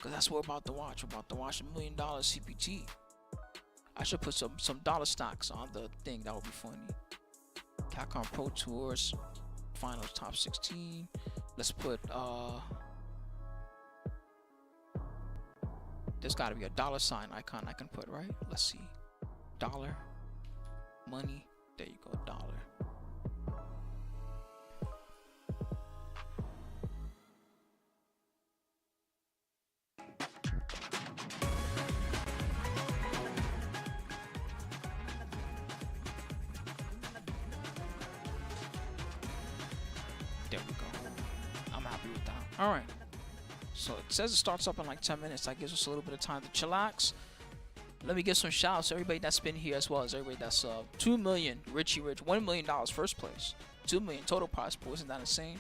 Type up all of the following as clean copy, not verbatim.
Cause that's what we're about to watch. We're about to watch $1 million CPT. I should put some dollar stocks on the thing. That would be funny. Capcom Pro Tours Finals Top 16. Let's put there's got to be a dollar sign icon I can put, right? Let's see. Dollar. Money. There you go. Dollar. There we go. I'm happy with that. All right. So it says it starts up in like 10 minutes. That gives us a little bit of time to chillax. Let me give some shout outs to everybody that's been here, as well as everybody that's 2 million. Richie Rich, $1 million first place. 2 million total prize pool. Isn't that insane?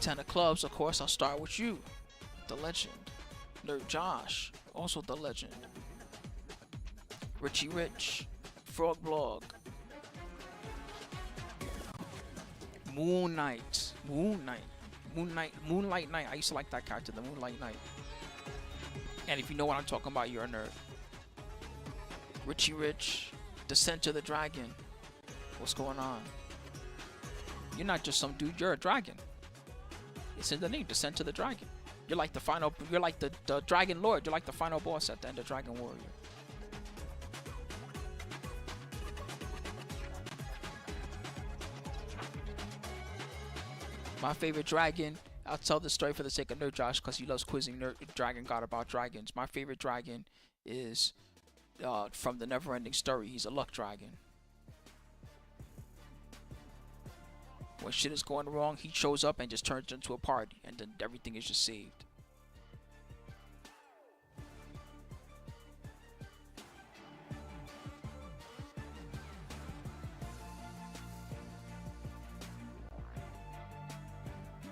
10 of clubs, of course. I'll start with you, the legend. Nerd Josh, also the legend. Richie Rich, Frog Blog. Moonlight Knight. I used to like that character, the Moonlight Knight. And if you know what I'm talking about, you're a nerd. Richie Rich, Descent to the Dragon. What's going on? You're not just some dude, you're a dragon. It's in the name, Descent to the Dragon. You're like the final, you're like the Dragon Lord. You're like the final boss at the end of Dragon Warrior. My favorite dragon, I'll tell the story for the sake of Nerd Josh because he loves quizzing Dragon God about dragons. My favorite dragon is from the Neverending Story. He's a luck dragon. When shit is going wrong, he shows up and just turns into a party, and then everything is just saved.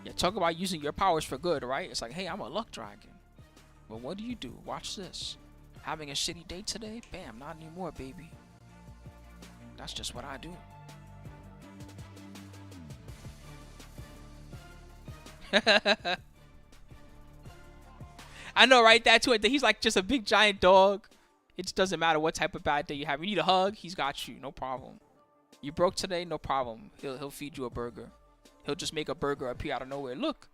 Yeah, talk about using your powers for good, right? It's like, hey, I'm a luck dragon. But what do? Watch this. Having a shitty day today? Bam, not anymore, baby. That's just what I do. I know, right? That too. He's like just a big giant dog. It just doesn't matter what type of bad day you have. You need a hug, he's got you, no problem. You broke today, no problem. He'll feed you a burger. He'll just make a burger appear out of nowhere. Look.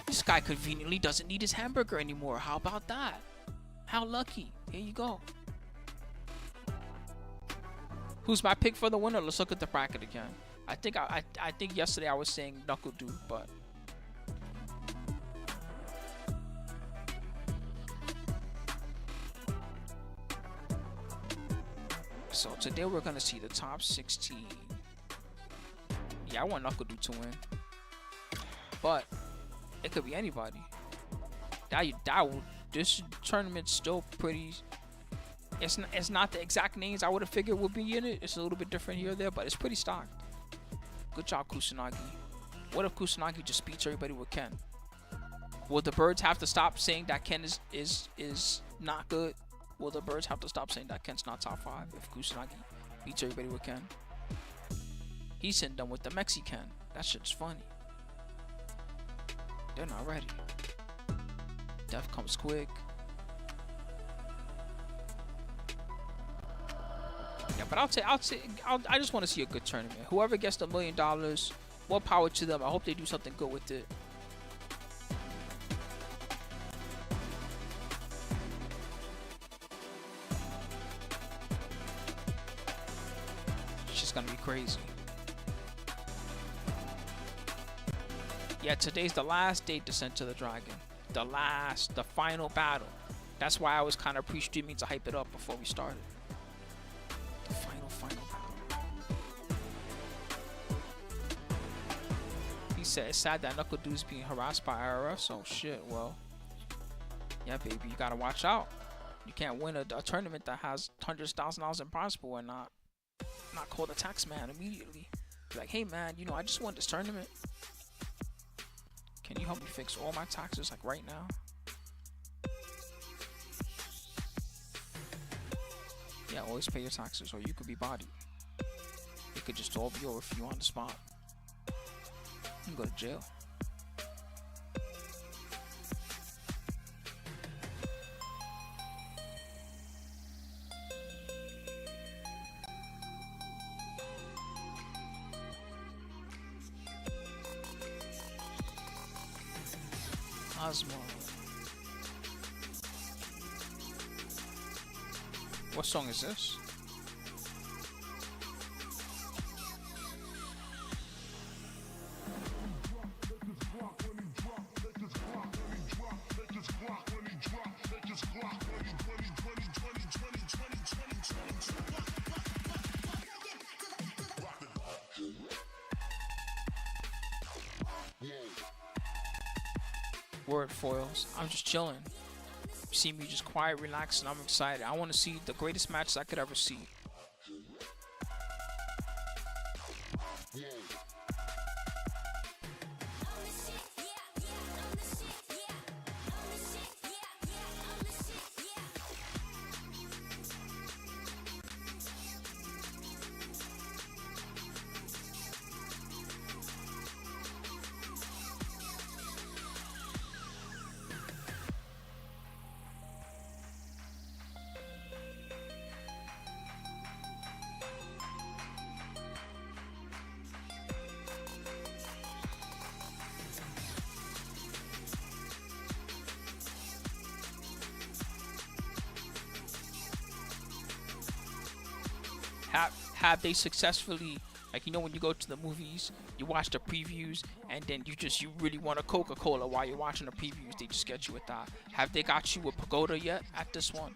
This guy conveniently doesn't need his hamburger anymore. How about that? How lucky. Here you go. Who's my pick for the winner? Let's look at the bracket again. I think yesterday I was saying Knuckle Dude, but so today we're gonna see the top 16. Yeah, I want Knuckle Dude to win, but it could be anybody. This tournament's still pretty. It's not the exact names I would have figured would be in it. It's a little bit different here or there, but it's pretty stocked. Good job, Kusanagi. What if Kusanagi just beats everybody with Ken? Will the birds have to stop saying that Ken is not good? Will the birds have to stop saying that Ken's not top 5 if Kusanagi beats everybody with Ken? He's hitting them with the Mexican. That shit's funny. They're not ready. Death comes quick. Yeah, but I just want to see a good tournament. Whoever gets the $1 million, more power to them. I hope they do something good with it. It's just gonna be crazy. Yeah, today's the last day Descent to the Dragon. The final battle. That's why I was kind of pre-streaming to hype it up before we started. The final battle. He said it's sad that Knuckle Dude's being harassed by IRS. So shit, well, yeah, baby, you gotta watch out. You can't win a tournament that has hundreds of thousands of dollars in prize pool and not call the tax man immediately. Be like, hey man, I just won this tournament. Can you help me fix all my taxes like right now? Yeah, always pay your taxes or you could be bodied. It could just all be over for you on the spot. You can go to jail. Osmo. What song is this? Word foils. I'm just chilling. You see me just quiet, relaxed, and I'm excited. I want to see the greatest matches I could ever see. Have they successfully, like, you know, when you go to the movies, you watch the previews, and then you really want a Coca-Cola while you're watching the previews, they just get you with that. Have they got you a Pagoda yet at this one?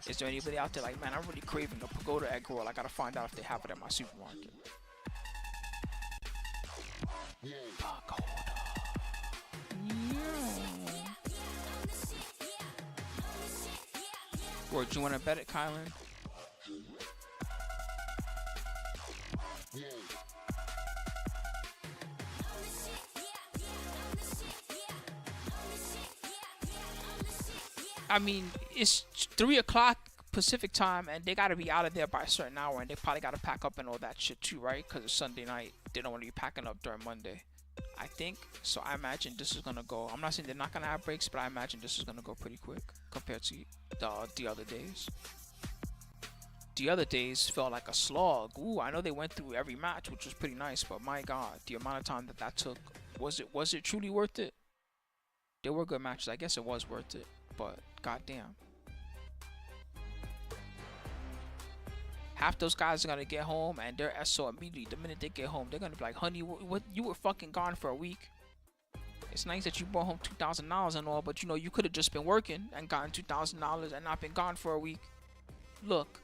Is there anybody out there like, man, I'm really craving a Pagoda egg roll, I gotta find out if they have it at my supermarket. Pagoda. Yeah. Word, you wanna bet it, Kylan? I mean, it's 3 o'clock Pacific time, and they gotta be out of there by a certain hour, and they probably gotta pack up and all that shit too, right? Because it's Sunday night. They don't want to be packing up during Monday, I think. So I imagine this is gonna go. I'm not saying they're not gonna have breaks, but I imagine this is gonna go pretty quick compared to the other days. The other days felt like a slog. Ooh, I know they went through every match, which was pretty nice, but my God, the amount of time that took, was it truly worth it? There were good matches. I guess it was worth it, but goddamn. Half those guys are gonna get home and they're SO immediately. The minute they get home, they're gonna be like, honey, what you were fucking gone for a week. It's nice that you brought home $2,000 and all, but you know, you could have just been working and gotten $2,000 and not been gone for a week. Look.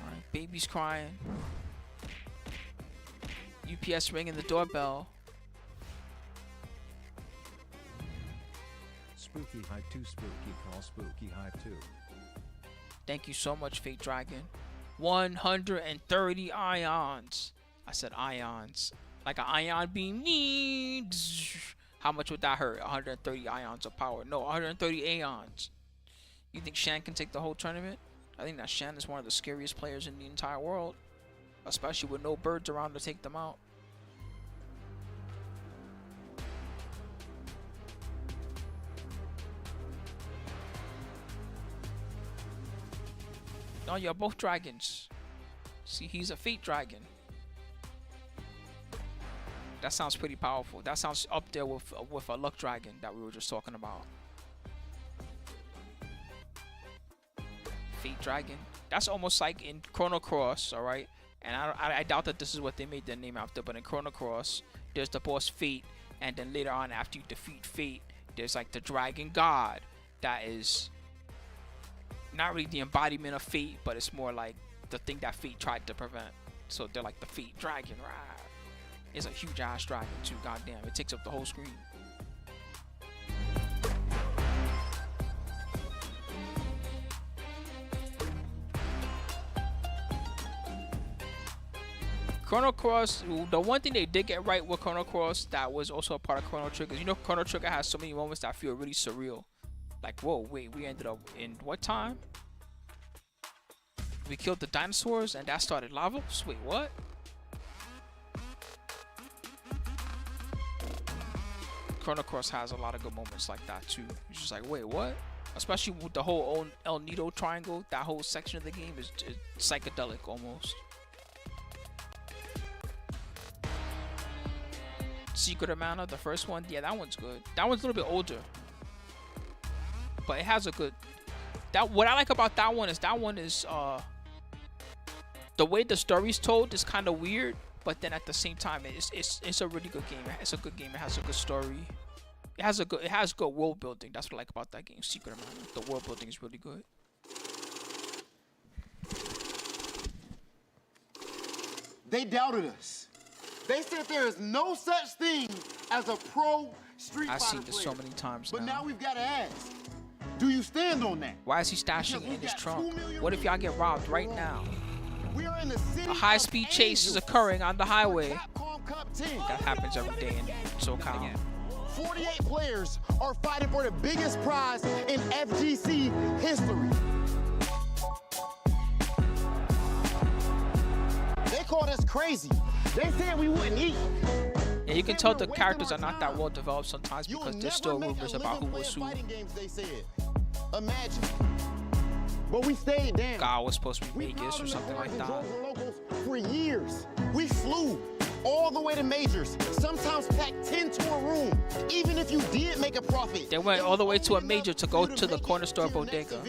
Alright, baby's crying. UPS ringing the doorbell. Spooky Hype 2, Spooky call Spooky Hype 2. Thank you so much, Fate Dragon. 130 ions. I said ions. Like an ion beam. How much would that hurt? 130 ions of power. No, 130 aeons. You think Shan can take the whole tournament? I think that Shan is one of the scariest players in the entire world. Especially with no birds around to take them out. No, you're both dragons. See, he's a Fate Dragon. That sounds pretty powerful. That sounds up there with a Luck Dragon that we were just talking about. Fate Dragon. That's almost like in Chrono Cross, alright? And I doubt that this is what they made their name after, but in Chrono Cross, there's the boss Fate, and then later on, after you defeat Fate, there's like the Dragon God that is not really the embodiment of Fate, but it's more like the thing that Fate tried to prevent. So they're like the Fate Dragon, right? It's a huge ass dragon too, goddamn. It takes up the whole screen. Chrono Cross, the one thing they did get right with Chrono Cross that was also a part of Chrono Trigger, you know, Chrono Trigger has so many moments that feel really surreal. Like, whoa, wait, we ended up in what time? We killed the dinosaurs and that started lava? Wait, what? Chrono Cross has a lot of good moments like that too. It's just like, wait, what? Especially with the whole El Nido triangle. That whole section of the game is psychedelic almost. Secret of Mana, the first one, yeah, that one's good. That one's a little bit older, but it has a good. What I like about that one is the way the story's told is kind of weird, but then at the same time, it's a really good game. It's a good game. It has a good story. It has good world building. That's what I like about that game, Secret of Mana. The world building is really good. They doubted us. They said there is no such thing as a pro Street Fighter I've seen this player. so many times But now. now we've got to ask, do you stand on that? Why is he stashing it in his trunk? What if y'all get robbed right now? We are in the city A high-speed chase is occurring on the highway. Capcom Cup 10. That happens every day in SoCal. 48 players are fighting for the biggest prize in FGC history. They called us crazy. They said we wouldn't eat. Yeah, you can tell the characters are not that well developed sometimes because there's still rumors about who was who. They said. Imagine. But we stayed down. God was supposed to be Vegas or something like that. For years, we flew all the way to majors. Sometimes packed 10 to a room. Even if you did make a profit. They went all the way to a major to go to the corner store bodega.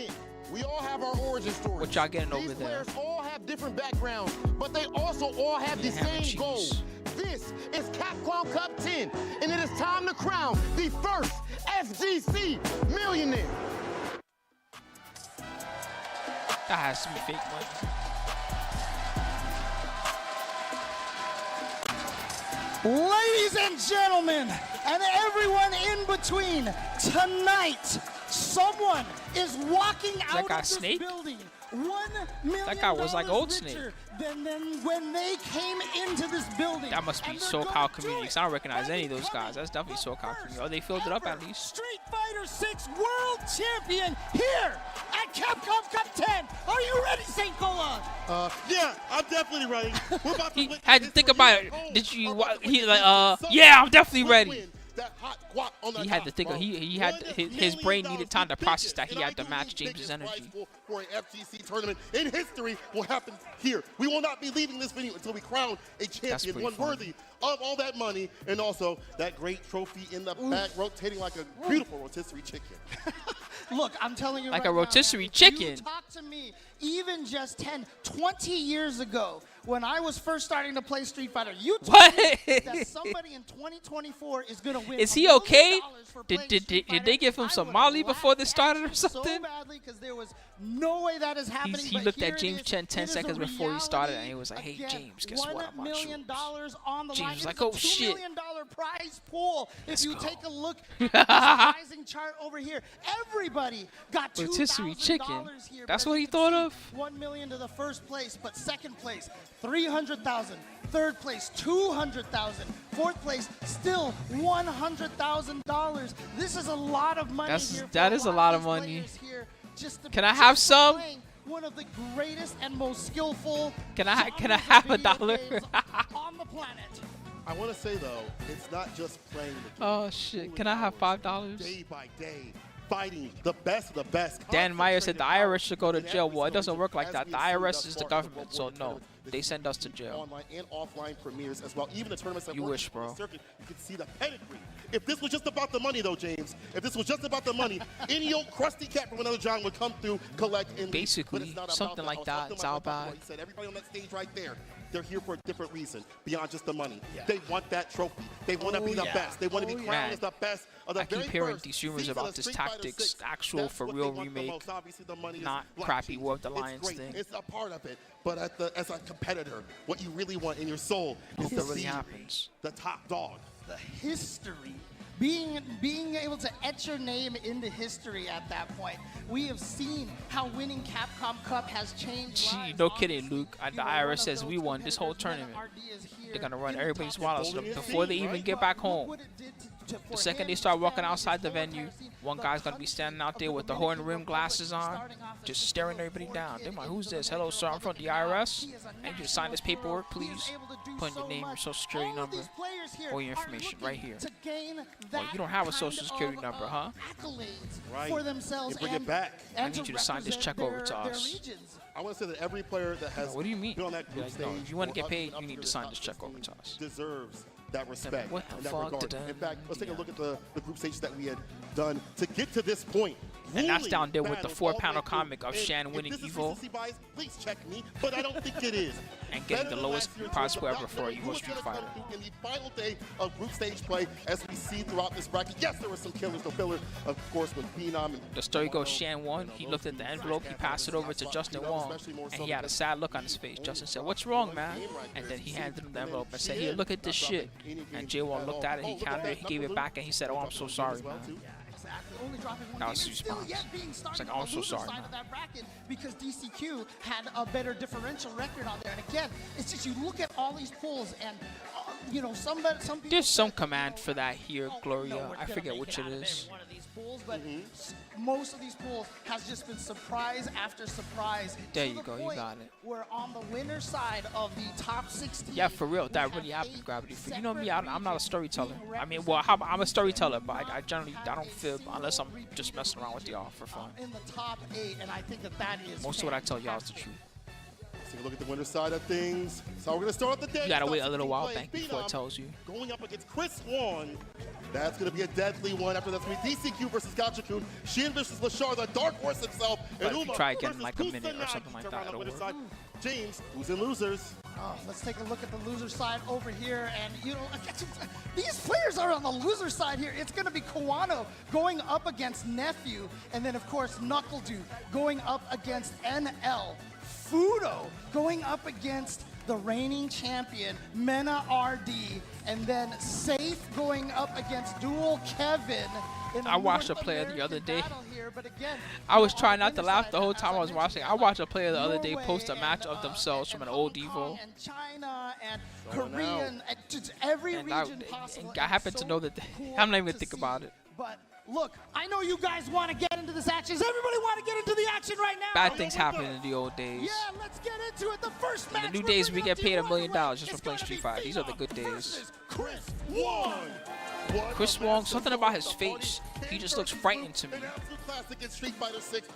We all have our origin stories. What y'all getting over there? These players all have different backgrounds, but they also all have the same goal. This is Capcom Cup 10, and it is time to crown the first FGC millionaire. That has to be fake money. Ladies and gentlemen, and everyone in between, tonight, someone is walking out of this building $1 million That guy was like Old Snake. than when they came into this building. That must be SoCal community, because I don't recognize any of those guys. That's definitely SoCal community. Oh, they filled it up at least. Street Fighter 6 World Champion here at Capcom Cup 10. Are you ready, St. Cola? Yeah, I'm definitely ready. We're about to He had to think about it. Did you? He like, yeah, I'm definitely ready. He had to think. He had his brain needed time to process that he had to match James's energy. For an FGC tournament in history will happen here. We will not be leaving this venue until we crown a champion, one worthy of all that money, and also that great trophy in the back, rotating like a beautiful rotisserie chicken. Look, I'm telling you Like right a rotisserie now, chicken. You talk to me even just 10, 20 years ago when I was first starting to play Street Fighter. You told me that somebody in 2024 is going to win. Is he okay? Did they give him some Molly before this started or something? So badly because there was no way that is happening. He looked at James Chen 10 seconds before he started and he was like, hey, James, guess what? I'm on $1 million on the James line. was like, It's a oh, $2 shit. million prize pool. Let's if you go. take a look at this rising chart over here, everybody got Rotisserie $2,000 chicken. here. That's But what as he you can thought see, of? $1 million to the first place, but second place, $300,000. Third place, $200,000. Fourth place, still $100,000. This is a lot of money here. That is a lot of money. Can I have some? One of the greatest and most skillful. Can I have $1? On the planet. I want to say, though, it's not just playing the game. Oh, shit. Can I have $5? Day by day, fighting the best of the best. Dan Meyer said the IRS should go to jail. Well, it doesn't work like that. The IRS is the government, so no. They send us to jail. Online and offline premieres as well. Even the tournaments that You work wish, on the bro. circuit, you can see the pedigree. If this was just about the money, though, James, if this was just about the money, any old crusty cat from another genre would come through, collect, and leave. Basically, But it's not about something that. like I was that. talking It's to my all brother, bad. He said everybody on that stage right there, they're here for a different reason beyond just the money. They want that trophy. They want to be the best. They want to be crowned Man, as the best of the I keep very hearing first these rumors season about of this Street Fighter Tactics, 6. actual That's for what real they want the remake, most. Obviously, the money is not black crappy sheep. War of the It's Lions great. thing. It's a part of it. But as a competitor, what you really want in your soul is Hope to that really see happens. the top dog. The history. Being able to etch your name into history at that point. We have seen how winning Capcom Cup has changed Gee, lives. no kidding, Obviously, Luke. The you are IRS one of says those we won this whole competitors when tournament. RD is here They're gonna run in the everybody's top wallets Golden before they Sea, even right? get back Look home. what it did The second they start walking outside the venue, one guy's gonna be standing out there with the horn rim glasses on, just staring everybody down. They're like, who's this? Hello, sir, I'm from the IRS. I need you to sign this paperwork, please. Put in your name, your social security number, or your information right here. Well, you don't have a social security number, huh? Right. For themselves and bring it back. I need you to sign this check over to us. I want to say that every player that has What do you mean? been on that group stage, No, if you want to or get paid, up you need to sign this check over to us. Deserves that respect. What the in that fuck regard. did that- In fact, let's take a look at the group stages that we had done to get to this point. And that's down there with the Battles 4-panel all the way comic through. of Shan And winning if this is Evo. recency bias, please check me, but I don't think it is. And getting Better the than lowest last year, prize so ever about for a who Evo is Street gonna come Fighter. through in the final day of group stage play, as we see throughout this bracket. Yes, there were some killers, no filler, of course, with Phenom and The story goes, Shan won. He looked at the envelope. He passed it over to Justin Wong, and he had a sad look on his face. Justin said, "What's wrong, man?" And then he handed him the envelope and said, "Here, look at this shit." And Jay Wong looked at it. He counted it. He gave it back, and he said, "Oh, I'm so sorry, man." That was his response. It's like, "Oh, I'm so sorry, man." Because DCQ had a better differential record on there. And again, it's just you look at all these pools and, you know, some people. There's some said, command oh, for that here, no, Gloria. we're I gonna forget make which it it out of is. every one of these pools, but most of these pools has just been surprise after surprise. There to you the go, you point got it. We're on the winner's side of the top 16. Yeah, for real, that really happened, Gravity. You know me, I'm not a storyteller. I mean, well, I'm a storyteller, but I generally don't fib unless I'm just messing around with y'all for fun. In the top 8, and I think that is Most of what I tell y'all is the truth. let's take a look at the winner's side of things. So we're going to start the day. You gotta wait a little while, Play Bank, before it Phenom tells you. Going up against Chris Wong. That's going to be a deadly one. After that's going to be DCQ versus Gachakun. Shin versus Lashar, the dark horse himself. But And if you Uma try again in versus like a minute or Kusanagi something like to that, round out it'll winner's work. side. James, who's in losers? Let's take a look at the loser side over here. And, you know, these players are on the loser side here. It's going to be Kawano going up against Nephew. And then, of course, Knuckle Dude going up against NL. Fudo going up against the reigning champion, Mena RD. And then Safe going up against Dual Kevin. I watched a player the other day. Here, but again, I was trying not to laugh the whole time I was watching. I watched a player the other day post a match of themselves from an old Evo. And China and Korean, and just every And region possible. I happen to know that I'm not even thinking about it. But look, I know you guys want to get into this action. Does everybody want to get into the action right now? Bad things happen in the old days. Yeah, let's get into it. The first match. In the new we're days, we bringing get up to paid you $1 million right away. just for It's playing gonna Street be Fighter. These are the Phenom good days. versus Chris Wong. Chris Wong, something about his face. He just looks frightening to me. An absolute classic in Street Fighter 6.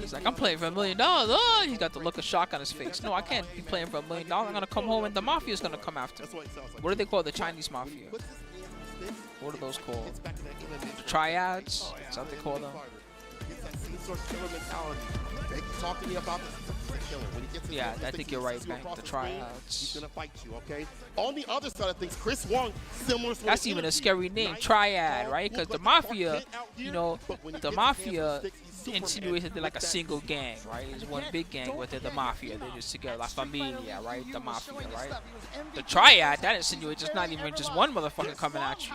He's like, I'm playing for $1 million. Oh, he's got the look of shock on his face. No, I can't be playing for $1 million. I'm gonna come home and the mafia's gonna come after me. That's what it sounds like. What do they call the Chinese mafia? What's this game? What are those called? It's back to that MMA. The triads? Is that what they call them? It's that same sort of killer mentality. They talk to me about this. He's a killer. When he gets Yeah, his I think you're right, sees you man. across The the screen, triads. He's gonna fight you, okay? On the other side of things, Chris Wong, similar to That's even a scary name, triad, right? Because the mafia, you know, the mafia insinuated they're like a single gang, right? It's one big gang, but they're the mafia. They're just together, La Familia, right? The mafia, right? The triad, that insinuates it's not even just one motherfucker coming at you.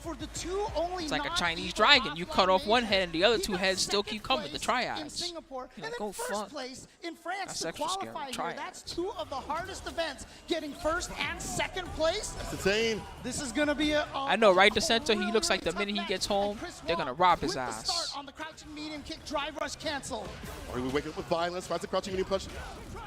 It's like a Chinese dragon. You cut off one head and the other two heads still keep coming. The triads. You know, go fuck. That's extra scary. Triads. That's two of the hardest events. Getting first and second place. That's insane. This is gonna be a. I know, right? The center, he looks like the minute he gets home, they're gonna rob his ass. On the crouching medium kick, drive rush cancel. Or we wake up with violence, finds a crouching medium punch.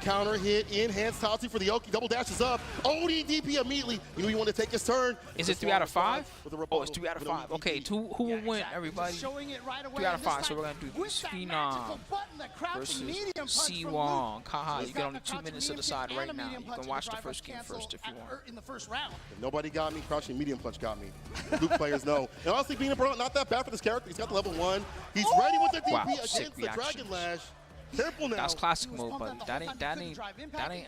Counter hit, in hands Tatsu for the Oki, double dashes up. ODDP immediately. You know you want to take his turn. Is it 3 out of 5? Oh, it's 3 out of 5. Okay, who will win, everybody? 3 out of 5, so we're going to do this. Phenom versus C. Wong. Haha, you get only 2 minutes to decide right now. You can watch the first game first if you want. In the first round. If nobody got me, crouching medium punch got me. Luke players know. And honestly, being a pro, not that bad for this character. He's got the level 1. He's ready with the DP Wow, against sick the reactions. Dragon Lash. Careful now. That's classic mode, buddy. That ain't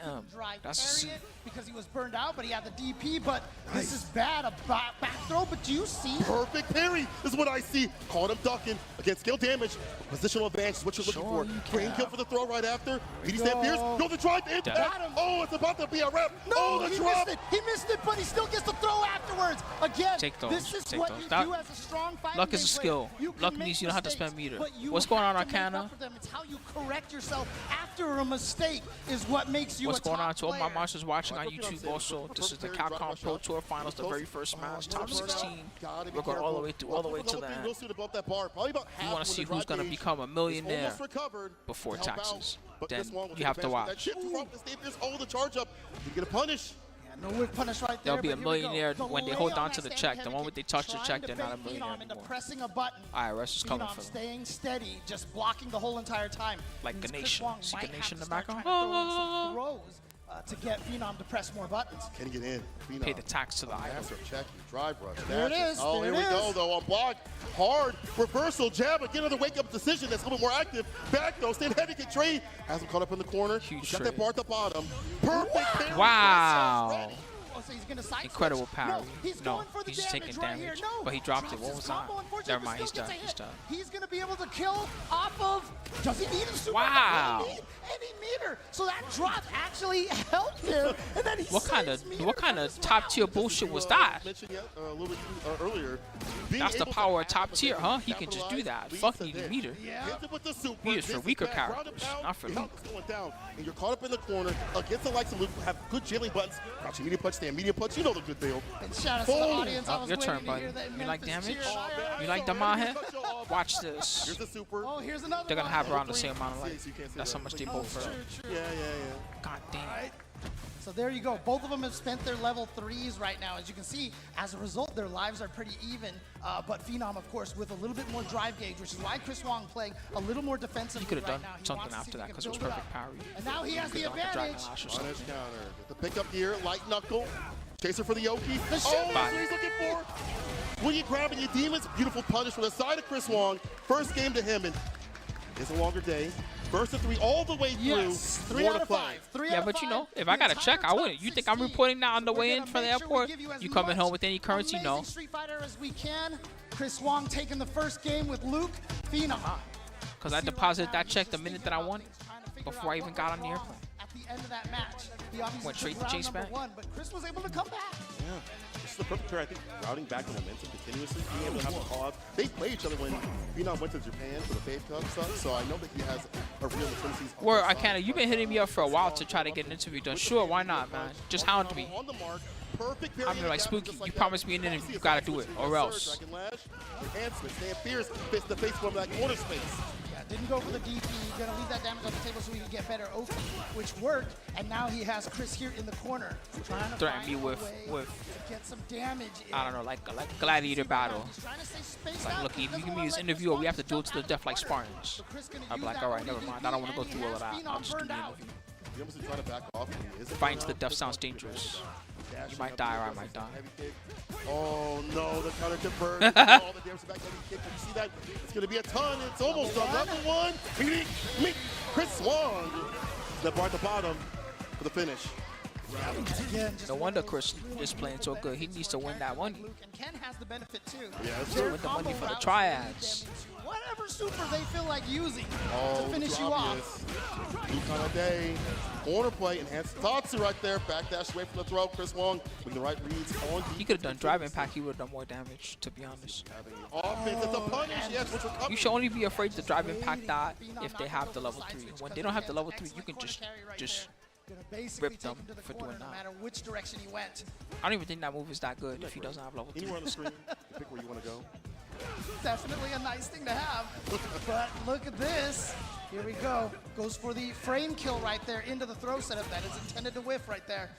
that's C. Because he was burned out, but he had the DP. But this is bad, a back throw. But do you see? Perfect parry is what I see. Caught him ducking against skill damage. Positional advantage is what you're looking Sure for. you Frame can. kill for the throw right after. BD stand fierce. Go the drive in. Got him. Oh, it's about to be a wrap. No, oh, the he drop. missed it. He missed it, but he still gets the throw afterwards. Again, Take those, this is take what those. you That- do as a strong fighting Luck is a game skill. player. You can Luck make means you don't have to mistakes, spend meter. but you What's going on, have to make Arcana? up for them. It's how you correct correct yourself after a mistake is what makes you What's a top going on to all my player. monsters watching on YouTube also? This is the Capcom Pro Tour Finals, the very first match, top 16. We're going all the way to the end. You want to see who's going to become a millionaire before taxes. Then you have to watch. Oh, the charge up. You get a punish. No whip punish right there. They'll be a millionaire when they hold on to the check. The moment they touch the check, they're not a millionaire anymore. Pressing a button. IRS is coming for them. Staying steady, just blocking the whole entire time. Like Ganesha. See Ganesha in the background? To get Phenom to press more buttons. Can he get in? Phenom. Pay the tax to the idol. Check, drive rush. There it is. Oh, here we go, though. On block. Hard. Reversal. Jab. Again, another wake-up decision that's a little bit more active. Back, though. Stand heavy. Get trade. Has him caught up in the corner. Huge got that bar at the bottom. Perfect. Parry. Wow. Oh, so he's gonna side Incredible switch. parry. He's No, going for the he's just taking right damage. here. No. But he dropped it. Drops What his was that? combo, unfortunately, Never but mind. He's still done. gets a He's hit. done. He's gonna be able to kill off of. Does he need a super? Wow. Any meter. So that drop actually helped him. And then he What kind of top tier bullshit was that? Mentioned yet, a little bit earlier. That's the power of top tier, huh? He can just do that. Fuck needing meter. Hits it with the super. Meters for weaker characters, not for Luke. Luke. Going down, and you're caught up in the corner against the likes of Luke, who have good jailing buttons. Crouch medium punch, stand medium punch. You know the good deal. And shout out to the audience. I was Your turn, waiting to buddy. hear that You like Memphis damage? cheer. You like Damahe? Watch this. Here's the super. Oh, here's another They're gonna one. have around the same amount of Yeah, life. so you can't say That's how that. much they both hurt. Yeah. God damn. So there you go. Both of them have spent their level 3s right now. As you can see, as a result, their lives are pretty even. But Phenom, of course, with a little bit more drive gauge, which is why Chris Wong playing a little more defensively. He could have right done now. He something wants to after see that if he because can it was build perfect parry. And now he has the Could've done the advantage. Dragon Lash or Punish something. counter. The pickup gear, light knuckle. Chaser for the Yoki. The Oh, ship. that's what he's looking for. When you grabbing your demons, beautiful punish from the side of Chris Wong. First game to him, and it's a longer day. First of 3 all the way through. Yes, 3 More out to of play. 5. 3 Yeah, out of but you 5. know, if I got a The check, I entire wouldn't. You top think I'm 16. reporting that on the We're way gonna in from the make sure we airport? give you as You coming much home with any currency? No. amazing Street Fighter as we can. Chris Wong taking the first game with Luke. Phenom. Because I deposited that check the minute that I won it, before I even got on the airplane. At the end of that match, he obviously Went straight took to round chase number back. 1, but Chris was able to come back. Yeah. This is the perfect pair, I think, routing back the momentum continuously, being able to have a call out. They played each other when Phenom went to Japan for the Fave Cup stuff, so I know that he has a real tendency. Word, I can't. You've been hitting me up for a while to try to get an interview done. Sure, why not, man? Just hound me. On the mark, perfect I'm like, Spooky, you promised me an interview. You gotta do it, or else. Dragon Lash, enhancement, stand fierce, fits the face from that corner space. Yeah, didn't go for the DP. He's gonna leave that damage on the table so he can get better OP, which worked. And now he has Chris here in the corner, trying to Threaten find me a with way to get some damage. I don't know, like gladiator battle. He's trying to stay spaced Like, out. look, if He you doesn't give me wanna this let interview, or we have to Chris do it to the Wong death like down. Spartans. So Chris gonna I'm use like, that all right, OD never mind. DP, I don't want to go and through he all of has that. Phenom I'll just do burned the out. interview. He almost trying to back off. Fighting to the death sounds dangerous. You might die, or I might die. Heavy kick. Oh no, the counter convert. All the damage back heavy kick. Did you see that? It's gonna be a ton. It's almost done. Level 1. Chris Wong. That bar at the bottom for the finish. Again, just No wonder Chris is playing so good. He needs to win that money. Luke, and Ken has the benefit too. Yeah, that's Their true. With the money combo for the routes triads. lead them into whatever super they feel like using Oh, to finish you off. Luke on a day. Corner play, enhanced Tatsu right there. Backdash away from the throw. Chris Wong with the right reads on He could have done drive impact. He would have done more damage, to be honest. offense. It's a punish. Yes, which will come. You should only be afraid to drive impact that if they have the level 3. When they don't have the level 3, you can just Gonna basically rip them take him to the for corner doing no that. matter which direction he went. I don't even think that move is that good if he doesn't have level 3. Anywhere on the screen, you pick where you want to go. Definitely a nice thing to have. But look at this. Here we go. Goes for the frame kill right there into the throw setup. That is intended to whiff right there.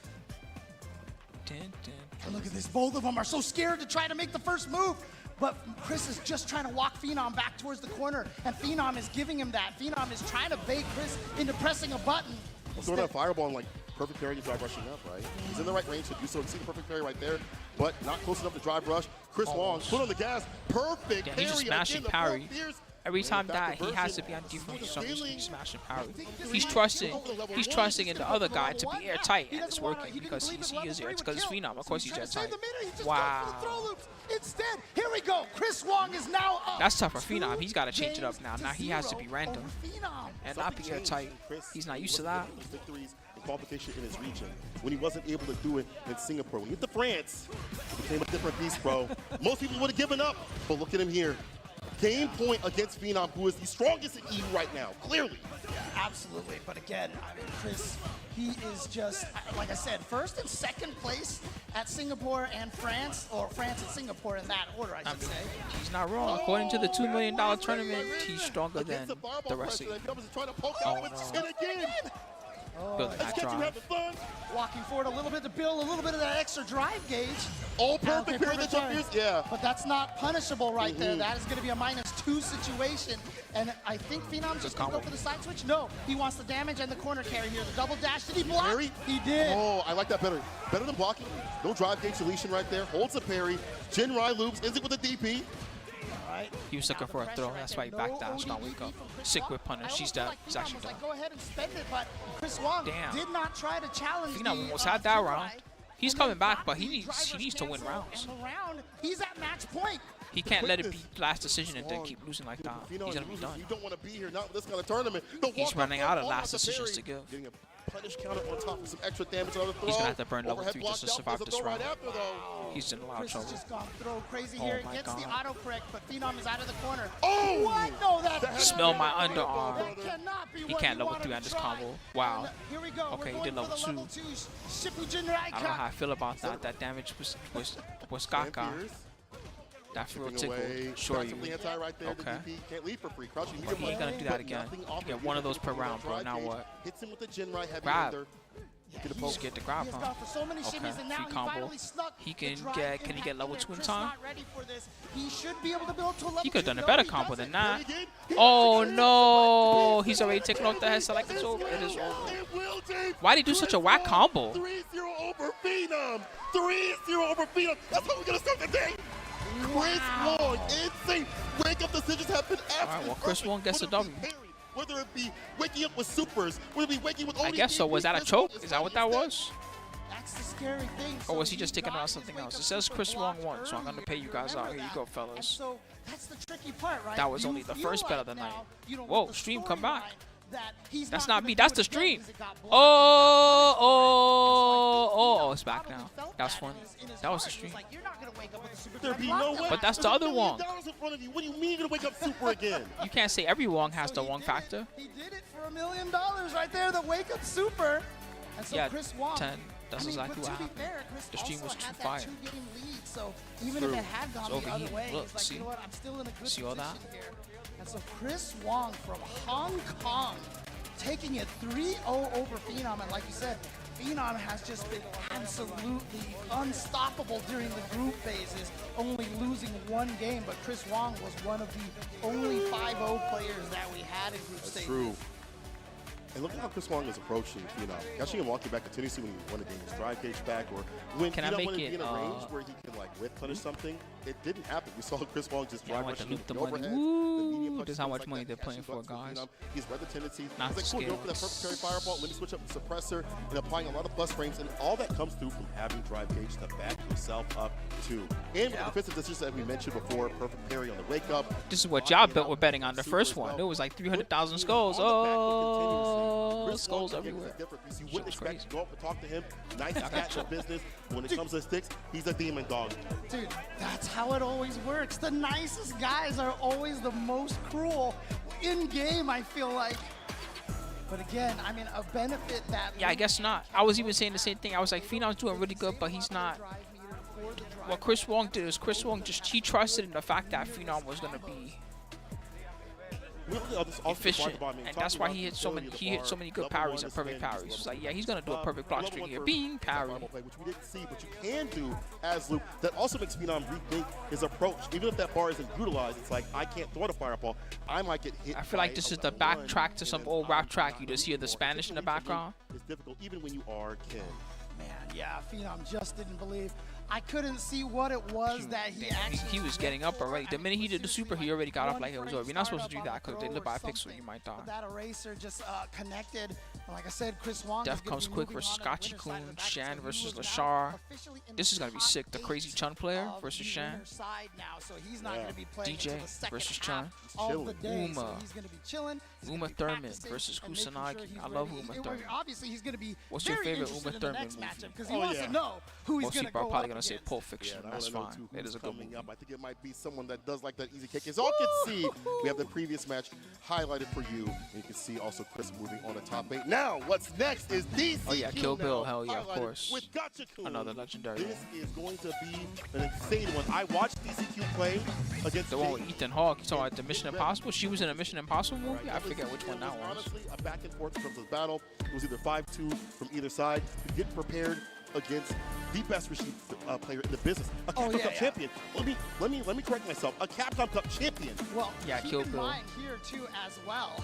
And look at this. Both of them are so scared to try to make the first move. But Chris is just trying to walk Phenom back towards the corner. And Phenom is giving him that. Phenom is trying to bait Chris into pressing a button. Throwing that fireball and like perfect parry to drive rushing up, right? He's in the right range to do so. You see the perfect parry right there, but not close enough to drive rush. Chris Wong put on the gas. Perfect Yeah, parry. he's just smashing again, the parry. front fierce. Every time Back that he has to diversion. be on defense for some reason, he's smashing parry. He's He's trusting in the other guy to be airtight, and it's working because he is air. It's because it's Phenom. Of course he's airtight. Wow. Instead, here we go. Chris Wong is now up. That's tough for Phenom. He's got to change it up now. Now he has to be random over Phenom. and not be airtight. He's not used to that. Victories and qualification in his region when he wasn't able to do it in Singapore. When he hit the France, it became a different beast, bro. Most people would have given up, but look at him here. game point against Phenom, who is the strongest in EU right now, clearly. Absolutely, but again, I mean, Chris, he is just, like I said, first and second place at Singapore and France, or France and Singapore in that order, I should say. He's not wrong. According to the $2 million tournament, he's stronger than the rest of you. Build that drive. Walking forward a little bit to build a little bit of that extra drive gauge. Oh, perfect pair of the jump years, yeah. But that's not punishable right there. That is going to be a -2 situation. And I think Phenom's just going to go for the side switch. No, he wants the damage and the corner carry here. The double dash, did he block? Parry? He did. Oh, I like that better. Better than blocking. No drive gauge deletion right there. Holds the parry. Jinrai loops. Is it with the DP? He was looking for a throw. That's why he backed down. Strong wake up. Sick whip punish. She's dead. He's actually dead. Go ahead and spend it, but Chris Wong did not try to challenge. Phenom almost had that round. He's coming back, but he needs to win rounds. He's at match point. He can't let it be last decision and then keep losing like that. He's gonna be done. You don't want to be here, not with this kind of tournament. He's running out of last decisions to give. Getting a punish counter on top of some extra damage on the throw. He's gonna have to burn level 3 just to survive this round. He's in a lot of Chris trouble. has just gone throw crazy Oh here. my Gets the God. autocorrect, but Phenom is out of the corner. Oh! What? No, that Smell my underarm. That cannot be He what can't you level wanted 3 to on this try. combo. Wow. And here we go. Okay, We're he did going level for the 2. level 2 Shippuden I don't know how I feel about that. That damage was Kaka. That's real tickle. Sure you. Okay. Can't leave for free. Crouching But he ain't gonna do that again. You get one of those per round, bro. Now what? Hits him with the Jinrai heavy Grab. under. Just get the grab, He has huh? gone for so many Okay, shimmies, and now free combo. finally snuck He the can drive get. Can he get impact level there. 2 in Chris time? not ready for this. He should be able to build to a level He could have 2. done a No, better he combo doesn't. than that. Oh no! He's already taken off the headset like it's over. It is over. Why'd he do such a whack combo? 3-0 over Phenom. 3-0 over Phenom. That's how we're gonna start the day. Chris Wong, insane. Wake up decisions have been absolutely Alright, well, Chris Wong gets a W. Whether it be waking up with supers, whether it be waking with I only guess so. Was that a choke? Is that what that was? That's the scary thing. Or was he just thinking about something else? It says Chris Wong won, so I'm gonna pay you guys out. Here you go, fellas. So that's the tricky part, right? That was only the first bet of the night. Whoa, stream, come back. That's That's not me. That's the stream. Oh, it's back now. That was funny. That was the stream. There'd be no way. But that's the other Wong. $1 million in front of you. What do you mean you're gonna wake up super again? You can't say every Wong has the Wong factor. He did it for $1 million right there, the wake up super. And so Yeah, Chris Wong, 10. That's exactly what happened. The stream was too fire. So even if it had gone the other overheating. way, Look, he's like, see? you know what, I'm still in a good See all position that? here. And so Chris Wong from Hong Kong taking it 3-0 over Phenom. And like you said, Phenom has just been absolutely unstoppable during the group phases, only losing one game. But Chris Wong was one of the only 5-0 players that we had in group stages. True. And look at how Chris Wong is approaching Phenom. Catching him walking back continuously when you want to gain his drive gauge back, or when Can I Phenom make wanted to it, be in a range where he can like whip punish something. It didn't happen. We saw Chris Wong just Yeah, I drive want to rushing loot the the money. overhead. Woo! The medium This is punches, how things much like money that, they're playing catching for, buttons guys. Phenom. He's read the tendencies. Not He's like, cool, go for that perfect carry fireball. Let me switch up the suppressor and applying a lot of plus frames, and all that comes through from having drive gauge to back yourself up too. And with the defensive decisions that we mentioned before, perfect parry on the wake up. This is what y'all bet were betting on the first one. It was like 300,000 skulls. Oh, skulls everywhere. You wouldn't expect to go up and talk to him. Nice cat in business. When it comes to sticks, he's a demon dog. Dude, that's how it always works. The nicest guys are always the most cruel in game, I feel like. But again, I mean, a benefit that... Yeah, I guess not. I was even saying the same thing. I was like, Phenom's doing really good, but he's not. What Chris Wong did is Chris Wong he trusted in the fact that Phenom was going to be efficient, and that's why he hit so many good parries and perfect parries. It's like, yeah, he's gonna do a perfect block string here. Bing, parry. Which we didn't see, but you can do as Luke. That also makes Phenom rethink his approach. Even if that bar isn't utilized, it's like, I can't throw the fireball. I might get hit. I feel like this is the backtrack to some old rap track. You just hear the Spanish in the background. It's difficult, even when you are Ken. Man, yeah, Phenom just didn't believe. I couldn't see what it was that he actually... He was getting up already. The minute he did the super, he already got up like it was over. You're not supposed to do that because if they live by a pixel, you might die. That eraser just connected Like I said, Chris Wong. Death Comes Quick versus Gachikun. Shan versus Lashar. This is gonna be sick. The Crazy Chun player versus Shan. DJ versus Chun. Uma. Uma Thurman versus Kusanagi. I love Uma Thurman. Obviously, he's gonna be. What's your favorite Uma Thurman movie? Because he wants to know who he's Most gonna people are go probably up gonna say against. Pulp Fiction. That's fine. It is a good movie. I think it might be someone that does like that easy kick. As y'all can see, we have the previous match highlighted for you. And you can see also Chris moving on the top 8. Now, what's next is DCQ. Oh yeah, Kill Bill. Hell yeah, of highlighted course. With Gachikun. Another legendary. This is going to be an insane one. I watched DCQ play against The one with Ethan Hawke. You talking about the Mission Impossible? She was in a Mission Impossible movie? I forget which one that was. Honestly, a back and forth in terms of the battle. It was either 5-2 from either side. Get prepared against the best Rashid player in the business, a Capcom Cup champion. Let me correct myself. A Capcom Cup champion. Well, yeah, keep Kill in Bill. mind here too as well.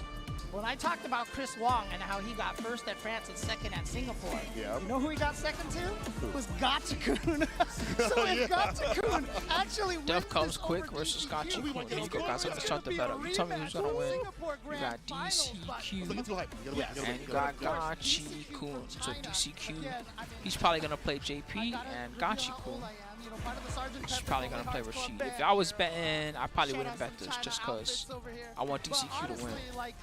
When I talked about Chris Wong and how he got first at France and second at Singapore, Yeah. You know who he got second to? Was Gachikun. So if Gachikun actually wins Death Comes this Quick over versus DCQ, Gachikun. There you go, guys. Let's chart the bet up. You tell me who's gonna win. You got DCQ Looking too hype. You gotta win, you gotta win, and you you gotta got win. Gachikun. So DCQ, he's probably gonna play JP, and Gachikun, he's probably gonna play Rashid. If I was betting, I probably wouldn't bet this just because I want DCQ to win. Like,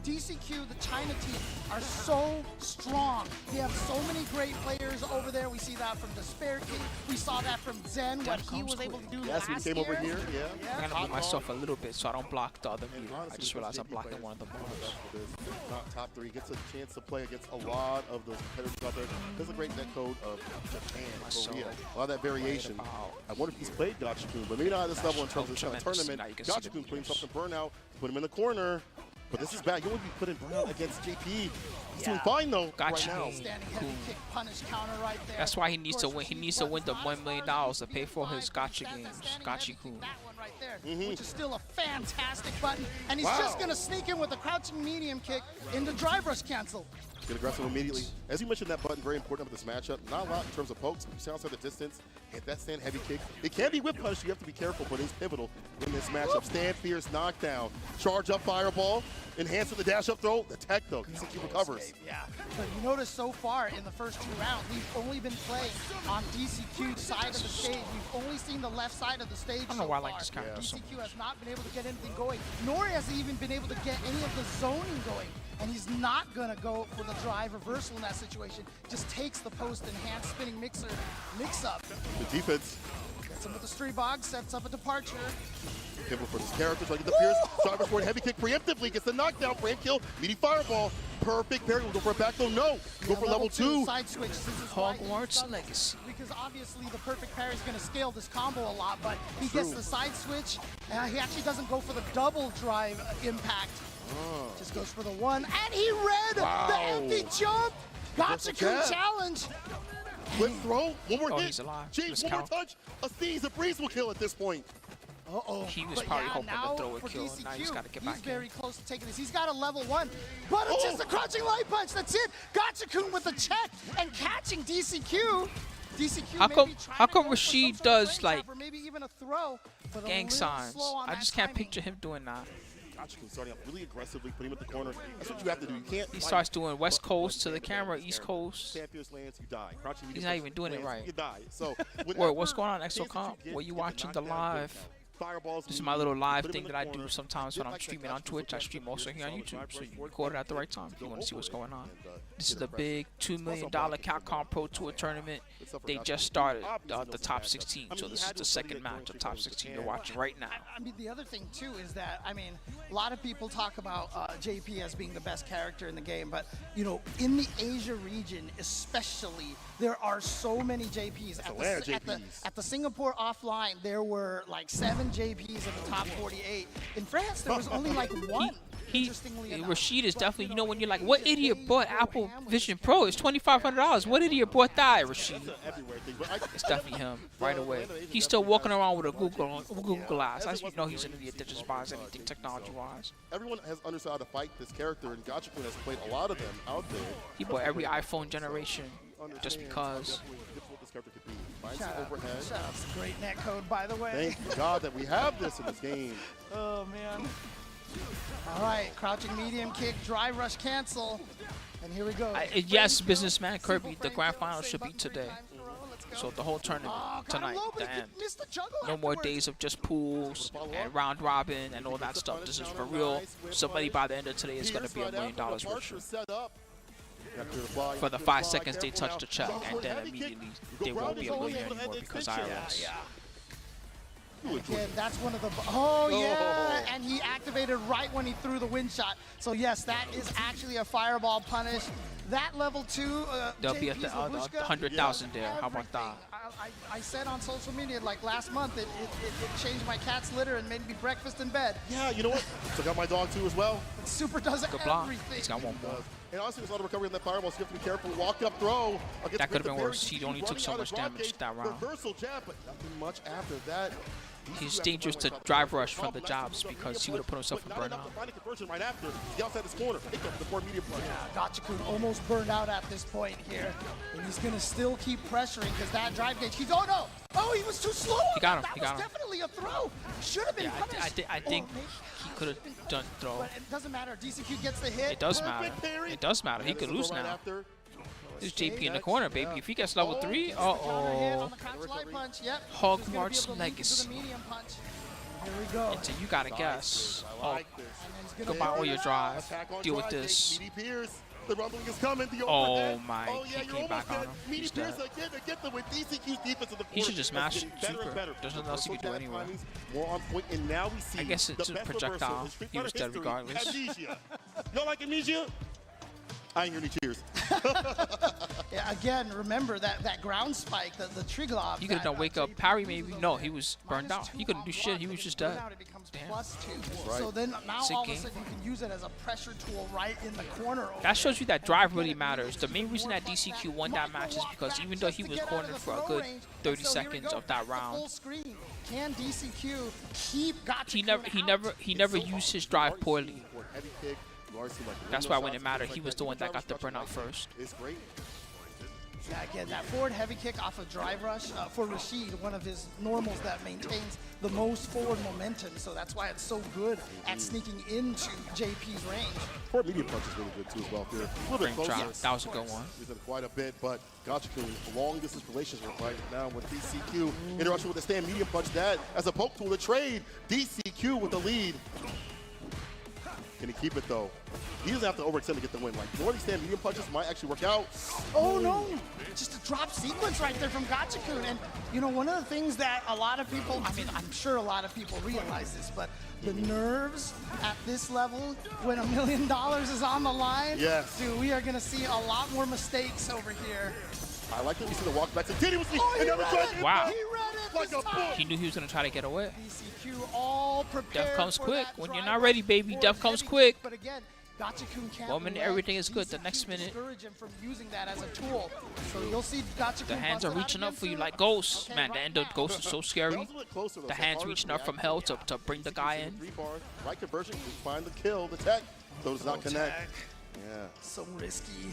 DCQ, the China team, are so strong. They have so many great players over there. We see that from Despair King. We saw that from Zen, what he was able to do Yes, last he came over here. year. Yeah. I'm gonna mute myself a little bit so I don't block the other meter. I just realized I'm blocking one of the bars. Top 3 gets a chance to play against a lot of those competitors out there. There's a great netcode of Japan, Korea, a lot of that variation. I wonder if he's played Gachikun, but maybe not at this level in terms of the tournament. Gachikun putting himself in burnout, put him in the corner. But this is bad. You won't be putting burnout against JP. He's doing fine though right now. Standing heavy kick, punish counter right there. That's why he needs to win. He needs to win the $1 million to pay for his gacha games. Gachikun. That one right there, which is still a fantastic button. And he's just going to sneak in with a crouching medium kick into drive rush cancel. Get aggressive immediately. As you mentioned, that button very important of this matchup. Not a lot in terms of pokes. You sound at the distance. Hit that stand heavy kick. It can be whip punish. You have to be careful, but it's pivotal in this matchup. Stand fierce knockdown. Charge up fireball. Enhance with the dash up throw. The tech though. He recovers. Yeah. But you notice so far in the first 2 rounds, we've only been playing on DCQ's side of the stage. We've only seen the left side of the stage. I don't know why I like this character so DCQ has not been able to get anything going, nor has he even been able to get any of the zoning going. And he's not going to go for the drive reversal in that situation. Just takes the post enhanced spinning mixer mix-up. The defense. Gets him with the street bog, sets up a departure. Careful for this character, trying to get the Pierce. Driver forward, heavy kick preemptively, gets the knockdown, frame kill, meaty fireball. Perfect parry, we'll go for a back though, no. Go for level 2. Side switch. This is why he Hogwarts does it, Legacy. because obviously the perfect parry is going to scale this combo a lot, but he gets the side switch. He actually doesn't go for the double drive impact. Just goes for the one, and he read the empty jump. Gachikun challenge. Quick throw, one more Oh, hit. he's alive. James, Just one more count. touch. A sneeze, a breeze will kill at this point. He was But probably yeah, hoping now to throw a for kill. DCQ, Now he's got to get he's back very in. close to taking this. He's got a level 1, but it's just a crouching light punch. That's it. Gachikun with a check and catching DCQ. DCQ How maybe come- trying how to come go for Rashid some sort of does, frame like, trap or maybe even a throw, but a Gang little signs. slow on I that just can't timing. picture him doing that. Gachikun starting off really aggressively, putting him at the corner. That's what you have to do. You can't. He starts doing West Coast to the camera, East Coast. Stand fierce lands, you die. Crouching He's not even doing it right. You die. So, Wait, what's going on, ExoComp? Were you watching the live? Fireballs. This is my little live thing that I do sometimes when I'm streaming on Twitch. I stream also here on YouTube, so you record it at the right time if you want to see what's going on. This is the big $2 million Capcom Pro Tour tournament. They just started the top 16, so this is the second match of top 16 you're watching right now. I mean, the other thing too is that, I mean, a lot of people talk about JP as being the best character in the game, but you know, in the Asia region especially, there are so many JPs. At the Singapore offline, there were like 7 JPs in the top 48. In France, there was only like 1. Rashid is definitely, you know, when you're like, what idiot bought Apple Vision Pro? It's $2,500. What idiot bought that, Rashid? It's definitely him right away. He's still walking around with a Google Glass. As you know, he's an idiot that just buys anything technology-wise. Everyone has understood how to fight this character, and Gachikun has played a lot of them out there. He bought every iPhone generation just because. Shout out, great net code, by the way. Thank God that we have this in this game. Oh man. All right, crouching medium kick, drive rush cancel. And here we go. Yes, businessman Kirby, the grand final should be today. So the whole tournament tonight, the end. No more days of just pools and round robin and all that stuff. This is for real. Somebody by the end of today is going to be $1 million richer. For the 5 seconds they touch the check, and then immediately they won't be a millionaire anymore because IRS. Again, that's one of the... Oh, yeah! And he activated right when he threw the wind shot. So, yes, that is actually a fireball punish. That level 2, there'll be 100,000 there. How about that? I said on social media, like last month, it changed my cat's litter and made me breakfast in bed. Yeah, you know what? Took out my dog too as well. Super does everything. He's got one more. And honestly, there's a lot of recovery on that fireball, so you have to be careful. Walk up throw. That could have been worse. He only took so much damage that round. Reversal jab, but nothing much after that. He's dangerous to drive rush from the jobs because he would have put himself in burnout. Right after, the outside his corner. Pick up the poor medium punch. Gachikun almost burned out at this point here. And he's going to still keep pressuring because that drive gauge. He's, oh no! Oh, he was too slow. He got him. That he got was him. Definitely a throw. Should have been punished. I think he could have done throw. But it doesn't matter. DCQ gets the hit. It does matter. It does matter. He could lose now. There's JP in the corner, baby. If he gets level 3, uh-oh. Hogwarts Legacy. Here we go. Until you gotta guess. Oh, goodbye all your drive. Deal with this. The rumbling is coming. Oh my, he came back on him. He's dead. He should just mash super. There's nothing else he could do anyway. I guess it's a projectile. He was dead regardless. Amnesia. Y'all like Amnesia? I ain't hear any cheers. Yeah, again, remember that ground spike, the tree glob. He could have done wake up parry maybe. No, he was burned out. He couldn't do shit. He was just dead. Damn. Right. So then now all of a sudden you can use it as a pressure tool right in the corner. That shows you that drive really matters. The main reason that DCQ won that match is because even though he was cornered for a good 30 seconds of that round, can DCQ keep he never used his drive poorly. That's why when it mattered, he was the one that got the burnout first. Yeah, again, that forward heavy kick off of drive rush for Rashid, one of his normals that maintains the most forward momentum. So that's why it's so good at sneaking into JP's range. Forward medium punch is really good too as well. Here, a little bit close. That was a good one. He's done quite a bit, but Gachikun, long distance relationship right now with DCQ. Interaction with the stand medium punch, that as a poke tool to trade. DCQ with the lead. Can he keep it though? He doesn't have to overextend to get the win. Like, more stand medium punches might actually work out. Oh no! Just a drop sequence right there from Gachikun. And you know, one of the things that a lot of people, I mean, I'm sure a lot of people realize this, but the nerves at this level when $1 million is on the line. Yes. Dude, we are gonna see a lot more mistakes over here. I like that we see the walk back continuously. Wow. He read it like a book. He knew he was gonna try to get away. DCQ all prepared. Death comes quick. When you're not ready, baby, death comes quick. But again, Gachikun can't 1 minute, everything is good. The next minute, discourage him from using that as a tool. So you'll see Gachikun. The hands are reaching up for you like ghosts. Man, the end of Ghost is so scary. The hands reaching up from hell to bring the guy in. Right conversion, we find the kill, the tech. So does not connect. Yeah. So risky.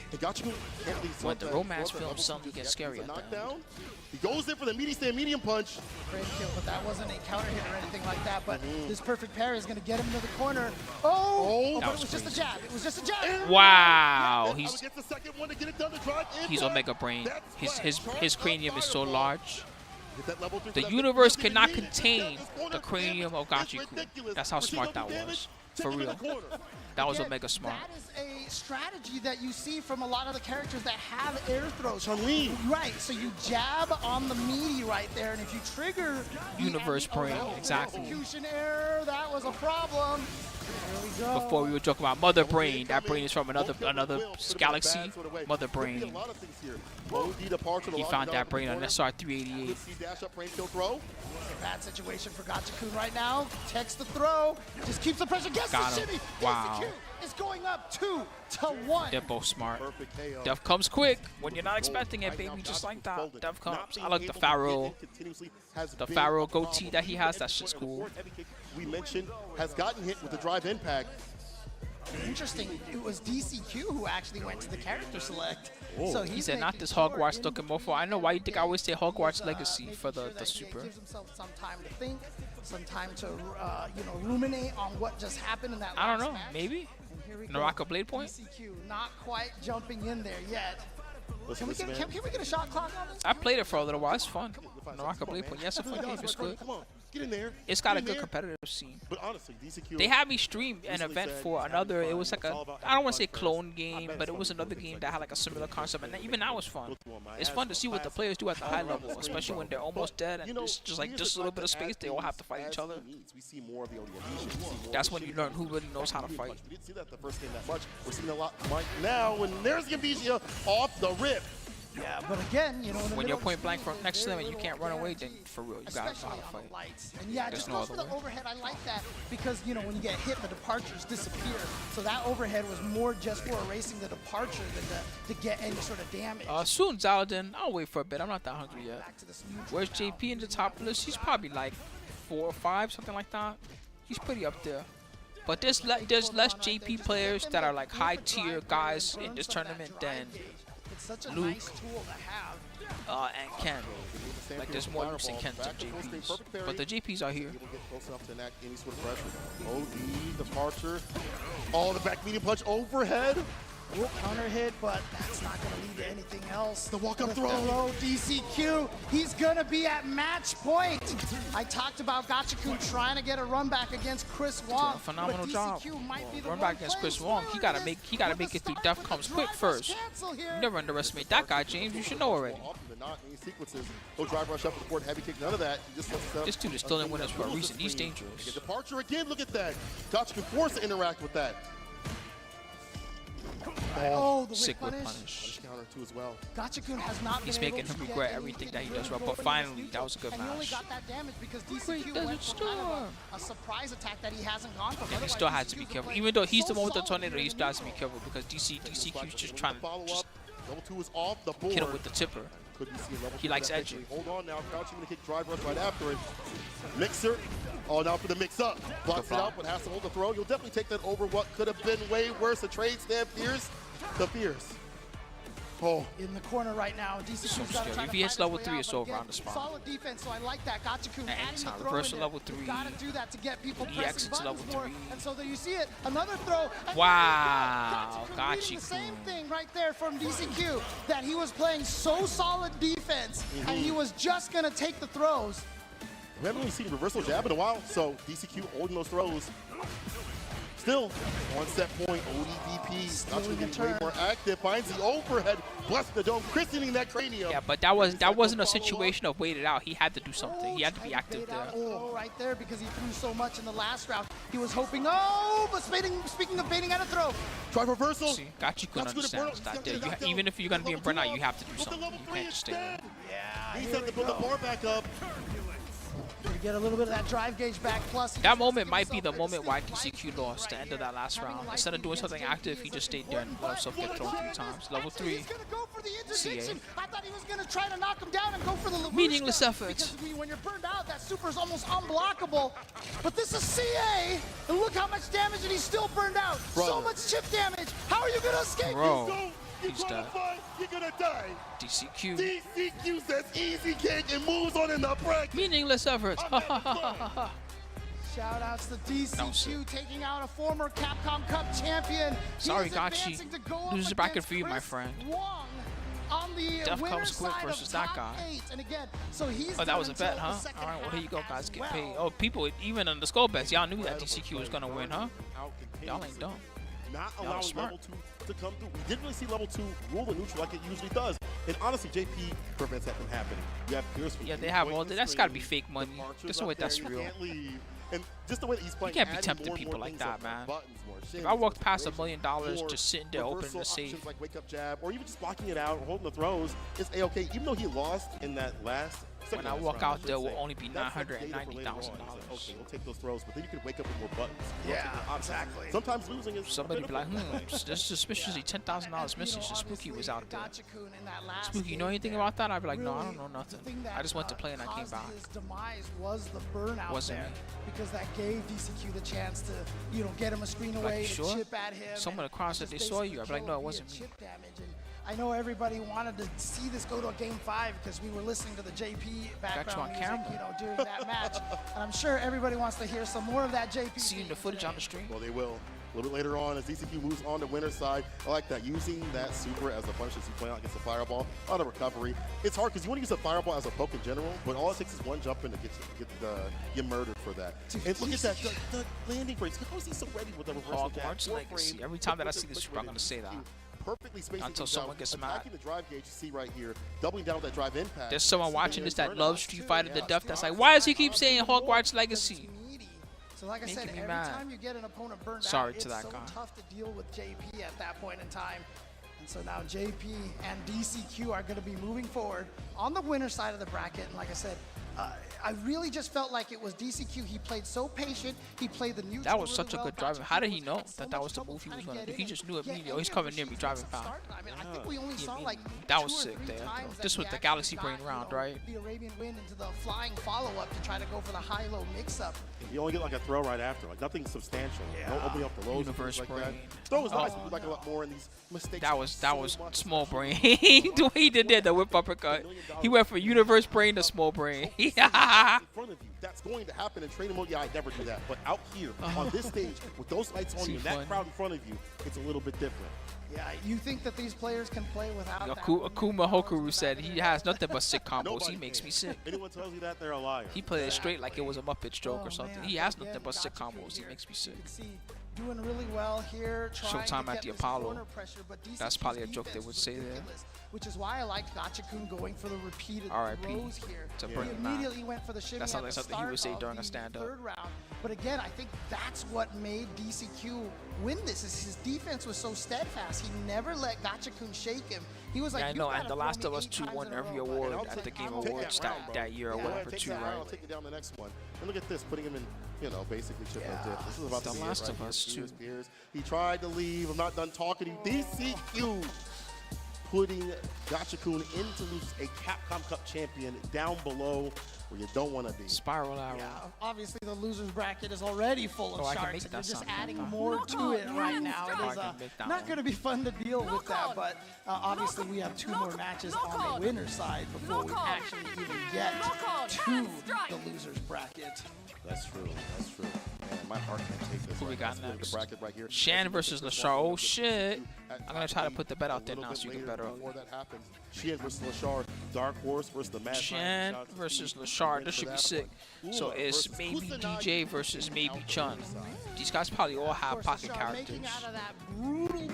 When the romance film suddenly gets scary at that. He goes in for the medium punch. Great kill, but that wasn't a counter hit or anything like that. But this perfect parry is going to get him to the corner. Oh, but it was just a jab. It was just a jab. Wow. He's Omega Brain. His cranium is so large. The universe cannot contain the cranium of Gachikun. That's how smart that was. For real. That was Omega smart. That is a strategy that you see from a lot of the characters that have air throws. Chun-Li. Right, so you jab on the meaty right there, and if you trigger Universe Brain, exactly. Execution error, that was a problem. Here we go. Before we were talking about Mother Brain, that brain is from another galaxy. Mother Brain. He found that brain on SR-388. Bad situation for Gachikun right now. Takes the throw. Just keeps the pressure. Gets Got the him. shimmy. Wow. Is going up 2-1. They're both smart. Death comes quick when you're not expecting it, baby. Just like that. Death comes. I like the Pharaoh. The Pharaoh goatee that he has. That shit's cool. We mentioned has gotten hit with the drive impact. Interesting. It was DCQ who actually went to the character select. Oh. So He said not making this sure Hogwarts looking more for. I know why you think I always say Hogwarts Legacy making for sure the that super. He gives himself some time to think, some time to ruminate on what just happened in that. I don't last know. match. Maybe. And here we go. Naraka Blade Point? DCQ not quite jumping in there yet. Listen, Can we get a shot clock on this? I played it for a little while. It's fun. Come Naraka Blade Point. Yes, it's a fun game. It's good. Come on, get in there. It's got Get a in good there. competitive scene. But honestly, DCQ. They had me stream an recently event said for he's having another. It fun. was like It's a. all about I don't want to say having fun clone first. I game, bet but it some was people another think game like that had this. like a similar concept, and even that was fun. Go through on my It's ass fun to for see what the class players do at the all high around level, the screen, especially when bro. they're almost But, dead and you know, it's just like he just a little bit of decides to space. add They all have to things fight as each other. he needs. We see more of the Odiation. We see more That's of when the you shitty learn who things. really knows how to fight. We didn't see that the first game that much. We're seeing a lot right now, and there's Gambizia off the rip. Yeah, but again, in the When middle you're of point the blank screen, from next to there's them and you very can't little run away, then guarantee, for real, you gotta know especially how to on fight. the lights. And yeah, There's just no go other for the way. overhead. I like that because when you get hit, the departures disappear. So that overhead was more just for erasing the departure than to get any sort of damage. Soon Zaladin, I'll wait for a bit. I'm not that hungry yet. Back to this neutral Where's now. JP in the top list? He's probably like 4 or 5, something like that. He's pretty up there. But there's less JP players that are like high tier guys in this tournament than It's such a Luke. nice tool to have. And Ken. Like there's more Lukes and Kens than JPs. But the JPs are here. Able to get close enough to enact any sort of pressure. OD, departure. Oh, the back medium punch overhead. Counter hit, but that's not going to lead to anything else. The walk-up The throw. DCQ, he's going to be at match point. I talked about Gachikun trying to get a run back against Chris Wong. Phenomenal but job. DCQ might be the Run one back against playing Chris Wong. He gotta slower make it through with Death the Comes start quick of the first. drive cancel here. You never underestimate that guy, James. You should know already. Often not in these sequences. No drive rush up to the court, heavy kick, none of that. He just lets This dude is still in winners for a reason. He's dangerous. Get departure again, look at that. Gotcha can force to interact with that. Oh, the Sick whip whip punish. punish. Counter too as well. Gachikun has not He's been able making to him get regret any everything that he advantage does well, but over finally, his that was a good and he only match. got that damage because Great DCQ Desert went for kind of Storm. a surprise attack that he hasn't gone for. And he Otherwise, still has to DCQ be was careful. playing Even though he's the so one with the solid tornado, here he in still has to be neutral. careful because DCQ's just Looking trying to follow just up. Level 2 is off the board. hit him with the tipper. Could you see a level He 2 likes that edging. victory? Hold on now, crouching in the kick, drive rush right after it. Mixer. Oh, now for the mix up. Blocks it block. out, but has to hold the throw. You'll definitely take that over what could have been way worse. A trade stand Fierce. The Fierce. Oh, In the corner right now, DCQ's got to scary. try If to he hits find his level way 3, out, it's but over again, on the spot. Solid defense, so I like that. Gachikun And adding the anytime, throw reversal in there. level 3. You got to do that to get people EX pressing into buttons level more. 3. And so there you see it, another throw. And Wow, Gachikun reading the same Gachikun. thing right there from DCQ, that he was playing so solid defense, and he was just going to take the throws. we haven't really seen reversal jab in a while, so DCQ holding those throws. Still, one set point, ODDP. Stealing Gotcha the getting way turn. more active, finds the overhead, bless the dome, christening that cranium. Yeah, but that wasn't a situation of wait it out. He had to do something. He had to be active there. Oh, right there, because he threw so much in the last round. He was hoping, but speaking of baiting out a throw, Try reversal. See, Gachikun understands that even if you're gonna be in burnout, you have to do something. You can't just stay there. yeah, He here said we to build the go. bar back up. To get a little bit of that drive gauge back, plus he That just wants moment to might give be the himself moment a why distinct DCQ life lost the right end of that last there. round. Having a Instead of life doing against something JP active, is he a just stayed there and important let himself but get thrown 3 what times. happens? Level Actually, 3. He's gonna go for the CA. interdiction. I thought he was gonna try to knock him down and go for the Labushka. Meaningless effort. Because when you're burned out, that super is almost unblockable. But this is CA, and look how much damage, and he's still burned out. So Brother. much chip damage. How are you gonna escape? Bro. Go, you're He's gonna dead. fight, you're gonna die. DCQ. DCQ says easy kick and moves on in the bracket. Meaningless efforts. Shout outs to was DCQ taking out a former Capcom Cup champion. He Sorry, is Gachi. advancing to go up Loses bracket against for you, my Chris friend. Wong on the Death winner's comes quick side versus of that top guy. 8. And again, so he's Oh, that done was a bet, until huh? the second All right, well, here you go, half guys. as Get well. paid. Oh, people, even on the skull bets, y'all knew that DCQ was going to win, huh? Y'all ain't dumb. Not Y'all allowing smart. level 2 to come through. We didn't really see level 2 rule the neutral like it usually does. And honestly, JP prevents that from happening. You have Pierce from Yeah, they three have points all in the that's got to be screen. fake money. Departures There's no up way that's there, you real. can't leave. And just the way that he's playing, can't be adding tempting more and people more like things up, that, man. buttons, more shins, If I walked more past $1 inspiration, million more just sitting there open reversal the safe. options like wake up jab, or even just blocking it out or holding the throws, it's A-OK. Even though he lost in that last When I walk out, there will only be $990,000. Okay, we'll take those throws, but then you could wake up with more buttons. Yeah, exactly. Sometimes losing is Somebody be like, there's suspiciously $10,000 missing since Spooky was out there. Spooky, you know anything about that? I'd be like, no, I don't know nothing. I just went to play and I came back. His demise was the burnout Wasn't there, me. because that gave DCQ the chance to, get him a screen away, sure? to chip at him. Someone and across that just they saw you. I'd be like, no, it basically wasn't me. chip damage. And I know everybody wanted to see this go to a game 5 because we were listening to the JP background music, camera. during that match. And I'm sure everybody wants to hear some more of that JP. Seeing the footage on the stream. Well, they will. A little bit later on, as DCQ moves on the winner's side, I like that. Using that super as a punch as you play out against the fireball on a recovery. It's hard because you want to use a fireball as a poke in general, but all it takes is one jump in to get murdered for that. And look at that, the landing frames. How is he so ready with the reversal jab? Hogwarts Legacy. Every time that I see this super, I'm going to say that. Perfectly spacing Until things someone out, gets mad. attacking the drive gauge you see right here, doubling down with that drive impact. There's someone watching this that loves Street Fighter to death that's like, why does he keep saying Hogwarts Legacy? So like I said, Making me every mad. time you get an opponent burned Sorry out, to it's that so guy. tough to deal with JP at that point in time. And so now JP and DCQ are going to be moving forward on the winner side of the bracket. And like I said, I really just felt like it was DCQ. He played so patient. He played the neutral. That was such a really good well. driving. How did he Gotcha know had so that that much was the trouble move he trying was to going to get do? He in. just knew Yeah, immediately. and Oh, he's coming near me, driving fast. I mean, I think we only saw like That 2 was or sick 3 there. times This that was he the actually Galaxy got, Brain round, right? The Arabian Wind into the flying follow-up to try to go for the high-low mix-up. You only get like a throw right after, like nothing substantial. No opening up the lows, Universe things like that. brain. Throw was nice, but we like a lot more in these mistakes. That was so much. small brain. The way he did there, the whip uppercut. He went from universe brain to small brain. in front of you. That's going to happen in training mode. Yeah, I never do that. But out here on this stage with those lights on you and that fun. crowd in front of you, it's a little bit different. Yeah, you think that these players can play without that? Akuma Hokaru said he has nothing but sick combos. Nobody He makes can. me sick. Anyone tells you that, they're a liar. He played it straight like it was a Muppet joke Oh, or something. man, He has again, nothing but sick Gachiku combos. He here. makes me sick. You can see doing really well here, trying Showtime to at get the this Apollo. corner pressure, but That's DCQ's probably a joke they defense would was say there. ridiculous, which is why I liked Gachiku going for the repeated R.I.P. throws here. to He Brendan Matt. immediately went for the shimmy That sounds at like the something he would say start during a of the stand-up. third round. But again, I think that's what made DCQ win this. Is his defense was so steadfast. He never let Gachiku shake him. He was like, Yeah, I "You know. gotta And The throw Last me of Us 8 2 times won in a every row, but award I'll at take- the Game I'll take Awards that round, bro." that year or Yeah. whatever, Take too, that round, right? I'll take it down the next one. And look at this, putting him in, basically chip and dip. This is about The to be Last it right of here. Us Spears, 2. Spears. He tried to leave. I'm not done talking to you. DCQ putting Gachikun in to lose a Capcom Cup champion down below where you don't want to be. Spiral arrow. Yeah, obviously the losers bracket is already full of Oh, I can sharks, make and that you're just sound. adding more to it right now. It is I can make that not one. going to be fun to deal with that, but obviously we have 2 more matches on the winner's side before we actually even get to the losers bracket. That's true. That's true. Man, my heart can't take this. Who we right got now. Let's next? go to the bracket right here. Shan versus Lashar. Oh, shit. I'm going to try to put the bet out there A little now so you bit can bet later her Before up. that happens, Shan versus Lashar, Dark Horse versus the Mad Shan Scientist. versus Lashar. This should be sick. So it's maybe DJ versus maybe Chun. These guys probably all have Of course, pocket Lashar making characters. out of that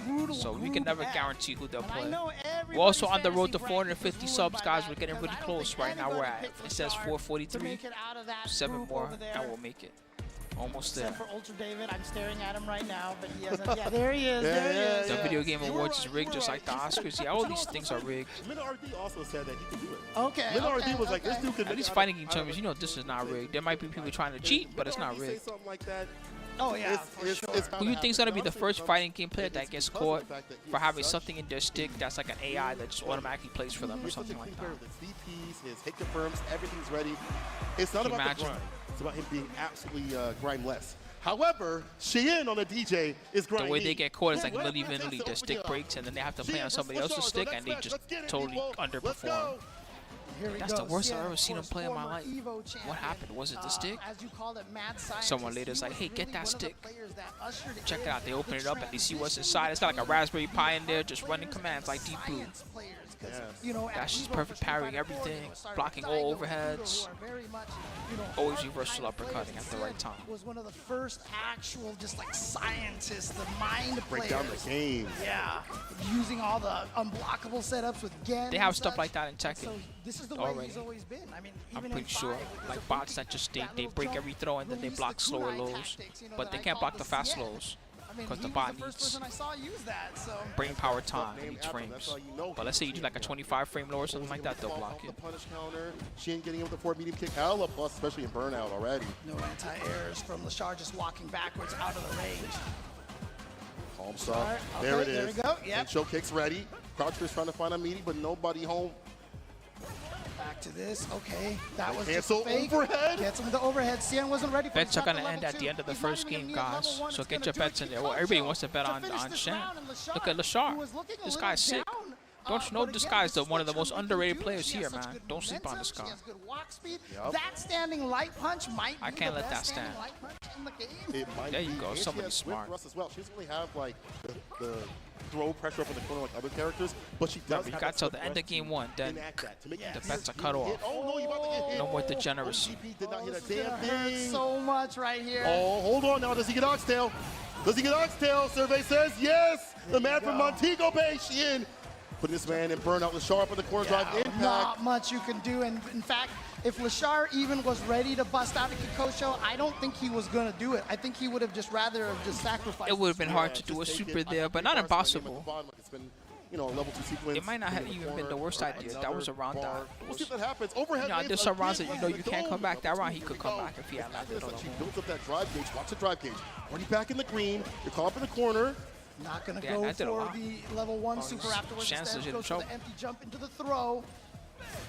brutal So we can never F. guarantee who they'll And I play. know We're also on the everybody's road to fantasy 450 bracket was subs, ruined guys. by We're that getting because really I don't close think right now. We're anybody at, picked it says Lashar to 443. make it out of that 7 group more, over there. and we'll make it. Almost there. Except for Ultra David, I'm staring at him right now, but he hasn't. Yeah, there he is. There he is. The Video Game You were Awards is right, rigged you just were like the right. Oscars. Yeah, all these things are rigged. Min RD also said that he could do it. Okay. Min okay, RD was like, this okay. dude could At make least it fighting out game of- tournaments, you know this is not rigged. There might be people trying to cheat, but it's not Min RD say rigged. something like that. Oh yeah, for sure. Who you think's gonna be the first fighting game player that gets caught for having something in their stick that's like an AI that just automatically plays for them or He's such a something like clean that? player. His VPs, his hit confirms, everything's ready. It's not Can you about imagine? the grind. It's about him being absolutely grimeless. However, Shein on the DJ is The grinding. way they get caught is like milli vanilli. Their stick breaks and then they have to play on somebody else's stick and they just totally underperform. Here we That's go. the worst I've Cien, ever of seen him course, play in my former life. Evo What champion. happened? Was it the stick? As you called it, mad scientist. Someone later is He like, was hey, get really that one of the stick. players that ushered Check it in out. They open the it up and they see what's transition inside. It's got like a from Raspberry Pi in there players just running commands like Deep Blue. science players, 'cause, Yes. you know, at That's just Evo perfect for Street parrying Fighter 4, everything, you know, started blocking with all Daigo and overheads. Kudo, who are very much, you know, Always hard reversal kind of uppercutting players. at the Cien right time. Was one of the first actual just like scientists, the mind Break players. down the game. Yeah, using all the unblockable setups with Gen. They and have stuff such. like that in Tekken. So this is the way already. he's always been. I mean, I'm even pretty in sure. 5, it was Like a bots big- that just that they little break jump every throw and then they released block the slower kunai lows. tactics, you know, But that they I can't call block the fast Cien. slows. mean, because he the was bot the first needs person I saw use that. So brain power time in Name each Apple, frames. that's all you know. But let's say you do like a 25 frame low or something like that, they'll Fall block off it. The punish counter. Shin getting him with the forward medium kick. Hella plus, especially in burnout already. no anti-airs from Lashar, just walking backwards out of the range. Palm stop. Alright, There okay, it there is. we go, yep. And show kicks ready. Croucher's trying to find a meaty, but nobody home. Back to this. Okay, that was Cancel just fake. overhead. Gets him with the overhead. Cien wasn't ready for Bets it. are going to end at the end of the first game, guys. So get your bets in there. Well, everybody wants to bet on Shen. Look at Lashar. This guy's sick. Don't you know this guy's one of the most underrated players here, man. Don't sleep on this guy. Yep. That standing light punch might be I can't the let best that stand. standing light punch in the game. It might There you be. go, And she somebody has swift smart. thrust as well. She doesn't really have like the throw pressure up in the corner like other characters, but she does. Remember, you have got that till swift the end of thrust game to 1, then enact that, to make you the bets are cut hit. off. Oh no, you about to get hit. No more degeneracy. OGP did not hit a It's gonna damn hurt thing. so much right here. Oh, hold on now. Does he get oxtail? Does he get oxtail? Survey says yes. The man from Montego Bay, Shin. Putting this man in burnout. Lashar up in the corner drive impact. Not much you can do. And in fact, if Lashar even was ready to bust out a Kikosho, I don't think he was going to do it. I think he would have just rather have just sacrificed. It would have been hard to Yeah, do a just take super it. there, but not Bars at the impossible. bottom, like it's been, you know, a level 2 sequence. It might not have in the even been corner. the worst idea. That was a round Bar. that We'll see if that happens. Overhead. You know, lands there's some rounds that again you know from you the can't dome. come back. That round he Here could we come go. back if he had landed It's on like she the built up that drive gauge. Watch the drive gauge. Already back in the green. You're caught up in the corner. Not going to Yeah, go that did a for lot. the level 1 Oh, super his afterwards. chances Instead, didn't goes for show. the empty jump into the throw.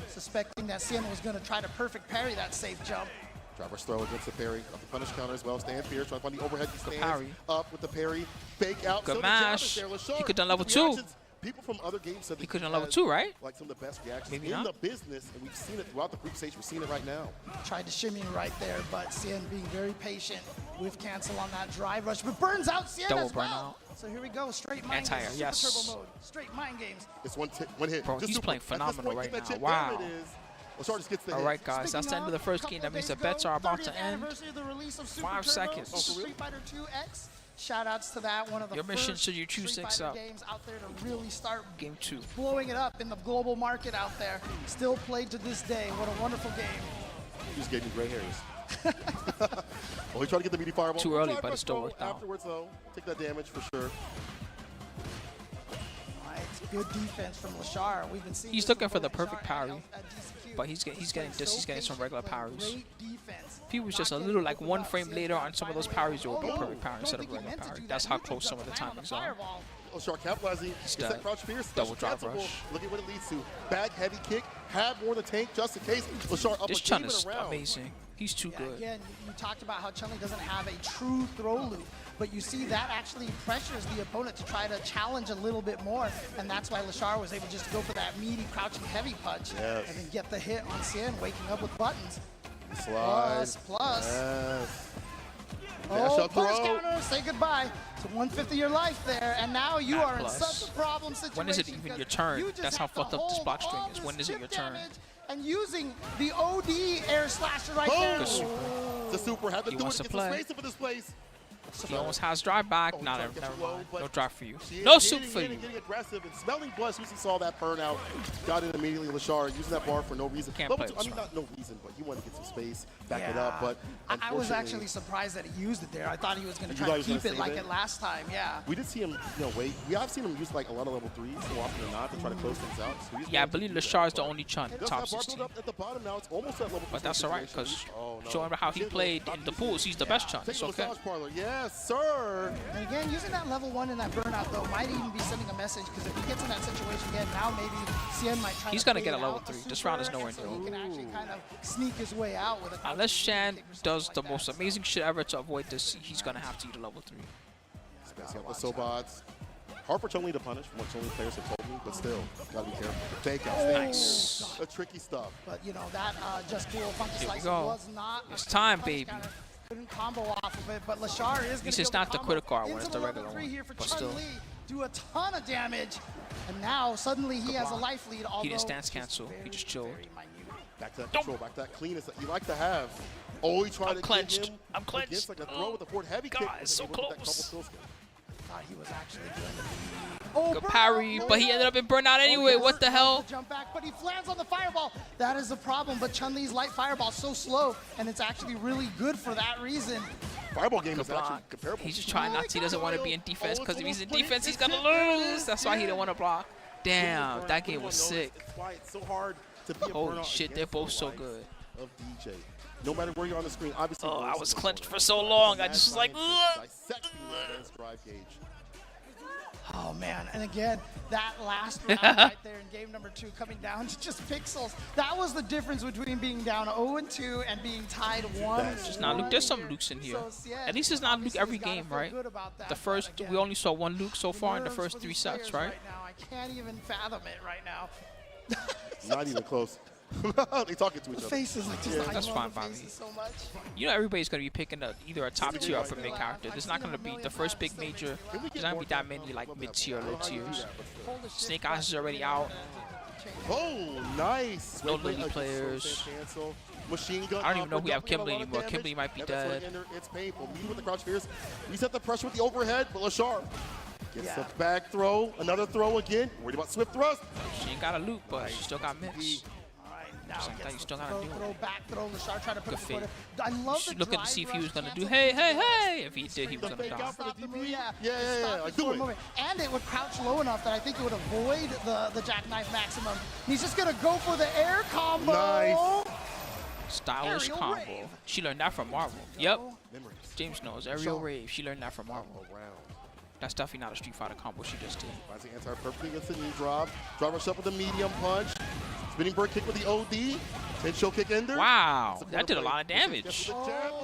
Suspecting that Cien was going to try to perfect parry that safe jump. Driver's throw against the parry. Up the punish counter as well. Stand fierce. Trying to find the overhead. He stands parry. up with the parry. Fake out. Good So the mash. challenge there. He Lashar, could done level the 2. reactions, people from other games said He that could have has, level 2, right? like some of the best reactions Maybe in not. the business, and we've seen it throughout the group stage. We've seen it right now. Tried to shimmy right there, but Cien being very patient with cancel on that drive rush, but burns out Cien Double as well. burnout. So here we go, straight mind Anti-air, games, yes. super turbo mode, straight mind games. It's one hit. Bro, Just he's super. playing At this phenomenal point, right get that now. chip. Wow. There it is. Lashar just gets the All hit. right, guys, that's the end of the first game. That means the bets are about to end. 5 seconds. Street Fighter 2X. Shout outs to that, one of the Your mission first should you choose Street 6 Fighter up. games out there to really start Game 2. blowing it up in the global market out there. Still played to this day. What a wonderful game. He just gave me gray hairs. Well, he tried to get the meaty fireball. Too early, Drive but it rush still throw worked out. Afterwards, though, take that damage for sure. Right, good defense from Lashar. We've been seeing He's this looking from for the both perfect Lashar and parry, at DCQ. but he's getting playing he's getting some patient, regular playing parries. great defense. If he was just a Not little getting like opened 1 up. frame Cien later on some of those finally parries, it would oh, be a no. perfect parry Don't instead of think he regular meant to parry. do that. That's how Neutral close some of the jump, land on timings the are. fireball. Lashar capitalizing. Gets dead. that crouch fierce. Double special drive cancelable. rush. Look at what it leads to. Back heavy kick. Have more than tank just in case. Lashar up This a Chun game is around. amazing. He's too Yeah, good. again, you talked about how Chun-Li doesn't have a true throw loop, but you see that actually pressures the opponent to try to challenge a little bit more, and that's why Lashar was able just to go for that meaty crouching heavy punch Yes. and then get the hit on Cien, waking up with buttons. Slide. Plus. Yes. Oh, Dash up punish throw. counter, say goodbye to 1/5 of your life there, and now you Back are plus. in such a problem situation. When is it even your turn? You just That's how have to fucked up this hold block string all is. this When is it chip your turn? damage And using the OD air slasher right there. Boom. Super. The super had to He do it wants to against play. the space for this place. He almost has drive back. Oh, Nah, trying to get never you low, mind. but No drive for you. she is No getting soup for in you. and getting aggressive and smelling blood. As soon as he saw that burnout, got in immediately. Lashar using that bar for no reason. Can't Level play two, I this mean, one. not no reason, but he wanted to get some space, back it up. But I was unfortunately, actually surprised that he used it there. I thought he was going to You try thought to he was keep it gonna like save it it? last time. Yeah. we did see him, wait. We have seen him use like a lot of level 3s more often than not to try to close things out. So he's Yeah, I going to believe do that, Lashar is the but only Chun he does top have bar 16. build up at the bottom now. It's almost at level But that's all right, because Oh, no. showing how he Shit, played stop in the using pools, it. he's the best Chun. Take It's the okay. massage parlor. Yes, sir. And again, using that level 1 in that burnout though might even be sending a message, because if he gets in that situation again, now maybe Cien might try He's to gonna fade get a level out 3. This super, round is nowhere so near. he can actually kind of sneak his way out with a Unless Shan kick or something does like the that. most amazing shit ever to avoid this, he's gonna have to eat a level 3. Spacing out the Sobots. Hard for Chun-Li to punish, from what Chun-Li players have told me, but still, gotta be careful. Fake out. Nice. The tricky stuff. But you know that just cool funky Here we slice go. was not. It's a time, punish baby. counter. Couldn't combo off of it, but Lashar is going to it's not the critical art one, it's the regular one, Here for but still. Chun-Li, do a ton of damage, and now suddenly he has a block. life lead. Although He didn't stance just cancel. He very, just chilled. very minute. Back to that control, back to that cleanness that you like to have. Oh, he tried I'm to clenched. get him I'm clenched. against like a throw with a forward heavy God, kick. it's so With that couple close. kill skip. Thought he was actually going to be. Oh, Good burnout, parry, but he ended up in burnout anyway. yes. What the hell? Jump back, but he lands on the fireball. That is the problem. But Chun-Li's light fireball is so slow, and it's actually really good for that reason. fireball game Good is actually block. comparable. He's just trying not to. He doesn't want to be in defense because if he's in defense, he's gonna lose. That's why he didn't want to block. Damn, that game was sick. That's why it's so hard to be a Holy burnout shit, they're against both the so likes good. Of DJ. No matter where you're on the screen, obviously. Oh, I was clenched for so long. I just was like, ugh. Dissecting the advanced drive gauge. Oh man, and again, that last round right there in game number 2 coming down to just pixels. That was the difference between being down 0-2 and being tied 1-1. Just not Luke. There's some Lukes in here. At least it's not Luke every game, right? The first, we only saw one Luke so far in the first 3 sets, right? Now. I can't even fathom it right now. Not even close. They talking to each The other. faces, like, just, I That's love fine the by me. faces so much. You know everybody's gonna be picking either a top tier or upper mid character. There's not gonna be the first big major. There's not gonna be that many like mid tier, low tiers. Snake Eyes is already out. Oh, nice. No Lily players. Machine gun. I don't even know if we have Kimberly anymore. Kimberly might be dead. It's painful. Meeting with the crouch fierce. Reset the pressure with the overhead, but Lashar gets the back throw. Another throw again. Worried about swift thrust. She ain't got a loop, but she still got mix. Now Just like that, you still gotta do throw, it. back throw, Lashar trying to put Good it fake. forward. I love the Looking to drive see if he rush was gonna do cancel. hey, hey, hey. If he did, he was gonna fake die. out for the Stop the DP. move, yeah. Yeah, Stop like, the do it. movement. And it would crouch low enough that I think it would avoid the jackknife maximum. He's just gonna go for the air combo. Nice. Stylish Aerial combo. rave. She learned that from Marvel. Yep. Memories. James knows. Aerial Rave. She learned that from Marvel. Around. That's definitely not a Street Fighter combo she just did. Finds the anti perfectly against the knee drop. Drive rush up with a medium punch. Spinning bird kick with the OD. Then show kick ender. Wow, that did a lot of damage.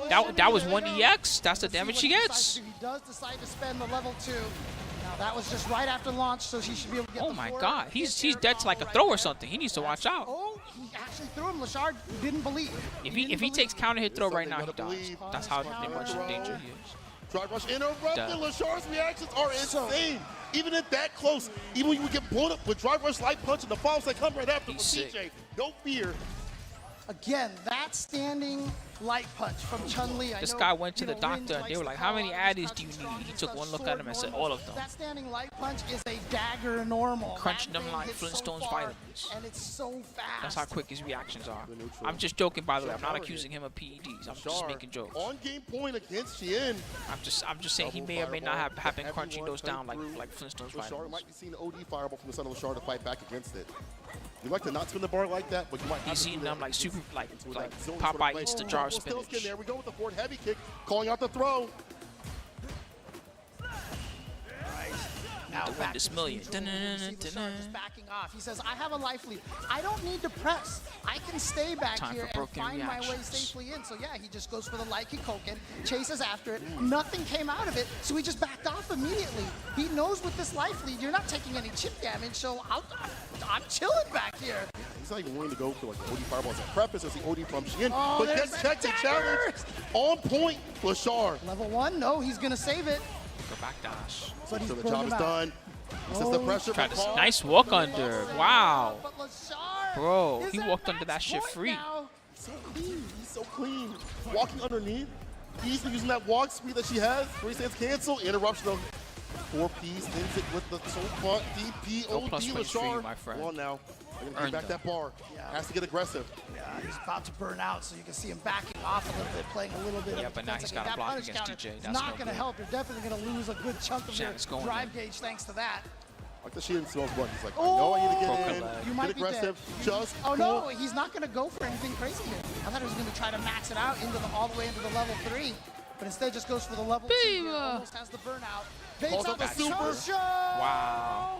That was 1 EX. That's the damage she gets. He does decide to spend the level 2. Now that was just right after launch, so she should be able to get Oh the my 4. God, he's Air dead to like a combo throw right or something. He needs to watch out. Oh, he actually threw him. Lashard didn't believe. If didn't he believe. takes counter hit throw right something now, he you gotta dies. believe. That's how Counter much throw. danger he is. Drive rush interrupted. Duh. Lashar's reactions are insane. Even at that close, even when you get blown up with drive rush light punch and the follows that come right after from He's sick. DJ. No fear. Again, that standing light punch from Chun-Li. This guy went to the doctor and they were like, how many addies do you need? He took one look at him and said, all of them. That standing light punch is a dagger normal. Crunching That them thing like hits so Flintstones far, vitamins. And it's so fast. That's how quick his reactions are. I'm just joking, by the way. I'm not accusing him of PEDs. I'm just Lashar making jokes. on game point against Chien. I'm just saying he may or may not have been crunching those down like Flintstones Lashar vitamins. might be seeing an OD fireball from the son of Lashar to fight back against it. You like to not spin the bar like that, but you might have He's to do eating that them like super, like into that zone sort of Popeye play. eats the jar of Still skin spinach. there. We go with the forward heavy kick, calling out the throw. Now To win back this to the million. neutral. You see Lashard just backing off. He says, I have a life lead. I don't need to press. I can stay back Time here for and broken find my way reactions. safely in. So yeah, he just goes for the light Kikoken, chases after it. Nothing came out of it, so he just backed off immediately. He knows with this life lead, you're not taking any chip damage, so I'm chilling back here. He's not even willing to go for like OD fireballs at preface as the OD from Chien, Oh, but there's gets that checked the dagger! challenge. On point, Lashar. Level 1, no, he's gonna save it. Go back dash. But he's So the burned job him is out. done. He sets the pressure. Tried for to Paul. nice walk under. Wow. But Lashard Bro, is he at walked under that max shit point free. now. So clean. He's so clean. Walking underneath. Easily using that walk speed that she has. Three stands cancel. Interruption of 4Ps. Ends it with the so-called DP. No plus OD points for you, Lashar. my friend. Come on now. They're gonna Earned get back them. that bar. Yeah. Has to get aggressive. Yeah, he's about to burn out, so you can see him backing off a little bit, playing a little bit Yeah, of but now defense. he's gotta That block punish against counter DJ. is That's not no going to good. help. You're definitely going to lose a good chunk of Shannon's your going drive there. gauge thanks to that. Like the Chien smells blood. He's like, I know I need to Broke get her in. leg. You might Get be aggressive. dead. Just Oh cool. no, he's not going to go for anything crazy here. I thought he was going to try to max it out into all the way into the level 3, but instead just goes for the level 2. here. Almost has the burnout. Baits Calls out out the the super. Shosho! Wow.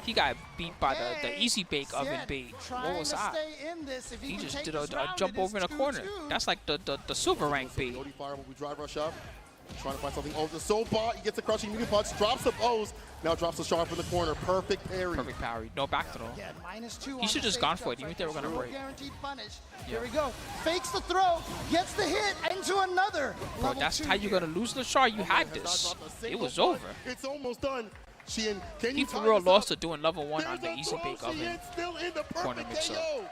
He got beat by the Hey, easy bake oven Sien bait. What trying was to that? stay in this. If He can just take did this a round, jump it is over in a corner. 2-2. That's like the silver rank bait. OD fireball. We drive rush up. Trying to find something. Oh, the soul bot. He gets a crushing medium punch. Drops the O's. Now drops the sharp in the corner. Perfect parry. Perfect parry. No back throw. Again, -2 He on should the just safe gone for it. jumps You right think they were there. gonna No break. guaranteed punish. Yeah. Here we go. Fakes the throw. Gets the hit into another. Bro, Level that's 2 how you're here. gonna lose Lashar. You had Has not this. dropped a It single was punch. over. It's almost done. Chien, can He you for time real this lost out? to doing level 1 on the There's a easy throw. bake oven. Chien's still in the corner perfect mix-up. KO.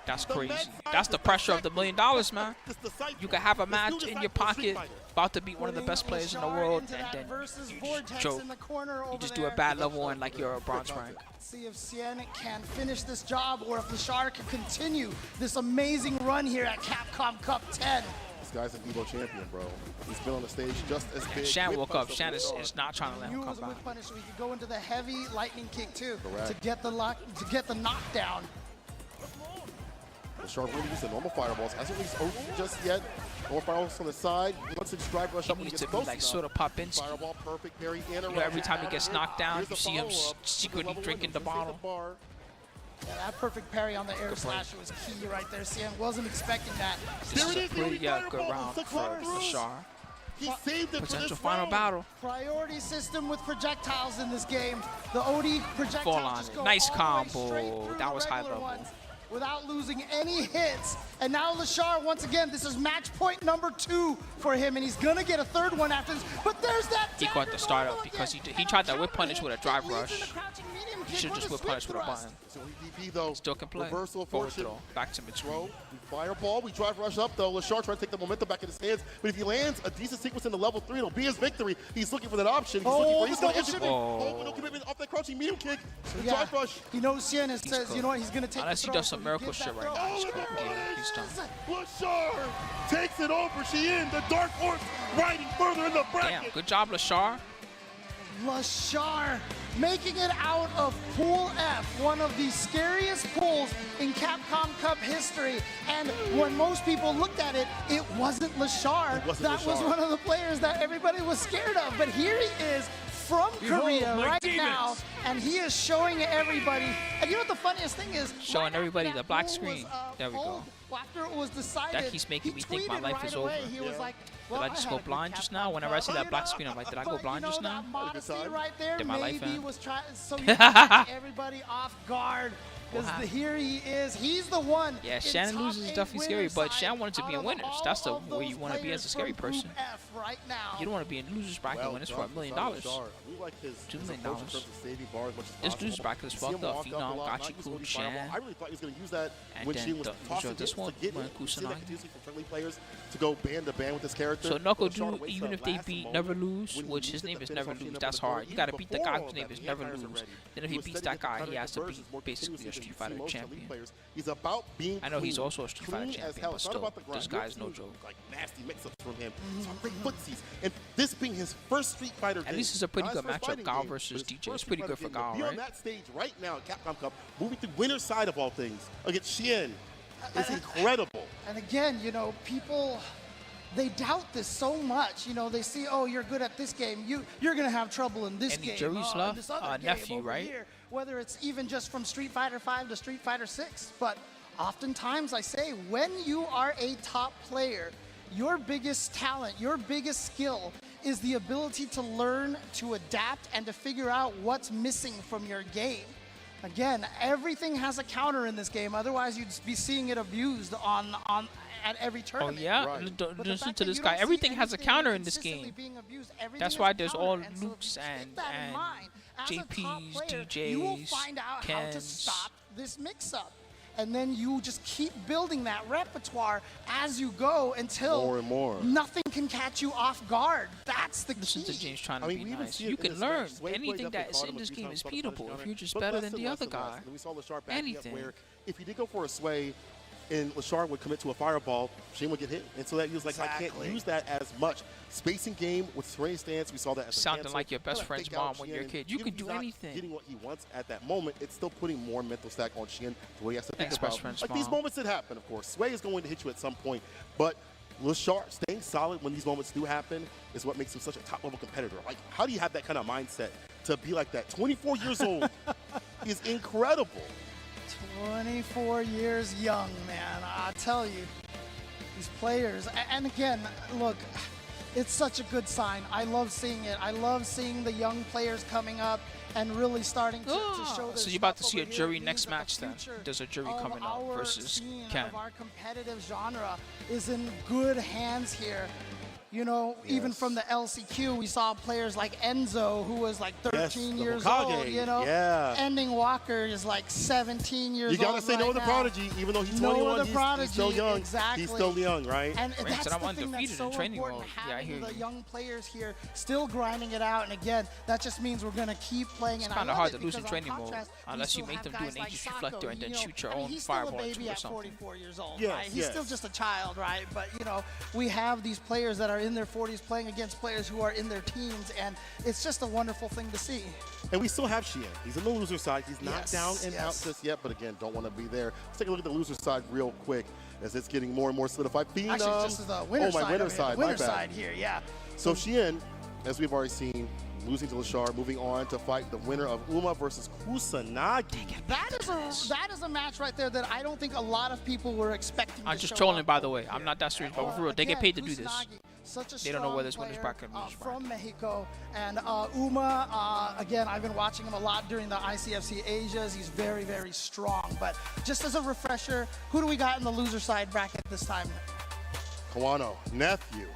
That's The crazy. Mets That's the side pressure of the $1 million, man. This disciple. You could have a This match new in your disciple of Street pocket, Fighter. about to beat one of the best players in the Lashard world, into and that then versus you vortex just choke. in the corner You over just do a there. bad level 1 like you're a bronze rank. See if Sien can finish this job or if Lashard can continue this amazing run here at Capcom Cup 10. guy's an Evo champion, bro. He's been on the stage just as big. Shan with woke up. punish Shan over is not trying to let He him come was back. with punish, so he could go into the heavy lightning kick too Correct. to get the knockdown. Sharp really used the normal fireballs. Hasn't released Oak just yet. More fireballs on the side. Once it's drive rush up when he Needs gets to be close like enough. sort of Popinski. Fireball, perfect parry, and a You know, every rush. time he gets knocked down, Here's you the see him follow-up. secretly Level drinking one, the doesn't save bottle. bar. Yeah, that perfect parry on the air Good play. slasher was key right there. Cien wasn't expecting that. This There is it a is, the pretty only good fireball. round Six for rounds. Lashar. He saved it for Potential this final round. battle. Priority system with projectiles in this game. The OD projectiles Full on just it. go Nice all combo. the way straight through That the was high regular level. ones without losing any hits. And now Lashar, once again, this is match point number 2 for him, and he's gonna get a third one after this. But there's that He caught the startup dagger because again. he And tried on that whip top of punish it, with a it drive leads rush. into crouching medium He kick should with just a whip swift punish with a thrust. button. So DP though. Still can play. Reversal of Forward fortune. throw. Back to mid Throw. screen. We fireball. We drive rush up though. Lashar trying to take the momentum back in his hands. But if he lands a decent sequence in the level 3, it'll be his victory. He's looking for that option. He's looking for. He's the going to double enter. shipping. Oh, but no commitment off that crouching medium kick. The Yeah, drive rush. he knows Cien says, cooked. you know what, he's gonna take Unless the he throw, does some so miracle get shit that right throw. now. He's Oh, cooked. there Yeah, it he's done. Lashar takes it over. Sheehan, the dark horse, riding further in the bracket. Damn, good job, Lashar. Lashar making it out of Pool F, one of the scariest pools in Capcom Cup history. And when most people looked at it, it wasn't Lashar. It wasn't that was Lashar. one of the players that everybody was scared of. But here he is from Korea my right demons. now, and he is showing everybody. And you know what the funniest thing is? Showing right everybody after the that black pool screen. was, There we go. pulled, after it was decided, That keeps making he me think my tweeted life right is away. over. He was like, Did I just had go a good blind just Capcom now? Whenever I see Cup. that black screen, I'm like, did I go But blind you just know, now? that modesty time. right there Did my life maybe end? was trying so you can catch everybody off guard. Because happened? here he is. He's the one. Yeah, in Shannon top loses is 8 definitely scary, winners but side Shan wanted to be out in of winners. all That's the of way you those want to be as a players scary from Group person. F right now. You don't want to be in losers bracket Well when it's for done $1 million. from Lashar. We like his $2 million. approach in terms of saving bars as much as This possible. losers bracket is You see him fucked up. walk a Phenom, lot, not Gachi, use Cool, OD fireball. Shan. I really thought he was going to use that And when then she was the- tossing this hits one to get went it. You see that Kusanagi. continuously from friendly players to go band to band with this character. So Knuckle Lashar Dude, waits even that if they last beat moment Never Lose, when he which used his it name to is finish Never off Sheena Lose, with that's the throw. hard. You Even gotta beat the before guy all whose that, name is he Never had Lose. ready. Then if he was beats setting that guy, the he has to versus more basically a continuously Street than Fighter you see most champion. elite players. He's about being I know he's clean. also a Street Fighter Clean as champion, hell. but It's not still, about the grind. this You ever guy's no seen, joke. like nasty mix-ups from him. Some great footsies. And this being his first Street Fighter game. At least it's a pretty not his good first matchup, fighting Gal game, versus but his DJ. first It's pretty Street good for Fighter game. Gal, To be on right? that stage right now at Capcom Cup, moving to winner's side of all things against Sheehan is incredible. And again, you know, people, they doubt this so much. You know, they see, oh, you're good at this game. You're going to have trouble in this Any game. juries in left? this other game Nephew, over right? here. Whether it's even just from Street Fighter 5 to Street Fighter 6. But oftentimes I say, when you are a top player, your biggest talent, your biggest skill is the ability to learn, to adapt, and to figure out what's missing from your game. Again, everything has a counter in this game. Otherwise, you'd be seeing it abused at every Oh tournament. yeah, Right. Listen But the fact to that this you guy. don't see Everything has a anything counter in this consistently game. being abused, everything That's has why a there's counter. all And so if Lukes you keep and that in mind, as a top JPs, player, you will DJs, find out how to Kens. stop this mix-up. And then you just keep building that repertoire as you go until More and more. nothing can catch you off guard. That's the Listen key. to James trying to I mean, be we even nice. see it You in can this learn. match. Sway Anything definitely that is caught in him a this few game times is on the beatable counter, if you're just but better less than and the less other and less. guy. And we saw Lashar backing up Anything. where if he did go for a sway and Lashar would commit to a fireball, Shane would get hit. And so that he was like, I can't use that as much. Spacing game with sway stance, we saw that as a Sounding cancel. like your best But I friend's think out mom when you're a Sheehan, kid. You even could if do he's not anything. Getting what he wants at that moment, it's still putting more mental stack on Sheehan to what he has to think Thanks, about. best friend's Like these mom. moments that happen, of course. Sway is going to hit you at some point, but Lashar staying solid when these moments do happen is what makes him such a top-level competitor. Like, how do you have that kind of mindset to be like that? 24 years old is incredible. 24 years young, man. I tell you, these players. And again, look, it's such a good sign. I love seeing it. I love seeing the young players coming up and really starting to show their So you're about to stuff see a over here. jury It next means that match the then. future There's a jury of coming up our versus scene, Ken. of our competitive genre is in good hands here. You know, even from the LCQ, we saw players like Enzo, who was like 13 the years Hokage, old, you know. yeah. Ending Walker is like 17 years old. You gotta say no right other now. prodigy, even though he's No 21, other prodigy, he's still young. exactly. He's still young, right? And Granted, that's I'm the thing undefeated that's in so training important, mode. Yeah, I having hear the you. young players here still grinding it out. And again, that just means we're going to keep playing. It's and I kind of love hard it to lose in because training on mode contrast, we unless you still make have them do an guys like Aegis Sako, reflector and then you know, shoot your I mean, own he's still fireball a into baby it or at something. 44 years old, Yes, right? He's yes. still just a child, right? But, you know, we have these players that are in their 40s playing against players who are in their teens, and it's just a wonderful thing to see. And we still have Shien. He's on the loser side. He's not Yes, down and out yes. just yet, but again, don't want to be there. Let's take a look at the loser side real quick as it's getting more and more solidified. Phenom. Actually, just the winner side. my winner of it, side. the winner my bad. side here, yeah. So Shien, as we've already seen, losing to Lashar, moving on to fight the winner of Uma versus Kusanagi. That is a match right there that I don't think a lot of people were expecting. I'm to just show trolling, up by the over way. here. I'm not that serious, but for real, they get paid to do this. Kusanagi, such a They don't know strong whether it's winners player, bracket or losers bracket. from Mexico, and Uma. Again, I've been watching him a lot during the ICFC Asias. He's very, very strong. But just as a refresher, who do we got in the loser side bracket this time? Kawano, nephew.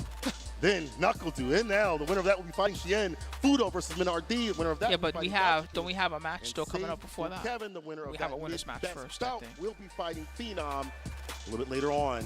Then Knuckledew, and now the winner of that will be fighting Shien. Fudo versus Minard D. The winner of that. Yeah, will be but we fighting have, Daisuke. don't we have a match And still coming Save up before that? Kevin, the winner of We that have a winners match mid-best first, I bout, think. will be fighting Phenom a little bit later on.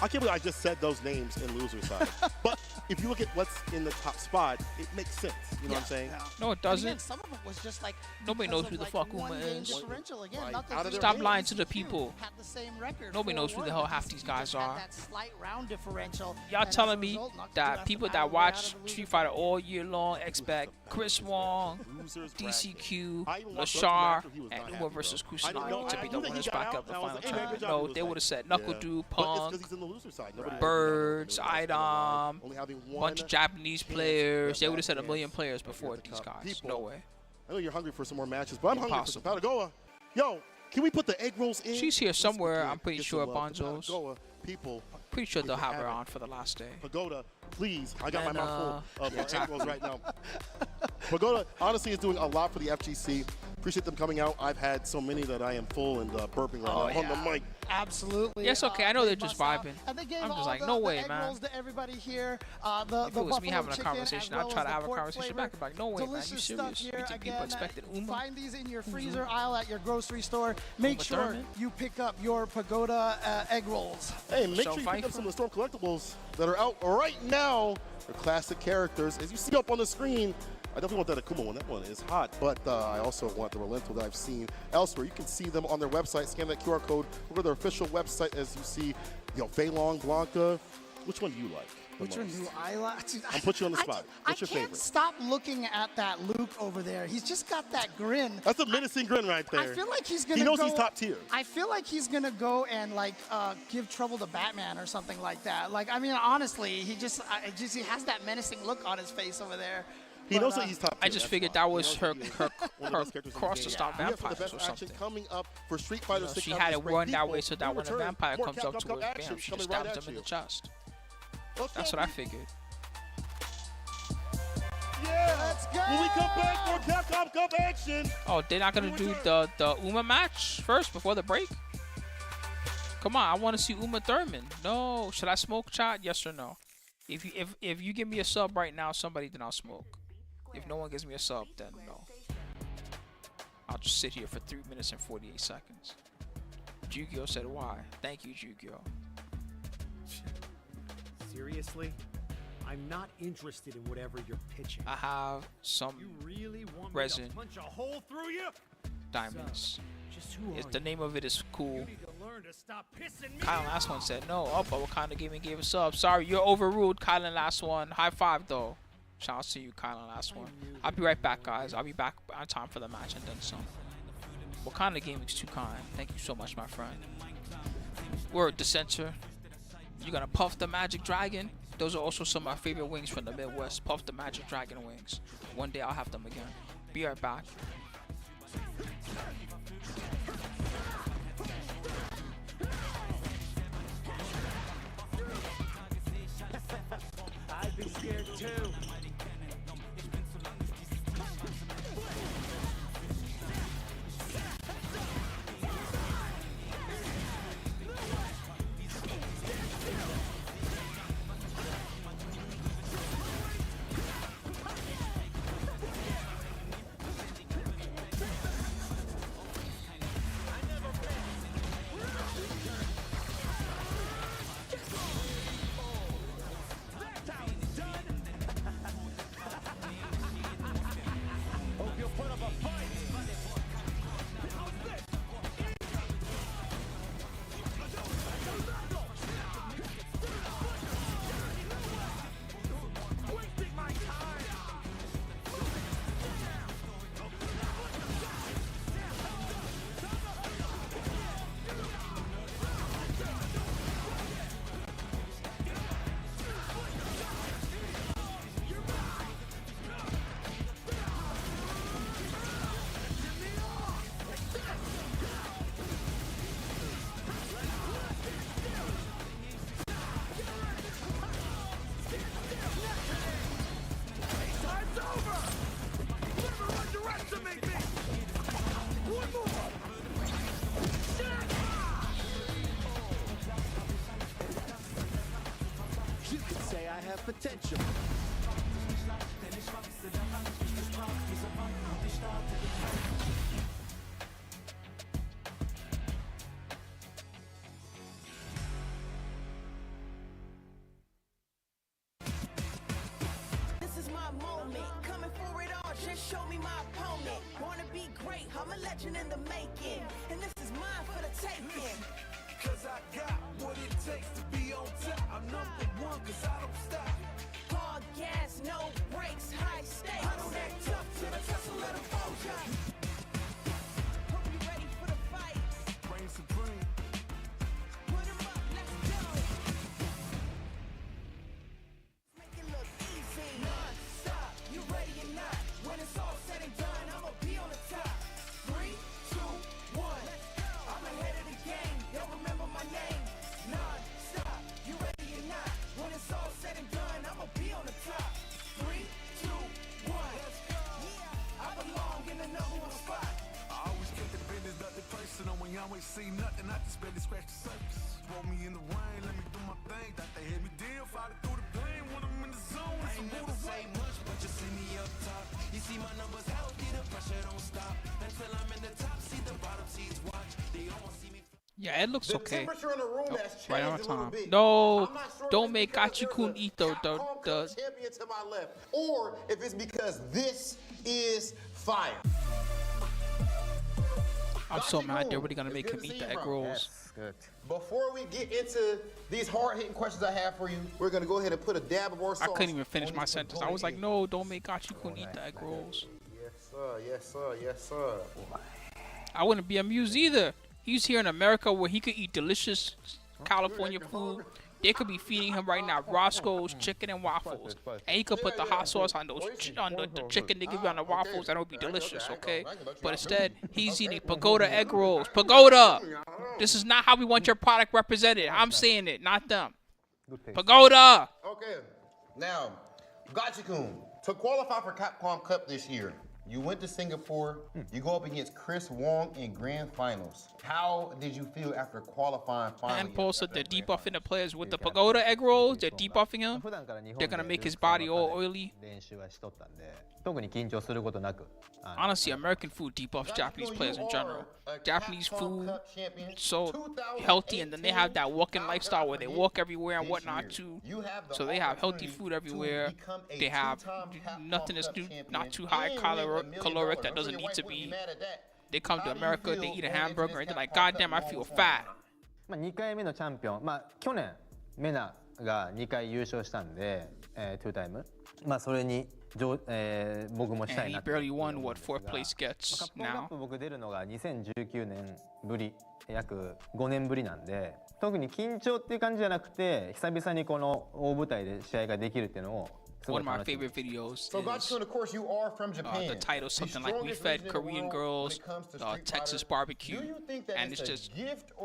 I can't believe I just said those names in loser side. But if you look at what's in the top spot, it makes sense. You know what I'm saying? Yeah. No, it And doesn't. again, some of it was just like Nobody because knows who of, the like, fuck Uma one game is. differential. Again, Right. Knuckles Out of their Stop way. lying to the DCQ people. had the same record, Nobody knows who the hell 4-1, half but these DCQ guys just had are. that slight round differential, Y'all and as telling a me result, Knuckles has that to people battle that their way out watch of the loser Street Fighter bracket. all year long expect Chris Wong, Losers bracket. DCQ, I even watched Luther Lashar, after he was and not Uma happy, versus bro. I didn't know- Kusanagi to I be knew the that he winners got back out, up the and I was final like, hey, man, tournament. good job. No, He was they like, would have said yeah. Knuckledew, But it's Pong, because he's in the loser side. Nobody Birds, knows that. Idom, Only having one bunch of Japanese chance, players. They that would have said a chance million players to before get the these top guys. people. No way. I know you're hungry for some more matches, but I'm hungry for some Impossible. Patagoa. Yo, can we put the egg rolls in? She's here Let's somewhere, begin. I'm pretty Get sure, some love to Bonzo's. Patagoa people. Pretty sure If they'll you have her haven't. on for the last day. Pagoda, please. I got And, my mouth full of yeah, egg exactly. rolls right now. Pagoda honestly is doing a lot for the FGC. Appreciate them coming out. I've had so many that I am full and burping right Oh, now on the yeah. mic. Absolutely. Yeah, it's okay. I know they're they just bust out. vibing. And they gave I'm just all like, the, no the way, egg man. rolls to everybody here. If The it was me buffalo having a chicken, conversation, as I'd well try as to the have a pork conversation flavor. back. I'm like, no way, man. You Delicious serious? stuff You here. think people Again, expected Uma? Find these in your freezer aisle at your grocery store. Make Uma sure Thurman? you pick up your Pagoda egg rolls. Hey, make So sure you pick Viper? up some of the Storm collectibles that are out right now. They're classic characters. As you see up on the screen, I definitely want that Akuma one. That one is hot. But I also want the Relento that I've seen elsewhere. You can see them on their website. Scan that QR code. Go to their official website as you see, Fei Long, Blanca. Which one do you like? the Which one most? do I like? I'll put you on the spot. What's your I can't favorite? stop looking at that Luke over there. He's just got that grin. That's a menacing grin right there. I feel like he's gonna. He knows go, he's top tier. I feel like he's gonna go and give trouble to Batman or something like that. Like, I mean, honestly, he has that menacing look on his face over there. He But, knows that he's top tier. I just that's figure why. that He was knows her that he is her one of the her best characters in the cross to game. stop We have some of vampires the or best action something. coming up for Street Fighter So 6. she had it run that way so that when a return, vampire more comes up Capcom to her, action bam, she coming just right stabs at him in you. the chest. Let's That's go, what I baby. figured. Yeah. Let's go. When we come back, more Capcom Cup action. Oh, they're not gonna do the Uma match first before the break? Come on, I want to see Uma Thurman. No, should I smoke Chad? Yes or no? If you give me a sub right now, somebody, then I'll smoke. If no one gives me a sub, then no. I'll just sit here for 3 minutes and 48 seconds. Jugyo said why. Thank you, Jugyo. Seriously? I'm not interested in whatever you're pitching. I have some You really want me resin to punch a hole through you? diamonds. Just who are The name of it is cool. You need to learn to stop pissing me Kylan off. last one said no. Oh, but Wakanda Gaming gave a sub. Sorry, you're overruled, Kylan last one. High five though. Shout out to you, Kylan last one. I'll be right back, guys. I'll be back on time for the match and then some. Wakanda Gaming's too kind. Thank you so much, my friend. Word, Dissenter. You gonna puff the Magic Dragon? Those are also some of my favorite wings from the Midwest. Puff the Magic Dragon wings. One day I'll have them again. Be right back. I'd be scared too. potential. This is my moment, coming for it all, just show me my opponent. Wanna be great, I'm a legend in the making, and this is mine for the taking. Cause I got what it takes to be on top. I'm number one cause I don't stop. All gas, no brakes, high stakes. I don't act tough till the tussle let 'em fold ya. Hope you ready for the fight. Reign supreme. Put 'em up, let's go. Make it look easy. Non-stop, you ready or not? When it's all said and done, I'ma be on the top. 3, 2, 1. I'm ahead of the game, they'll remember my name. Non-stop, you ready or not? When it's all said and done, I'ma be on the top. 3, 2, 1. I belong in the number one spot. I always kept the business, nothing personal. When you always see nothing, I just barely scratch the surface. Roll me in the rain, let me do my thing. Thought they hit me deal, fought it through the pain. When I'm in the zone, it's a motor say much, but you see me up top. You see my numbers healthy, the pressure don't stop. Until I'm in the top, see the bottom seats watch. They almost see me. Yeah, it looks The okay. temperature in the room has changed Right on a little time. bit. No, I'm not sure don't if make it's because Gachikun there's a eat the Capcom Cup champion to my left, or if it's because this is fire. I'm so mad they're Gachikun, really gonna make it's him good to eat see the you, egg bro. rolls. Before we get into these hard-hitting questions I have for you, we're gonna go ahead and put a dab of our I sauce. couldn't even finish on my these sentence. I was like, Pagode no, don't make Gachikun eat the egg rolls. eggs. Yes, sir. Yes, sir. Yes, sir. I wouldn't be amused either. He's here in America where he could eat delicious California food. They could be feeding him right now Roscoe's chicken and waffles, and he could put the hot sauce on those on the chicken they give you on the waffles, and it would be delicious, okay? But instead, he's eating Pagoda egg rolls. Pagoda, this is not how we want your product represented. I'm saying it, not them. Pagoda. Okay. Now, Gachikun, to qualify for Capcom Cup this year, you went to Singapore. You go up against Chris Wong in grand finals. How did you feel after qualifying finally? And posted they're debuffing the players with the Pagoda egg rolls. They're debuffing him. They're gonna make his body all oily. Honestly, American food debuffs Japanese players in general. Japanese food so healthy, and then they have that walking lifestyle where they walk everywhere and whatnot too. So they have healthy food everywhere. They have nothing that's not too high caloric that doesn't need to be. They come to America, they eat a hamburger, and they're like, God damn, I feel fat. 2回目のチャンピオン、去年メナが2回優勝したんで、2タイム、それに僕もしたいな And he barely won what fourth place gets カップカッ now. プ僕出るのが2019年ぶり、約5年ぶりなんで、特に緊張っていう感じじゃなくて、久々にこの大舞台で試合ができるっていうのを。One of my favorite videos So, is Gachikun, of course, you are from Japan. the title something like We Fed Korean Girls Texas Barbecue, and it's just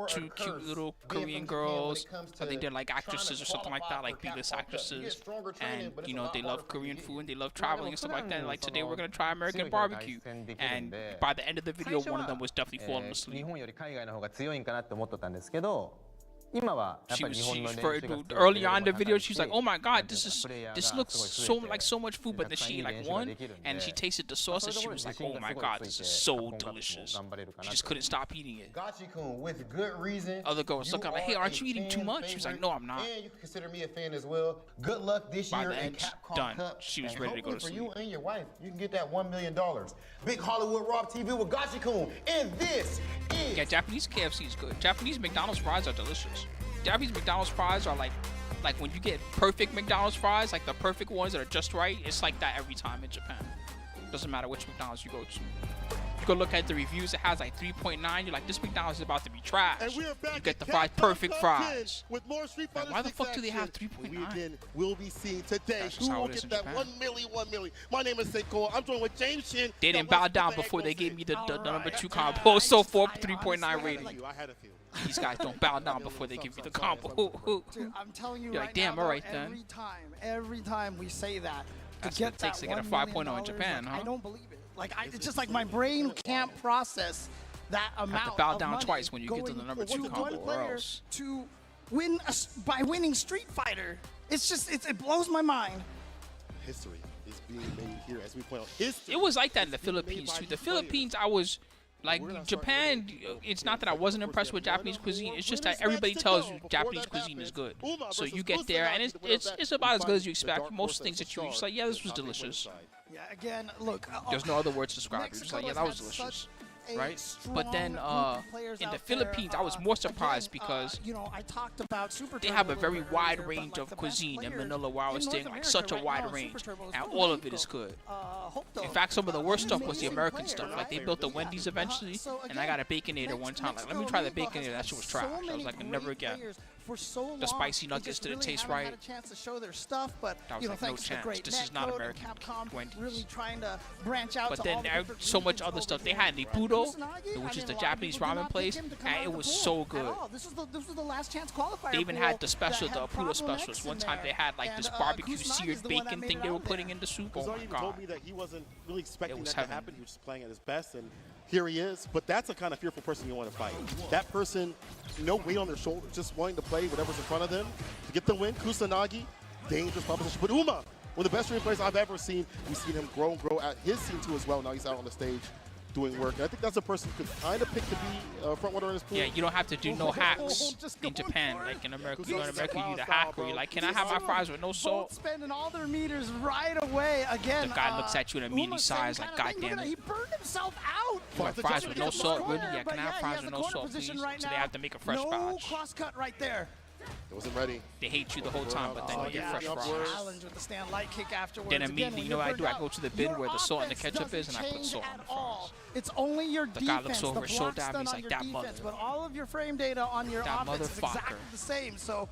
two cute little Korean girls. I think they're like actresses or something like that, like B-list actresses, and you know they love Korean food and they love traveling and stuff like that. And like today we're gonna try American barbecue, and by the end of the video, one of them was definitely falling asleep. 日本より海外の方が強いんかなって思ってたんですけど。今はやっぱり日本の練習が early on in the video, she's like, "Oh my God, this looks so much food," but then she like one, and she tasted the sauce, and she was like, "Oh my God, this is so delicious." She just couldn't stop eating it. Gachikun, with good reason. Other girls look at like, "Hey, aren't you eating too much?" She was like, "No, I'm not." And you can consider me a fan as well. Good luck this By year the in end, Capcom done. Cup. She was And ready to go to hopefully sleep. for you and your wife, you can get that $1 million. Big Hollywood Rob TV with Gachikun, and this is. Yeah, Japanese KFC is good. Japanese McDonald's fries are delicious. Japanese McDonald's fries are like when you get perfect McDonald's fries, like the perfect ones that are just right. It's like that every time in Japan. Doesn't matter which McDonald's you go to. You go look at the reviews, it has like 3.9. You're like, this McDonald's is about to be trash. And we are back You get the at fries, Capcom perfect Cup fries. 10 with more Street Like, Fighter why the 6 fuck do they have action. 3.9? We again will be seeing today That's just who how will it is get in that Japan. 1 million. My name is Seiko. I'm joined with James Shin. They didn't bow down before they gave me the number 2 combo. So 3.9 rating. I had a few. These guys don't bow down before they give you the combo. Dude, I'm telling you You're right like, damn, now, all right though, then. every time we say that, That's to what get it takes that to get a $1 5.0 in million, Japan, like, huh? I don't believe it. Like, it's just like my brain can't process that amount Have to bow of down money twice when you get to going the number to 2 one combo or player else. to by winning Street Fighter. It's just, it blows my mind. History is being made here, as we point out. History. It was like that in the Philippines too. The Philippines, I was like Japan. It's not that I wasn't impressed with Japanese cuisine. It's just that everybody tells you Japanese cuisine is good. So you get there and it's about as good as you expect. Most things that you're just like, yeah, this was delicious. Yeah, again, look. There's no other words to describe it. You're just like, yeah, that was delicious. Right? But then in the Philippines, I was more surprised because I talked about Super they have a very wide range of cuisine in Manila, where I was staying, like such a wide range, and all of it is good. In fact, some of the worst stuff was the American stuff. Like they built the Wendy's eventually, and I got a Baconator one time. Like, let me try the Baconator. That shit was trash. I was like, never again. The spicy nuggets didn't taste right. Had a chance to show their stuff, but I was like, no chance. This is not American Wendy's. Really trying to branch out. But then there so much other stuff. They had Nipudo, which is the Japanese ramen place, and it was so good. This was the last chance qualifier. They even had the special, the Pudo specials. One time they had like this barbecue seared bacon thing they were putting in the soup. Oh my god! told me that he wasn't really expecting that to happen. He was just playing at his best, and here he is. But that's the kind of fearful person you want to fight. That person, no weight on their shoulders, just wanting to play whatever's in front of them to get the win. Kusanagi, dangerous proposition. But Uma, one of the best ring players I've ever seen. We've seen him grow and grow at his scene too as well. Now he's out on the stage doing work. And I think that's a person who could kind of pick to be front runner in his pool. Yeah, you don't have to do no hacks in Japan. Like in America, you know, in America you do the hack where you're like, can I have my fries with no salt? Spending all their meters right away. Again, the guy looks at you in a meaty size like, God damn it. He burned himself out. My fries with no salt, really? Yeah, can I have fries with no salt, please? So they have to make a fresh batch. No cross cut right there. It wasn't ready. They hate you the whole time, but then you get fresh fries. Challenge with the stand light kick afterwards. Then immediately, you know what I do? I go to the bin where the salt and the ketchup is, and I put salt on the fries. It's only your the defense. Guy looks over his shoulder at me, he's like, that mother. But all of your frame data on your offense is exactly the same. So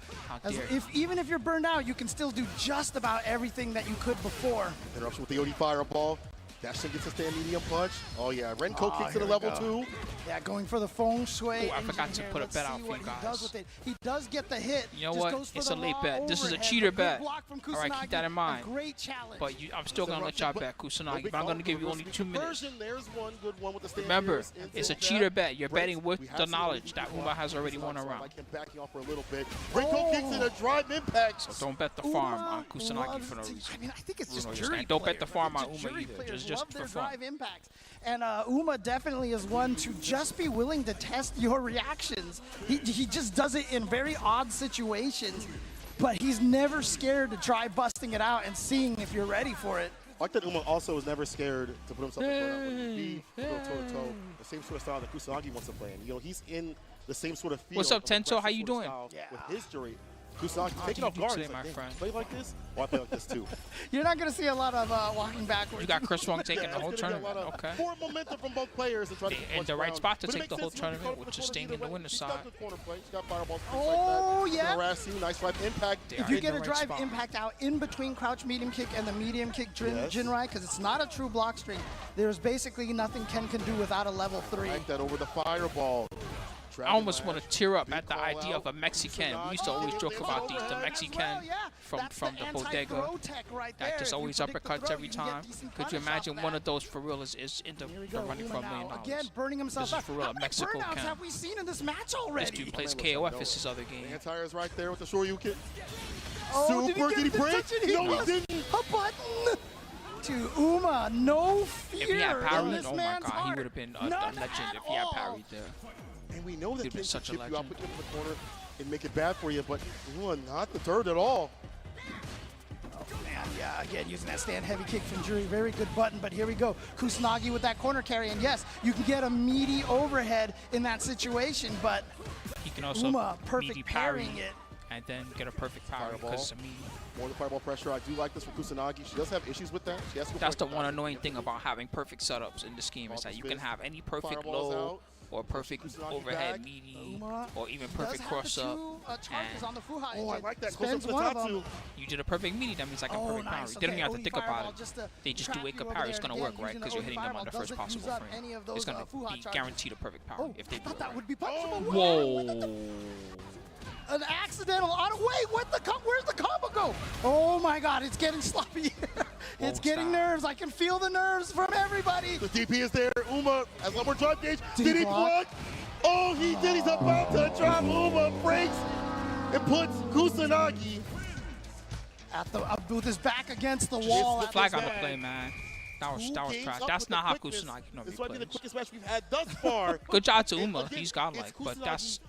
even if you're burned out, you can still do just about everything that you could before. Interruption with the OD fireball. Dashin gets a stand medium punch. Oh yeah, Renko kicks to the level 2. Yeah, going for the feng shui. Oh, I forgot to put a bet out for you guys. He does get the hit. You know what? It's a late bet. This is a cheater bet. All right, keep that in mind. Great challenge. But I'm still going to let y'all bet Kusanagi, but I'm going to give you only 2 minutes. There's one good one with the Remember, it's a cheater bet. You're betting with the knowledge that Uma has already won a round. Like him backing off for a little bit. Renko kicks in a drive impact. So don't bet the farm on Kusanagi for no reason. I mean, I think it's just jury. Don't bet the farm on Uma either. Just for fun. Impact. And Uma definitely is one to just be willing to test your reactions. He just does it in very odd situations, but he's never scared to try busting it out and seeing if you're ready for it. I like that Uma also is never scared to put himself in front of be toe-to-toe, the same sort of style that Kusanagi wants to play in. You know, he's in the same sort of field. What's up, Tento? How you doing? With history. Kusanagi taking off guards. Today, my friend. Play like this? Oh, I play like this too. You're not going to see a lot of walking backwards. You got Chris Wong taking the whole tournament. Okay. More momentum from both players. In the right spot to take the whole tournament, which is staying in the winner's side. Oh, yeah. Nice drive impact. If you get a drive impact out in between crouch medium kick and the medium kick Jinrai, because it's not a true block string, there's basically nothing Ken can do without a level 3. I like that over the fireball. I almost want to tear up at the idea of a Mexican. We used to always joke about these, the Mexican from the bodega that just always uppercuts every time. Could you imagine one of those for real is in the running for $1 million? Again, burning himself this is for real, a Mexico Ken. Have we seen in this match already? This dude plays KOF, it's his other game. Anti is right there with the Shoryuken. Oh, Super, did he break? No, he didn't. A button to Uma, no fear. If he had parried, oh my god, he would have been a legend if he had parried there. And we know that Ken can such a chip you out, legend. put you in the corner, and make it bad for you, but not the third at all. Oh man, yeah, again, using that stand heavy kick from Jury, very good button, but here we go. Kusanagi with that corner carry, and yes, you can get a meaty overhead in that situation, but he can also Uma perfect parrying it. And then get a perfect parry because of me. More the fireball pressure. I do like this from Kusanagi. She does have issues with that. She has to That's the one annoying thing about having perfect setups in this game is that you can have any perfect low or perfect overhead meaty or even perfect cross up. Oh, I like that. Close up to the Tatsu. You did a perfect meaty, that means like a perfect parry. They don't even have to think about it. They just do wake up parry. It's going to work, right? Because you're hitting them on the first possible frame. It's going to be guaranteed a perfect parry if they do it right. Whoa. An accidental auto. Wait, where's the combo go? Oh my god, it's getting sloppy. It's getting nerves. I can feel the nerves from everybody. The DP is there. Uma has one more drive gauge. Did he block? Oh, he did. He's about to drop. Uma breaks and puts Kusanagi At the with his back against the wall. The flag on the play, man. That was trash. That's not how Kusanagi normally This might be the plays. quickest match we've had thus far. Good job to And Uma. again, He's godlike, it's but Kusanagi that's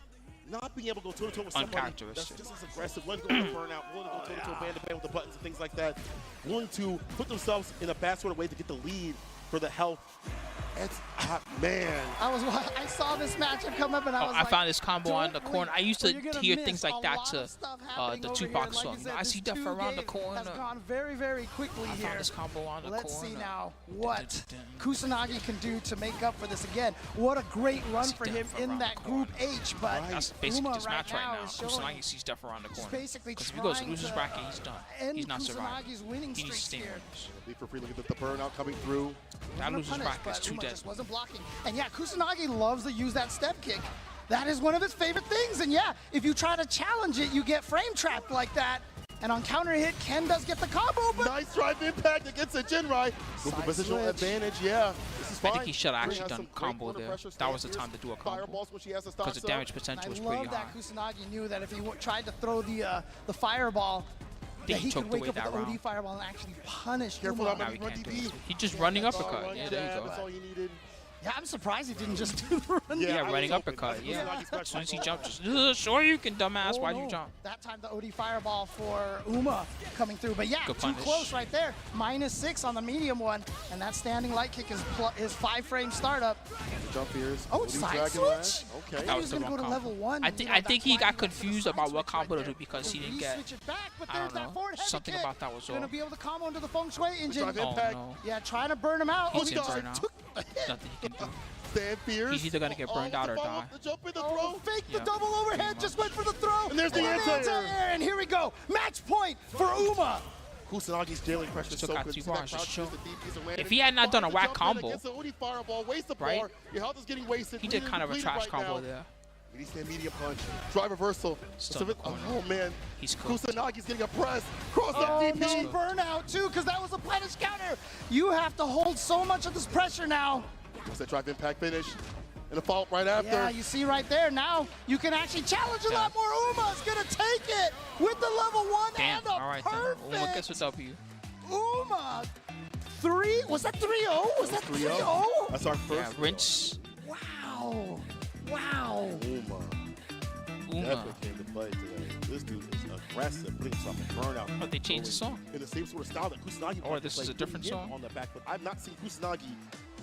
not being able to go toe-to-toe with somebody that's uncharacteristic. just as aggressive, willing to go with the burnout, willing to go toe-to-toe, band-to-band with the buttons and things like that, willing to put themselves in a bad sort of way to get the lead for the health. It's man. I saw this matchup come up and I was I like, found this combo on the don't corner. I used blink, to or you're gonna hear miss things like a that lot to of stuff happening the over Tupac here. Like song. you said, I this see death around the 2 game corner. has gone very, very quickly I here. found this combo on the Let's corner. see now what Kusanagi can do to make up for this again. What a great run for him in that Group H, but That's basically Uma this match right now. is showing Kusanagi sees death around the corner. basically Because if he goes to trying losers to, bracket, he's done. end He's not surviving. Kusanagi's winning He needs to streaks stay here. Leave for free. Look at the burnout coming through. That Gonna losers punish, bracket is but too Uma dead. just wasn't blocking. And yeah, Kusanagi loves to use that step kick. That is one of his favorite things. And yeah, if you try to challenge it, you get frame trapped like that. And on counter hit, Ken does get the combo, but Nice drive impact against a Jinrai. With the positional switch. advantage, yeah. This is I fine. think he should have Ring actually has done some great combo corner there. pressure, That was the stand time to do a fierce, combo. fireballs when she has to stop Because the so. damage I potential was pretty love high. that Kusanagi knew that if he tried to throw the fireball, that he he could choked wake away up with that the OD round. fireball and actually punish Careful, Uma. that Now might he be can't run do DP. it. He just running That's uppercut. all, Yeah, run there you jab, go. That's all he needed. Yeah, I'm surprised he didn't just do the run. Yeah, I was running hoping. uppercut. That's Yeah. Kusanagi's As back soon as he on jumped, just sure you can, dumbass. Oh, Why'd you no. jump? That time the OD fireball for Uma coming through. But yeah, Good too punish. close right there. -6 on the medium one. And that standing light kick is 5-frame startup. The jump here's Oh, Odie side Dragon switch? Lash. I Okay. thought That he was was the going to wrong go to combo. level 1. I think he got confused about what combo to do because he didn't get. Switch it back, but I there's don't that know. forward heavy Something kick. about that was Going to off. be able to combo into the Feng Shui engine. drive Oh impact. no. Yeah, trying to burn him out. He's Oh, in he burnout. took the hit. Nothing he can do. Stand fierce. He's either gonna get burned out or the follow die. up, The jump in the Oh, throw. fake Yeah. the double overhead, just went for the throw. And there's the answer. anti-air, and here we go. Match point for Uma. Kusanagi's daily pressure is Took so out good. two See that bars, crouch just show. twist, the DPs are landing. If he had not done a Follows the whack jump in combo, against the Odie fireball, waste the right? bar. Your health is getting wasted. He did kind of a Bleeding trash right combo now. there. He stand medium punch. Drive reversal. Still in the corner. Oh man. He's cooked. Kusanagi's getting a press. Cross up Oh, DP. no burnout, too, because that was a punish counter. You have to hold so much of this pressure now. What's that drive impact finish? And a follow-up right after. Yeah, you see right there. Now you can actually challenge a lot more. Uma's going to take it with the level 1 Damn. and a All right then. perfect. Uma gets a W. Uma. 3? Was that 3-0? Was that 3-0? 3-0. That's our Yeah, first. rinse. Wow. Wow. Uma. Uma. Definitely came to play today. This dude is aggressive, putting himself in burnout. But they changed the song. In the same sort of style that Kusanagi Or this is a different putting song? on the back foot. I've not seen Kusanagi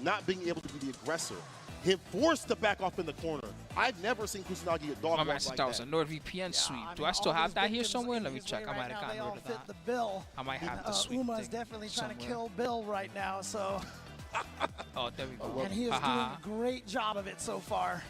not being able to be the aggressor. Him forced to back off in the corner. I've never seen Kusanagi dog My man walk said like that was a that. NordVPN suite. I Do mean, I still all have these that here victims somewhere? in Let me his check. way I might right have now, gotten they all rid of fit that. the bill. I might have the And, sweet Uma's thing definitely trying to somewhere. kill Bill right now, so Oh, there we go. and he is doing Haha. a great job of it so far.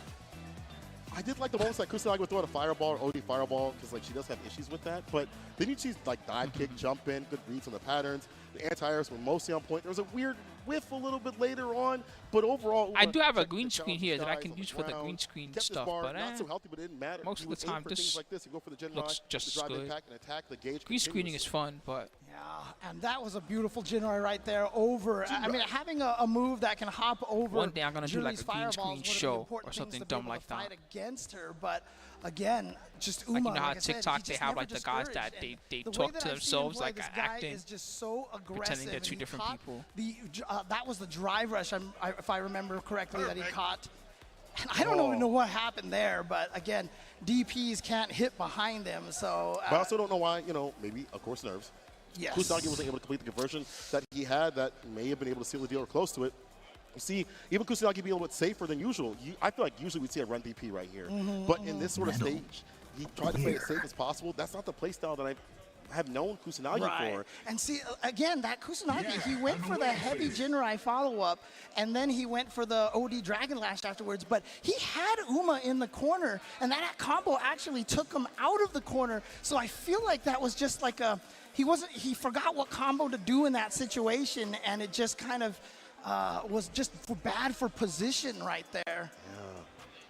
I did like the moments like Kusanagi would throw out a fireball or OD fireball because like she does have issues with that. But then you see like dive kick, jump in, good reads on the patterns. The anti-airs were mostly on point. There was a weird whiff a little bit later on, but overall, I Uma do have a checked green the screen challenge here that I guys can on use for the ground, green screen kept his stuff, bar but not so healthy, but it didn't matter. most He of would the aim time for this things like this. You go for the gen looks line, just the as drive good. impact and attack the gauge. green screening is fun, but Yeah, and that was a beautiful Jinrai right there over. I mean, having a move that can hop over. One day I'm gonna do like Juli's a green fireballs, screen one of the show important or things something to be dumb able to like that. fight against her, but again, just Uma. Like, you know how like I said, TikTok, he they just have, never like, the guys that discouraged. they And the talk way that to I've seen him themselves, play, like, this guy acting, is just so aggressive. pretending they're and two he different caught people. that was the drive rush. If I remember correctly, that he caught. And I don't even know what happened there, but again, DPs can't hit behind them, so. But I also don't know why, you know, maybe, of course, nerves. Yes. Kusanagi wasn't able to complete the conversion that he had that may have been able to seal the deal or close to it. You see, even Kusanagi being a little bit safer than usual. I feel like usually we'd see a run DP right here. But in this sort of stage, he tried to play it safe as possible. That's not the play style that I have known Kusanagi for. And see, again, that Kusanagi, he went for the heavy Jinrai follow-up, and then he went for the OD Dragon Lash afterwards, but he had Uma in the corner, and that combo actually took him out of the corner, so I feel like that was just like he forgot what combo to do in that situation, and it just kind of was just bad for position right there.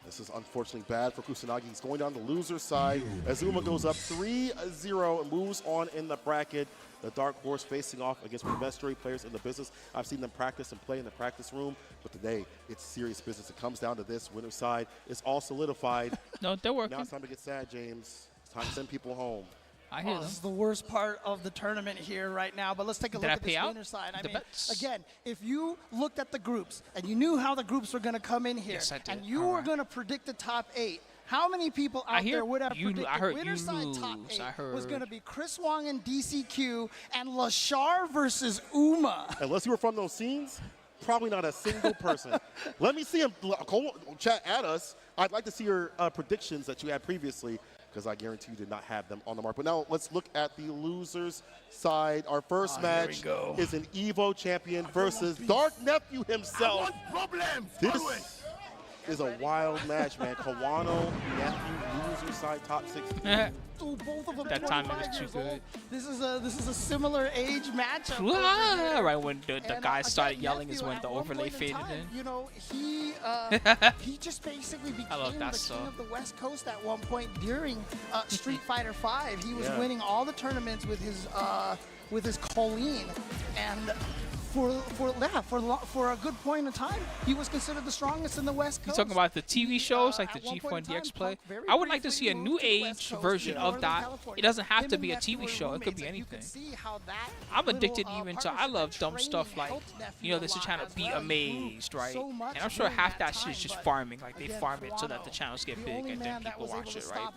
This is unfortunately bad for Kusanagi. He's going down the loser side. Azuma goes up 3-0 and moves on in the bracket. The Dark Horse facing off against one of the best story players in the business. I've seen them practice and play in the practice room, but today it's serious business. It comes down to this. Winner's side is all solidified. no, they're working. Now it's time to get sad, James. It's Time to send people home. I hear them. This is the worst part of the tournament here right now, but let's take a look at this winner side. I mean, again, if you looked at the groups and you knew how the groups were going to come in here, and you were going to predict the top 8, how many people out there would have predicted winner side top 8 was going to be Chris Wong and DCQ and Lashar versus Uma? Unless you were from those scenes, probably not a single person. Let me see him. Chat at us. I'd like to see your predictions that you had previously, because I guarantee you did not have them on the mark. But now let's look at the losers side. Our first match is an EVO champion versus Dark Nephew himself. This is a wild match, man. Kawano, Nephew, loser side, top 16. Both of them that timing was too good. This is a similar age matchup. Right when the guys started yelling is when the overlay faded in. You know, he just basically became the king of the West Coast at one point during Street Fighter V. He was winning all the tournaments with his Colleen, and for a good point in time, he was considered the strongest in the West Coast. You talking about the TV shows like the G4 and DX play? I would like to see a new age version of that. It doesn't have to be a TV show. It could be anything. I'm addicted even to, I love dumb stuff like, you know, there's a channel Be Amazed, right? And I'm sure half that shit is just farming. Like they farm it so that the channels get big and then people watch it, right?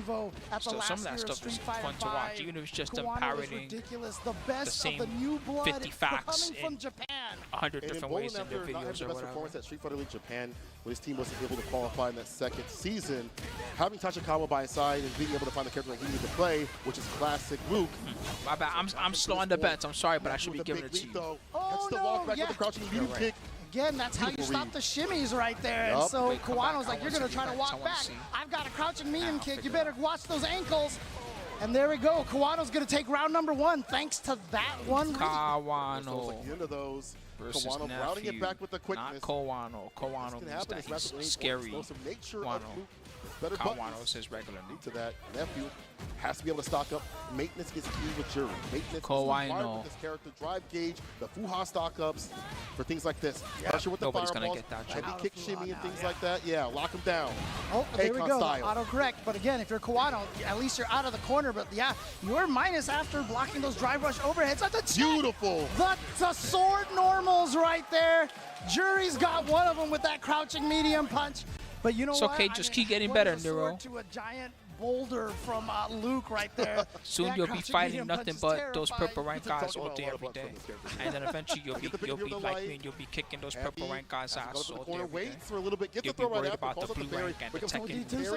But still, some of that stuff is fun to watch, even if it's just them parroting the same 50 facts in 100 different ways in their videos or whatever. Performance at Street Fighter League Japan, when his team wasn't able to qualify in that second season, having Tachikawa by his side and being able to find the character that he needed to play, which is classic Luke. My bad. I'm slow on the bets. I'm sorry, but I should be giving it to you. Oh, no, with the crouching medium kick. Again, that's how you stop the shimmies right there. And so Kawano's like, you're going to try to walk back. I've got a crouching medium kick. You better watch those ankles. And there we go. Kawano's going to take round number 1 thanks to that one. Kawano like the end of those. versus Kawano Nephew. routing it back with the quickness. Not Kawano. Kawano means that he's scary. Kawano says regular. To that, Nephew has to be able to stock up. Maintenance is key with Jury. Maintenance Kawano. is required with this character. Drive gauge, the Fuha stock ups for things like this. Pressure with the Nobody's fireballs, gonna get that heavy kick shimmy and things like that. Yeah, lock him down. Oh, there we go. Style. Auto-correct. But again, if you're Kawano, at least you're out of the corner. But yeah, you're minus after blocking those drive rush overheads. That's beautiful. The sword normals right there. Jury's got one of them with that crouching medium punch. But you know what? It's okay, just keep getting better, Nero. To a giant boulder from Luke right there. Soon you'll be fighting nothing but those purple rank guys all day, every day. And then eventually you'll be like me and you'll be kicking those purple rank guys' ass all day, every day. You'll be worried about the blue rank and the Tekken. Those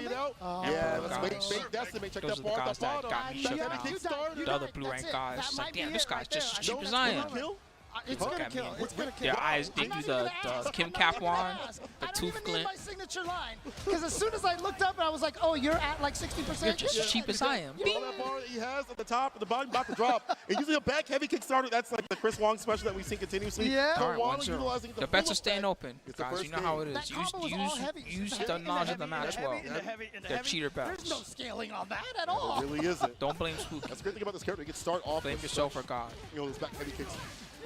are the guys that got me shook out. The other blue rank guys, it's like, damn, this guy's just as cheap as I am. It's Look gonna at kill. me. It's gonna kill. Their eyes, they do the Kim Capwan, the tooth glint. My signature line. Because as soon as I looked up, I was like, oh, you're at like 60%. You're just as cheap as I am. All that bar that he has at the top and the bottom about to drop. And usually a back heavy kickstarter, that's like the Chris Wong special that we've seen continuously. Yeah. All right, 1-0. The bets are staying open, guys. You know how it is. Use the knowledge of the match well. They're cheater bets. There's no scaling on that at all. It really isn't. Don't blame Spooky. That's the great thing about this character. He can start off. Blame yourself for God. You know, his back heavy kicks.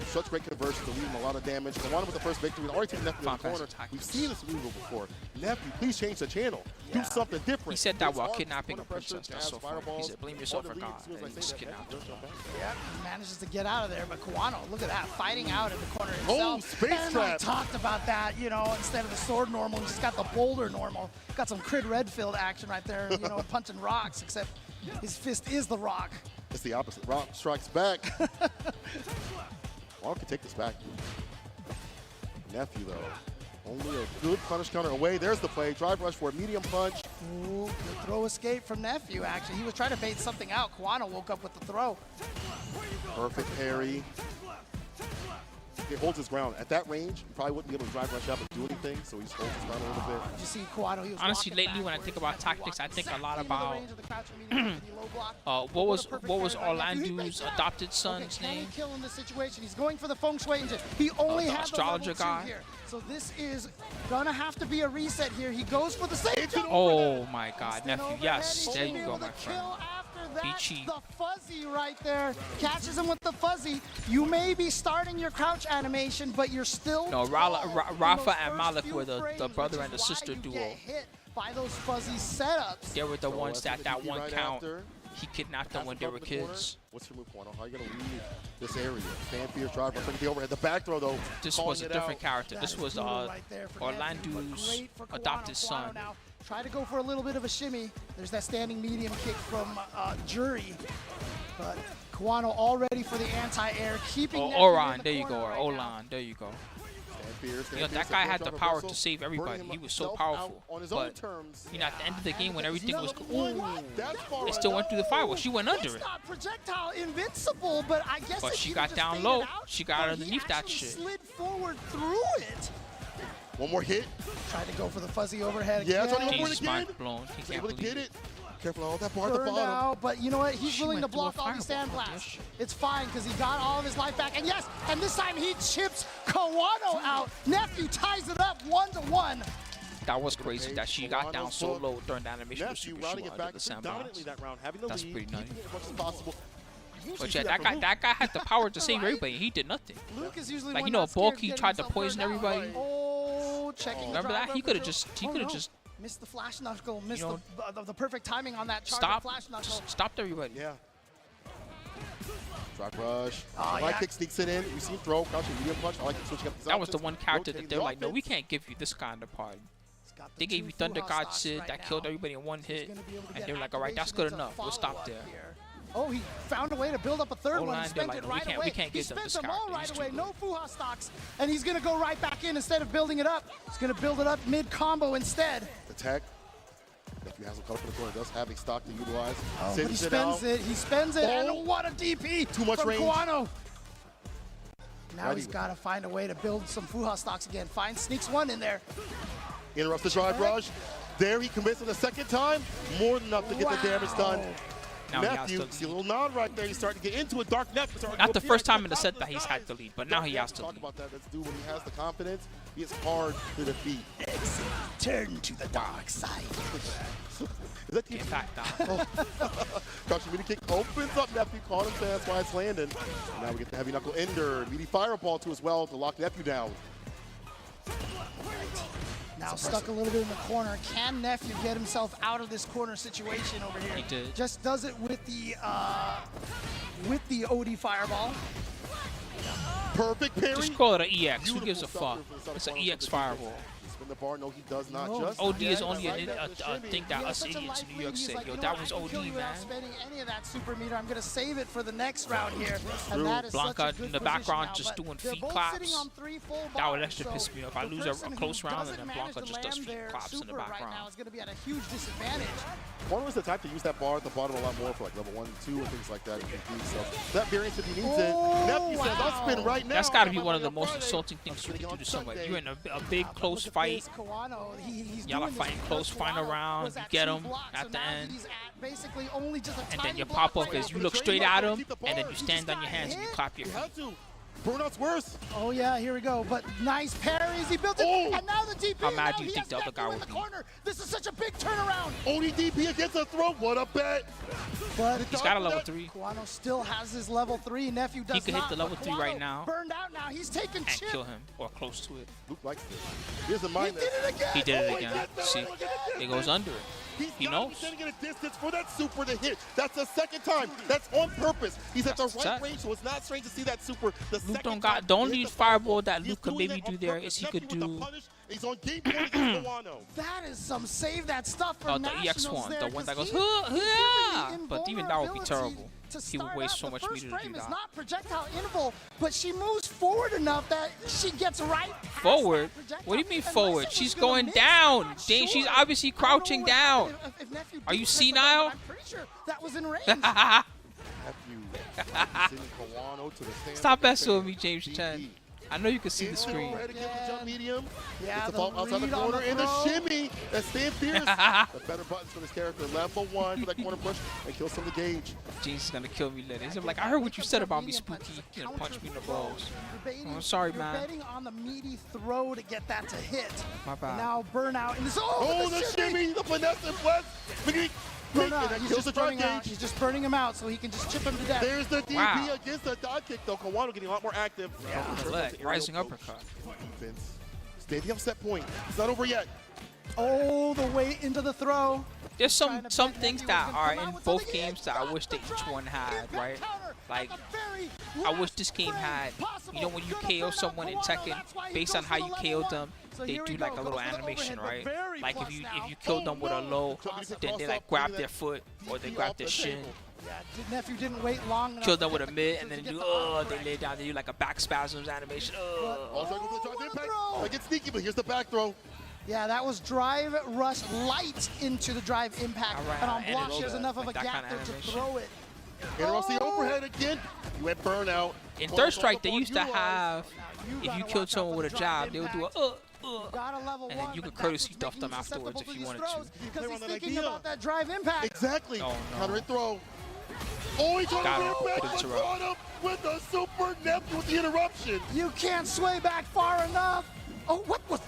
Such great conversion to leave him a lot of damage. Kawano with the first victory. We've already taken Nephew in the corner. We've seen this move before. Nephew, please change the channel. Do something different. He said that while kidnapping a princess. That's so funny. He said, blame yourself for God. And he just kidnapped her. Yeah, he manages to get out of there. But Kawano, look at that, fighting out in the corner himself. Space trap. I talked about that, you know, instead of the sword normal, he's just got the boulder normal. Got some Crid Redfield action right there, you know, punching rocks, except his fist is the rock. It's the opposite. Rock strikes back. Kawano can take this back. Nephew, though, only a good punish counter away. There's the play. Drive rush for a medium punch. Ooh, good throw escape from Nephew, actually. He was trying to bait something out. Kawano woke up with the throw. Perfect parry. He holds his ground. At that range, he probably wouldn't be able to drive rush up and do anything, so he just holds his ground a little bit. Did you see Kawano? He was honestly, lately when I think about tactics, I think a lot about what was Orlando's adopted son's name? Kill in this situation. He's going for the feng shui engine. He only the has astrologer the guy. Here. So this is gonna have to be a reset here. He goes for the save. Oh my God, Nephew! Yes, there you go, my friend. Be cheap. The fuzzy right there catches him with the fuzzy. You may be starting your crouch animation, but you're still. No, Rafa and Malik were the brother and the sister duo. by those fuzzy setups. They were the ones that one right count. after. He kidnapped them Pass when it they up were in the corner. kids. What's your move, Quano? How are you going to leave this area? Fan Fierce drive, looking at the overhead. The back throw, though. This was a different character. That This is was brutal right there for Nephew, but Orlando's great for Kawano. adopted Kawano son. now try to go for a little bit of a shimmy. There's that standing medium kick from Jury. But Kawano all ready for the anti-air, keeping Nephew in Oran, the there you go. corner Or right now. Olan, there you go. Fierce, You know, that guy had the power to save everybody. He was so powerful. On his own But, terms. you know, at the end of the game when everything was That's far it still went through the firewall. She went under It's it. not projectile invincible, but I guess But if she he'd got just down faded low. out, She got but underneath he that actually shit. slid forward through it. One more hit. Tried to go for the fuzzy overhead Yeah, again. trying to go for it Jesus, again. mind blown. He can't Able to believe get it. it. Careful all that bar at the Burned bottom. out, but you know what? He's She willing to went through a block all these stand fireball. That blasts. shit. It's fine because he got all of his life back. And yes, and this time he chips Kawano out. Nephew ties it up 1-1. That was crazy that she got down so low during the animation of Nephew Super routing Shooter it back under the dominantly sandbox. that round, having the That's lead, pretty nutty. keeping it as much as possible. But yeah, that guy had the power to save everybody. He did nothing. Luke is usually Like, one you know, not scared of Bulky getting tried to himself poison burned out. everybody. Oh, checking the Remember drive that? He real could have quick. just Oh, no. just missed the flash knuckle, missed know, the perfect timing on that charge stop flash knuckle. just stopped everybody. Yeah. Drop rush. Oh, Right yeah. kick sneaks it in. We've seen throw, crouching medium punch. I like switching up these That was the options, one character that rotating they're the like, no, we offense. can't give you this kind of party. He's got the They gave two you Thunder Fuha God stocks shit right that now. killed everybody in one He's hit. gonna be able to And get they were like, all right, that's activation good into enough. We'll stop follow-up there. here. Oh, he found a way to build up a third one. Line, He they're spent like, it no, we right can't- away. we can't He give them spent this them all character. right He's away. too No Fuha stocks. And he's going to go right back in instead of building it up. He's going to build it up mid-combo instead. Attack. Nephew has him cut for the corner. Does have a stock to utilize. Oh, but he Sends it spends out. it. He spends it. Oh. And what a DP Too much from range. Kawano. Now Ready he's with got to find a way to build some Fuha stocks again. Sneaks one in there. Interrupts the drive rush. There he commits it a second time. More than enough to get the damage done. Now he has Nephew, to see a lead. little nod right there. He's starting to get into a dark net. Not the first time in the set that he's had to lead, but now he has to Talk lead. about that. That's dude when he has the confidence. He is hard to defeat. Turn to the dark side. Is that the Get back down. Crouching meaty kick opens up Nephew. Caught him fast while it's landing. And now we get the heavy knuckle ender. Meaty fireball too as well to lock Nephew down. Now stuck a little bit in the corner. Can Nephew get himself out of this corner situation over here? He did. Just does it with the OD fireball. Perfect parry. Just call it an EX. Who Beautiful gives a fuck? stuff from the It's an Southern EX California fireball. Spin the bar. No, he does not No, just. OD is Yeah, only right there, a the shimmy. thing that He has us such a idiots in life New York lead. He's say. like, Yo, you know that what, was I can kill OD, you without man. spending any of that super meter. I'm gonna save it for the next round here. true. And that is Blanca such a good in the position background now, just but doing they're feet both claps. sitting on 3 full That would bars, actually so piss me off. If I the lose a person who close round and doesn't then manage Blanca to just does land feet their claps in the super right now background. is gonna be at a huge disadvantage. One was the type to use that bar at the bottom a lot more for like level 1, 2, and things like that. So that variance if he needs it. Nephew says, I'll spin right now. That's got to be Come one on of the most Friday. insulting things you I'm can do spinning to on somebody. Sunday. You're in a big close Look at fight. this, Kawano, he's Y'all are doing this fighting because close final Kawano round, was you at get 2 him blocks, at so the now end. he's at basically only just a And then tiny you block pop up away. because you the look train straight up at and him, keep the and then bar. you He stand just on your got hands and you hit. clap your He feet. had to. Burnout's worse. Oh yeah, here we go. But nice parries. He built it, Oh. and now the DP. How mad now do you he think has the other Nephew guy in would the be? corner. This is such a big turnaround. ODDP against the throat. What a bet. But He's got a level 3 Kawano still has his level 3. Nephew does He could hit not, the level but 3 right Kawano now. Burned out now. He's taking and chip. kill him or close to it. Luke likes this. Here's a He mind did it again. He did it Oh my again. God, See, look at this. it goes under it. He's He gotta be knows. sending it a distance for that super to hit. That's the second time. That's on purpose. He's at the That's right exact. range, so it's not strange to see that super. The Luke second don't time got the he only hit the fireball that He's Luke could doing maybe that on do there purpose. is he could Nephew with the do punish. He's on game point against Kawano. That is some save that stuff for the Nationals EX one, there, the one that 'cause goes, he- he's "Huh, really but even that would be invulnerability terrible. to He would start waste up. so The much first meter to do frame that. is not projectile interval, but she moves forward enough that she gets right past Forward? that projectile. What do you mean Unless forward? it was She's gonna going miss, down. I'm not Dang, she's sure. obviously I don't know crouching what down. happened if Nephew Are did you press the senile? button. I'm pretty sure that was in range. Nephew sending Kawano to the stand. Stop messing with me, James Chen. I know you can see the screen. Ready to give the jump medium. Yeah, It's a the fault outside the read on corner the and the throw. shimmy. That's Stan Fierce. The better buttons for this character. Level 1 for that corner push and kill some of the gauge. James is gonna kill me later. He's like, I heard what you said about me, Spooky. You know, punch me in the balls. I'm sorry, you're man. betting on the meaty throw to get that to hit. My bad. And now burnout in this. Oh, the shimmy, the finesse and flex. And Burnout. that He's kills just the drop burning out. gauge. He's just burning him out so he can just chip him to death. There's the DP Wow. against the dodge kick, though. Kawano getting a lot more active. The leg, rising uppercut. Defense. Stay at the upset point. It's not over yet. Oh, the way into the throw. There's some things that are in both games that I wish that each one had, right? Like, I wish this game had, you know, when you KO someone in Tekken, based on how you KO'd them, they do like a little animation, right? Like if you kill them with a low, then they like grab their foot or they grab their shin. Yeah, nephew didn't wait long enough. Kill them with a mid and then do they lay down, they do like a back spasms animation. Also go for the drive impact. I get sneaky, but here's the back throw. Yeah, that was drive rush light into the drive impact. Right, and on and block, it's there's enough of a that gap kind of there to animation. throw it. Interrupts the overhead again. You went burnout. In Third Strike, they used to have, if you killed someone with a jab, they would do a and then you could courtesy duff them afterwards if you wanted to. Because he's thinking about that drive impact. Exactly. Oh, no. Counter hit throw. Oh, he tried Got to him. rear back. Good He interrupt. brought him with a super nephew with the interruption. You can't sway back far enough. Oh, what was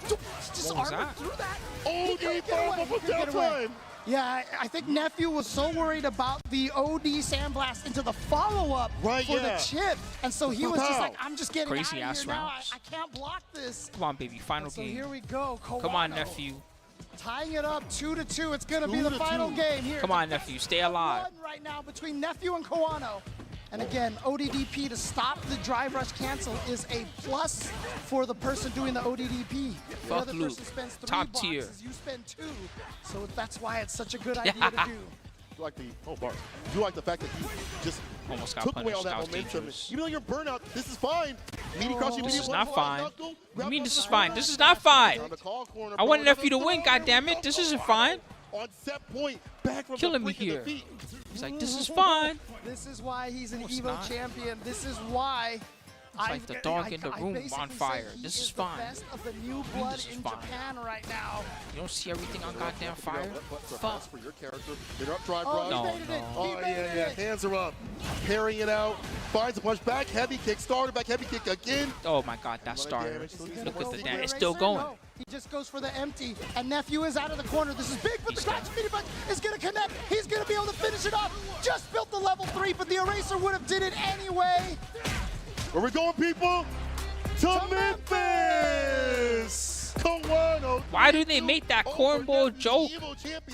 just What was armor that? through that? Oh, He couldn't he get threw away. him He up couldn't get away. downtime. Yeah, I think nephew was so worried about the OD sandblast into the follow-up Right, for yeah. the chip, and so he was just Wow. like, "I'm just getting Crazy out of ass here now. rounds. I can't block this." Come on, baby, final So game. here we go. Come on, Kawano nephew. tying it up 2-2. It's gonna be 2 the to final 2. game here. Come on, nephew, stay alive. One right now between nephew and Kawano. And again, ODDP to stop the drive rush cancel is a plus for the person doing the ODDP. The Fuck other Luke. person spends 3 Top boxes, tier. you spend 2. So that's why it's such a good idea to do. You like the you like the fact that he just Almost got took away all punished. that That was momentum. dangerous. Even though you're burnout, this is fine. Meaty crouching, This meaty is one, not one, fine. knuckle, You grab mean onto this the is fine? corner. This is not fine. On the call corner, I want burnout, nephew to knuckle, win, goddammit. This isn't fine. On set point, back from Killing the me brink of here. defeat. He's like, this is fine. This is why he's an No, it's Evo not. champion. This is why. like the dog in the room on fire. This is fine. The best of the new blood This is in fine. Japan right now. You don't see everything on goddamn fire? Fuck. For your character. Interrupt drive Oh, rush. he No, baited it. no. He Oh, baited yeah. it. Hands are up. Parrying it out. Finds a punch. Back heavy kick. Started. Back heavy kick again. Oh my god, that started. Look at the damn. It's still going. No, he just goes for the empty, and nephew is out of the corner. This is big, but the crouching meaty punch is going to connect. He's going to be able to finish it off. Just built the level 3, but the eraser would have did it anyway. Where we going, people? To Memphis. Kawano. Why do they make that cornball joke?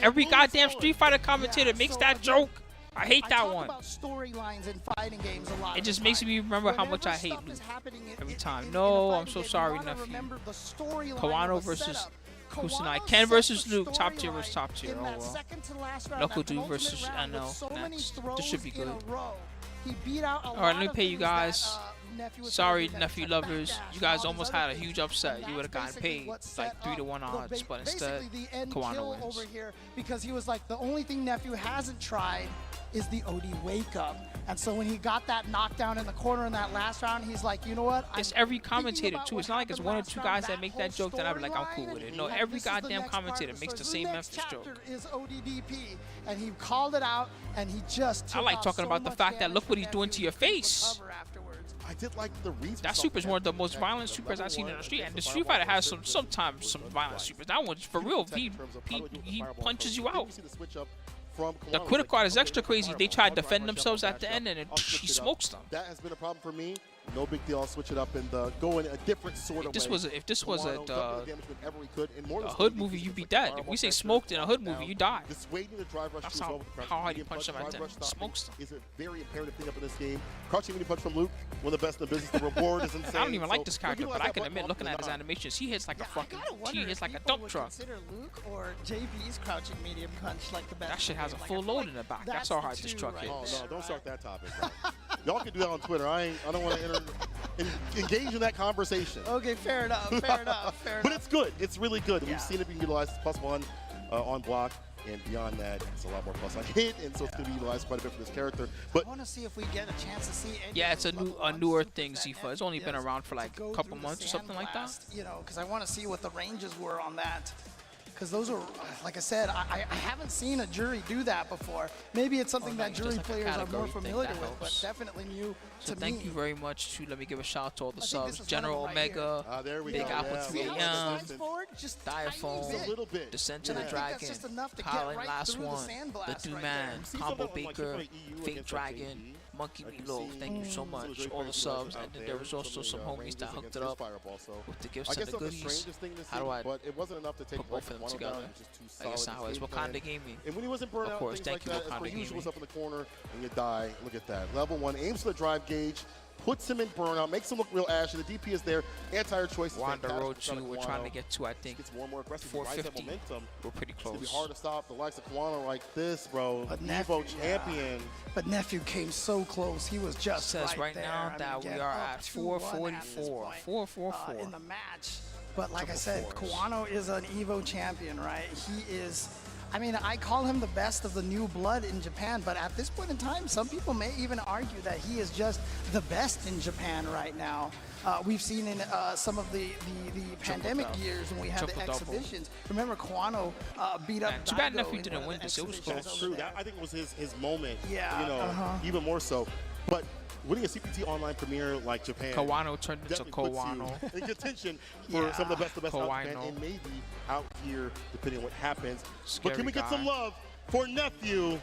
Every goddamn Street Fighter commentator makes that joke. I hate I that talk one. about storylines in fighting games a lot. It of just the makes time. me remember how much I Whenever hate stuff Luke is happening every in time. a No, fighting I'm so game, sorry, you wanna nephew. remember the storyline Kawano of the versus setup. Kusanagi. Kawano Ken set versus the Luke, top tier versus storyline top tier. in Oh that well. second to last round, Knuckle that Dude penultimate versus- round I know, with so many next. This throws should be in a good. row. He beat out a All right, lot let me of pay you things that, guys. nephew was Sorry, throwing that nephew set lovers. backdash You guys and all almost these had other a things. huge upset. And You would have that's gotten basically paid what like set 3 to 1 up the odds, but basically instead, the end Kawano kill wins. over here because he was like, the only thing nephew hasn't tried is the OD wake up. And so when he got that knockdown in the corner in that last round, he's like, you know what? It's I'm every thinking commentater about too. what It's not like it's happened one or last two round, guys that make that whole joke, then I'd be like, I'm cool storyline, with it. No, and every this is the goddamn next part commentator of makes the story. same next Memphis joke. chapter is ODDP, and he called it out, and he just I took like off talking so about the much fact that damage look what from he's doing to nephew. your He could face. recover afterwards. I did like the reason. That super is one of the most violent supers I've seen in the street, and the Street Fighter has sometimes some violent supers. That one's for real. He punches you out. The critical card is extra crazy. They try to defend themselves at the end, and then he smokes them. That has been a problem for me. No big deal. I'll switch it up and go in a different sort of If this way. was a a hood movie, you'd be dead. If we say smoked in a hood movie, you die. This waiting to drive rush That's too as how- well with the how hard crouching he punched medium him at punch. the Drive rush end. Smokes stopping is a very imperative thing up in this game. Crouching medium punch from Luke, one of the best in the business. The reward is insane. I don't even like So this character, utilize but I that can button admit, off looking the at his knob. animations, he hits like a fucking, wonder he if hits like a people dump would truck. Consider Luke or JB's crouching medium punch like the best. That shit in the has a game. full I feel load like in the back. that's That's how the hard this two truck right Oh is. no! Don't start that topic. Bro. Y'all can do that on Twitter. I don't want to engage in that conversation. Okay, fair enough. Fair enough. Fair But enough. it's good. It's really good. Yeah. We've seen it being utilized +1 on block, and beyond that, it's a lot more plus on hit, and so it's going to be utilized quite a bit for this character. But I want to see if we get a chance to see any Yeah, of it's a those level one newer supers thing, that Zifa. It's only been Nephew around for does like to a go couple through the months or something like that. sandblast, You know, because I want to see what the ranges were on that. Because those are, like I said, I haven't seen a jury do that before. Maybe it's something Oh, no, that just jury like a players are more category thing, familiar that with, but helps. definitely new So to thank me. you very much to, let me give a shout out to all the I think subs. this is one General of them right Omega, there we Big go. Apple Yeah. 3 See, AM, Slides forward, just Diaphone, tiny bit. a little bit. Descent to And the I think that's Dragon, just enough to get Colin right Last through the One, sandblast The Do right Man, there. See Combo something like Baker, Super EU Fake against Dragon, JP. Monkey Meatloaf, thank you so much. All the subs, and then there was also some homies that hooked it up with the gifts and the goodies. How do I but it wasn't enough to take put both of them together? I guess how it's Wakanda Gaming. And when he wasn't burnt Of out, course, things thank like you, that, as per Wakanda usual, Gaming. up in the corner and you die. Look at that. Level 1 aims for the drive gauge, puts him in burnout, makes him look real ashy. The DP is there. Anti-air choice is Wanda fantastic Road for 2, we're trying to get to, I think, gets more and more aggressive. He rides that 450. momentum. We're pretty It's gonna be close. hard to stop the likes of Kwano like this, bro. But Evo Nephew, champion. But Nephew came so close. He was just Says right there. now I mean, that we get are up at 2-1 444. at this point, 444. in the match. But like I Triple said, fours. Kwano is an Evo champion, right? He is. I mean, I call him the best of the new blood in Japan, but at this point in time, some people may even argue that he is just the best in Japan right now. We've seen in some of the pandemic years when we had the Triple double. exhibitions. Remember, Kwano beat up. Man, too bad Daigo Nephew in didn't one of win the this. It was exhibitions close. That's over true. there. That, I think, was his moment. Yeah, You know, even more so. But winning a CPT online premiere like Japan Kawano turned into definitely puts Kawano. you in contention for some of the best out of Japan, Kawano. and maybe out here, depending on what happens. Scary but can we get guy. some love for Nephew?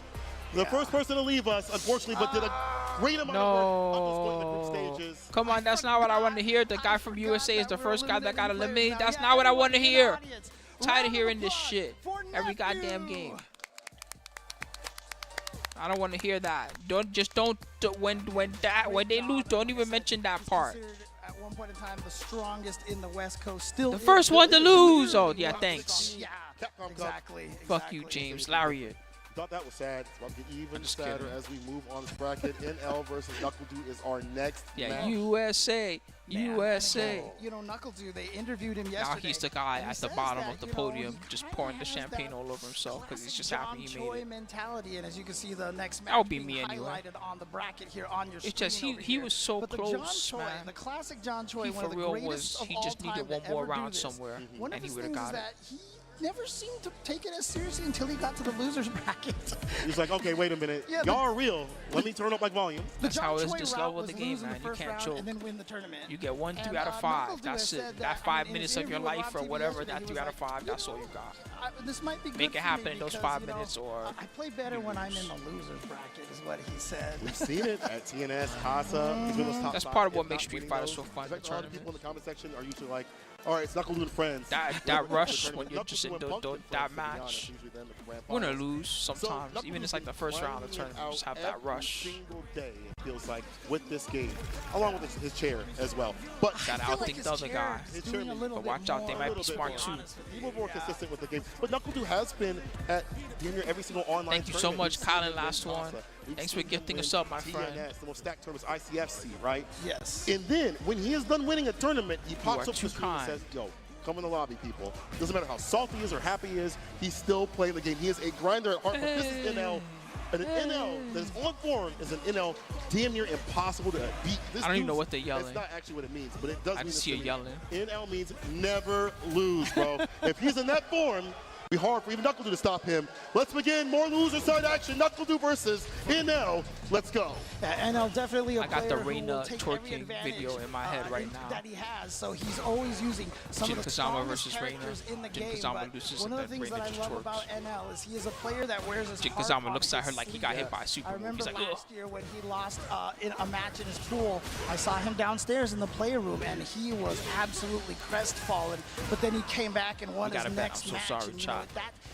The first person to leave us, unfortunately, but did a great amount of work up this point in the group stages. Come on, that's not what I want to hear. The guy from USA is the first guy that got eliminated. That's not what I want to hear. Tired of hearing this shit every goddamn game. I don't want to hear that. When they lose, don't even mention that part. At one point in time, the strongest in the West Coast. Still The is first one to the lose. Oh, leader. yeah, thanks. Yeah, Capcom Cup. exactly. Fuck you, James. Lariat. Thought that was sad. It's about to get even just sadder kidding. as we move on this bracket. NL versus Knuckle Dude is our next Yeah, match. USA. Man, USA. and again, you know, Knuckledew, they interviewed him Now yesterday. he's the guy and he at the says bottom that, of the you know, podium, he just kinda pouring the has champagne that all over himself because he's just classic happy he John made Choi it. mentality, and as you can see, the next match That would be being me anyway. highlighted on the bracket here on your It's just screen over he here. was so but the close, John Choi, man. the classic John Choi, He one for of the real greatest was. of He all just needed time one to more ever do round this. somewhere, One of and he his would have things is got it. that he never seemed to take it as seriously until he got to the losers bracket. He's like, okay, wait a minute. Yeah, Y'all are real. Let me turn up like volume. That's how it is Choi this route level of was the game, lose in man. You first can't round choke. and then win the tournament. You get 1 And, 3 out of Knuckledew 5. has That's said it. That 5 in minutes his of your interview with life or Rob TV whatever, yesterday, that he 3 was out of like, 5, you that's know, all you got. This might be good Make it for happen me in those because, 5 you know, minutes or I play better you when I'm in lose. the losers bracket, is what he said. We've seen it at TNS, Casa. He's been those top That's five, part of if what not makes Street winning Fighter those. so fun In in fact, the a lot of people in tournament. the comment section are usually like, all right, it's Knuckle Dude and friends. That rush when you're just in that match. match, win or lose sometimes. Even it's like the first round of the tournament, you just have that rush. Single day, it feels like, with this game, along with his chair as well. But Gotta I feel like outthink his the other chair guy. is doing a little But bit watch out, they more. might a be little smart bit too. more. He's more consistent with the game. But Knuckle Dude has been at damn near every single online Thank you so tournament. much, We've seen Colin, him win last one. Casa. We've Thanks seen for him gifting win us up, my friend. TNS, the most stacked tournaments, ICFC, right? Yes. And then, when he is done winning a tournament, he pops are up to too the screen and kind. says, yo, come in the lobby, people. Doesn't matter how salty he is or happy he is, he's still playing the game. He is a grinder at heart, but this is NL. And an NL that is on form is an NL damn near impossible to beat. This I don't even know dude's- what they're yelling. That's not actually what it means, but it does I mean just this see to you me. yelling. NL means never lose, bro. If he's in that form, it'll be hard for even Knuckle Dude to stop him. Let's begin. More loser side action. Knuckle Dude versus NL. Let's go. Yeah, NL definitely a I got the player who will Reina take every twerking advantage, video in my head right now. That he has, so he's always using some Jin of the Kazama strongest versus Reina. characters in the Jin game. Kazama But loses one and of the then things that Reina I just love about twerks. NL is he is a player that wears his Jin heart Kazama on looks his at her like he got sleeve. hit by a super I move. remember He's like, last year when he lost in a match in his pool, I saw him downstairs in the player room, and he was absolutely crestfallen. But then he came back and won You his gotta bet. next I'm so match. sorry, and, you know, Chad.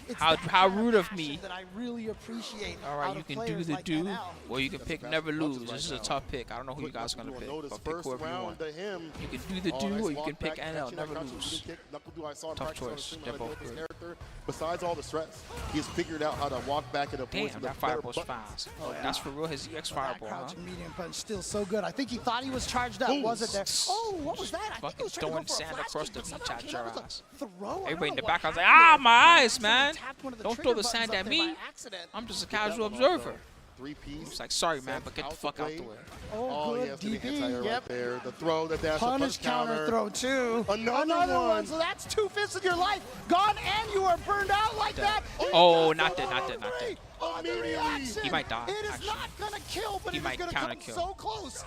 it's How- that how kind of rude of passion me. that I really appreciate. All out right, of you can do players the like do, NL. or you can pick never lose. This is a tough pick. I don't know who you guys are gonna pick, Notice but pick first whoever you round want. to him. You can do the Oh, do, nice or you walk can pick back, NL, catching that never crouching lose. shooting kick. Knuckle Dude, I saw him Tough practice on choice. stream, They're how to deal both with his good. character. Besides all the stress, he's figured out how to walk back and avoid Damn, the that better fireball's buttons. fast. Oh, yeah. That's for real. His EX That fireball, huh? crouching medium punch still so good. I think he thought he was charged up, Ooh. wasn't there? Oh, what was that? I think Fucking he was trying to throwing go for a sand flash across kick, the but beach somehow at came your out with a ass. throw. I don't Everybody in know the what back, I was like, happened ah, there. my I eyes, accidentally man. tapped one of the Don't throw trigger the buttons sand up at there me. by accident. I'm just a That casual one also, observer. Three-piece. It's like, sorry, man, but get the Out fuck out play. the way. Oh, yeah, good it's gonna be DP. anti-air Yep. right there. The throw, the dash, the Punish counter throw too. Another one. So that's 2 fists of your life gone, and you are burned out like that. Oh, It's not just that, a not that, not that. three on the reaction. He might die, It is actually. not gonna kill, but He it is might gonna come counter-kill. so close.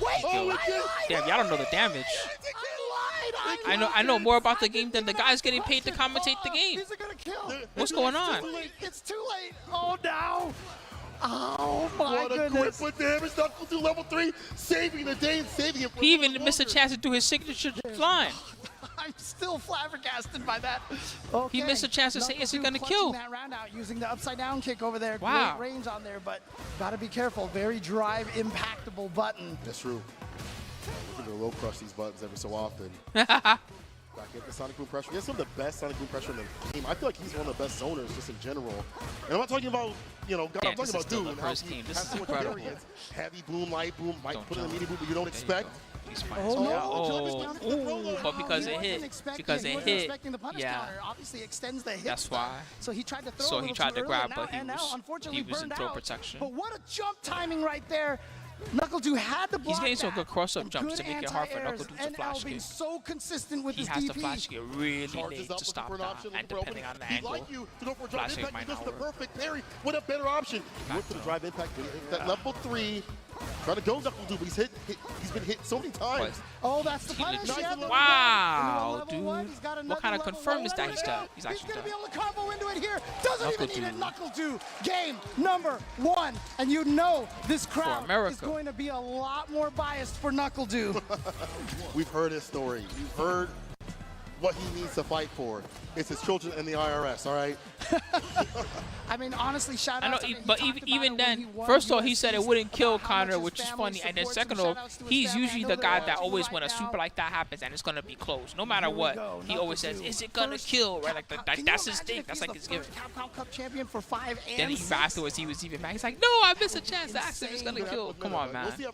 Wait, Kill. I lied. Damn, y'all don't know the damage. I lied. I know more about the game than the guys getting paid to commentate the game. These are gonna kill. What's going on? It's too late. Oh no. Oh my what a goodness. grip with damage. Knuckle to level 3, saving the day and saving it for He a little even missed a longer. chance to do his signature flying. I'm still flabbergasted by that. Okay. He missed a chance to say, is he going to kill? That round out using the upside down kick over there. Wow. Great range on there, but gotta be careful. Very drive impactable button. That's true. We're going to low crush these buttons every so often. Back into Sonic Boom pressure. He has some of the best Sonic Boom pressure in the game. I feel like he's one of the best zoners just in general. And I'm not talking about, you know, God, Yeah, I'm talking this is about still Doom the and how first he team. This has is so much incredible. variance. Heavy boom, light boom, might Don't put in a jump. mini boom, but you don't There you expect. go. He's fine. Oh, no. Ooh, but because He it wasn't hit, expecting because He it wasn't hit, expecting the punish yeah. counter. Obviously extends the hit. That's stun. why. So he tried to throw So a he little tried too to early, grab, and but now, he unfortunately was in burned throw out. protection. But what a jump timing right there. Knuckle2 had to block He's getting some that. good cross-up And jumps good to make it hard for anti-airs. Knuckle2 to NL flash being kick. so consistent with He his has DP. to flash kick really Charges late up to looking stop for an that, option, and looking for depending on the He'd angle. like you to go for a drive Flash kick impact. might He goes not for the work. perfect parry. What a better option. He went for the drive impact. That level 3. Trying to go Knuckle2, but he's been hit so many times. Oh, that's the punish. Nice Yeah, little- Wow, level one. dude. He's got What another kind of level confirm one. is that he's There we done? go. He's actually going to be done. able to combo into it here. Doesn't even need it. Knuckle2. Knuckle2. Game number 1. And you know this crowd is America. going to be a lot more biased for Knuckle2. We've heard his story. You've heard what he needs to fight for. It's his children and the IRS, all right? I mean, honestly, shout I out know, to him. He but talked about even it when then, he won first of all, he said it USC's wouldn't kill about how much Connor, his which is family funny. And then supports second him. of all, Shout outs to his he's family. I usually know the they're guy watching that always, right when a now. super like that happens, and it's gonna be close, no matter Here we what. go. He always says, Knuckle2. "Is it gonna First kill?" Right, like Capcom- that, Can that's you his imagine thing. if That's he's like his the gimmick. first Capcom Cup champion for 5 and Then 6? afterwards, he was even mad. He's like, "No, I missed a chance. The accident is gonna kill." Come on, man. We'll see.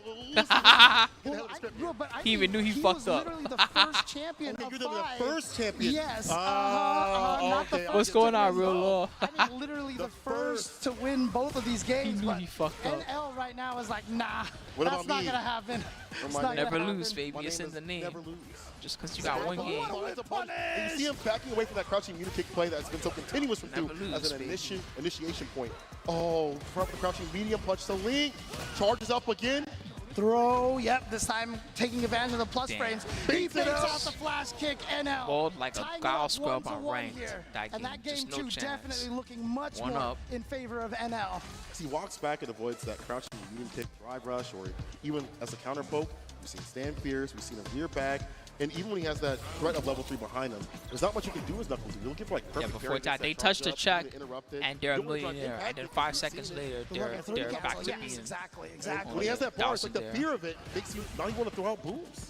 Well, but He even mean, knew he fucked was up. literally the first champion Okay, of you're the 5. first champion. Yes. Ah, not the okay. first What's to going on, win real both. law? I mean, literally the first to win both of these games. knew but he fucked up. NL right now is like, nah, What that's about not me? gonna happen. It's my not Never gonna lose, happen. baby. My It's name in the is name. Never lose. Just because you got one What game. a whip punish. And you see him backing away from that crouching muta kick play that's been so continuous from Never Doom lose, as an baby. initiation point. Oh, front of the crouching medium punch to Link. Charges up again. Throw, yep, this time taking advantage of the plus Damn. frames. He Beats it fakes up. off the flash kick, NL. Balled like a tying it guile up scrub 1-1 on ranked. here. That And game, that game just no 2 chance. definitely looking much One more up. in favor of NL. As he walks back and avoids that crouching medium kick, drive rush, or even as a counter poke, we've seen stand fierce, we've seen him rear back, and even when he has that threat of level 3 behind him, there's not much you can do as Knuckles. You're looking for like Yeah, perfect before parry that, against they charge touched the up, check, you can interrupt it. and they're a You don't wanna drive millionaire. impact And then if 5 you've seconds seen it. later, Look they're at 3 back to yes, being. exactly. And when he has that bar, it's like the there. fear of it makes you not even want to throw out booms.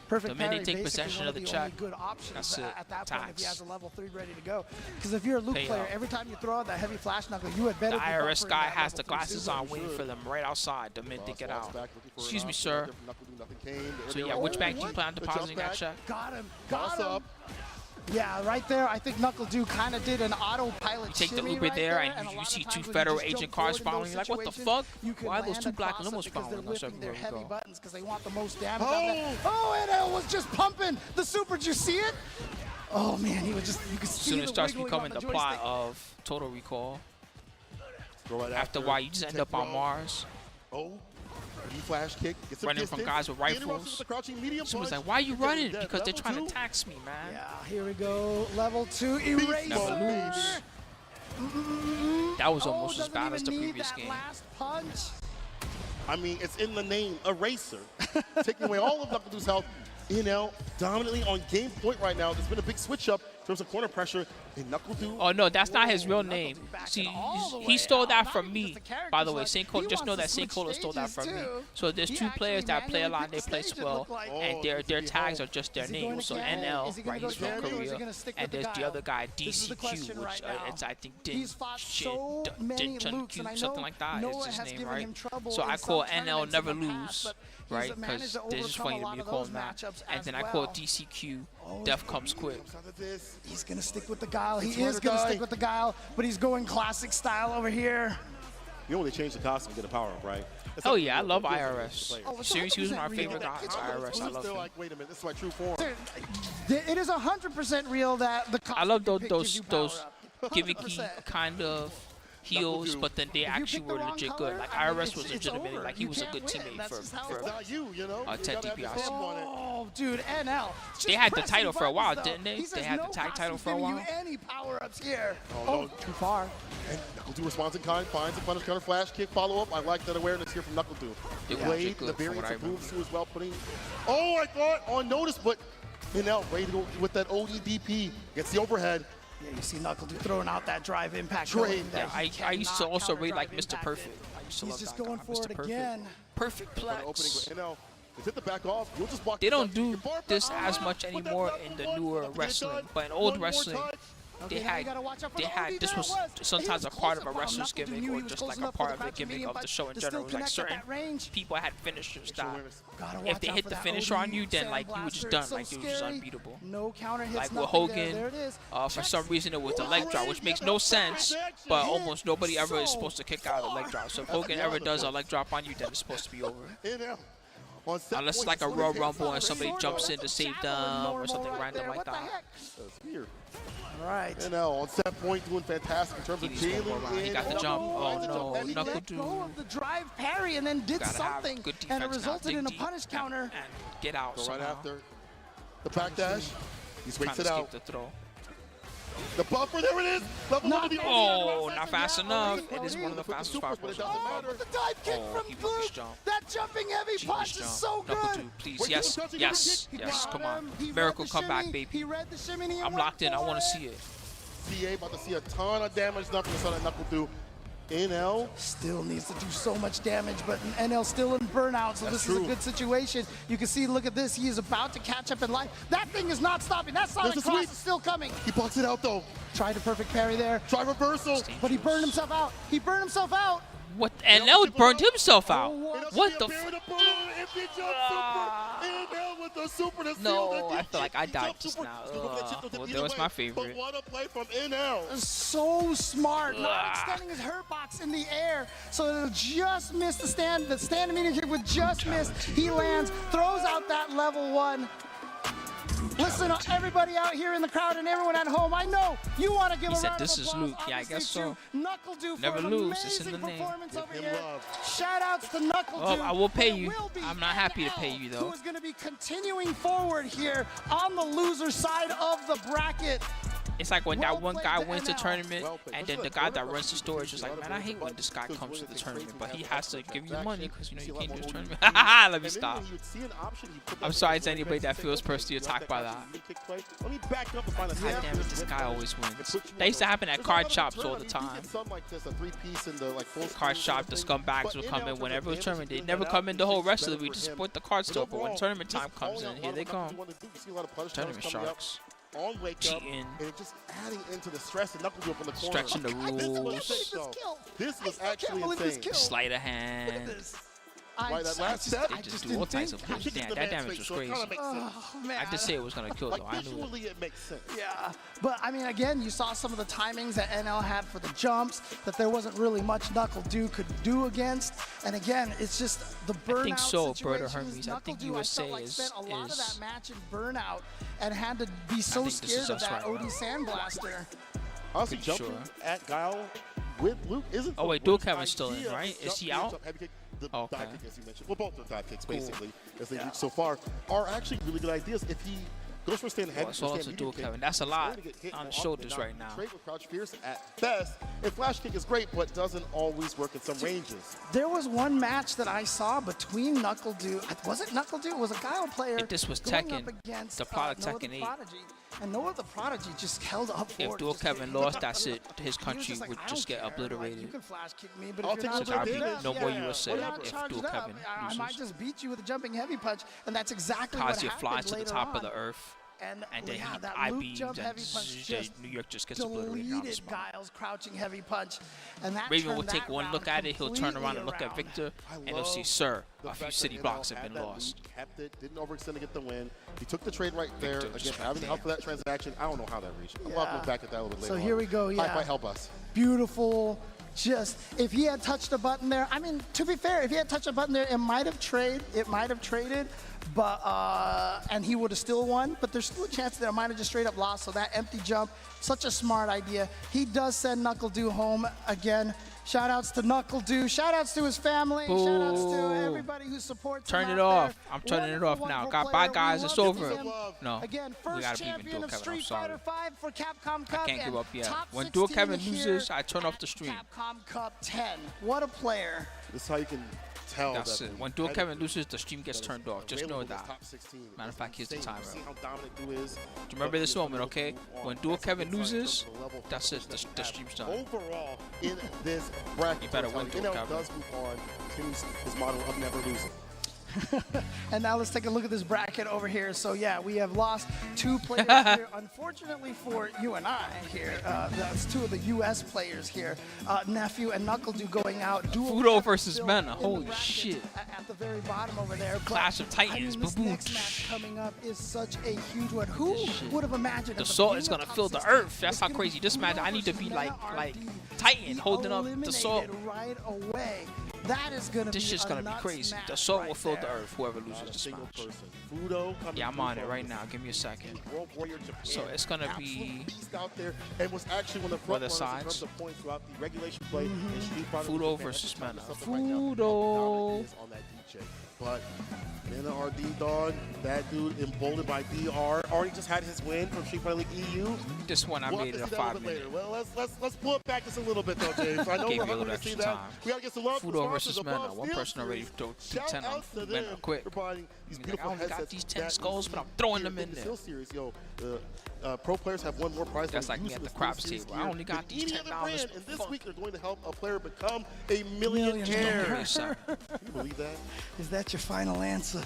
Perfect The minute parry, they take basically possession one of the only check, good options that's it. at that point if he Tax. has a level 3 ready to go. Because if you're a Luke Pay player, out. every time you throw out that heavy flash knuckle, you had better The be IRS buffering guy that has level the 3 glasses super. on waiting for them right outside the minute they get Walks out. back, looking for an Excuse me, option, sir. nothing came. So yeah, Oh, which bank do you what? plan on The depositing jump that check? Got him. Toss Got him. up. Yeah, right there, I think Knuckle2 kind of did an autopilot You take the shimmy Uber right there, a and lot you of see times 2 when you federal just agent jump cars forward in following those you. Like, what the situations, fuck? you can Why are those land 2 a black cross-up limos because following they're us whipping their everywhere we heavy go? buttons because they want the most damage out of that. Oh, and it was just pumping the super. Did you see it? Oh man, he was just, you could As see soon the as it starts wiggling becoming on the the plot joystick. of Total Recall, Go right after a while you just end up on Mars. Oh, he flash kick. Gets some Running from distance. guys with He interrupts rifles. with the crouching medium She was punch. like, why are you You're getting running? dead. Because they're Level trying to 2. tax me, man. Yeah, here we go. Level 2 eraser. Never lose. That was almost as doesn't bad as the even need previous that game. last punch. I mean, it's in the name, Eraser. Taking away all of Knuckle2's health. NL dominantly on game point right now. There's been a big switch up in terms of corner pressure. And Knuckle2. Oh no, that's not his real name. See, he stole that from me. By the way, St. Cola, just know that St. Cola stole that from me. So there's 2 players that play a lot and they play swell, and their tags are just their names. So NL, right, he's from Korea, and there's the other guy DCQ, which it's I think He's fought so many Lukes, and I know something like that Noah is his has name, given right? him trouble So in I some call NL tournaments Never in the past, Lose, but right? he's managed Because to it's just overcome funny a to lot me to of call those him that. matchups And as then I call well. DCQ Death Comes Quick. He's going to stick with the guile. He It's is ride or going to die. stick with the guile, but he's going classic style over here. You know when they change the costume to get a power up, right? It's Oh like- yeah, I love it feels like IRS. a player. Oh, it's Series, he was one of 100% my favorite real. guys. It's IRS, I I'm love still him. like, wait a minute, this is my true form. It is 100% real that the I love costume those gives you power up. gimmicky 100%. kind of heels, Knuckle but then they If you actually pick the were wrong legit color, good. Like I mean, IRS was it's legitimately over. like he You was a can't good win. teammate That's just how it for works. Not you know. Ted You gotta have your DiBiase. stamp on it. Oh, dude, NL. They had the Pressing title for a while, buttons, though. didn't they? He They says had the no tag title Costa's for a giving while. you any power-ups here. Oh, no. Too far. And Knuckle Dew responds in kind, finds a punish counter flash kick follow up. I like that awareness here from Knuckle Dew. They were Blade, legit the good from variance what I of moves remember. too as well, putting. Oh, I thought on notice, but NL ready to go with that ODDP. Gets the overhead. Yeah, you see Knuckle Dew throwing out that drive impact. Great. knowing that Yeah, he I used to cannot also counter read like drive Mr. impact Perfect. it. I used to He's love just that going guy, for Mr. it Perfect. again. Perfect Trying to opening, plex. but NL is hit the back off. You'll just block. They don't yourself. do Your bar this back. as much Put that anymore knuckle in the one. newer Get it wrestling, done. but in One old more wrestling, touch. they Okay, now you gotta watch out for the OD. this There was it was. sometimes He a was part close of a enough. wrestler's Knuckle Dew gimmick knew he or was just close like a enough for part the of the crouching gimmick medium of the punch show in to still general. Like connect at certain that range. people had finishers that Gotta if watch they out hit for the that finisher OD on you, then like you were just sandblaster. done. It's so Like you were just scary. unbeatable. No counter hits. Like with nothing there. Hogan, There it is. for some reason it was the leg drop, which makes no sense, but almost nobody ever is supposed to kick out a leg drop. So if Hogan ever does a leg drop on you, then it's supposed to be over. NL. On set Unless it's point, like a he's Royal gonna Rumble and take somebody something. jumps in to save them or something random like What the that. heck? That's weird. All right. NL on set point doing fantastic in terms of He needs one more round. He jailing got the in. jump. Oh, Finds the no. jump heavy. He Knuckle let Dew. go of the drive parry and then did Gotta have something, good and it defense now. resulted Dig in a deep punish counter. and get out Go right somehow. after the back dash. He Trying waits to it escape out. the throw. The buffer, there it is. Level one of the Oh, OD. not fast enough. Odie, It is one of the Put the fastest supers, five but it motions. doesn't matter. The dive kick Oh, from he missed Blue. his jump. That jumping heavy punch is Genius so jump. Knuckle good. Dew, please. Wait, Yes, he was touching yes, every kick. yes. He Come got on. He read Miracle the comeback, shimmy, baby. He read the shimmy and he I'm went locked in. I for want to it. see it. CA about to see a ton of damage done from the son of Knuckle Dew. NL. Still needs to do so much damage, but NL still in burnout, so That's this is true. a good situation. You can see, look at this, he is about to catch up in life. That thing is not stopping. That Sonic There's a Cross sweep. is still coming. He bucks it out though. Tried a perfect parry there, Try reversal. but he burned himself out. He burned himself out. What? And L burned himself out. What the? NL with the super to seal No, the I feel like I DQ. died Jump just super. now. Still looking at Chip to Well, either that was way, my favorite. But what a play from NL. So smart, not extending his hurt box in the air, so it'll just miss the stand. The stand immediate kick would just miss. He lands, throws out that level one. Listen, everybody out here in the crowd and everyone at home, I know you want to give He a said, round "This of is applause, Luke." Yeah, I obviously, guess so. to Knuckle Dew for Never an lose. It's in amazing the name. performance over Give here. him love. Shout outs to Knuckle Oh, Dew. I will pay but it you. will be I'm not happy to NL, pay you, though. Who is going to be continuing forward here on the loser side of the bracket. It's like when that Well one played guy to wins the NL. tournament, Well played. and then the guy that runs the store is just like, man, I hate when this guy comes to the tournament, but he has to give you money because you know you came to the tournament. Let me stop. I'm sorry to anybody that feels personally attacked by that. Let me back up and find a God damn it, this guy always wins. That used to happen at card shops all the time. Card shop, the scumbags will come in whenever it's tournament. They never come in the whole rest of the week to support the card store, but when tournament time comes in, here they come. Tournament sharks. On wake up, Cheating. and just adding into the stress and Knuckle Dew up in the corner. Stretching the rules. This was actually insane. Sleight of hand. Right, that last step, They just do all types of things. Damn, that damage was crazy. Oh, man. I did say it was gonna kill though. I knew it. Visually, it makes sense. Yeah, but I mean, again, you saw some of the timings that NL had for the jumps, that there wasn't really much Knuckle Dew could do against. And again, it's just the burnout I think so, Berta situations. Hermes. I Knuckle think Dew, USA felt like is- spent a lot of is- that match in burnout and had to be so think this is scared of us that right OD now. Sandblaster. Honestly, Pretty jumping sure. at Guile with Luke isn't. Oh, wait, the Dual worst Kevin's still in, idea. right? Is he Jump, out? jump, heavy kick, the Okay. dive kick, as you mentioned. Well, both the dive kicks, basically, as they've reached so far, are actually really good ideas. If he goes for a stand heavy, it's all up to Dual Kevin. That's a lot on his shoulders right now. Trade with crouch fierce at best. And flash kick is great, but doesn't always work in some ranges. There was one match that I saw between Knuckle Dew. Was it Knuckle Dew? It was a Guile player. This was going Tekken, up against, the product Noah Tekken the 8. Prodigy. And Noah the Prodigy just held up for If it. Dual Just Kevin kidding. lost, that's it. His He was country like, would "I just don't get care. Like, obliterated. you can flash kick me, but I'll if take you're a not little I'll be bit. no more yeah, USA we're not if charged Dual up. Kevin I might loses. just beat you with a jumping heavy punch, and that's exactly what Kazuya happened flies to the later top of on. the earth, And then yeah, he that eye loop beams, jump and heavy punch just New York just gets obliterated on the deleted spot. Guile's crouching heavy punch, and that Raven turned will take that one look round at it, he'll turn around and look at completely Victor, around. and he'll see, sir, a few city blocks have been lost. Kept it, didn't overextend to get the win. He took the trade right there. Victor Again, just having went help for that transaction. I don't know how that reached. I'll Yeah. look back at that a little bit later. So here we go, yeah. Hi-Fi help us. Beautiful just, if he had touched a button there, I mean, to be fair, if he had touched a button there, it might have traded, but, and he would have still won, but there's still a chance that it might have just straight up lost, so that empty jump, such a smart idea. He does send NuckleDu home again. Shout-outs to NuckleDu, shout-outs to his family, shout-outs to everybody who supports him. Turn it off. I'm turning it off now. Bye, guys. It's over. No, again, we first gotta beat champion of Kevin. I'm Street sorry. Fighter 5 for Capcom Cup. I can't give up yet. Top When Dual 16 Kevin here loses, I turn off the stream. Capcom Cup 10. What a player. This is how you can tell. That's that it. When Dual Kevin loses, the stream gets turned off. Just know that. Matter of fact, here's the timer. See how dominant Du is. Do you remember this moment, okay? When Dual Kevin loses, that's it. The stream's done. Overall, in this bracket, You better win, Dual Kevin. does move on, continues his model of never losing. And now let's take a look at this bracket over here. So yeah, we have lost 2 players here. Unfortunately for you and I here, that's 2 of the U.S. players here. Nephew and NuckleDu going out. Fudo versus Mena. Holy shit. At the very bottom over there. Clash of Titans. I mean, this next match coming up is such a huge one. Who would have imagined The salt is gonna fill the earth. That's how crazy this match. I need to be like Titan holding up the salt. Right away. That is gonna This shit's gonna be crazy. The salt will fill the earth. Whoever loses this match. Yeah, I'm on it right now. Give me a second. So it's gonna be out there and was actually one of the front runners in terms of points throughout the regulation play. in Street Fighter Fudo Japan. versus Mena. Fudo. On that DJ. But Mena RD dog, that dude emboldened by DR, already just had his win from Street Fighter League EU. This one I made it a 5-minute. Well, let's pull it back just a little bit though, James. I know Gave we're me a little hungry to see extra that. time. We gotta get some love. Fudo versus Mena. One person already threw 10 on Mena quick. These Like, I only got these 10 skulls, but I'm throwing them in there. Series, yo, pro players have won more prizes. That's like me at the craps table. I only got these $10. And this week they're going to help a player become a millionaire. Can you believe that? Is that your final answer?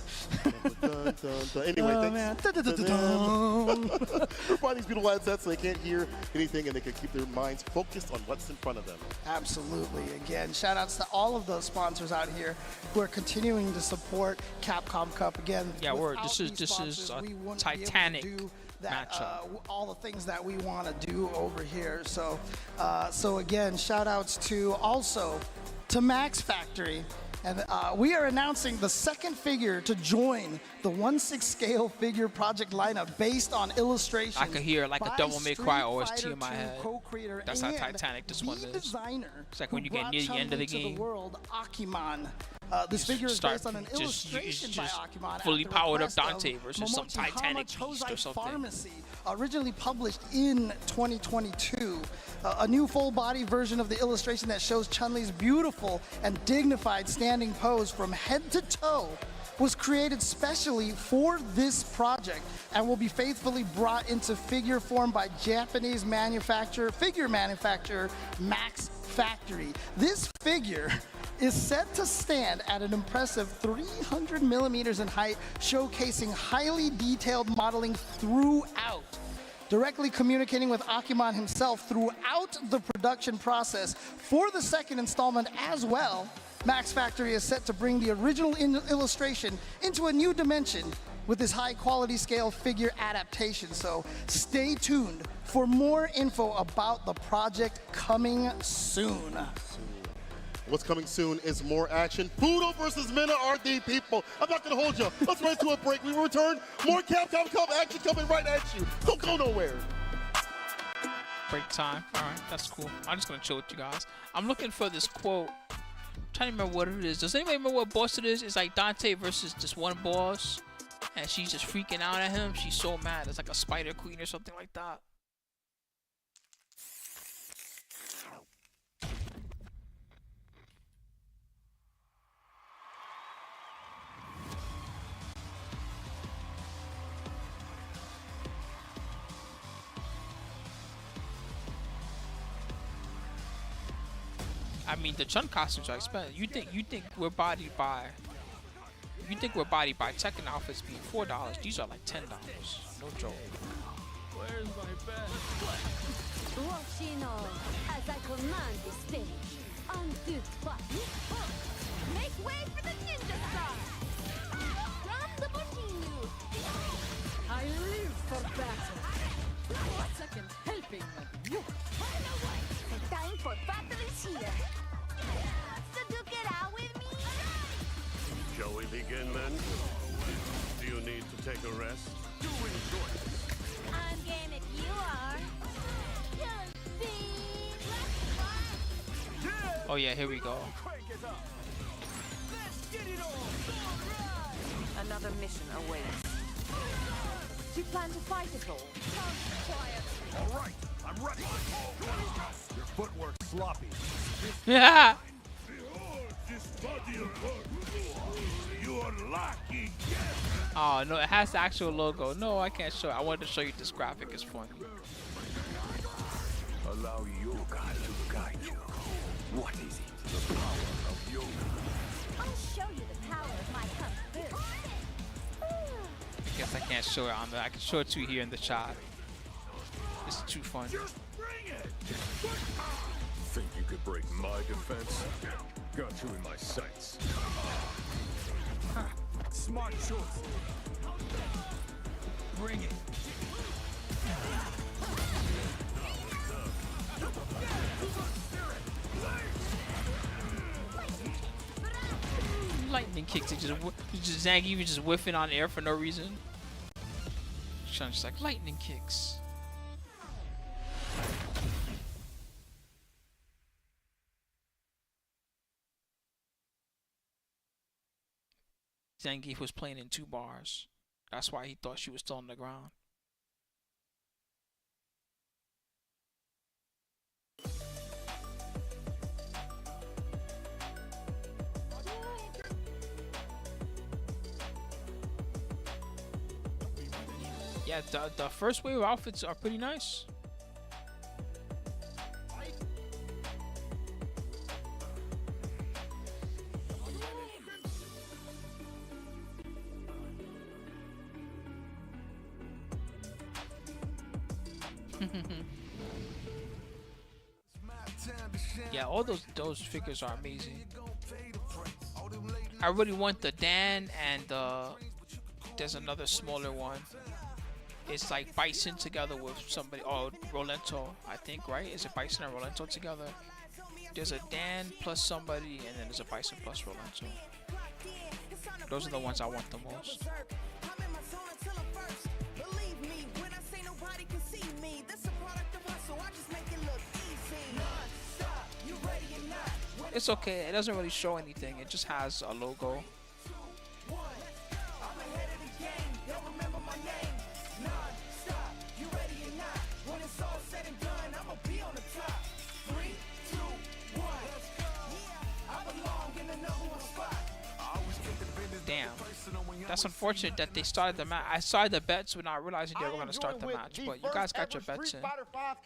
Anyway, Oh, thanks man. to them for finding these beautiful headsets so they can't hear anything and they can keep their minds focused on what's in front of them. Absolutely. Again, shout outs to all of those sponsors out here who are continuing to support Capcom Cup. Again, Yeah, word. without This these is sponsors, a we wouldn't be able to Titanic do that, matchup. all the things that we want to do over here. So, so again, shout outs to also to Max Factory. And we are announcing the second figure to join the 1/6 scale figure project lineup based on illustrations. I could hear like a by Devil May Cry Street OST Fighter in my 2 head. co-creator That's how and Titanic this one the is. designer It's like when who you get brought near the end of the Chun-Li to game. world, Akiman. This figure is start based on an just- illustration it's by just Akiman. fully at the powered up request of Dante versus some Momochi Titanic Hama beast or Chozai something. Pharmacy, originally published in 2022. A new full body version of the illustration that shows Chun-Li's beautiful and dignified standing pose from head to toe was created specially for this project and will be faithfully brought into figure form by Japanese figure manufacturer Max Factory. This figure is set to stand at an impressive 300 millimeters in height, showcasing highly detailed modeling throughout. Directly communicating with Akiman himself throughout the production process for the second installment as well. Max Factory is set to bring the original illustration into a new dimension with this high quality scale figure adaptation. So stay tuned for more info about the project coming soon. What's coming soon is more action. Fudo versus Mena RD, people. I'm not going to hold you. Let's run to a break. We return. More Capcom Cup action coming right at you. Don't go nowhere. Break time. All right, that's cool. I'm just gonna chill with you guys. I'm looking for this quote. I'm trying to remember what it is. Does anybody remember what boss it is? It's like Dante versus this one boss, and she's just freaking out at him. She's so mad. It's like a spider queen or something like that. I mean, the Chun costumes are expensive. You think we're bodied by Tekken outfits being $4? These are like $10. No joke. Where's my bed? As I command the stage, undo button. Make way for the ninja star. From the Bojinu. I live for battle. Second helping of you. The time for battle is here. we begin then? Do you need to take a rest? Do enjoy this. I'm game if you are. Oh yeah, here we go. Another mission awaits. Do you plan to fight at all? Quiet. All right, I'm ready. Your footwork's sloppy. Yeah. You are lucky. Oh no, it has the actual logo. No, I can't show it. I wanted to show you this graphic. It's funny. Allow yoga to guide you. What is it? The power of yoga. I'll show you the power of my kung fu. I guess I can't show it on the. I can show it to you here in the chat. It's too fun. Just bring it. Think you could break my defense? Got you in my sights. Smart choice. Bring it. Lightning kicks. Zangief was just whiffing on air for no reason. Just like lightning kicks. Zangief was playing in 2 bars. That's why he thought she was still on the ground. Yeah, the first wave outfits are pretty nice. Yeah, all those figures are amazing. I really want the Dan and there's another smaller one. It's like Bison together with somebody. Oh, Rolento, I think, right? Is it Bison and Rolento together? There's a Dan plus somebody, and then there's a Bison plus Rolento. Those are the ones I want the most. It's okay. It doesn't really show anything. It just has a logo. Damn. That's unfortunate that they started the match. I started the bets without realizing they were going to start the match. But you guys got your bets in.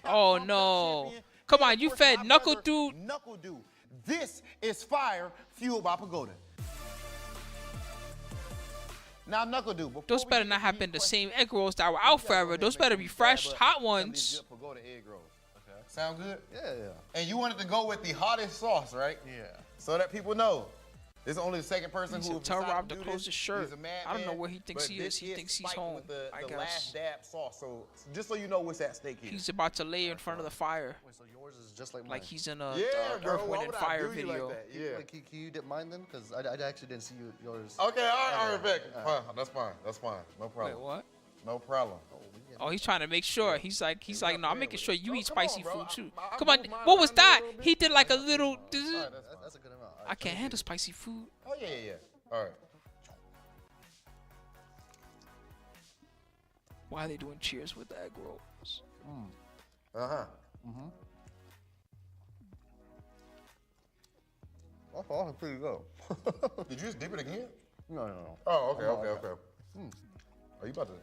Oh, no. Come on. You fed Knuckle Dude. Knuckle Dude. This is fire fueled by Pagoda. Now, Knuckle Dude. Those better not have been the same egg rolls that were out forever. Those better be fresh, hot ones. Pagoda egg rolls. Okay. Sound good? Yeah. And you wanted to go with the hottest sauce, right? Yeah. So that people know. This is only the second person who tell Rob to close his shirt. I don't know where he thinks he is. He thinks he's home. I guess. Last dab sauce. So just so you know what's at stake here. He's about to lay in front of the fire. Wait, so yours is just like mine? Like he's in a Earth, Wind, and Fire video. Like yeah. Can you dip mine then? Because I actually didn't see yours. Okay, all right, Vic. That's fine. That's fine. No problem. Wait, what? No problem. Oh, he's trying to make sure. He's like, no, I'm making sure you eat spicy food too. Come on, what was that? He did like a little. That's a good amount. I can't handle spicy food. Oh yeah. All right. Why are they doing cheers with the egg rolls? That's also pretty good. Did you just dip it again? No. Oh, okay. Are you about to?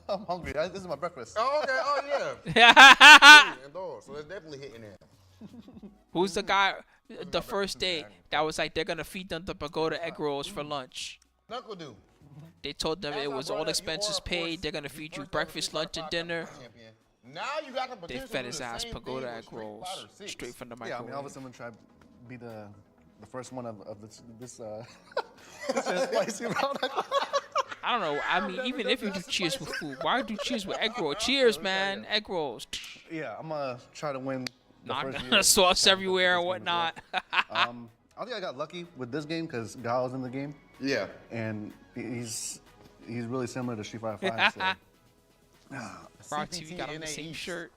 I'm hungry. This is my breakfast. Oh, okay. Oh, yeah. So it's definitely hitting in. Who's the guy the first day that was like they're gonna feed them the Pagoda egg rolls for lunch? Knuckle Dude. They told them it was all expenses paid. They're gonna feed you breakfast, lunch, and dinner. Now you got the potential. They fed his ass Pagoda egg rolls straight from the microwave. Yeah, I mean, obviously I'm gonna try to be the first one of this spicy round. I don't know. I mean, even if you do cheers with food, why do cheers with egg roll? Cheers, man. Egg rolls. Yeah, I'm gonna try to win. Not sauce everywhere and whatnot. I I think I got lucky with this game because Gao's in the game. Yeah. And he's really similar to Street Fighter 5. So. Rob TV got on the same shirt.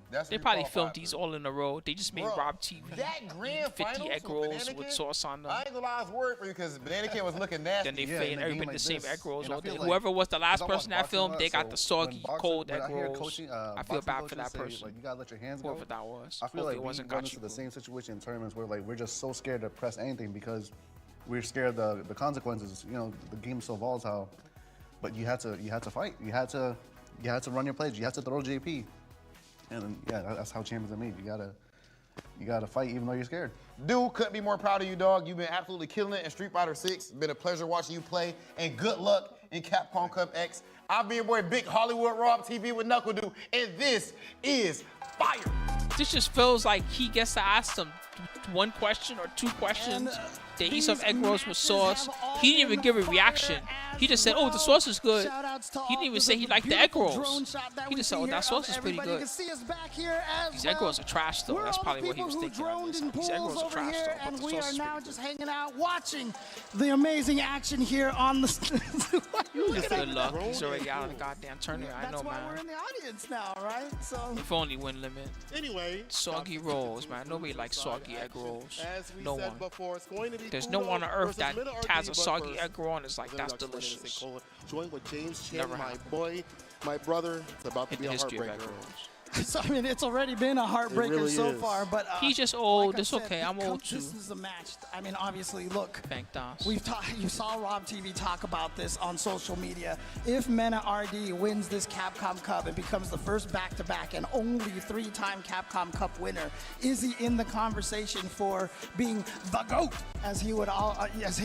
That's They probably filmed these all in a row. They just made Bro, Rob TV that grand 50 finals egg with rolls Banana with Kid, sauce on them. I ain't gonna lie, I was worried for you because Banana Kid was looking nasty. Then they Yeah, fade in a everybody game the like same this, egg rolls and I all day. feel like- Whoever was the last Because I watch person in that boxing a film, lot, they got so the soggy, when cold when egg I hear rolls. coaching, I feel boxing bad for coaches that say, person. Like, you gotta let your hands Whoever go. that was. I feel Hopefully like it we wasn't run into Gachi. the same situation in tournaments where like we're just so scared to press anything because we're scared of the consequences. You know, the game so volatile. But you had to fight. You had to run your plays. You had to throw JP. And yeah, that's how champions are made. You gotta fight even though you're scared. Dude, couldn't be more proud of you, dog. You've been absolutely killing it in Street Fighter 6. Been a pleasure watching you play, and good luck in Capcom Cup X. I've been your boy Big Hollywood Rob TV with Knuckle Dude, and this is fire. This just feels like he gets to ask them one question or two questions. They eat some egg rolls with sauce. He didn't even give a reaction. He just said, "Oh, the sauce is good." He didn't even say he liked the egg rolls. He just said, "Oh, that sauce is pretty good." These egg rolls are trash, though. That's probably what he was thinking. These egg rolls are trash, though. But And the we sauce are is now pretty just hanging out, watching the amazing action here on the. good luck. He's already out of the goddamn tournament. I know, That's why we're man. in the audience now, right? So. If only win limit. Anyway, Soggy rolls, man. Nobody likes soggy egg rolls. As we No said one. before, it's going to be There's no Kudo one on earth versus that Minardi, has a but soggy first, egg roll and is like, we're that's gonna talk about Innocent delicious. Cola. Joined with James Chen, Never my happened. boy, my brother. It's about to In be the a history of egg heartbreaker. rolls. So, I mean, it's already been a heartbreaker really so is. far, but He's just old. like I It's said, okay. I'm old too. This is a match. I mean, obviously, look. Thank DOS. You saw Rob TV talk about this on social media. If Mena RD wins this Capcom Cup and becomes the first back-to-back and only 3-time Capcom Cup winner, is he in the conversation for being the GOAT, as he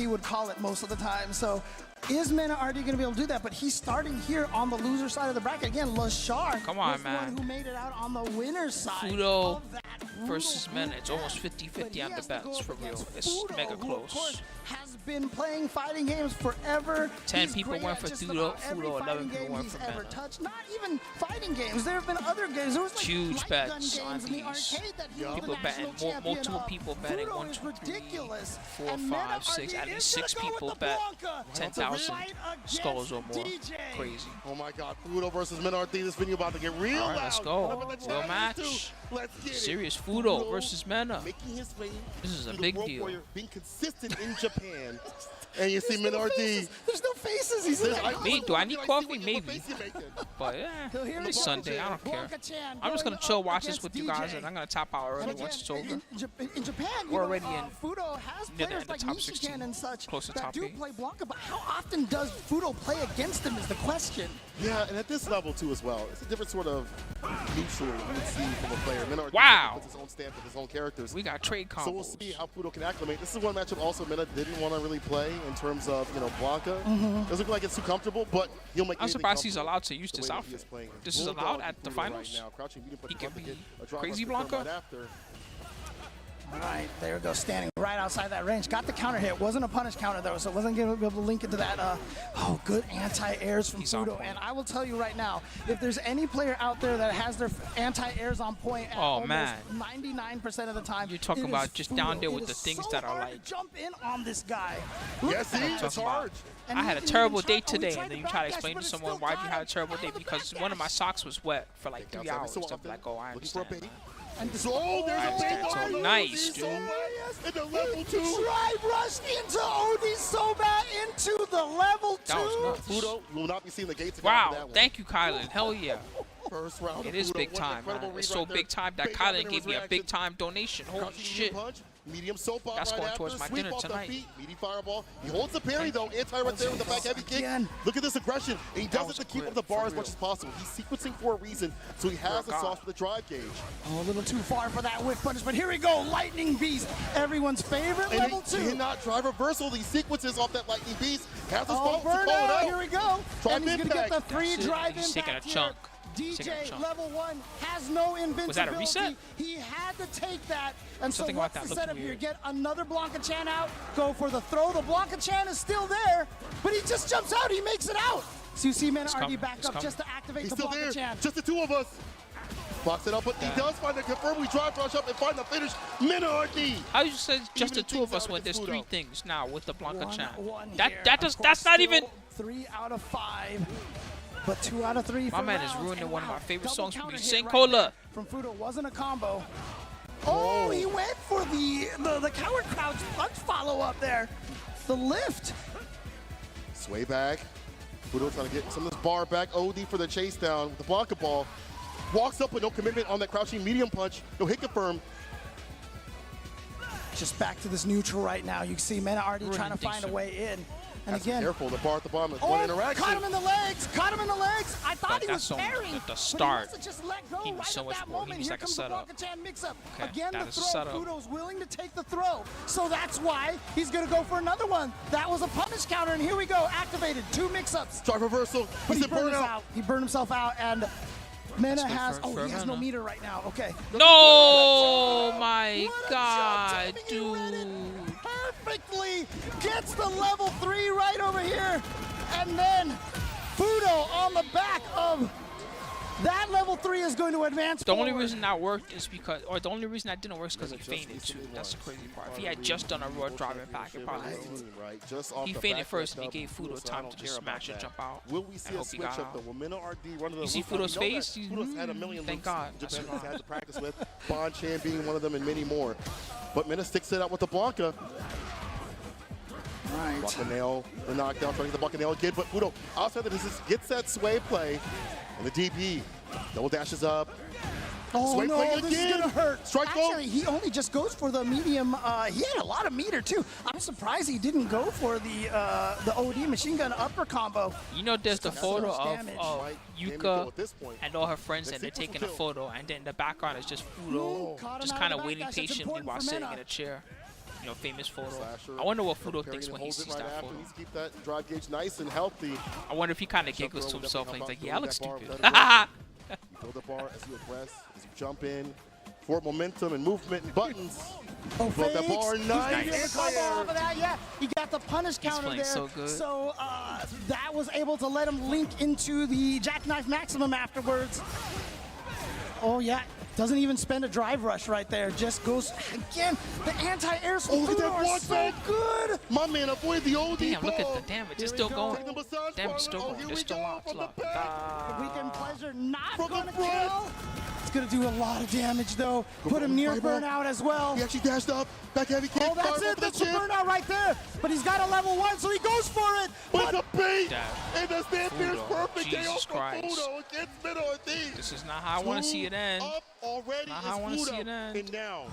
would call it most of the time? So. Is Mena RD going to be able to do that? But he's starting here on the loser side of the bracket. Again, Lashar Come on, was the man. one who made it out on the winner's side. Fudo of that versus brutal Mena. It's almost 50-50 on the bets, for real. It's Fudo, mega who, of close. course, has been playing fighting games forever. 10 He's people great went at for just Fudo, about every 11 fighting people game went he's for ever Mena. touched. Not even fighting games. There have been other games. There was like Huge light bets gun on games in the these. arcade that he was People the betting, national champion multiple of. people betting. Fudo 1, is 2, 3, ridiculous. 4, And Mena 5, 6. RD At least is 6 gonna go people with the bet Blanca. 10,000 Right against skulls or more. DJ. Crazy. Oh my God, Fudo versus Minardi. This video about to get real All right, loud. let's go. Whatever the Real chat match. is to, let's get Serious it. Fudo versus Mena. Making his way This is a to the big World deal. Warrior, being consistent in Japan. And you see There's no Minardi. faces. There's no faces. He's in that Me, do I need coffee? What Maybe. face you making. But yeah, So here we it's go. Sunday. I don't care. Blanca-chan I'm just going gonna chill, up watch this against with you guys, DJ. and I'm gonna tap out early And once it's over. in Japan, you We're know, already in Fudo has near the players end of like top Nishikan 16, and such close to that top do 8. play Blanca, but how often does Fudo play against him is the question. Yeah, and at this level too as well. It's a different sort of neutral you would see from a player. Minardi Wow. puts his own stamp with his own characters. We got trade combos. So we'll see how Fudo can acclimate. This is one matchup also Mena didn't want to really play in terms of, Blanca. Doesn't look like it's too comfortable, but he'll make I'm anything surprised he's comfortable allowed to use the this way that he outfit. is playing. This is Bulldog allowed at the Fudo finals? Right now. Crouching medium, but He could to be get a drop crazy rush confirmed Blanca? right after. All right, there we go, standing right outside that range. Got the counter hit. Wasn't a punish counter, though, so wasn't going to be able to link into that. Good anti-airs from He's on Fudo. point. And I will tell you right now, if there's any player out there that has their anti-airs on point at Oh, almost man. 99% of the time, You're talking it about is just Fudo. down there It with is the things so that are hard like- to jump in on this guy. Look Yes, at see, that. it's hard. And I he had a didn't terrible even try- day today, and then you try to backdash, explain but to it someone still why got you had a him. terrible day Out of the because one of my backdash. socks was wet for like 3 Outside, hours. so So I'm often. like, oh, I Looking for a understand. bait. And So there's I a big understand. So one. nice, dude. In the level 2. Drive rush into Onisoba into the level 2. That was nuts. Fudo will not be seeing the gates again after Wow, that one. thank you, Kylan. Hell yeah. First round It of is Fudo. big What an time, incredible man. read It's so right there. big time that Big Kylan up in gave his me a reaction. big time donation. Holy Crouching medium shit. punch, medium soap bomb That's right going after, towards my sweep dinner off the tonight. feet, meaty fireball. He holds the parry though, anti right there with the back heavy kick. Again. Look at this aggression. And he does was it to keep quick, up the bar for as much real. as possible. He's sequencing for a reason, so he has the God. sauce for the drive gauge. Oh, a little too far for that whiff punish, but here we go. Lightning Beast, everyone's favorite And level he 2. cannot drive reversal. These sequences off that lightning beast. Has the Oh, spot to call it burnout. out. Here we go. Drive And he's going to get the impact. 3 That's it. drive He's taking a impact chunk. here. He's taking a DJ chunk. level 1 has no invincibility. Was that a reset? He had to take that. And Something so about what's that the looked setup here? weird. Get another Blanca-chan out. Go for the throw. The Blanca-chan is still there, but he just jumps out. He makes it out. So you see Mena It's RD coming. back It's up coming. just to activate He's the still there. Blanca-chan. Just the two of us. Box it up, but he does find the confirm. We drive rush up and find the finish. Minardi. How you say just the two of us when there's Fudo. 3 things now with the Blanca Chan? That That's not even. 3 out of 5, but 2 out of 3. My for man is rounds. ruining And one of wow, my favorite double songs from counter me. hit Sing right Cola. there from Fudo wasn't a combo. Oh, he went for the coward crouch punch follow up there. The lift. Sway back. Fudo trying to get some of this bar back. OD for the chase down with the Blanca ball. Walks up with no commitment on that crouching medium punch. No hit confirm. Just back to this neutral right now. You can see Mena already trying to find a way in. And Has to be again, careful. The bar at the bottom is one interaction. caught him in the legs. Caught him in the legs. I thought But he was that's parrying. at the start. But he must have just let go He needs right so at much that more. He moment. needs Here like a comes the setup. Blanca-chan mix-up. Okay, Again, that the is a throw. setup. Fudo's willing to take the throw. So that's why he's going to go for another one. That was a punish counter, and here we go. Activated. 2 mix-ups. Drive reversal. But He's he a burned burnout. out. He burned himself out, and Mena That's good has. for He has no Mena. meter right now. Okay. No, my God, dude. Perfectly gets the level 3 right over here, and then Fudo on the back of that level 3 is going to advance. The only forward. reason that worked is because, or the only reason that didn't work is because he fainted too. That's the crazy part. If he had just done a raw driving back, it probably would. He fainted first and he gave Fudo time to just smash and jump out. Will we see I a hope he switch got up out. the Womena RD run of the You see roof? We Fudo's know that face? Fudo's had a million Thank loops God. in That's Japan right. he's had to practice with. Bon Chan being one of them and many more. But Mena sticks it out with the Blanca. Right. Blanca nail the knockdown, trying to get the Blanca nail again. But Fudo outside the distance gets that sway play. And the DP double dashes up. Oh Sway no, play this is again. gonna hurt. Strike though. Actually, he only just goes for the medium. He had a lot of meter too. I'm surprised he didn't go for the OD machine gun upper combo. You know, there's the That's photo so much of damage. Yuka at this point. and all her friends, and they're Let's see taking a who's fulfilled. photo, and then in the background is just Fudo, Caught him just out kind of of the waiting backdash. That's patiently important while for sitting Mena. in a chair. You know, famous photo. Slasher. I wonder what Fudo Parrying thinks and when he holds it sees right that after. photo. He needs to keep that drive gauge nice and healthy. I wonder if he kind of Jump giggles to throw will himself and he's definitely like, help yeah, I out. look Throw stupid. that bar better. Throw the bar as you aggress, as you jump in. For momentum and movement and buttons. Oh, Throw that bar fakes. nice. He gets the combo off of that. Yeah, he got the punish counter playing there. so good. So that was able to let him link into the jackknife maximum afterwards. Oh yeah, doesn't even spend a drive rush right there. Just goes again. The anti-airs from Look at Fudo that are block so back. good. My man avoided the OD Damn, look at ball. the damage. It's Here still we going. go. Taking the massage Damn, it's still parlor. Oh, going. here It's we still go on. from Look. the back. The weekend pleasure not From the gonna front. kill. It's gonna do a lot of damage though. Put him near Fireball. burnout as well. He actually dashed up. Back heavy kick. Oh, that's Fireball it. for the That's the chin. burnout right there. But he's got a level 1, so he goes for it. But the bait. Damn. And the stand fear's Fudo. perfect. KO Jesus from Christ. Fudo against Mena RD. This is not how I want to see it end. Up already Not is how I wanna see Fudo. it end. And now,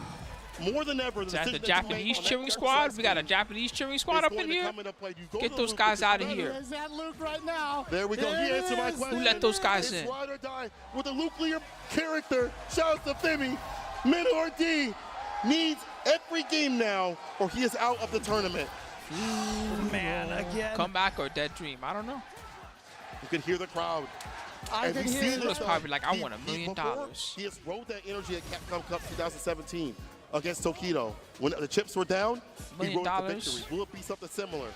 more than ever, Is that the decision that you make Japanese on that cheering third squad? side We got a stage Japanese cheering is squad up going in to here? come into play. You go Get to those Luke, guys which is out of better. here. There's that Luke right now. There we go. There He it answered my is. question. Who let those guys It's in? ride or die with a nuclear character. Shouts to Femi. Mena RD needs every game now, or he is out of the tournament. Man, again. Come back or dead dream. I don't know. You can hear the crowd. I And can we hear see it. this, was probably like, I he- want $1 he- million. before, He has rode that energy at Capcom Cup 2017 against Tokido. When the chips were down, he $1 rode million? the victory. Will it be something similar?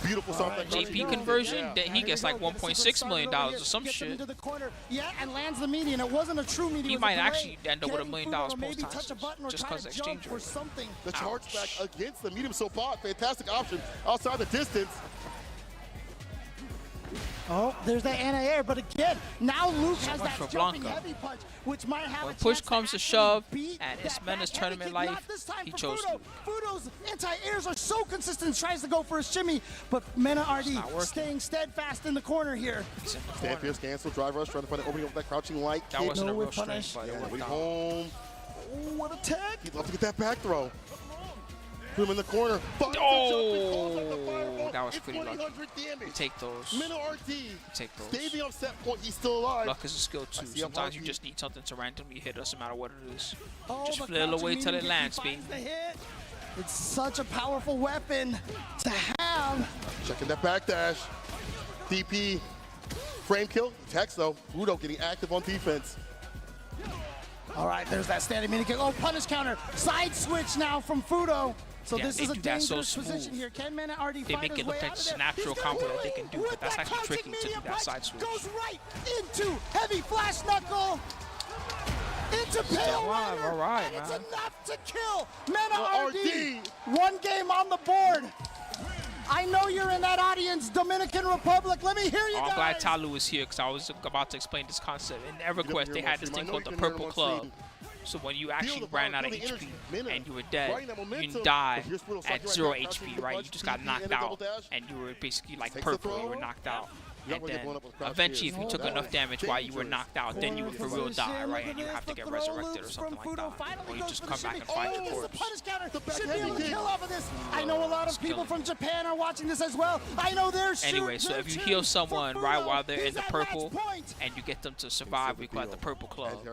Beautiful song. right, JP conversion, then he gets like $1.6 million or some Gets him shit. into the corner. Yeah, and lands the median. It wasn't a true median. He it was might a delay. actually end up with $1 million Getting Fudo to maybe post-time touch a button or just try 'cause to of jump exchange or rate. something. The charge Ouch. back against the medium so far. Fantastic option outside the distance. Oh, there's that anti-air, but again, now Luke So has much that for jumping Blanca. heavy punch, which might have When a push chance comes to actually shove, beat and it's that Mena's back tournament heavy kick. life, Not this time he for chose Fudo. Fudo's anti-airs are so consistent, tries to go for a shimmy, but Mena RD not working. staying steadfast in the corner here. He's in the Stand corner. fierce, cancel, drive rush, trying to find an opening with that crouching light That kick. wasn't a No real whip punish. string, but it Yeah, worked we out. home. Oh, what a tag. He'd love to get that back throw. Put him in the corner. Oh, that was pretty lucky. You take those. Mena RD. Take those. Stay the upset point. He's still alive. Luck is a skill too. see him Sometimes you lucky. just need something to randomly hit, doesn't matter what it is. Oh, Just the flail crouching away till medium it lands, kick, he baby. finds the hit. It's such a powerful weapon to have. Checking that back dash. DP. Frame kill. Text though. Fudo getting active on defense. All right, there's that standing mini kick. Oh, punish counter. Side switch now from Fudo. So Yeah, this they is a do that so dangerous position smooth. here. Can Mena RD They find make his it look way like out of it's a there? natural He's gonna combo that do they it can do, with but that's that actually crouching tricky to do medium that punch. side switch. Goes right into heavy flash knuckle. into Pale Runner. All right, and it's man. enough to kill Mena RD. One game on the board. I know you're in that audience, Dominican Republic. Let me hear you guys. I'm glad Talu is here because I was about to explain this concept. In EverQuest, they had this thing called the Purple Club. So when you actually ran out of HP and you were dead, you didn't die at 0 HP, right? You just got knocked out, and you were basically like purple. You were knocked out. And then eventually, if you took enough damage while you were knocked out, then you would for real die, right? And you have to get resurrected or something like that. Or you just come back and find your corpse. Should be able to kill off of this. I know a lot of people from Japan are watching this as well. I know they're Anyway, so if you heal someone right while they're in the purple and you get them to survive, we call it the Purple Club.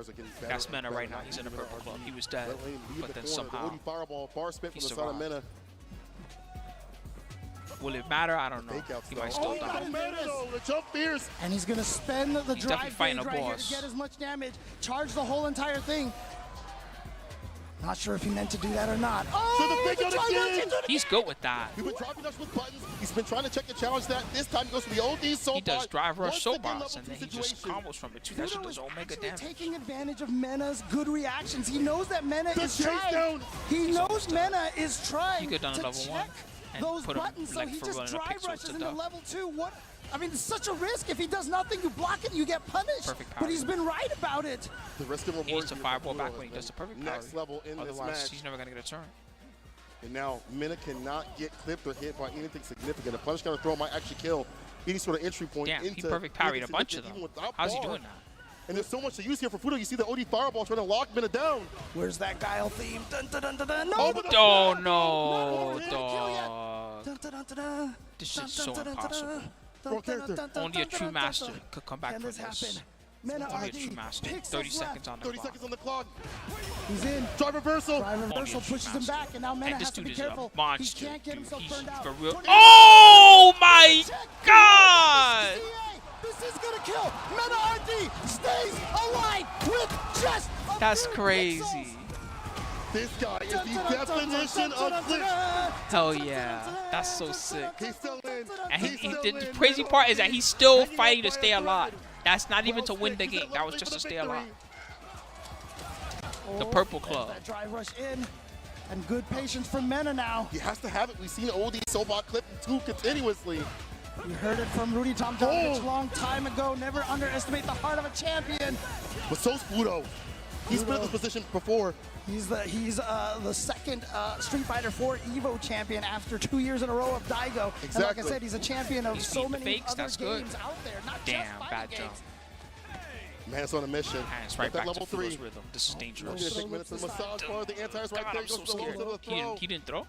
That's Mena right now. He's in the Purple Club. He was dead, but then somehow he survived. Will it matter? I don't know. He might still die. And he's gonna spend the He's drive fighting gauge a right here boss. to get as much damage, charge the whole entire thing. Not sure if he meant to do that or not. Oh, He's good with that. He's been dropping us with buttons. He's been trying to check the challenge that this time he goes for the OD soul. He does drive rush soul bots and then he just combos from it too. That shit does omega damage. Taking advantage of Mena's good reactions. He knows that Mena is trying. He knows Mena is trying He could have done a level 1 and those put him buttons, so like he for just running a drive pixel rushes to into duck. level 2. What? I mean, it's such a risk. If he does nothing, you block it, you get punished. Perfect power. But he's been right about it. The rest of the He needs to fireball back when he does the perfect power. Next level in this Otherwise, match. he's never gonna get a turn. And now Mena cannot get clipped or hit by anything significant. A punish counter throw might actually kill any sort of entry point. Damn, he into perfect parried a anything bunch of significant them. even without How's he bar. doing that? And there's so much to use here for Fudo. You see the OD fireball trying to lock Mena down. Where's that Guile theme? Dun, dun, dun, dun, dun. No, Oh, but but Oh no, dog. Dun, dun, dun, dun, dun. This shit's so Dun, dun, dun, dun, impossible. dun, dun, dun, dun, dun, Only a dun, true dun, master dun. could come back Can from this this. happen? Mena Only a RD true master. picks 30 us left. seconds on the 30 clock. seconds on the clock. He's in. Drive reversal. Drive Only reversal a true pushes him master. back, and now Mena And this has to dude be is a careful. monster, He can't get dude. himself He's burned out. for real. Oh my God! This is gonna kill. Mena RD stays alive with just a That's few crazy. pixels. This guy is the definition of glitch. Hell yeah. That's so sick. He's still in. And He's still the in. crazy part is that he's still fighting to stay alive. That's not even to win the game. That was just to stay alive. The Purple Club. That drive rush in, and good patience from Mena now. He has to have it. We've seen OD Sobot clip 2 continuously. We heard it from Rudy Tomjanovich a long time ago. Never underestimate the heart of a champion. But so's Fudo. He's been in this position before. He's the second Street Fighter 4 Evo champion after 2 years in a row of Daigo. And like I Exactly. said, he's a champion of He's so beating the many fakes, other that's good. games out there. Not Damn, just bad fighting jump. games. Man's on a mission. And it's right Get that back to level 3. Fudo's rhythm. This is He's dangerous. gonna take minutes to massage bar. The anti-air's right God, there. I'm so Goes to the scared. low to the throw. He didn't throw?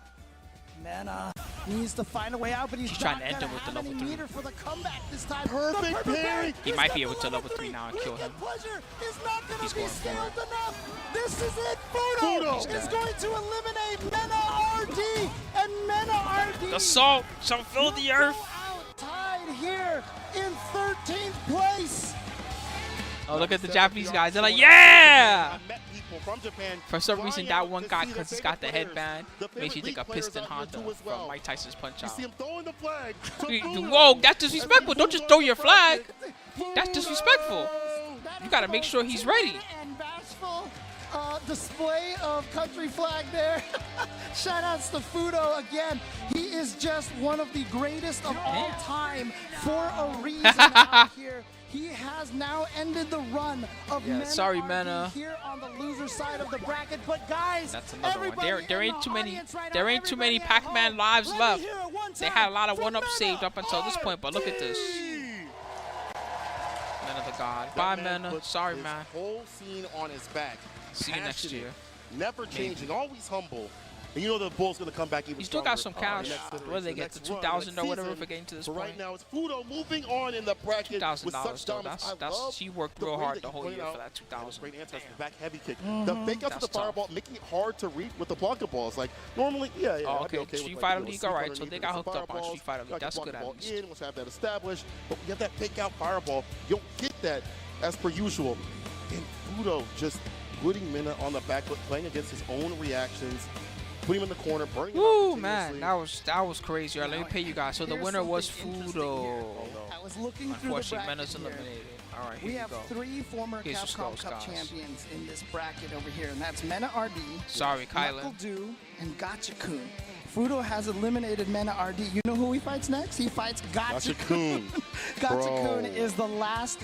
Mena needs to find a way out, but he's trying not to end gonna him with the have level any 3. meter for the comeback this time. Perfect The parry. He He's might got be the able to level 3 now and kill him. Pleasure is not going He's to be going for it. scaled enough. This is it. Fudo is dead. going to eliminate Mena RD, and Mena RD The salt shall fill the earth. out tied here in 13th place. Oh, look at the Japanese guys. They're like, yeah! I met people from Japan. For some reason, that one guy, to see because their he's got the favorite headband, players. The makes you think of favorite league Piston players out here Honda too as well. from Mike Tyson's Punch You Out. see him throwing the flag to Fudo. Whoa, that's disrespectful. Don't just throw your flag. That's disrespectful. You got to make sure he's ready. And bashful display of country flag there. Shout outs to Fudo again. He is just one of the greatest of all time for a reason out here. He has now ended the run of Yeah, Mena sorry, RD Mena. here on the loser side of the bracket. But guys, That's another one. everybody There in ain't the too many. audience right There now, ain't too many everybody at Pac-Man home, lives let me left. hear it one They time had a lot of from one-ups Mena saved up until this point, but look at this. Mena the God. Bye, That man Mena. puts Sorry, his man. whole scene on his back. See you next Passionate, year. Never changing, always humble. And you know the Bull's going to come back even He still got stronger. some cash. Next iteration, What do they get? next The run, 2,000 next or whatever season. for getting to this But point? right now, it's Fudo moving on in the bracket with $2,000 such though. dominance. That's she worked the real way hard that the you whole pointed year out, for that and it's 2,000. great answer to the back heavy kick. The fake out to That's the fireball, making it hard to read with the Blanca balls. Like normally, yeah, Oh, I'd be okay. okay Street with, Fighter like, League, you know, alright, sneak so they underneath got with hooked up on fireballs, Street Fighter League. like That's the good Blanca at ball least. in, once you have that established, but we have that fake out fireball. You don't get that as per usual. And Fudo just putting Mena on the back foot, playing against his own reactions, putting him in the corner, burning him Woo, out man, continuously. that was crazy. All right, let me pay you guys. So the winner was Fudo. I was looking through the Unfortunately, bracket Mena's here. eliminated. All right, we here have go. 3 former Here's the Capcom scrolls, Cup guys. champions in this bracket over here, and that's Mena RD, Sorry, Kylan. Knuckle Dew, and Gotcha-kun. Fudo has eliminated Mena RD. You know who he fights next? He fights Gotcha-kun. Gotcha-kun is the last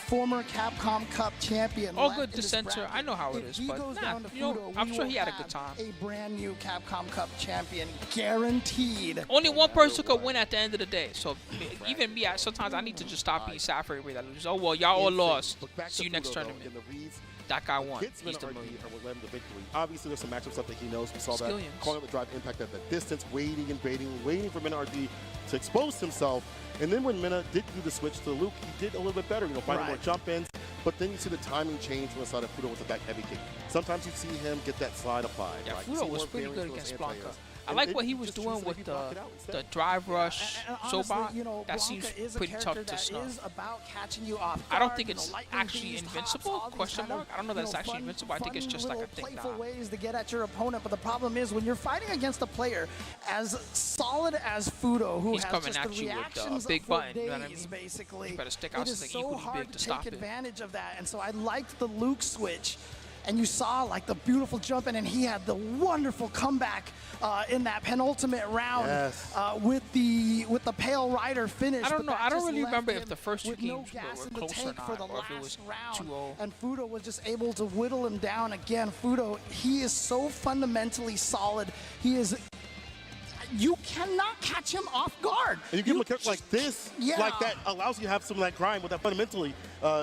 former Capcom Cup champion. All left good in this dissenter. bracket. I know how it If is, he but goes nah, down to you know, Fudo, I'm we sure will he had a good have time. A brand new Capcom Cup champion, guaranteed. Only one person could win at the end of the day. So even me, sometimes I need to just stop being sad for everybody that loses. Oh well, y'all all lost. See you next tournament. That guy won. He's the movie. Will lend the victory. Obviously, there's some matchup stuff that he knows. We saw that Skillions. calling up the drive impact at the distance, waiting and waiting for Minardi to expose himself. And then when Mena did do the switch to Luke, he did a little bit better, you know, finding more jump ins. But then you see the timing change when the side of Fudo with the back heavy kick. Sometimes you see him get that slide applied. Yeah, right? You Fudo see was more pretty variance good to those against Blanca. anti-airs. I And like it what he just was chooses doing to with maybe block it out instead. the drive rush, And so honestly, bad. you know, That Blanca seems is a pretty character tough to that snuff. is about catching you off I don't guard, think you know, it's lightning actually beams, invincible, hops, all these question kind of, mark. I don't know that it's actually invincible. I think it's just like a little thing playful now. ways to get at your opponent. But the problem is when you're fighting against a player as solid as Fudo, who He's has coming just at the you with a reactions big for button, you know what I days, mean? basically. You better stick out It is something so equally hard big to to stop take it. advantage of that, and so I liked the Luke switch. And you saw like the beautiful jump in, and he had the wonderful comeback in that penultimate round with the Pale Rider finish. I don't but know. that I don't just really left remember him if the first two with no games gas were in the close or tank for not, the or if it was last round. 2-0. And Fudo was just able to whittle him down again. Fudo, he is so fundamentally solid. He is. You cannot catch him off guard. And you give him a character like this, like that allows you to have some of that grind with that fundamentally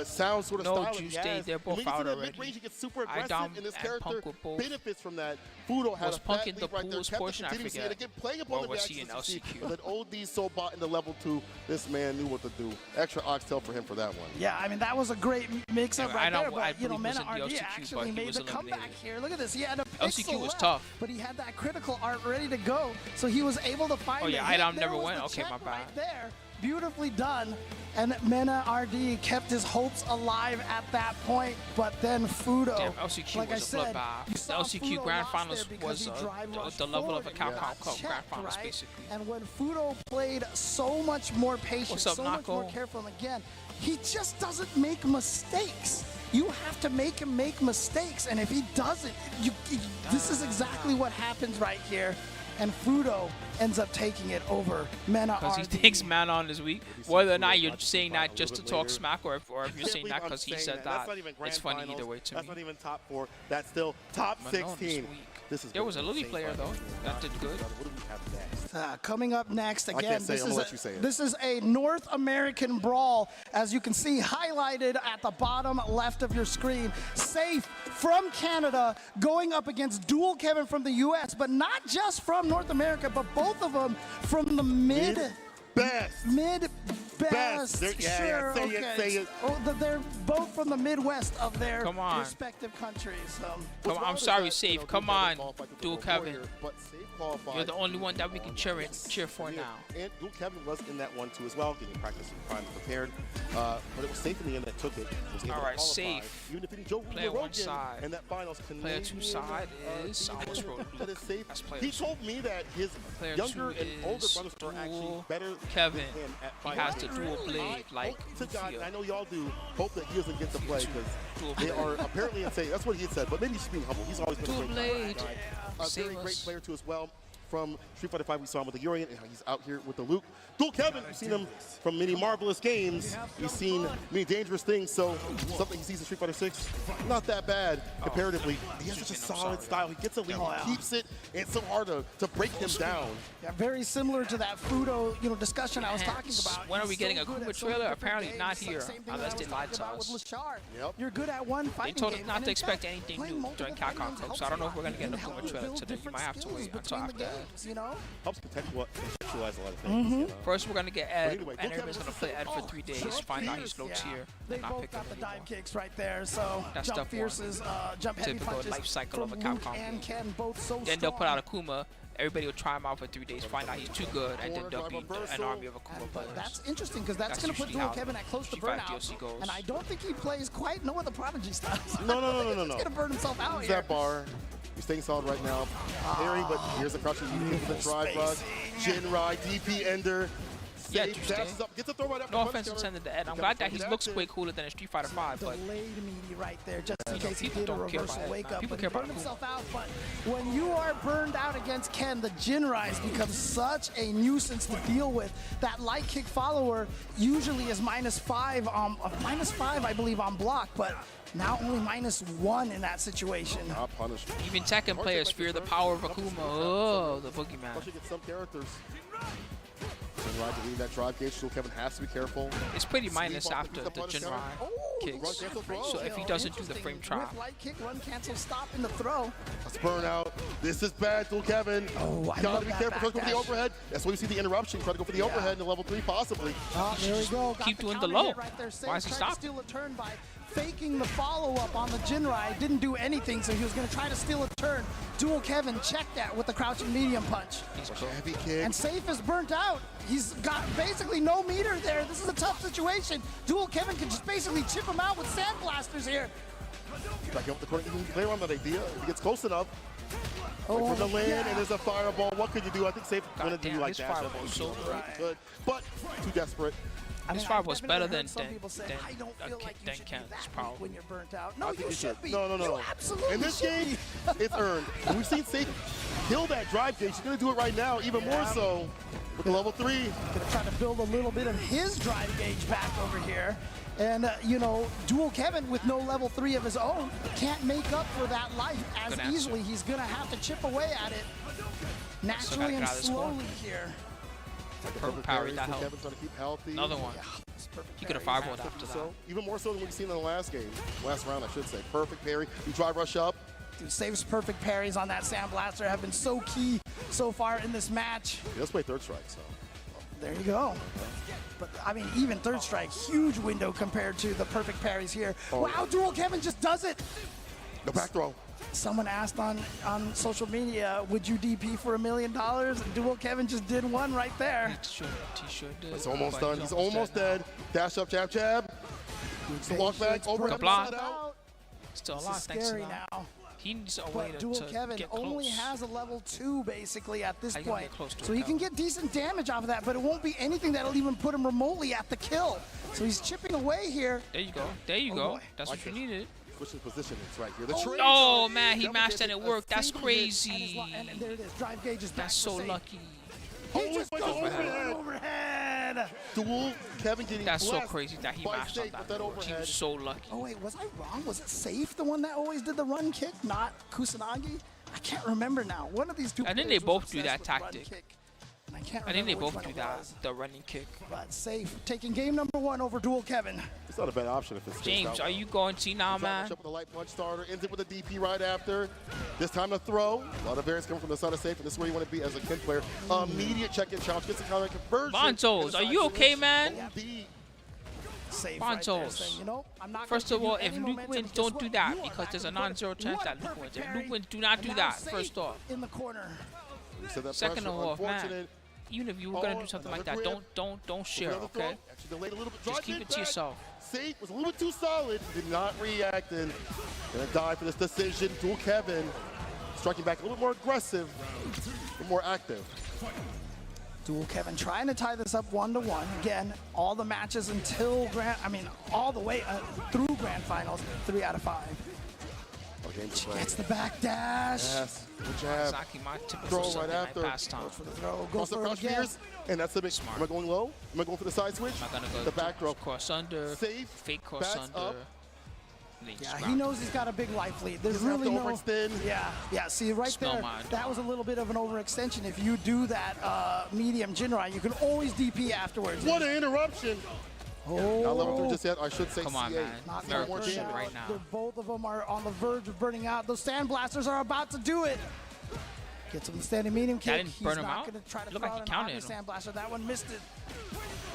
sound sort of style. No, you stayed there both and when you out get to the already. mid-range, he gets super I aggressive, down and this and character Punk with both. benefits from that. Fudo had Was a Punk fat in the lead right there, pools kept the portion? I continuity, forget. and again, playing upon Or the was he in reactions LCQ? and then OD so bought into level 2. This man knew what to do. Extra oxtail for him for that one. Yeah, I mean, that was a great mix-up Anyway, right I know- there. But, I you know, believe it was Mena in the RD LCQ, actually but he made was the comeback eliminated. here. Look at this. He had a LCQ pixel was left, tough. but he had that critical art ready to go, so he was able to find Oh, yeah, the hit. Idom There never was went? the Okay, check my bad. Right there. Beautifully done. And Mena RD kept his hopes alive at that point, but then Fudo, Damn, LCQ like I was a said, bloodbath. you The saw LCQ Fudo Grand lost Finals there because was he drive rushed the level of a forward and Capcom got Cup Grand checked, Finals, right? basically. And when Fudo played so much more patient, What's up, so much more Nako? careful, and again, he just doesn't make mistakes. You have to make him make mistakes, and if he doesn't, this is exactly what happens right here. And Fudo ends up taking it over Mena Because he RD. thinks Mana on this week. Whether or not you're saying that just to talk smack, or if you're saying that because he said That's that, not even grand it's funny finals. either way to That's me. not even top 4. That's still top Manon this 16. week. This is There was a Lily insane player, fight. though, that did good. What do we have next? Coming up next, I again, can't say it. I'm gonna let you say it. this is a North American brawl, as you can see highlighted at the bottom left of your screen. Safe from Canada going up against Dual Kevin from the US, but not just from North America, but both of them from the Best. Mid-best. They're- yeah, sure, say okay. it, say it. Oh, they're both from the Midwest of their Come on. respective countries. Come on, I'm sorry, Safe. Come on, Dual Kevin. But Safe qualified. You're the only one that we can cheer for now. And Dual Kevin was in that one too as well, getting practice and prime prepared. But it was Safe in the end that took it. Was able All to right, qualify, Safe. Even defeating Joe Player Rogan one side. and that finals Player two side is almost Road that is Safe. That's player He two. told me that his Player younger two and older is brothers are actually Dual better Kevin. than him at He fighting. has the dual blade, I like hope to God, Rufio. and I know y'all do, hope that he doesn't get to play Dual because they blade. are apparently insane. That's what he had said, but maybe he's just being humble. He's always been Dual a great blade. guy. A Save very great us. player too as well. From Street Fighter V, we saw him with the Urian, and he's out here with the Luke. Dual Kevin, you've seen him from many marvelous games. You've seen many dangerous things, so something he sees in Street Fighter 6, not that bad comparatively. He has such a solid style. He gets a lead, he keeps it, and it's so hard to break him down. Yeah, very similar to that Fudo, discussion I was talking about. When are we He's getting so a good Kuma at so many trailer? different Apparently games. not here, Same thing unless that I they was lied talking to about us. with Lashard. Yep. You're good at one They fighting told us game, not and to in expect fact, anything playing new multiple during fighting Capcom games Cup, helps so I don't know if a we're lot. gonna get a It Kuma helps trailer build today. You different might have to skills wait until between the after. games, Helps contextualize a lot of things. You know? First, we're gonna get But Ed, anyway, and Dual everybody's Kevin gonna play Ed for 3 days, find out he's low Yeah. tier, They and not both pick got him the dive anymore. kicks right there, so That's jump step one. fierces, jump heavy Typical punches life cycle of a from Luke Capcom and game. Ken, both so Then they'll put out a strong. Kuma. Everybody will try him out for 3 days, find out he's too good, and then they'll be an army of Akuma players. That's interesting because that's That's going to put usually Dual how Kevin at close to G5 burnout. DLC goes. And I don't think he plays quite no other Prodigy styles. No. He's going to burn himself out Use here. that bar. He's staying solid right now. Airy, but here's the crouching DP for the drive rush. Jinrai, DP ender. Yeah, Safe Tuesday. dashes up, gets a throw right after No punch offense counter. intended to Ed. I'm Capcom glad that he taking looks action. way cooler than a Street Fighter 5, but Delayed meaty right there, just in case he people did a don't care reversal about it. wake Nah, up. people But care he burned about himself out. But when you are burned out against Ken, the Jin Rise becomes such a nuisance to deal with. That light kick follower usually is -5, -5 I believe on block, but now only -1 in that situation. Not punished. even Tekken players fear the power of Akuma. Oh, the boogeyman. Especially against some characters. Jinrai deleting that drive gauge, so Kevin has to be careful. It's pretty minus Sleep off after the the punish Jinrai counter. kicks. Run cancel throw. So if he doesn't do the frame trap, With light kick, run cancel, stop in the throw. Let's burn out. This is bad, Dual Kevin. Oh, I Gotta love be that careful. Try to go for the backdash. overhead. That's why you see the interruption. Try to go for the overhead in the level 3, possibly. Oh, there we go. Got keep doing the counter low. hit right there. Why is he Tried to stopping? steal a turn by faking the follow-up on the Jinrai. Didn't do anything, so he was going to try to steal a turn. Dual Kevin checked that with the crouching medium punch. Heavy kick. And Safe is burnt out. He's got basically no meter there. This is a tough situation. Dual Kevin can just basically chip him out with sand blasters here. Back up the corner. You can play around that idea if he gets close enough. Oh, Wait for the land, yeah. and there's a fireball. What could you do? I think Safe God wanted to do damn, like his dash up. fireball is so Good, but too desperate. His I fireball's definitely better heard than some people say, I don't feel like you should be Ken's that weak power. when you're burnt out. No, I think you he should be. No. You absolutely In this should game, be. it's earned. And we've seen Safe kill that drive gauge. She's going to do it right now, even more so with the level 3. Gonna try to build a little bit of his drive gauge back over here. And, you know, Dual Kevin with no level 3 of his own can't make up for that life as Good easily. He's gonna have to chip away at it naturally and slowly here. Perfect parry, that helped. Kevin's trying to keep healthy. Another one. He could have fireballed after that. So, even more so than we've seen in the last game. Last round, I should say. Perfect parry. You drive rush up. Dude, Safe's perfect parries on that Sand Blaster have been so key so far in this match. He does play third strike, so. There you go. But, I mean, even third strike, huge window compared to the perfect parries here. Oh, wow, Dual Kevin just does it. No back throw. Someone asked on social media, would you DP for $1 million? And Dual Kevin just did one right there. He sure did. It's almost But done. He's almost dead. Dash up, jab, jab. Okay, Walk back, over the the block. out. Still This alive, is thanks to scary that. now. He needs a way But to Dual Kevin get only close. has a level 2 basically at this How you gonna point. get close to So it, he can Kevin? get decent damage off of that, but it won't be anything that'll even put him remotely at the kill. So he's chipping away here. There you go. There you Oh, go. boy. That's what you needed. Switching position, it's right here. The trade. Oh man, he Double mashed hit, and it a worked. That's single hit. crazy. And there it is. Drive gauge is back That's for so Safe. lucky. He just Overhead. goes Overhead. overhead. Dual Kevin getting That's so blessed crazy that he by mashed on Safe with that. that He overhead. was so lucky. Oh wait, was I wrong? Was it Safe the one that always did the run kick, not Kusanagi? I can't remember now. One of these two. I think players they was both do obsessed that with the run tactic. kick, and I can't I think remember they which both one do it that, was. the running kick. But Safe taking game number 1 over Dual Kevin. It's not a bad option if it's James, are you going to now, man? Up with the light punch starter, ends it with a DP right after. This time to throw. A lot of variance coming from the side of Safe, and this is where you want to be as a Ken player. Immediate check-in challenge, gets the counter conversion. Bonzos, are you okay, man? Safe right there, Bonzos. saying, you know, I'm not First gonna of give all, you if any Luke momentum. wins, Guess don't what? do that You are because back there's a in front. non-zero You chance are that the Luke wins. perfect If parry. Luke wins, do not And do now that, Safe first off. in the corner. We said that Second pressure, of all, man, unfortunate. even if you were gonna do something like that, Another grip. don't share, Another throw. okay? Actually delayed a little bit. Just Drive keep it it to back. yourself. Safe was a little bit too solid. Did not react and gonna die for this decision. Dual Kevin striking back a little more aggressive, a little more active. Dual Kevin trying to tie this up 1-1. Again, all the matches until all the way through grand finals, 3 out of 5. She gets the back dash. Yes, good jab. Exactly my typical Throw Sunday right night after. pastime. Go for the throw. Go Cross the for it crouch again. spears, and that's the big. Am I going low? Am I going for the side switch? I'm gonna go the back throw. cross under, Safe. fake cross backs under. up. and then you Yeah, just he ground knows he's got a big life lead. There's Doesn't have really to no. overextend. Yeah. See right Smell there, mine. that was a little bit of an overextension. If you do that medium Jinrai, you can always DP afterwards. What an interruption! Oh. Not level 3 just yet. I should say Come on, CA. man. Not Very gonna pushing burn out. right now. Both of them are on the verge of burning out. Those Sand Blasters are about to do it. Gets him the standing medium kick. didn't burn He's him not out? going to try to Looked throw like he out an counted obvious him. Sand Blaster. That one missed it.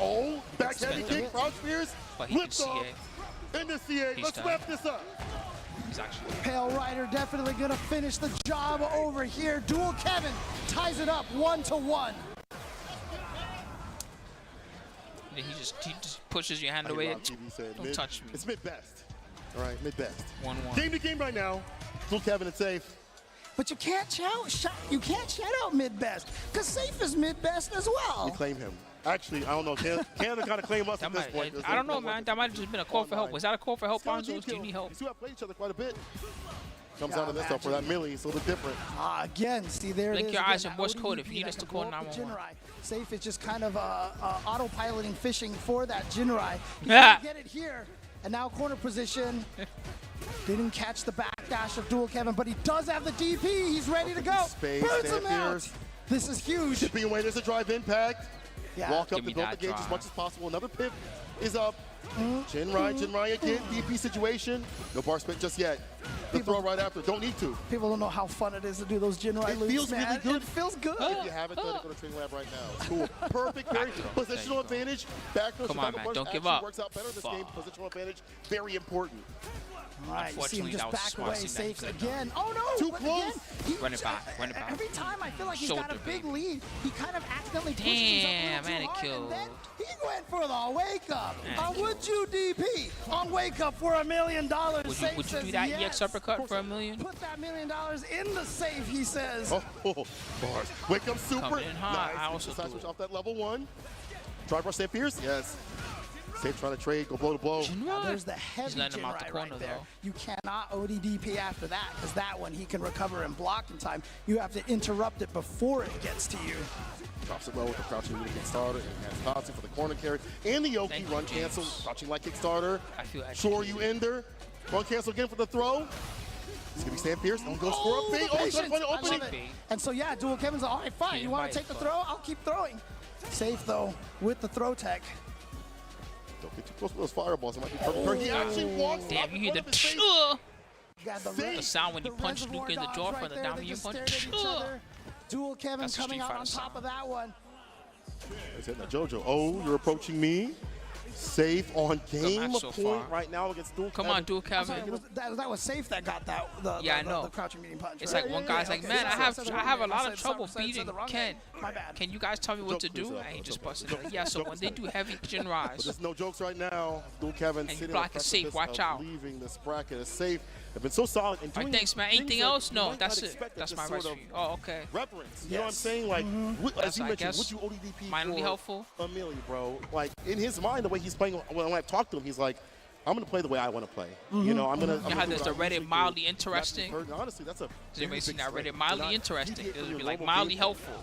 Oh, back Spin heavy it. kick, crouch spears, But he can lift off, CA. into CA. He's Let's done. wrap this up. He's actually Pale Rider definitely going to finish the job over here. Dual Kevin ties it up 1-1. then he just pushes your hand I hear away. Rob TV saying Don't mid- touch me. It's mid-best. All right, mid-best. 1-1. Game to game right now. Dual Kevin and Safe. But you can't shout out mid best because Safe is mid best as well. We claim him. Actually, I don't know. Canada kind of claim us at this point. I don't know, man. That might have just been a call for help. Was that a call for help, Bonzo? Do you need help? These two have played each other quite a bit. Comes out of this stuff for that melee, it's a little different. Again, see there Blink it is. your eyes again, in Morse that code if ODDP you need us that to can call blow up the 911. Jinrai. Safe is just kind of autopiloting fishing for that Jinrai. He's Yeah. gonna get it here, and now corner position. Didn't catch the backdash of Dual Kevin, but he does have the DP. He's ready to go. Space, Burns him out. Fierce. This is huge. Shipping away, there's a drive impact. Yeah. Walk up Give me to build the that gauge as drive. much as possible. Another pip is up. Jinrai again. DP situation. No bar split just yet. The throw right after. Don't need to. People don't know how fun it is to do those Jinrai loops, feels man. really good. It feels good. If you haven't done it, go to Training Lab right now. It's cool. Perfect. Very positional advantage. Backdoor Come on, Chicago man. punch Don't give actually up. works out better this Fuck. game. Positional advantage. Very important. All right, you see him Unfortunately, just that was back smart. away, Seen that saves he could've again. Oh no! Too but close. Again, he Run it back, run it back. Every time I feel like he's got a Shoulder big bait. lead, he kind of accidentally pushes Damn, himself a man, little it too hard, killed. and then he went for the wake up. Man, it Would you DP on wake up for $1 million? Would you Safe do says that yes. EX uppercut for $1 million? Put that $1 million in the safe, he says. Oh, bars. Wake up super. Coming in hot. Nice. I also Side do switch it. off that level 1. Drive rush St. Pierce. Yes. Safe trying to trade. Go blow to blow. Now there's the heavy letting him out the Jinrai corner, right there. though. You cannot ODDP after that, because that one he can recover and block in time. You have to interrupt it before it gets to you. Drops it low with the crouching really get started. And has Tatsu for the corner carry. And the Yoki Thank you, run James. cancel. Crouching like Kickstarter. I feel Sure you ender. Run cancel again for the throw. It's going to be St. Pierce. And goes for a bait. the Oh, he's trying to patience. find an I opening. love it. And so, yeah, Dual Kevin's all right, fine. Can't You want bite, to take the but- throw? I'll keep throwing. Safe, though, with the throw tech. Don't get too close with those fireballs. It might be perfect. He actually walks Damn, up you in hear front the of his face. Got The sound when you punch reservoir Luke in the dogs jaw right from the there. down They you just punch. stared at each other. Dual Kevin That's a coming Street out on Fighter top of that one. He's hitting that JoJo. Oh, you're approaching me. Safe on game match so point far. right now against Dual Come Kevin. on, Dual I'm sorry, Kevin. that was Safe that got that. Yeah, I know. The crouching medium punch. It's right? like one guy's like, man, I have a lot of trouble said beating the wrong Ken. name. My bad. Can you guys tell me what to Joke, do? Chris, I ain't just joke, busting joke. it. Yeah, so when they do heavy Jin But rise, there's no jokes right now. Dual Kevin And you sitting block on the it safe, precipice watch of out. leaving this bracket as safe. They've been so solid. And All right, doing thanks, man. things Anything that else? you No, might that's not it. expect at That's this my sort rest for of you. Oh, okay. Reverence. You know what I'm Yes. saying? Like, as That's, you I mentioned, guess, would you ODDP minorly for helpful. Amelie, bro? Like, in his mind, the way he's playing, when I talk to him, he's like, I'm going to play the way I want to play. You know, I'm going to. You know how there's the Reddit mildly interesting? Honestly, that's a. Does anybody see that Reddit They're mildly not interesting? deviate It from would be your like normal mildly gameplay. helpful.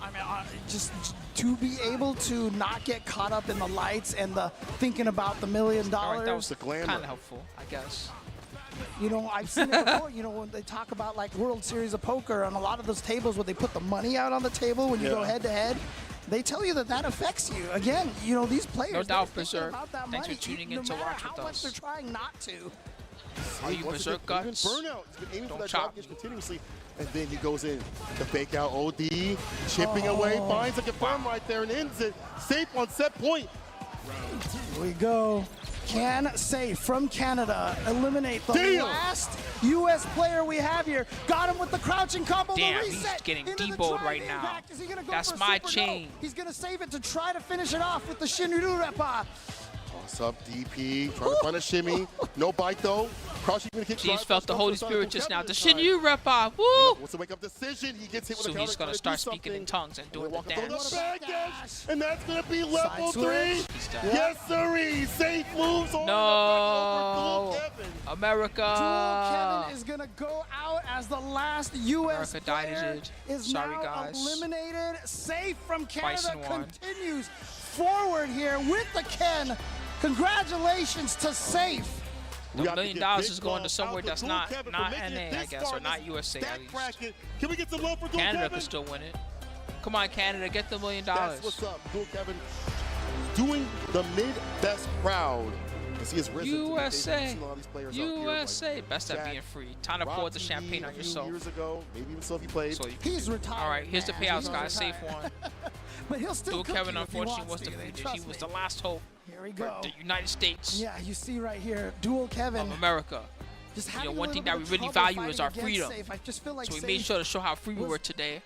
I mean, just to be able to not get caught up in the lights and the thinking about the $1 million. All right, that was The glamour. kind of helpful, I guess. You know, I've seen it before. You know, when they talk about like World Series of Poker and a lot of those tables where they put the money out on the table when you go Yeah. head to head, they tell you that affects you. Again, you know, these players. No doubt, they're thinking Berserk. about that Thanks for money, tuning no in to matter watch how with much us. they're trying not to. Are you Once Berserk again, even guts? Burnout. He's been aiming for Don't that chop. drop catch continuously. And then he goes in. The fake out OD. Chipping away. Finds a confirm right there and ends it. Safe on set point. Here we go. Can Safe from Canada eliminate the Damn. last U.S. player we have here? Got him with the crouching combo. Damn, the he's reset getting into the deboed drive right now. impact. Is he gonna go That's for my super? No. chain. He's going to save it to try to finish it off with the Shinryu Repa. What's up, DP? Trying to find a shimmy. No bite, though. Crouching gonna kick. Jeez drive, felt the goes Holy for Spirit Dual just now. Kevin The this time. Shinryu Repa. Woo! What's the wake up decision? He gets hit with So a counter. he's gonna do start speaking something. in tongues and doing the Walk up on dance. the back dash, and that's gonna be level 3. switch. He's done. Yes, sirree. Safe moves on No. over Dual Kevin. America. Dual Kevin is going to go out as the last U.S. America died as player. it. Is Sorry, now guys. eliminated. Safe from Canada Bison won. continues forward here with the Ken. Congratulations to Safe. The $1 million is going to big somewhere out that's Dual not Kevin NA, for making it I this guess, far or in not this USA stack at least. bracket. Can we get some love for Dual Canada Kevin? could still win it. Come on, Canada, get the $1 million. That's what's up. Dual Kevin doing the mid-best crowd. As he has risen to the occasion. We've USA. seen a lot of these players out here, like USA. Best at Jack, being free. Time to Rob pour the TV champagne on a few yourself. years ago, maybe even Sophie played. So you can He's do it. retired. All right, here's the man. payouts, He's guys. Safe retired. one. But he'll still Dual cook Kevin, you if he unfortunately, wants was to, defeated. trust He was me. the last hope Here we for go. the United States Yeah, you see right here, Dual Kevin. of America. Just You know, having a one little thing bit that we of really trouble value is fighting our against freedom. Safe. I just feel like So we Safe made sure to show how free we was- were today.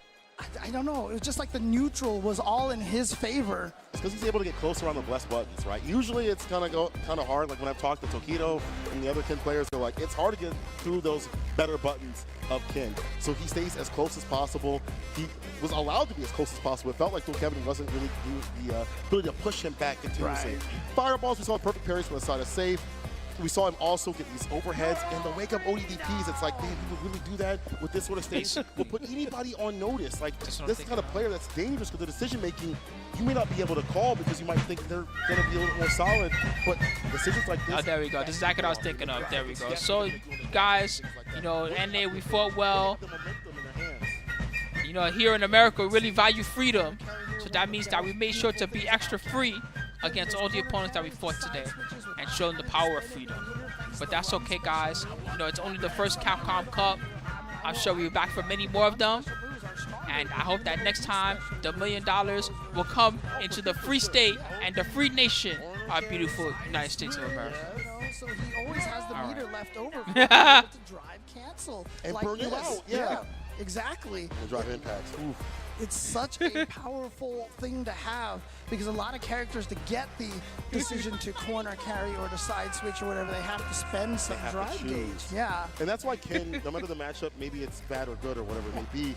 I don't know. It was just like the neutral was all in his favor. It's because he's able to get closer on the blessed buttons, right? Usually it's kind of hard. Like when I've talked to Tokido and the other Ken players, they're like, it's hard to get through those better buttons of Ken. So he stays as close as possible. He was allowed to be as close as possible. It felt like Dual Kevin wasn't really the ability to push him back continuously. Right. Fireballs, we saw perfect parries from the side of safe. We saw him also get these overheads and the wake up ODDPs. It's like, man, he would really do that with this sort of stage. Will put anybody on notice. Like this kind of player that's dangerous because the decision making you may not be able to call because you might think they're going to be a little more solid. But decisions like this. Oh, there we go. This is exactly what I was thinking of. There we go. So, guys, you know, NA, we fought well. You know, here in America, we really value freedom. So that means that we made sure to be extra free against all the opponents that we fought today and show them the power of freedom. But that's okay, guys. You know, it's only the first Capcom Cup. I'm sure we'll be back for many more of them. And I hope that next time, the $1 million will come into the free state and the free nation, our beautiful United States of America. So he always has the meter left over for Yeah. to drive cancel. And like burn it this. out, yeah. Exactly. And drive impacts. Oof. It's such a powerful thing to have because a lot of characters, to get the decision to corner carry or to side switch or whatever, they have to spend some drive gauge. Yeah. And that's why Ken, no matter the matchup, maybe it's bad or good or whatever it may be,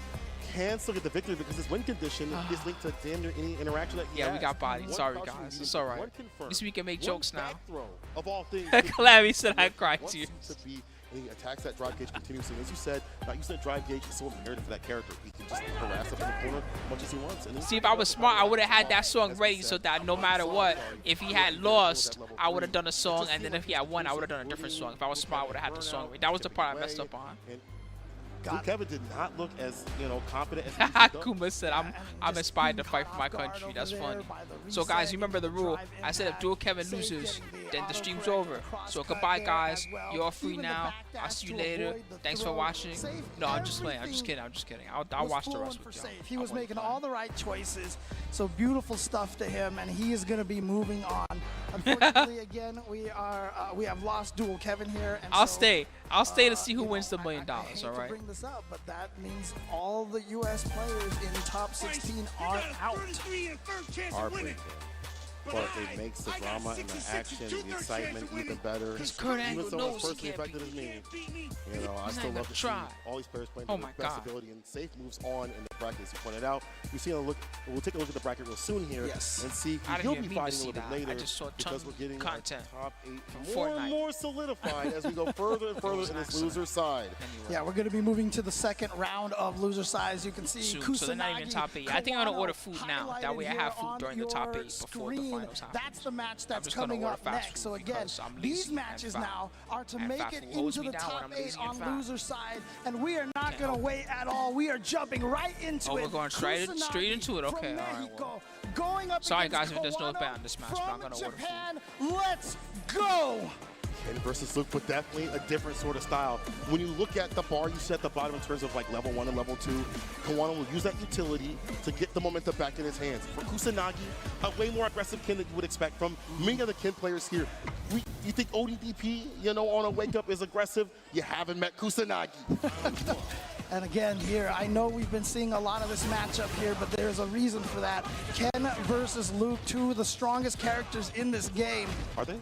can still get the victory because his win condition is linked to damn near any interaction that he has. Yeah, we got bodied. One Sorry, crouching guys. medium, It's all right. one confirmed, At least we can make one jokes now. back throw of all things. Calamity said I cried What to you. seems to be, and he attacks that drive gauge continuously. As you said, not using the drive gauge is so imperative for that character. He can just harass up in the corner as much as he wants. And See, if I was smart, I would have had that song ready so that no matter what, if he had lost, I would have done a song, and then if he had won, I would have done a different song. If I was smart, I would have had the song ready. That was the part I messed up on. Dual Kevin did not look as confident as he did. Kuma said, I'm inspired to fight for my country. That's funny. So guys, you remember the rule. I said if Dual Kevin loses, then the stream's over. So goodbye, guys. You're all free now. I'll see you later. Thanks for watching. No, I'm just playing. I'm just kidding. I'm just kidding. I'll watch the rest with you. He was making all the right choices. So beautiful stuff to him, and he is going to be moving on. Unfortunately, again, we have lost Dual Kevin here. And I'll so, stay. I'll stay to see who wins the $1 million. I hate All to right. bring this up, but that means all the U.S. players in top 16 are out. Heartbreaking. But it makes the drama and the action, the excitement even better. Kurt Even Angle someone knows as he personally can't affected as me. You know, I He's still not love gonna to see try. all these players playing Oh to my their best God. ability, and Safe moves on in the bracket, as you pointed out. We'll take a look at the bracket real soon here and see I who didn't he'll even be mean to fighting a see little bit that. later I just saw because tons we're getting of content our top 8 from more Fortnite. and more solidified as we go further and further in this loser side. Yeah, we're going to be moving to the second round of loser size. You can see Soon, so they're not even Kusanagi, top 8. I think I'm gonna order food now. That highlighted way I here have food on during the top 8 your before the screen. finals happen. That's the match that's just gonna coming order up fast next. food So again, because I'm these lazy and matches fat. now are to And make fat it food holds into me the down when top I'm 8 lazy and on fat. loser side, and we are not going to wait at all. We are jumping right into Oh, it. we're going straight Kusanagi into it. Okay, from all right, Mexico, going up Sorry, against guys, if there's no Kawano bet on this match, but I'm from gonna order food. Japan. Let's go. Ken versus Luke, but definitely a different sort of style. When you look at the bar you set at the bottom in terms of like level 1 and level 2, Kawano will use that utility to get the momentum back in his hands. For Kusanagi, a way more aggressive Ken than you would expect from many of the Ken players here. You think ODDP, on a wake up is aggressive? You haven't met Kusanagi. And again, here, I know we've been seeing a lot of this matchup here, but there's a reason for that. Ken versus Luke, two of the strongest characters in this game. Are they?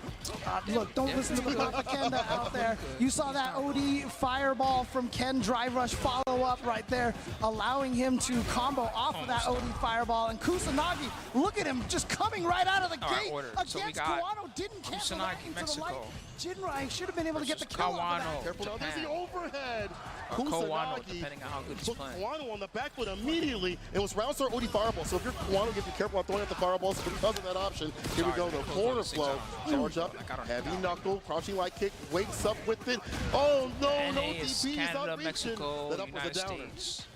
Look, don't listen to the propaganda out there. You saw that OD fireball from Ken, drive rush follow-up right there, allowing him to combo off of that OD fireball. And Kusanagi, look at him just coming right out of the gate So we against got Kawano. Didn't cancel that Kusanagi, into Mexico. the light. Jinrai should have been able to get the kill off of that. Careful now, there's the overhead. Or Kawano, Kusanagi depending on how good he's put playing. Kawano on the back foot immediately and was round start OD fireball. So if you're Kawano, you have to be careful about throwing out the fireballs because of that option. Here we go, the corner flow. Charge up, heavy knuckle, crouching light kick, wakes up with it. Oh no, no NA is DPs Canada, not reaching. Mexico, That up was a United downer. States.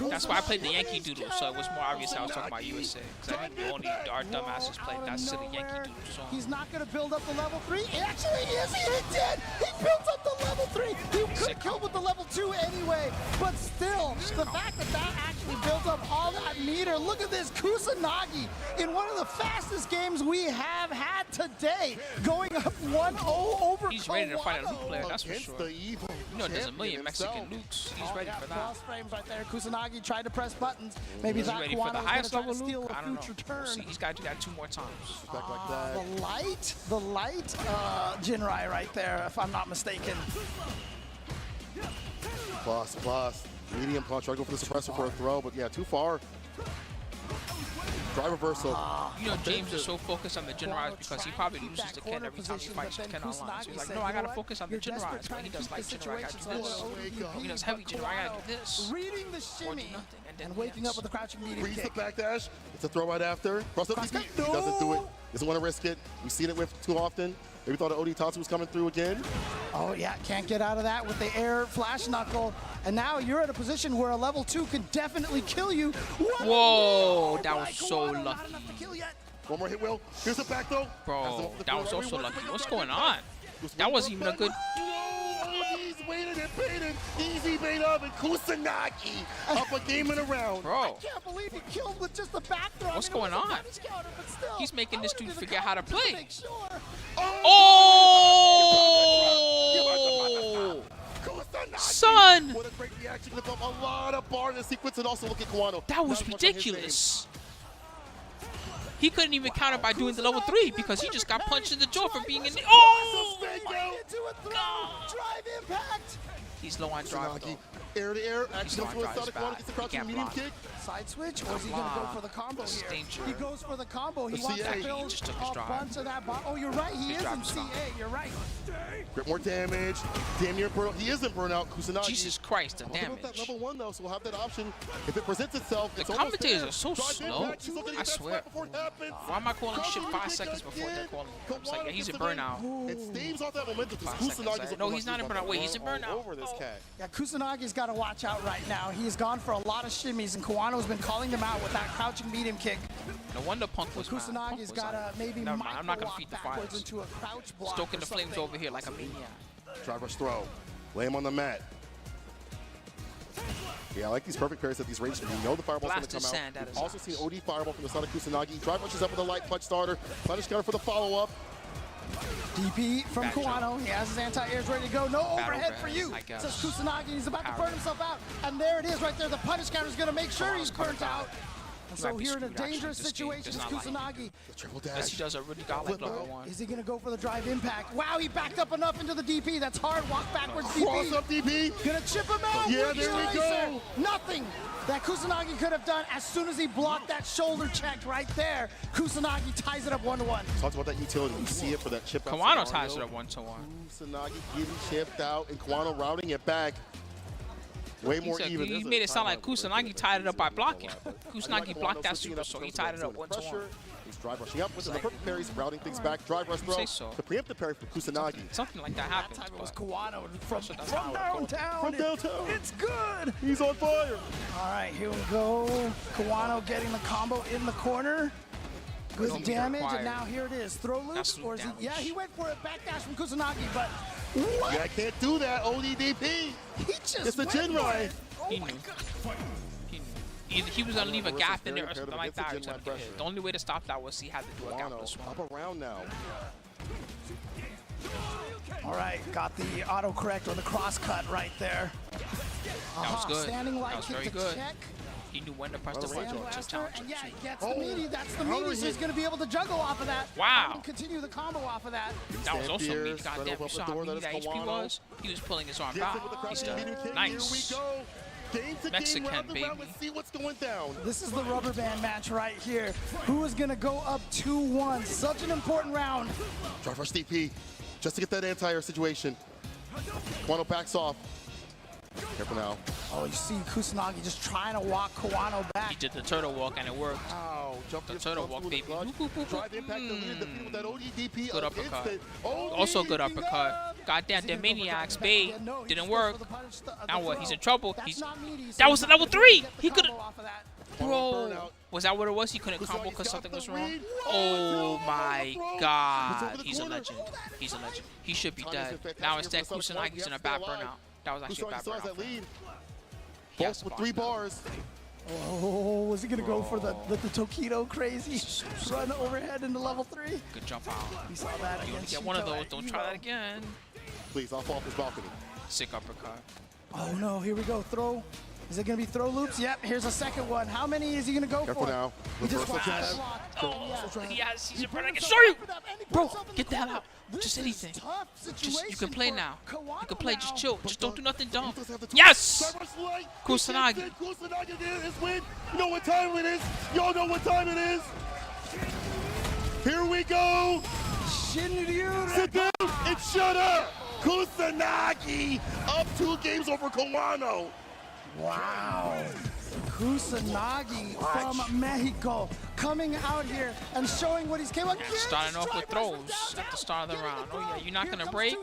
That's why I played the Yankee Doodle, so it was more obvious I was talking about USA. Because I think only our dumbasses played that silly Yankee Doodle song. He's not going to build up the level 3. Actually, yes, he did. He built up the level 3. He could have killed with the level 2 anyway. But still, the fact that that actually built up all that meter. Look at this. Kusanagi in one of the fastest games we have had today. Going up 1-0 over He's ready to fight a Luke Kawano. player, that's for sure. You know there's a million Mexican Lukes. He's ready for that. Cross frames right there. Kusanagi Kusanagi tried to press buttons. Maybe Is he thought ready for the Kawano was highest going to level steal Luke? I a don't know. future We'll turn. see. He's got to do that 2 more times. Back like that. The light Jinrai right there, if I'm not mistaken. Plus. Medium punch. Try to go for the suppressor for a throw, but yeah, too far. Drive reversal. You know, James is so focused on the Jinrais because he probably loses to Ken every time he fights Ken online. So he's like, no, I gotta focus on the Jinrais. But he does light Jinrai, I gotta do this. He does heavy Jinrai, I gotta do this. Reading the shimmy and waking up with a crouching medium Reads the kick. backdash. It's a throw right after. Cross up DP. He doesn't do it. Doesn't want to risk it. We've seen it with too often. Maybe thought OD Tatsu was coming through again. Oh yeah, can't get out of that with the air flash knuckle. And now you're at a position where a level 2 can definitely kill you. Whoa, that was so lucky. One more hit, Will. Here's a back throw. Bro, that was also lucky. What's going on? That wasn't even a good... No, he's waited and baited. Easy bait up and Kusanagi up a game in a round. Bro. I can't believe he killed with just the back throw. What's going on? Counter, He's making this dude forget how to play. Sure. Oh! Son! What a great reaction. A lot of bars in the sequence, and also look at Kawano. That was ridiculous. He couldn't even counter by doing the level 3 because he just got punched in the jaw for being in the... Oh! Drive impact. He's low on drive, though. Air to air. He's Action low on to a drive. Sonic Kawano gets the crouching medium kick. Side switch, or is he going to go for the combo This is here? danger. He goes for the combo. He wants CA. to build He just took his a drive. bunch of that. Oh, you're right. He is in dropped his CA. drive. You're right. Grip more damage. Damn near burnout. He isn't burnout. Kusanagi. Jesus Christ, the That damage. level 1 though, so we'll have that option if it presents itself. The it's almost commentators there. are so Drive slow. impact. He's looking to I get that swear. swipe before it happens. Why am I calling shit 5 Combo seconds kick before they're again. calling him? It's like, yeah, he's in Kawano burnout. It staves off that momentum because 5 seconds. Kusanagi's No, he's not in burnout. Wait, he's in burnout. over this cat. Yeah, Kusanagi's got to watch out right now. He has gone for a lot of shimmies, and Kawano's been calling them out with that crouching medium kick. No wonder Punk was mad. Punk Kusanagi's was got to like, maybe never mind, I'm not gonna micro-lock feed the backwards fires. into a crouch block Stoking or the flames something. over here like a maniac. Drive rush throw. Lay him on the mat. Yeah, I like these perfect pairs at these ranges. You know the fireball's going to Blasted come sand out. at We've his also eyes. seen OD fireball from the Sonic Kusanagi. Drive rushes up with a light punch starter. Punish counter for the follow-up. DP from Bad Kawano. jump. He has his anti-airs ready to go. No overhead for overhead, you, I guess. says Kusanagi. He's about to Power. burn himself out. And there it is right there. The punish counter is going to make sure he's Kawano's burnt out. And He so might be here in a screwed, actually. dangerous This game situation does is not like him. Kusanagi. The triple Yes, dash. he does a really godlike level 1. Is he going to go for the drive impact? Wow, he backed up enough into the DP. That's hard. Walk backwards Cross DP. up DP. Gonna chip him out. Yeah, Wood there we Slicer. go. Nothing that Kusanagi could have done as soon as he blocked that shoulder check right there. Kusanagi ties it up 1-1. Talked about that utility. You see it for that chip out. Kawano scenario. ties it up 1-1. Kusanagi getting chipped out and Kawano routing it back. Way more even. He There's a made it sound like timeout. Kusanagi tied it up by blocking. Kusanagi Kawano blocked that switching super, up so in he terms of tied it up doing 1-1. pressure. He's drive rushing up with the perfect parries, routing things back. Drive rush throw. Say so. The preemptive parry from Kusanagi. Something like that happens. That time it was but Kawano from that's how I would call it. downtown. From downtown. It's good. He's on fire. All right, here we go. Kawano getting the combo in the corner. Good Don't be damage, required. and now here it is. Throw loop, Absolute or is he? damage. Yeah, he went for it. Backdash from Kusanagi, but what? Yeah, I can't do that. ODDP. He just It's the went Jin for Rai. it. Oh He my knew. God. He knew. Either he was gonna leave a Reversal gap in there or very something like that. Or imperative he was against gonna the get Jin hit. The only way to stop that was he had to do a gapless Kawano one. up around now. All right, got the autocorrect or the cross cut right there. That was good. Standing light That was kick very to good. check. He knew when to press the Right button on. to challenge And it. yeah, he gets Oh, the meaty. That's the counter meaty, so he's hit. going to be able to juggle off of that. Wow. And continue the combo off of that. That was also Spears, me. right Goddamn, over you the saw how door, meaty that that is HP Kawano. was? He was pulling his arm Gets back. it with the He's crouching dead. medium kick. Nice. Here we go. Game to Mexican, game, round to round. baby. Let's see what's going down. This is the rubber band match right here. Who is going to go up 2-1? Such an important round. Drive rush DP just to get that anti-air situation. Kawano backs off. Careful now. Oh, you see Kusanagi just trying to walk Kawano He back. did the turtle walk and it worked. Ow, jump The just turtle comes walk, through with baby. a clutch. Boop, boop, boop, Drive boop. impact deleted the field with that ODDP. Good uppercut. instant. OD Also good picking uppercut. up. Goddamn, them maniacs, babe. No, he Didn't just work. goes for the punish, the Now what? throw. He's in trouble. That's He's not meaty, so that he's was a not level gonna be able to 3. get the He could combo off of that. Bro, Burnout. was that what it was? He couldn't combo Kusanagi because got something the was wrong? lead. Oh my It's over God. the He's a corner. legend. He's a legend. He should be Time is dead. fantastic. Now instead, For some point, Kusanagi's in we a have bad to stay alive. burnout. That was actually a Kusanagi bad still has burnout. that for him. lead. He has Both with to 3 block that. bars. Oh, was he going to go for the Tokido crazy run overhead into level 3? Good jump out. We saw that You only against get one of Shito those. at Don't try Evo. that again. Please, I'll fall off this balcony. Sick uppercut. Oh no, here we go. Throw. Is it going to be throw loops? Yep, here's a second one. How many is he going to go Careful for? now. He just Reversal got jab. blocked. Yes, he's in front. I can show you. Bro, get the hell out. Just anything. You can play now. You can play. Just chill. Just don't do nothing dumb. Yes! Kusanagi. Kusanagi did his win. You know what time it is. Y'all know what time it is. Here we go. Sit down and shut up. Kusanagi up 2 games over Kawano. Wow. Kusanagi from Mexico coming out here and showing what he's capable of. Starting off with throws at the start of the round. Oh yeah, you're not gonna break.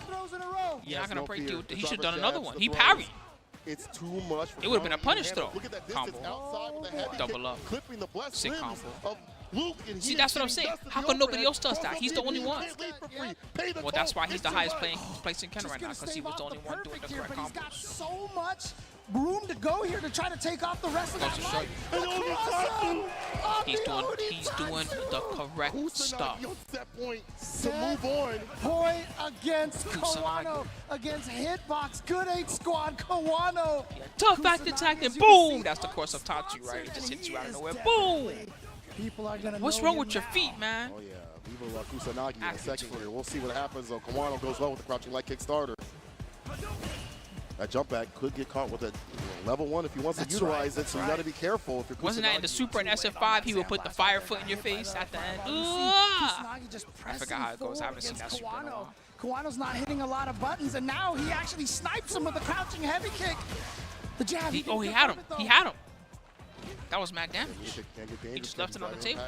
You're not gonna break. He should have done another one. He parried. It's too much. It would have been a punish throw. Look at that Combo. outside with the heavy Double kick, up. clipping the blessed Sick limbs combo. of Luke, and See, he that's is what I'm getting saying. dusted How the come nobody overhead. else does that? He's the only one. Well, that's why he's the highest placing Ken right now, because he was the only one doing the correct But he's got combos. so much room to go here to try to take off the rest of that Goes to show fight. you. He's The doing the correct stuff. Set point to move on. Point against Kusanagi. Kawano, against Hitbox, Good 8 Squad, Kawano. Tough back attack and boom! That's the course of Tatsu, right? It just hits you out of nowhere. Boom! People are gonna What's know wrong him with your now. feet, man? Oh yeah, Viva Kusanagi in a second here. We'll see what happens though. Kawano goes well with the crouching leg kick starter. That jump back could get caught with a level 1 if he wants to utilize it, so you got to be careful. If you're Wasn't that in the Super and SF5? He would put the fire foot in your face at the end. I forgot how it goes. I haven't seen that Super in a while. Kawano's not hitting a lot of buttons, and now he actually snipes him with a crouching heavy kick. The jab. He had him. He had him. That was mad damage. He just left it on the table.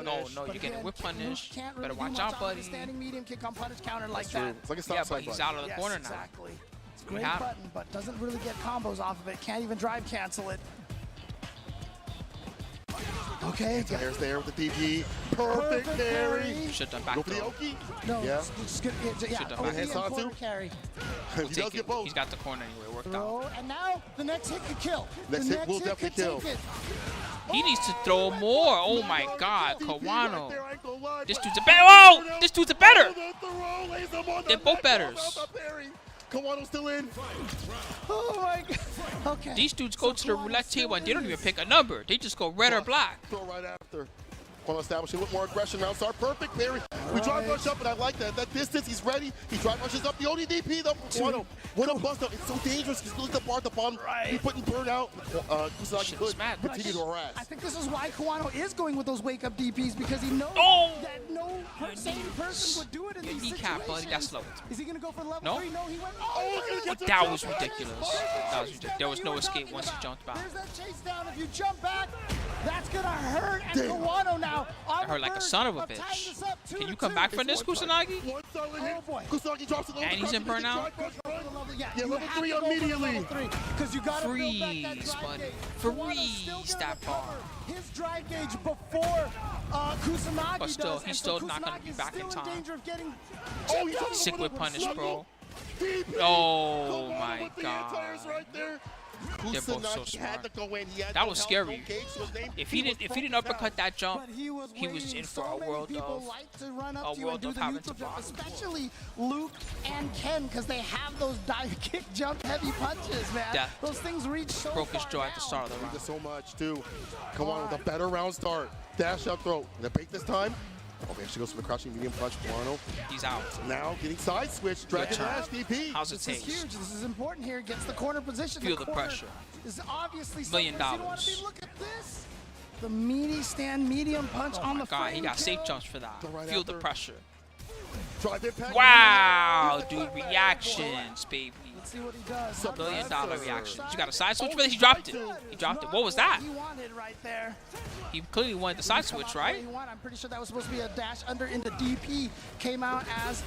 No, you're getting whip punish. Better watch out, buddy. Standing medium kick on punish counter like that. It's like a Yeah, stop but sign he's button. out of the corner now. Exactly. It's a great had him. button, but doesn't really get combos off of it. Can't even drive cancel it. Okay. There's there with the DP. Perfect carry. Should have done back Go for the throw. Oki. No, Yeah. just get, yeah, Should've done OP back and throw. corner carry. We'll He take does it. get both. He's got the corner anyway. Worked out. Throw, and now the next hit could kill. Next the hit will definitely could kill. take it. He needs to throw more. Oh my God, Kawano. There, I ain't gonna lie, This but- dude's a better. Oh, this dude's a better. Oh, the throw lays him on the They're both neck. betters. How about the parry? Kawano's still in. Oh my God. Okay. These dudes go to the roulette table and they don't even pick a number. They just go red or black. Throw right after. Kawano establishing with more aggression. Round start. Perfect parry. We drive rush up, and I like that. That distance, he's ready. He drive rushes up the ODDP though. Kawano, what a bust up. It's so dangerous. He's looking at the bar at the bottom. He's putting burn out. Kusanagi could continue to harass. I think this is why Kawano is going with those wake-up DPs, because he knows that no sane person would do it in these Kneecap, situations. buddy. That's slow. Is he going to go for level No. 3? No, he went. That was ridiculous. That was ridiculous. There was no escape once he jumped back. There's that chase down. If you jump back, that's going to hurt. And Kawano now on That hurt like a son of a bitch. Can you come back from this, Kusanagi? Oh boy. Kusagi drops it. And he's in burnout. Yeah, level 3 immediately. Because you got to build back that Freeze, drive buddy. gauge. Freeze that bar. His drive gauge before Kusanagi But still, does, he's and still so not gonna be Kusanagi's back in still time. danger of getting Sick with punish, bro. Oh my God. They're both so Kusanagi had smart. to go in. He had That no was help, scary. no cage to his name. If he didn't uppercut that jump, But he was in waiting. for So a many world people of like to run up a to you and world do of the having neutral to jump, block. especially Luke and Ken, because they have those dive kick jump heavy punches, man. That Those things reach so broke his far jaw at the down. start of the He round. does so much too. Come on with a better round start. Dash up throw. And a bait this time. Okay, she goes for the crouching medium punch. Kawano He's out. now getting side switch. Dragon Yeah. Lash DP. How's it This is taste? huge. This is important here. Gets the corner position. Feel the corner pressure. Is obviously $1 million. someplace you don't want to be. Look at this. The meaty stand medium punch Oh on my the God, he frame got safe kill. jumps for that. Right Feel the after. pressure. Drive impact. Wow, dude, reactions, baby. Let's see what he does. $1 million reaction. You got a side switch for this? He dropped it. He dropped it. What was that? He wanted right there. He clearly wanted the side switch, right? I'm pretty sure that was supposed to be a dash under into DP. Came out as he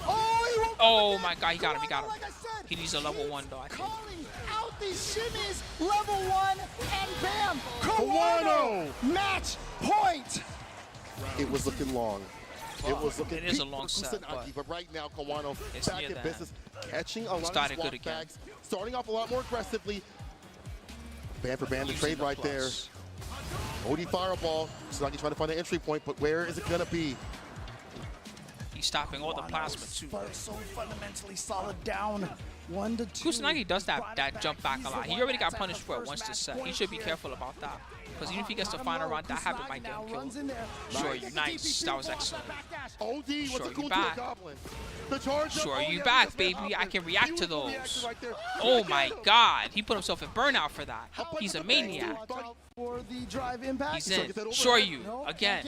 Oh my God, he got him. He got him. Like I said, He needs a level 1 though, I think. calling out these shimmies, level 1, and bam, Kawano! Match point. It was looking long. It was looking It is a peak long for set, Kusanagi, but right now Kawano It's back near in the business, catching a lot of Started swap good again. backs, starting off a lot more aggressively. Band for band, the Using trade the right plus. there. OD fireball. Kusanagi trying to find an entry point, but where is it gonna be? He's stopping all the plasma too. So fundamentally solid down. 1 to 2. Kusanagi does that jump back a lot. He already got punished for it once this set. He should be careful about that. Because even if he gets to final round, that habit might get him killed. Sure, you nice. That was excellent. Sure, you back. Sure, you back, baby. I can react to those. Oh my god. He put himself in burnout for that. He's a maniac. For the drive impact. He's in. Sure you again.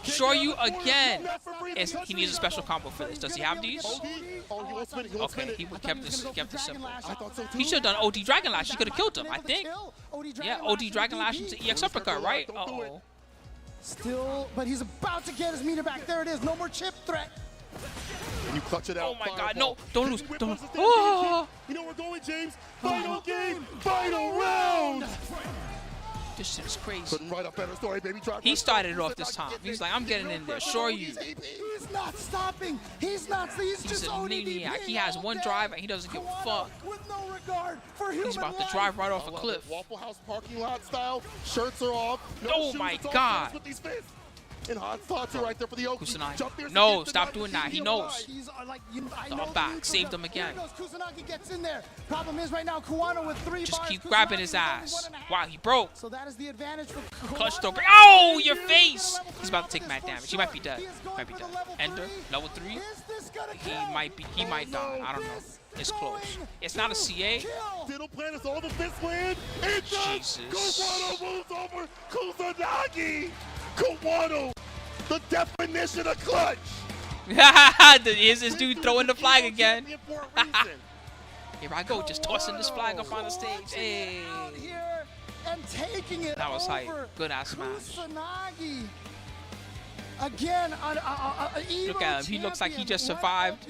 Sure you again. He needs a special combo for this. Does he have these? Okay, he kept this simple. He should have done OD Dragon Lash. He could have killed him, I think. Yeah, OD Dragon Lash into EX uppercut, right? Uh-oh. Still, but he's about to get his meter back. There it is. No more chip threat. You clutch it out. Oh my god, no. Don't lose. Don't lose. Oh. You know where we're going, James. Final game. Final round. This shit is crazy. Couldn't write a better story, baby. He started it off this time. He's like, I'm getting in there. Sure you. He's not stopping. He's not. He's a maniac. He has one drive and he doesn't give a fuck. With no regard for human He's about to drive right off a cliff. Waffle House parking lot style. Shirts are off. No oh shoes, my god. With these fists. And hot spots are right there for the Oki. No, stop doing that. He knows. The back. Saved him again. Kusanagi gets in there. Problem is right now, Kuwano with 3 Just bars. keep grabbing his ass. Wow, he broke. So that is the advantage for Kuwano. Clutch throw. Oh, your face. He's about to take mad damage. He might be dead. Might be dead. Ender, level 3. He might be. He might die. I don't know. It's close. It's not a CA. Diddle plan is all the fist land. It does. Kuwano moves over Kusanagi. Kuwano, the definition of clutch. Here's this dude throwing the flag again. Here I go, just tossing this flag up on the stage. Hey. That was hype. Good ass smash. Again, look at him. He looks like he just survived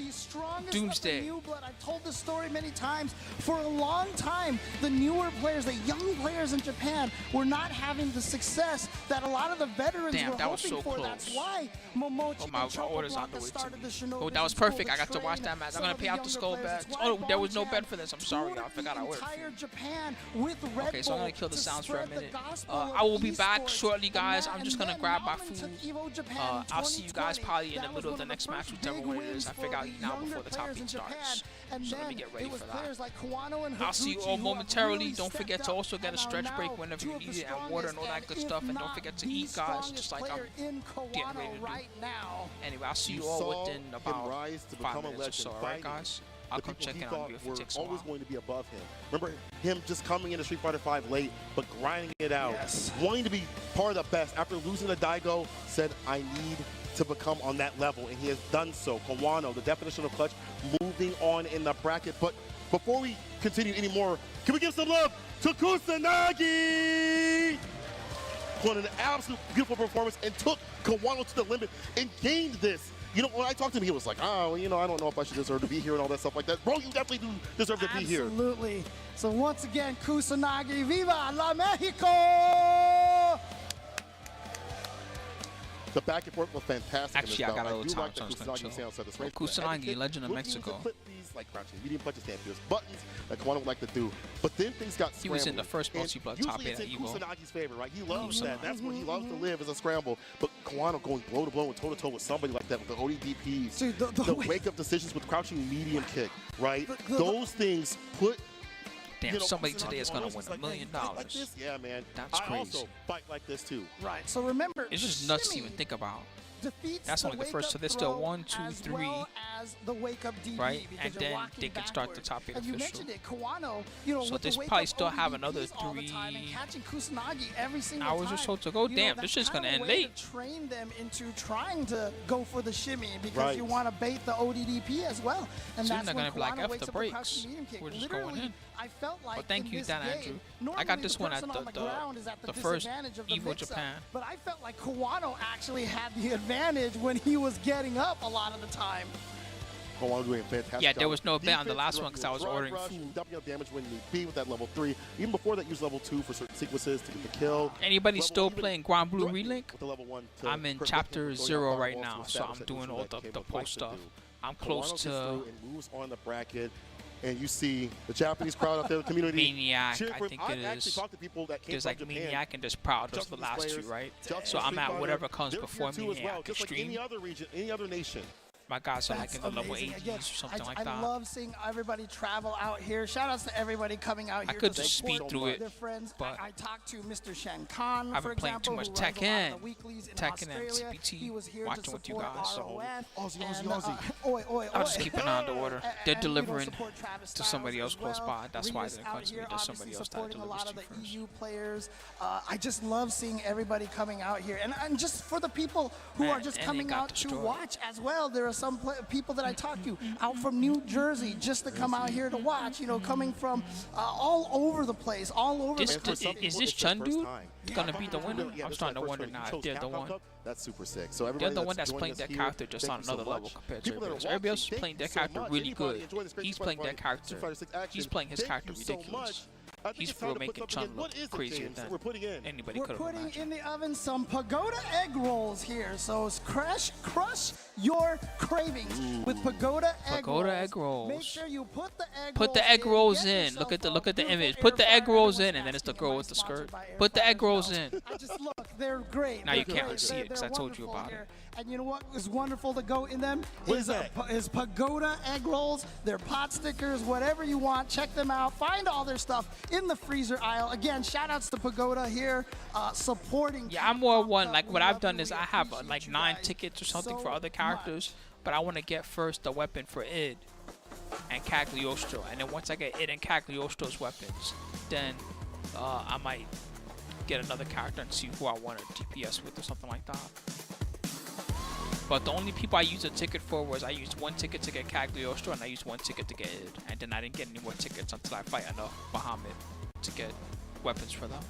Doomsday. I've told this story many times. For a long time, the newer players, the young players in Japan, were not having the success that a lot of the veterans were that was hoping so for. close. That's why Momochi my order's on the way to me. Oh, that was perfect. I got to watch that match. I'm gonna pay out the skull badge. Oh, there was no bed for this. I'm sorry, I forgot I ordered. Okay, so I'm gonna kill the sounds for a minute. I will be back shortly, guys. I'm just gonna grab my food. I'll see you guys probably in the middle of the next match, whichever one it is. I figure I'll eat now before the top 8 starts. So let me get ready for that. I'll see you all momentarily. Don't forget to also get a stretch break whenever you need it, and water and all that good stuff. And don't forget to eat, guys, just like I'm getting ready to do. Anyway, I'll see you all within about 5 minutes or so, alright, guys? I'll come check in on you if it takes a while. Always going to be above him. Remember him just coming into Street Fighter V late, but grinding it out, wanting to be part of the best. After losing to Daigo, said, I need to become on that level, and he has done so. Kawano, the definition of clutch, moving on in the bracket. But before we continue anymore, can we give some love to Kusanagi? Won an absolute beautiful performance and took Kawano to the limit and gained this. You know, when I talked to him, he was like, oh, well, you know, I don't know if I should deserve to be here and all that stuff like that. Bro, you definitely do deserve to be here. Absolutely. So once again, Kusanagi, viva la Mexico! The back and forth was fantastic. Actually, I got a little time, so I'm going to chill. Kusanagi, Legend of Mexico. Like crouching, medium punches, stand there's buttons that Kawano would like to do, but then things got scrambled. He was in the first multi-blood top 8 at Evo. Usually it's in Kusanagi's favor, right? He loves that. That's what he loves to live, is a scramble. But Kawano going blow to blow and toe to toe with somebody like that with the ODDPs, dude, the wake-up decisions with crouching medium kick, right? Those things put. Damn, somebody today is gonna win $1 million. Like this? Yeah, man. That's crazy. I also fight like this too. Right. So remember, it's just nuts to even think about. That's only the first, so there's still 1, 2, 3, right? And then they can start the top 8 official. So this probably still have another 3 hours or so to go. Damn, this shit's gonna end late. Train them into trying to go for the shimmy because you want to bait the ODDP as well. And so that's you're not gonna be like Kawano after breaks. We're just going in. I felt like but thank you, Dan Andrew. I got this one at the first Evo Japan. But I felt like Kawano actually had the advantage when he was getting up a lot of the time. Kawano doing a fantastic job. There was no bet on the last one because I was ordering food. Dumping out damage when you be with that level 3. Even before that, use level 2 for certain sequences to get the kill. Anybody still playing Grand Blue Relink? I'm in chapter 0 right now, so I'm doing all the post stuff. I'm close to. Moves on the bracket. And you see the Japanese crowd out there, the community. Maniac, I think it is. There's like Maniac and there's Proud. Those are the last 2, right? So I'm at whatever comes before Maniac. Extreme. Any other region, any other nation. My guys are like That's in the level amazing. 80s Again, or something like I that. love seeing everybody travel out here. Shout outs to everybody coming out here. I could to just support speed through it, their friends. but I talked to Mr. Shan Khan, I've for been playing too example, much who runs a lot Tekken, of the weeklies in Tekken and Australia. CPT, He was here watching to with you support guys. So ROF. Aussie, And, Aussie. Oi, oi, I'll just oi. keep an eye on the order. They're And, delivering support Travis to somebody Styles else close as by. well. That's why Reedus they out come to me. here, There's obviously somebody else that supporting a delivers lot to of the first. EU players. I just love seeing everybody coming out here, and just for the people who are just and they coming got out to destroyed. watch as well. There are some people that I talk to out from New Jersey just to come out here to watch. You know, coming from all over the place, all over This, the country. is this Chun dude gonna be the winner? I'm starting to wonder now if they're the one. That's super sick. So They're everybody the one that's joining playing us their here, character just thank on you so another level much. compared to People that everybody else. are Everybody else is watching, playing their thank you so character much. really Anybody good. enjoying this great He's Street playing Fighter that Party, Street character. Fighter 6 action, He's playing his thank character you so ridiculous. I think He's it's time for to put making something Chun in. What look is it, crazier James, that than we're putting in? anybody We're could have putting imagined. in the oven some pagoda egg rolls here. So crush your cravings with pagoda egg rolls. Pagoda egg rolls. Make sure you put the egg Put the egg rolls in. Look at the image. Put the egg rolls in, and then it's the girl with the skirt. Put the egg rolls in. I just look, they're great. Now They're you can't great. unsee it, 'cause They're I told you wonderful about here. And you know what is wonderful to go in them What is, is that? is pagoda egg rolls. They're pot stickers, whatever you want. Check them out. Find all their stuff in the freezer aisle. Again, shout outs to Pagoda here, supporting. Yeah, I'm more Capcom one. Cup. Like We what I've love done you. is We I have appreciate like you 9 guys tickets or something so for other characters, but I want to get first the weapon for Id and Cagliostro, and then once I get Id and Cagliostro's weapons, then I might get another character and see who I want to DPS with or something like that. But the only people I used a ticket for was I used 1 ticket to get Cagliostro and I used 1 ticket to get Id, and then I didn't get any more tickets until I fight enough Bahamut to get weapons for them.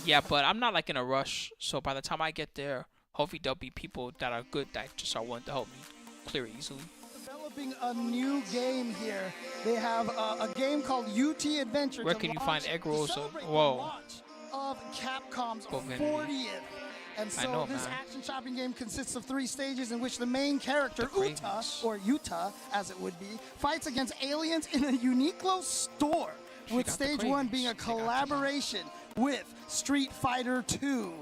Yeah, but I'm not like in a rush, so by the time I get there, hopefully there'll be people that are good that just are willing to help me clear it easily. Developing a new game here. They have a game called UT Adventure. Where to can you launch- find egg to rolls? celebrate the Whoa. launch of Capcom's Go, Vinny. 40th. And I so know, this man. action shopping game consists of 3 stages in which the main character, The Uta, cravings. or Yuta as it would be, fights against aliens in a Uniqlo store, with got the stage 1 being a cravings. She got you. collaboration with Street Fighter 2.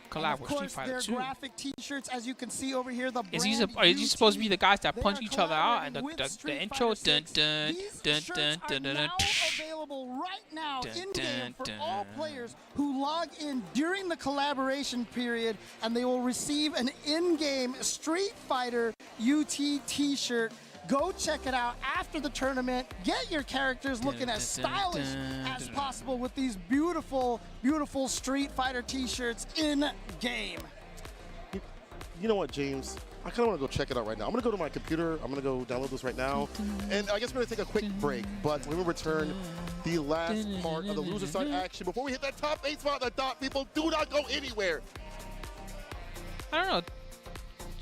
Collab And of with Street course, Fighter their 2. graphic T-shirts, as you can see over here, the Is he, brand are these supposed to be the guys that They punch are each other out? And collaborating with the Street intro? Fighter Dun 6. dun These dun shirts dun are dun dun now dun. available right now Dun, in dun, game for dun. all players who log in during the collaboration period, and they will receive an in-game Street Fighter UT T-shirt. Go check it out after the tournament. Get your characters looking as dun, dun, stylish dun, as dun. possible with these beautiful, beautiful Street Fighter T-shirts in game. You know what, James? I kind of want to go check it out right now. I'm going to go to my computer. I'm going to go download this right now. And I guess we're going to take a quick break. But when we return, the last part of the loser side action. Before we hit that top 8 spot at the top, people, do not go anywhere. I don't know.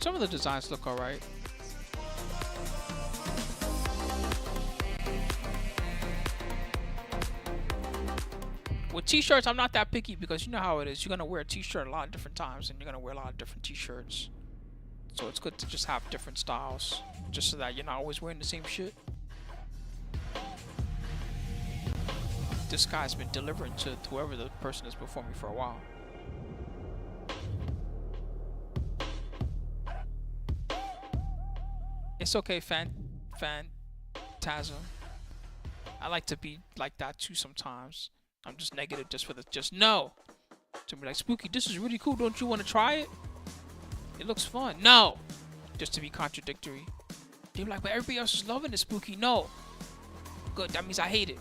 Some of the designs look alright. With t-shirts, I'm not that picky because you know how it is. You're gonna wear a t-shirt a lot of different times, and you're gonna wear a lot of different t-shirts. So it's good to just have different styles, just so that you're not always wearing the same shit. This guy's been delivering to whoever the person is before me for a while. It's okay, Phantasm. I like to be like that too sometimes. I'm just negative just for the no. To be like, Spooky, this is really cool. Don't you want to try it? It looks fun. No. Just to be contradictory. They're like, but everybody else is loving it, Spooky. No. Good. That means I hate it.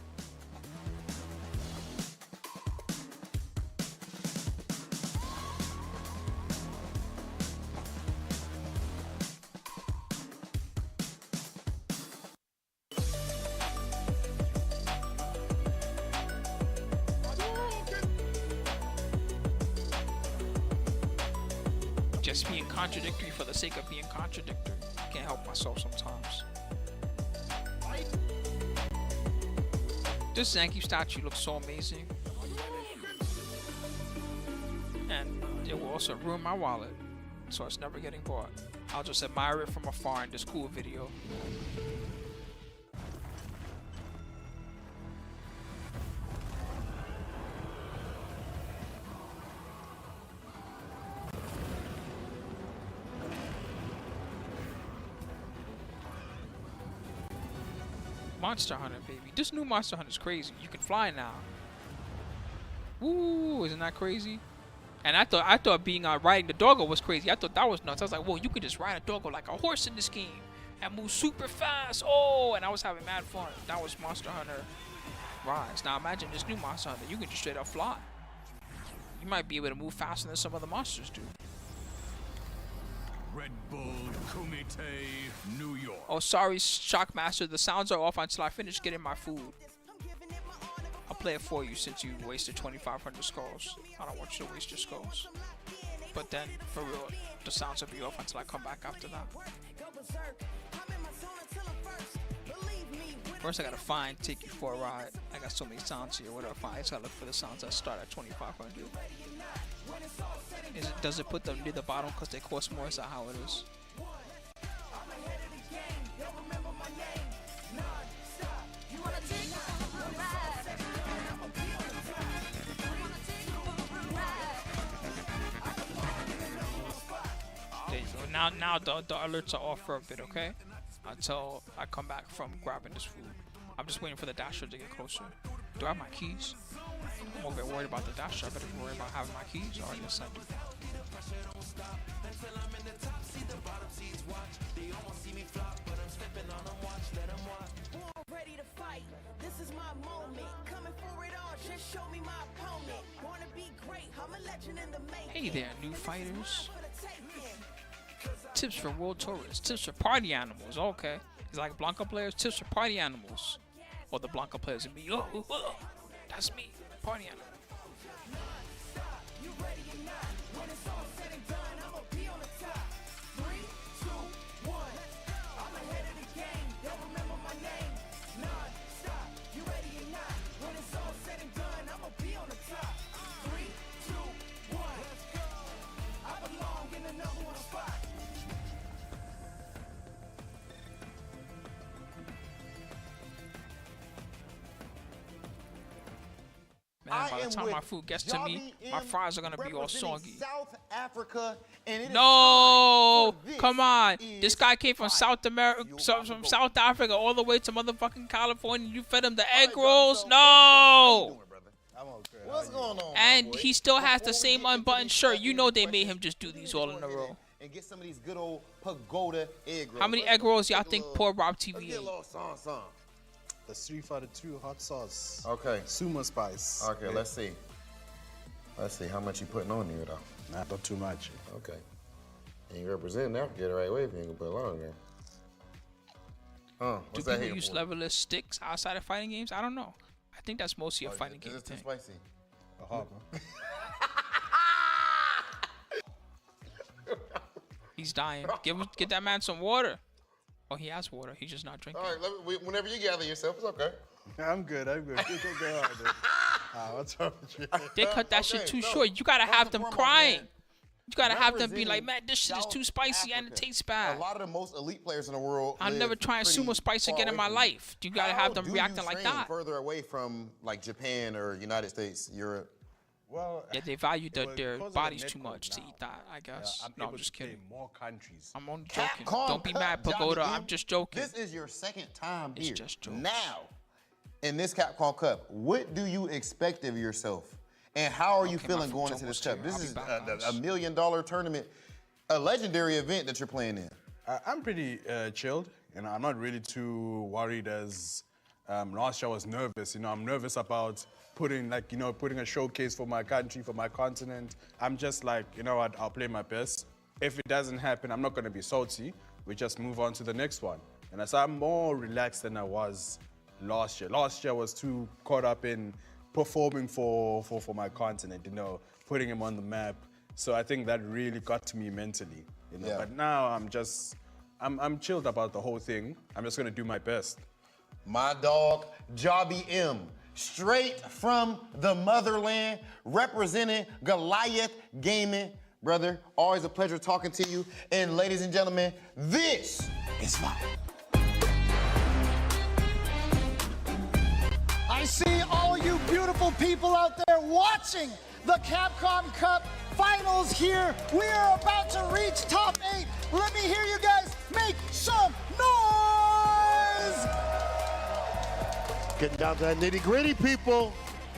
Just being contradictory for the sake of being contradictory. Can't help myself sometimes. This Zangief statue looks so amazing. And it will also ruin my wallet. So it's never getting bought. I'll just admire it from afar in this cool video. Monster Hunter, baby. This new Monster Hunter is crazy. You can fly now. Woo, isn't that crazy? And I thought being riding the doggo was crazy. I thought that was nuts. I was like, whoa, you could just ride a doggo like a horse in this game and move super fast. Oh, and I was having mad fun. That was Monster Hunter Rise. Now imagine this new Monster Hunter. You can just straight up fly. You might be able to move faster than some other monsters do. Red Bull Kumite, New York. Oh, sorry, Shockmaster. The sounds are off until I finish getting my food. I'll play it for you since you wasted 2,500 skulls. I don't want you to waste your skulls. But then, for real, the sounds will be off until I come back after that. First, I gotta find Take You For a Ride. I got so many sounds here. What do I find? I just gotta look for the sounds that start at 2,500. Does it put them near the bottom because they cost more? Is that how it is? There you go. Now the alerts are off for a bit, okay? Until I come back from grabbing this food. I'm just waiting for the dasher to get closer. Do I have my keys? I'm a bit worried about the dasher. I better be worried about having my keys. Alright, yes I do. Ready to fight. This is my moment. Coming for it all. Just show me my opponent. Wanna be great. I'm a legend in the making. Hey there, new fighters. Tips for world tourists. Tips for party animals. Okay. It's like Blanca players. Tips for party animals. Or the Blanca players and me. Oh, that's me. Party animal. Man, by the time my food gets to me, my fries are gonna be all soggy. South Africa, and it No, come on. This guy came from South America, from South Africa, all the way to motherfucking California. You fed him the egg rolls? No. What's going on? And he still has the same unbuttoned shirt. You know they made him just do these all in a row. And get some of these good old pagoda egg rolls. How many egg rolls y'all think poor Rob TV ate? The Street Fighter 2 hot sauce. Okay. Sumo spice. Okay, let's see. Let's see how much you putting on there, though. Nah, not too much. Okay. And you represent Africa the right way if you ain't gonna put a lot on there. What's Do that people here use for? leverless sticks outside of fighting games? I don't know. I think that's mostly a fighting game Is it too thing. spicy? He's dying. Get that man some water. Oh, he has water. He's just not drinking. All right, whenever you gather yourself, it's okay. I'm good. You can go out there. What's wrong with you? They cut that shit too short. You gotta have them crying. You gotta have them be like, man, this shit is too spicy and it tastes bad. A lot of the most elite players in the world. I'm never trying sumo spice again in my life. You gotta have them reacting like that. Further away from like Japan or United States, Europe. Well, yeah, they value their bodies too much to eat that, I guess. No, I'm just kidding. More countries. I'm only joking. Don't be mad, Pagoda. I'm just joking. This is your second time here. It's just jokes. Now, in this Capcom Cup, what do you expect of yourself? And how are you feeling going into this cup? This is a $1 million tournament, a legendary event that you're playing in. I'm pretty chilled. I'm not really too worried as last year I was nervous. I'm nervous about putting a showcase for my country, for my continent. I'm just like, you know what, I'll play my best. If it doesn't happen, I'm not gonna be salty. We just move on to the next one. And so I'm more relaxed than I was last year. Last year I was too caught up in performing for my continent, putting him on the map. So I think that really got to me mentally, Yeah. But now I'm chilled about the whole thing. I'm just gonna do my best. My dog, Jobby M, straight from the motherland, representing Goliath Gaming. Brother, always a pleasure talking to you. And ladies and gentlemen, this is mine. I see all you beautiful people out there watching the Capcom Cup Finals here. We are about to reach top 8. Let me hear you guys make some noise! Getting down to that nitty-gritty, people.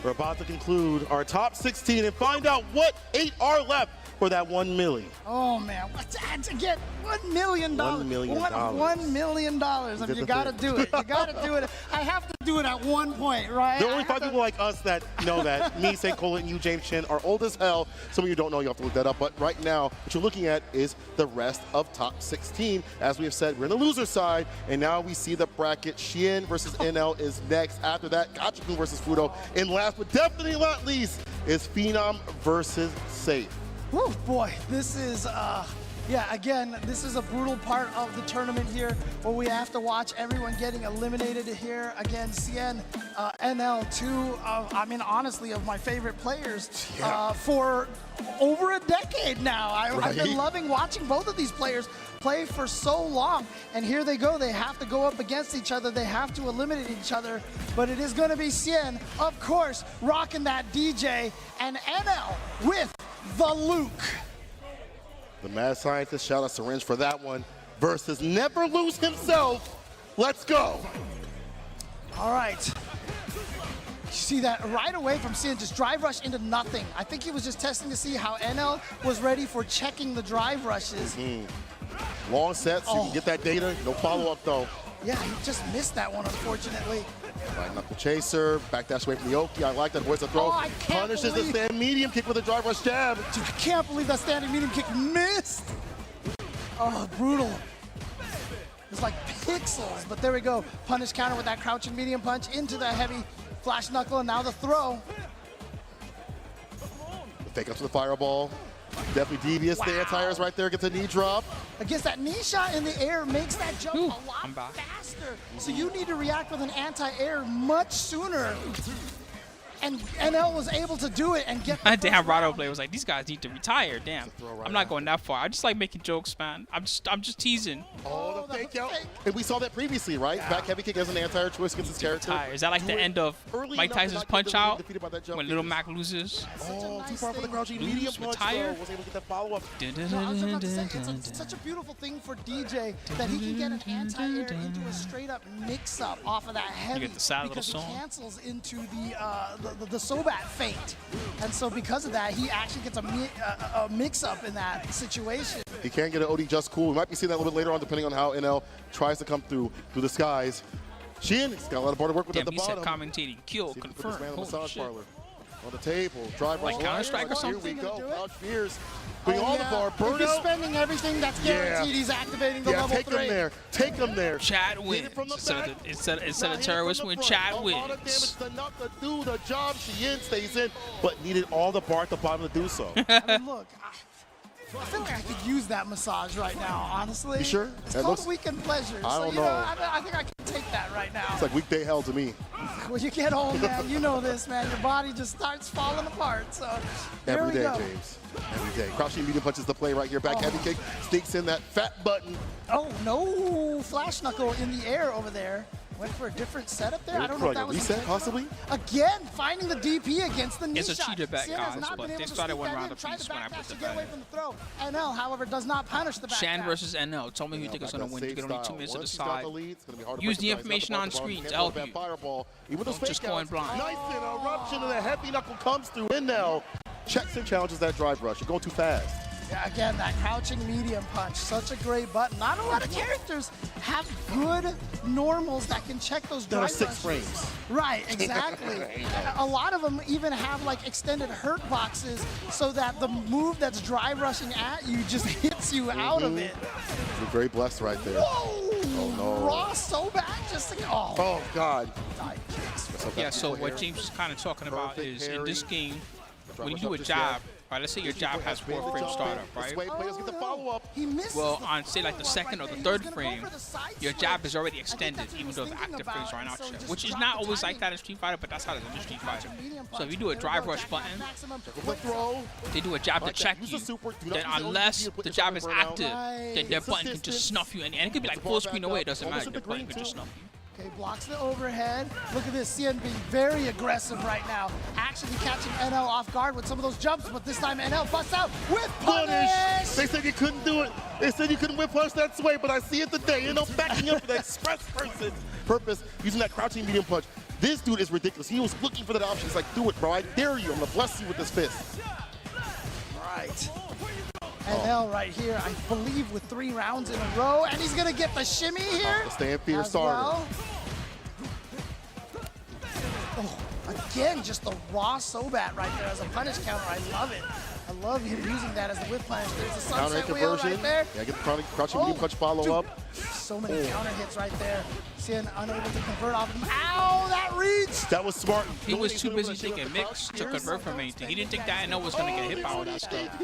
We're about to conclude our top 16 and find out what 8 are left for that $1 million. Oh man, what's that to get $1 million? $1 million. $1 million. I mean, you gotta do it. You gotta do it. I have to do it at one point, right? There are only 5 people like us that know that. Me, St. Cole, and you, James Chin, are old as hell. Some of you don't know, you have to look that up. But right now, what you're looking at is the rest of top 16. As we have said, we're in the loser side, and now we see the bracket. Xian versus NL is next. After that, Gachikun versus Fudo. And last but definitely not least is Phenom versus Safe. Woo, boy, this is, yeah, again, this is a brutal part of the tournament here where we have to watch everyone getting eliminated here. Again, Xian, NL, two of, I mean, honestly, of my favorite players for over a decade now. I've been loving watching both of these players play for so long, and here they go. They have to go up against each other. They have to eliminate each other, but it is going to be Xian, of course, rocking that DJ, and NL with the Luke. The mad scientist, shout out Syringe for that one, versus Never Lose himself. Let's go. All right. You see that right away from Xian, just drive rush into nothing. I think he was just testing to see how NL was ready for checking the drive rushes. Long sets, you can get that data. No follow-up, though. Yeah, he just missed that one, unfortunately. Right knuckle chaser, backdash away from the Oki. I like that. Voice of throw. I can't Punishes the stand medium kick with a drive rush jab. Dude, I can't believe that standing medium kick missed. Oh, brutal. It's like pixels, but there we go. Punish counter with that crouching medium punch into the heavy flash knuckle, and now the throw. The fake up to the fireball. Definitely devious. The anti-airs right there, gets a knee drop. Against that knee shot in the air makes that jump a lot faster. So you need to react with an anti-air much sooner. And NL was able to do it and get the Damn, Rado player was like, these guys need to retire. Damn, I'm not going that far. I just like making jokes, man. I'm just teasing. Oh, the fake out. And we saw that previously, right? Back heavy kick as an anti-air choice against his character. Is that like the end of Mike Tyson's Punch Out when Little Mac loses? Oh, too far for the crouching medium punch, though. Was able to get that follow-up. I was about to say, it's such a beautiful thing for DJ that he can get an anti-air into a straight-up mix-up off of that heavy. You get the sad because little it song. cancels into the Sobat feint. And so because of that, he actually gets a mix-up in that situation. He can get an OD just cool. We might be seeing that a little bit later on, depending on how NL tries to come through the skies. Xian, he's got a lot of bar to work with at the bottom. Said commentating, kill, confirm. Massage parlor on the table. Drive like Counter-Strike or something. Here we go. Couch Fears. Bring all the bar. If Burnout. he's spending everything, that's guaranteed he's activating the level 3. Take him there. Take him there. Chad wins. Instead of terrorist win, Chad wins. A lot of damage enough to do the job. Xian stays in, but needed all the bar at the bottom to do so. I mean, look, I feel like I could use that massage right now, honestly. You sure? It's called Weekend Pleasure. I don't so, know. I think I can take that right now. It's like weekday hell to me. When you get home, man, you know this, man. Your body just starts falling apart. So Every day, go. James. Every day. Crouching medium punches the play right here. Back heavy kick. Sneaks in that fat button. Oh, no flash knuckle in the air over there. Went for a different setup there. I don't know if that was reset, possibly. Again, finding the DP against the knee It's a shot. cheater back, Xian has guys, not but been they able to started sneak one that round in, apiece tried when I to put backdash the to get away bet. from the throw. NL, however, does not punish the back Shan dash. versus NL. Tell me who you think is going to win. You get only 2 minutes to Once decide. he's got the lead, it's gonna be hard to Use break the guys. information Got on the bottom, screen can't to help throw a you. bad fireball. Even those Just fake going outs. blind. Nice interruption, and a heavy knuckle comes through. And now checks and challenges that drive rush. You're going too fast. Yeah, again, that crouching medium punch, such a great button. Not a lot of characters have good normals that can check those That are drive 6 rushes. frames. Right, exactly. A lot of them even have like extended hurt boxes so that the move that's drive rushing at you just hits you out of it. You're very blessed right there. Whoa! Oh, no. Raw so bad, just like, Oh, God. Yeah, so what James is kind of talking about is in this game, when you do a jab, right, let's say your jab has 4 frame startup, right? Players get the follow-up. He missed. Well, on say like the 2nd or the 3rd frame, your jab is already extended, even though the active frames aren't out yet. Which is not always like that in Street Fighter, but that's how it is in Street Fighter. So if you do a drive rush button, they do a jab to check you. Then unless the jab is active, then their button can just snuff you, and it could be like full screen away. It doesn't matter. Their button can just snuff you. Okay, blocks the overhead. Look at this, Xian being very aggressive right now. Actually catching NL off guard with some of those jumps, but this time NL busts out with punish. They said you couldn't do it. They said you couldn't whip punch that sway, but I see it today. You know, backing up for the express purpose, using that crouching medium punch. This dude is ridiculous. He was looking for that option. He's like, do it, bro. I dare you. I'm going to bless you with this fist. Right. NL right here, I believe, with 3 rounds in a row, and he's gonna get the shimmy here. The stand fierce starter. Well. Oh, again, just the raw Sobat right there as a punish counter. I love it. I love him using that as the whip punish. There's a sunset wheel right there. Yeah, get the crouching medium punch follow up. So many counter hits right there. Cien unable to convert off of him. Ow, that reach! That was smart. He was too busy thinking mix to convert from anything. He didn't think that NL was going to get hit by all that stuff.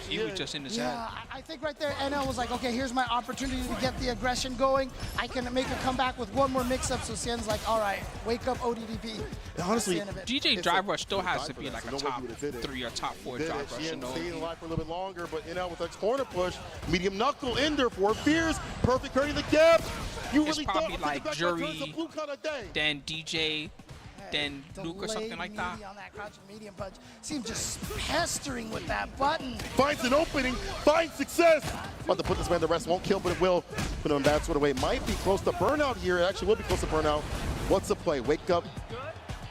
He was just in his head. Yeah, I think right there NL was like, okay, here's my opportunity to get the aggression going. I can make a comeback with one more mix-up. So Cien's like, all right, wake up ODDP. Honestly, DJ Drive Rush still has to be like a top 3 or top 4 Drive Rush. Staying alive for a little bit longer, but with a corner push, medium knuckle in there for Fierce. Perfect parry the gap. You it's really probably like Jury, day. then DJ, then Luke or something like that. On that crouching medium punch. Seems just pestering with that button. Finds an opening, finds success. About to put this man to rest, won't kill, but it will put him in bad sort of way. Might be close to burnout here. It actually will be close to burnout. What's the play? Wake up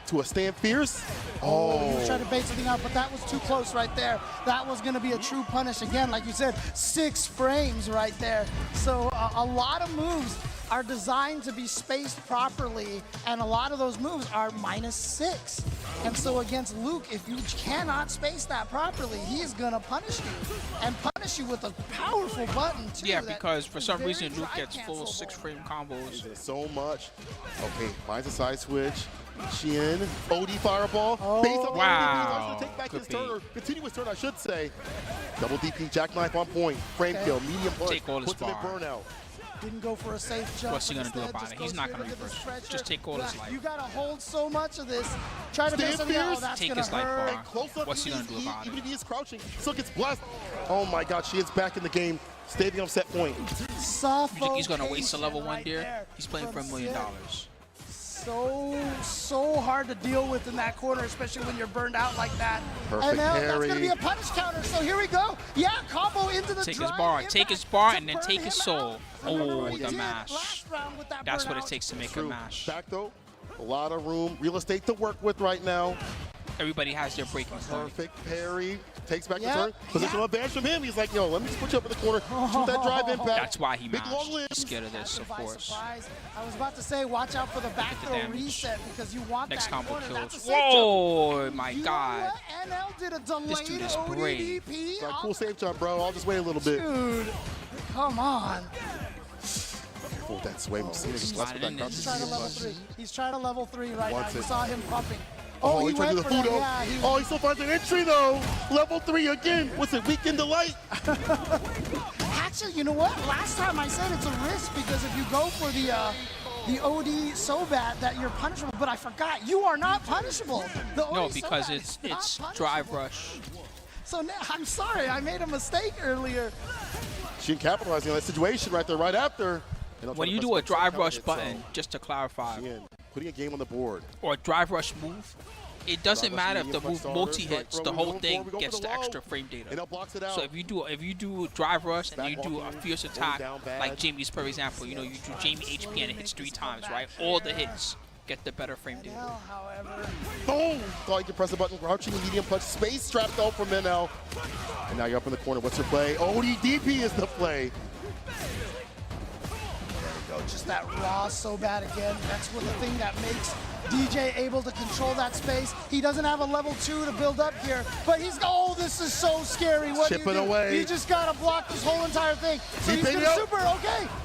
to a stand fierce. Oh, he was trying to bait something out, but that was too close right there. That was going to be a true punish again, like you said, 6 frames right there. So a lot of moves are designed to be spaced properly, and a lot of those moves are -6. And so against Luke, if you cannot space that properly, he is going to punish you, and punish you with a powerful button too. Yeah, because for some reason Luke gets full 6-frame combos. So much. Okay, finds a side switch. Cien, OD fireball. Base up wow. Take back his turn, or continue his turn, I should say. Double DP, jackknife on point. Frame kill, medium punch. Take all his puts him in burnout. Didn't go for a safe jump. What's he gonna do about it? He's not gonna reverse. Just take all his life. You gotta hold so much of this. Try to make something out. That's take gonna his life hurt. bar. What's he gonna do about it? Even if he is crouching, still gets blessed. Oh my God, Cien's back in the game, staving up set point. You think he's gonna waste a level 1 there? He's playing for $1 million. So hard to deal with in that corner, especially when you're burned out like that. Perfect and now parry. that's going to be a punish counter. So here we go. Yeah, combo into the take his bar, and then take his soul. Oh, the mash. That's what it takes to make a mash. Back though, a lot of room, real estate to work with right now. Everybody has their breaking point. Perfect parry. Takes back the turn. Positional advantage from him. He's like, yo, let me switch up in the corner. Shoot that drive impact. That's why he mashed. He's scared of this, of course. I was about to say, watch out for the back throw reset because you want next that combo corner. kills. Whoa, my God. NL did a delayed this dude is brave. Like, cool safe jump, bro. I'll just wait a little bit. Dude, come on. Careful with that sway. He's trying to level 3. He's trying to level 3 right now. You saw him pumping. Oh, he tried to do the food though. Yeah, oh, he still finds an entry though. Level 3 again. What's it? Weekend Delight. Actually, you know what? Last time I said it's a risk because if you go for the OD Sobat that you're punishable, but I forgot you are not punishable. No, because it's Drive Rush. So now, I'm sorry, I made a mistake earlier. She capitalizing on that situation right there, right after. When you do a Drive Rush button, just to clarify, putting a game on the board, or a Drive Rush move, it doesn't matter if the move multi-hits, the whole thing gets the extra frame data. So if you do Drive Rush and you do a fierce attack, like Jamie's for example, you do Jamie HP and it hits 3 times, right? All the hits get the better frame data. Boom! Thought you could press the button, crouching, medium punch, space trap though from NL. And now you're up in the corner. What's your play? ODDP is the play. Just that raw Sobat again. That's what the thing that makes DJ able to control that space. He doesn't have a level 2 to build up here, but he's, oh, this is so scary. What Chipping do you do? away. He just got to block this whole entire thing. So he's gonna super,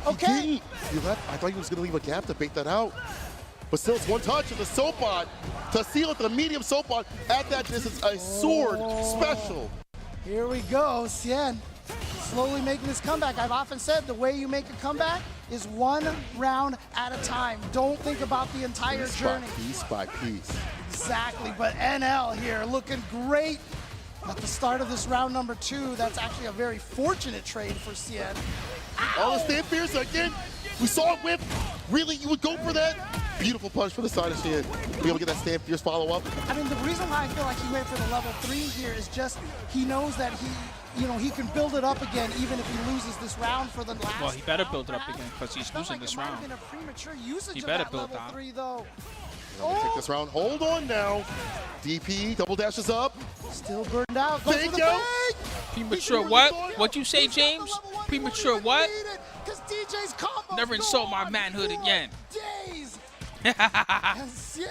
okay. He left. I thought he was going to leave a gap to bait that out. But still, it's one touch of the Soapbot to seal it, the medium Soapbot at that distance, a sword special. Here we go, Cien. Slowly making his comeback. I've often said the way you make a comeback is 1 round at a time. Don't think about the entire journey. Piece by piece. Exactly, but NL here looking great at the start of this round number 2. That's actually a very fortunate trade for Cien. Oh, the stand fierce again. We saw it whip. Really, you would go for that? Beautiful punch for the side of Cien. Be able to get that stand fierce follow-up. I mean, the reason why I feel like he went for the level 3 here is just he knows that he can build it up again even if he loses this round for the last. Well, he better build it up again because he's losing this round. Been a premature usage he of better that build level that. 3 though. Take this round. Hold on now. DP double dashes up. Still burned out. Goes Fake for the out. fake. Premature what? What you say, James? Premature what? Because DJ's combo. Never insult my manhood again. Days. And Cien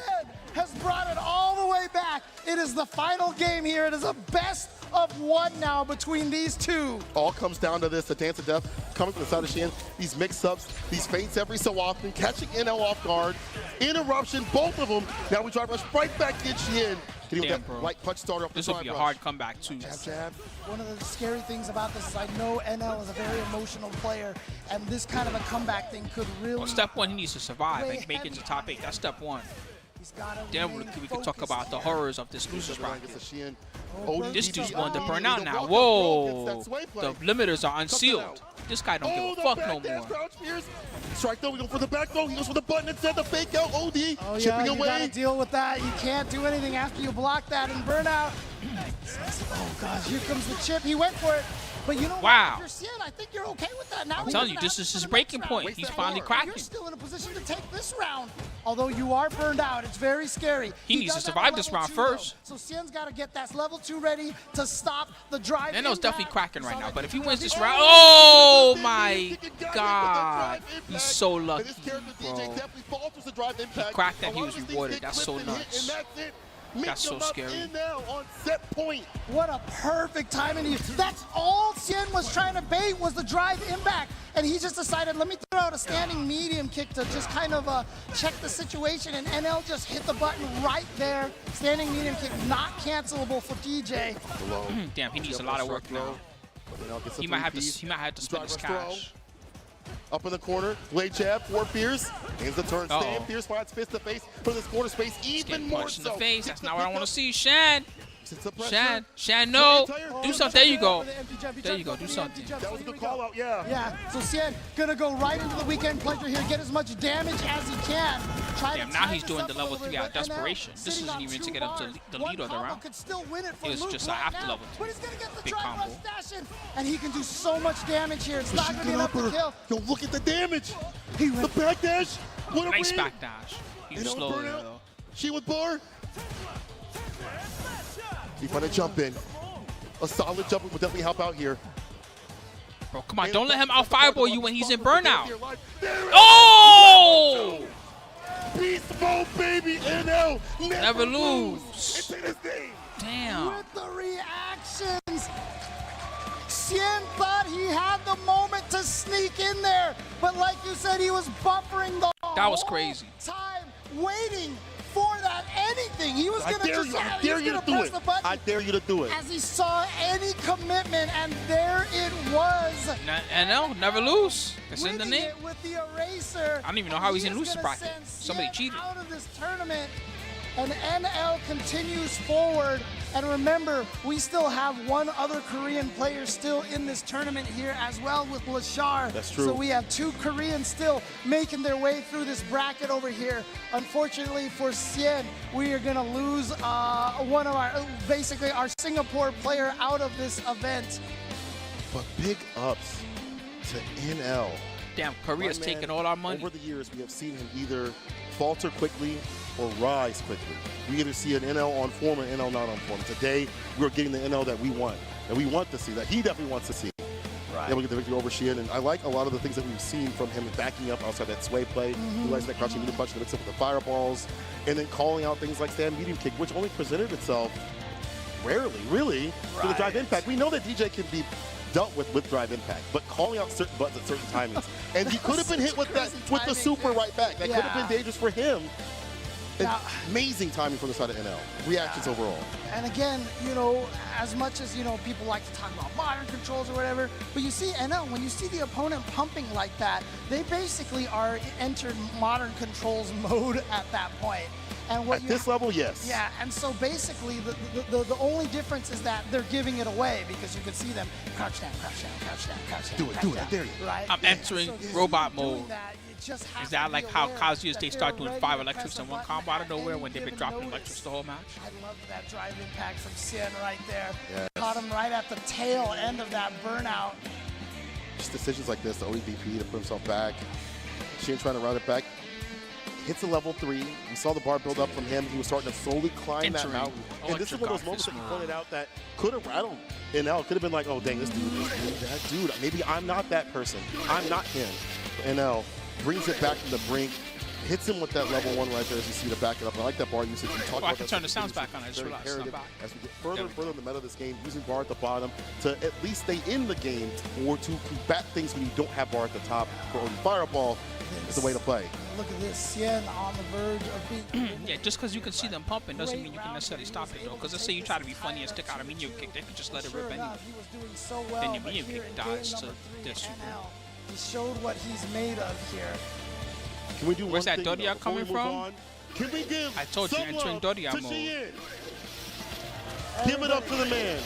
has brought it all the way back. It is the final game here. It is a best of one now between these two. All comes down to this, the dance of death coming from the side of Cien. These mix-ups, these feints every so often, catching NL off guard. Interruption, both of them. Now we drive rush right back in Cien. Hitting with that light punch starter off the This will be a hard comeback, too. Jab, jab. One of the scary things about this is I know NL is a very emotional player, and this kind of a comeback thing could really... Well, step one, he needs to survive and make it to top 8. That's step one. Then we can talk about the horrors of this loser's bracket. This dude's going to burn out now. Whoa! The limiters are unsealed. This guy don't give a fuck no more. Strike though, we go for the back throw. He goes for the button instead, the fake out. OD, Oh chipping yeah, you away. gotta deal with that. You can't do anything after you block that and burn out. Oh gosh, here comes the chip. He went for it. But you know Wow. what? If you're Cien, I think you're okay with that. Now I'm telling you, this is his breaking point. He's finally cracking. You're still in a position to take this round. Although you are burned out, it's very scary. He needs to does have survive a this level round 2, first. though. So Cien's got to get that level 2 ready to stop the drive. NL's impact. definitely cracking right now, but if he wins this round, oh my God, he's so lucky, bro. He cracked that, he was rewarded. That's so nuts. That's so scary. What a perfect timing. That's all Cien was trying to bait was the drive impact. And he just decided, let me throw out a standing medium kick to just kind of check the situation. And NL just hit the button right there. Standing medium kick, not cancelable for DJ. Damn, he needs a lot of work now. He might have to spend his cash. Up in the corner, blade jab for Fierce. Ends the turn, Uh-oh. stand. Fierce finds fist to face for this corner space, even more Punch in so. the face. That's not what I want to see. Shan, no. Do something. There you go. There you go. Do something. That was a good call out, yeah. Yeah, so Cien gonna go right into the weekend pleasure here, get as much damage as he can. Damn, now he's doing the level 3 out of desperation. This isn't even to get him to the lead of the round. It was just after level 2. But he's gonna get the Big drive combo. rush dash in, and he can do so much damage here. It's not gonna be enough to kill. Yo, look at the damage. The back dash. What a Nice read. back dash. He was slow there, though. She with bar. He found a jump in. A solid jump in will definitely help out here. Bro, come on. Don't let him out fireball you when he's in burnout. Oh! Beast mode, baby. NL. Never lose. Damn. With the reactions, Cien thought he had the moment to sneak in there, but like you said, he was buffering the That was whole crazy. time, waiting for that anything. He was I gonna dare just you. I dare you to do press it. the button I dare you to do it. as he saw any commitment, and there it was. NL, never lose. That's in the Winning name. it with the eraser. I don't even know how he's He in is loser gonna bracket. send Somebody Cien cheated. out of this tournament, and NL continues forward. And remember, we still have one other Korean player still in this tournament here as well with Lashar. That's true. So we have 2 Koreans still making their way through this bracket over here. Unfortunately for Cien, we are gonna lose one of our, basically our Singapore player out of this event. But big ups to NL. Damn, Korea's My man, taking all our money. Over the years, we have seen him either falter quickly or rise quickly. We either see an NL on form or NL not on form. Today, we're getting the NL that we want, and we want to see, that he definitely wants to see. Right. Yeah, we get the victory over Cien, and I like a lot of the things that we've seen from him backing up outside that sway play. He likes that crouching medium punch that mix up with the fireballs, and then calling out things like stand medium kick, which only presented itself rarely, really, to the drive impact. We know that DJ can be dealt with drive impact, but calling out certain buttons at certain timings. And he could have been hit with that, with the super right back. That could have been dangerous for him. Now, amazing timing from the side of NL. Reactions overall. And again, you know, as much as, you know, people like to talk about modern controls or whatever, but you see NL, when you see the opponent pumping like that, they basically are entered modern controls mode at that point. And what At this level, yes. Yeah, and so basically the only difference is that they're giving it away because you can see them crouch down, crouch down, crouch down, crouch down. Do it, do it, I dare you. Right? I'm entering robot mode. Is Is that like how Kazuya's they start doing 5 electrics in one combo out of nowhere when they've been dropping electrics the whole match? I love that drive impact from Cien right there. Yes. Caught him right at the tail end of that burnout. Just decisions like this, the OEBP to put himself back. Cien trying to route it back. hits a level 3. We saw the bar build up from him. He was starting to slowly climb that mountain. And this is one of those moments that you pointed out that could have rattled NL. Could have been like, oh, dang, this dude is really that dude. Maybe I'm not that person. I'm not him. NL brings it back from the brink. Hits him with that level 1 right there as you see to back it up. I like that bar usage. I can turn the sounds back on. I just realized it's not back. As we get further and further in the meta of this game, using bar at the bottom to at least stay in the game or to combat things when you don't have bar at the top for only Fireball is the way to play. Look at this, Cien on the verge of being... Yeah, just because you can see them pumping doesn't mean you can necessarily stop it, though. Because let's say you try to be funny and stick out a medium kick, they could just let it rip anyway. Then your medium kick dies to their super. He showed what he's made of here. Can we do Where's that thing, Dodia coming from? Can we give I told you, entering Dodia mode. Give it up to the man.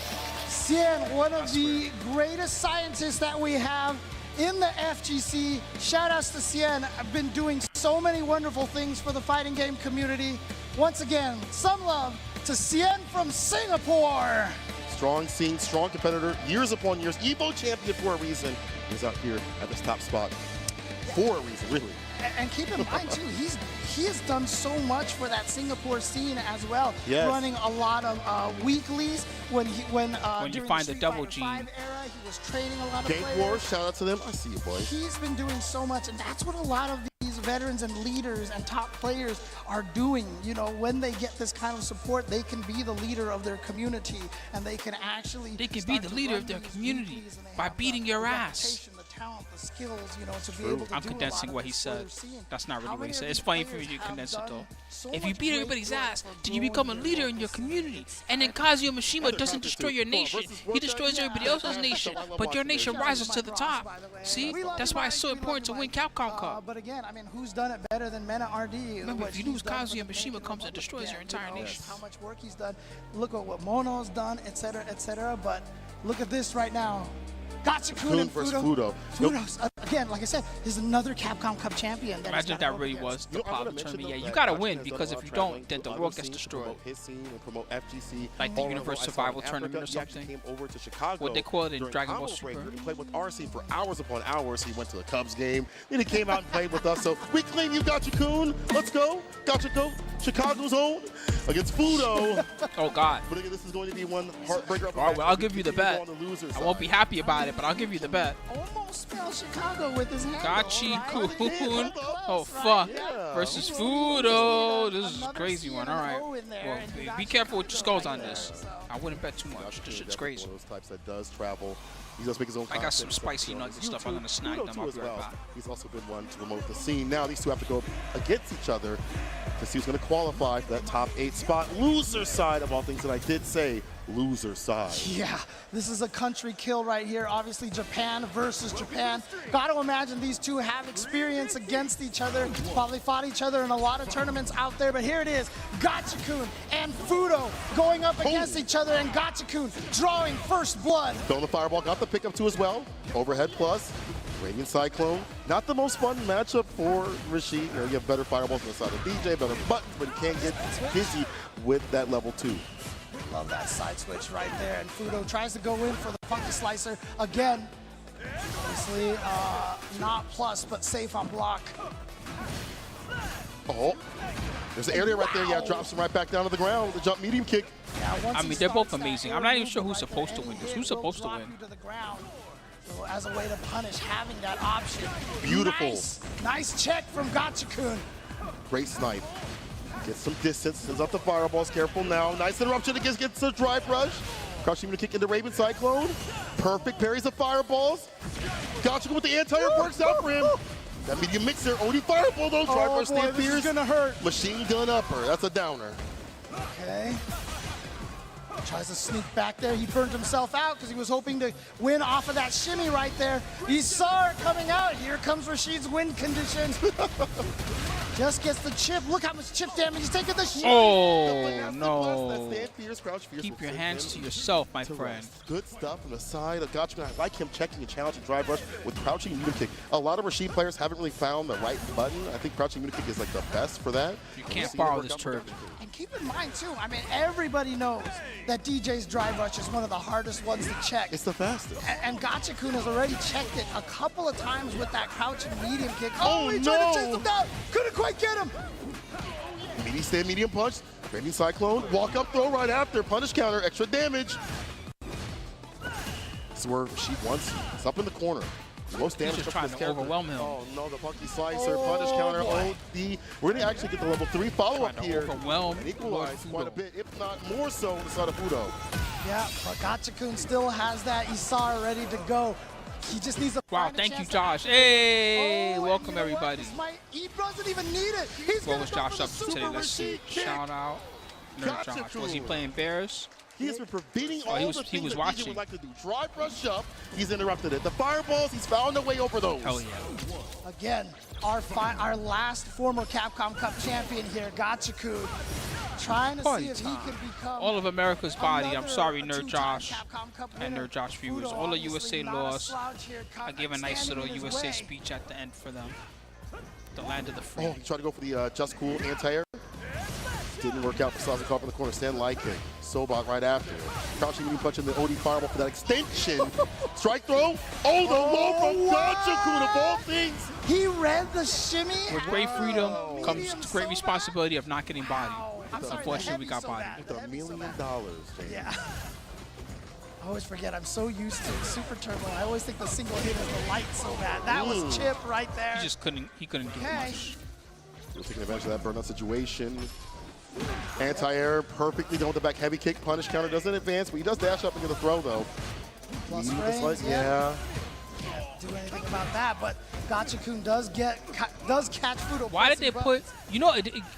Cien, one of the greatest scientists that we have in the FGC. Shout outs to Cien. I've been doing so many wonderful things for the fighting game community. Once again, some love to Cien from Singapore. Strong scene, strong competitor, years upon years. Evo champion for a reason. He's out here at this top spot for a reason, really. And keep in mind too, he has done so much for that Singapore scene as well. Yes. Running a lot of weeklies when you find the double G. Era, he was training a lot of Game players. Wars, shout out to them. I see you, boy. He's been doing so much, and that's what a lot of these veterans and leaders and top players are doing. You know, when they get this kind of support, they can be the leader of their community, and they can actually be the leader of their community by beating your ass. Talent, the skills, you know, to be able to I'm condensing what he said. That's not really what he said. It's funny for me to condense it though. If you beat everybody's ass, then you become a leader in your community. And then Kazuya Mishima doesn't destroy your nation. He destroys everybody else's nation, but your nation rises to the top. See? That's why it's so important to win Capcom Cup. But again, I mean, who's done it better than Mena RD? Remember, if you lose Kazuya, Mishima comes and destroys your entire nation. How much work he's done. Look at what Mono's done, etc., etc. But look at this right now. Gachikun and Fudo. Fudo's, again, like I said, is another Capcom Cup champion. Imagine if that really was the problem tournament. Yeah, you gotta win, because if you don't, then the world gets destroyed. His scene and promote FGC. Like the Universe Survival Tournament or something. Came over to Chicago. What they call it in Dragon Ball Super. He played with our scene for hours upon hours. He went to the Cubs game. Then he came out and played with us. So we claim you, Gachikun. Let's go. Gachikun, Chicago's own against Fudo. Oh God. But again, this is going to be one heartbreaker. All right, well, I'll give you the bet. I won't be happy about it, but I'll give you the bet. Almost spelled Chicago with his handle. Gachikun. Oh fuck. Versus Fudo. This is a crazy one. All right. Well, be careful with your skulls on this. I wouldn't bet too much. This shit's crazy. One of those types that does travel. He's also make his own. I got some spicy nuggets and stuff. I'm gonna snack them. I'll be right back. He's also been one to promote the scene. Now these two have to go against each other to see who's going to qualify for that top 8 spot. Loser side of all things that I did say. Loser side. Yeah, this is a country kill right here. Obviously, Japan versus Japan. Got to imagine these two have experience against each other. Probably fought each other in a lot of tournaments out there. But here it is, Gachikun and Fudo going up against each other, and Gachikun drawing first blood. Throwing the fireball, got the pickup too as well. Overhead plus. Radiant Cyclone. Not the most fun matchup for Rashid. You know, you have better fireballs on the side of DJ, better buttons, but you can't get busy with that level 2. Love that side switch right there. And Fudo tries to go in for the Funky Slicer again. Obviously, not plus, but safe on block. Oh, there's an area right there. Yeah, drops him right back down to the ground with the jump medium kick. Yeah, I mean, they're both amazing. I'm not even sure who's supposed to win this. Who's supposed to win? So as a way to punish having that option. Beautiful. Nice check from Gachikun. Great snipe. Gets some distance, sends out the fireballs. Careful now. Nice interruption against gets the drive rush. Crushing him to kick into Raven Cyclone. Perfect parries of fireballs. Gachikun with the anti-air works out for him. That medium mixer, only fireball though. Drive rush, stand this is gonna hurt. Machine gun upper. That's a downer. Okay. Tries to sneak back there. He burned himself out because he was hoping to win off of that shimmy right there. He saw it coming out. Here comes Rashid's win condition. Just gets the chip. Look how much chip damage he's taking the shimmy. Oh, no. Keep your hands to yourself, my friend. Good stuff from the side of Gachikun. I like him checking and challenging drive rush with crouching medium kick. A lot of Rashid players haven't really found the right button. I think crouching medium kick is like the best for that. You can't borrow this turret. keep in mind, too, I mean, everybody knows that DJ's drive rush is one of the hardest ones to check. It's the fastest. And Gotcha-kun has already checked it a couple of times with that crouching medium kick. Oh, he no. tried to chase him down. Couldn't quite get him. Meaty stand, medium punch. Bending cyclone. Walk up throw right after. Punish counter. Extra damage. Swerve. She wants. It's up in the corner. Most damage just comes trying from to this overwhelm him. Oh no, the funky slicer, punish counter, OD. We're gonna actually get the level 3 follow-up here. Overwhelm and equalize quite a bit, if not more so, on the side of Fudo. Yeah, but Gotcha-kun still has that Isar ready to go. He just needs a Wow, thank you, Josh. Hey, welcome everybody. He doesn't even need it. He's What was Josh up to today? Let's see. Shout out. Nerd Josh. Was he playing Bears? He has been preventing all he the was things that watching. DJ would like to do. Drive rush up, he's interrupted it. The fireballs, he's found a way over those. Hell yeah. Again, our last former Capcom Cup champion here, Gotcha-kun, trying to see if he could become all of America's body. I'm sorry, Nerd two-time Josh Capcom Cup and winner. Nerd Josh viewers. Fudo, All of obviously USA not a lost. slouch here, I gave a nice standing little in his USA way. speech at the end for them. The land of the free. Oh, he tried to go for the Just Cool anti-air. Didn't work out for Sazakov in the corner. Stand like it. Sobot right after. Crouching medium punch in the OD fireball for that extension. Strike throw. Oh, the low from Gotcha-kun of all things. He read the shimmy. With great freedom comes great responsibility of not getting body. Unfortunately, we got body. With $1 million, James. Yeah. I always forget. I'm so used to Super Turbo. I always think the single hit is the light so bad. That was Chip right there. He just couldn't. He couldn't do much. Still taking advantage of that burnout situation. Anti-air, perfectly done with the back heavy kick. Punish counter doesn't advance, but he does dash up and get a throw though. Plus It's frames, yeah. Can't do anything about that, but Gotcha-kun does catch Fudo. Why did they put? You know,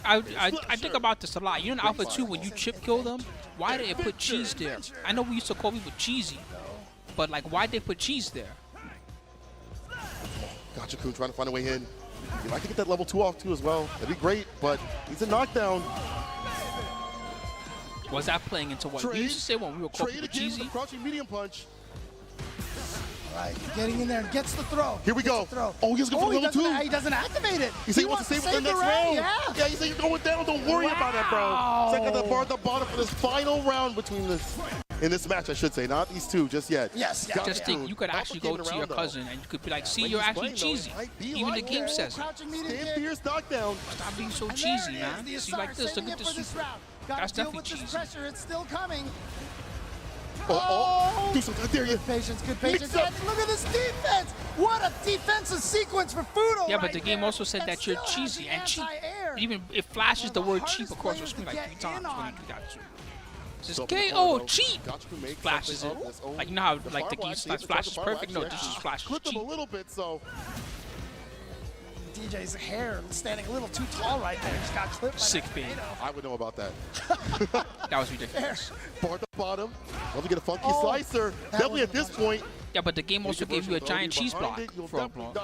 I think about this a lot. You know, in Alpha 2 when you chip kill them, why did they put cheese there? I know we used to call people cheesy, but like, why did they put cheese there? Gotcha-kun trying to find a way in. He'd like to get that level 2 off too as well. That'd be great, but he's a knockdown. Was that playing into what we used to say when we were calling people cheesy? Crouching medium punch. All right, getting in there and gets the throw. Here we go. Oh, he's going for level 2. He doesn't activate it. He said he wants to save it for the next round. Yeah, he said you're going down. Don't worry about that, bro. Second the bar at the bottom for this final round between this. In this match, I should say, not these two just yet. Yes, Just think, you could actually go to your cousin and you could be like, see, you're actually cheesy. Even the game says it. Stand fierce knockdown. Stop being so cheesy, man. See, like this, look at this. That's definitely cheesy. Pressure, it's still coming. Oh, do something. I dare you. Good patience. And look at this defense. What a defensive sequence for Fudo. Yeah, but the game also said that you're cheesy and cheap. Even it flashes the word cheap across your screen like 3 times when you do that. It says KO cheap. Flashes it. Like, you know how like the game flashes perfect? No, this just flashes Clip him cheap. a little bit, so. DJ's hair standing a little too tall right there. Just got clipped. Sick beat. I would know about that. That was ridiculous. Bar at the bottom. Love to get a funky slicer. Definitely at this point. Yeah, but the game also gave you a giant cheese block for a block.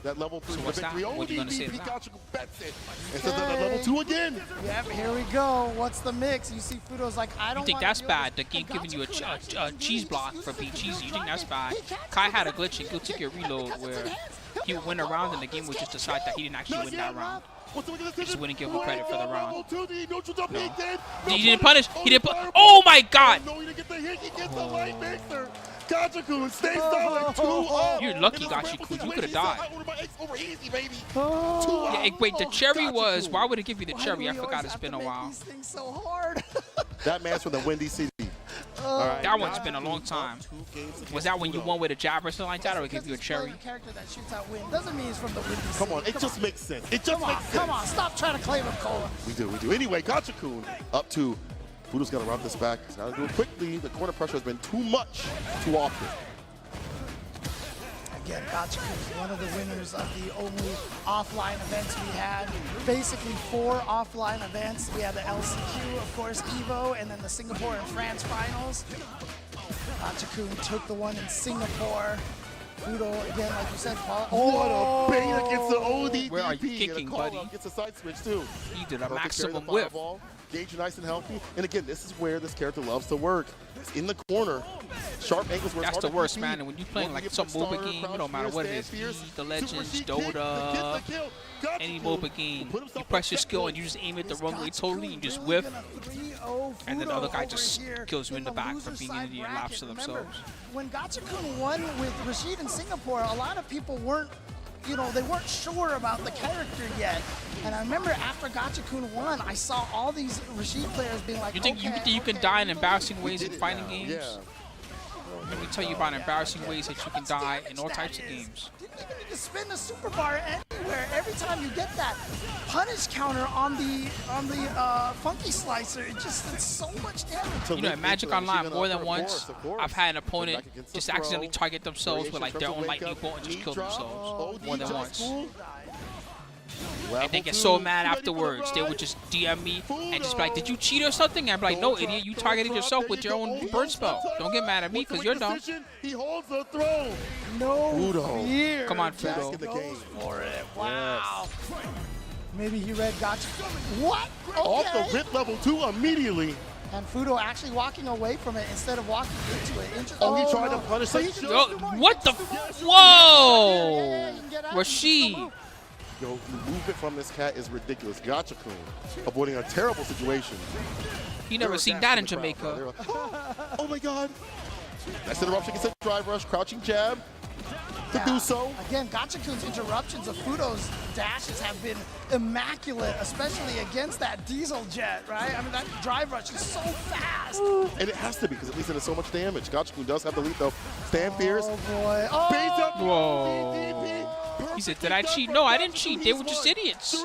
That level 3 So what's that? victory. What are you gonna say to ODB, that? Pikachu bets it. And so then level 2 again. Yep, here we go. What's the mix? You see Fudo's like, I don't You think wanna that's deal bad? with The game this. giving you a cheese block for being cheesy. You think that's bad? Kai had a glitch in Guilty Gear Reload where he would win a round and the game would just decide that he didn't actually win that round. He just wouldn't give him credit for the round. No. He didn't punish. He didn't put. Oh my God! No, he didn't get the hit. He gets the light mixer. Gotcha-kun stays down like 2-0. You're lucky, Gotcha-kun. You could have died. Oh. Yeah, wait, the cherry was. Why would it give you the cherry? I forgot it's been a while. These things so hard. That man's from the Windy City. That one's been a long time. Was that when you won with a jab or something like that, or it give you a cherry? A character that shoots out wind doesn't mean he's from the Windy City. Come on, it just makes sense. It just makes sense. Come on, stop trying to claim him, Cola. We do. Anyway, Gotcha-kun up 2. Fudo's got to run this back. He's got to do it quickly. The corner pressure has been too much, too often. Again, Gotcha-kun is one of the winners of the only offline events we had. Basically 4 offline events. We had the LCQ, of course, EVO, and then the Singapore and France finals. Gotcha-kun took the one in Singapore. Fudo, again, like you said, What a bait against the ODDP. Where are you kicking, buddy? Gets a side switch, too. He did a Perfect maximum carry, the whip. fireball. Gauge nice and healthy. And again, this is where this character loves to work. It's in the corner. sharp angles where it's That's the hard to worst, beat. man. And when you playing One like give some foot MOBA starter, game, it crouch don't matter what it fear, is, stand fierce, the Legends, super kick, Dota, the kill. any Gotcha. MOBA game, Put you himself press on your skill checkpoint. and you just aim it the Is wrong way Gotcha totally and just really whiff, gonna 3-0 and then the other Fudo guy over just here kills you in the back for loser being side an idiot and bracket? laughs to Remember, themselves. when Gotcha-kun won with Rashid in Singapore, a lot of people weren't, they weren't sure about the character yet. And I remember after Gotcha-kun won, I saw all these Rashid players being like, You think you can die in embarrassing ways in fighting games? Yeah. Let me tell you about embarrassing ways that you can die in all types of games. Didn't even need to spin the super bar anywhere. Every time you get that punish counter on the funky slicer, it's so much damage. You know, in Magic Online, more than once, I've had an opponent just accidentally target themselves with like their own lightning bolt and just kill themselves. More than once. And they get so mad afterwards. They would just DM me and just be like, "Did you cheat or something?" I'd be like, "No, idiot. You targeted yourself with your own bird spell. Don't get mad at me because you're dumb." He holds the throne. No fear. Come on, Back Fudo. in the game. For it. Wow. Maybe he read Gotcha. What? Off Okay. the rip level 2 immediately. And Fudo actually walking away from it instead of walking into it. He tried to punish so that he can shit. Yo, just do more. what the? He can just do more. Whoa! You can get out. Rashid. Yo, the movement from this cat is ridiculous. Gotcha-kun avoiding a terrible situation. You never seen that in Jamaica. Oh my God. Nice interruption against a drive rush, crouching jab to do so. Again, Gotcha-kun's interruptions of Fudo's dashes have been immaculate, especially against that diesel jet, right? I mean, that drive rush is so fast. And it has to be because at least it does so much damage. Gotcha-kun does have the lead though. Stand fierce. Oh boy. Oh. Base up. Whoa. He said, "Did I cheat?" No, I didn't cheat. They were just idiots.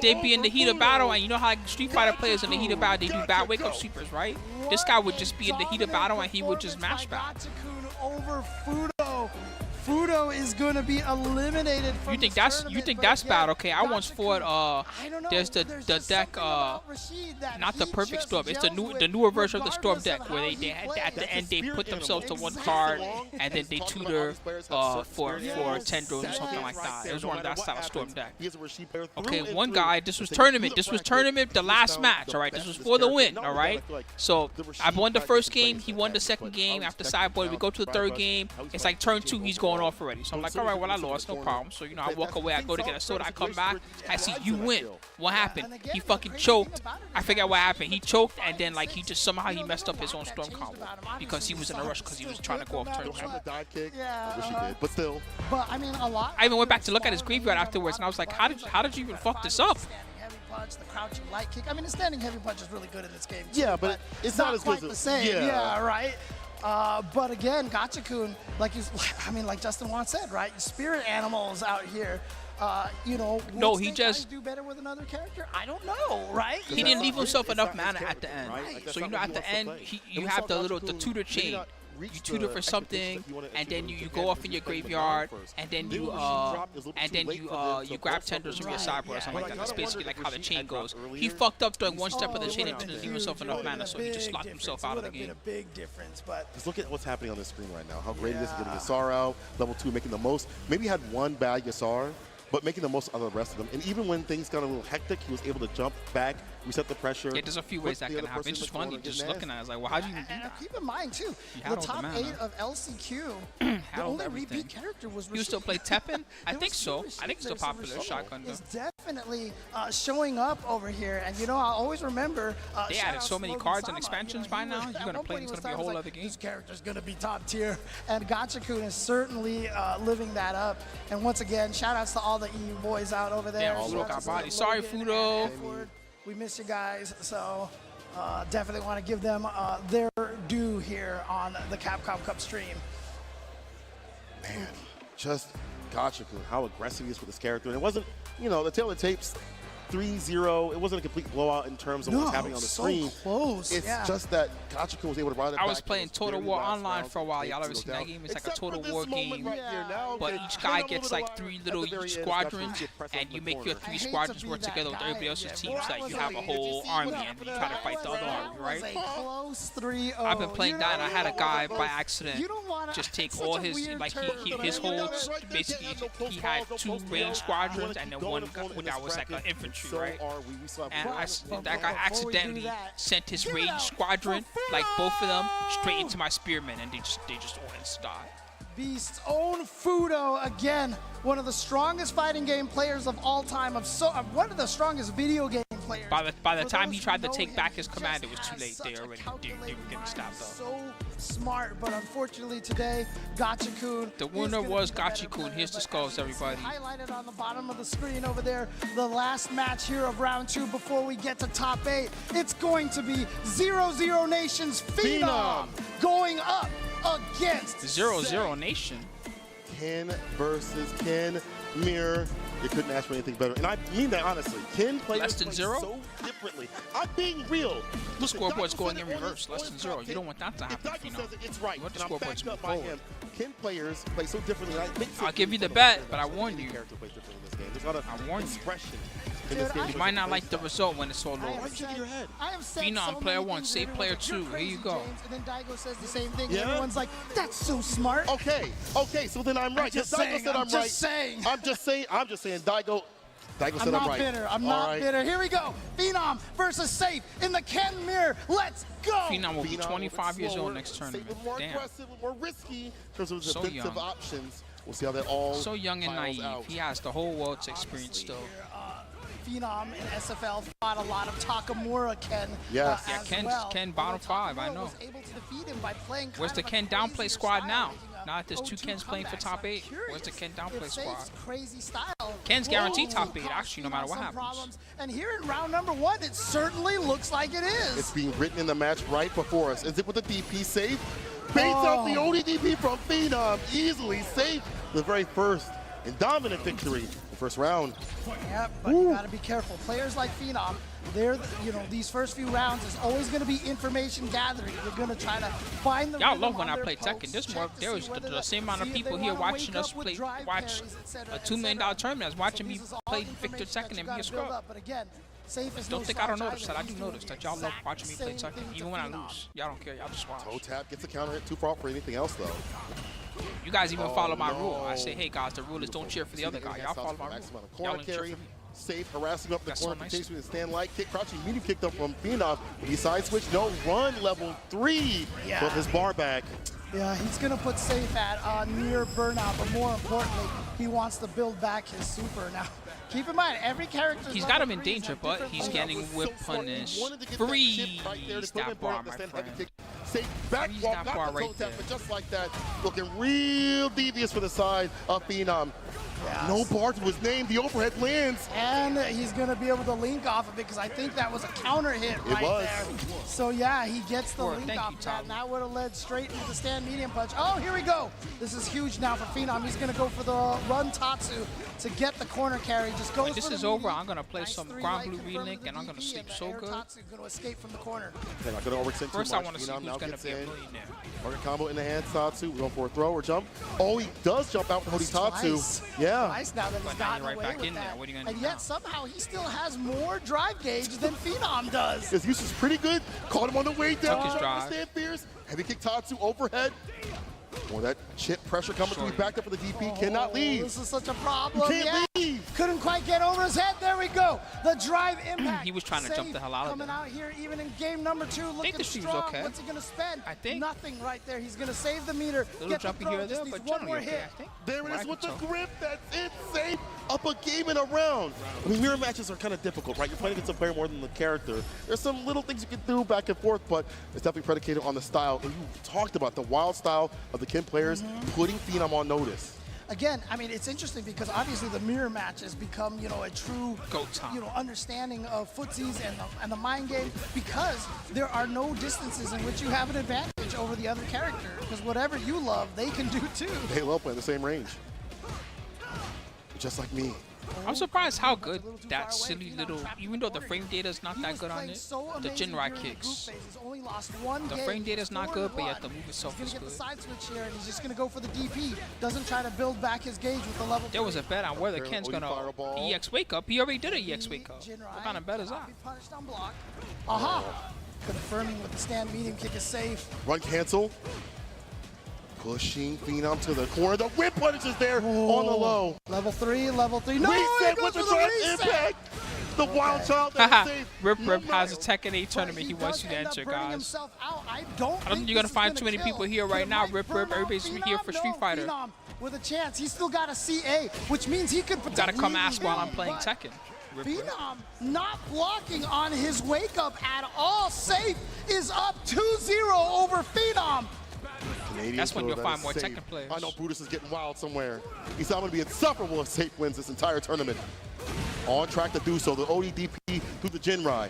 They'd be in the heat of battle, and you know how like, Street Fighter players in the heat of battle, they do bad wake-up sweepers, right? This guy would just be in the heat of battle, and he would just mash back. Gotcha-kun over Fudo. Fudo is going to be eliminated from You think this that's tournament, but bad? again, Okay, I once fought I don't know. there's the just deck something about Rashid that not the he perfect just storm. It's the gels the with newer version of the storm regardless deck of where how they he at plays. the end they put themselves to one Exactly. card and then they tutor for tendrils or something like that. It was one of that style of storm deck. Okay, one guy. This was tournament. This was tournament. The last match. All right. This was for the win. All right. So I won the first game. He won the second game. After sideboard, we go to the third game. It's like turn 2. He's going off already. So I'm like, all right, well I lost, no problem. So you know, I walk away. I go to get a soda. I come back. I see you win. What happened? He fucking choked. I forget what happened. He choked and then like he just somehow he messed up his own storm combo because he was in a rush because he was trying to go off turn 2. Dive kick. Yeah, I wish he did, but still. But I mean, a lot. I even went back to look at his graveyard afterwards, and I was like, how did you even fuck this up? Standing heavy punch, the crouching light kick. I mean, the standing heavy punch is really good in this game. Too, Yeah, but it's not as good quite as the it- same. yeah. Yeah, right. But again, Gotcha-kun, like Justin Wan said, right? Spirit animals out here. You know, No, would he Snake just- Eyes do better with another character. I don't know, right? He didn't leave himself enough mana at the end. So you know, at the end, you have the tutor chain. You tutor for something, and then you go off in your graveyard, and then you grab tenders from your sideboard or something like that. That's basically like how the chain goes. He fucked up during one step of the chain and didn't leave himself enough mana, so he just locked himself out of the game. Would have been a big difference, but Just look at what's happening on the screen right now. How great it is to get Yasar out, level 2, making the most. Maybe he had one bad Yasar, but making the most out of the rest of them. And even when things got a little hectic, he was able to jump back, reset the pressure. Yeah, there's a few ways that can happen. It's just funny just looking at it. It's like, well, how'd you even do and that? keep in mind too, He had the all the top mana. 8 of LCQ, the Had all only everything. repeat character was You still play Teppen? I think so. I think it's a popular shotgun is gun. definitely showing up over here, and you know I always remember. They shout added out so many Smoking cards and Sama, expansions you know, by he now. was- You're at gonna one play. point It's he gonna be a was whole like, other game. This character's gonna be top tier, and Gotcha-kun is certainly living that up. And once again, shout outs to all the EU boys out over there. Damn, Fudo Shout outs got to bodied. Logan Sorry, and Fudo. Edward. We miss you guys, so definitely want to give them their due here on the Capcom Cup stream. Man, just Gotcha-kun, how aggressive he is with this character. And it wasn't, you know, the tail of the tapes 3-0. It wasn't a complete blowout in terms of what was happening on the so screen. close. It's yeah. just that Gotcha-kun was able to ride it I was back playing in those Total very War last Online rounds for a while. and Y'all ever takes seen it that down. game? It's like a Except Total for this War moment game, right here now. but Okay, each coming guy up gets over the like line. 3 At little the very each end, squadrons, Gotcha-kun press and on you the make your corner. 3 I hate to squadrons be work that together with guy everybody else's again. team, so that you have a whole army and you try to fight the other army, right? That was a close 3-0. I've been playing that, and I had a guy by accident You don't wanna- just take it's all such a his, weird like term, he but his I mean, holds, basically he had 2 range squadrons and then one that was like an infantry. infantry, so right? are we. We saw And one- that guy accidentally sent his rage squadron, like both of them, straight into my spearmen, and they just all died. Beast's own Fudo, again, one of the strongest fighting game players of all time, one of the strongest video game players. By the time he tried to take back his command, it was too late. They were getting stopped up. So smart, but unfortunately today, Gachikun. The winner was Gachikun. Here's the skulls, everybody. Highlighted on the bottom of the screen over there, the last match here of round 2 before we get to top 8. It's going to be 0-0 Nations Phenom going up against 0-0 Nation. Ken versus Ken Mirror. You couldn't ask for anything better. And I mean that honestly. Ken players Less than play 0? so differently. I'm being real. The scoreboard's going in reverse. Less than 0. You don't want that to happen. If Daigo says it, it's right. You want the And I'm scoreboard to backed move up by forward. him. Ken players play so differently. I'll give you the bet, but I warn you. There's a lot of I warn you. expression in this game. You might not like the result when it's all over. I have said Phenom, so player many 1, things save that player everyone's like, 2. "You're Here you crazy, go. James," and then Daigo says the same thing. Yeah? And everyone's like, "That's so smart." Okay, so then I'm right. just Daigo saying, said I'm I'm just right. saying. I'm just saying. Daigo said I'm I'm not right. bitter. I'm All not right. bitter. Here we go. Phenom versus Safe in the Ken Mirror. Let's go. Phenom will be Phenom 25 years slower, old next tournament. Safe, more Damn. aggressive, more risky in terms of So defensive young. options. We'll see how that all So young and files naive. out. He has the whole world to experience still. Phenom in SFL fought a lot of Takamura Ken. Yes. Yeah, as Ken's well. Ken bottom 5, I Takamura know. was able to defeat him by playing Where's the kind Ken of a downplay crazier squad style, now? using a Now that there's 2 0-2 Kens playing for comeback. top So I'm 8. curious Where's the Ken if downplay squad? Safe's crazy style. Ken's guaranteed will top 8, cause actually, no matter Phenom what some happens. problems. And here in round number 1, it certainly looks like it is. It's being written in the match right before us. Is it with the DP Safe? Baits out the ODDP from Phenom. Easily Safe. The very first and dominant victory. The first round. Yeah, but you gotta be careful. Players like Phenom, these first few rounds is always gonna be information gathering. They're gonna try to find the Y'all rhythm love when on I their play pokes, Tekken. There's check more. to There see was whether the same amount of see if people they here wanna watching wake us up with play, drive watch parries, et cetera, a et $2 million cetera. tournament as watching So me this is all play Victor information that Tekken you and gotta be a build scrub. up. But again, Safe is Don't no think I don't slouch notice that. I either. do He's notice doing that y'all love exact watching me play same Tekken. thing to Even when I Phenom. lose. Y'all don't care. Y'all just watch. Toe tap gets a counter hit. Too far for anything else, though. You guys even follow my no. rule. I say, hey guys, the rule is don't cheer for the other guy. Y'all follow my rule. Y'all Corner don't cheer for carry. me. Safe, harassing up the That's so corner, nice. takes with a stand light kick, crouching medium kicked up from Phenom. He side switch, no run, level 3 from his bar back. Yeah, he's gonna put Safe at near burnout, but more importantly, he wants to build back his super. Now, keep in mind, every character. He's got him in danger, but he's getting whip punished. Freeze that bar, my friend. Safe back Freeze walk, that got bar the toe right tap, there. but just like that, looking real devious for the side of Phenom. Yes. No bar to his name, the overhead lands. And he's going to be able to link off of it because I think that was a counter hit right was. there. So, yeah, he gets the Sure, link thank off you, of that, Tom. and that would have led straight into the stand medium punch. Oh, here we go. This is huge now for Phenom. He's going to go for the run Tatsu to get the corner carry. Just goes When this for the is over, medium. I'm going to play Nice some three Ground light Blue confirmed Relink, with and the I'm going to DP, sleep and so Air good. Tatsu going to escape from the corner. They're not going to overextend First, too I much. want to see Phenom who's now going to gets be a in. millionaire. Target combo in the hand, Tatsu. We're going for a throw or jump. Oh, he does jump out with Hody Tatsu. Twice. Yeah. Twice now that he's But now gotten you're right away back with in there. that. What are you gonna And do yet now? somehow he still has more drive gauge than Phenom does. His use is pretty good. Caught him on the way down. his Trying to drive. stand fierce. Heavy kick Tatsu overhead. More that chip pressure coming through. He backed up for the DP. Cannot leave. This is such a problem. You can't leave. Couldn't quite get over his head. There we go. The drive impact. He was trying to Safe jump the hell out of coming there. out here even in game number 2. Looking the shoe's strong. okay. What's he going to spend? I think. Nothing right there. He's going to save the meter. Little Get the jumpy throw. here or Just there, needs but one generally more okay, hit. I think. There it What I is can with the tell. grip. That's it. Safe. Up a game in a round. I mean, mirror matches are kind of difficult, right? You're playing against a player more than the character. There's some little things you can do back and forth, but it's definitely predicated on the style. And you talked about the wild style of the Ken players putting Phenom on notice. Again, I mean, it's interesting because obviously the mirror match has become, a true, Goat time. understanding of footsies and the mind game because there are no distances in which you have an advantage over the other character because whatever you love, they can do too. They love playing the same range. Just like me. I'm surprised how good that silly little, even though the frame data is not that good on it, the Jinrai kicks. The frame data is not good, but yet the move itself He's is going to get good. the side switch here, and he's just going to go for the DP. Doesn't try to build back his gauge with the level. There was a bet on whether Fair Ken's Odie gonna fireball. EX wake up. He already did a EX wake up. What kind of bet is that? Be punished on block. Aha! Confirming with the stand medium kick is safe. Run cancel. Pushing Phenom to the corner. The whip punish is there on the low. Level 3, level 3. No, Reset he goes with the for the drive reset. impact. The wild child Haha. that is safe. Rip has a Tekken 8 tournament he wants you to enter, guys. I don't think you're gonna find too many people here right now. Rip, everybody's here for Street Fighter. With a chance, he's still got a CA, which means he could You gotta come ask while I'm playing Tekken. Phenom not blocking on his wake up at all. Safe is up 2-0 over Phenom. Canadian That's when killer you'll that find is more safe. Tekken players. I know Brutus is getting wild somewhere. He's not going to be insufferable if Safe wins this entire tournament. On track to do so. The ODDP through the Jinrai.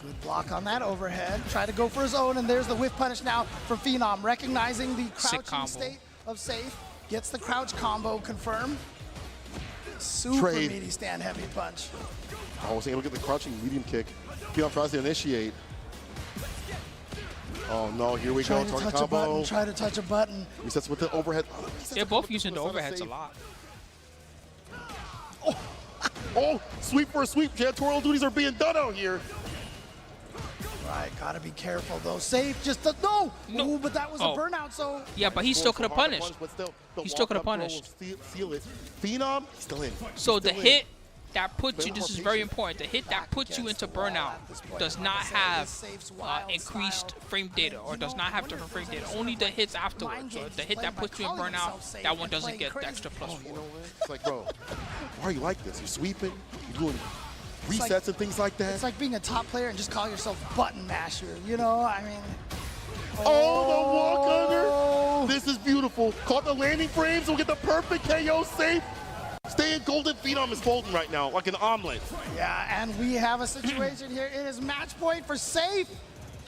Good block on that overhead. Try to go for his own, and there's the whiff punish now from Phenom, recognizing the crouching state of Safe. Gets the crouch combo confirmed. Super meaty stand heavy punch. I was able to get the crouching medium kick. Phenom tries to initiate. Oh no, here we go. Target combo. Try to touch a button. Resets with the overhead. They're both using the overheads a lot. Oh, sweep for a sweep. Janitorial duties are being done out here. Right, gotta be careful though. Safe, just no. Ooh, but that was a burnout. So yeah, but he still could have punished. He still could have punished. Seal it. Phenom, still in. So the hit that puts you, this is very important, the hit that puts you into burnout does not have increased frame data or does not have different frame data. Only the hits afterwards. So the hit that puts you in burnout, that one doesn't get the extra +4. It's like, bro, why are you like this? You're sweeping, you're doing resets and things like that. It's like being a top player and just call yourself button masher. You know, I mean. Oh, the walk under. This is beautiful. Caught the landing frames. We'll get the perfect KO. Safe. Stay in golden. Phenom is folding right now like an omelet. Yeah, and we have a situation here. It is match point for Safe.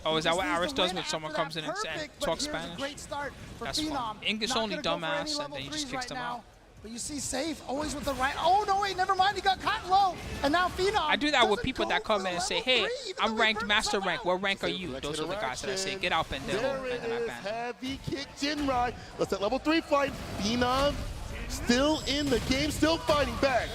Oh, is that what Aris does when someone comes in and talks Spanish? Great start for That's Phenom. fun. English only dumbass, and then he just kicks them out. But you see Safe always with the right. Oh, no, wait, never mind. He got caught low. And now Phenom. I do that with people that come in and say, hey, I'm ranked master rank. What rank are you? Those are the guys that I say, get out, Pendejo. There it And then I is. ban them. Heavy kick Jinrai. Let's that level 3 fight. Phenom still in the game, still fighting back.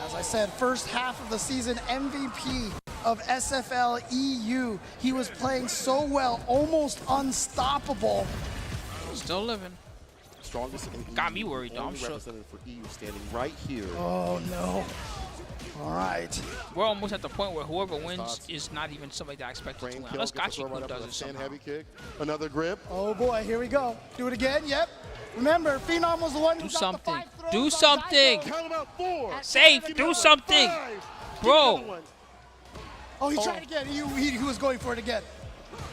As I said, first half of the season, MVP of SFL EU. He was playing so well, almost unstoppable. Still living. Strongest in Got me worried, though. I'm only shook. representative for EU standing right here. Oh, no. All right. We're almost at the point where whoever wins is not even somebody that I expected to win. Unless Gachiku does it somehow. Heavy kick. Another grip. Oh, boy, here we go. Do it again, yep. Remember, Phenom was the one who Do got something. the 5 throws Do on something. Daigo. Count him out 4. Safe. Do something. Bro. Oh, he tried again. He was going for it again.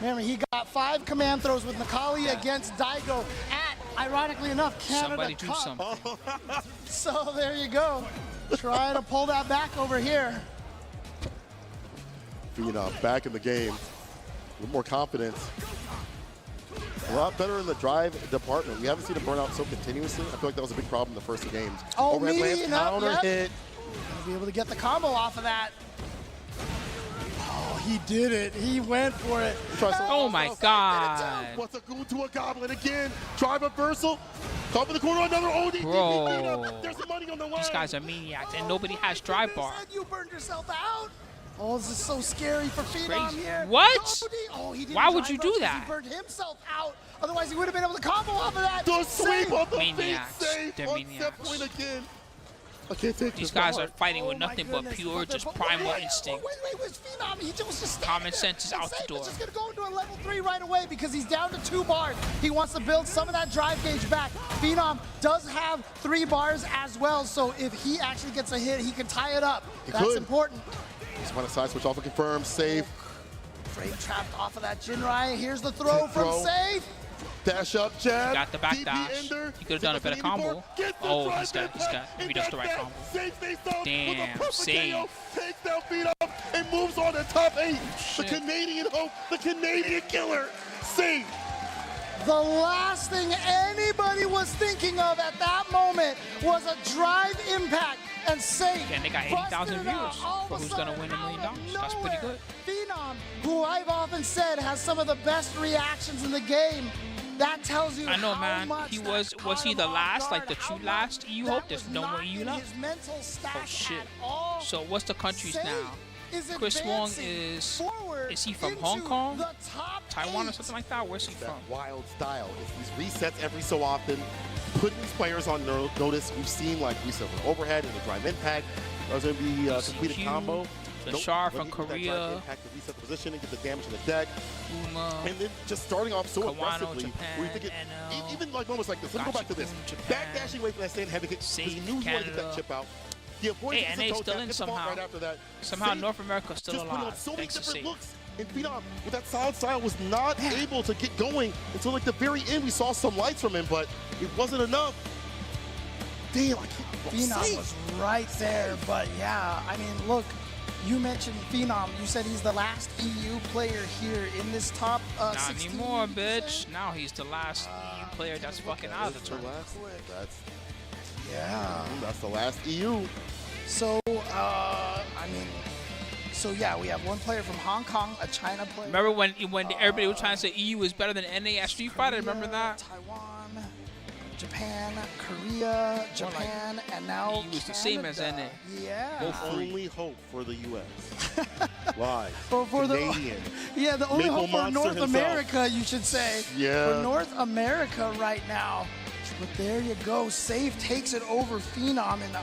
Remember, he got 5 command throws with Nakali against Daigo at, ironically enough, Canada Somebody do Cup. something. So there you go. Try to pull that back over here. Phenom back in the game with more confidence. A lot better in the drive department. We haven't seen a burnout so continuously. I feel like that was a big problem in the first 2 games. Oh, overhead meaty lands, enough, counter yep. hit. Gonna be able to get the combo off of that. Oh, he did it. He went for it. Oh, my God. What's a goon to a goblin again? Drive reversal. Top of the corner, another ODD. Bro. There's some money on the line. These guys are maniacs, and nobody has drive bar. You burned yourself out. Oh, this is so scary for Phenom Crazy. here. What? Oh, he didn't Why would drive you rush do 'cause that? He burned himself out. Otherwise, he would have been able to combo off of that. The sweep on the Maniacs. face save They're on maniacs. set point again. I can't take These this guys no are more. fighting with Oh, my nothing but goodness. pure, just But primal wait, instinct. Wait, where's Phenom? He was just Common standing sense is there. out the Safe door. is just going to go into a level 3 right away because he's down to 2 bars. He wants to build some of that drive gauge back. Phenom does have 3 bars as well, so if he actually gets a hit, he can tie it up. That's could. important. Just want to side switch off and confirm. Safe. Frame trapped off of that Jinrai. Here's the throw from Throw. Safe. Dash up, jab. Got the back DP dash. ender. He could have done a better combo. Get the Oh, drive he's got, impact, if he does the right and combo. Safe stays down with a Damn, perfect Safe. KO. Takes down Phenom and moves on to top 8. The Shit. Canadian hope, the Canadian killer. Safe. The last thing anybody was thinking of at that moment was a drive impact and Safe. And they got 80,000 busted it out viewers all for of a who's going to sudden win $1 million. out of That's pretty nowhere. good. Phenom, who I've often said has some of the best reactions in the game. That tells you I know, how man. much He that was caught he him the off last, guard, like the how true last much EU that hope? There's was no more not EU in left. his mental stack Oh shit. at all. So what's the countries Safe now? is Chris Wong advancing forward is he from into Hong Kong? the top Taiwan or 8. something like that? Where's he That from? wild style is these resets every so often, putting these players on notice. We've seen like reset with overhead and the drive impact. There's going to be a completed ECQ. combo. The Char Let from me hit that drive Korea. impact to reset the position and get the damage to the deck. Uma. And then just starting off so Kawano, aggressively. Japan, Where you think even like moments like this. Let me go back to this. Backdashing away from that stand heavy kick. Because he knew he wanted to get that chip out. He avoided Hey, the NA toe still tap, in hit the ball somehow. right after that. Somehow Save North America's still just put alive. on so many Thanks to different Save. looks. And Phenom, with that solid style, was not able to get going until like the very end. We saw some lights from him, but it wasn't enough. Damn, I can't. Phenom was right there, but yeah, I mean, look, you mentioned Phenom. You said he's the last EU player here in this top Not 16. anymore, bitch. Now he's the last EU player that's fucking out of the tournament. That's the last EU. So, I mean, so yeah, we have one player from Hong Kong, a China player. Remember when everybody was trying to say EU is better than NA at Street Fighter? Remember that? Taiwan, Japan, Korea, Japan, and now EU is the same as NA. Yeah. The only hope for the U.S. Live. For Canadian. Yeah, the only Maple hope for Monster North himself. America, you should say. Yeah. For North America right now. But there you go. Save takes it over Phenom, and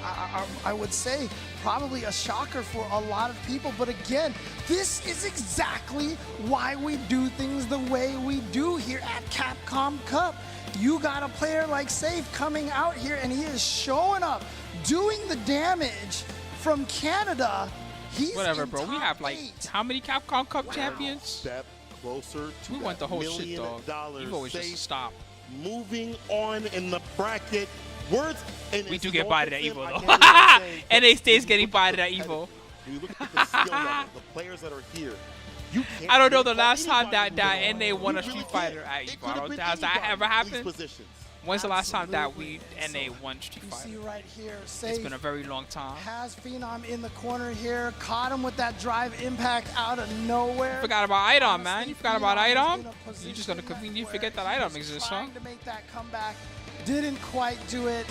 I would say probably a shocker for a lot of people. But again, this is exactly why we do things the way we do here at Capcom Cup. You got a player like Save coming out here, and he is showing up, doing the damage from Canada. He's Whatever, in bro. We top have like 8. how many Capcom Cup champions? Step closer to We want the whole shit, dog. $1 Evo is just a Safe. stop. Moving on in the bracket. Words. And We it's do get going bodied at to Evo, I though. can't even say, NA stays getting bodied at Evo. When you look at the skill level, the players that are here, you can't I don't know the pinpoint last time anybody that who NA won a really Street can't. Fighter at It Evo. could I have don't been Has that anybody ever in these happened? positions. When's the last time that Absolutely. NA won Street You Fighter? see right here, It's Save been a very long time. has Phenom in the corner here, caught him with that drive impact out of nowhere. Forgot about Idom, man. You forgot about Phenom Idom? was in a You're just gonna position conveniently where forget that he Idom was exists, huh? trying to make that comeback, didn't quite do it,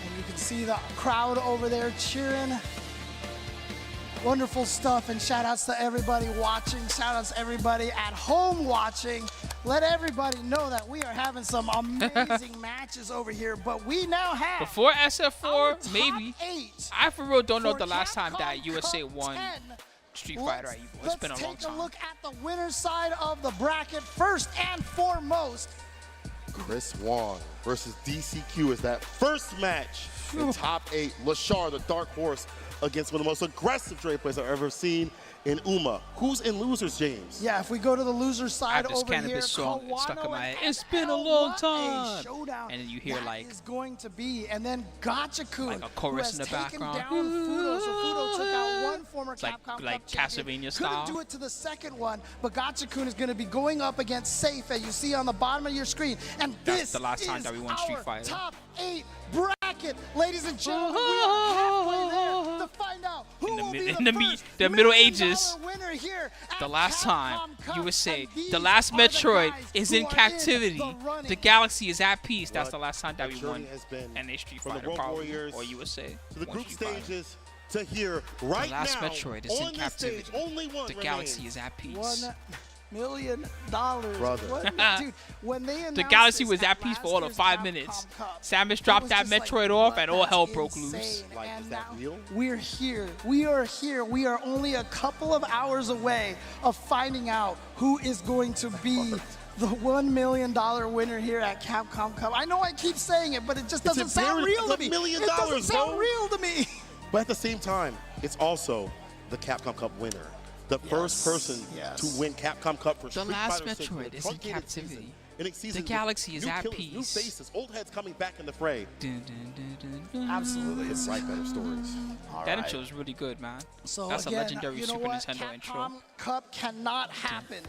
and you can see the crowd over there cheering. Wonderful stuff, and shout outs to everybody watching, shout outs to everybody at home watching. Let everybody know that we are having some amazing matches over here, but we now have Before our SF4, top maybe. 8 I for real don't know for the last time that Capcom USA Cup won 10. Street Fighter at Evo. It's been a long Let's take time. a look at the winner's side of the bracket. First and foremost, Chris Wong versus DCQ is that first match in top 8. Lashar, the dark horse, against one of the most aggressive trade players I've ever seen in Uma. Who's in losers, James? yeah, if we go to the loser's I side have this over here, cannabis song stuck in Kawano my head. and It's been a FL, long what time. a showdown And then you hear that like is going to be, and then Gotcha-kun, like a chorus who in has the taken background. down Fudo. So Fudo took out one former It's like- Capcom like Cup champion. Castlevania style. Couldn't do it to the second one, but Gotcha-kun is going to be going up against Safe, as you see on the bottom of your screen. And That's this the last time is that we won Street our Fighter. top 8 bracket, ladies and gentlemen. We are halfway there to find out who will be in the the first Middle $1 million Ages. winner here at The last time Capcom Cup. you would say And these the last are the Metroid guys is who in are captivity. the running. The galaxy is at peace. That's But the last time that we that won journey has been NA Street from the Fighter, Road probably, Warriors or USA. to the won group Street Fighter. stages to here right The last now. Metroid is in on this stage, captivity. only one The remains. galaxy is at peace. $1 million. Brother. Dude, when they The announced galaxy this was at peace last for all of year's 5 Capcom minutes. Cup, Samus it dropped was that just like, Metroid off, what? and all That's hell broke insane. loose. Like, And is that now real? we're here. We are here. We are only a couple of hours away of finding out who is going to be the $1 million winner here at Capcom Cup. I know I keep saying it, but it just doesn't sound real to me. $1 million, It doesn't sound bro. real to me. But at the same time, it's also the Capcom Cup winner. The first person Yes. to win Capcom Cup for The Street last Fighter 6 Metroid with is in truncated captivity. season. And it's The seasons with galaxy is new at killers, New peace. faces, old heads coming back in the fray. Absolutely. It's right better stories. All That right. intro is really good, man. So That's again, a legendary you know Super what? Nintendo Capcom intro. Cup cannot happen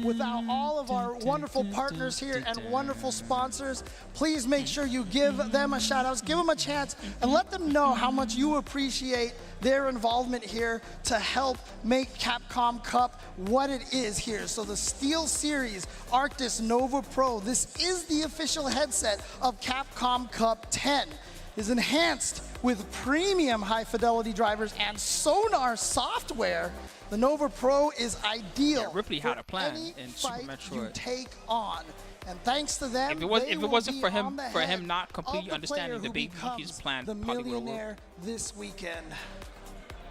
without all of our wonderful partners here and wonderful sponsors. Please make sure you give them a shout out, give them a chance, and let them know how much you appreciate their involvement here to help make Capcom Cup what it is here. So the Steel Series Arctis Nova Pro, this is the official headset of Capcom Cup 10. Is enhanced with premium high-fidelity drivers and sonar software. The Nova Pro is ideal Yeah, Ripley had for a plan any in Super fight you Metroid. take on. And thanks to them, If it they will wasn't be for on him, the for him head not of completely the understanding player the who Baby Monkey's becomes plan, the probably would have worked. millionaire this weekend.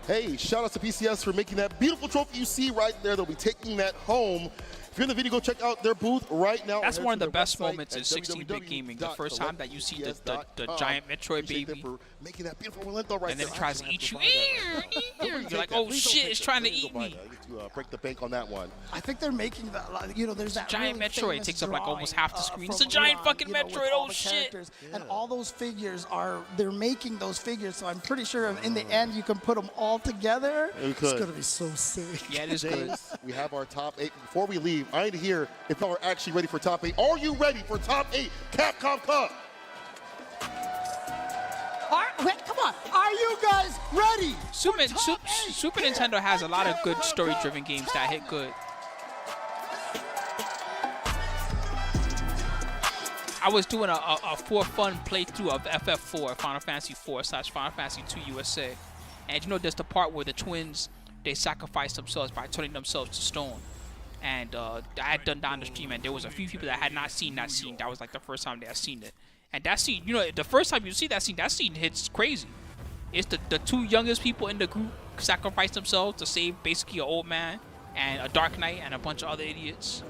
Hey, shout out to PCS for making that beautiful trophy you see right there. They'll be taking that home. If you're in the video, go check out their booth right now. That's one of the best moments in 16-bit gaming. The first time that you see the giant Metroid baby, making that beautiful Rolento right and then there. it tries to eat you. You're like, oh shit, it's trying to eat me. Break the bank on that one. I think they're making that. You know, there's that giant really Metroid. It takes up like almost half the screen. It's a giant fucking Metroid. Oh shit! And all those figures they're making those figures. So I'm pretty sure in the end you can put them all together. It's gonna be so sick. Yeah, it is good. We have our top 8. Before we leave, I need to hear if y'all are actually ready for top 8. Are you ready for top 8 Capcom Cup? Wait, come on. Are you guys ready? Super Nintendo has a lot of good story-driven games that hit good. I was doing a for fun playthrough of FF4, Final Fantasy 4/Final Fantasy 2 USA. And you know, there's the part where the twins, they sacrifice themselves by turning themselves to stone. And I had done down the stream, and there was a few people that had not seen that scene. That was like the first time they had seen it. And that scene, you know, the first time you see that scene hits crazy. It's the two youngest people in the group sacrifice themselves to save basically an old man and a Dark Knight and a bunch of other idiots.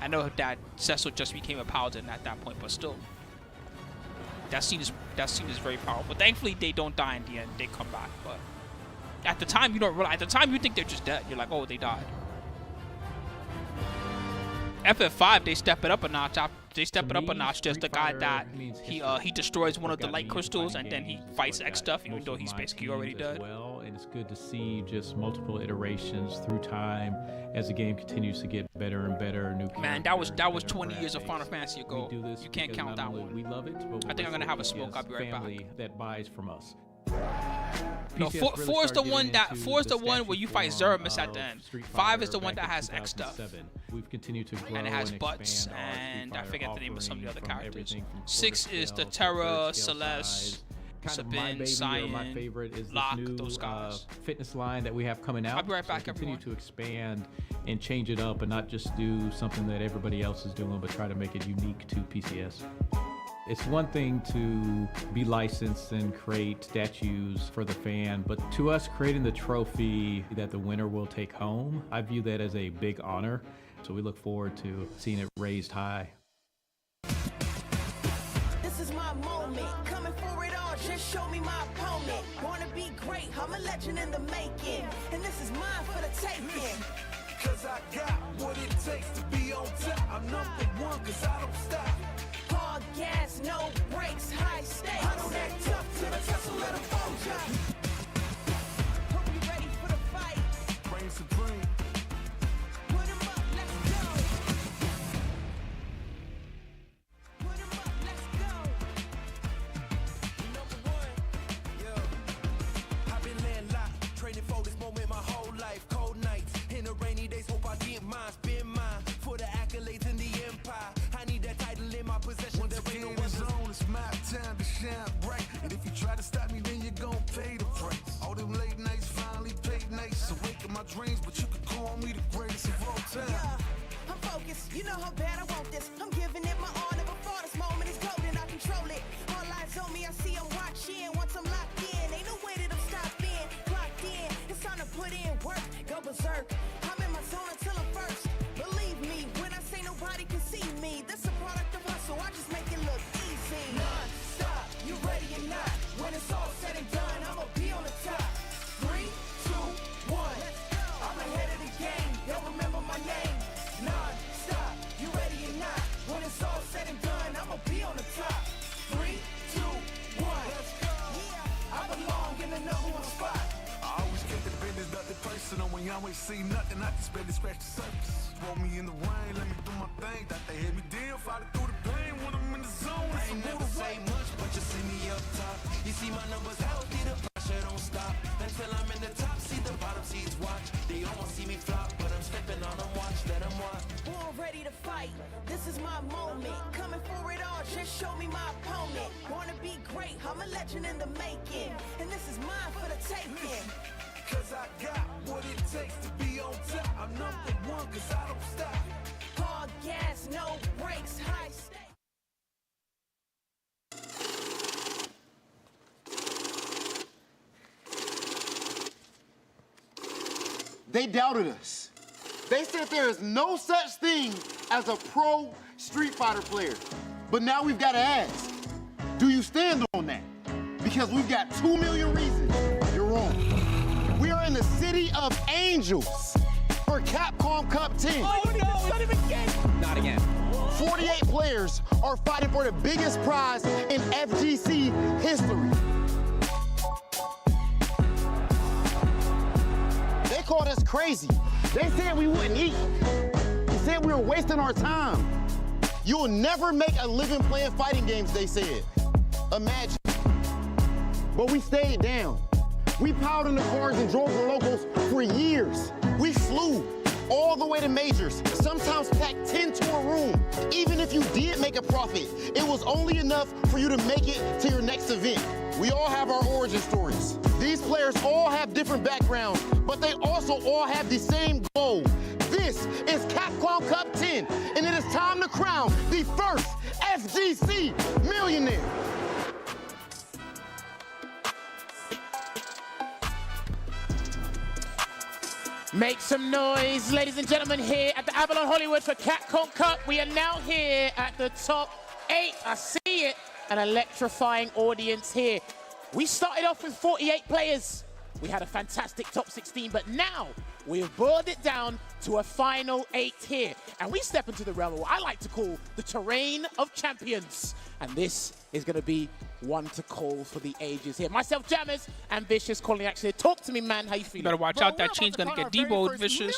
I know that Cecil just became a paladin at that point, but still, that scene is very powerful. Thankfully, they don't die in the end; they come back. But at the time, you don't realize. At the time, you think they're just dead. You're like, oh, they died. FF5, they step it up a notch. There's the guy that he destroys one of the light crystals and then he fights X stuff, even though he's basically already dead. Well, and it's good to see just multiple iterations through time as the game continues to get better and better. Man, that was 20 years of Final Fantasy ago. You can't count that one. We love it, but I think I'm gonna have a smoke. I'll be right back. That buys from us. No, 4 is the one where you fight Zeramis at the end. 5 is the one that has X stuff. We've continued to grow and it has butts, and I forget the name of some of the other characters. 6 is the Terra, Celeste, Sabin, Cyan, my favorite is Locke, this new those guys. fitness line that we have coming out. I'll be right back, so continue everyone. to expand and change it up and not just do something that everybody else is doing, but try to make it unique to PCS. It's one thing to be licensed and create statues for the fan, but to us, creating the trophy that the winner will take home, I view that as a big honor. So we look forward to seeing it raised high. This is my moment, coming for it all, just show me my opponent. Wanna be great, I'm a legend in the making, and this is mine for the taking. Cause I got what it takes to be on top. I'm #1 cause I don't stop. Hard gas, no brakes, high stakes. I don't act tough till the tussle let 'em fold ya. Hope you ready for the fight. Reign supreme. Put 'em up, let's go. Put 'em up, let's go. #1, yo. I've been landlocked, training for this moment my whole life. Cold nights, in the rainy days, hope I get mine. Spend mine for the accolades in the empire. I need that title in my possession. Once again, it's on, it's my time to shine bright. And if you try to stop me, then you're gonna pay the price. All them late nights finally paid nights. Awaken my dreams, but you can call me the greatest of all time. Yeah, I'm focused, you know how bad I want this. I'm giving it my all, never before this moment is golden, I control it. All eyes on me, I see I'm watching. Once I'm locked in, ain't no way that I'm stopping. Clocked in, it's time to put in work, go berserk. I'm in my zone until I'm first. Believe me, when I say nobody can see me, this a product of hustle, I just make it look easy. Non-stop, you ready or not? When it's all said and done, I'ma be on the top. 3, 2, 1. I'm ahead of the game, they'll remember my name. Non-stop, you ready or not? When it's all said and done, I'ma be on the top. 3, 2, 1. I belong in the #1 spot. I always kept the business, nothing personal. When you always see nothing, I just barely scratch the surface. Roll me in the rain, let me do my thing. Thought they hit me down, fighting through the pain. When I'm in the zone, I ain't never say much, but you see me up top. You see my numbers healthy, the pressure don't stop. Until I'm in the top, see the bottom seeds watch. They almost see me flop, but I'm stepping on them, watch, let them watch. Born ready to fight, this is my moment. Coming for it all, just show me my opponent. Wanna be great, I'm a legend in the making. And this is mine for the taking. Cause I got what it takes to be on top. I'm #1 cause I don't stop. Hard gas, no brakes, high stakes. they doubted us. They said there is no such thing as a pro Street Fighter player. But now we've got to ask, do you stand on that? Because we've got 2 million reasons you're wrong. We are in the city of angels for Capcom Cup 10. Oh no, it's not even again. Not again. 48 players are fighting for the biggest prize in FGC history. They called us crazy. They said we wouldn't eat. They said we were wasting our time. You'll never make a living playing fighting games, they said. Imagine. But we stayed down. We piled in the cars and drove the locals for years. We flew all the way to majors, sometimes packed 10 to a room. Even if you did make a profit, it was only enough for you to make it to your next event. We all have our origin stories. These players all have different backgrounds, but they also all have the same goal. This is Capcom Cup 10, and it is time to crown the first FGC millionaire. Make some noise, ladies and gentlemen, here at the Avalon Hollywood for Capcom Cup. We are now here at the top 8. I see it, an electrifying audience here. We started off with 48 players. We had a fantastic top 16, but now we have boiled it down to a final 8 here. And we step into the realm of what I like to call the terrain of champions. And this is going to be one to call for the ages here. Myself, Jammers, and Vicious calling the action here. Talk to me, man. How you feeling? Better watch out. That chain's going to get deboed, Vicious.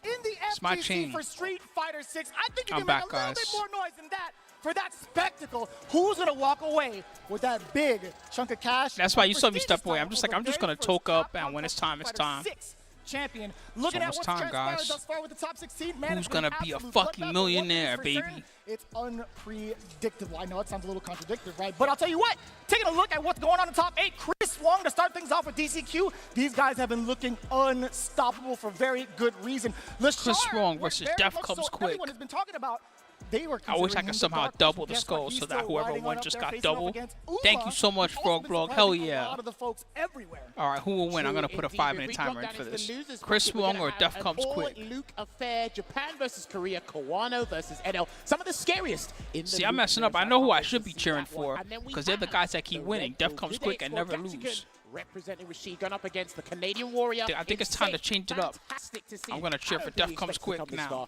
It's my chain. For Street Fighter 6. I think you I'm can back, make a little guys. bit more noise than that for that spectacle. Who's going to walk away with that big chunk of cash? That's why you saw me step away. I'm just going to toke up, and when it's time, it's time. Champion. Looking at what's time, transpired guys. thus far with the top 16, man. Who's going to be a fucking millionaire, baby? It's unpredictable. I know it sounds a little contradictory, right? But I'll tell you what, taking a look at what's going on in the top 8, Chris Wong to start things off with DCQ. These guys have been looking unstoppable for very good reason. Chris Wong versus Death Comes Quick. Everyone has been talking about. I wish I could somehow double the skull so that whoever won just got double. Thank you so much, Frog Blog. Hell yeah. All right, who will win? I'm going to put a 5-minute timer in for this. Chris Wong or Death Comes Quick? Luke Affair, Japan versus Korea, Kawano versus NL. Some of the scariest in the See, I'm messing up. I know who I should be cheering for because they're the guys that keep winning. Death Comes Quick and never lose. Representing Rashid going up against the Canadian Warrior. I think it's time to change it up. I'm going to cheer for Death Comes Quick now.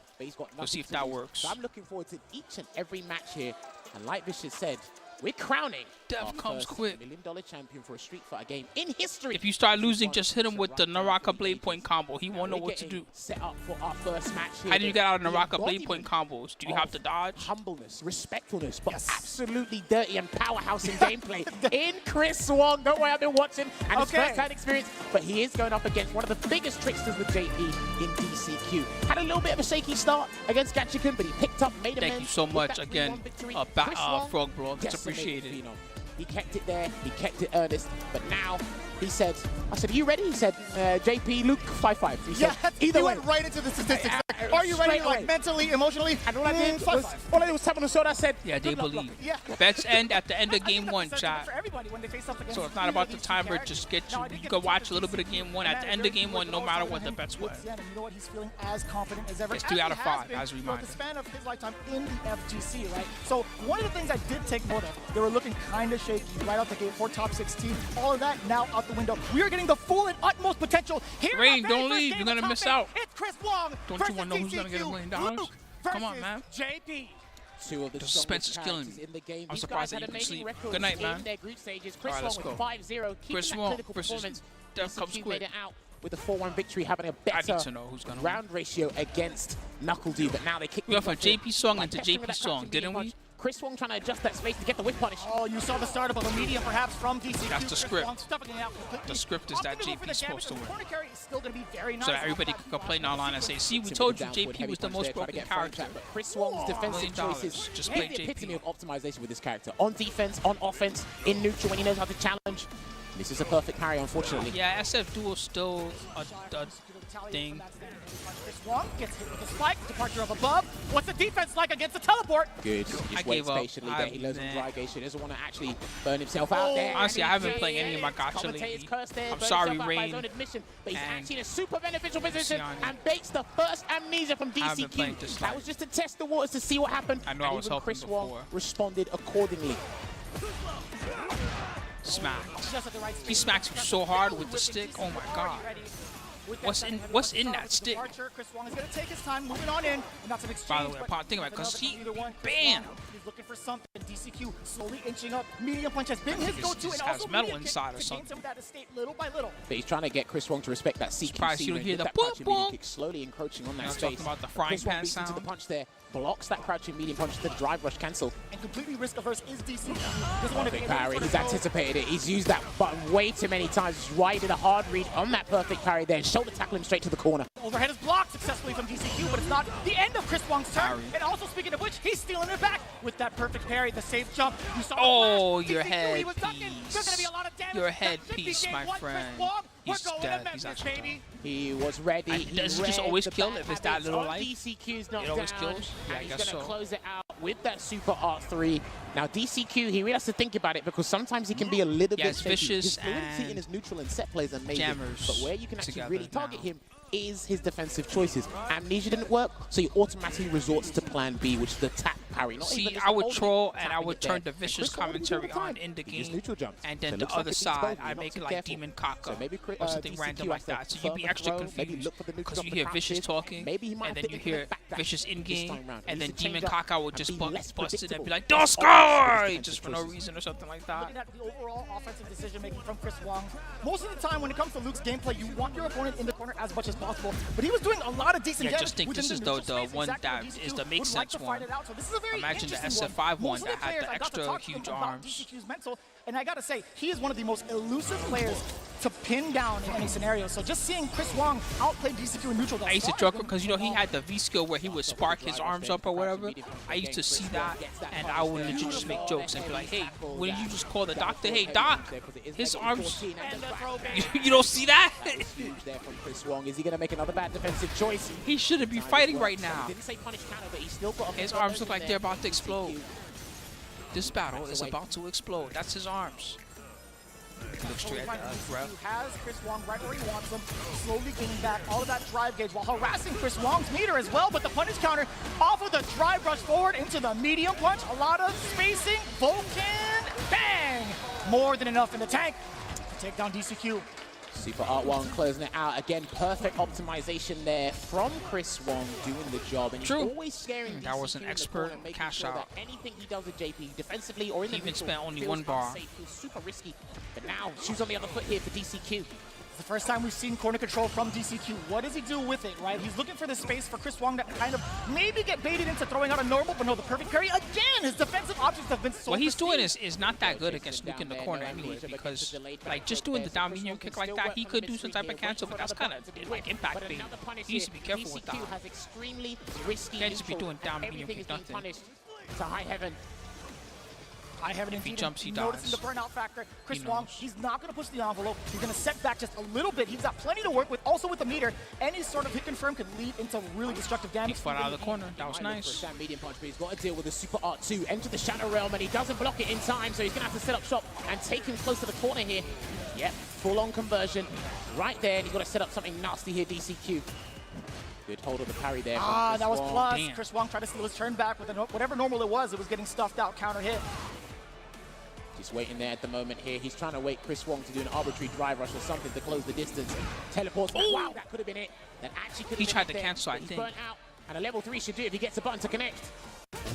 We'll see if that works. So I'm looking forward to each and every match here. And like Vicious said, we're crowning Death Comes Quick. $1 million champion for a Street Fighter game in history. If you start losing, just hit him with the Naraka Blade Point combo. He won't know what to do. Set up for our first match here. How do you get out of Naraka Blade Point combos? Do you have to dodge? Humbleness, respectfulness, but absolutely dirty and powerhouse in gameplay. In Chris Wong. Don't worry, I've been watching and his first-hand experience, but he is going up against one of the biggest tricksters with JP in DCQ. Had a little bit of a shaky start against Gatchikan, but he picked up, made amends. Thank you so much again, Frog Blog. It's appreciated. He kept it there, he kept it earnest, but now he said, I said, are you ready? He said, JP, Luke, 5-5. He said, either way. Went right into the statistics. Are you ready, like mentally, emotionally? And all I did was tap on the shoulder. I said, yeah, they believe. Bets end at the end of game 1, chat. So it's not about the timer, just get you can watch a little bit of game 1 at the end of game 1, no matter what the bets were. You know what? He's feeling as confident as ever. It's 3 out of 5, as a reminder. The span of his lifetime in the FGC, right? So one of the things I did take note of, they were looking kind of shaky right out the gate for top 16. All of that now out the window. We are getting the full and utmost potential here. Rain, don't leave. You're gonna miss out. It's Chris Wong. Don't you want to know who's gonna get $1 million? Come on, man. JP. Two of the suspense is killing me. In the game. I'm surprised that you can sleep. Good night, man. All right, let's go. Chris Wong versus Death Comes Quick. With a 4-1 victory, having a better round ratio against Knuckle D, but now they kick we went from JP Song into JP Song, didn't we? Chris Wong trying to adjust that space to get the whip punish. Oh, you saw the startup of a medium perhaps from DC. That's the script. The script is that JP's supposed to win. So that everybody can complain online and say, see, we told you JP was the most broken character. But Chris Wong's defensive choices just play the epitome JP. of optimization with this character. On defense, on offense, in neutral when he knows how to challenge. This is a perfect parry, unfortunately. Yeah, SF duel still a thing. Chris Wong gets hit with a spike, departure of above. What's the defense like against the teleport? Good. He just waits patiently there. He learns on dry gauge. He doesn't want to actually burn himself out there. Honestly, I haven't been playing any of my gacha lately. I'm sorry, Rain. But he's actually in a super beneficial position and baits the first amnesia from DCQ. That was just to test the waters to see what happened. I know I was hoping Chris Wong responded accordingly. Smack. He smacks you so hard with the stick. Oh my god. What's in that stick? Chris Wong is going to take his time, moving on in. Not some exchange, by the way, upon thinking about it, because he, bam! He's looking for something. DCQ slowly inching up. Medium punch has been his go-to, and also metal inside or something. Some of that estate little by little. But he's trying to get Chris Wong to respect that CQC. Surprised you don't hear the boom boom. Slowly encroaching on that space. Talking about the frying pan sound. Into the punch there, blocks that crouching medium punch to the drive rush cancel. And completely risk averse is DC. Perfect parry. He's anticipated it. He's used that button way too many times. He's right, did a hard read on that perfect parry there. Shoulder tackle him straight to the corner. Overhead is blocked successfully from DCQ, but it's not the end of Chris Wong's turn. And also, speaking of which, he's stealing it back with that perfect parry, the safe jump. You saw your head piece. Your head piece, my friend. He's dead. He's actually dead. He was ready. Does it just always kill if it's that little life? DCQ's not it always kills? Yeah, I guess so. He's going to close it out with that super R3. Now, DCQ, he really has to think about it because sometimes he can be a little bit vicious. His fluency in his neutral and set plays amazing. But where you can actually really target him is his defensive choices. Amnesia didn't work, so he automatically resorts to plan B, which is the tap parry. See, I would troll and I would turn the vicious commentary on in the game, and then the other side, I make it like Demon Kaka or something random like that. So you'd be extra confused because you hear vicious talking, and then you hear vicious in-game, and then Demon Kaka would just bust it and be like, "Don't score!" just for no reason or something like that. Looking at the overall offensive decision-making from Chris Wong, most of the time when it comes to Luke's gameplay, you want your opponent in the corner as much as possible, but he was doing a lot of decent damage. I just think this is the one that is the make sense one. Imagine the SF5 one that had the extra huge arms. And I gotta say, he is one of the most elusive players to pin down in any scenario. So just seeing Chris Wong outplay DCQ in neutral. I used to joke because, you know, he had the V skill where he would spark his arms up or whatever. I used to see that, and I would legit just make jokes and be like, "Hey, wouldn't you just call the doctor? Hey, doc, his arms." You don't see that? There from Chris Wong. Is he gonna make another bad defensive choice? He shouldn't be fighting right now. Didn't say punish counter, but he's still got his arms look like they're about to explode. This battle is about to explode. That's his arms. Look straight at the breath. He has Chris Wong right where he wants him, slowly gaining back all of that drive gauge while harassing Chris Wong's meter as well, but the punish counter off of the drive rush forward into the medium punch. A lot of spacing. Vulcan, bang! More than enough in the tank to take down DCQ. Super Art Wong closing it out. Again, perfect optimization there from Chris Wong doing the job. And he's always scaring that was an expert cash out. Anything he does with JP, defensively or in the he even spent only one bar. Feels super risky. But now, shoes on the other foot here for DCQ. It's the first time we've seen corner control from DCQ. What does he do with it, right? He's looking for the space for Chris Wong to kind of maybe get baited into throwing out a normal, but no, the perfect parry. Again, his defensive options have been so what he's doing is not that good against Luke in the corner anyway, because like just doing the down medium kick like that, he could do some type of cancel, but that's kind of like impact bait. He needs to be careful with that. Extremely risky. Can't just be doing down medium kick nothing. To high heaven. I haven't if he jumps, he noticing dies. the burnout factor. Chris Wong, he's not going to push the envelope. He's going to set back just a little bit. He's got plenty to work with. Also with the meter, any sort of hit confirm could lead into really destructive damage. He fought out of the corner. That was nice. Medium punch, but he's got to deal with the Super Art 2. Enter the Shadow Realm, and he doesn't block it in time, so he's going to have to set up shop and take him close to the corner here. Yep, full-on conversion right there, and he's got to set up something nasty here, DCQ. Good hold of the parry there. That was plus. Damn. Chris Wong tried to steal his turn back with whatever normal it was getting stuffed out, counter hit. Just waiting there at the moment here. He's trying to wait Chris Wong to do an arbitrary drive rush or something to close the distance. Teleports. Wow, that could have been it. That actually could have been it. He tried to cancel, I think. Burnt out, and a level 3 should do it if he gets a button to connect.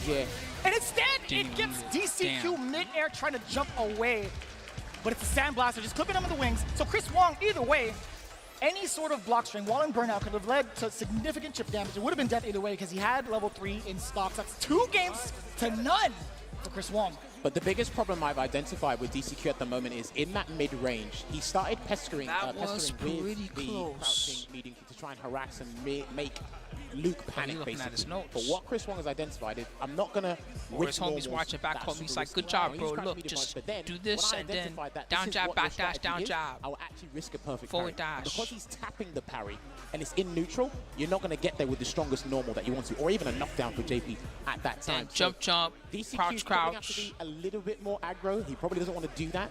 Yeah. And instead, it gets DCQ mid-air trying to jump away. But it's a Sandblaster just clipping him in the wings. So Chris Wong, either way, any sort of block string while in burnout could have led to significant chip damage. It would have been death either way because he had level 3 in stock. That's 2 games to none for Chris Wong. But the biggest problem I've identified with DCQ at the moment is in that mid-range. He started pestering, that was pretty with close. the crouching medium kick to try and harass and make Luke panic, looking at his basically. notes. But what Chris Wong has identified is, I'm not going to Or his homie's watching back home. He's like, good job, bro. Look, just do this and then down jab, back dash, down jab. I will actually risk a perfect forward parry. dash. Because he's tapping the parry and it's in neutral, you're not going to get there with the strongest normal that you want to, or even a knockdown for JP at that time. Then jump, jump, crouch, Have to crouch. be a little bit more aggro. He probably doesn't want to do that.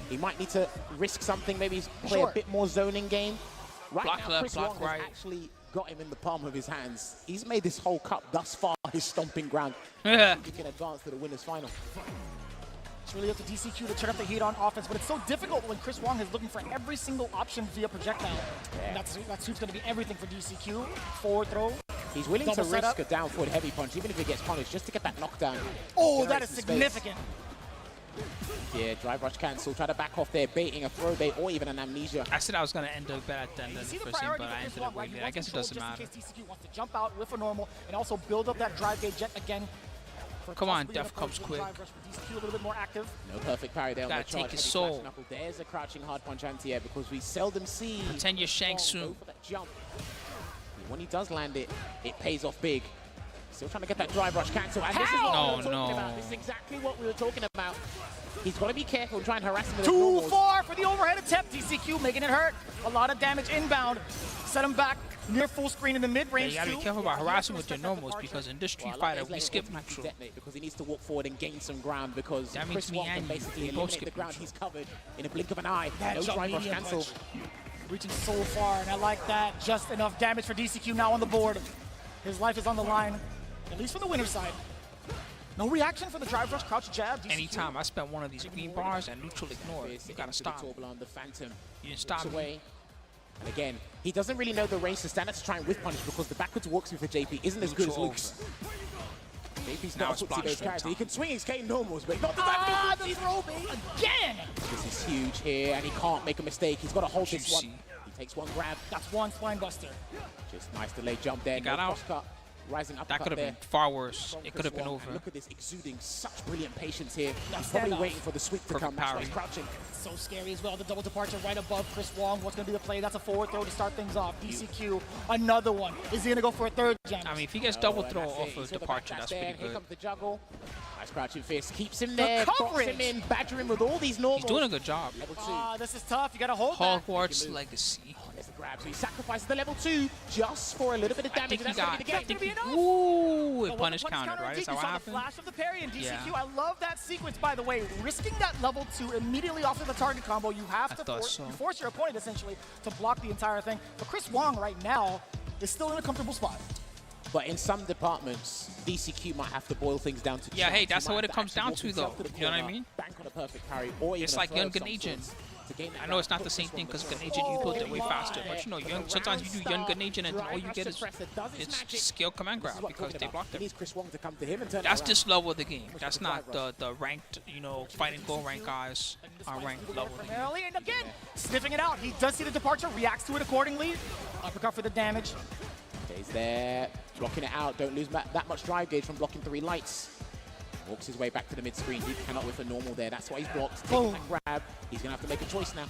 He might need to risk something, maybe play a bit more zoning game. Right Block now, left, Chris block Wong right. has actually got him in the palm of his hands. He's made this whole cup thus far his stomping ground. He can advance to the winner's final. It's really up to DCQ to turn up the heat on offense, but it's so difficult when Chris Wong is looking for every single option via projectile. And that suit's going to be everything for DCQ. Forward throw. He's willing to double setup. risk a down forward heavy punch, even if he gets punished, just to get that knockdown. Oh, that Generates is some space. significant. Yeah, drive rush cancel. Try to back off there, baiting a throw bait or even an amnesia. I said I was going to end up better at the end of the first game, but I ended up winning it. I guess it doesn't matter. Just in case DCQ wants to jump out with a normal and also build up that drive gauge jet again. Come on, Def comes quick. DCQ a little bit more active. No perfect parry there on the Gotta charge. take his Heavy soul. flash knuckle. There's a crouching hard punch anti-air because we seldom see Pretend you're Shang Wong Tsung. go for that jump. When he does land it, it pays off big. Still trying to get that drive rush cancel. And this is what we were talking about. This is exactly what we were talking about. He's got to be careful and try and harass him with his Too normals. far for the overhead attempt. DCQ making it hurt. A lot of damage inbound. Set him back near full screen in the mid-range. Yeah, you gotta be careful about harassing with your normals because in this Street Fighter we skip neutral. Because he needs to walk forward and gain some ground because That means Chris me Wong can and you, basically we both eliminate skip the ground neutral. he's covered in a blink of an eye. That No jump drive rush medium cancel. punch. Reaching so far, and I like that. Just enough damage for DCQ now on the board. His life is on the line, at least from the winner's side. No reaction for the drive rush, crouch jab. DCQ. Anytime I spent one of these green bars and neutral ignore, you gotta stop. The Phantom. You didn't stop me. away. And again, he doesn't really know the range to stand up to try and whiff punish because the backwards walk through for JP isn't as good as Neutral Luke's. JP's Now not it's a block footsie-based straight character. He time. can swing his K normals, but not the the throw bait again. This is huge here, and he can't make a mistake. He's got to hold this one. Juicy. He takes one grab. That's one spine buster. Just nice delayed jump there. He got no out. cross cut. Rising uppercut That could have there. been far worse. From It Chris could have been Wong. over. And look at this, exuding such brilliant patience here. He's standoff. probably waiting for the sweep to Perfect come. That's why parry. he's crouching. So scary as well. The double departure right above Chris Wong. What's going to be the play? That's a forward throw to start things off. DCQ, another one. Is he going to go for a third jam? I mean, if he gets double and throw that's it. off He of saw the departure, backdash that's there. pretty Here good. comes the juggle. Nice crouching fist. Keeps him there. Box coverage. him in. Badger him with all these normals. He's doing a good job. Level 2. This is tough. You got to hold that. Hogwarts Legacy. There's the grab. So he sacrifices the level 2 just for a little bit of I damage. think he and that's got. going to be the game. Ooh, But it when punish the countered, right? Is that you what saw the happened? flash of the parry in DCQ. Yeah. I love that sequence, by the way. Risking that level 2 immediately off of the target combo, you have to thought so. you force your opponent essentially to block the entire thing. But Chris Wong right now is still in a comfortable spot. But in some departments, DCQ might have to boil things down to Yeah, chance. hey, He that's might what have it comes actually down walk to, himself though. the You know what I corner, mean? Bank on a perfect parry, or even It's a like throw young of some Ganagin. sorts to gain that I know it's ground, not the put same Chris thing Wong because to the Ganagin, you build it way Oh faster. But you know, sometimes you do young Ganagin and all you get is it's skill command grab because they blocked He it. needs Chris Wong to come to him and turn it That's around. this level of the game. That's not the ranked, fighting gold rank guys on ranked level. of the game. Primarily, and again, sniffing it out. He does see the departure, reacts to it accordingly. Uppercut for the damage. Stays there, blocking it out. Don't lose that much drive gauge from blocking 3 lights. Walks his way back to the mid-screen. He cannot whiff a normal there. That's why he's blocked. Taking that grab. He's going to have to make a choice now.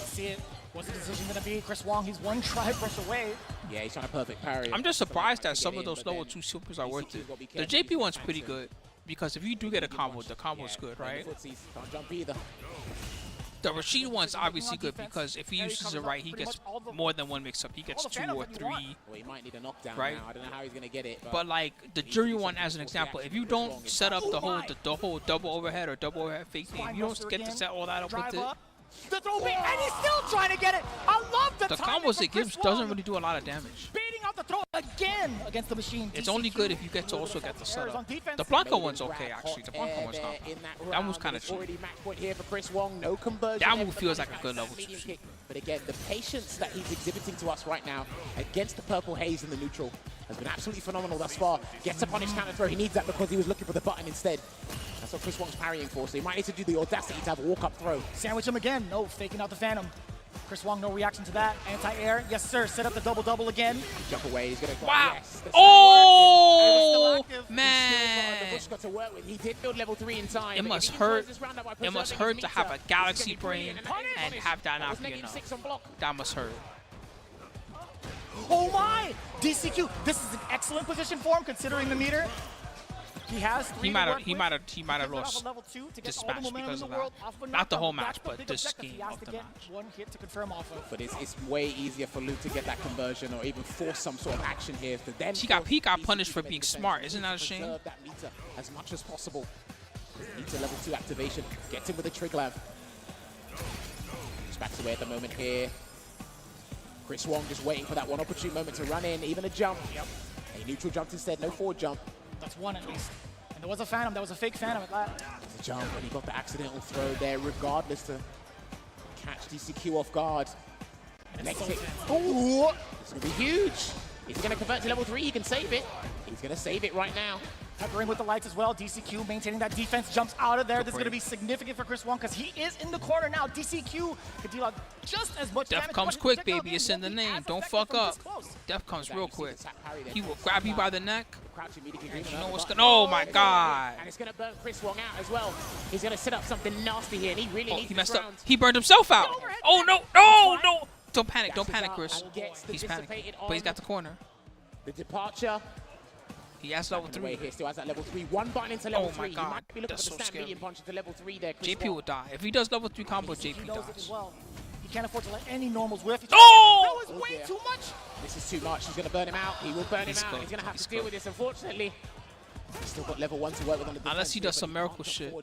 See it. What's the decision going to be? Chris Wong, he's one try brush away. Yeah, he's trying to perfect parry. I'm just surprised that some of those level 2 supers are worth it. The JP one's pretty good because if you do get a combo, the combo's good, right? Can't jump either. The Rashid one's obviously good because if he uses it right, he gets more than one mix-up. He gets 2 or 3. Well, he might need a knockdown Right. now. I don't know how he's going to get it. But like the jury one, as an example, if you don't set up the whole double overhead or double overhead fake thing, if you don't get to set all that up with it, The throw bait, and he's still trying to get it. I love the timing combos from it gives Chris doesn't Wong. really do a lot of damage. Baiting out the throw again against the machine. It's only good if you get to also get the setup. The Blanca one's okay, actually. The Blanca one's not bad. That one's kind of cheap. Already match point here for Chris Wong. No conversion. That there move for feels the like a good level 2 medium super. kick. But again, the patience that he's exhibiting to us right now against the purple haze in the neutral has been absolutely phenomenal thus far. Gets a punish counter throw. He needs that because he was looking for the button instead. That's what Chris Wong's parrying for, so he might need to do the audacity to have a walk-up throw. Sandwich him again. No, faking out the Phantom. Chris Wong, no reaction to that. Anti-air. Yes, sir. Set up the double-double again. Jump away. He's going to... Wow. Yes, Oh, the man. Bush got to work with. He did build level 3 in time. It but must if he can close hurt. this round out by It must preserving hurt his to have a meter, galaxy he's gonna be brain brilliant. and have that That not was be negative enough. 6 on block. That must hurt. Oh my! DCQ, this is an excellent position for him considering the meter. He has 3 He might have lost this match because of that. Not the whole match, but this game of the match. One hit to confirm off of. But it's way easier for Luke to get that conversion or even force some sort of action here. To then He got punished for being smart. Isn't that a shame? That meter as much as possible. Meter level 2 activation. Gets him with a Triglav. Just backs away at the moment here. Chris Wong just waiting for that one opportune moment to run in. Even a jump. Yep. A neutral jump instead. No forward jump. That's one at least. And there was a Phantom. That was a fake Phantom at that. There's a jump, and he got the accidental throw there, regardless to catch DCQ off guard. Next hit. Ooh! It's going to be huge. Is he going to convert to level 3? He can save it. He's going to save it right now. Peppering with the lights as well. DCQ maintaining that defense, jumps out of there. This is going to be significant for Chris Wong because he is in the corner now. DCQ can deal out just as much damage. Death comes quick, baby. It's in the name. Don't fuck up. Death comes real quick. He will grab you by the neck. You know what's going on. Oh my God. And it's going to burn Chris Wong out as well. He's going to set up something nasty here, and he really needs he this messed up. round. He burned himself out. Oh no, no, no. Don't panic, Chris. He's panicking. But he's got the corner. The departure. He has level 3. He still has that level 3. One button into level 3. Oh my God. He might be looking That's for so the scary. medium punch into level 3 there. Chris JP Wong. will die. If he does level 3 combo, JP He knows it as dies. well. He can't afford to let any normals whiff. Oh! That was way too much. This is too much. He's going to burn him out. He will burn him out. Good. He's going to have He's to deal good. with this, unfortunately. He's still got level 1 to work with on the defense. Unless he does some miracle shit.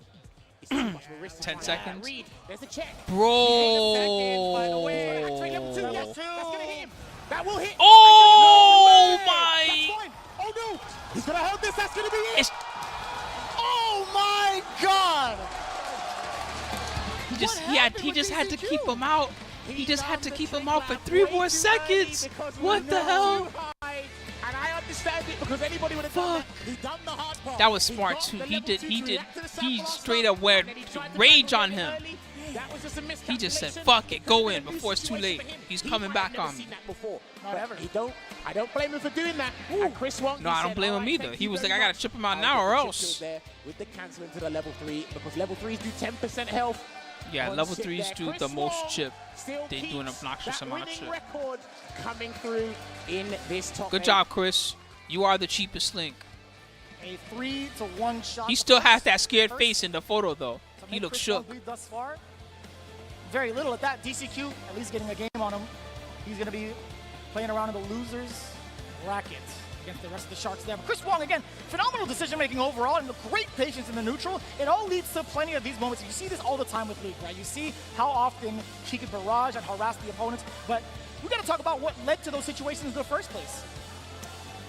10 seconds. Reed, there's a check. Bro. Level 2, yes. That's going to hit him. That will hit. Oh my. Oh no. He's going to hold this. That's going to be it. Oh my God. He just had to keep him out. He just had to keep him out for 3 more seconds. What the hell? And I understand it because anybody would have done that. He done the hard part. That was smart too. He straight up went rage on him. He just said, fuck it, go in before it's too late. He's coming back on me. I don't blame him for doing that. And Chris Wong, No, I don't blame him either. He was like, I gotta chip him out now or else. With the cancel into the level 3 because level 3s do 10% health. Yeah, level 3s do the most chip. Still They do an obnoxious amount of chip. record coming through in this top Good 8. job, Chris. You are the cheapest Link. A 3-to-1 shot. He still has that scared face in the photo though. He looks shook. Thus far, very little at that. DCQ at least getting a game on him. He's going to be playing around in the losers bracket against the rest of the Sharks there. But Chris Wong, again, phenomenal decision-making overall and great patience in the neutral. It all leads to plenty of these moments. You see this all the time with Luke, right? You see how often he can barrage and harass the opponents. But we got to talk about what led to those situations in the first place.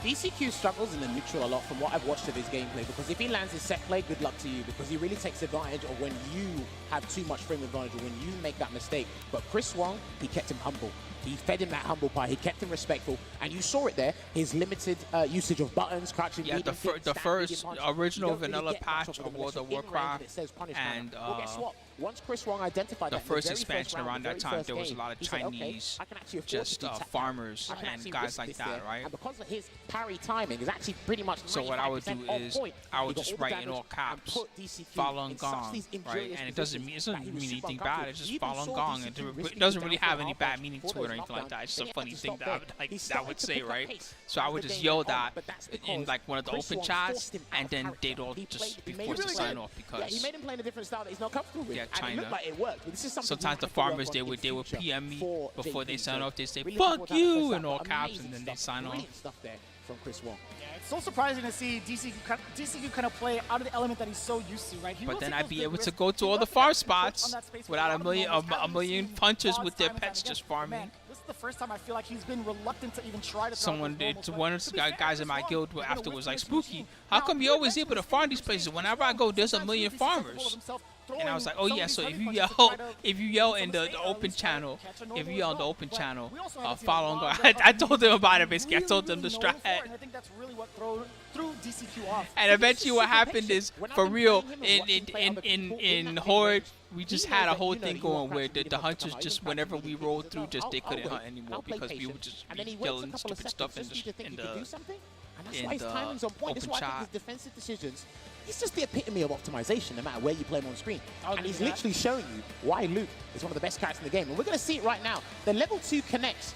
DCQ struggles in the neutral a lot from what I've watched of his gameplay because if he lands his set play, good luck to you because he really takes advantage of when you have too much frame advantage or when you make that mistake. But Chris Wong, he kept him humble. He fed him that humble pie. He kept him respectful. And you saw it there, his limited usage of buttons, crouching, Yeah, the first original vanilla patch of World of Warcraft and well, guess what? Once Chris Wong identified the that first in the very expansion round, around the that very time, first there was a game, lot of he said, okay, Chinese I can actually afford just to be tapped out. farmers I can and actually guys risk like this that, there. right? And because of his parry timing is actually pretty much So what I would do 95% on is point, I he would got just all the write in damage all and caps, put DCQ Falun in such Gong, these right? injurious And it doesn't positions mean that he was anything super bad. uncomfortable. It's just You even Falun saw Gong. DCQ It doesn't really have any risking bad down meaning for to it or those anything like knockdowns. that. It's just Then a he funny had to thing stop that I there. would He that started would to say, pick up right? pace So I as would the just game yell went on, that but that's in because like one of the Chris open Wong chats, forced him out and of then character. they'd all He just be made forced to him sign play- off Yeah, he because made him play in a different style that he's not comfortable with. Yeah, And it China. looked like it worked. But this is something sometimes the he had to work farmers on they in would future PM me for before they JP. sign So off. They say really fuck looking forward to that you first in half, all but caps, amazing and then they stuff, sign off. brilliant stuff there from Chris Wong. It's so surprising to see DCQ kind of play out of the element that he's so used to, right? He But will then take I'd those be big able to risks. go to He all the loves far that push spots on that space for without lot a of million moments. Haven't million seen punches God's with their time pets again. just farming. Man, this is the first time I feel like he's been reluctant to even try to throw Someone those did normals, to but one of to the be fair, guys in my Chris guild Wong, after was like, he's gonna win Spooky, this how Now, come you're always able to farm these places? Whenever I go, there's a million farmers. And I was like, oh yeah, so if you yell in the open channel, Falun Gong, I told them about it basically. I told them the strat. And I think that's really what threw DCQ off. And eventually what happened is, for real, in Horde, we just had a whole thing going where the hunters just, whenever we rolled through, just they couldn't hunt anymore because we would just be yelling stupid stuff in the open chat. His defensive decisions, he's just the epitome of optimization no matter where you play him on screen. And he's literally showing you why Luke is one of the best characters in the game. And we're going to see it right now. The level 2 connects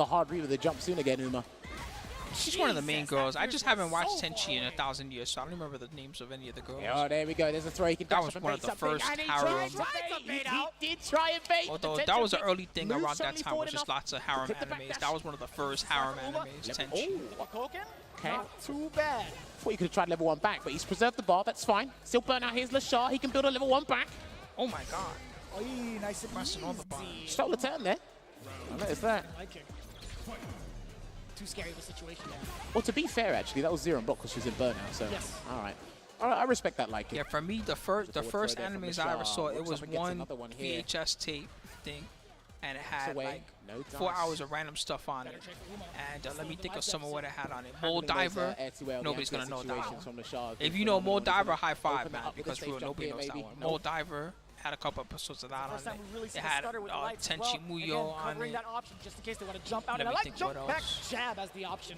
hard read of the jump soon again, Uma. She's one of the main girls. I just haven't watched Tenchi in 1,000 years, so I don't remember the names of any of the girls. Oh, there we go. There's a throw. He can That was one of the first harem. He did try and bait. Although that was an early thing around that time, was just lots of harem animes. That was one of the first harem animes, Tenchi. Okay. Not too bad. Thought he could have tried level 1 back, but he's preserved the bar. That's fine. Still burn out. Here's Lashar. He can build a level 1 back. Oh my god. Oh, nice and pressing all the buttons. Stole a turn there. I noticed that. I like it. Too scary of a situation there. Well, to be fair, actually, that was 0 and block because she was in burnout. So, yes. All right. I respect that. Like it. Yeah, for me, the first animes I ever saw, it was one here. VHS tape thing, and it had away. like No 4 hours of random stuff on it. And let me think of some of what it had on it. Mold Diver. Nobody's gonna know that one. If you know Mold Diver, high five, man, because for real, nobody knows that one. Mold Diver had a couple episodes of that on it. It had Tenchi Muyo on it. That option just in case they want to jump out. Let And I me like think jump what back else. jab as the option.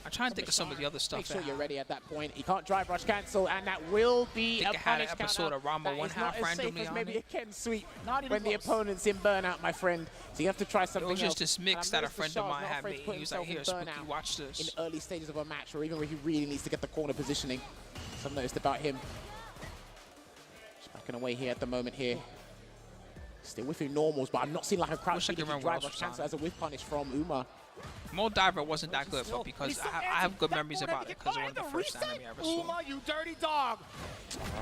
I'm trying to think of some of the other stuff. Make sure you're ready at that point. He can't drive rush cancel, and that will be I think a it had an punish episode counter. of Rama That one is half not as safe randomly as on maybe it. a Ken sweep Not even when the close. opponent's in burnout, my friend. So you have to try something else. It was just this mix And that a I've friend noticed of Lashard's mine not had afraid to made. put He was like, himself here, in Spooky, burnout watch this. in early stages of a match, or even when he really needs to get the corner positioning. So I've noticed about him. Just backing away here at the moment here. Still whiffing normals, but I'm not seeing like a crouch Wish I could remember drive what rush else was cancel on as a whiff punish from Uma. Mold Diver wasn't that good, but because I have good memories about it because it was the first anime I ever saw. Uma, you dirty dog.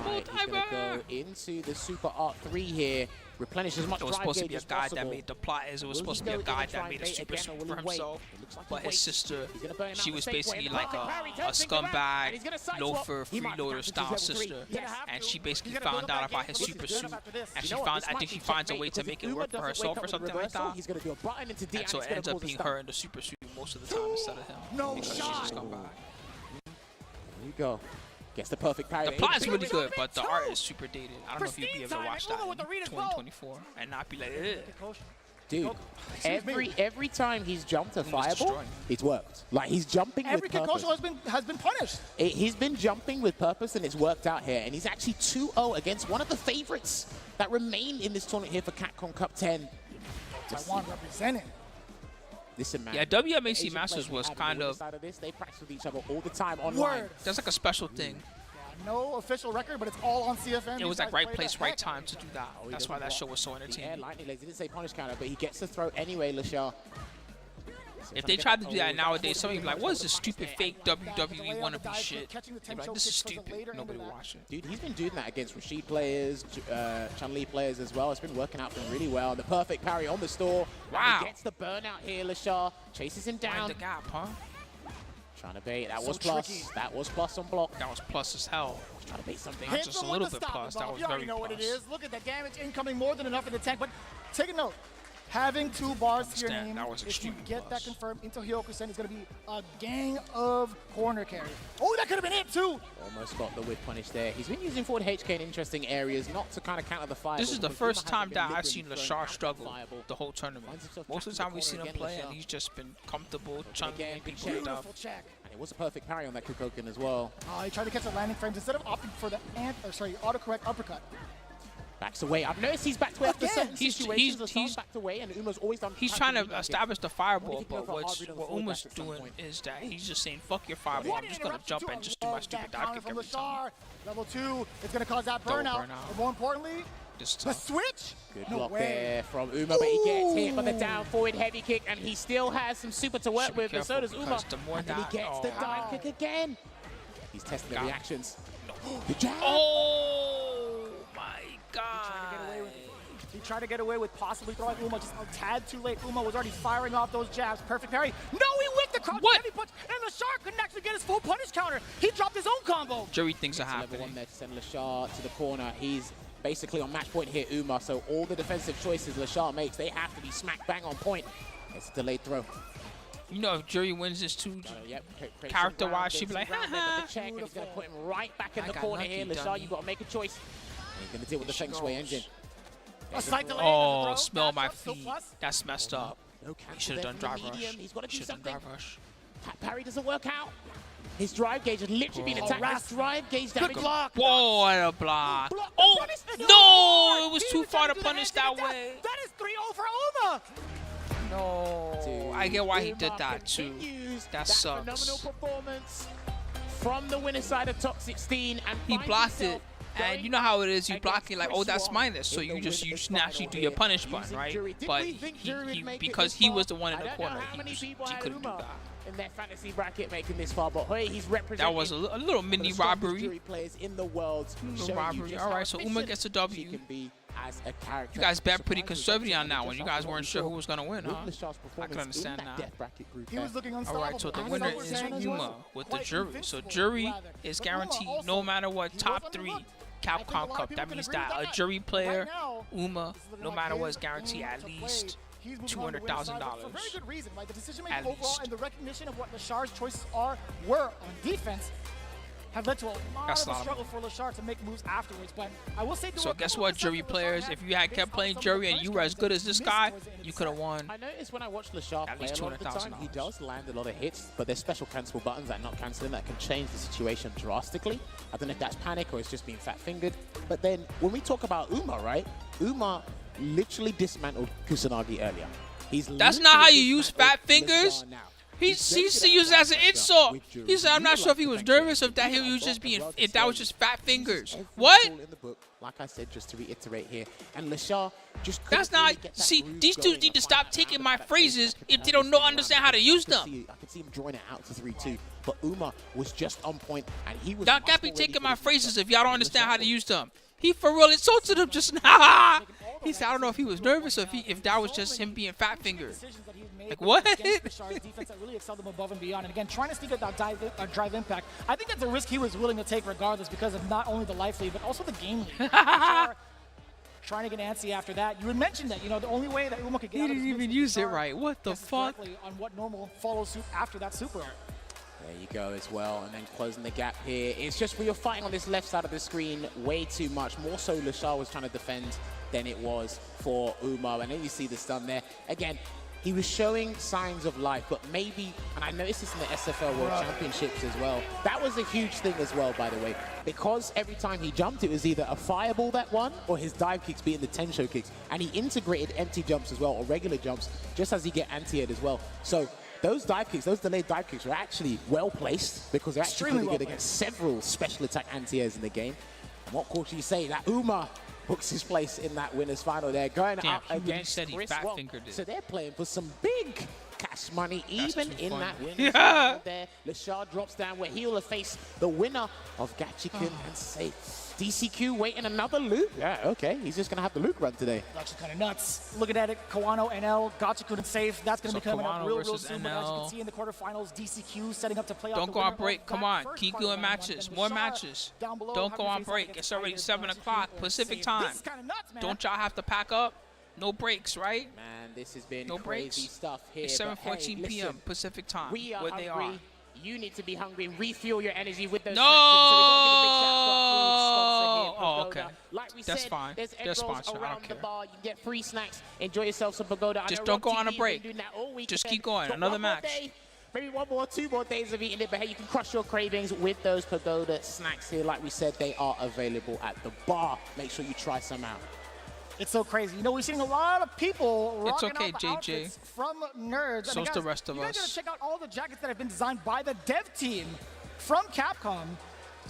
Right, he's going to go into the Super Art 3 here. Replenish as much It was drive supposed to gauge be a as guide that possible. made the plot is it was Will supposed he to be a go in guide and try that made and a bait super again, suit or for will he wait? himself. It looks like But he his waits. sister, He's gonna burn him she out was the safe way, basically and like perfect parry, a turns things around, and scumbag, he's gonna side swap. loafer, He might freeloader have to style level 3. sister. Yes. And she basically He's gonna found build out up about that his game. super He's suit. after this. And You she know what, found, this I might think she be finds a checkmate way to because make if it work Uma for doesn't wake herself up or with something like reversal, that. he's gonna do a button into D, And so it's it gonna ends up cause a being stun. her in the super suit most of the time instead of him. No because she's shot. a scumbag. There you go. Gets the perfect parry. The plot is really good, but the art is super dated. I don't know if you'd be able to watch that in 2024 and not be like, ugh. Dude, every time he's jumped a fireball, destroying. it's worked. Like, he's jumping Every with purpose. Kikoshi has been punished. He's been jumping with purpose, and it's worked out here. And he's actually 2-0 against one of the favorites that remain in this tournament here for Capcom Cup 10. Taiwan representing. Listen, man. Yeah, WMAC Asian Masters players we was have on kind the of. side of this, they practice with each other all the time online. Word. That's like a special thing. No official record, but it's all on CFN. It was These like guys right play place, the right heck time to do that. Oh, he That's why doesn't that show block was so the air entertaining. lightning legs. He didn't say punish counter, but he gets the throw anyway, Lashar. If they tried to do that nowadays, somebody would be like, what is this stupid fake WWE wannabe shit? They'd be like, this is stupid. Nobody will watch it. Dude, he's been doing that against Rashid players, Chun-Li players as well. It's been working out for him really well. The perfect parry on the store. Wow. He gets the burnout here, Lashar. Chases him down. Find the gap, huh? Trying to bait. That So was plus. tricky. That was plus on block. That was plus as hell. Trying to bait something. Not Hit just a someone little to bit stop plus. the That ball. was You already very know what it plus. is. Look at the damage incoming, more than enough in the tank. But take a note. Having 2 bars to your Understand, name, that was if you extremely get plus. that confirmed into Hyoku-sen, it's going to be a gang of corner carry. Oh, that could have been it too. Almost got the whip punish there. He's been using forward HK in interesting areas, not to kind of counter the fire. This is the first time that I've seen Lashar struggle the whole tournament. Most of the time we've seen him play, and he's just been comfortable, chunking people and stuff. Beautiful check. And it was a perfect parry on that Kukoken as well. Oh, he tried to catch the landing frames instead of opting for the autocorrect uppercut. Backs away. I've noticed he's backed away after certain He's- situations. he's- Lashard's backed away, and Uma's always done. He's has trying to to read establish the fireball, What do you think but of what Audrey on the Uma's forward dash at some doing point? is that he's just saying, fuck your fireball, I'm just going to jump and just do my stupid dive kick every time. Level 2, it's going to cause that Double burnout. burnout. And more importantly, Just the switch. Good No block way. there from Uma, but he gets hit by the down forward heavy kick, and he still has some super to work Should be with, but so careful does Uma. because the more And then he that- gets the oh. dive kick again. He's testing the Got it. reactions. The jab. Oh my god. He tried to get away with possibly throwing Uma just a tad too late. Uma was already firing off those jabs. Perfect parry. No, he whipped the crouch heavy punch, and the shark couldn't actually get his full punish counter. He dropped his own combo. Jury things are Level 1 happening. there to send Lashar to the corner. He's basically on match point here, Uma, so all the defensive choices Lashar makes, they have to be smack bang on point. It's a delayed throw. You know, if Jury wins this too, Yep, character-wise, she'd be like, ha haha. the check, and he's going to put him right back in I the got corner lucky, here. Lashar, dummy. you've got to make a choice. And he's going to deal with the Here Feng she Shui goes. engine. A slight delay. Oh, as a throw. smell my Matchup, still feet. plus. That's messed up. No He cancel should have there done from the drive rush. medium. He's got to do Should have something. done drive rush. Parry doesn't work out. His drive gauge has literally been attacked. His drive gauge damage. Whoa, what a block. Block. Oh, Punish. no, it was He too even far tried to do the punish hand that to the way. That is 3-0 for Uma. No, I get why he did that too. That sucks. Phenomenal performance from the winner side of top 16, and He blocked it, and you know how it is. You block it like, oh, that's minus, so you just naturally do your punish button, right? But he because he was the one in the corner, he couldn't do that. In their fantasy bracket making this far, but hey, he's representing. That was a little mini robbery. Players in the world. Robbery. All right, so Uma gets a W. As a character. You guys bet pretty conservative on that one. You guys weren't sure who was gonna win, huh? I can understand that. He was looking All unstoppable. right, so the winner is Uma with the jury. So jury is guaranteed no matter what. Top 3 Capcom Cup. That means that a jury player, Uma, no matter what, is guaranteed at least $200,000. For very good reason, right? The decision making overall and the recognition of what Lashard's choices were on defense have led to a lot of struggle for Lashard to make moves afterwards. But I will say, so guess what, jury players? If you had kept playing jury and you were as good as this guy, you could have won. I noticed when I watch Lashard at play least a lot of the time, he does land a lot of hits, but there's special cancel buttons that are not canceling that can change the situation drastically. I don't know if that's panic or it's just being fat-fingered. But then when we talk about Uma, right? Uma literally dismantled Kusanagi earlier. That's not how you use fat fingers. He used to use it as an insult. He said, "I'm not sure if he was nervous or that he was just being, if that was just fat fingers." What? Like I said, just to reiterate here, and Lashard just that's not. See, these dudes need to stop taking my phrases if they don't understand how to use them. I can see him drawing it out to 3-2, but Uma was just on point, and he was. Y'all can't be taking my phrases if y'all don't understand how to use them. He for real insulted him just now. He said, I don't know if he was nervous or if that was just him being fat fingered. Like, what? Defense that really excelled him above and beyond. And again, trying to sneak at that drive impact, I think that's a risk he was willing to take regardless because of not only the life lead, but also the game lead. Trying to get antsy after that. You had mentioned that, the only way that Uma could get he didn't even use it right. What the fuck? On what normal follows suit after that super art. There you go as well, and then closing the gap here. It's just we were fighting on this left side of the screen way too much. More so Lashard was trying to defend than it was for Uma. And then you see the stun there. Again, he was showing signs of life, but maybe, and I noticed this in the SFL World Championships as well. That was a huge thing as well, by the way, because every time he jumped, it was either a fireball that won or his dive kicks being the Tensho kicks. And he integrated empty jumps as well, or regular jumps, just as he get anti-aired as well. So those dive kicks, those delayed dive kicks, were actually well placed because they're actually really good against several special attack anti-airs in the game. And what could you say? That Uma books his place in that winners final there, going up against Chris Wong. So they're playing for some big cash money, even in that winners final there. Lashard drops down where he'll face the winner of Gachiken and say, DCQ waiting another loop? Yeah, okay. He's just going to have the loop run today. Actually kind of nuts. Looking at it, Kawano, NL, Gachiken and safe. That's going to be coming up real soon. But as you can see in the quarterfinals, DCQ setting up to play off Don't go on break. Come on. Keep doing matches. More matches. Don't go on break. It's already 7 o'clock Pacific time. Don't y'all have to pack up? No breaks, right? Man, this has been no crazy breaks. Stuff here. It's 7:14 p.m. Pacific time. We are where hungry. They are. You need to be hungry. Refuel your energy with those. No. Oh, okay. Like we That's said, fine. There's egg They're rolls sponsored. around the bar. You can get free snacks. Enjoy yourself some Pagoda. Just don't go on a break. Just keep going. Another match. Maybe 1 more, 2 more days of eating it, but hey, you can crush your cravings with those Pagoda snacks here. Like we said, they are available at the bar. Make sure you try some out. It's so crazy. We're seeing a lot of people rocking okay, out the JJ. outfits from Nerds. So is the rest of you guys us. gotta check out all the jackets that have been designed by the dev team from Capcom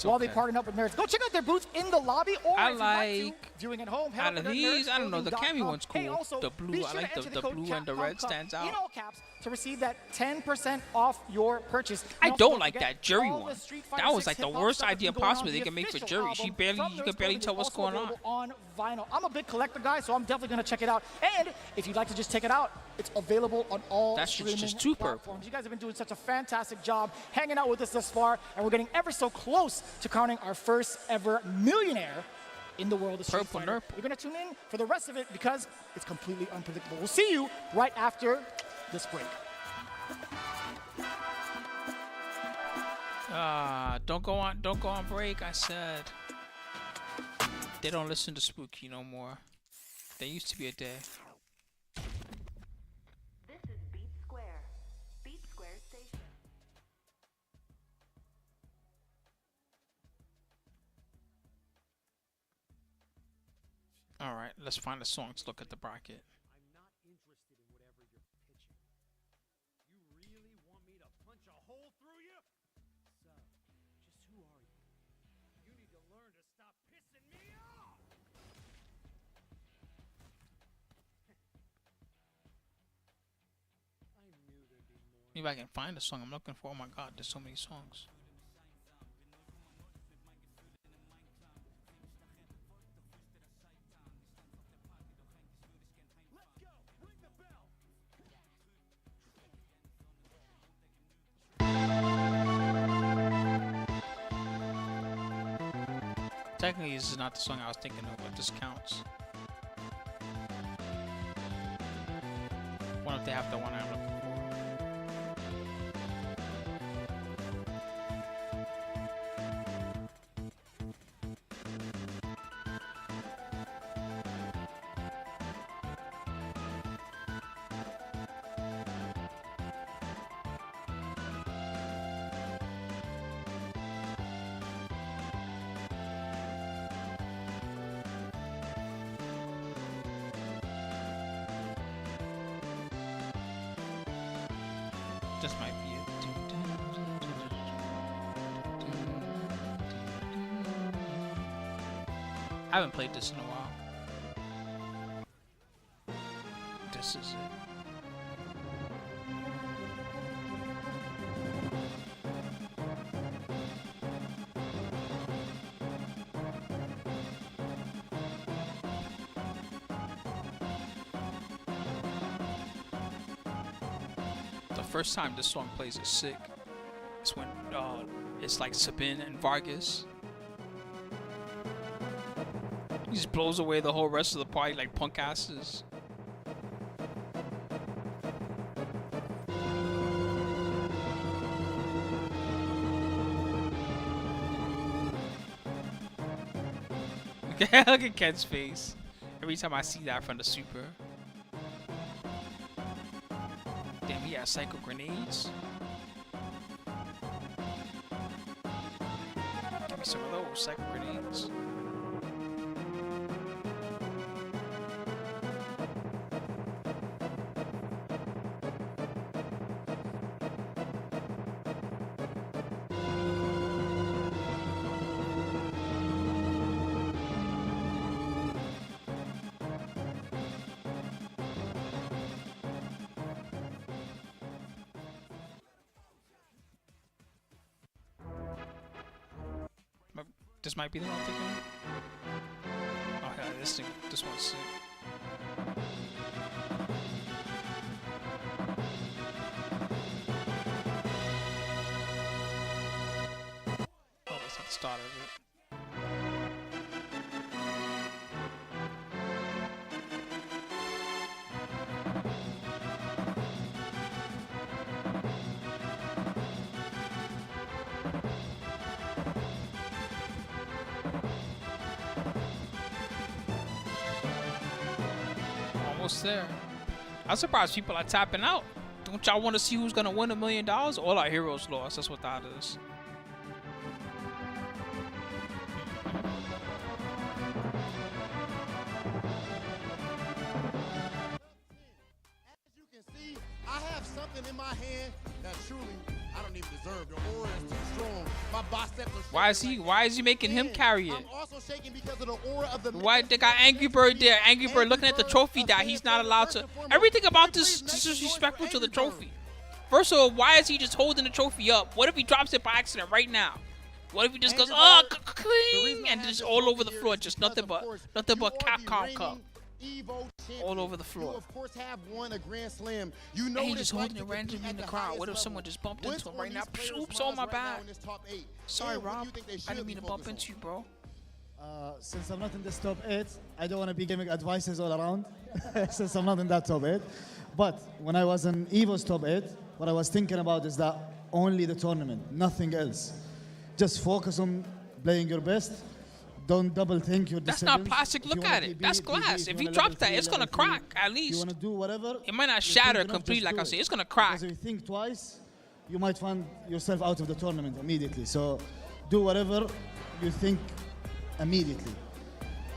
while they partnered up with Nerds. Go check out their booths in the lobby, or if you'd like to, viewing at home, head out over of to these, I don't know. The Cammy one's cool. Hey, also, the blue, I like the blue and the red stands out. In all caps to receive that 10% off your purchase. I don't like that jury one. That was like the worst idea possible they can make for jury. You can barely tell what's going on. Vinyl. I'm a big collector guy, so I'm definitely gonna check it out. And if you'd like to just check it out, it's available on all streaming platforms. You guys have been doing such a fantastic job hanging out with us thus far, and we're getting ever so close to crowning our first ever millionaire in the world of Street Fighter. You're gonna tune in for the rest of it because it's completely unpredictable. We'll see you right after this break. Don't go on break, I said. They don't listen to Spooky no more. There used to be a day. This is Beat Square. Beat Square Station. All right, let's find a song to look at the bracket. I'm not interested in whatever you're pitching. Maybe I can find a song I'm looking for. Oh my god, there's so many songs. Technically, this is not the song I was thinking of, but this counts. What if they have the one I'm looking for? This might be it. I haven't played this in a while. This is it. First time this song plays is sick. It's when it's like Sabin and Vargas. He just blows away the whole rest of the party like punk asses. Look at Ken's face every time I see that from the Super. Damn, he has psycho grenades. Give me some of those psycho grenades. This might be the one I'm thinking of. Oh yeah, this one's sick. Oh, that's not the start of it. There. I'm surprised people are tapping out. Don't y'all want to see who's gonna win $1 million? All our heroes lost. That's what that is. As you can see, I have something in my hand that truly I don't even deserve. The aura is too strong. My biceps are Why is he making him carry it? I'm also shaking because of the aura of the Why they got Angry Bird there? Angry Bird looking at the trophy that he's not allowed to. Everything about this is disrespectful to the trophy. First of all, why is he just holding the trophy up? What if he drops it by accident right now? What if he just goes, oh, cling, and just all over the floor, just nothing but Capcom Cup. All over the floor. You of course have won a Grand Slam. You know, and he just holding it randomly in the crowd. What if someone just bumped into him right now? Oops, on my back. Sorry, Rob. I didn't mean to bump into you, bro. Since I'm not in this top 8, I don't want to be giving advices all around. Since I'm not in that top 8. But when I was in Evo's top 8, what I was thinking about is that only the tournament, nothing else. Just focus on playing your best. Don't double think your decisions. That's not plastic. Look at it. That's glass. If he drops that, it's gonna crack at least. You want to do whatever. It might not shatter completely, like I said. It's gonna crack. Because if you think twice, you might find yourself out of the tournament immediately. So do whatever you think immediately,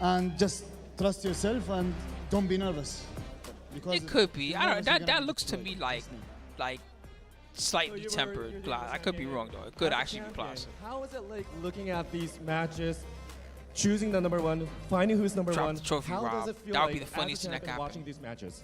and just trust yourself and don't be nervous. Because it could be. I don't. That looks to me like slightly tempered glass. I could be wrong though. It could actually be plastic. How is it like looking at these matches? Choosing the number one, finding who's number one. The trophy, How Rob. does it feel That would like be the funniest thing that could happen. Watching these matches.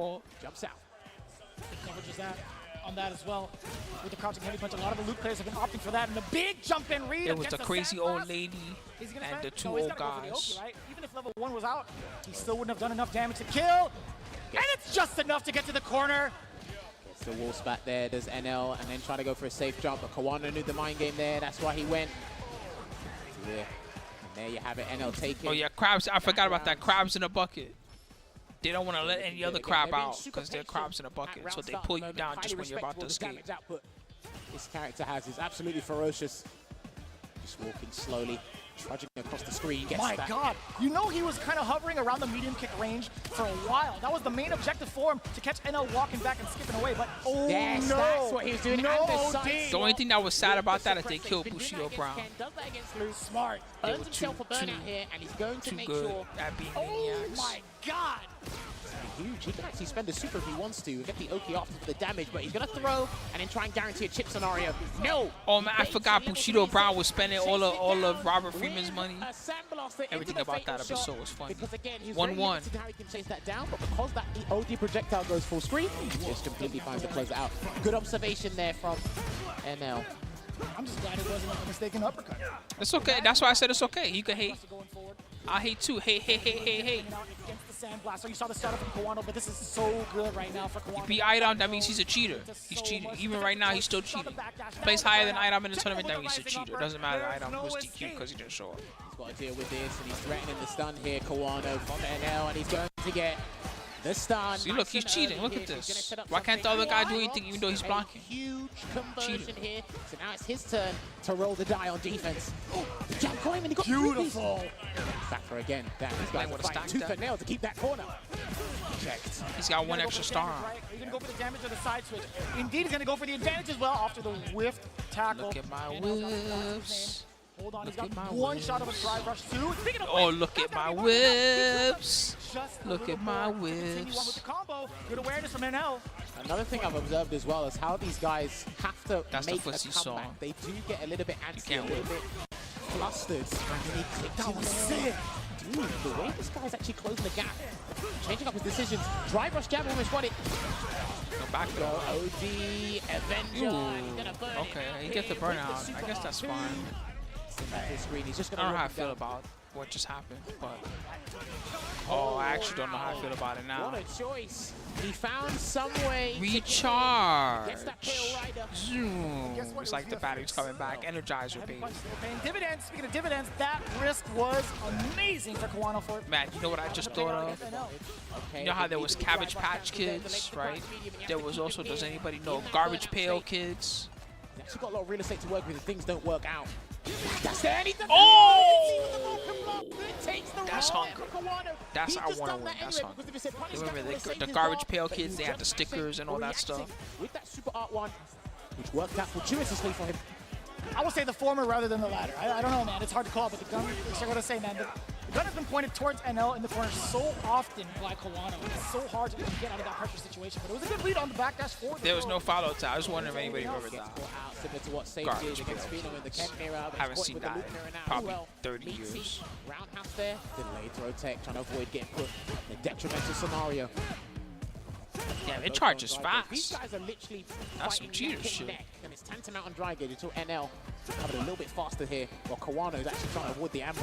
call. Jumps out. Coverage is that on that as well. With the crouching heavy punch, a lot of the Luke players have been opting for that. And the big jump in read. It was the against crazy Sandblast. old lady Is he gonna and spend? the two No, he's old gotta go for the guys. Oki, right? Even if level 1 was out, he still wouldn't have done enough damage to kill. And it's just enough to get to the corner. Gets the wall spat there, does NL, and then trying to go for a safe jump, but Kawano knew the mind game there, that's why he went. Yeah, there you have it, NL taking. Oh yeah, crabs. I forgot about that. Crabs in a bucket. They don't want to let any other crab out because they're crabs in a bucket. So they pull you down just when you're about to escape. This character has is absolutely ferocious. Just walking slowly, trudging across the screen. Gets My that. God, you know he was kind of hovering around the medium kick range for a while. That was the main objective for him, to catch NL walking back and skipping away. But oh Yes, no, that's what he was doing. no, And the OD. The only thing that was sad about that is they killed Bushido Brown. Does that against Lou. Smart. They Earns were himself a burnout here, and he's going to make sure. at being Oh maniacs. my God. Huge. He can actually spend a super if he wants to. Get the Oki after for the damage, but he's going to throw and then try and guarantee a chip scenario. No! Oh man, I forgot Bushido Brown was spending all of Robert Freeman's money. Everything about that episode was funny. 1-1. How he can chase that down, but because that OD projectile goes full screen, he just completely finds to close it out. Good observation there from NL. I'm just glad it wasn't a mistaken uppercut. It's okay. That's why I said it's okay. You can hate. I hate too. Hate. Against the Sandblaster. You saw the startup from Kawano, but this is so good right now for Kawano. Beat Idom, that means he's a cheater. He's cheating. Even right now, he's still cheating. Plays higher than Idom in the tournament, that means he's a cheater. Doesn't matter that Idom was DQ because he didn't show up. He's got to deal with this, and he's threatening the stun here, Kawano from NL, and he's going to get the stun. See, look, he's cheating. Look at this. Why can't the other guy do anything even though he's blocking? Huge conversion here. So now it's his turn to roll the die on defense. Oh, the jab caught him and he got beautiful. Back for again. Damn, these guys are fighting tooth and nail to keep that corner. Checked. He's got one extra star. Are you going to go for the damage or the side switch? Indeed, he's going to go for the advantage as well after the whiffed tackle. Look at my whips. Hold on, he's got one shot of a drive rush, two. Oh, look at my whips. Look at my whips. Good awareness from NL. Another thing I've observed as well is how these guys have to That's the make a fussy comeback. song. They do get a little bit antsy, a can't little win. bit flustered. That was sick. Dude, the way this guy's actually closing the gap, changing up his decisions. Drive rush jab almost got it. Go back Go OD, Avenger. He's gonna burn Okay, he gets the burnout. I guess that's fine. Screen. He's just I gonna don't know how I look feel down. about what just happened, but I actually don't know how I feel about it now. What a choice. He found some way Recharge. Gets that tail rider. Zoom. It's like the battery's coming back. Energizer, baby. Paying dividends. Speaking of dividends, that risk was amazing for Kawano for Man, you know what I just thought of? You know how there was Cabbage Patch Kids, right? There was also, does anybody know, Garbage Pail Kids? He's actually got a lot of real estate to work with if things don't work out. That's there. Oh! That's hunger. hunger. That's I want to win. That's hunger. Remember the Garbage Pail Kids? They had the stickers and all that stuff. With that super art one, which worked out fortuitously for him. I will say the former rather than the latter. I don't know, man. It's hard to call, but the gun, I gotta say, man, the gun has been pointed towards NL in the corner so often by Kawano. It's so hard to get out of that pressure situation, but it was a good read on the backdash for There was no follow tap. I was wondering if anybody remembered that. Similar to what Sage Garbage did against Pails. Fino in the Ken era. Haven't seen that in probably 30 years. Roundhouse there, delayed throw tech, trying to avoid getting put in a detrimental scenario. Damn, it charges fast. These guys are literally That's some fighting cheater neck and shit. neck, and it's tantamount on dry gauge until NL coming a little bit faster here, while Kawano is actually trying to avoid the amber.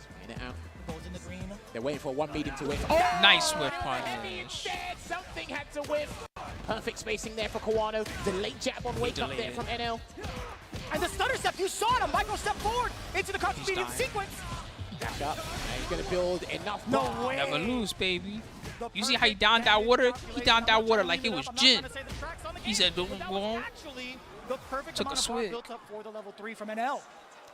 Spraying it out. Goes in the green. They're waiting for one medium to whiff. Nice whip punish. Instead, something had to whiff. Perfect spacing there for Kawano. Delayed jab on wake up there from NL. And the stutter step, you saw it, a micro step forward into the crouch medium sequence. Dash up, and he's gonna build enough. No way. Never lose, baby. You see how he downed that water? He downed that water like it was gin. He said, "Don't go." The perfect Took a amount of bar swig. built up for the level 3 from NL.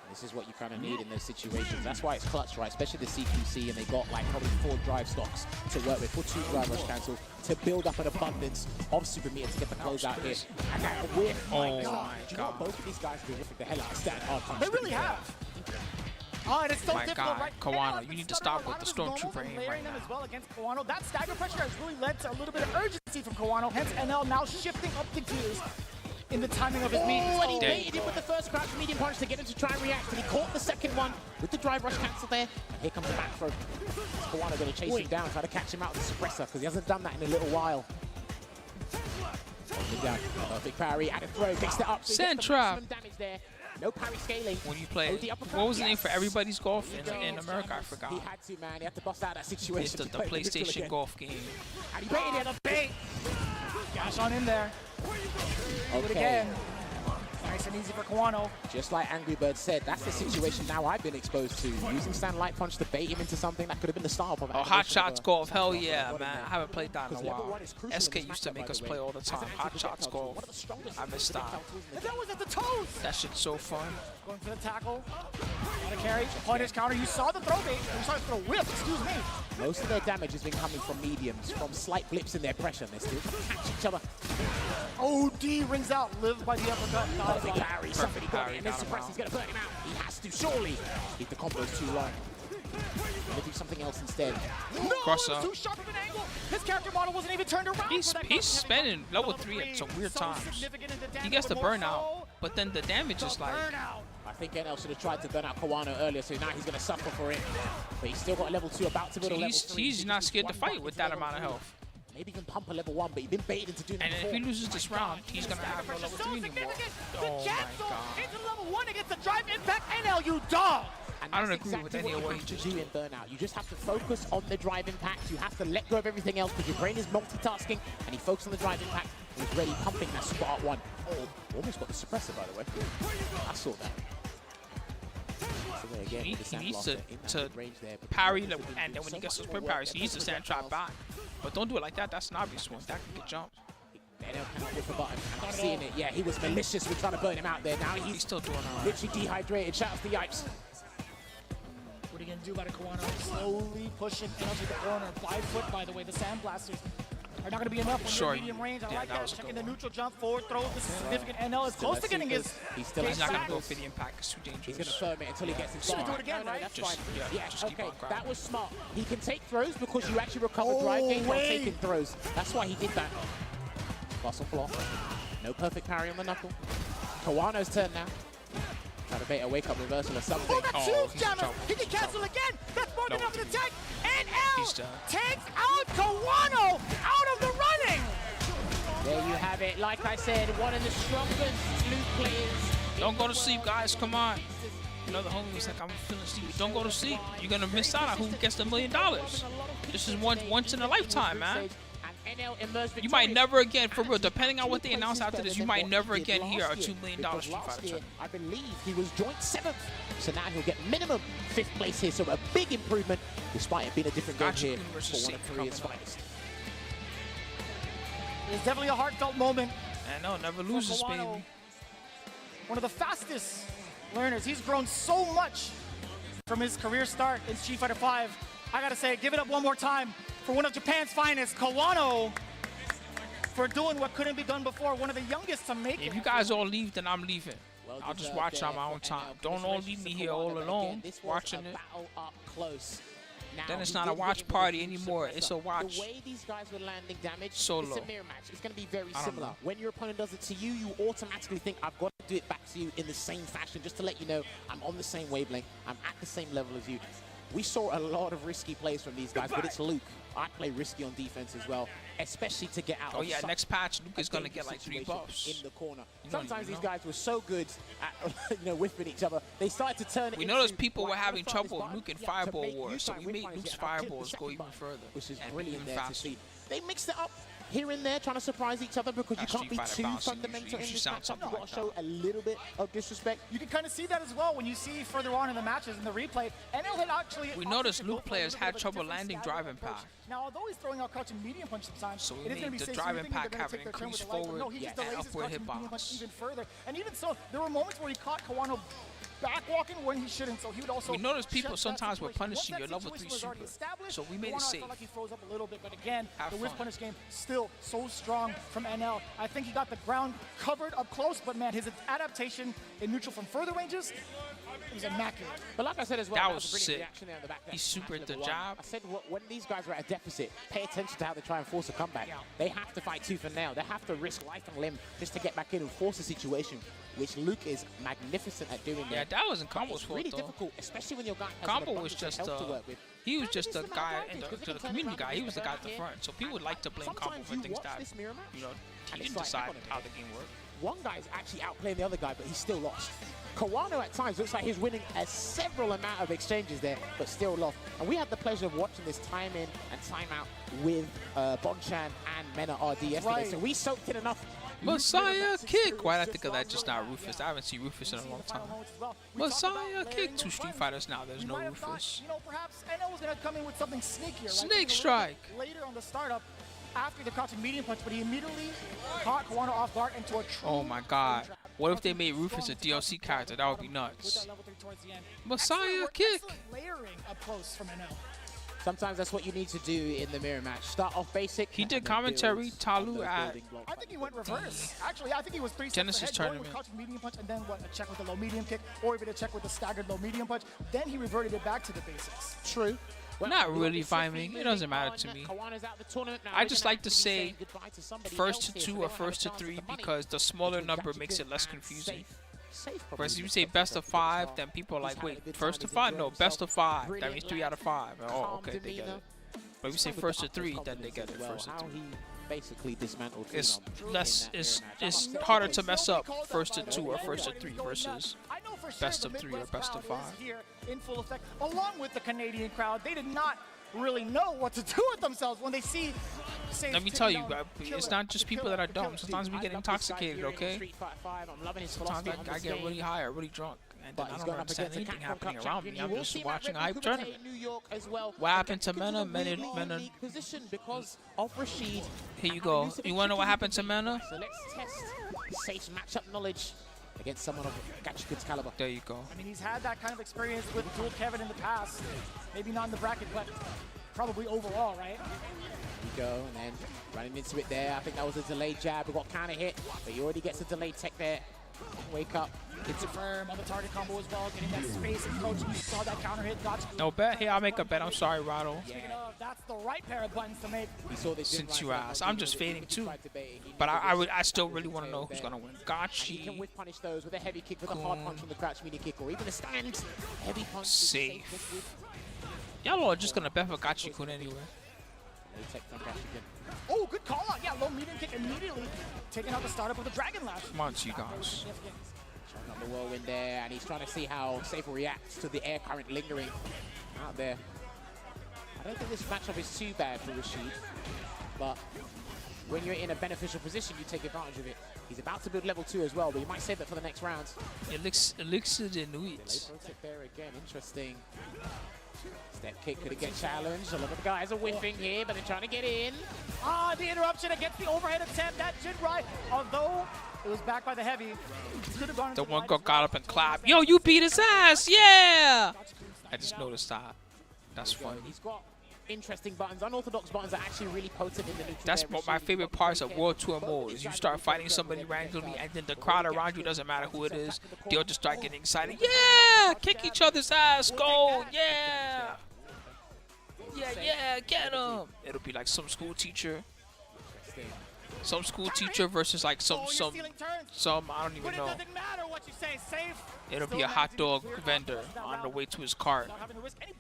This is what you kind of need in those situations. That's why it's clutch, right? Especially the CQC, and they got like probably 4 drive stocks to work with, or 2 drive rush cancels to build up an abundance of super meter to get the closeout here. And that whiff, Oh God. my Do you know what? Both of these guys have been whipping the hell out of stand hard punch. They really have. Oh, and it's so My difficult, God, right? Kawano, NL you has need to been stop stuttering with the a lot of his Stormtrooper normals and aim layering right them now. as well against Kawano. That stagger pressure has really led to a little bit of urgency from Kawano. Hence, NL now shifting up the gears in the timing of his meetings. Oh, and he baited him with the first crouch medium punch to get him to try and react, and he caught the second one with the drive rush cancel there. And here comes the back throw. Kawano going to chase him down, try to catch him out with the suppressor, because he hasn't done that in a little while. Hold him down. Perfect parry, and a throw, mixed it up. So he gets the Sentra. maximum damage there. No parry scaling. When you play, OD uppercut, what was the name yes. for everybody's golf in America? I forgot. He had to, man. He had to bust out that It's situation. the to play neutral PlayStation again. golf game. And he baited it. The bait. Gash on in there. Do it Okay. again. Nice and easy for Kawano. Just like Angry Bird said, that's the situation now I've been exposed to. Using Stand Light Punch to bait him into something that could have been the start of Oh, Hot Shots Golf. Hell yeah, man. I haven't played that in a while. SK used to make us play all the time. Hot Shots Golf. I missed that. And that was at the toes. That shit's so fun. Going for the tackle. Got a carry. Punish counter. You saw the throw bait. You saw the throw whip. Excuse me. Most of their damage has been coming from mediums, from slight blips in their pressure. They still catch each other. OD rings out. Live by the uppercut. Perfect parry. Somebody got it. And then Suppress is going to burn him out. He has to, surely. If the combo's too long. Gonna do something else instead. No, Cross up. too sharp of an angle. His character model wasn't even turned around. He's spending level 3 at some weird times. He gets the burnout, but then the damage is like... I think NL should have tried to burn out Kawano earlier, so now he's going to suffer for it. But he's still got a level 2 about to build a level 3. He's not scared to fight with that amount of health. Maybe even pump a level 1, but he's been baited into doing that And if he loses this round, he's going to have no level 3 anymore. Oh my god. Into level 1 against the drive impact. NL, you dog! I don't agree with any of what he just do in burnout. You just have to focus on the drive impact. You have to let go of everything else because your brain is multitasking, and he focused on the drive impact. He's ready, pumping that spot 1. Oh, almost got the suppressor, by the way. I saw that. Again, he needs to parry, and then when he gets those quick parries, he needs to stand trap back. But don't do it like that. That's an obvious one. That could get jumped. NL cannot hit the button. I'm not seeing it. Yeah, he was malicious with trying to burn him out there. Now he's still doing all right. Literally dehydrated. Shout out to the Yipes. What are you going to do about it, Kawano? Slowly pushing NL to the corner. 5 foot, by the way. The Sandblasters are not going to be enough when you're medium range. I like that. Checking the neutral jump, forward throw. This is significant. NL is close to getting his. He's not going to go for the impact. It's too dangerous. He's going to firm it until he gets his bar. Should we do it again, right? That's fine. Yeah, okay. That was smart. He can take throws because you actually recover drive gain while taking throws. That's why he did that. Muscle block. No perfect parry on the knuckle. Kawano's turn now. Try to bait a wake-up reversal or something. Oh, that's huge damage! He can cancel again! That's more than enough to take! And L takes out Kawano out of the running! There you have it. Like I said, one of the strongest loot players. Don't go to sleep, guys. Come on. You know, the homie was like, I'm feeling sleepy. Don't go to sleep. You're going to miss out on who gets the $1 million. This is once in a lifetime, man. You might never again, for real, depending on what they announce after this, you might never again hear a $2 million Street Fighter tournament. I believe he was joint 7th, so now he'll get minimum 5th place here, so a big improvement, despite it being a different game here for one of Korea's finest. It's definitely a heartfelt moment. I know, never loses, baby. One of the fastest learners. He's grown so much from his career start in Street Fighter V. I gotta say, give it up one more time for one of Japan's finest, Kawano, for doing what couldn't be done before. One of the youngest to make it. If you guys all leave, then I'm leaving. I'll just watch on my own time. Don't all leave me here all alone watching it. Then it's not a watch party anymore. It's a watch The way these guys were landing damage, solo. It's a mirror match. It's going to be very similar. When your opponent does it to you, you automatically think, I've got to do it back to you in the same fashion, just to let you know I'm on the same wavelength. I'm at the same level as you. We saw a lot of risky plays from these guys, but it's Luke. I play risky on defense as well, especially to get out of yeah, next patch, Luke is going to get like 3 buffs. In the corner. Sometimes these guys were so good at whipping each other, they started to turn it. We noticed people were having trouble with Luke in Fireball War, so we made Luke's Fireballs go even further. Which is brilliant there to see. They mixed it up here and there, trying to surprise each other because you can't be too fundamental in this matchup. You've got to show a little bit of disrespect. You can kind of see that as well when you see further on in the matches in the replay. NL had actually. We noticed Luke players had trouble landing drive impact. Now, although he's throwing out crouching medium punch sometimes, so it is going to be the safe. drive impact having increased forward and upward hitbox. Even further, and even so, there were moments where he caught Kawano backwalking when he shouldn't, so he would also. We noticed people sometimes were punishing your level 3 super, so we made it safe. I felt like he froze up a little bit, but again, the whiff punish game still so strong from NL. I think he got the ground covered up close, but man, his adaptation in neutral from further ranges was immaculate. But like I said as well, that was sick. He supered the job. I said when these guys are at a deficit, pay attention to how they try and force a comeback. They have to fight tooth and nail. They have to risk life and limb just to get back in and force a situation, which Luke is magnificent at doing. Yeah, that wasn't Combo's fault, really though. difficult, especially when your guy has Combo was just he was just a guy, the community guy. He was the guy at the front. So people would like to blame Combo for things that, you know, he didn't decide how the game worked. One guy's actually outplaying the other guy, but he's still lost. Kawano at times looks like he's winning a several amount of exchanges there, but still lost. And we had the pleasure of watching this time in and time out with Bonchan and Mena RD yesterday. So we soaked in enough Messiah kick. Why did I think of that just now, Rufus? I haven't seen Rufus in a long time. Messiah kick. 2 Street Fighters now. There's no Rufus. You know, perhaps NL was gonna come in with something sneakier. Right? Snake strike. Later on the startup, after the crouching medium punch, but he immediately caught Kawano off guard into a true. Oh my God. What if they made Rufus a DLC character? That would be nuts. Messiah kick. Layering up close from NL. Sometimes that's what you need to do in the mirror match. Start off basic. He did commentary, Talu, at I think he went reverse. Actually, I think he was 3 steps Genesis ahead, going with tournament. crouching medium punch, and then what? A check with the low medium kick, or even a check with the staggered low medium punch. Then he reverted it back to the basics. True. Not really finding. It doesn't matter to me. I just like to say first to 2 or first to 3 because the smaller number makes it less confusing. Whereas if you say best of 5, then people are like, wait, first to 5? No, best of 5. That means 3 out of 5. Oh, okay, they get it. But if you say first to 3, then they get it. First to 3. Basically dismantled. It's less. It's harder to mess up first to 2 or first to 3 versus best of 3 or best of 5. Here in full effect, along with the Canadian crowd, they did not really know what to do with themselves when they see. Let me tell you, it's not just people that are dumb. Sometimes we get intoxicated, okay? Sometimes I get really high or really drunk, and then I don't understand anything happening around me. I'm just watching a hype tournament. What happened to Mena? Mena. Because of Rashid. Here you go. You want to know what happened to Mena? So let's test Safe's matchup knowledge against someone of Gachikun's caliber. There you go. I mean, he's had that kind of experience with Dual Kevin in the past. Maybe not in the bracket, but probably overall, right? We go, and then running into it there. I think that was a delayed jab. We got counter hit, but he already gets a delayed tech there. Wake up. Gets it firm on the target combo as well, getting that space and coaching. You saw that counter hit. No bet. Hey, I'll make a bet. I'm sorry, Rado. Speaking of, that's the right pair of buttons to make. Since you asked, I'm just fading too. But I still really want to know who's gonna win. Gachi. He can whiff punish those with a heavy kick, with a hard punch from the crouch media kick, or even a stand. Heavy punch. Safe. Y'all are just gonna bet for Gachi-kun anyway. Oh, good call out. Yeah, low medium kick immediately taking out the startup with a Dragon Lash. Come on, you guys. Showing up the whirlwind there, and he's trying to see how Safe reacts to the air current lingering out there. I don't think this matchup is too bad for Rashid, but when you're in a beneficial position, you take advantage of it. He's about to build level 2 as well, but he might save it for the next round. Elixir de Nuit. There again, interesting. Step kick could get challenged. A lot of the guys are whiffing here, but they're trying to get in. Ah, the interruption against the overhead attempt. That did right, although it was backed by the heavy. Could have gone The one got up and clapped. Yo, you beat his ass, yeah! I just noticed that. That's funny. He's got interesting buttons. Unorthodox buttons are actually really potent in the neutral. That's what my favorite parts of World Tour mode is you start fighting somebody randomly and then the crowd around you, doesn't matter who it is, they'll just start getting excited. Yeah! Kick each other's ass, go! Yeah! Yeah, get him! It'll be like some school teacher. Some school teacher versus like some I don't even know. It'll be a hot dog vendor on the way to his cart.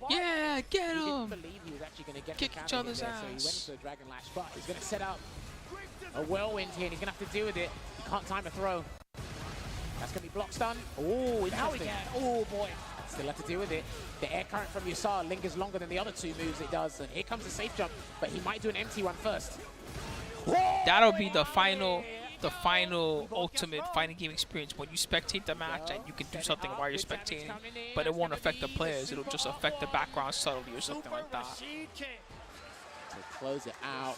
Yeah, get him! Kick each other's ass. So he went into a Dragon Lash, but he's going to set up a whirlwind here, and he's going to have to deal with it. He can't time a throw. That's going to be block stun. Oh, now we can. Oh, boy. Still have to deal with it. The air current from Yusar lingers longer than the other 2 moves it does, and here comes the safe jump, but he might do an empty one first. That'll be the final ultimate fighting game experience when you spectate the match and you can do something while you're spectating, but it won't affect the players. It'll just affect the background subtly or something like that. To close it out.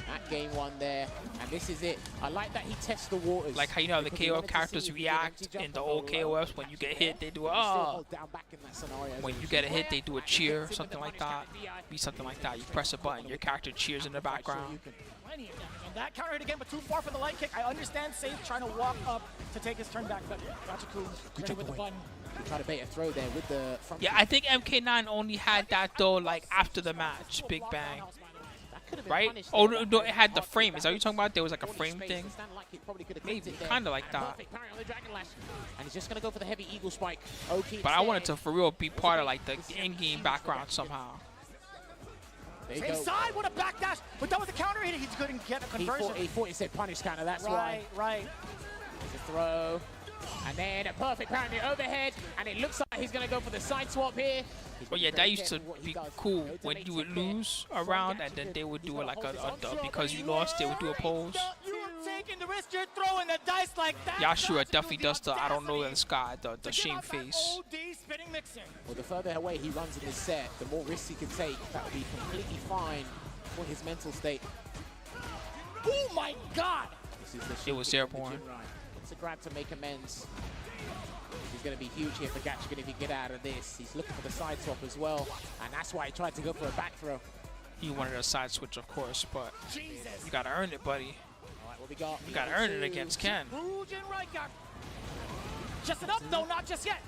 That game 1 there, and this is it. I like that he tests the waters. Like how you know how the KO characters react in the old KOFs when you get hit, they do a ah. When you get a hit, they do a cheer, something like that. Be something like that. You press a button, your character cheers in the background. That counter hit again, but too far for the light kick. I understand Safe trying to walk up to take his turn back, but Gachi-kun ready with the button. Try to bait a throw there with the front. Yeah, I think MK9 only had that though, like after the match, Big Bang. Right? Oh, no, it had the frame. Is that what you're talking about? There was like a frame thing? Maybe, kind of like that. And he's just going to go for the heavy eagle spike. But I wanted to, for real, be part of like the in-game background somehow. Same side, what a backdash! But that was a counter hit. He couldn't get a conversion. He thought he said punish counter, that's why. Right. There's a throw. And then a perfect pound the overhead. And it looks like he's going to go for the side swap here. But yeah, that used to be cool when you would lose a round and then they would do it like a because you lost, they would do a pose. taking the risk. You're throwing the dice like that. Yashua definitely does the I don't know in the sky, the shame face. Spinning mixer. Well, the further away he runs in this set, the more risks he can take. That will be completely fine for his mental state. Oh my God! This is the It was airborne. It's a grab to make amends. He's going to be huge here for Gachigan if he can get out of this. He's looking for the side swap as well, and that's why he tried to go for a back throw. He wanted a side switch, of course, but you gotta earn it, buddy. All right, what we got? You gotta earn it against Ken. Just enough, though, not just yet.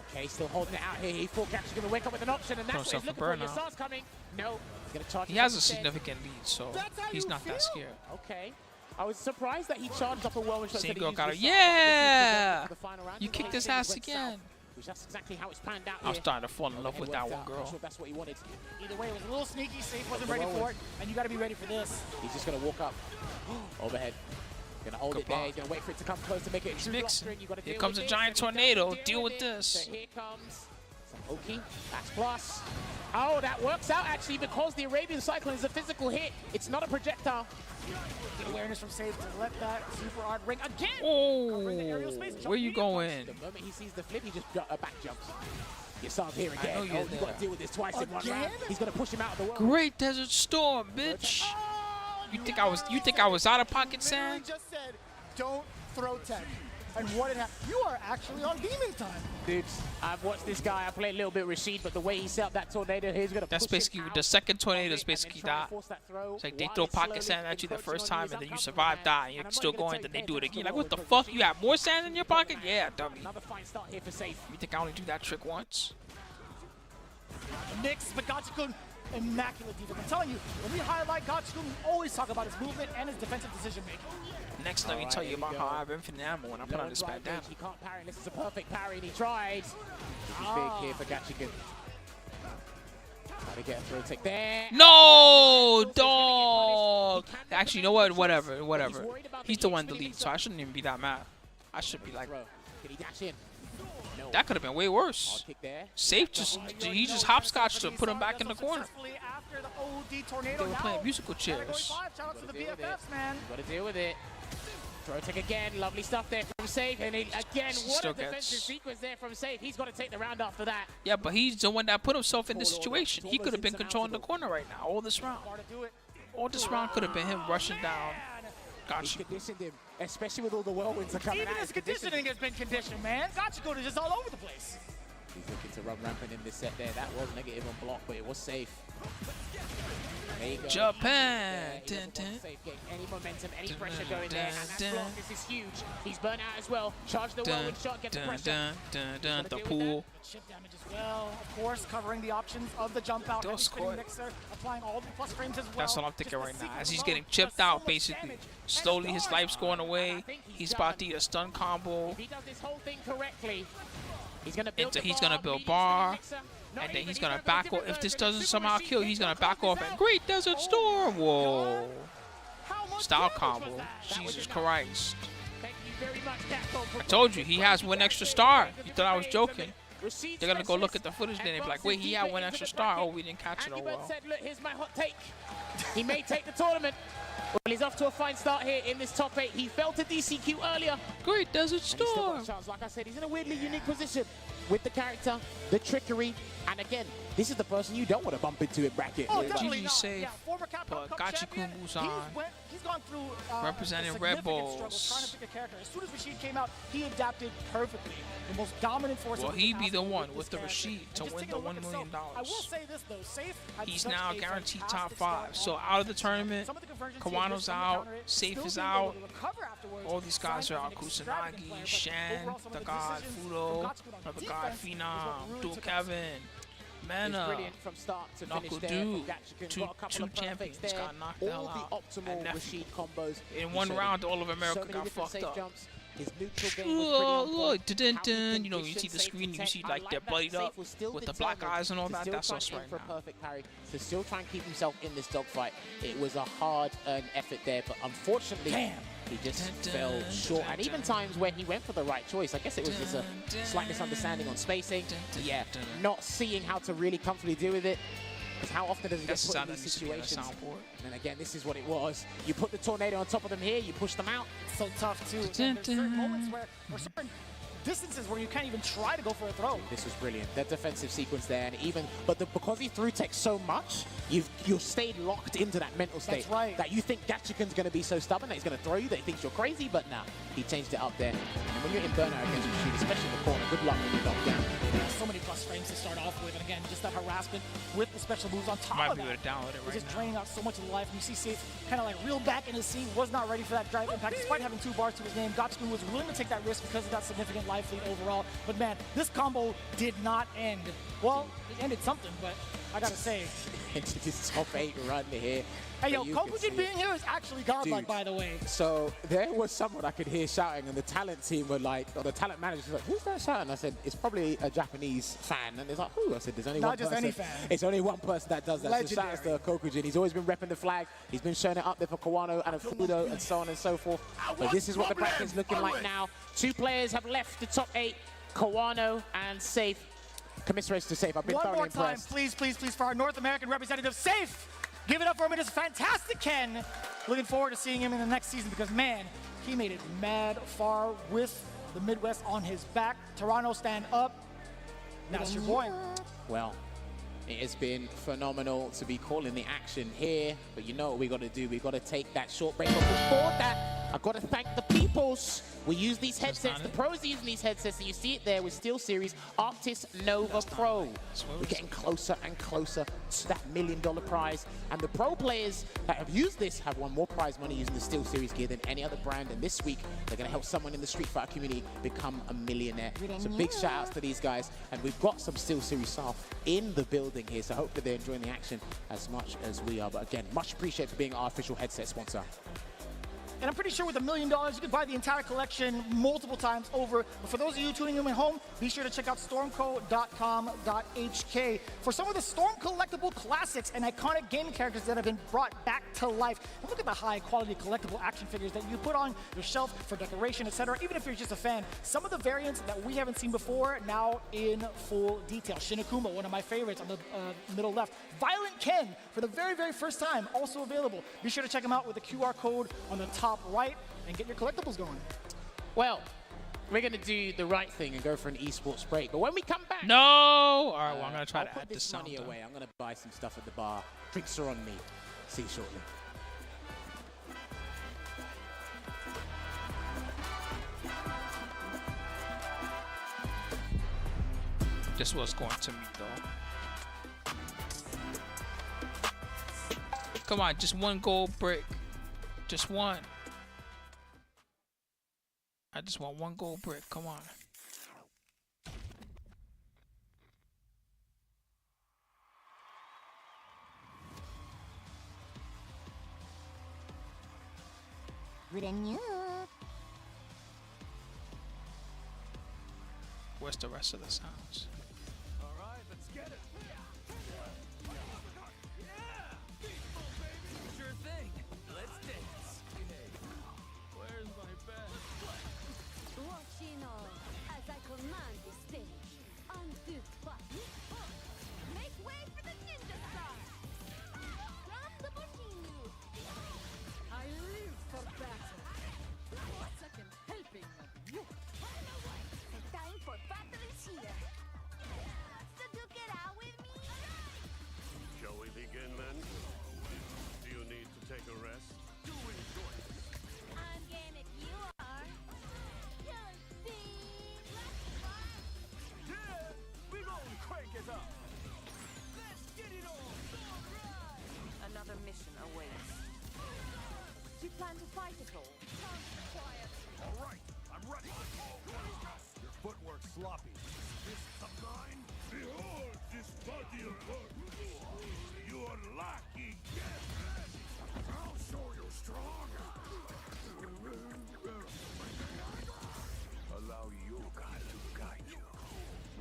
Okay, still holding it out here. He thought Gachigan would wake up with an option, and that's what he's looking for. Yasar's coming. No, he's going to charge. He has a significant lead, so he's not that scared. Okay. I was surprised that he charged up a whirlwind shot. Single got it. Yeah! You kicked his ass again. That's exactly how it's panned out. I'm starting to fall in love with that one girl. Sure that's what he wanted. Either way, it was a little sneaky. Safe wasn't ready for it, and you got to be ready for this. He's just going to walk up. Overhead. Gonna hold it there. He's gonna wait for it to come close to make it. He's mixing. Here comes a giant tornado. Deal with this. So here comes some Oki. That's plus. Oh, that works out actually because the Arabian Cyclone is a physical hit. It's not a projectile. Good awareness from Safe to let that super odd ring again. Oh, where you going? The moment he sees the flip, he just back jumps. Yasar's here again. You got to deal with this twice in one round. He's gonna push him out of the world. Great Desert Storm, bitch. You think I was out of pocket, Sam? Just said, don't throw tech. And what it happened? You are actually on beaming time. Dudes, I've watched this guy. I played a little bit Rashid, but the way he set up that tornado, he's gonna. That's basically the second tornado is basically that. It's like they throw pocket sand at you the first time, and then you survive, die, and you're still going. Then they do it again. Like what the fuck? You have more sand in your pocket? Yeah, dummy. Another fine start here for Safe. You think I only do that trick once? Nix, but Gachikun, immaculate defense. I'm telling you, when we highlight Gachikun, we always talk about his movement and his defensive decision making. Next, let me tell you about how I have infinite ammo when I put on this bad down. He can't parry. This is a perfect parry, and he tried. This is big here for Gachigan. Try to get a throw take there. No, dog. Actually, you know what? Whatever. He's the one to lead, so I shouldn't even be that mad. I should be like, Can he dash in? No. that could have been way worse. Safe he just hopscotched to put him back in the corner. They were playing musical chairs. Shout out to the BFFs, man. Got to deal with it. Throw take again. Lovely stuff there from Safe. And again, what a defensive sequence there from Safe. He's got to take the round after that. Yeah, but he's the one that put himself in this situation. He could have been controlling the corner right now all this round. All this round could have been him rushing down. He conditioned him, especially with all the whirlwinds are coming out. Even his conditioning has been conditioned, man. Gachikun is just all over the place. He's looking to run rampant in this set there. That was negative on block, but it was safe. There you go. Japan. Safe getting any momentum, any pressure going there, and that block, this is huge. He's burnt out as well. Charge the whirlwind shot, get the pressure. The pool. Chip damage as well. Of course, covering the options of the jump out. Mixer, applying all the plus frames as well. That's what I'm thinking right now. As he's getting chipped out, basically. Slowly, his life's going away. He's about to eat a stun combo. If he does this whole thing correctly, he's going to build bar. And then he's going to back off. If this doesn't somehow kill, he's going to back off at Great Desert Storm. Whoa. Style combo. Jesus Christ. I told you, he has one extra star. You thought I was joking. They're going to go look at the footage, then they'll be like, wait, he had one extra star. Oh, we didn't catch it. Oh, well. Said, look, here's my hot take. He may take the tournament. Well, he's off to a fine start here in this top 8. He fell to DCQ earlier. Great Desert Storm. Like I said, he's in a weirdly unique position with the character, the trickery, and again, this is the person you don't want to bump into in bracket. Oh, definitely not. Safe, yeah, former Capcom Cup champion. He's gone through representing Red Bulls. Trying to pick a character. As soon as Rashid came out, he adapted perfectly. The most dominant force. Well, he'd be the one with the Rashid to win the $1 million. I will say this though, Safe. He's now guaranteed top 5. So out of the tournament, Kawano's out, Safe is out. All these guys are out. Kusanagi, Shan, the God, Fudo, another God, Phenom, Dual Kevin, Mana, Knuckle Dude, two champions got knocked the hell out. And Rashid combos. In one round, all of America got fucked up. His neutral game was look, you know, you see the screen, you see like they're bloodied up with the black eyes and all that. That's us right now. Perfect parry to still try and keep himself in this dogfight. It was a hard-earned effort there, but unfortunately, he just fell short. And even times where he went for the right choice, I guess it was just a slight misunderstanding on spacing. Yeah, not seeing how to really comfortably deal with it. Because how often does he get That's the put in sound these that needs to be on the situations? soundboard. And again, this is what it was. You put the tornado on top of them here, you push them out. It's so tough too. And there's certain moments where, or certain distances where you can't even try to go for a throw. This was brilliant. That defensive sequence there, and even, because he threw tech so much, you've stayed locked into that mental state. That's right. That you think Gachikan's going to be so stubborn that he's going to throw you, that he thinks you're crazy, but nah, he changed it up there. And when you're in burnout against your shoot, especially in the corner, good luck when you're knocked down. So many plus frames to start off with, and again, just that harassment with the special moves on top Might of be that. able to download it It's right just now. draining out so much of the life. And you see Safe kind of like reeled back in his seat, was not ready for that drive impact, despite having 2 bars to his name. Gachikan was willing to take that risk because of that significant life lead overall. But man, this combo did not end. Well, it ended something, but I gotta say. Into this top 8 run here. Hey, yo, that you can Kokujin see. being here is actually godlike, Dude. by the way. So there was someone I could hear shouting, and the talent team were like, or the talent manager was like, "Who's that shouting?" I said, "It's probably a Japanese fan." And they're like, "Who?" I said, "There's only Not one just person. any fan. It's only one person that does that." So shout out to Kokujin. He's always been repping the flag. He's been showing it up there for Kawano and Fudo and so on and so forth. But this is what the bracket's looking like now. 2 players have left the top 8, Kawano and Safe. Commiserations to Safe. I've been One thoroughly more time, impressed. please, please, please, for our North American representative, Safe. Give it up for him. It is fantastic, Ken. Looking forward to seeing him in the next season because, man, he made it mad far with the Midwest on his back. Toronto, stand up. That's your boy. Well, it has been phenomenal to be calling the action here, but you know what we got to do? We got to take that short break. But before that, I've got to thank the peoples. We use these headsets. The pros are using these headsets, and you see it there with SteelSeries Arctis Nova Pro. We're getting closer and closer to that $1 million prize, and the pro players that have used this have won more prize money using the SteelSeries gear than any other brand, and this week they're going to help someone in the Street Fighter community become a millionaire. So big shout outs to these guys, and we've got some SteelSeries staff in the building here, so hopefully they're enjoying the action as much as we are. But again, much appreciated for being our official headset sponsor. And I'm pretty sure with $1 million, you could buy the entire collection multiple times over. But for those of you tuning in at home, be sure to check out stormco.com.hk for some of the Storm collectible classics and iconic gaming characters that have been brought back to life. And look at the high quality collectible action figures that you put on your shelf for decoration, etc. Even if you're just a fan, some of the variants that we haven't seen before now in full detail. Shinakuma, one of my favorites on the middle left. Violent Ken, for the very, very first time, also available. Be sure to check them out with the QR code on the top right and get your collectibles going. Well, we're going to do the right thing and go for an esports break. But when we come back... No! All right, well, I'm going to try I'll to put add this sound money though. away. I'm going to buy some stuff at the bar. Drinks are on me. See you shortly. This was going to me, though. Come on, just one gold brick. Just one. I just want one gold brick. Come on. Where's the rest of the sounds? All right, let's get it. Sure thing. Let's dance. Hey, where's my bed? Washino, as I command the stage. 1, 2, 3, make way for the ninja star. From the Bushinyu. I live for battle. A second helping of you. The time for battle is here. So duke it out with me. Shall we begin then? Do you need to take a rest? Do enjoy it. I'm game if you are. Yeah, we gonna crank it up. Let's get it on. Another mission awaits. Do you plan to fight at all? Quiet. All right, I'm ready. Your footwork's sloppy. This of mine? Behold this body of work. You are lacking. Get ready. I'll show you strong. Allow yoga to guide you.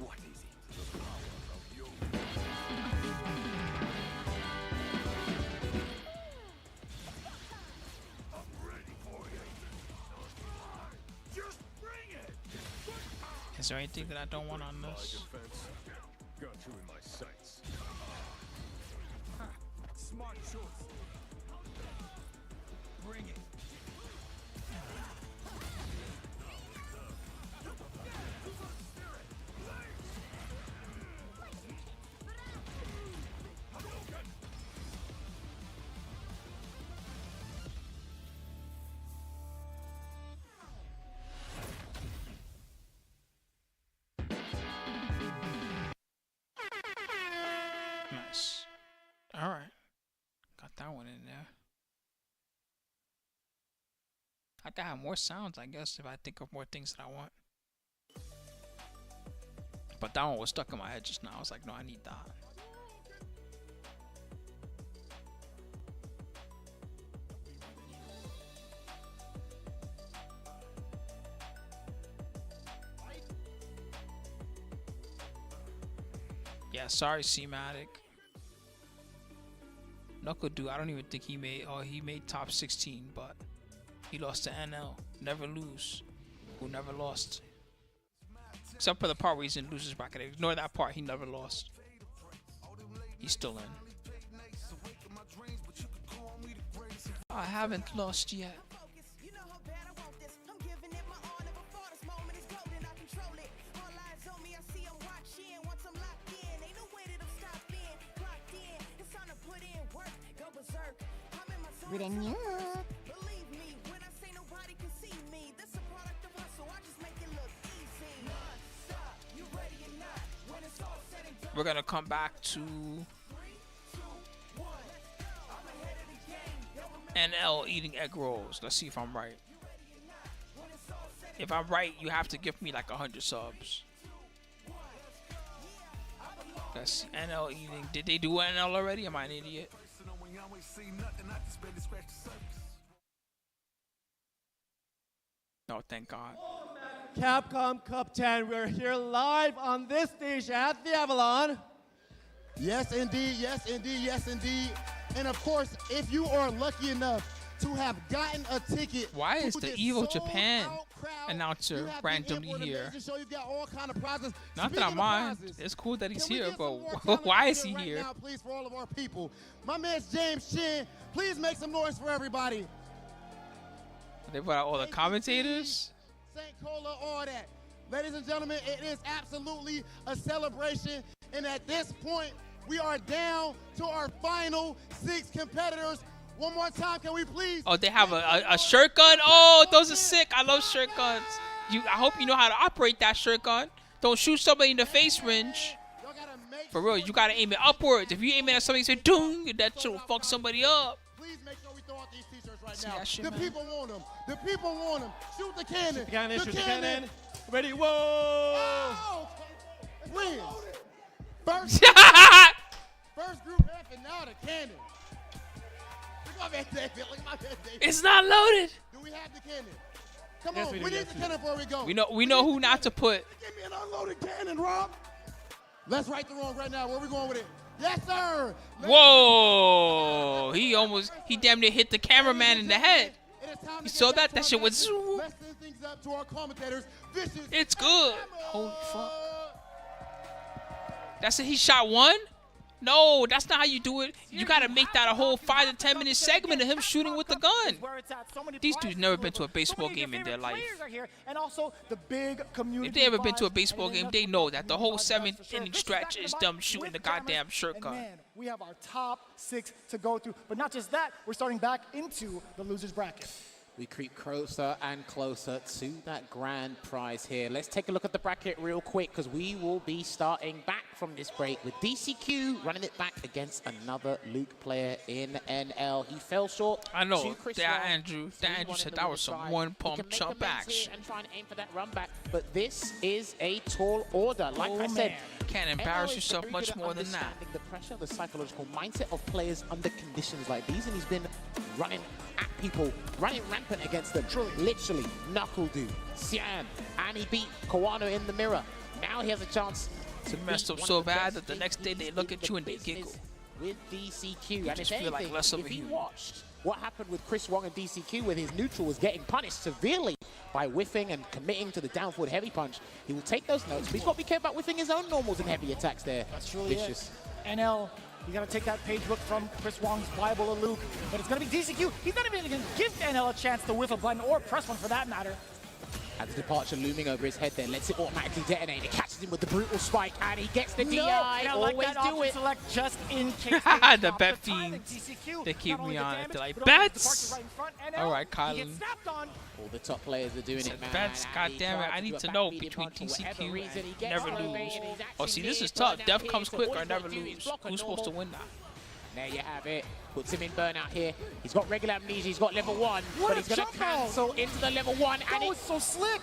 What is it? The power of yoga. I'm ready for you. Just bring it. Is there anything that I don't want on this? Defense. Got you in my sights. Smart choice. Bring it. Nice. All right. Got that one in there. I can have more sounds, I guess, if I think of more things that I want. But that one was stuck in my head just now. I was like, no, I need that. Yeah, sorry, C-Matic. Knuckle Dude, I don't even think he made, he made top 16, but he lost to NL. Never lose. Who never lost. Except for the part where he's in losers bracket. Ignore that part, he never lost. He's still in. I haven't lost yet. We're gonna come back to NL eating egg rolls. Let's see if I'm right. If I'm right, you have to give me like 100 subs. That's NL eating. Did they do NL already? Am I an idiot? No, thank God. Capcom Cup 10, we're here live on this stage at the Avalon. Yes, indeed. Yes, indeed. Yes, indeed. And of course, if you are lucky enough to have gotten a ticket, why is the Evo Japan announcer randomly here? Not that I mind. It's cool that he's here, but why is he here? Now, please, for all of our people, my man James Chin, please make some noise for everybody. They brought out all the commentators. St. Cola, all that. Ladies and gentlemen, it is absolutely a celebration. And at this point, we are down to our final 6 competitors. One more time, can we please? Oh, they have a shirt gun? Oh, those are sick. I love shirt guns. I hope you know how to operate that shirt gun. Don't shoot somebody in the face, Ringe. For real, you gotta aim it upwards. If you aim it at somebody, say, doom, that shit will fuck somebody up. Please make sure we throw out these t-shirts right See now. that shit, The man? people want them. The people want them. Shoot the cannon. Shoot the cannon, The shoot the cannon. cannon. Ready, whoa! Oh, wins. First group F and now the cannon. Look at my man David. Look at my man David. It's not loaded. Do we have the cannon? Come Yes, on, we we do, need yes, the cannon before we go. We know who not to put. Give me an unloaded cannon, Rob. Let's right the wrong right now. Where we going with it? Yes, sir. Whoa! He damn near hit the cameraman in the head. You saw that? That shit was zoom. Let's send things up to our commentators. Vicious. It's good. Holy fuck. That's it. He shot one? No, that's not how you do it. You gotta make that a whole 5 to 10 minute segment of him shooting with the gun. These dudes never been to a baseball game in their life. And also the big community. If they ever been to a baseball game, they know that the whole 7th inning stretch is them shooting the goddamn shirt gun. Man, we have our top 6 to go through. But not just that, we're starting back into the losers bracket. We creep closer and closer to that grand prize here. Let's take a look at the bracket real quick because we will be starting back from this break with DCQ running it back against another Luke player in NL. He fell short. I know. to Chris That Long. Andrew said the that was some side. one He pump can make chump amends here action. and try and aim for that run back. But this is a tall order. Like I said, Can't embarrass yourself much more than that. understanding the pressure, the psychological mindset of players under conditions like these, and he's been running at people, running rampant against them. Literally, Knuckle Dude, Xian, and he beat Kawano in the mirror. Now he has a chance to Messed up beat so one of the bad best that the teams next day they look at you and they giggle. with DCQ. And just if feel like anything, less of a if he human. watched what happened with Chris Wong and DCQ when his neutral was getting punished severely by whiffing and committing to the down forward heavy punch, he will take those notes, but he's got to be careful about whiffing his own normals and heavy attacks there. That's truly Vicious. it. NL You gotta take that page book from Chris Wong's Bible of Luke, but it's gonna be DCQ. He's not even gonna give NL a chance to whiff a button or press one for that matter. And the departure looming over his head there, lets it automatically detonate. It catches him with the brutal spike, and he gets the DI. I like Always that do it. Select just in case. The bet fiends. They keep me on it. They're like, bets! Alright, Kylan. All the top players are doing it, man. Bets, goddammit. I need to know between DCQ and never lose. Oh, see, this is tough. Death comes quick or never lose. Who's supposed to win that? There you have it. Puts him in burnout here. He's got regular amnesia. He's got level 1, but he's going to cancel into the level 1. And it was so slick.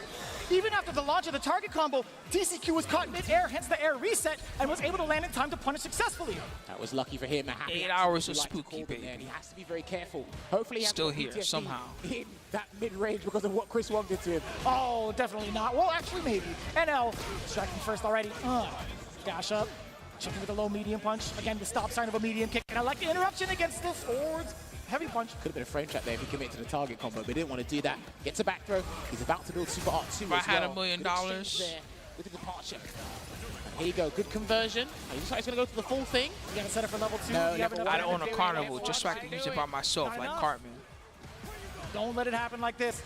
Even after the launch of the target combo, DCQ was caught mid-air, hence the air reset, and was able to land in time to punish successfully. That was lucky for him. 8 hours of spooky, baby. He has to be very careful. Hopefully he still has here, PTSD somehow. In that mid-range because of what Chris Wong did to him. Oh, definitely not. Well, actually, maybe. NL striking first already. Dash up. Chicken with a low medium punch. Again, the stop sign of a medium kick. And I like the interruption against the swords. Heavy punch. Could have been a frame trap there if he committed to the target combo, but he didn't want to do that. Gets a back throw. He's about to build Super Art 2 If I had $1 million. There with the departure. And here you go. Good conversion. He looks like he's going to go to the full thing. You got to set up for level 2. No, I don't own a carnival just so I can use it by myself, like Cartman. Don't let it happen like this.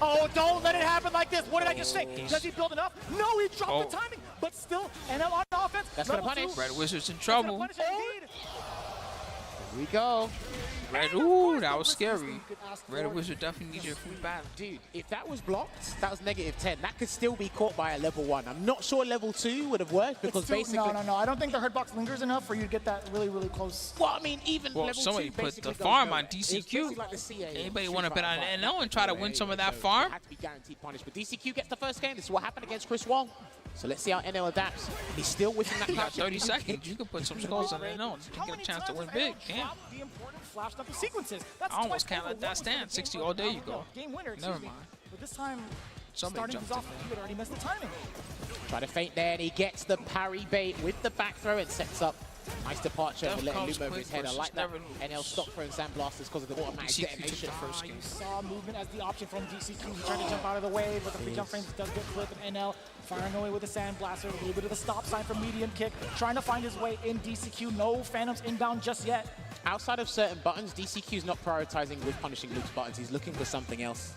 Oh, don't let it happen like this. What did I just say? Does he build enough? No, he dropped the timing. But still, NL on offense. That's going to punish. Red Wizard's in trouble. Here we go. Red, ooh, that was scary. Red Wizard definitely needed a free battle. Dude, if that was blocked, that was -10. That could still be caught by a level 1. I'm not sure level 2 would have worked because basically... No. I don't think the hurt box lingers enough for you to get that really, really close. Well, I mean, even level 2 somebody put the farm on DCQ. Like the Anybody want to bet on NL and try to win some of that farm? Had to be guaranteed punish, but DCQ gets the first game. This is what happened against Chris Wong. So let's see how NL adapts. He's still within that. You got 30 seconds. You can put some scores on NL. You can get a chance to win big. Damn. The important flash up sequences. I almost can't let that stand. 60 all day you go. Game winner, never mind. But this time, somebody starting off, he had already missed the timing. Try to feint there, and he gets the parry bait with the back throw and sets up. Nice departure and letting loom over his head. I like that. NL stopped throwing sand blasters because of the automatic detonation. You saw movement as the option from DCQ. He tried to jump out of the way, but the free jump frames does get clipped. And NL firing away with the sand blaster, a little bit of the stop sign from medium kick, trying to find his way in DCQ. No Phantoms inbound just yet. Outside of certain buttons, DCQ's not prioritizing with punishing Luke's buttons. He's looking for something else.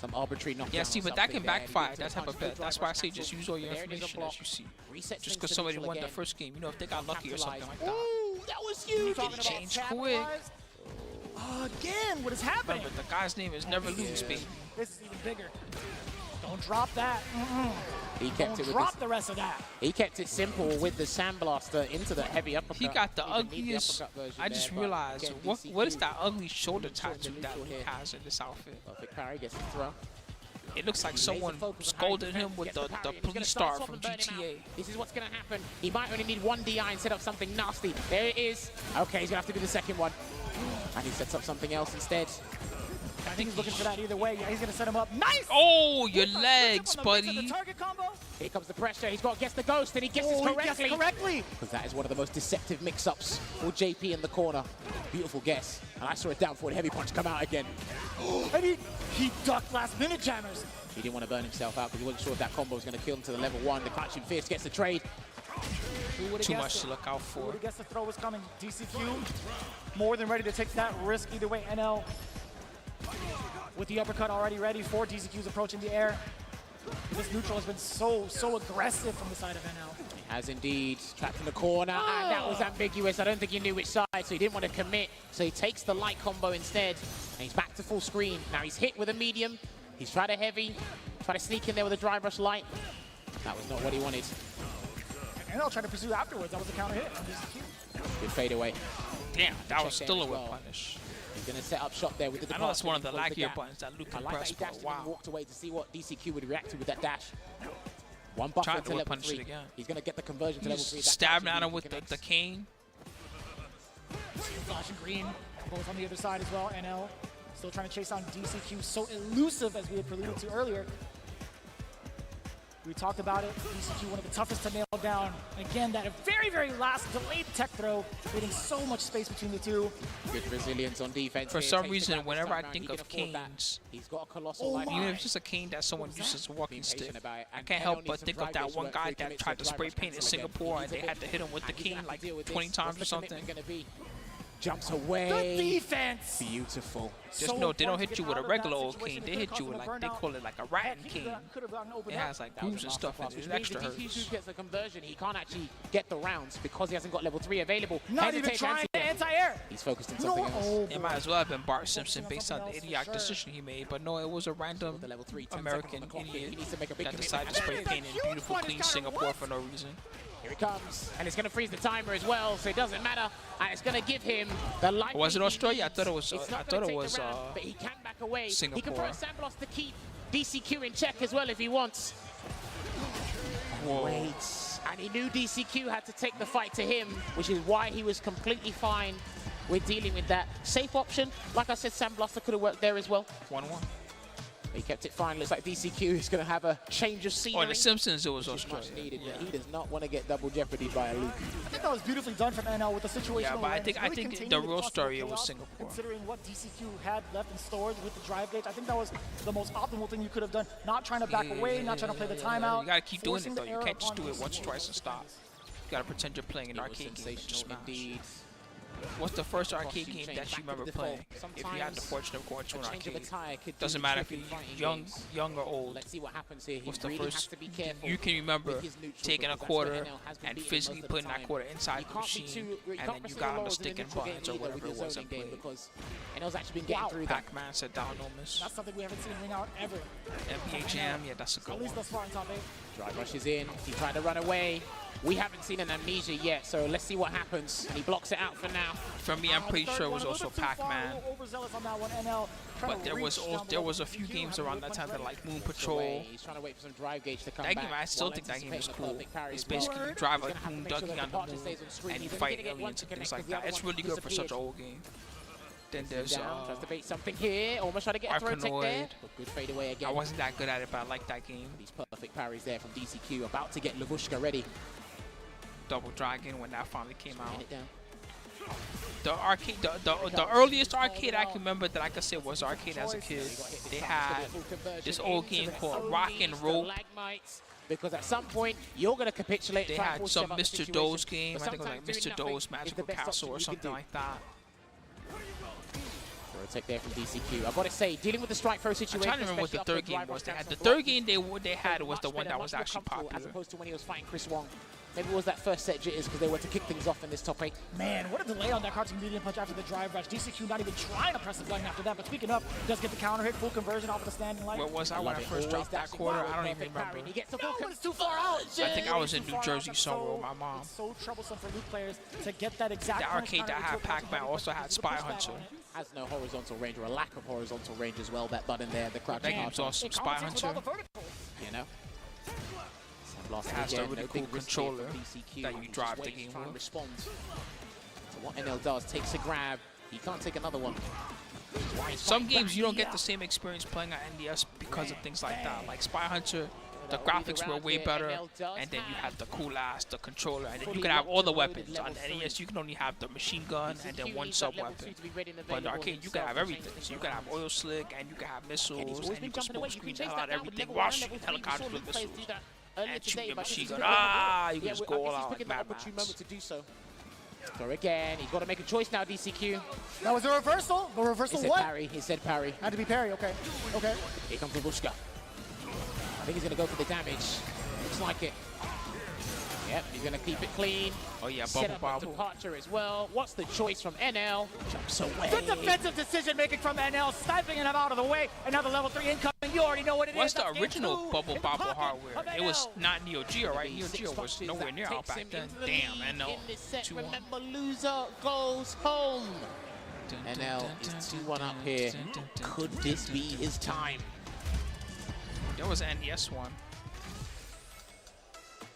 Some arbitrary knockdown. Yeah, see, but that can backfire, that type of bet. That's why I say just use all your information as you see. Just because somebody won the first game, you know, if they got lucky or something like that. Ooh, that was huge. It changed quick. Again, what is happening? Remember, the guy's name is Never Lose, baby. This is even bigger. Don't drop that. He kept Don't it with drop the rest of that. He kept it simple with the sandblaster into the heavy uppercut. He got the ugliest. I just realized what is that ugly shoulder tattoo that he has in this outfit? Perfect parry, gets the throw. It looks like someone scolded him with the police star from GTA. This is what's going to happen. He might only need 1 DI and set up something nasty. There it is. Okay, he's going to have to do the second one. And he sets up something else instead. I think he's looking for that either way. Yeah, he's going to set him up. Nice! Oh, your legs, buddy. Here comes the pressure. He's got to guess the ghost, and he guesses correctly. Because that is one of the most deceptive mix-ups for JP in the corner. Beautiful guess. And I saw a down forward heavy punch come out again. And he ducked last-minute jammers. He didn't want to burn himself out because he wasn't sure if that combo was going to kill him to the level 1. The clutching fist gets the trade. Too much to look out for. I guess the throw was coming. DCQ more than ready to take that risk. Either way, NL with the uppercut already ready for DCQ's approach in the air. This neutral has been so aggressive from the side of NL. He has indeed. Trapped in the corner, and that was ambiguous. I don't think he knew which side, so he didn't want to commit. So he takes the light combo instead, and he's back to full screen. Now he's hit with a medium. He's tried a heavy, tried to sneak in there with a dry brush light. That was not what he wanted. NL tried to pursue afterwards. That was a counter hit from DCQ. Good fade away. Damn, that was still a whip punish. He's going to set up shop there with the departure. I know that's one of the lackier buttons that Luke can press, but wow. He walked away to see what DCQ would react to with that dash. One buffer to level 3. He's going to get the conversion to level 3. Stabbing at him with the cane. Flash and green, both on the other side as well. NL still trying to chase on DCQ. So elusive, as we had alluded to earlier. We talked about it. DCQ, one of the toughest to nail down. Again, that very, very last delayed tech throw, creating so much space between the two. Good resilience on defense. For some reason, whenever I think of canes, he's got a colossal even if it's just a cane that someone uses as a walking stick, I can't help but think of that one guy that tried to spray paint in Singapore and they had to hit him with the cane like 20 times or something. Jumps away. The defense. Beautiful. Just know they don't hit you with a regular old cane. They hit you with like they call it like a ratting cane. It has like grooves and stuff in it. It extra hurts. If he gets a conversion, he can't actually get the rounds because he hasn't got level 3 available. Not even trying to anti-air. He's focused on something else. It might as well have been Bart Simpson based on the idiotic decision he made, but no, it was a random American idiot that decided to spray paint in beautiful, clean Singapore for no reason. Here it comes, and it's going to freeze the timer as well, so it doesn't matter. And it's going to give him the light. Was it Australia? I thought it was. But he can back away. Singapore. He can press Sandblast to keep DCQ in check as well if he wants. Whoa. Wait, and he knew DCQ had to take the fight to him, which is why he was completely fine with dealing with that. Safe option, like I said, Sandblaster could have worked there as well. 1-1. He kept it fine. Looks like DCQ is going to have a change of scenery. Oh, in The Simpsons, it was Australia. Needed, yeah. He does not want to get double jeopardy by a loop. I think that was beautifully done from NL with the situation. Yeah, but I think the real story was Singapore. Considering what DCQ had left in storage with the drive gauge, I think that was the most optimal thing you could have done. Not trying to back away, not trying to play the timeout. You gotta keep doing it though. You can't just do it once, twice, and stop. You gotta pretend you're playing an arcade game and just smash. What's the first arcade game that you remember playing? If you had the fortune of going to an arcade, doesn't matter if you're young or old. Let's see what happens here. What's the first? You can remember taking a quarter and physically putting that quarter inside the machine, and then you got on the stick and buttons or whatever it was and played. NL's actually been getting through that. Pac-Man said down no miss. That's something we haven't seen ring out ever. NBA Jam, yeah, that's a good At least one. thus far in top 8. Drive rushes in. He tried to run away. We haven't seen an amnesia yet, so let's see what happens. And he blocks it out for now. For me, I'm pretty sure it was also Pac-Man. But there was a few games around that time that like Moon Patrol. He's trying to wait for some drive gauge to come That back. game, I still think that game is cool. It's basically you drive a Moon Ducky on the moon and you fight aliens and things like that. It's really good for such an old game. Then there's tries to bait something here. Almost trying to get a throw tech there. But good fade away again. I wasn't that good at it, but I like that game. These perfect parries there from DCQ. About to get Lavushka ready. Double Dragon when that finally came out. The arcade, the earliest arcade I can remember that I could say was arcade as a kid. They had this old game called Rock and Roll. Because at some point you're going to capitulate. They had some Mr. Doe's game. I think it was like Mr. Doe's Magical Castle or something like that. Take there from DCQ. I've got to say, dealing with the strike throw situation. I'm trying to remember what the third game was. They had the third game they had was the one that was actually popular. As opposed to when he was fighting Chris Wong. Maybe it was that first set jitters because they were to kick things off in this top 8. Man, what a delay on that cartoon medium punch after the drive rush. DCQ not even trying to press the button after that. But speaking of, does get the counter hit, full conversion off of the standing light. Where was I when I first dropped that quarter? I don't even remember. He gets the full it's too far out. I think I was in New Jersey somewhere with my mom. It's so troublesome for Luke players to get that exact. The arcade that had Pac-Man also had Spy Hunter. Has no horizontal range or a lack of horizontal range as well. That button there, the crouching. That game's awesome. Spy Hunter. You know. It has a really cool controller that you drive the game with. Respond to what NL does. Takes a grab. He can't take another one. Some games you don't get the same experience playing on NDS because of things like that. Like Spy Hunter, the graphics were way better, and then you had the cool ass, the controller, and then you could have all the weapons. On NES, you can only have the machine gun and then one sub weapon. But in the arcade, you can have everything. So you can have oil slick, and you can have missiles, and you can smoke screen the hell out of everything while shooting helicopters with missiles. And shoot your machine gun. You can just go all out like Mad Max. So again, he's got to make a choice now, DCQ. That was a reversal. The reversal what? Parry. He said parry. Had to be parry, okay. Okay. Here comes Lavushka. I think he's going to go for the damage. Looks like it. Yep, he's going to keep it clean. Oh yeah, Set up bubble a departure as well. What's the choice from NL? Jumps away. Good defensive decision making from NL, sniping him out of the way. Another level 3 incoming. You already know what it is. What's the original Bubble Bobble hardware? It was not Neo Geo, right? Neo Geo was nowhere near out back then. Damn, NL. Remember, loser goes home. NL is 2-1 up here. Could this be his time? There was an NES one.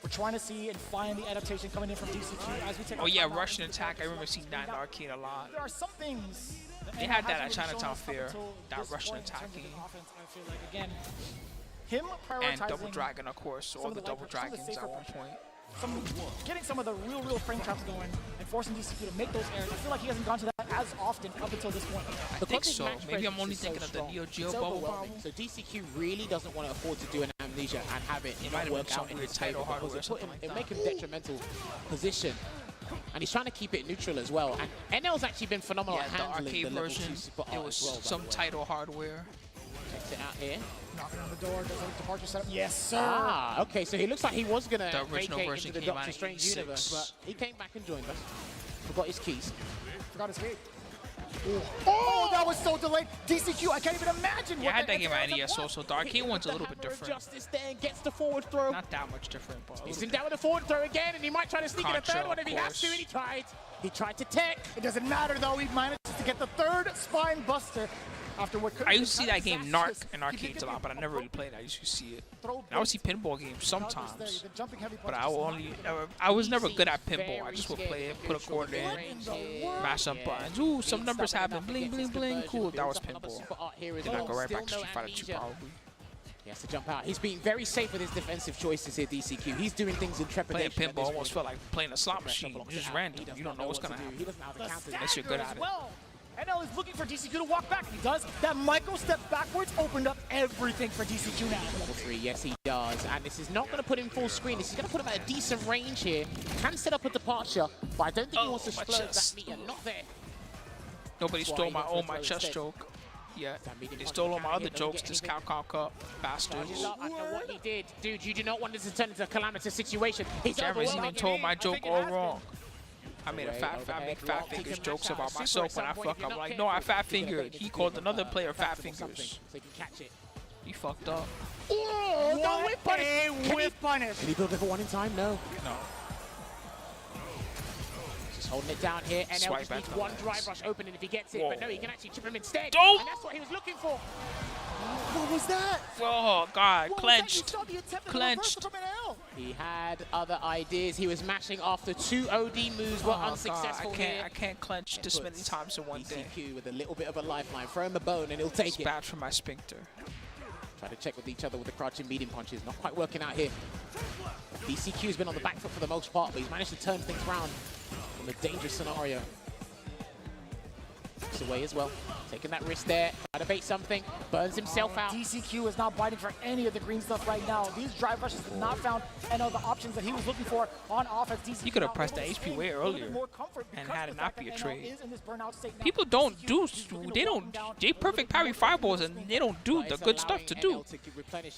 We're trying to see and find the adaptation coming in from DCQ as we take. Oh yeah, Russian attack. I remember seeing that in the arcade a lot. There are some things. They had that at Chinatown Fair. That Russian attack game. I feel like again, him prioritizing And Double Dragon, of course. All the Double Dragons at one point. Getting some of the real frame traps going and forcing DCQ to make those errors. I feel like he hasn't gone to that as often up until this point. I think so. Maybe I'm only thinking of the Neo Geo bubble bomb. So DCQ really doesn't want to afford to do an Amnesia and have it not work out in his favor because it make him detrimental position. And he's trying to keep it neutral as well. And NL's actually been phenomenal at handling arcade the level version. 2 super It art was as well, some title hardware. Checks it out here. Knocking on the door, does a departure setup. Yes, sir. Ah, okay, so he looks like he was going to original vacate version into the came Doctor out Strange in universe, but he came back and joined us. Forgot his keys. Forgot his key. Oh, that was so delayed. DCQ, I can't even imagine. Yeah, I had that game at NES also. The arcade one's a little bit different. Justice there and gets the forward throw. Not that much different, but He's in down with the forward throw again, and he might try to sneak in a third one if he has to, and he tried. He tried to tech. It doesn't matter, though. He managed to get the third spine buster. After what I used to see that game Narc in arcades a lot, but I never really played it. I used to see it. And I would see pinball games sometimes, but I was never good at pinball. I just would play it, put a quarter in, mash some buttons. Ooh, some numbers happen. Bling, bling, bling. Cool. That was pinball. Then I go right back to Street Fighter 2 probably. He has to jump out. He's being very safe with his defensive choices here, DCQ. He's doing things in trepidation. Playing pinball almost felt like playing a slot machine. It's just random. You don't know what's going to happen. He doesn't know how to counter Unless you're good at it. NL is looking for DCQ to walk back. He does. That micro step backwards opened up everything for DCQ now. Level 3, yes he does. And this is not going to put him full screen. This is going to put him at a decent range here. Can set up a departure, but I don't think he wants to splurge that meter. Not there. Nobody stole my chest joke. Yeah, they stole all my other jokes, this Capcom Cup bastards. I know what he did. Dude, you do not want this to turn into a calamitous situation. Jeremy's even told my joke all wrong. I made I make fat fingers jokes about myself when I fuck up. Like, no, I fat fingered. He called another player fat fingers. So he can catch it. He fucked up. Oh, no whip punish. Whip punish. Can he build level 1 in time? No. No. Just holding it down here. NL Swipe just needs back one drive rush opening if he gets it. Whoa. But no, he can actually chip him instead. Don't. And that's what he was looking for. What was that? Oh, God. What Clenched. was that? You saw the attempt at the Clenched. reversal from NL. He had other ideas. He was mashing after 2 OD moves were unsuccessful. God, I can't clench this many times in one day. DCQ with a little bit of a lifeline. Throw him a bone and he'll take It's it. bad for my sphincter. Try to check with each other with the crouching medium punches. Not quite working out here. DCQ's been on the back foot for the most part, but he's managed to turn things around from a dangerous scenario. Looks away as well. Taking that risk there. Try to bait something. Burns himself out. DCQ is not biting for any of the green stuff right now. These drive rushes have not found any of the options that he was looking for on offense. DCQ You could have pressed the HP way earlier and had it not be a trade. People they perfect parry fireballs and they don't do the good stuff to do.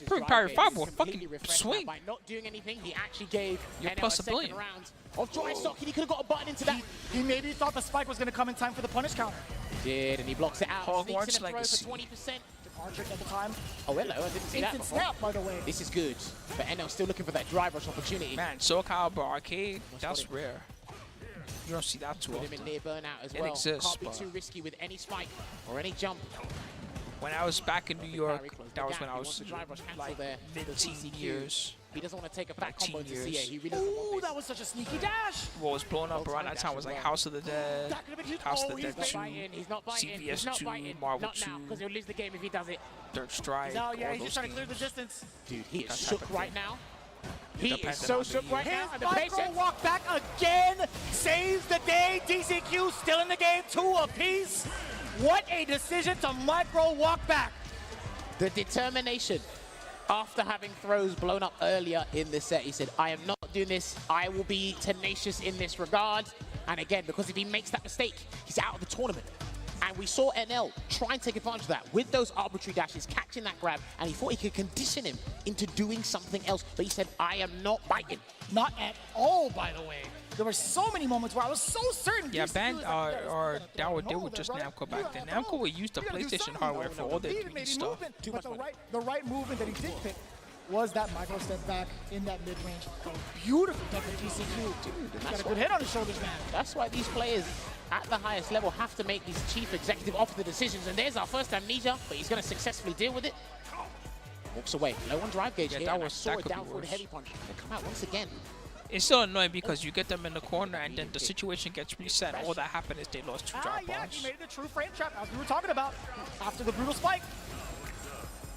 Perfect parry fireball, fucking swing. By not doing anything, he actually gave You're NL plus a a billion. second round of dry stock, and he could have got a button into that. He maybe thought the spike was going to come in time for the punish counter. He did, and he blocks it out. Hogwarts Sneaks in a throw Legacy. for 20%. Departure at the time. Oh, hello, I didn't see that Instant before. snap, by the way. This is good, but NL still looking for that drive rush opportunity. Man, Soul Calibur Arcade, that's rare. You don't see that too Put him often. in near burnout as It well. exists, Can't be but- too risky with any spike or any jump. When I was back in New York, Close that the was gap. when I He was wants the drive rush cancel like there. mid-teen DCQ. years. He doesn't want to take a back Like combo teen to CA. years. He really doesn't want Ooh, this. that was such a sneaky dash. What was blowing up around that time was like House of the Dead, That could have been huge. House Oh, of the he's Dead 2, biting. He's not biting. He's CVS not 2, biting. Marvel Not 2, now, because he'll lose the game if he does it. Third Strike. No, yeah, all he's just those trying to clear the games. distance. Dude, he is That type shook of right game. now. He is Depending so on the shook right year. now. And the Micro patience. walk back again. Saves the day. DCQ still in the game. 2 apiece. What a decision to micro walk back. The determination. After having throws blown up earlier in the set, he said, I am not doing this. I will be tenacious in this regard. And again, because if he makes that mistake, he's out of the tournament. And we saw NL try and take advantage of that with those arbitrary dashes, catching that grab, and he thought he could condition him into doing something else. But he said, I am not biting. Not at all, by the way. There were so many moments where I was so certain. Yeah, DCQ Band was like, or that what they were just Namco back then. Namco would use the PlayStation hardware for all their 3D stuff. But the right movement that he did pick was that micro step back in that mid-range. Beautiful done from DCQ. Dude, got a good hit on his shoulders, man. That's why these players at the highest level have to make these chief executive officer decisions. And there's our first amnesia, but he's going to successfully deal with it. Walks away. Low on drive gauge here. that and I was- saw that it could be down for the worse. heavy punch. They come out once again. It's so annoying because you get them in the corner and then the situation gets reset. All that happened is they lost 2 drop Yeah, bombs. he made it a true frame trap, as we were talking about, after the brutal spike.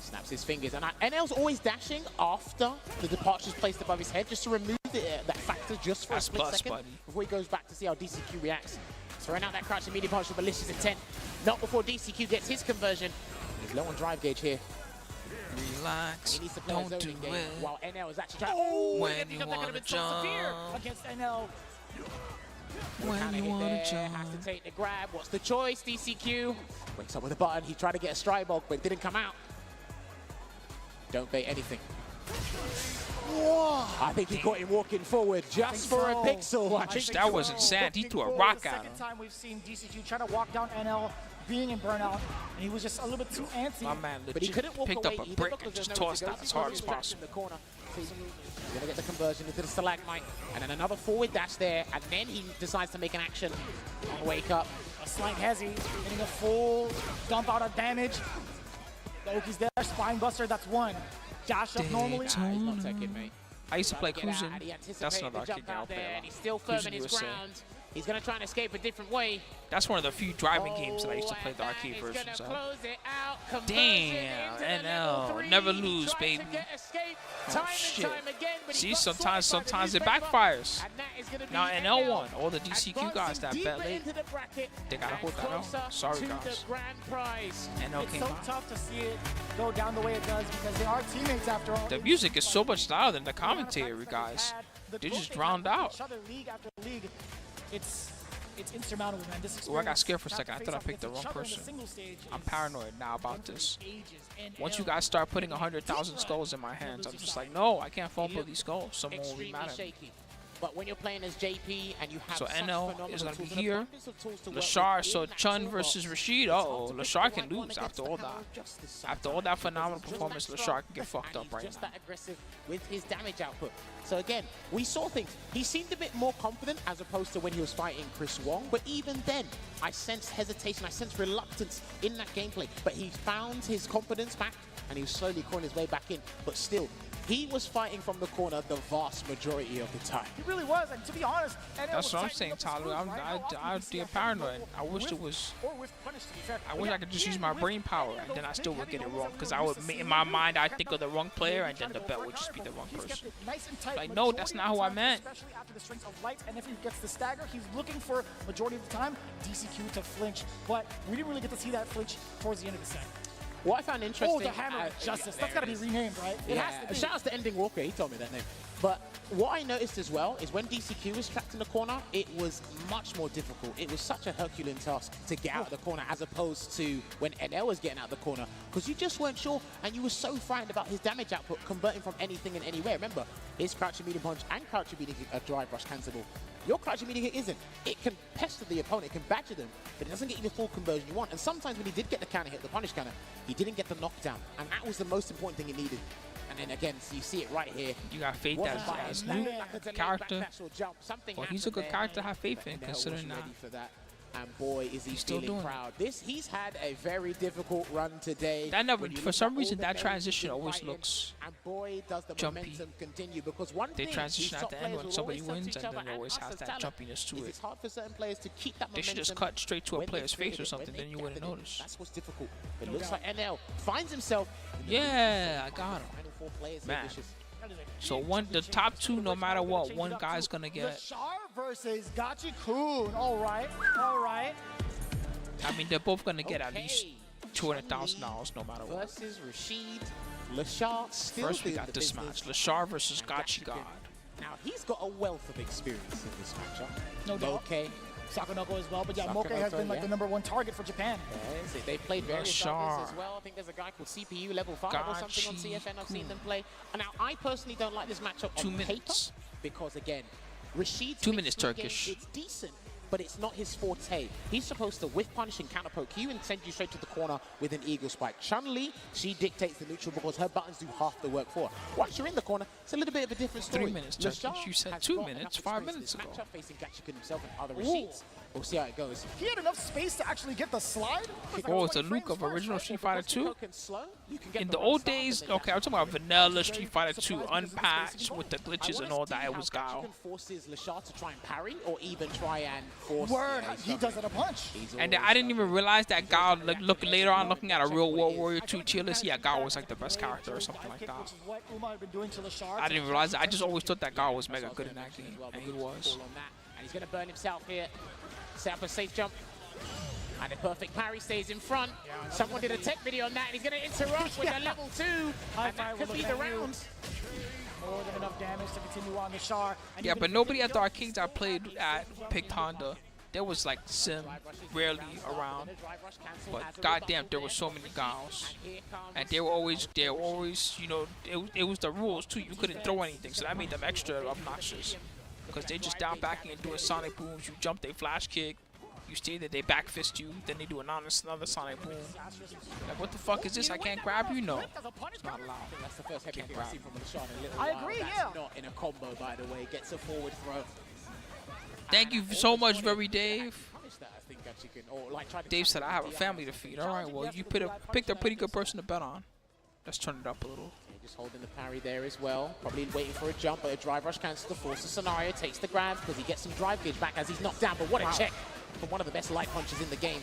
Snaps his fingers. And NL's always dashing after the departure's placed above his head just to remove that factor just for a split second before he goes back to see how DCQ reacts. Throwing out that crouching medium punch with malicious intent. Not before DCQ gets his conversion. He's low on drive gauge here. Relax, He needs to play a don't do zoning game it. while NL is actually trying. Oh, When that you could have wanna been so severe jump. against NL. When you wanna jump. Has to take the grab. What's the choice? DCQ wakes up with a button. He tried to get a stride bulk, but it didn't come out. Don't bait anything. Whoa. I think he got him walking forward just for a pixel. I think That wasn't sand. He threw a rock at him. Second time we've seen DCQ try to walk down NL, being in burnout, and he was just a little bit too antsy. My man But he couldn't walk picked away. up a He didn't brick look and like there's just nowhere tossed to go. out as He hard was as trapped in possible. the corner. He's gonna get the conversion into the stalagmite, and then another forward dash there, and then he decides to make an action on wake up. A slight hezzy, getting a full dump out of damage. Loki's there, spine buster, that's one. Dash up normally. He's not taking, mate. I used to play Trying to get Cruising. out, and he That's anticipated another the arcade jump game I out play there, a lot. and he's still firm Cruising in his USA. ground. He's gonna try and escape a different way. That's one of the few driving games that I used to play the arcade He's versions gonna of. close it out. Conversion Damn, into the level NL, 3. never He lose, tried baby. to get escape Oh, time shit. and time again, but he See, got sometimes swiped by the it newspaper, backfires. and that is gonna be Now NL won. All the DCQ guys that advancing bet deeper late, into the bracket they gotta and hold that closer out. Sorry, to guys. the grand prize. NL It's came so out. tough to see it go down the way it does because they are teammates after all. The music is so much louder than the commentary, guys. They just drowned out. Each other league after league. It's insurmountable, man. This Oh, I got scared for a experience, second. I thought I picked the wrong each other in the person. single stage I'm is paranoid now about this. ages. And Once you guys start putting 100,000 skulls in my hands, I'm just like, no, I can't fumble these skulls. Someone will be Extremely mad at me. shaky. But when you're playing as JP and you have So such NL phenomenal is going to be tools and here. abundance of tools to work Lashar, with so in that Chun toolbox, versus Rashid. Oh, Lashar can lose after all that. After all that phenomenal performance, Lashar can get fucked up right just now. that aggressive with his damage output. So again, we saw things. He seemed a bit more confident as opposed to when he was fighting Chris Wong. But even then, I sensed hesitation. I sensed reluctance in that gameplay. But he found his confidence back, and he was slowly clawing his way back in. But still, he was fighting from the corner the vast majority of the time. He really was, and to be honest, NL That's was what I'm tightening saying, up his Tyler. moves, right? How often I'd do you see be that paranoid. with- I wish with- it was. Or with punish, to be fair. I But wish yeah, I could just even use my with brain power, any of and then I those still big would get it heavy wrong. holes Because that I we're would, used to in seeing, my mind, I kept think up of the wrong the player, game, and then trying the to bet go would for just it. be the wrong He's person. kept it nice and tight Like, no, that's majority not of the who I time, meant. Especially after the strength of light, and if he gets the stagger, he's looking for majority of the time DCQ to flinch. But we didn't really get to see that flinch towards the end of the set. What I found interesting... Oh, the Hammer of Justice. That's got to be renamed, right? It has to be. Shout out to Ending Walker, he told me that name. But what I noticed as well is when DCQ was trapped in the corner, it was much more difficult. It was such a Herculean task to get out of the corner as opposed to when NL was getting out of the corner, because you just weren't sure, and you were so frightened about his damage output converting from anything and anywhere. Remember, his crouching medium punch and crouching medium kick are drive rush cancelable. Your crouching medium kick isn't. It can pester the opponent, it can badger them, but it doesn't get you the full conversion you want. And sometimes when he did get the counter hit, the punish counter, he didn't get the knockdown, and that was the most important thing he needed. And then again, so you see it right here. You got faith as new character. Well, he's a good character to have faith in, considering that. For that. And boy, is he still feeling doing proud. He's had a very difficult run today. That never, When you for look some at all reason, the that names transition he's been always fighting, looks and boy, does the jumpy. momentum continue, because one They thing transition these at top the end players when will somebody always say to wins, each and other, then it always us has as that talent, jumpiness to is it. It's hard for certain players to keep that They should just momentum cut straight to a when player's they face or feel it, something, when then you they wouldn't gather it. notice. That's what's difficult. It looks like NL finds himself in the Yeah, I got him. final four players here, Man. Vicious. So the top two, no matter what, one guy's gonna get. Lashar versus Gachi-kun. All right, all right. I mean, they're both gonna get at least $200,000 no matter what. Versus Rashid, Lashar still First, we doing got the this business. match: Lashar versus Gachi God. Now he's got a wealth of experience in this matchup. No doubt. Okay. Sakonoko as well, but yeah, Moke has Sakonoko, been like yeah. the #1 target for Japan. Yes, they played various Lashar. others as well. I think there's a guy called CPU level 5 or something on CFN. I've seen them play. And now I personally don't like this matchup 2 on minutes. paper because again, Rashid's 2 minutes mixed game, Turkish. it's decent, but it's not his forte. He's supposed to whiff punish and counter poke you and send you straight to the corner with an eagle spike. Chun-Li, she dictates the neutral because her buttons do half the work for her. Once you're in the corner, it's a little bit of a different story. 3 minutes Turkish. Lashar You said has 2 got minutes enough 5 experience in minutes this ago. matchup facing Gachi-kun himself and other Ooh. Rashids We'll see how it goes. He had enough space to actually get the slide. Oh, it's a Luke of original Street Fighter 2. In the old days, okay, I'm talking about vanilla Street Fighter 2, unpatched with the glitches and all that. It was Guile. Forces Lashar to try and parry or even try and force. Word, he does it a bunch. And I didn't even realize that Guile, look later on, looking at a real World Warrior 2 tier list, yeah, Guile was like the best character or something like that. I didn't realize that. I just always thought that Guile was mega good in that game, and he was. And he's going to burn himself here. Set up a safe jump. And a perfect parry stays in front. Someone did a tech video on that, and he's going to interrupt with a level 2. And that could be the round. More than enough damage to continue on the Lashar. Yeah, but nobody at the arcades I played at picked Honda. There was like Sim rarely around, but goddamn, there were so many Guiles, and they were always, you know, it was the rules too. You couldn't throw anything, so that made them extra obnoxious. Because they just down backing and doing sonic booms. You jump, they flash kick. You stay there, they back fist you. Then they do another sonic boom. Like, what the fuck is this? I can't grab you? No. It's not allowed. That's the first heavy hitter I've seen from Lashar in a little I while. agree, That's yeah. not in a combo, by the way. Gets a forward throw. Thank you so much, Very Dave. I think that you can, or like try to Dave said, I have a family to feed. All right, well, you picked a pretty good person to bet on. Let's turn it up a little. Just holding the parry there as well. Probably waiting for a jump, but a drive rush cancels the force. The scenario takes the grab because he gets some drive gauge back as he's knocked down. But what a check from one of the best light punches in the game.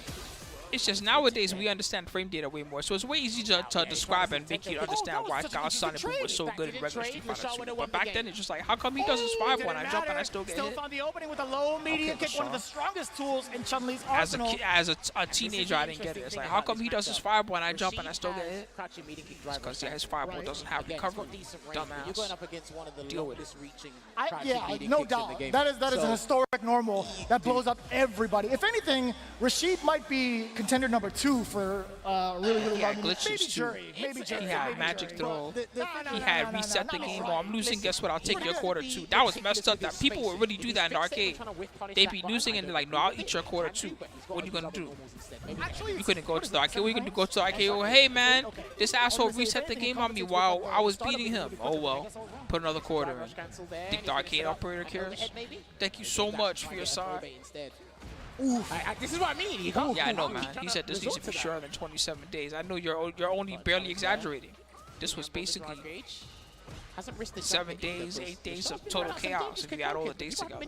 It's just nowadays we understand frame data way more, so it's way easier to describe and make you understand why Guile's Sonic Boom was so good in regular Street Fighter 2. But back then it's just like, how come he does his 5-1 and I jump and I still get Still hit? found the opening with a low medium kick, one of the strongest tools in Chun-Li's As arsenal. a teenager, I didn't get it. It's like, how come he does his 5-1 and I jump and I still get hit? It's because his 5-1 doesn't have recovery. You're going Dumbass. up against one of the Deal with longest reaching Yeah, no doubt. That is a historic normal that blows up everybody. If anything, Rashid might be contender number 2 for really long. Yeah, Maybe glitches too. Jury. Maybe He Jury. had maybe magic Jury. throw. But He had reset the game. Oh, I'm losing. Guess what? I'll take your quarter 2. That was messed up. That people would really do that in the arcade. They'd be losing and they're like, no, I'll eat your quarter 2. What are you gonna do? You couldn't go to the arcade. What are you gonna do? Go to the arcade? Oh, hey man, this asshole reset the game on me while I was beating him. Oh well, put another quarter in. Think the arcade operator cares? Thank you so much for your side. This is what I mean. Yeah, I know, man. He said this needs to be shorter than 27 days. I know you're only barely exaggerating. This was basically 7 days, 8 days of total chaos if you add all the days together.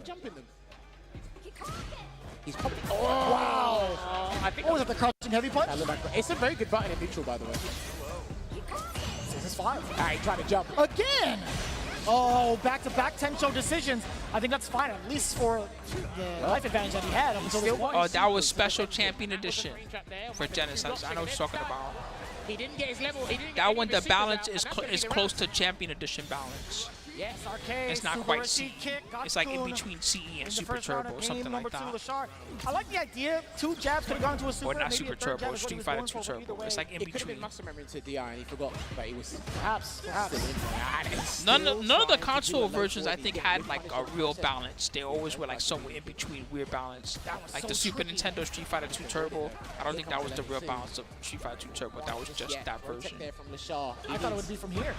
He's probably. Wow. I think was it the crouching heavy punch? It's a very good button in neutral, by the way. This is 5. All right, trying to jump. Again! Oh, back-to-back Tencho decisions. I think that's fine, at least for the life advantage that he had up until this point. Oh, that was Special Champion Edition for Genesis. I know what you're talking about. He didn't get his level. That one, the balance is close to Champion Edition balance. Yes, arcade. It's not quite CE. It's like in between CE and Super Turbo or something like that. I like the idea. 2 jabs could have gone to a Super. Or not maybe Super a third Turbo, jab is what he Street was Fighter going 2 for, but either Turbo. way, It's like in He could have been between. muscle memory into DI and he forgot that he was. Perhaps. None of the console versions I think had like a real balance. They always were like somewhere in between weird balance. Like the Super Nintendo Street Fighter 2 Turbo. I don't think that was the real balance of Street Fighter 2 Turbo. That was just that version. There from Lashar. I thought it would be from here.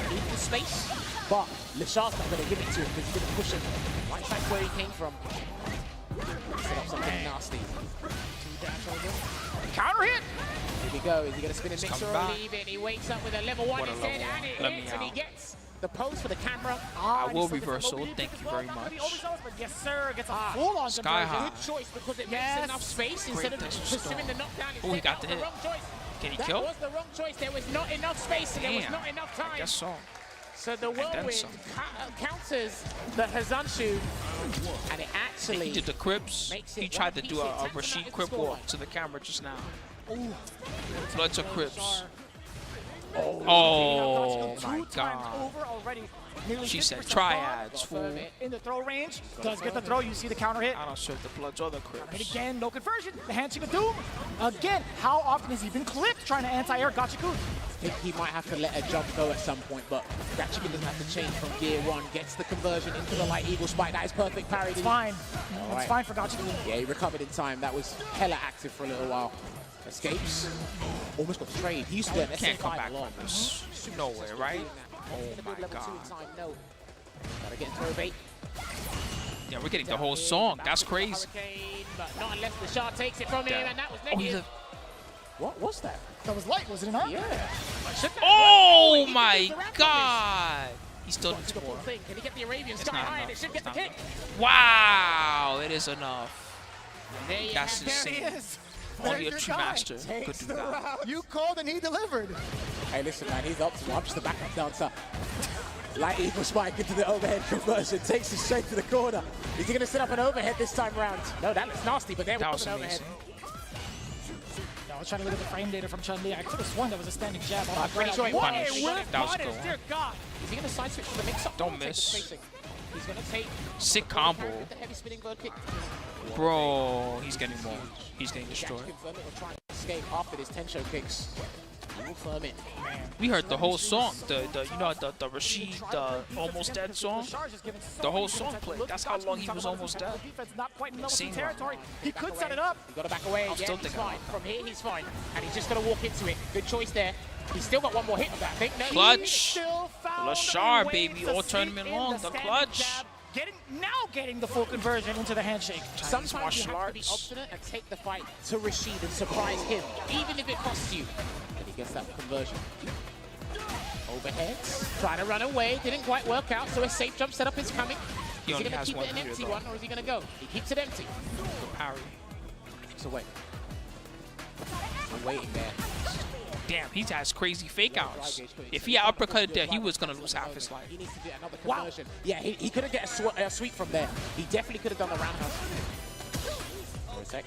He needs the space, but Lashar's not going to give it to him because he's going to push him right back where he came from. Set up something nasty. 2 dash over. Counter hit! Here we go. Is he going to spin a mixer coming or back. leave it? He wakes up with a level 1 What a instead, level and it one. Let me hits, and he out. gets the pose for the camera. I will reversal. Thank you very much. Yes, sir. Gets a full-on Sky conversion. high. Good choice because it makes enough space instead of pursuing the knockdown. Oh, he got the hit. Can he kill? That was the wrong choice. There was not enough space and there was Damn. not enough time. I guess so. So the then whirlwind some. counters the Hazanshu, and it actually He did the Crips. makes it He tried to one do a piece. It Rashid takes Crip another walk score. to the camera just now. Ooh. Blood to Crips. Oh my God. Over already. Nearly She said 50% triads, gone. fool. In the throw range, does get the throw. You see the counter hit. I don't serve the Bloods or the And Crips. again, no conversion. The handshake of doom. Again, how often has he been clipped trying to anti-air Gachiku? I think he might have to let a jump go at some point, but Gachikin doesn't have to change from gear 1. Gets the conversion into the light eagle spike. That is perfect parry. It's fine. All It's right. fine for Gachiku. Yeah, he recovered in time. That was hella active for a little while. Escapes. Almost got trade. He used to be an Can't come SF5 back a lot. from this. Nowhere, right? Oh my God. No. Gotta get throw bait. Yeah, we're getting the whole song. That's crazy. But not unless the Shah takes it from him, and that was Oh, negative. What was that? That was light, was it not? Yeah. Oh my God! He still needs more. Can he get the Arabian It's Sky not high and enough. it should get the kick? Wow, it is enough. There you That's have- there he insane. is. Only a There's true your guy. master could Takes do the that. round. You called and he delivered. Hey, listen, man, he's optimal. I'm just a backup dancer. Light eagle spike into the overhead conversion. Takes it straight to the corner. Is he going to set up an overhead this time round? No, that looks nasty, but there That was was an overhead. I was trying to look at the frame data from Chun-Li. I could have sworn that was a standing jab. I'm pretty sure he What punished. a whip That was punish, good. dear God. Is he going to side switch to the mix-up? Don't Take the miss. spacing. He's going to take Sick combo. the heavy spinning bird kick. Bro, he's getting more. He's getting destroyed. Confirm it or try and escape after this Tensho kicks. He will firm it. We heard the whole song. The you know the Rashid almost dead song. The whole song played. That's how long he was almost dead. Same territory. He could set it up. You got to back away. I'm Yeah, still he's thinking fine. From here, he's fine. And he's just going to walk into it. Good choice there. He's still got one more hit of that. I think. No, Clutch. Lashar, baby, all tournament long. The clutch. Getting the full conversion into the handshake. Sometimes you have to be obstinate and take the fight to Rashid and surprise him, even if it costs you. And he gets that conversion. Overhead, trying to run away, didn't quite work out, so a safe jump setup is coming. He Is he only going to has keep one it an here, empty though. one, or is he going to go? He keeps it empty. Good parry. It's away. I'm waiting there. Damn, he has crazy fake outs. If he uppercutted there, he was gonna lose half his life. He needs to do another conversion. Yeah, he couldn't get a sweep from there. He definitely could have done the roundhouse. For a sec.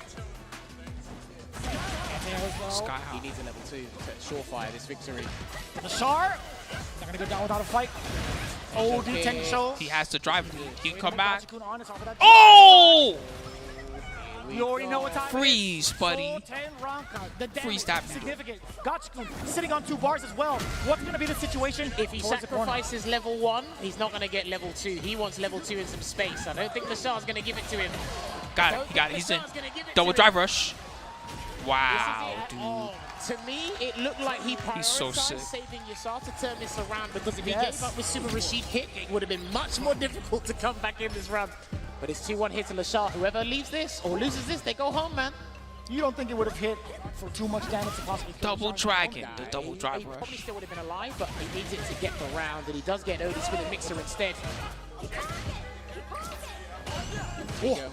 Sky high. He needs a level 2 to surefire this victory. Lashar, not going to go down without a fight. Oh, Tensho. He has to drive. He can come back. Oh! Oh! You already know what time Freeze, buddy. The damage Freeze that is middle. significant. Gachikun sitting on 2 bars as well. What's going to be the situation? If he towards the corner? sacrifices level 1, he's not going to get level 2. He wants level 2 in some space. I don't think Lashar's going to give it to him. Got it. He got it. He's in. Double drive rush. Wow, dude. To me, it looked like he prioritized He's so sick. saving Yasar to turn this around, because if he Yes. gave up with Super Rashid kick, it would have been much more difficult to come back in this round. But it's 2-1 hit to Lashar. Whoever leaves this or loses this, they go home, man. You don't think it would have hit for too much damage to possibly kill Double Lashar? dragon. The double He drive probably rush. still would have been alive, but he needs it to get the round, and he does get an OD spinning mixer instead. There you go.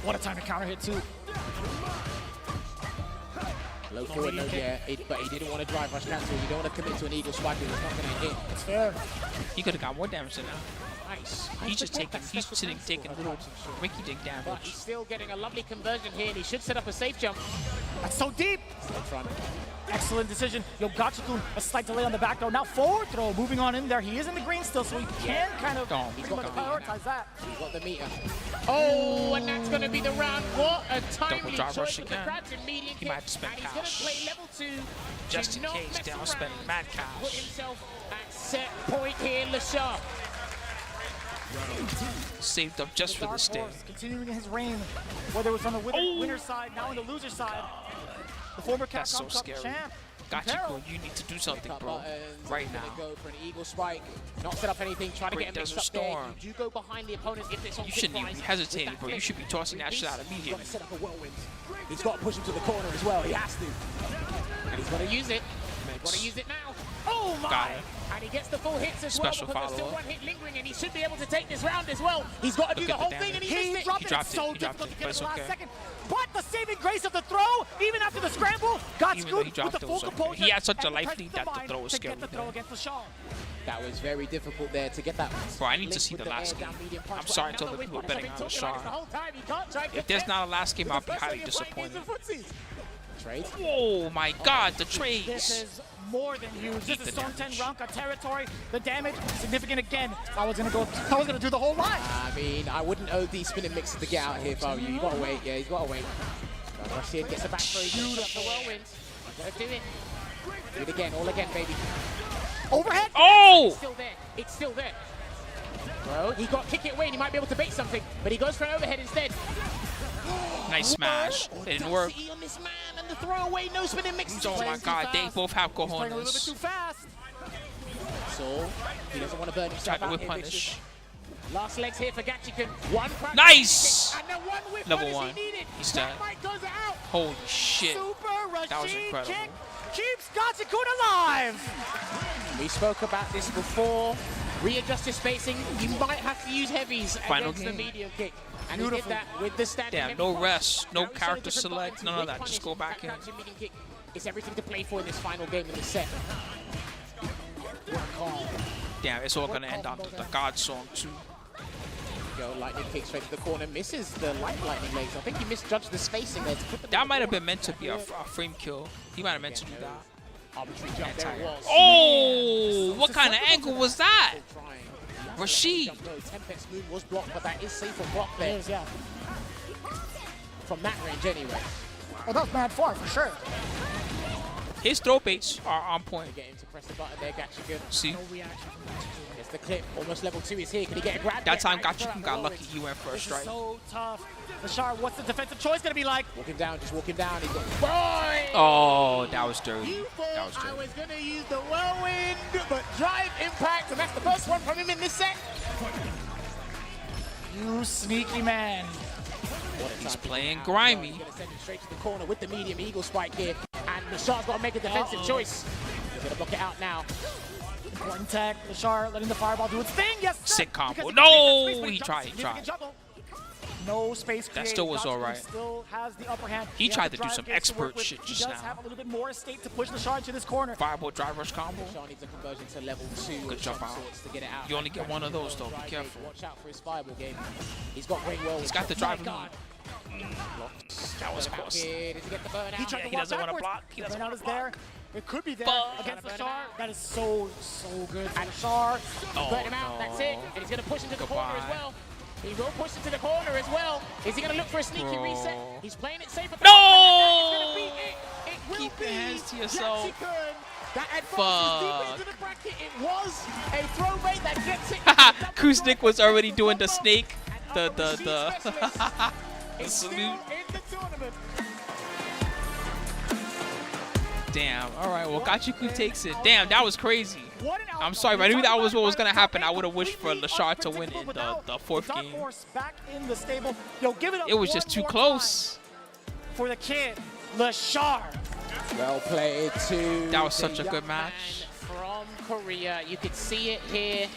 What a time to counter hit too. Low forward, no, yeah, but he didn't want to drive rush cancel. You don't want to commit to an eagle spike if it's not going to hit. It's fair. He could have got more damage than that. Nice. He's just taking. He's sitting taking little Ricky Dick But damage. he's still getting a lovely conversion here, and he should set up a safe jump. That's so deep. Still front. Excellent decision. Yo, Gachikun, a slight delay on the back though. Now forward throw, moving on in there. He is in the green still, so he can kind of pretty much prioritize that. He's got the meter. Oh, and that's going to be the round. What a timely Double drive choice rush with the again. crouching median He kick. might have to spend And he's going to cash. play level 2. Just to in not case mess they don't around. spend mad Put cash. himself at set point here, Lashar. Saved up just for Dark this stage. Horse continuing his reign, whether it was on the winner's side, now on the loser's side. The former That's so Capcom Cup scary. champ. Gotcha, bro. You need to do something, bro. Right now. Go for an eagle spike. Not set up anything. Try to Great get him mixed Desert up there. Storm. You do go behind the opponent if it's on You shouldn't even be hesitating, bro. You should be tossing that shit out He's immediately. got to set up a whirlwind. He's got to push him to the corner as well. He has to. And he's got to use it. He's got to use it now. Oh my! Got it. And he gets the full hits as Special well, because there's still follow-up. one hit lingering, and he should be able to take this round as well. He's got to do Look the at the whole thing, and damage. he missed He it. dropped He it. dropped It's it. so He dropped difficult it, to but get it's in the last okay. second. But the saving grace of the throw, even after the scramble, got Even though he Scoot with dropped the it, full was okay. composure. He had such a and the life presence lead of that the mind throw was to get scary the throw there. against Lashar. That was very difficult there to get that. Bro, I need to link see with the last air down game. medium punch, I'm but sorry to another the win people punch. betting I've on been talking about it Lashar. the whole time. He can't try and If there's contest. not a last game, I'll be First highly time you're playing disappointed. games of footsie. Trade. Oh my God, the This trades. is more than huge. This Eat is the Zone 10 damage. Ranka territory. The damage significant again. I was gonna do the whole line. I mean, I wouldn't OD spinning mixer to get out here if I were you. You gotta wait. Yeah, he's gotta wait. Rush in, gets a back throw. Shoot up the whirlwind. Gotta do it. Do it again, all again, baby. Overhead. Oh! It's still there. It's still there. Bro, he got kick it away and he might be able to bait something, but he goes for an overhead instead. Nice smash. It didn't work. On this man and the throwaway no spinning mixer. Oh my God, they both have Playing a little bit cojones. too fast. So he doesn't want to burn himself Tried to out whip here, punish. Last legs here for Gachikun. One front Nice! kick, and then one whiff. Level What 1. is he needed? He's dead. That goes out. Holy shit. Super That was Rashid incredible. kick keeps Gachikun alive. We spoke about this before. Readjust your spacing. You might have to use heavies Final against game. the medium kick. And he did that with the standing Damn, heavy no punch. rest, no Now, instead of character different select, buttons, none of whip that. punish, Just go back in. back down to medium kick. It's everything to play for in this final game in this set. Damn, it's all gonna end on the God song too. Go, lightning kick straight to the corner, misses the lightning legs. I think he misjudged the spacing there. To put them That might have been meant to be a frame kill. He might have meant to do that. arbitrary jump. There it was. Oh, what kind of angle was that? Rashid. Tempest moon was blocked, but that is safe from block there. Yeah. From that range anyway. Oh, that was mad far for sure. His throw baits are on point. Get him to press the button there, Gachikun. See? No reaction from Gachikun. There's the clip. Almost level 2 is here. Can he get a grab? That time Gachikun got lucky. He went for a This is strike. so tough. Lashar, what's the defensive choice gonna be like? Walking down, just walking down. He's got. Boy! Oh, that was dirty. You thought That was I dirty. was going to use the whirlwind, but drive impact, and that's the first one from him in this set. You sneaky man. He's playing grimy. He's going to send him straight to the corner with the medium eagle spike here, and Lashar's got to make a defensive choice. He's going to block it out now. Important tech. Lashar letting the fireball do its thing. Yes, sir. Sick combo. Because No, he he tried. He tried. juggle. No space That created. still was Gachikun alright. Still has the upper hand. He has tried the to do drive some gates to work expert with. shit He just does now. have a little bit more estate to push Lashar into this corner. Fireball drive rush combo. Lashar needs a conversion to level 2. Good jump out. To get it out. You only get one of those though. Be careful. Watch out for his fireball game. He's got great whirlwind. He's got the My drive God. That was close. Does he get the burn out? He tried to he walk doesn't wanna backwards. block. He The doesn't burnout wanna is there. It could be there Fuck. against Lashar. That is so good for Lashar. Oh, Burn him out. That's it. And he's going to push into the corner as Goodbye. well. He will push into the corner as well. Is he going to look for a sneaky Bro. reset? He's playing it safe. No! It will Keep be your hands to yourself. Gachikun. That advances Fuck. deep into the bracket. It was a throw bait that gets it. Kuznik was already doing the snake, the It's still salute. in the tournament. Damn. All right. Well, Gachikun takes it. Damn, that was crazy. What an I'm sorry, but I knew that was what was gonna happen. I would have wished for Lashar to win in the fourth Dark game. Horse back in the stable. Yo, give it up. It was one just too more close. time for the kid, Lashar. Well played to That was such the a good young match. man from Korea. You could see it here.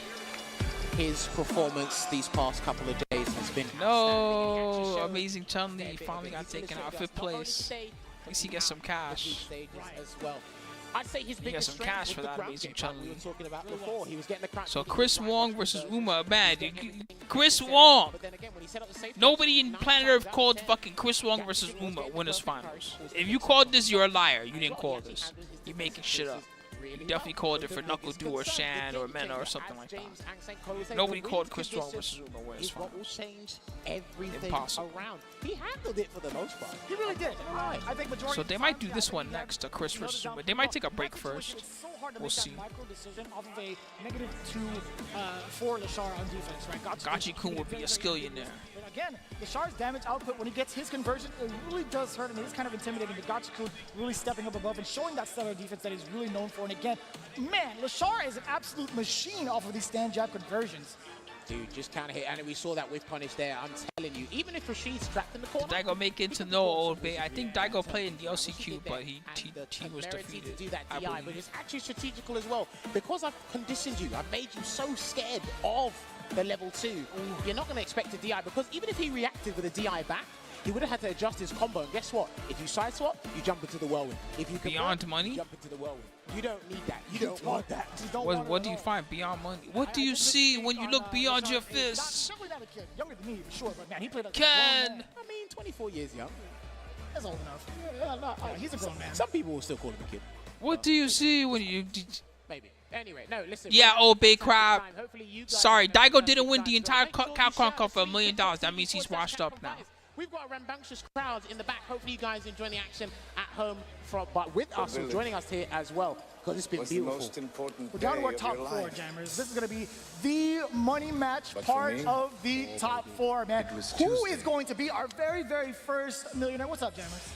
His performance these past couple of days has been No, amazing Chun-Li finally got taken out 5th place. At least he gets some cash. as well. I'd say his He biggest got some strength cash was for the that ground amazing game, like Chun-Li. we were talking about before. He was getting the crack. So Chris Wong versus Uma, man, Chris Wong. But then again, when he set up the safe Nobody in planet Earth called fucking Chris Wong versus Uma winners finals. If you called this, you're a liar. You didn't call this. You're making shit up. You definitely called it for Knuckle Do or Shan or Mena or something like that. Nobody called Chris Wong versus Uma winners is what will finals. change everything Impossible. around. He handled it for the most part. He really did. I think majority So they might do this one next, Chris versus Uma. They might take a break first. We'll see. Micro decision off of a -2 for Lashar on defense, right? Gachikun would be a skillionaire. But again, Lashar's damage output when he gets his conversion, it really does hurt, and it is kind of intimidating. But Gachikun really stepping up above and showing that stellar defense that he's really known for. And again, man, Lashar is an absolute machine off of these stand jab conversions. Dude, just kind of hit, and we saw that with punish there. I'm telling you, even if Rashid's trapped in the corner, Daigo make it to no old bay. I think Daigo played in the LCQ, but he was temerity defeated. to do that I DI, but believe. it's actually strategical as well. Because I've conditioned you, I've made you so scared of the level 2. You're not going to expect a DI, because even if he reacted with a DI back, he would have had to adjust his combo. And guess what? If you side swap, you jump into the whirlwind. If you convert, Beyond money? you jump into the whirlwind. You don't need that. You don't want that. What do you find beyond money? What do you see when you look beyond your fists? Definitely not a kid. Younger than me, for sure. But man, he played a Ken! grown man. I mean, 24 years young. That's old enough. He's a grown man. Some people will still call him a kid. What do you see when you... Maybe. Anyway, no, listen. Yeah, old Bay Crab. Hopefully you guys Sorry, have Daigo a didn't win good the time. entire Capcom Cup for $1 million. That means he's washed up now. We've got a rambunctious crowd in the back. Hopefully you guys enjoying the action at home but with us or joining us here as well, because it's been beautiful. We're down to our top 4, Jammers. This is going to be the money match part of the top 4, man. Who is going to be our very, very first millionaire? What's up, Jammers?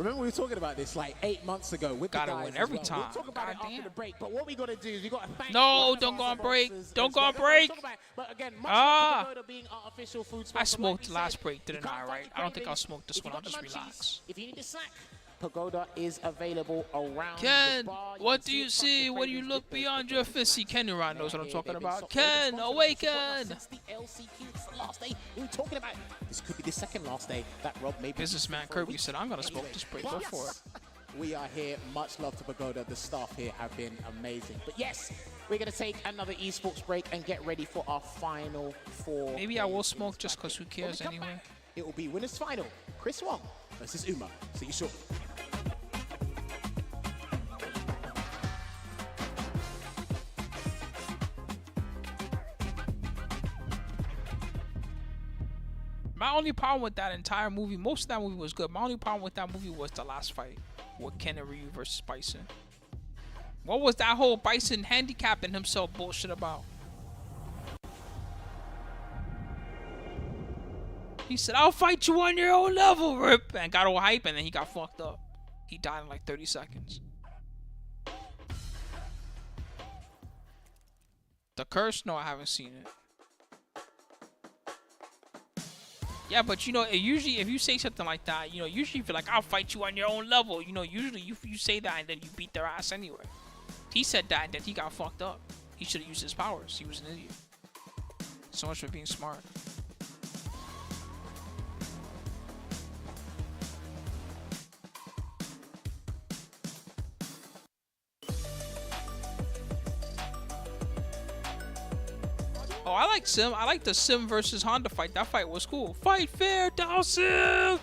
Remember we were talking about this like 8 months ago with Gotta the guys win as every well. time. We'll talk about it after the break. But what we got to do is we got to thank No, don't go on break. Don't go on break. But again, much like Pagoda being our official food sponsor, I smoked like we last said, break, didn't you I? can't Right? find I don't think I'll cravings. smoke this If you one. I'll got just the munchies, relax. if you need a snack, Pagoda is available around Ken, the bar. what do you see when you look beyond your fist? See, Ken around knows what I'm talking about. Ken, awaken! Since the LCQ, it's the last day we were talking about. This could be the second last day that Rob may be. Businessman Kirby said, I'm going to smoke this break. Go for it. We are here. Much love to Pagoda. The staff here have been amazing. But yes, we're going to take another esports break and get ready for our final four. Maybe I will smoke just because who cares anyway? Back, it will be winners final. Chris Wong versus Uma. See you shortly. My only problem with that entire movie, most of that movie was good. My only problem with that movie was the last fight with Ken and Ryu versus Bison. What was that whole Bison handicapping himself bullshit about? He said, I'll fight you on your own level, Rip, and got all hype, and then he got fucked up. He died in like 30 seconds. The Curse? No, I haven't seen it. Yeah, but you know, usually if you say something like that, you know, usually if you're like, I'll fight you on your own level, you know, usually you say that and then you beat their ass anyway. He said that and then he got fucked up. He should have used his powers. He was an idiot. So much for being smart. Oh, I like Sim. I like the Sim versus Honda fight. That fight was cool. Fight fair, Dawson!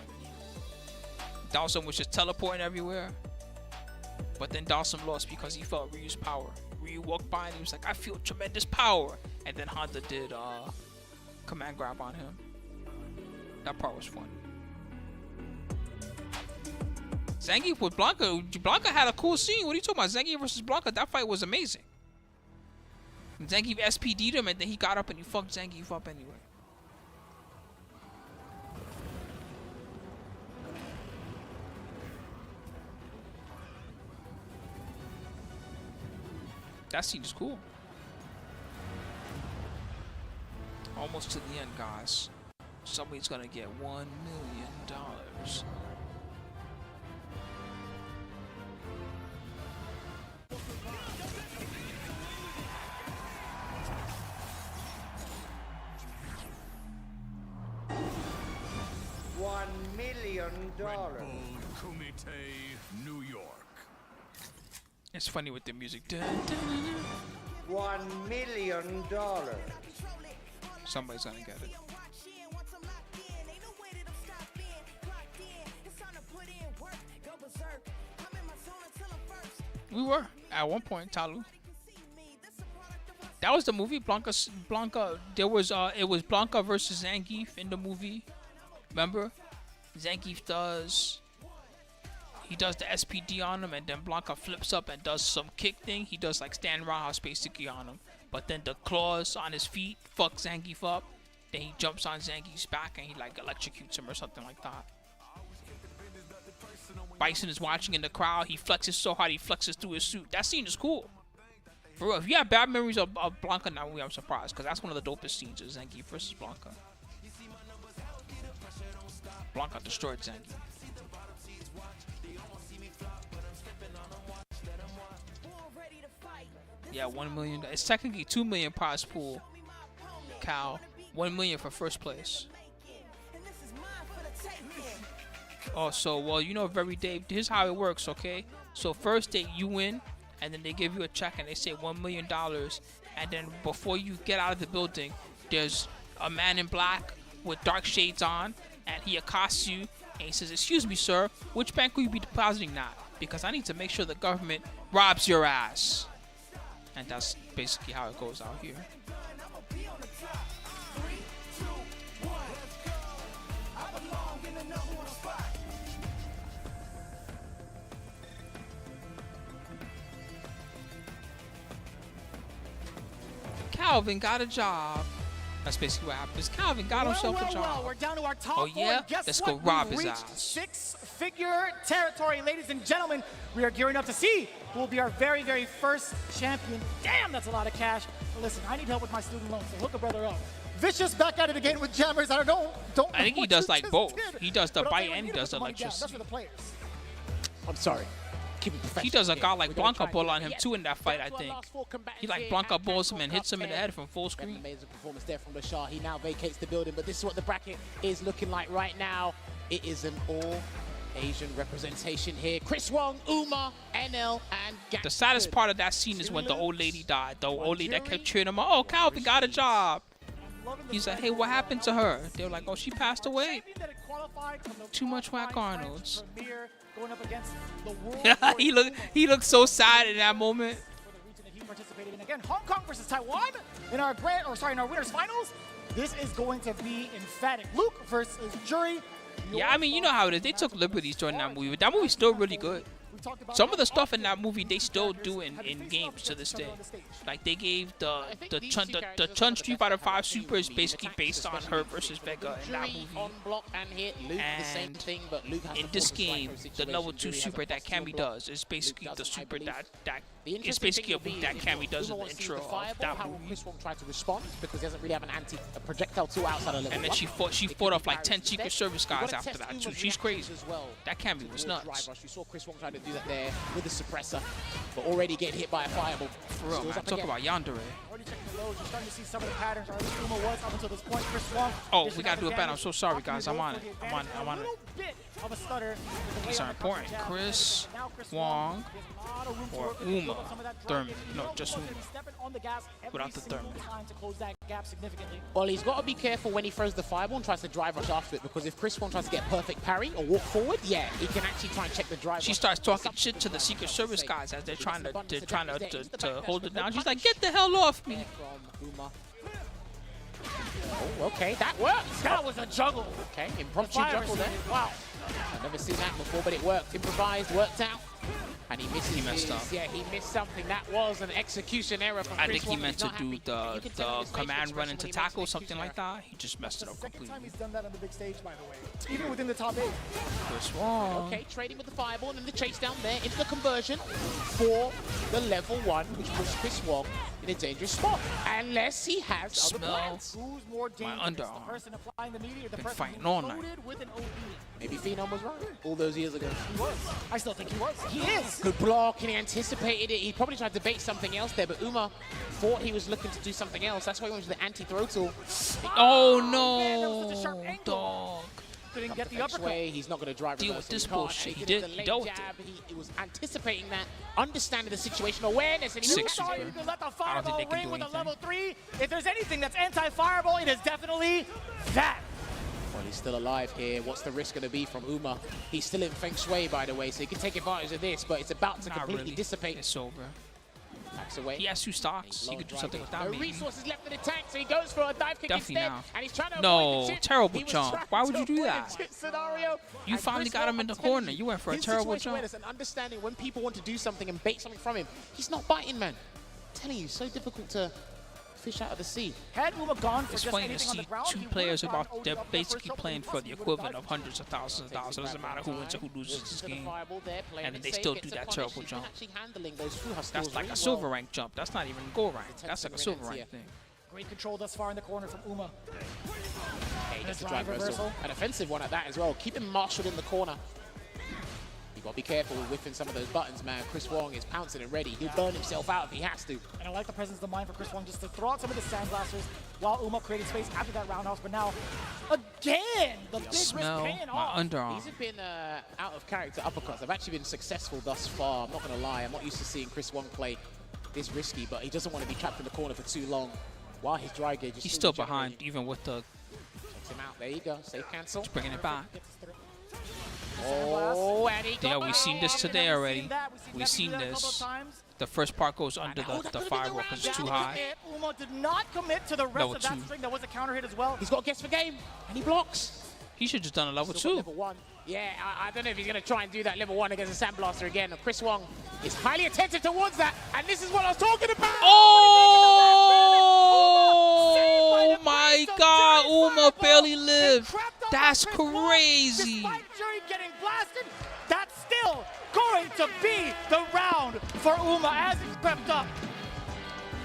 Dawson was just teleporting everywhere. But then Dawson lost because he felt Ryu's power. Ryu walked by and he was like, I feel tremendous power. And then Honda did command grab on him. That part was fun. Zangief with Blanca. Blanca had a cool scene. What are you talking about? Zangief versus Blanca. That fight was amazing. Zangief SPD'd him and then he got up and he fucked Zangief up anyway. That scene is cool. Almost to the end, guys. Somebody's gonna get $1 million. $1 million. Red Bull Kumite, New York. It's funny with the music. Dun, dun, dun, dun. $1 million. Somebody's gonna get it. We were at one point, Talu. That was the movie Blanca. There was it was Blanca versus Zangief in the movie. Remember, Zangief does the SPD on him, and then Blanca flips up and does some kick thing. He does like Stan Rajas basically on him, but then the claws on his feet fuck Zangief up. Then he jumps on Zangief's back and he like electrocutes him or something like that. Bison is watching in the crowd. He flexes so hard he flexes through his suit. That scene is cool. For real, if you have bad memories of Blanca now, I'm surprised, because that's one of the dopest scenes of Zangief versus Blanca. Blanca destroyed Zangief. Yeah, 1 million. It's technically 2 million prize pool. Cal, 1 million for first place. Oh, so well, you know, every day. Here's how it works, okay? So first day you win, and then they give you a check and they say $1 million, and then before you get out of the building, there's a man in black with dark shades on, and he accosts you and he says, "Excuse me, sir, which bank will you be depositing that? Because I need to make sure the government robs your ass." And that's basically how it goes out here. Calvin got a job. That's basically what happens. Calvin got himself a job. We're down to our top Oh, yeah? four. Guess Let's what? go rob We've his reached ass. six-figure territory, ladies and gentlemen. We are gearing up to see who will be our very, very first champion. Damn, that's a lot of cash. But listen, I need help with my student loan, so hook a brother up. Vicious back at it again with jammers. I don't I think he does like both. He does the bite and he does the That's electricity. for the players. I'm sorry. Keep it professional. He does a here. guy like We're gonna Blanca try and Bull do on it. him Yeah. too in that fight, I think. He like Blanca Bulls him and hits him in the head from full screen. Amazing performance there from Bashar. He now vacates the building, but this is what the bracket is looking like right now. It is an all-Asian representation here. Chris Wong, Uma, NL, and Gak. The saddest part of that scene is when the old lady died. The old lady that kept cheering him on. Oh, Calvin got a job. He's like, hey, what happened to her? They were like, oh, she passed away. Too much whack Arnolds. Going up against the world. he looked so sad in that moment. He participated in again. Hong Kong versus Taiwan in our in our winners finals. This is going to be emphatic. Luke versus Jury. Yeah, I mean, you know how it is. They took liberties during that movie, but that movie's still really good. Some of the stuff in that movie they still do in games to this day. Like they gave the Chun Street Fighter 5 Super is basically based on her versus Vega in that movie. And in this game, the level 2 super that Cammy does is basically the super that it's basically a move that Cammy does in the intro of that movie. Chris Wong tried to respond because he doesn't really have an projectile tool outside of level And then 1. she fought off like 10 Secret Service guys after that too. She's crazy. That Cammy was nuts. We saw Chris Wong try to do that there with the suppressor, but already getting hit by a fireball. For real, man. Talk about Yandere. Already checking the lows. You're starting to see some of the patterns, or at least Uma was up until this point. Chris Wong. Oh, we gotta do it better. I'm so sorry, guys. I'm on it. I'm on it. Bit of a stutter. These are important. Chris Wong or Uma Thurman. No, just Uma. Without the Thurman. Well, he's got to be careful when he throws the fireball and tries to drive rush after it, because if Chris Wong tries to get perfect parry or walk forward, yeah, he can actually try and check the drive. She starts talking shit to the Secret Service guys as they're trying to hold it down. She's like, "Get the hell off me!" Oh, okay, that worked. That was a juggle. Okay, impromptu juggle there. Wow. I've never seen that before, but it worked. Improvised, worked out. And he misses. He messed up. Yeah, he missed something. That was an execution error from Chris I think he Wong. meant He's to not do happy. the command run into tackle, something like that. He just messed it up completely. Time he's done that on the big stage, by the way. Even within the top 8. Chris Wong. Okay, trading with the fireball and then the chase down there into the conversion for the level 1, which puts Chris Wong in a dangerous spot. Unless he has other plans. Who's more dangerous? My The underarm. person applying the meteor, the Been person fighting who all night. loaded with an OB. Maybe Phenom was right all those years ago. He was. I still think he was. He is. Good block, and he anticipated it. He probably tried to bait something else there, but Uma thought he was looking to do something else. That's why he went to the anti-throw tool. Oh man, that was no, such a sharp angle. dog. Couldn't get the Next uppercut. way, he's not going to drive Deal reversal. with this He can't, bullshit. and He did did. the He late dealt with jab. He was anticipating that, understanding the situational awareness, and he Six Saw super. you can let the I don't fireball think they can ring do with a anything. level 3. If there's anything that's anti-fireball, it is definitely that. Well, he's still alive here. What's the risk going to be from Uma? He's still in Feng Shui, by the way, so he can take advantage of this, but it's about to Not completely really. dissipate. It's over. Backs away. He has 2 stocks. He could do something with that. No maybe. resources left in the tank, so he goes for a dive kick Definitely instead. now. And he's trying to No, avoid the chip. terrible He was jump. trying Why would to you do avoid that? the chip scenario. You And finally Chris got him Wong, in the I'm telling corner. You went for a his terrible situational jump. awareness and understanding when people want to do something and bait something from him. He's not biting, man. I'm telling you, so difficult to fish out of the sea. Had Uma gone for It's just funny to anything on see the ground, 2 he would've players gotten about. OD They're up there basically first, playing plus for he the would've equivalent died. of hundreds of thousands of dollars. It doesn't matter who wins or who loses this game. And then they still do that terrible jump. That's like a silver rank jump. That's not even gold rank. That's like a silver rank thing. Great control thus far in the corner from Uma. Hey, And gets a the drive drive reversal. reversal. An offensive one at that as well. Keep him marshaled in the corner. You got to be careful with whiffing some of those buttons, man. Chris Wong is pouncing and ready. He'll burn himself out if he has to. And I like the presence of mind for Chris Wong just to throw out some of the sandblasters while Uma created space after that roundhouse. But now, again, the big risk Smell paying my off. underarm. These have been out of character uppercuts. They've actually been successful thus far. I'm not going to lie. I'm not used to seeing Chris Wong play this risky, but he doesn't want to be trapped in the corner for too long while his dry gauge is He's still behind, even with the. Checks him out. There you go. Safe cancel. He's bringing it back. Oh, and he Yeah, got we've seen this today already. We've seen this. The first part goes under the firewall because it's too high. Uma did not commit to the rest Level of that 2. string. There was a counter hit as well. He's got a guess for game, and he blocks. He should just done a level Still got 2. Level 1. Yeah, I don't know if he's going to try and do that level 1 against a Sandblaster again. Chris Wong is highly attentive towards that, and this is what I was talking about. Oh my Uma barely lived. That's crazy. Despite Jury getting blasted, that's still going to be the round for Uma as he's crept up.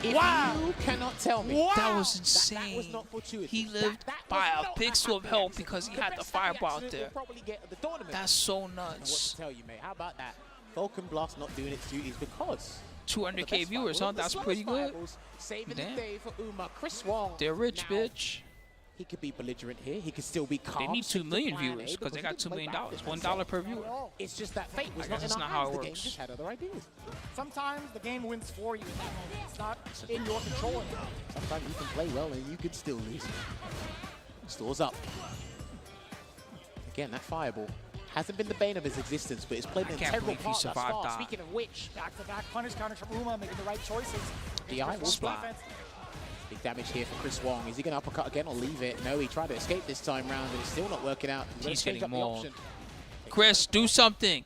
Wow. You cannot tell me. That was insane. That was not fortuitous. He lived by a pixel of health because he had the fireball out there. That's so nuts. What to tell you, mate? How about that? Falcon Blast not doing its duties because 200K viewers, huh? That's pretty good. Saving the day for Uma. Chris Wong. They're rich, bitch. He could be belligerent here. He could still be calm. They need 2 million viewers because they got $2 million. $1 per viewer. It's just that fate was I guess not in that's our not hands. how it The works. game just had other ideas. Sometimes the game wins for you. It's not in your control. Sometimes you can play well and you could still lose. Stores up. Again, that fireball hasn't been the bane of his existence, but it's played an integral part thus far. Speaking of which, back-to-back punish counters from Uma, making the right choices. DI will splat. Big damage here for Chris Wong. Is he going to uppercut again or leave it? No, he tried to escape this time round, and it's still not working out. He's getting mauled. Chris, do something.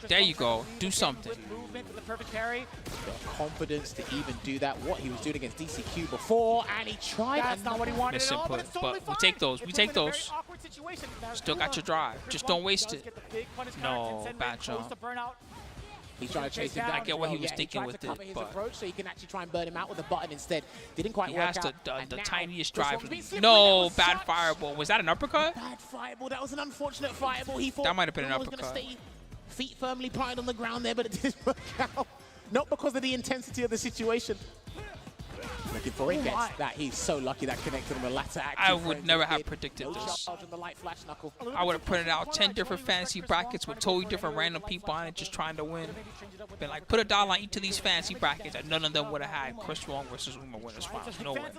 There you go. Do something. The perfect parry. The confidence to even do that. What he was doing against DCQ before, and he tried. That's not what he wanted at all, but it's totally we take those. We take those. Situation. Still got your drive. Just don't waste it. No, bad jump. He's trying to chase him down. I get what he was thinking with it, but approach so he can actually try and burn him out with a button instead. Didn't quite he work has out. the tiniest drive. No, bad fireball. Was that an uppercut? Bad fireball. That was an unfortunate fireball. He thought that might have been an was uppercut. Stay feet firmly planted on the ground there, but it didn't work out. Not because of the intensity of the situation. Looking for it, gets that. He's so lucky that connected on the latter action. I would never have predicted this. I would have printed out 10 different fantasy brackets with totally different random people on it just trying to win. Been like, put $1 on each of these fantasy brackets, and none of them would have had Chris Wong versus Uma winners finals. No way.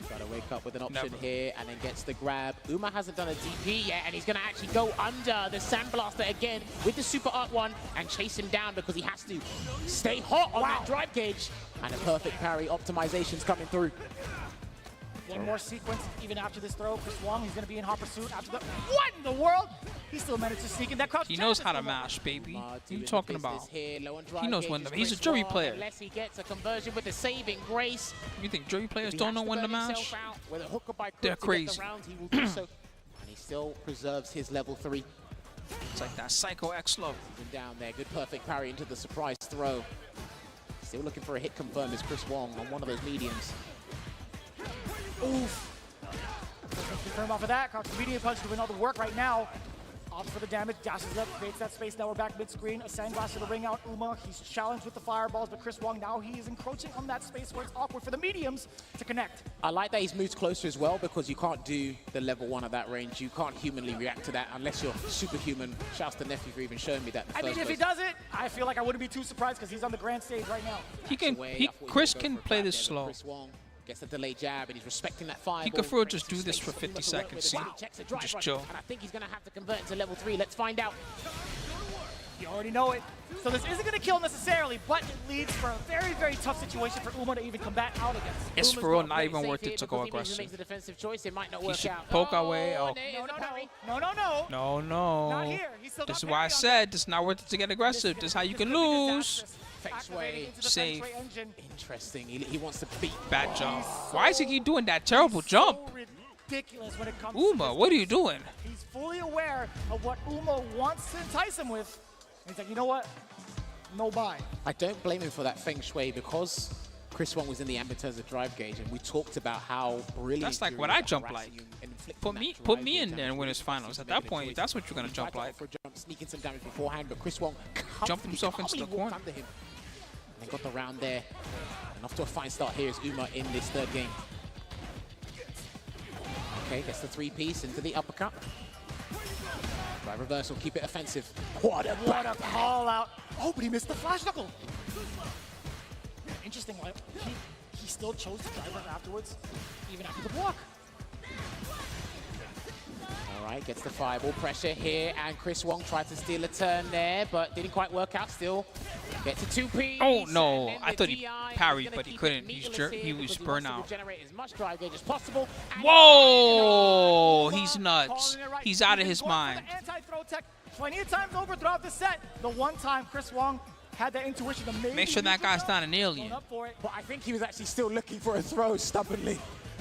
Try to wake up with an option here and then gets the grab. Uma hasn't done a DP yet, and he's going to actually go under the Sandblaster again with the Super Art one and chase him down because he has to stay hot on that drive gauge. And a perfect parry. Optimization's coming through. One more sequence, even after this throw. Chris Wong, he's going to be in hot pursuit after the... What in the world? He still managed to sneak in that crouch. He knows how to mash, baby. What are you talking about? He knows when to... He's a jury player. Unless he gets a conversion with the saving grace. You think jury players don't know when to mash? They're crazy. He will do so. And he still preserves his level 3. It's like that Psycho X low. Down there. Good perfect parry into the surprise throw. Still looking for a hit confirm is Chris Wong on one of those mediums. Oof. Confirm off of that. Crouch medium punch doing all the work right now. Opts for the damage, dashes up, creates that space. Now we're back mid-screen. A Sandblast to the ring out. Uma, he's challenged with the fireballs, but Chris Wong now he is encroaching on that space where it's awkward for the mediums to connect. I like that he's moved closer as well because you can't do the level 1 at that range. You can't humanly react to that unless you're superhuman. Shouts to Nephew for even showing me that. I mean, if he does it, I feel like I wouldn't be too surprised because he's on the grand stage right now. Chris can play this slow. Chris Wong gets the delayed jab and he's respecting that fire. He could just do this for 50 seconds. See? Just chill. And I think he's going to have to convert into level 3. Let's find out. You already know it. So this isn't going to kill necessarily, but it leads for a very, very tough situation for Uma to even combat out against. It's for real not even worth it to go aggressive. Makes a defensive choice. It might not he work should out. poke our way. Oh. No. Not here. He's still this is why I said it's not worth it to get aggressive. This is how you can lose. Feng Shui. Safe. Interesting. He wants to beat. Bad jump. Why is he keep doing that terrible jump? Ridiculous when it comes Uma, what are you doing? He's fully aware of what Uma wants to entice him with. And he's like, you know what? No buy. I don't blame him for that Feng Shui because Chris Wong was in the ambit in terms of drive gauge, and we talked about how brilliant. That's like what I jump like. Put me in there and win his finals. At that point, that's what you're gonna jump like. Sneaking some damage beforehand, but Chris Wong jumped himself into the corner. Under him. And they got the round there. And off to a fine start here is Uma in this third game. Okay, gets the 3-piece into the uppercut. Drive reversal, keep it offensive. What a call out. Oh, but he missed the flash knuckle. Interesting, like, he still chose to drive right afterwards, even after the block. All right, gets the fireball pressure here, and Chris Wong tried to steal a turn there, but didn't quite work out. Still gets a 2-piece. Oh no, I thought he parried, but he couldn't. He was burnt out. Whoa, he's nuts. He's out of his mind. Anti-throw tech plenty of times over throughout the set. The one time Chris Wong had that intuition to make sure that guy's not an alien. But I think he was actually still looking for a throw stubbornly.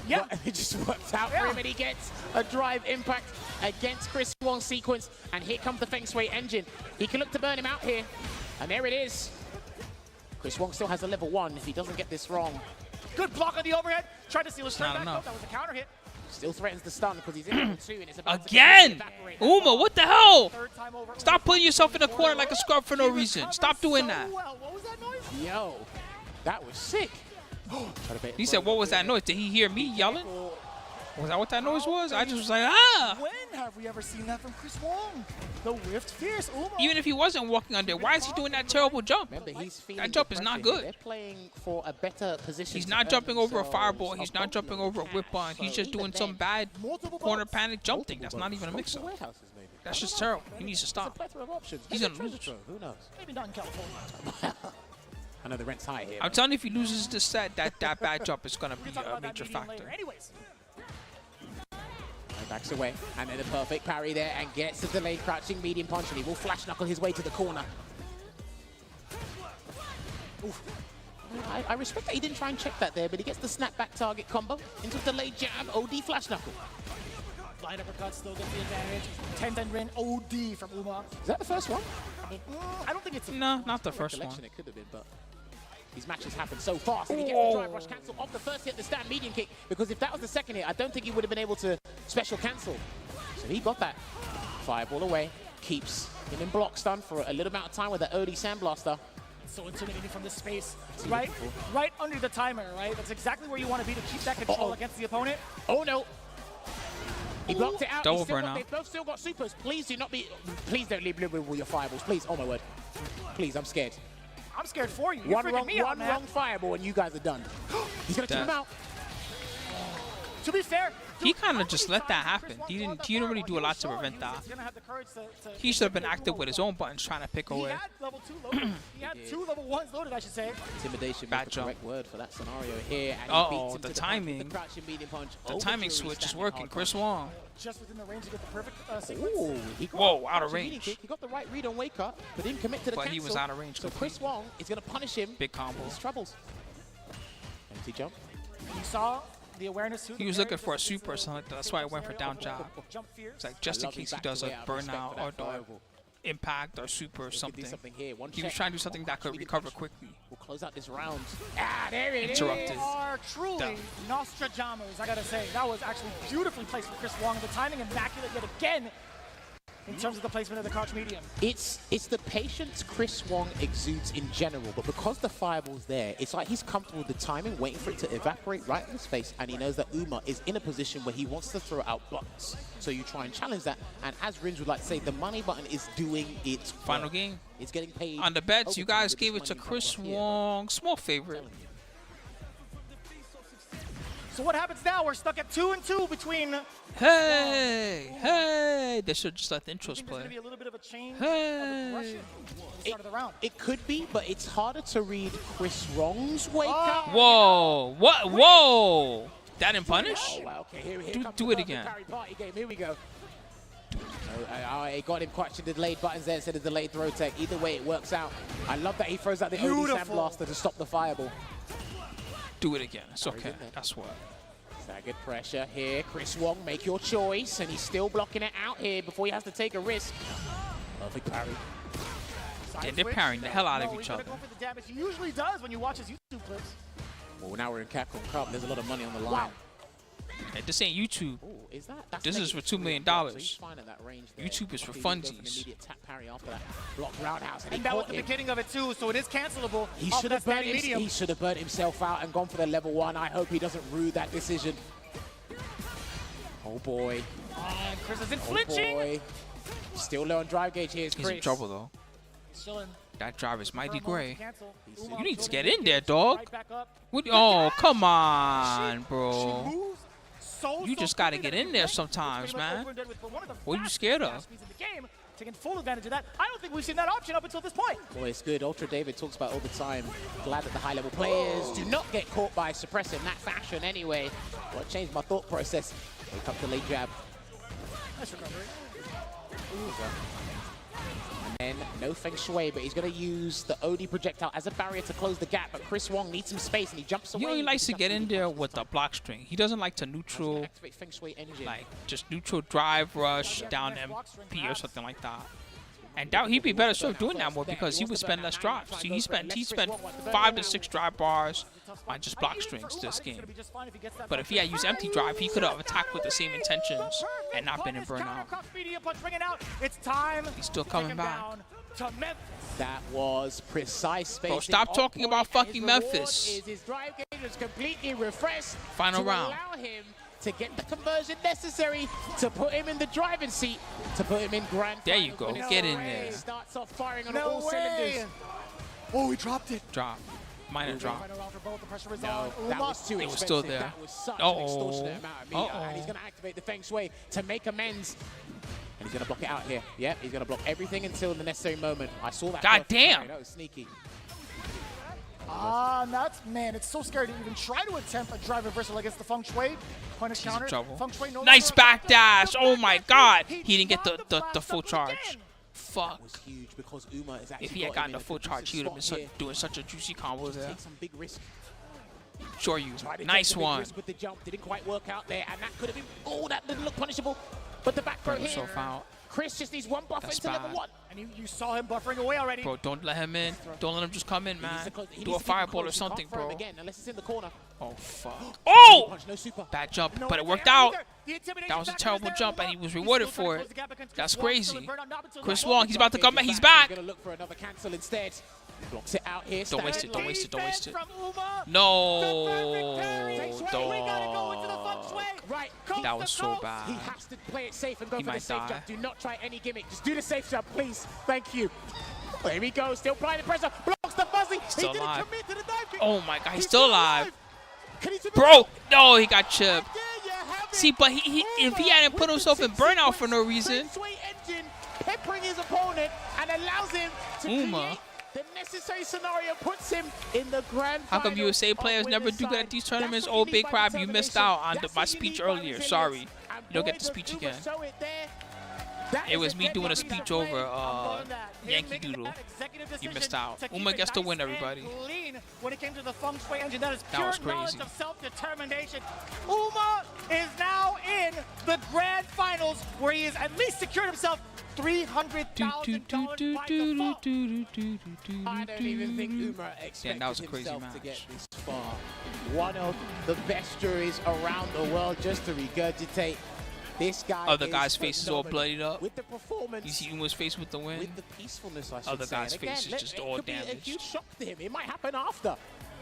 Yeah. But it just worked out for him, and he gets a drive impact against Chris Wong's sequence. And here comes the Feng Shui engine. He can look to burn him out here. And there it is. Chris Wong still has a level 1 if he doesn't get this wrong. Good block on the overhead. Tried to steal a straight back. enough. That was a counter hit. Still threatens the stun because he's in level 2 and it's about Again! to Uma, what the hell? Stop putting yourself in a corner like a scrub for no reason. Stop doing that. What was that noise? Yo, that was sick. He said, what was that noise? Did he hear me yelling? Was that what that noise was? I just was like, ah! When have we ever seen that from Chris Wong? The whiffed fierce Uma. Even if he wasn't walking under, why is he doing that terrible jump? Remember, he's feeling That jump is not good. They're playing for a better position. He's not jumping over a fireball. He's not jumping over a whip on. He's just doing some bad corner panic jump thing. That's not even a mix-up. That's just terrible. He needs to stop. He's gonna lose. Who knows? Maybe not in California. I know the rent's high here. I'm telling you, if he loses this set, that bad jump is gonna be a major factor. Anyways. Backs away, and then a perfect parry there, and gets the delayed crouching medium punch, and he will flash knuckle his way to the corner. Oof. I respect that he didn't try and check that there, but he gets the snapback target combo into the delayed jab, OD flash knuckle. Light uppercut still gets the advantage. 10-10 rin OD from Uma. Is that the first one? I don't think it's No, not the first one. It could have been, but these matches happen so fast, and he gets the drive rush cancel off the first hit, the stand medium kick, because if that was the second hit, I don't think he would have been able to special cancel. So he got that. Fireball away, keeps him in block stun for a little amount of time with that early sandblaster. So intimidating from this space, right under the timer, right? That's exactly where you want to be to keep that control against the opponent. Oh no! He blocked it out. Double burnout. They've both still got supers. Please do not be. Please don't leave with your fireballs. Please. Oh my word. Please, I'm scared. I'm scared for you. You're freaking One wrong fireball and you guys are done. He's gonna keep him out. To be fair, He kind of just let that happen. He didn't really do a lot to prevent that. He should have been active with his own buttons trying to pick away. He had level 2 loaded. He had 2 level 1s loaded, I should say. Intimidation Bad is the jump. correct word for that scenario here. And Uh-oh, the timing. The timing switch is working. Chris Wong. Just within the range to get the perfect sequence. Whoa, out of range. He got the right read on wake up, but didn't commit to the But cancel. he was out of range. So Chris Wong is going to punish him. Big combo. His troubles. Empty jump. He saw the awareness too. He was looking for a super or something like that. That's why I went for down jab. It's like just in case he does a burnout or impact or super or something. He was trying to do something that could recover quickly. We'll close out this round. Ah, there it is. Interrupted. They are truly Nostradamus, I gotta say. That was actually beautifully placed from Chris Wong. The timing immaculate yet again in terms of the placement of the crouch medium. It's the patience Chris Wong exudes in general, but because the fireball's there, it's like he's comfortable with the timing, waiting for it to evaporate right in his face, and he knows that Uma is in a position where he wants to throw out blocks. So you try and challenge that, and as Rins would like to say, the money button is doing its work. Final game. It's getting paid. On the bets, you guys gave it to Chris Wong. Small favorite. So what happens now? We're stuck at 2-2 between. Hey! They should just let the intros There's play. gonna be a little bit of a change of progression at the start of the round. It could be, but it's harder to read Chris Wong's wake up. Whoa! What? Whoa! That didn't punish? Oh, wow, okay, here comes Do the it perfect again. parry party game. Here we go. He got him catching the delayed buttons there instead of delayed throw tech. Either way, it works out. I love that he throws out the OD sandblaster to stop the fireball. Do it again. It's okay. That's what. Staggered pressure here. Chris Wong, make your choice. And he's still blocking it out here before he has to take a risk. Perfect parry. Yeah, they're parrying the hell out of each other. Go for the damage he usually does when you watch his YouTube clips. Well, now we're in Capcom Cup. There's a lot of money on the line. Wow. Hey, this ain't YouTube. Ooh, is that? That's This is for $2 million. So he's fine at that range there. YouTube is for He goes an funsies. immediate tap parry after that blocked roundhouse, and And he that was caught the him. beginning of it too, so it is cancelable. He off should that have burnt standing medium. He should have burnt himself out and gone for the level 1. I hope he doesn't rue that decision. Oh boy. And Chris isn't Oh flinching. boy. Still low on drive gauge here. He's in trouble though. Still in. That drive is mighty gray. Cancel. You need to get in there, dog. What? Oh, come on, bro. You just gotta get in there sometimes, man. What are you scared of? Taking full advantage of that. I don't think we've seen that option up until this point. Boy, it's good. Ultra David talks about all the time. Glad that the high-level players do not get caught by suppressor in that fashion anyway. Well, it changed my thought process. Wake up the late jab. Nice recovery. And And no Feng Shui, but he's going to use the OD projectile as a barrier to close the gap. But Chris Wong needs some space, and he jumps away. He only likes to get in there with the block string. He doesn't like to neutral, Feng Shui engine. like just neutral drive rush down MP or something like that. And he'd be better served doing that more because he would spend less drives. See, he spent 5 to 6 drive bars on just block strings this game. But if he had used empty drive, he could have attacked with the same intentions and not been in burnout. He's still coming back. That was precise space. Bro, stop talking about fucking Memphis. His drive gauge was completely refreshed. Final round. Allow him to get the conversion necessary to put him in the driving seat, to put him in grand. There you go. Get in there. Starts off firing on all cylinders. Oh, he dropped it. Drop. Minor drop. No, that was too expensive. It was still there. That was such an extortionate amount of meter. And he's going to activate the Feng Shui to make amends. And he's going to block it out here. Yep, he's going to block everything until the necessary moment. I saw that. God damn. That was sneaky. That's, man, it's so scary to even try to attempt a drive reversal against the Feng Shui. Punish counter. Feng Shui no nice backdash. Oh my god. He didn't get the full charge. Fuck. Huge because Uma is if he had gotten the full charge, he would have been doing such a juicy combo there. Take some big risk. Sure you. Nice one. With the jump, didn't quite work out there, and that could have been. Oh, that didn't look punishable. But the back throw here. So foul. Chris just needs one buffer into level 1. And you saw him buffering away already. Bro, don't let him in. Don't let him just come in, man. Do a fireball or something, bro. Again, unless it's in the corner. Oh, fuck. Oh! No super. Bad jump, but it worked out. That was a terrible jump, and he was rewarded for it. That's crazy. Chris Wong, he's about to come back. He's back. He's going to look for another cancel instead. Blocks it out here. Don't waste it. Don't waste it. Don't waste it. No. Right. That was so bad. He has to play it safe and go He for the might safe die. jump. Do not try any gimmick. Just do the safe jump, please. Thank you. Here we go. Still applying the pressure. Blocks the fuzzy. Still He alive. didn't commit to the dive kick. Oh my god, he's still alive. Can he Bro, no, he got chipped. See, but if he hadn't put himself in burnout for no reason. Peppering his opponent and allows him to create the necessary scenario, puts him in the grand How come USA players never do good at these tournaments? Oh, big crap, you missed out on my speech earlier. Sorry. You don't get the speech again. It was me doing a speech over Yankee Doodle. You missed out. Uma gets to win, everybody. When it came to the Feng Shui engine, that is That pure was crazy. knowledge of self-determination. Uma is now in the grand finals, where he has at least secured himself $300,000 by default. I don't even think Uma expected that was a crazy himself to match. get this far. One of the best juries around the world, just to regurgitate. This guy Other guy's face is all bloodied up. with the performance. You see Uma's face with the win. With the peacefulness, I should Other say. guy's And again, face is just all it could be a damaged. huge shock to him. It might happen after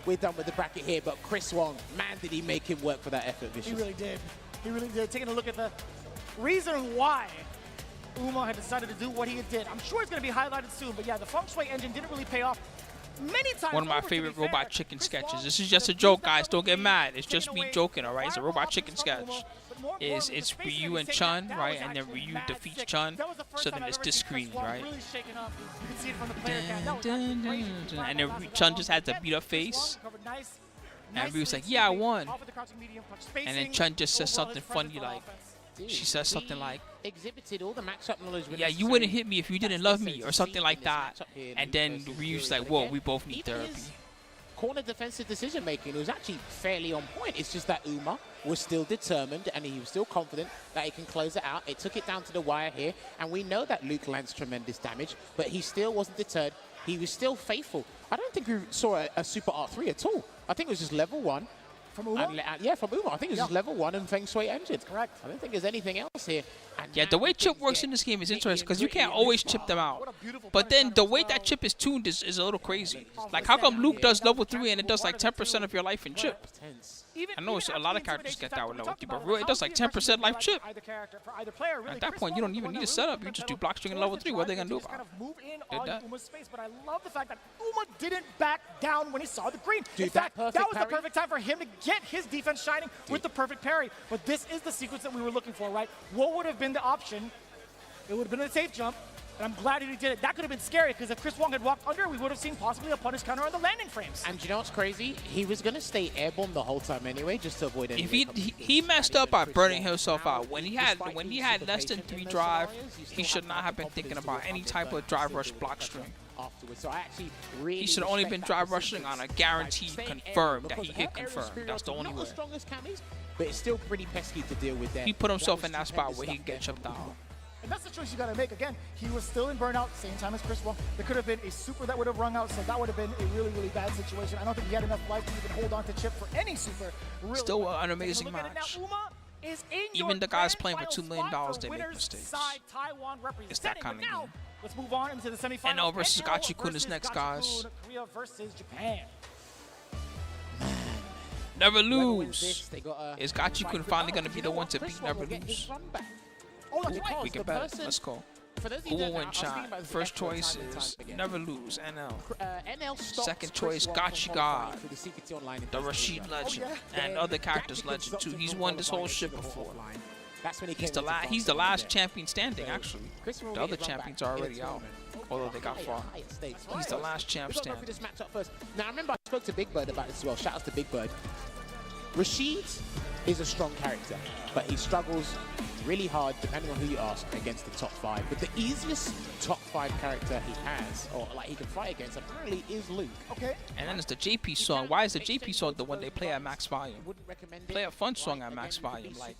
we're done with the bracket here, but Chris Wong, man, did he make him work for that effort, Vicious. He really did. He really did. Taking a look at the reason why Uma had decided to do what he did. I'm sure it's going to be highlighted soon, but yeah, the Feng Shui engine didn't really pay off many times. One of my favorite Robot Chicken sketches. This is just a joke, guys. Don't get mad. It's just me joking, all right? It's a Robot Chicken sketch. It's Ryu and Chun, right? And then Ryu defeats Chun. So then it's this screen, right? And then Chun just has a beat up face. And Ryu's like, yeah, I won. And then Chun just says something funny like, she says something like, exhibited all the matchup knowledge. yeah, you wouldn't hit me if you didn't love me, or something like that. And then Ryu's like, whoa, we both need therapy. Corner defensive decision making was actually fairly on point. It's just that Uma was still determined and he was still confident that he can close it out. It took it down to the wire here, and we know that Luke lands tremendous damage, but he still wasn't deterred. He was still faithful. I don't think we saw a Super R3 at all. I think it was just level 1. From Uma? Yeah, from Uma. I think it was just level 1 and Feng Shui engine. Correct. I don't think there's anything else here. And yeah, the way chip works in this game is interesting because you can't always chip them out. But then the way that chip is tuned is a little crazy. Like, how come Luke does level 3 and it does like 10% of your life in chip? I know a lot of characters get that with level 3, but really, it does like 10% life chip. At that point, you don't even need a setup. You just do block string in level 3. What are they going to do about it? Move in on Uma's space, but I love the fact that Uma didn't back down when he saw the green. Dude, in fact, that that was perfect the perfect time for him to get his defense shining with the perfect parry. But this is the sequence that we were looking for, right? What would have been the option? It would have been a safe jump. And I'm glad he did it. That could have been scary, because if Chris Wong had walked under, we would have seen possibly a punish counter on the landing frames. And you know what's crazy? He was going to stay airborne the whole time anyway, just to avoid any. If he messed up by burning himself out. When he had less than 3 drive, he should not have been thinking about any type of drive rush block string. Afterwards. So I actually really he should have only been drive rushing on a guaranteed confirm that he hit confirm. That's the only way. But it's still pretty pesky to deal with that. He put himself in that spot where he can get chipped out. And that's the choice you got to make. Again, he was still in burnout, same time as Chris Wong. There could have been a super that would have rung out, so that would have been a really, really bad situation. I don't think he had enough life to even hold on to Chip for any super. Really still an amazing match. Even the guys playing for $2 million, they make mistakes. It's that kind of game. Let's move on into the semifinals. NL versus Gachikun is next, guys. Korea versus Japan. Never lose. Is Gachikun finally going to be the one to beat Never Lose? We can bet it. Let's go. Who will win, Chan? First choice is Never Lose, NL. Second choice, Gachi God, the Rashid legend, and other characters legend too. He's won this whole shit before. He's the last champion standing, actually. The other champions are already out, although they got far. He's the last champ standing. Now, I remember I spoke to Big Bird about this as well. Shout out to Big Bird. Rashid is a strong character, but he struggles really hard, depending on who you ask, against the top 5. But the easiest top 5 character he has, or like he can fight against, apparently is Luke. Okay. And then it's the JP song. Why is the JP song the one they play at max volume? Play a fun song at max volume, like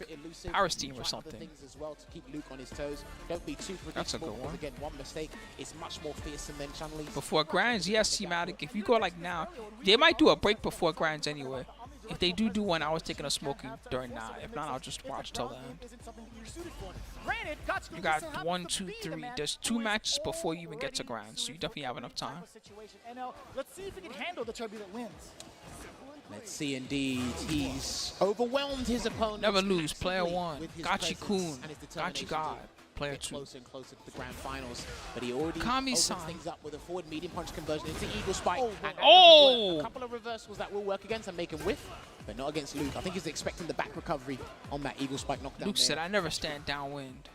Paris Team or something. As well to keep Luke on his toes. Don't be too predictable. That's a good one. Again, one mistake is much more fearsome than Chun-Li. Before grinds, yes, T-Matic. If you go like now, they might do a break before grinds anyway. If they do one, I was thinking of smoking during now. If not, I'll just watch till the end. You got 1, 2, 3. There's 2 matches before you even get to grind, so you definitely have enough time. Let's see if he can handle the turbulent winds. Let's see, indeed. He's overwhelmed his opponent. Never lose. Player 1. Gachi-kun. Gachi God. Player 2. Closer and closer to the grand finals, but he already opens things up with a forward medium punch conversion into Eagle Spike. Oh! A couple of reversals that will work against and make him whiff, but not against Luke. I think he's expecting the back recovery on that Eagle Spike knockdown. Luke said, I never stand downwind.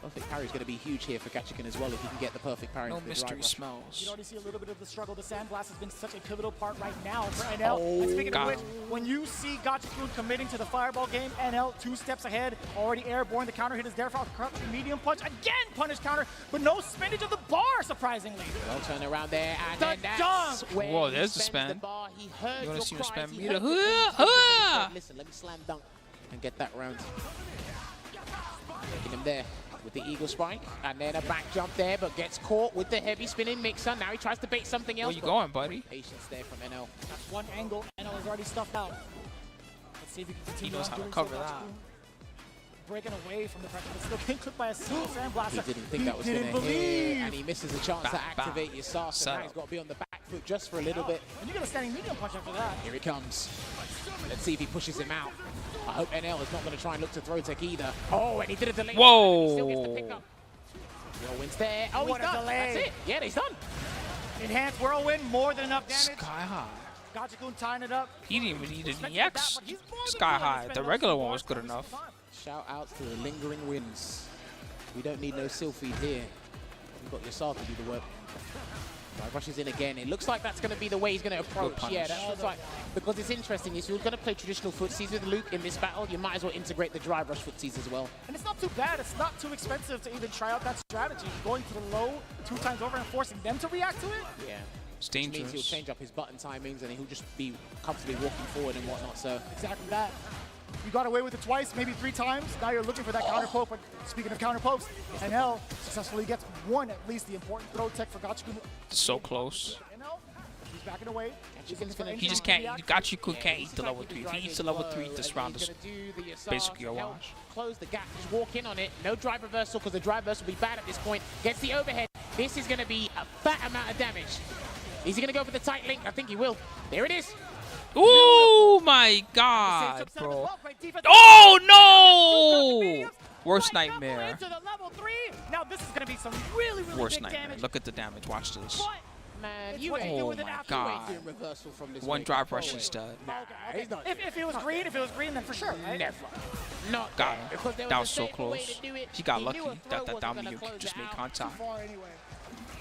Perfect parry is going to be huge here for Gachikan as well if he can get the perfect parry. No mystery smells. You already see a little bit of the struggle. The Sandblast has been such a pivotal part right now for NL. And speaking of which, when you see Gachikun committing to the fireball game, NL 2 steps ahead, already airborne. The counter hit is there for a medium punch. Again, punish counter, but no spinach of the bar, surprisingly. Well turn around there, and then that's where whoa, there's the spin. You want to see him spin meter? Listen, let me slam dunk and get that round. Making him there with the Eagle Spike, and then a back jump there, but gets caught with the heavy spinning mixer. Now he tries to bait something else. Where you going, buddy? Patience there from NL. That's one angle. NL is already stuffed out. Let's see if he can continue. He knows on how to doing cover so. that. Breaking away from the pressure, but still getting clipped by a single Sandblaster. He didn't think that was going to hit, and he misses a chance to activate your sauce, and now he's got to be on the back foot just for a little bit. And you got a standing medium punch after that. Here he comes. Let's see if he pushes him out. I hope NL is not going to try and look to throw tech either. Oh, and he did a delay. Whoa! He still gets the pickup. Whirlwind's there. Oh, what he's done. Delay. That's it. Yeah, he's done. Enhanced Whirlwind, more than enough damage. Sky High. Gachikun tying it up. He didn't even need an EX. Sky High. The regular one was good enough. Shout out to the lingering winds. We don't need no Sylphid here. You've got your Sar to do the work. Right, rushes in again. It looks like that's going to be the way he's going to approach. Yeah, that looks like, because it's interesting. If you're going to play traditional footsies with Luke in this battle, you might as well integrate the drive rush footsies as well. And it's not too bad. It's not too expensive to even try out that strategy. Going to the low 2 times over and forcing them to react to it. Yeah. It's dangerous. Which means he'll change up his button timings and he'll just be comfortably walking forward and whatnot. So exactly that. You got away with it twice, maybe 3 times. Now you're looking for that counter poke. But speaking of counter pokes, NL successfully gets one, at least the important throw tech for Gachikun. So close. He's backing away. He just can't. Gachikun can't eat the level 3. If he eats the level 3, this round is basically a wash. Close the gap. Just walk in on it. No drive reversal because the drive reversal will be bad at this point. Gets the overhead. This is going to be a fat amount of damage. Is he going to go for the tight link? I think he will. There it is. Oh my God, bro. Oh no! Worst nightmare. Now this is going to be some really Worst nightmare. Look at the damage. Watch this. man. It's You what you ain't do with it doing after. reversal from this One wake drive up. rush No is way. stud. Nah, he's not If it was green, then for sure, right? Never. Not Got there, him. because there That a was so safer way close. to do it. He got He lucky knew a that throw that wasn't down gonna Miyuki close just it made out. contact. Too far anyway.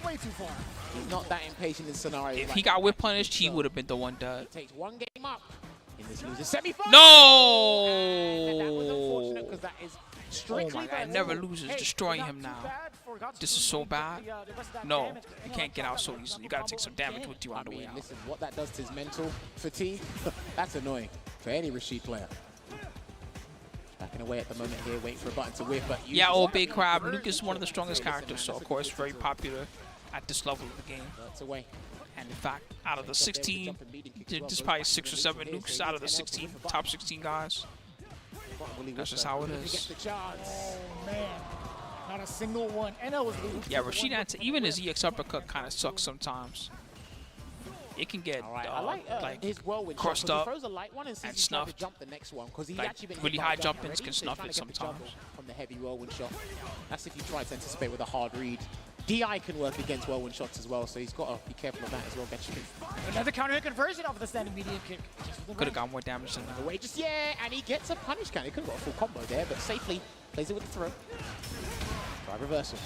Way too far. He's not that impatient in scenarios. If like he got that. whip punished, he would have been the one dead. Takes one game up in this loser semi-final. No! And that was unfortunate because that is Oh strictly my God, never loses. Destroying him now. This is so bad. No, you can't get out so easily. You gotta take some damage with you on the way out. Listen, what that does to his mental fatigue, that's annoying for any Rashid player. Backing away at the moment here, waiting for a button to whip, but Yeah, old big crab. Nuke is one of the strongest characters, so of course very popular at this level of the game. That's away. And in fact, out of the 16, there's probably 6 or 7 nukes out of the 16 top 16 guys. That's just how it is. Oh man, not a single one. NL was losing. Yeah, Rashid, even his EX uppercut kind of sucks sometimes. It can get I like his whirlwind crossed shot, up he throws a light one and sees and he's trying to snuffed. jump the next one because he's Like, actually been hit really by high a jump jump-ins already, can so he's snuff trying it to get the jump sometimes. from the heavy whirlwind shot. That's if you try to anticipate with a hard read. DI can work against whirlwind shots as well, so he's got to be careful of that as well. Another counter hit conversion off of the standing medium kick. Could have got more damage than that. Away, just and he gets a punish count. He could have got a full combo there, but safely plays it with the throw. Drive reversal.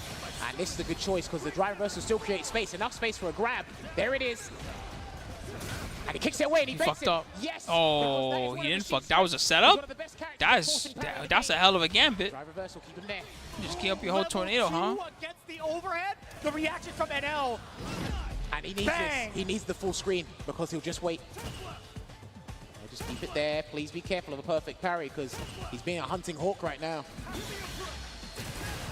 And this is a good choice because the drive reversal still creates space, enough space for a grab. There it is. And he kicks it away and he He fakes fucked it. up. Yes. Oh, he didn't fuck. That was a setup? That's a hell of a gambit. Drive reversal, keep him there. You just keep up your whole tornado, huh? Against the overhead, the reaction from NL. And he needs this. He needs the full screen because he'll just wait. Just keep it there. Please be careful of a perfect parry because he's being a hunting hawk right now.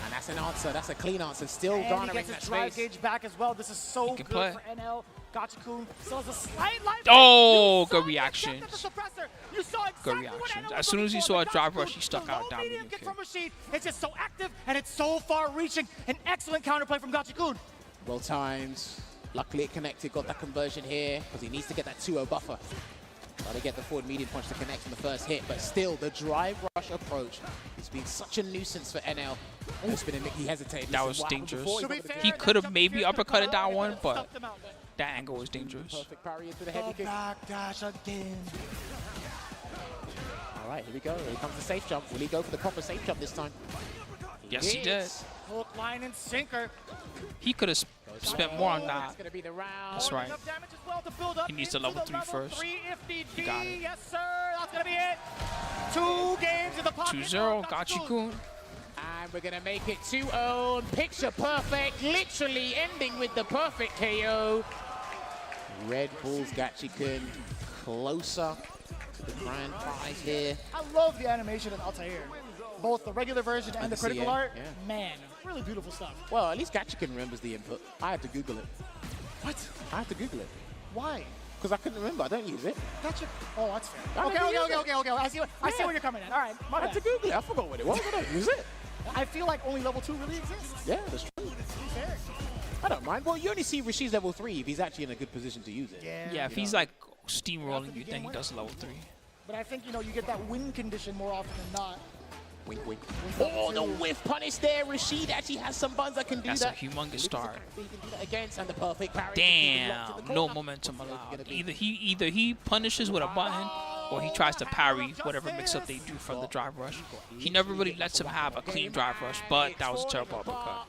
And that's an answer. That's a clean answer. Still And he garnering gets that his drive space. gauge back as well. This is so good play. for NL. Gachikun still has a slight life. Oh, good reactions. You saw Good reactions. As soon as he saw a drive rush, he stuck out down medium kick. from Rashid. It's just so active and it's so far reaching. An excellent counterplay from Gachikun. Well timed. Luckily it connected. Got that conversion here because he needs to get that 2-0 buffer. Got to get the forward medium punch to connect from the first hit, but still the drive rush approach has been such a nuisance for NL. He hesitated. That was dangerous. He could have maybe uppercutted that one, but that angle was dangerous. Perfect parry into the heavy kick. Backdash again. All right, here we go. Here comes the safe jump. Will he go for the proper safe jump this time? Yes, he did. Hook, line, and sinker. He could have spent more on that. Gonna be the round. That's right. Enough damage as well to build up He needs to into level the 3 first. 3 if need He got it. Yes, sir. That's gonna be it. 2 games in the pocket. 2-0, Gachikun. And we're gonna make it 2-0. Picture perfect. Literally ending with the perfect KO. Red Bull's Gachikun closer to the grand prize here. I love the animation of Altair. Both the regular version and the critical art. Yeah. Man, really beautiful stuff. Well, at least Gachikun remembers the input. I had to Google it. What? I had to Google it. Why? Because I couldn't remember. I don't use it. Gotcha. Oh, that's fair. I Okay. don't use it. I see where you're coming at. All right, my I had to bad. Google it. I forgot what it was. I don't use it. I feel like only level 2 really exists. Yeah, that's true. Fair. I don't mind. Well, you only see Rashid's level 3 if he's actually in a good position to use it. Yeah, if he's like steamrolling you, then he does level 3. But I think, you get that win condition more often than not. Wink, wink. Oh, the whiff punish there. Rashid actually has some buns that can do That's that. a humongous start. He can do that against, and the perfect parry. Damn, no momentum allowed. Either he punishes with a button, or he tries to parry whatever mix-up they do from the drive rush. He never really lets him have a clean drive rush, but that was a terrible uppercut.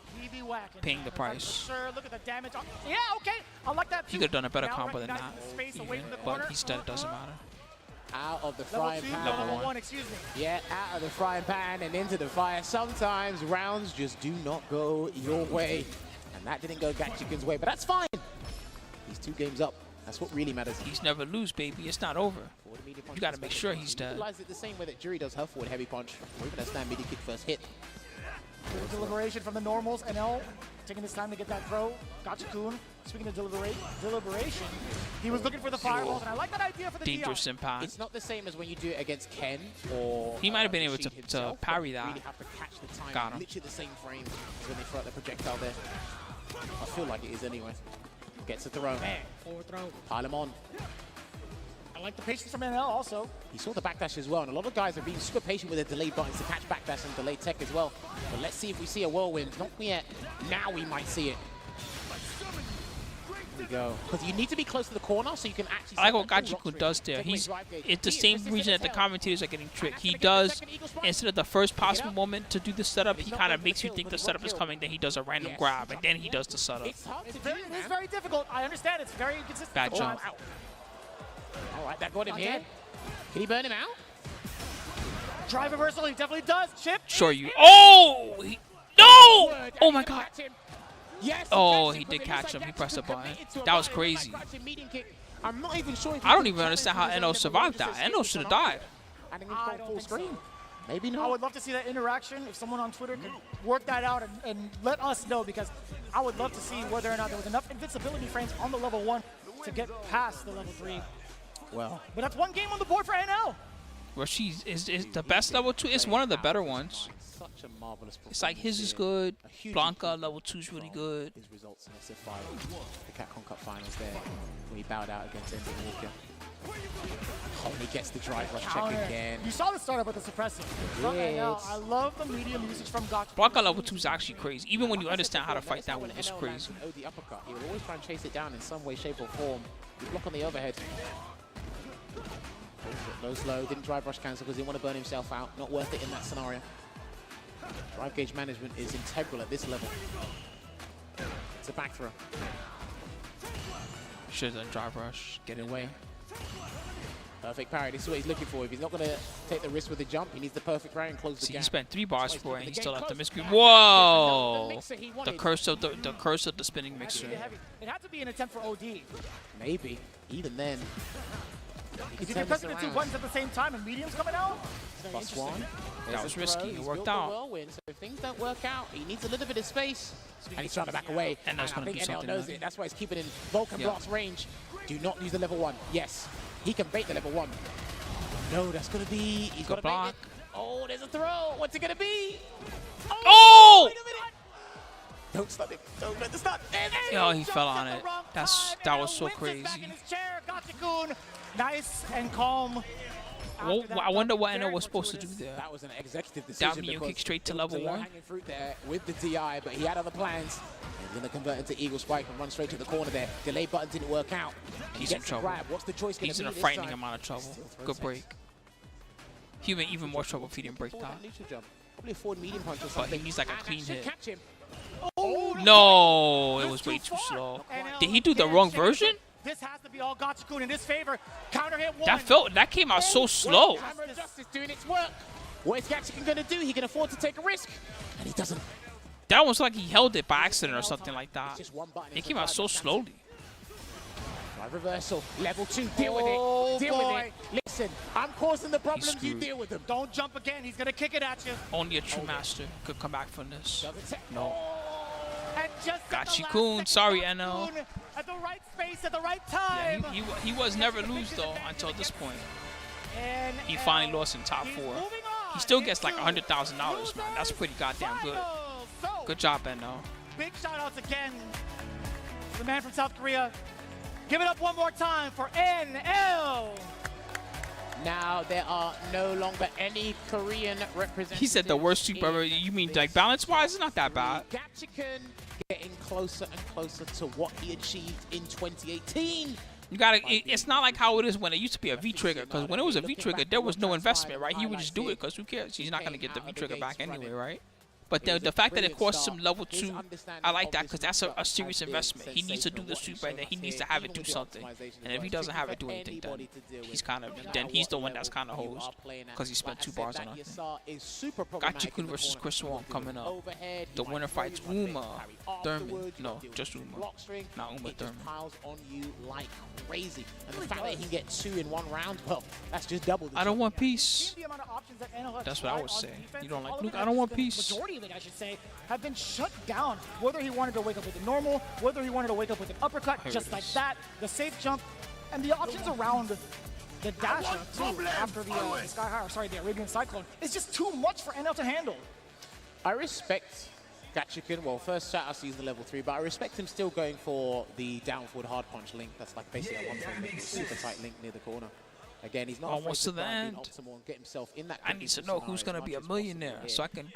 Paying the price. Sure, look at the damage. Yeah, okay. I like that. He could have done a better Now combo than recognizing that, the space away even, from the but corner. instead it doesn't matter. Out of the Level frying 2, pan. Level 1, excuse me. Yeah, out of the frying pan and into the fire. Sometimes rounds just do not go your way. And that didn't go Gachikun's way, but that's fine. He's 2 games up. That's what really matters. He's never lose, baby. It's not over. You got to make sure he's dead. Utilize it the same way that Jury does her forward heavy punch, or even a stand midi kick first hit. Deliberation from the normals. NL taking this time to get that throw. Gachikun, speaking of deliberation, he was looking for the fireballs, and I like that idea for the Dangerous DI. impact. It's not the same as when you do it against Ken or He might have been able Rashid to himself, parry but that. You really have to catch the time. Got him. Literally the same frame as when they throw out the projectile there. I feel like it is anyway. Gets a throw. Man, forward throw. Pile him on. I like the patience from NL also. He saw the backdash as well, and a lot of guys are being super patient with their delayed buttons to catch backdash and delayed tech as well. But let's see if we see a whirlwind. Not yet. Now we might see it. we go. Because you need to be close to the corner so you can actually... I like what Gachikun does there. It's the same reason that the commentators are getting tricked. He does, instead of the first possible moment to do the setup, he kind of makes you think the setup is coming, then he does a random grab, and then he does the setup. It is very difficult. I understand. It's very inconsistent. Bad jump. All right, that got him here. Can he burn him out? Drive reversal, he definitely does. Chip. Sure you. Oh! No! Oh my god. Yes, oh, he did catch him. He pressed a button. That was crazy. I'm not even sure. I don't even understand how Eno survived that. Eno should have died. I don't full screen. Maybe not. I would love to see that interaction. If someone on Twitter could work that out and let us know, because I would love to see whether or not there was enough invincibility frames on the level 1 to get past the level 3. Well, but that's one game on the board for NL. Well, she's is the best level 2. It's one of the better ones. Such a marvelous it's like his is good. Blanca level 2 is really good. His results in SF5, the Capcom Cup finals there, when he bowed out against Ender Walker. Oh, he gets the drive rush check again. You saw the startup with the suppressor. Yes. I love the medium usage from Gotcha. Blanca level 2 is actually crazy. Even when you understand how to fight that one, it's crazy. The uppercut. He will always try and chase it down in some way, shape, or form. You block on the overhead. Goes low, didn't drive rush cancel because he didn't want to burn himself out. Not worth it in that scenario. Drive gauge management is integral at this level. It's a back throw. Should have done drive rush. Get away. Perfect parry. This is what he's looking for. If he's not going to take the risk with the jump, he needs the perfect parry and close the gap. He spent 3 bars for it, and he still left the miscream. Whoa! The curse of the spinning mixer. It had to be an attempt for OD. Maybe. Even then. Because if you're pressing the 2 buttons at the same time and medium's coming out, plus 1. That was risky. It worked out. So if things don't work out, he needs a little bit of space. And he's trying to back away. And I think NL knows it. That's why he's keeping in Vulcan Blast range. Do not use the level 1. Yes. He can bait the level 1. No, that's going to be... He's got to block. Oh, there's a throw. What's it going to be? Oh! Wait a minute. Don't stun him. Don't let the stun. Oh, he fell on it. That was so crazy. Nice and calm. Well, I wonder what Eno was supposed to do there. That was an executive decision. That mean you kick straight to level 1. Hanging fruit there with the DI, but he had other plans. He's going to convert into Eagle Spike and run straight to the corner there. Delay button didn't work out. He's in trouble. What's the choice going to be? He's in a frightening amount of trouble. Good break. He would even more trouble if he didn't break that. Probably a forward medium punch or something. But he needs like a clean hit. Catch him. Oh, no, it was way too slow. Did he do the wrong version? This has to be all Gachikun in his favor. Counter hit 1. That came out so slow. Hammer of Justice doing its work. What is Gachikun going to do? He can afford to take a risk, and he doesn't. That was like he held it by accident or something like that. It came out so slowly. Drive reversal, level 2. Deal with it. Deal with it. Listen, I'm causing the problems. You deal with them. Don't jump again. He's going to kick it at you. Only a true master could come back from this. No. Gachikun, sorry, Eno. At the right space at the right time. Yeah, he was never lose though until this point. He finally lost in top 4. He still gets like $100,000, man. That's pretty goddamn good. Good job, Eno. Big shout outs again to the man from South Korea. Give it up one more time for NL. Now there are no longer any Korean representatives. He said the worst sweep ever. You mean like balance-wise? It's not that bad. Gachikun getting closer and closer to what he achieved in 2018. You gotta. It's not like how it is when it used to be a V-trigger. Because when it was a V-trigger, there was no investment, right? He would just do it because who cares? He's not gonna get the V-trigger back anyway, right? But the fact that it costs him level 2, I like that because that's a serious investment. He needs to do the super and then he needs to have it do something. And if he doesn't have it do anything, then he's the one that's kind of hosed because he spent 2 bars on nothing. Gachikun versus Chris Wong coming up. The winner fights Uma Thurman. No, just Uma. Not Uma Thurman. On you like crazy. And the fact that he can get 2 in 1 round, well, that's just double. I don't want peace. That's what I would say. You don't like Luke? I don't want peace. I should say, have been shut down. Whether he wanted to wake up with a normal, whether he wanted to wake up with an uppercut, just like that, the safe jump, and the options around the dash too after the Sky High, sorry, the Arabian Cyclone, is just too much for NL to handle. I respect Gachikun. Well, first shout out to use the level 3, but I respect him still going for the down forward hard punch link. That's like basically a 1-frame super tight link near the corner. Again, he's not almost to afraid the to end. optimal and get himself in that. I need to know who's going to be a millionaire so I can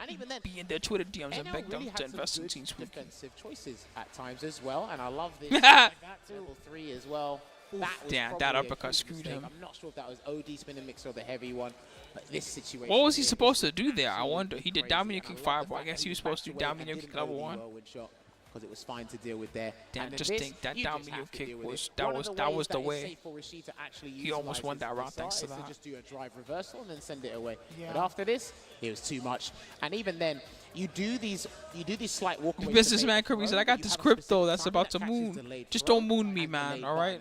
be in their Twitter DMs and beg them really to had some invest in good Team Spooky. defensive choices at times as well, and I love this. Level 3 as well. That was Damn, that probably a uppercut huge screwed mistake. him. I'm not sure if that was OD spinning mix or the heavy one, but this situation. What was he supposed to do there? I wonder. He did down kick fireball. I guess he was supposed to do down kick level 1. Because it was fine to deal with there. Damn, And just this, think that you down just have to kick deal with was it. that One was of that ways was the is way. safe for Rashid to actually He almost won that round thanks to is that. just do a drive reversal and then send it away. Yeah. But after this, it was too much. And even then, you do these slight walkaways. Businessman Kirby said, "I got this crypto that's about to moon. Just don't moon me, man. All right?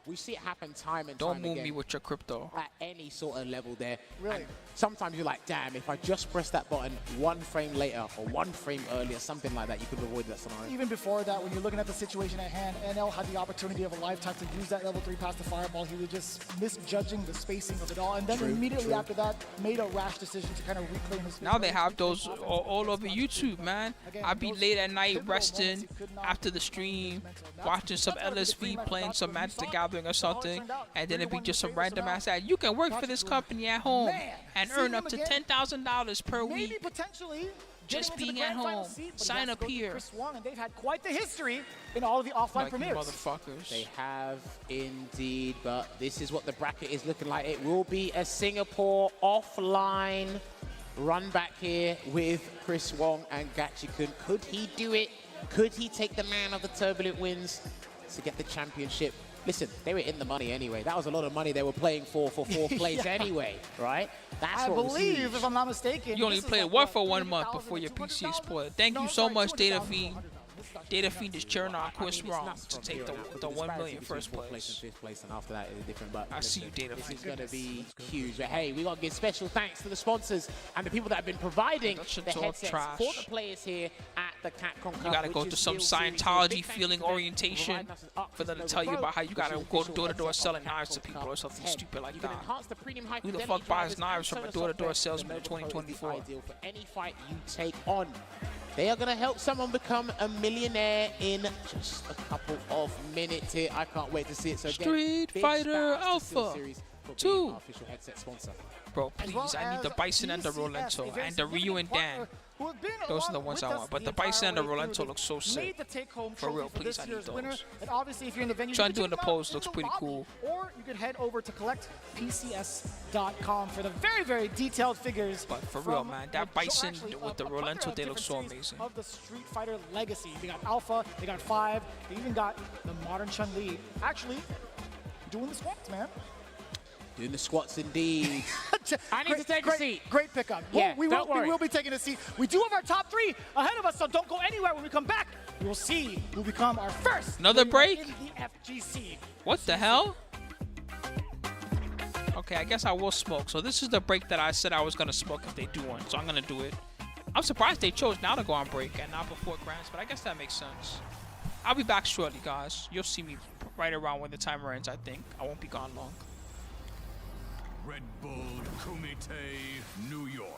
We see it happen time and Don't time moon again me with your crypto." at any sort of level there. Really? And sometimes you're like, damn, if I just press that button 1 frame later or 1 frame earlier, something like that, you could avoid that scenario. Even before that, when you're looking at the situation at hand, NL had the opportunity of a lifetime to use that level 3 past the fireball. He was just misjudging the spacing of it all. And then immediately after that, made a rash decision to kind of reclaim his Now they have those all over YouTube, man. I be late at night resting after the stream, watching some LSV, playing some Magic the Gathering or something, and then it'd be just some random ass ad. You can work for this company at home and earn up to $10,000 per week. Maybe potentially just getting into being the at grand final home. seat, but Sign he has up to go through here. Chris Wong, and they've had quite the history in all of the offline Like premieres. motherfuckers. They have indeed, but this is what the bracket is looking like. It will be a Singapore offline run back here with Chris Wong and Gachikun. Could he do it? Could he take the man of the turbulent winds to get the championship? Listen, they were in the money anyway. That was a lot of money they were playing for fourth place anyway, right? That's I what was believe, huge. if I'm not mistaken, You only this is played like, what for 1 month before your PC exploded. Thank you so much, Data Fiend. Data Fiend is cheering on Chris Wrong to take the 1 million first Fourth place. and fifth place, and after that it's different. But I see you, Data this Fiend. is going to be huge. But hey, we got to give special thanks to the sponsors and the people that have been providing That the shit's all headsets trash. for the players here at the Capcom Cup. You gotta go which to is some Steel Series. Scientology Big thanks feeling to them orientation providing us an for them to Nova tell you Pro, about how you which gotta is the go official door-to-door headset selling of knives to Capcom people Cup or something 10. stupid like You can that. enhance the premium high Who the fidelity fuck buys drivers knives and from a sonar door-to-door software. salesman in The Nova Pro is the 2024? ideal for any fight you take on. They are going to help someone become a millionaire in just a couple of minutes here. I can't wait to see it. So again, Street big Fighter shout out to Steel Alpha Series for 2. being our official headset sponsor. Bro, please, I need the Bison and the Rolento and the Ryu and Dan. Those are the ones I want. But the Bison and the Rolento look so sick. For real, please, I need those. And obviously, if you're in the venue, Trying you to do can in the check them out pose looks in the pretty lobby, cool. Or you could head over to collectpcs.com for the very, very detailed figures. But for real, from man, that Bison with the a plethora Rolento, of they look different so series amazing. Of the Street Fighter legacy, they got Alpha, they got 5, they even got the modern Chun-Li. Actually, doing the squats, man. Doing the squats indeed. I need to take a seat. Great pickup. Yeah, we don't worry. will be taking a seat. We do have our top 3 ahead of us, so don't go anywhere. When we come back, we will see who become our first Another millionaire break? in the FGC. What the hell? Okay, I guess I will smoke. So this is the break that I said I was gonna smoke if they do one. So I'm gonna do it. I'm surprised they chose now to go on break and not before grands, but I guess that makes sense. I'll be back shortly, guys. You'll see me right around when the timer ends, I think. I won't be gone long. Red Bull Kumite, New York.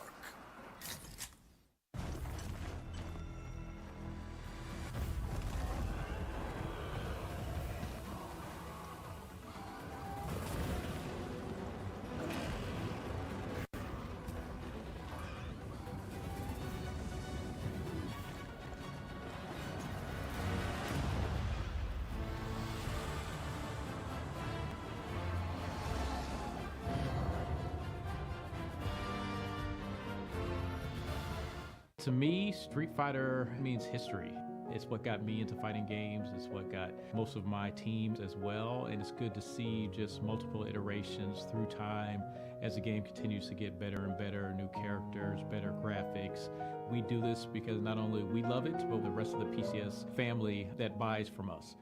To me, Street Fighter means history. It's what got me into fighting games. It's what got most of my teams as well. And it's good to see just multiple iterations through time as the game continues to get better and better, new characters, better graphics. We do this because not only we love it, but the rest of the PCS family that buys from us.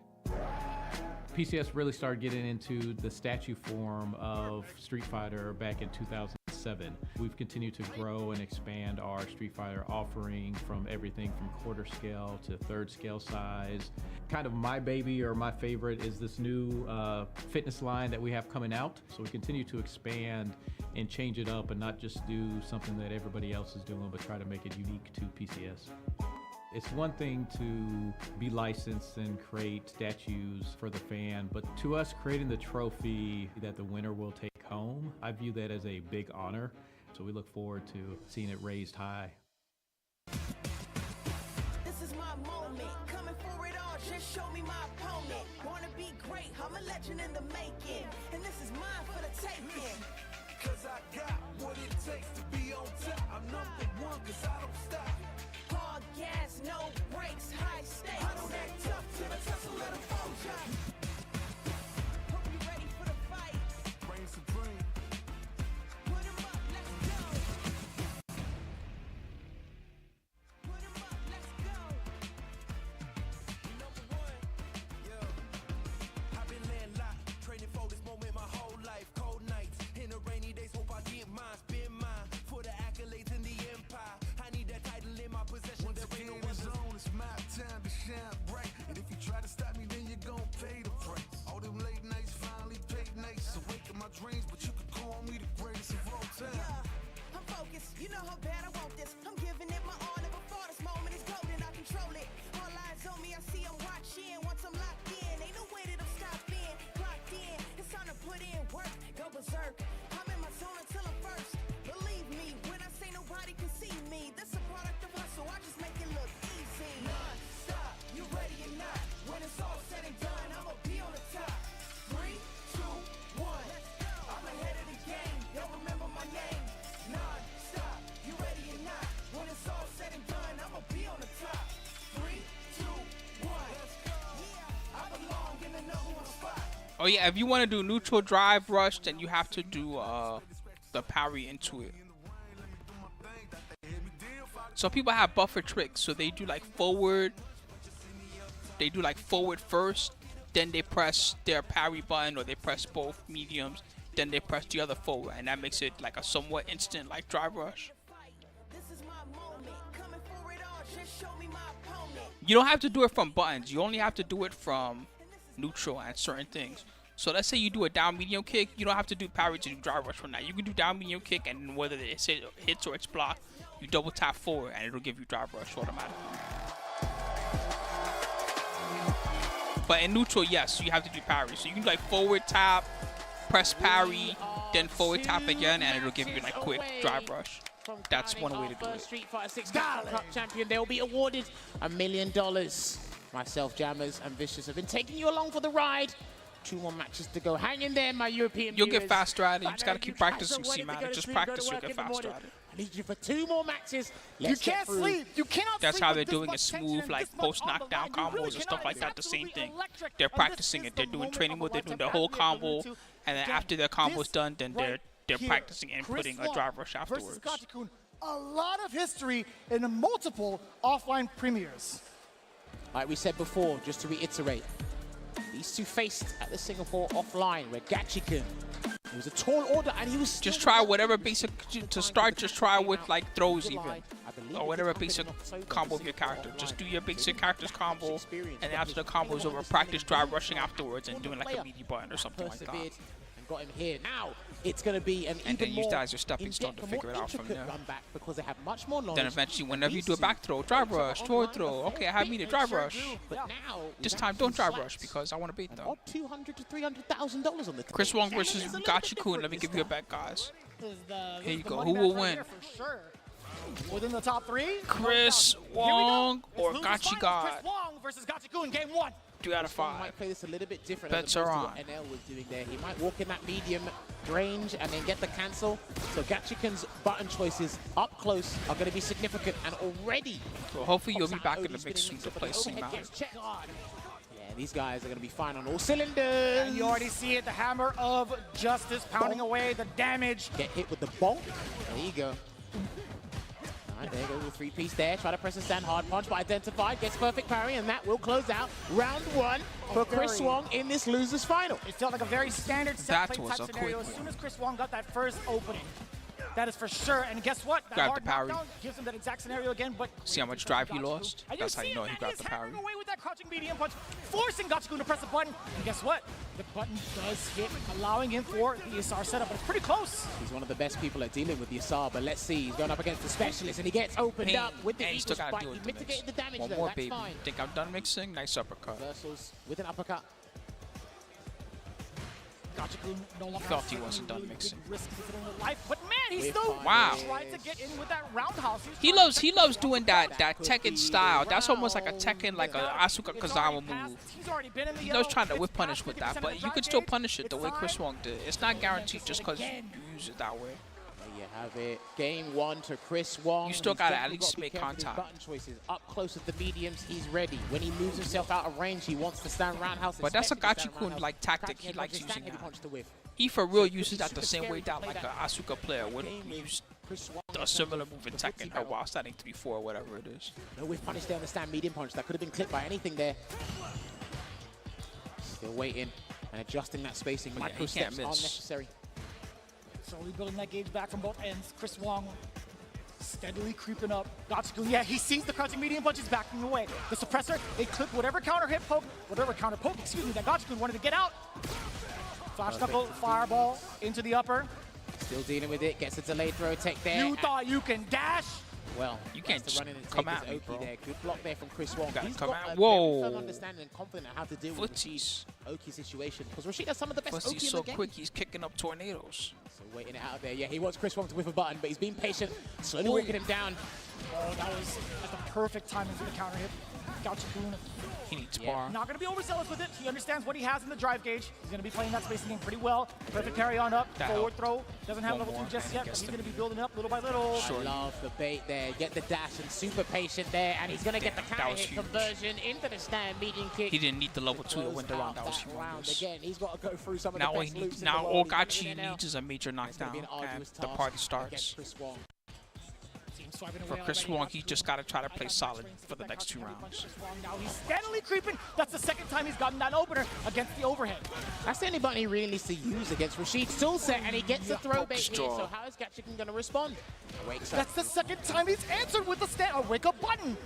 PCS really started getting into the statue form of Street Fighter back in 2007. We've continued to grow and expand our Street Fighter offering from everything from quarter scale to third scale size. Kind of my baby or my favorite is this new fitness line that we have coming out. So we continue to expand and change it up and not just do something that everybody else is doing, but try to make it unique to PCS. It's one thing to be licensed and create statues for the fan, but to us, creating the trophy that the winner will take home. I view that as a big honor. So we look forward to seeing it raised high. This is my moment, coming for it all, just show me my opponent. Wanna be great, I'm a legend in the making, and this is mine for the taking. Cause I got what it takes to be on top. I'm number one cause I don't stop. Hard gas, no brakes, high stakes. I don't act tough till I tussle, let them fall shot. Hope you ready for the fight. Reign supreme. Put 'em up, let's go. Put 'em up, let's go. Number one, yeah. I've been landlocked, training for this moment my whole life. Cold nights, in the rainy days, hope I get mine. Spend mine for the accolades in the empire. I need that title in my possession. Once again, it's on, it's my time to shine bright. And if you try to stop me, then you're gon' pay the price. All them late nights finally paid nights. Awake in my dreams, but you could call me the greatest of all time. Yeah, I'm focused, you know how bad I want this. I'm giving it my all, never fall. This moment is golden, I control it. All eyes on me, I see I'm watching. Once I'm locked in, ain't no way that I'm stopping. Clocked in, it's time to put in work, go berserk. I'm in my zone until I'm first. Believe me, when I say nobody can see me, this a product of hustle, I just make it look easy. Non-stop, you ready or not? When it's all said and done, I'ma be on the top. 3, 2, 1. I'm ahead of the game, they'll remember my name. Non-stop, you ready or not? When it's all said and done, I'ma be on the top. 3, 2, 1. I belong in the number one spot. Oh yeah, if you want to do neutral drive rush, then you have to do the parry into it. So people have buffer tricks, so they do like forward. They do like forward first, then they press their parry button, or they press both mediums, then they press the other forward, and that makes it like a somewhat instant like drive rush. This is my moment, coming for it all, just show me my opponent. You don't have to do it from buttons. You only have to do it from neutral and certain things. So let's say you do a down medium kick, you don't have to do parry to do drive rush from that. You can do down medium kick, and whether it hits or it's blocked, you double tap forward and it'll give you drive rush automatically. But in neutral, yes, you have to do parry. So you can do like forward tap, press parry, then forward tap again, and it'll give you like quick drive rush. That's one way to do it. Street Fighter 6 Capcom Cup champion. They'll be awarded $1 million. Myself, Jammers, and Vicious have been taking you along for the ride. 2 more matches to go. Hang in there, my European You'll viewers. get faster at it. You just gotta keep practicing, C-Matic. Just practice, you'll get faster at it. I need you for 2 more matches. You can't sleep. You cannot That's sleep how with they're this doing much it smooth, tension, like this much post on the knockdown line. You combos really and stuff cannot. like It's that. The same absolutely thing. electric. They're And this practicing is it. They're the doing moment training of mode. a They're doing lifetime. the whole As we alluded combo, to, and then again, after their combo's this done, then right they're here, practicing and Chris putting a Wong drive rush afterwards. versus Gachikun. A lot of history in multiple offline premieres. Like we said before, just to reiterate, these two faced at the Singapore offline where Gachikun, it was a tall order and he was Just try whatever basic to start. Just try with like throws even, or whatever basic combo of your character. Just do your basic character's combo, and then after the combo is over, practice drive rushing afterwards and doing like a meaty button or something like that. persevered and got him here. Now it's going to be an And even then use more that as your stepping stone to in-depth, figure it more out from intricate there. run back because they have much more knowledge. Then eventually, whenever you do a back throw, drive rush, forward throw. Okay, I have me to drive rush. But now This time, don't drive rush because I want to beat them. $200,000 to $300,000 on the Chris Wong versus Gachikun. Let me give you a bet, guys. Here you go. Who will win? Within the top 3. Chris Wong or Gachi God? Chris Wong versus Gachikun, game 1. 2 out of 5. Might play this a little bit different Bets as are opposed on. to what NL was doing there. He might walk in that medium range and then get the cancel. So Gachikun's button choices up close are going to be significant and already. Well, hopefully you'll be back in the mix soon to play overhead C-Matic. gets checked on. Yeah, these guys are going to be fine on all cylinders. And you already see it, the hammer of justice pounding away, the damage. Get hit with the bonk. There you go. All right, there goes the 3-piece there. Try to press a stand hard punch, but identified. Gets perfect parry, and that will close out round 1 for Chris Wong in this losers final. It felt like a very standard set That play was type a scenario. quick As soon one. as Chris Wong got that first opening, that is for sure. And guess what? That Grabbed hard the parry. knockdown gives him that exact scenario again. But See how much drive he lost? and That's how you know see he it, got he's the parry. hammering away with that crouching medium punch, forcing Gachikun to press the button. And guess what? The button does hit, allowing him for the SR setup, but it's pretty close. He's one of the best people at dealing with the Asar, but let's see. He's going up against the specialist, and he gets opened up with the And you eagle still gotta spike. do He it to mitigated mix. the damage, One though. more, That's baby. fine. Think I'm done mixing? Nice uppercut. Reversals with an uppercut. Gachikun no longer Felt he has wasn't done really mixing. big risks considering the life, but man, he still tried to get in with that roundhouse. He loves doing that Tekken style. That's almost like a Tekken, like a Asuka Kazawa move. He loves trying to whip punish with that, but you can still punish it the way Chris Wong did. It's not guaranteed just because you use it that way. There you have it. Game 1 to Chris Wong. You still He's gotta definitely at least got to be make careful with his contact. Button choices. Up close with the mediums, he's ready. When he moves himself out of range, he wants to stand roundhouse. But that's a expected to stand Gachikun roundhouse. like tactic Cracking he likes edges, using stand heavy that. punch to whiff. He for real uses that the same way that like a Asuka player would use a similar move in Tekken or while standing 3-4 or whatever it is. No whiff punish there on the stand medium punch. That could have been clipped by anything there. Still waiting and adjusting that spacing. Yeah, Micro he can't steps are miss. necessary. Slowly building that gauge back from both ends. Chris Wong steadily creeping up. Gachikun, yeah, he sees the crouching medium punches backing away. The suppressor, it clipped whatever counter poke, excuse me, that Gachikun wanted to get out. Flash knuckle, fireball into the upper. Still dealing with it. Gets a delayed throw tech there. You thought you can dash? Well, you can't just run in and come take at his me, Oki bro. there. Good block there from Chris Wong. Gotta He's come got out. a very Whoa. firm understanding and confident on how to deal with Rasheed's Oki situation. Because Rasheed has some of the best Oki He's in so the game. quick, he's kicking up tornadoes. So waiting it out of there. Yeah, he wants Chris Wong to whiff a button, but he's being patient. Slowly working him down. Oh, that was at the perfect timing for the counter hit. Gachikun. He needs bar. Not going to be overzealous with it. He understands what he has in the drive gauge. He's going to be playing that spacing game pretty well. Perfect carry on up. That Forward helped. throw. Doesn't have One level 2 more, just and yet, he but gets he's the- going to be building up little by little. I love the bait there. Get the dash and super patient there. And he's going to get the counter was hit huge. conversion into the stand medium kick. He didn't need the level 2 to Close win the round. That out was round. humongous. Again, he's got to go through some of Now the all best he loops needs, in now the all world. He's Gachi winning now. needs is a major It's gonna knockdown, be an and arduous the task party against starts. Chris Wong. For Chris Wong, he just gotta try to play solid for the next 2 rounds. Now he's steadily creeping. That's the second time he's gotten that opener against the overhead. That's the only button he really needs to use against Rasheed's toolset, and he gets a throw bait here. Straw. So how is Gachikun going to respond? Wakes up. That's the second time he's answered with a wake up button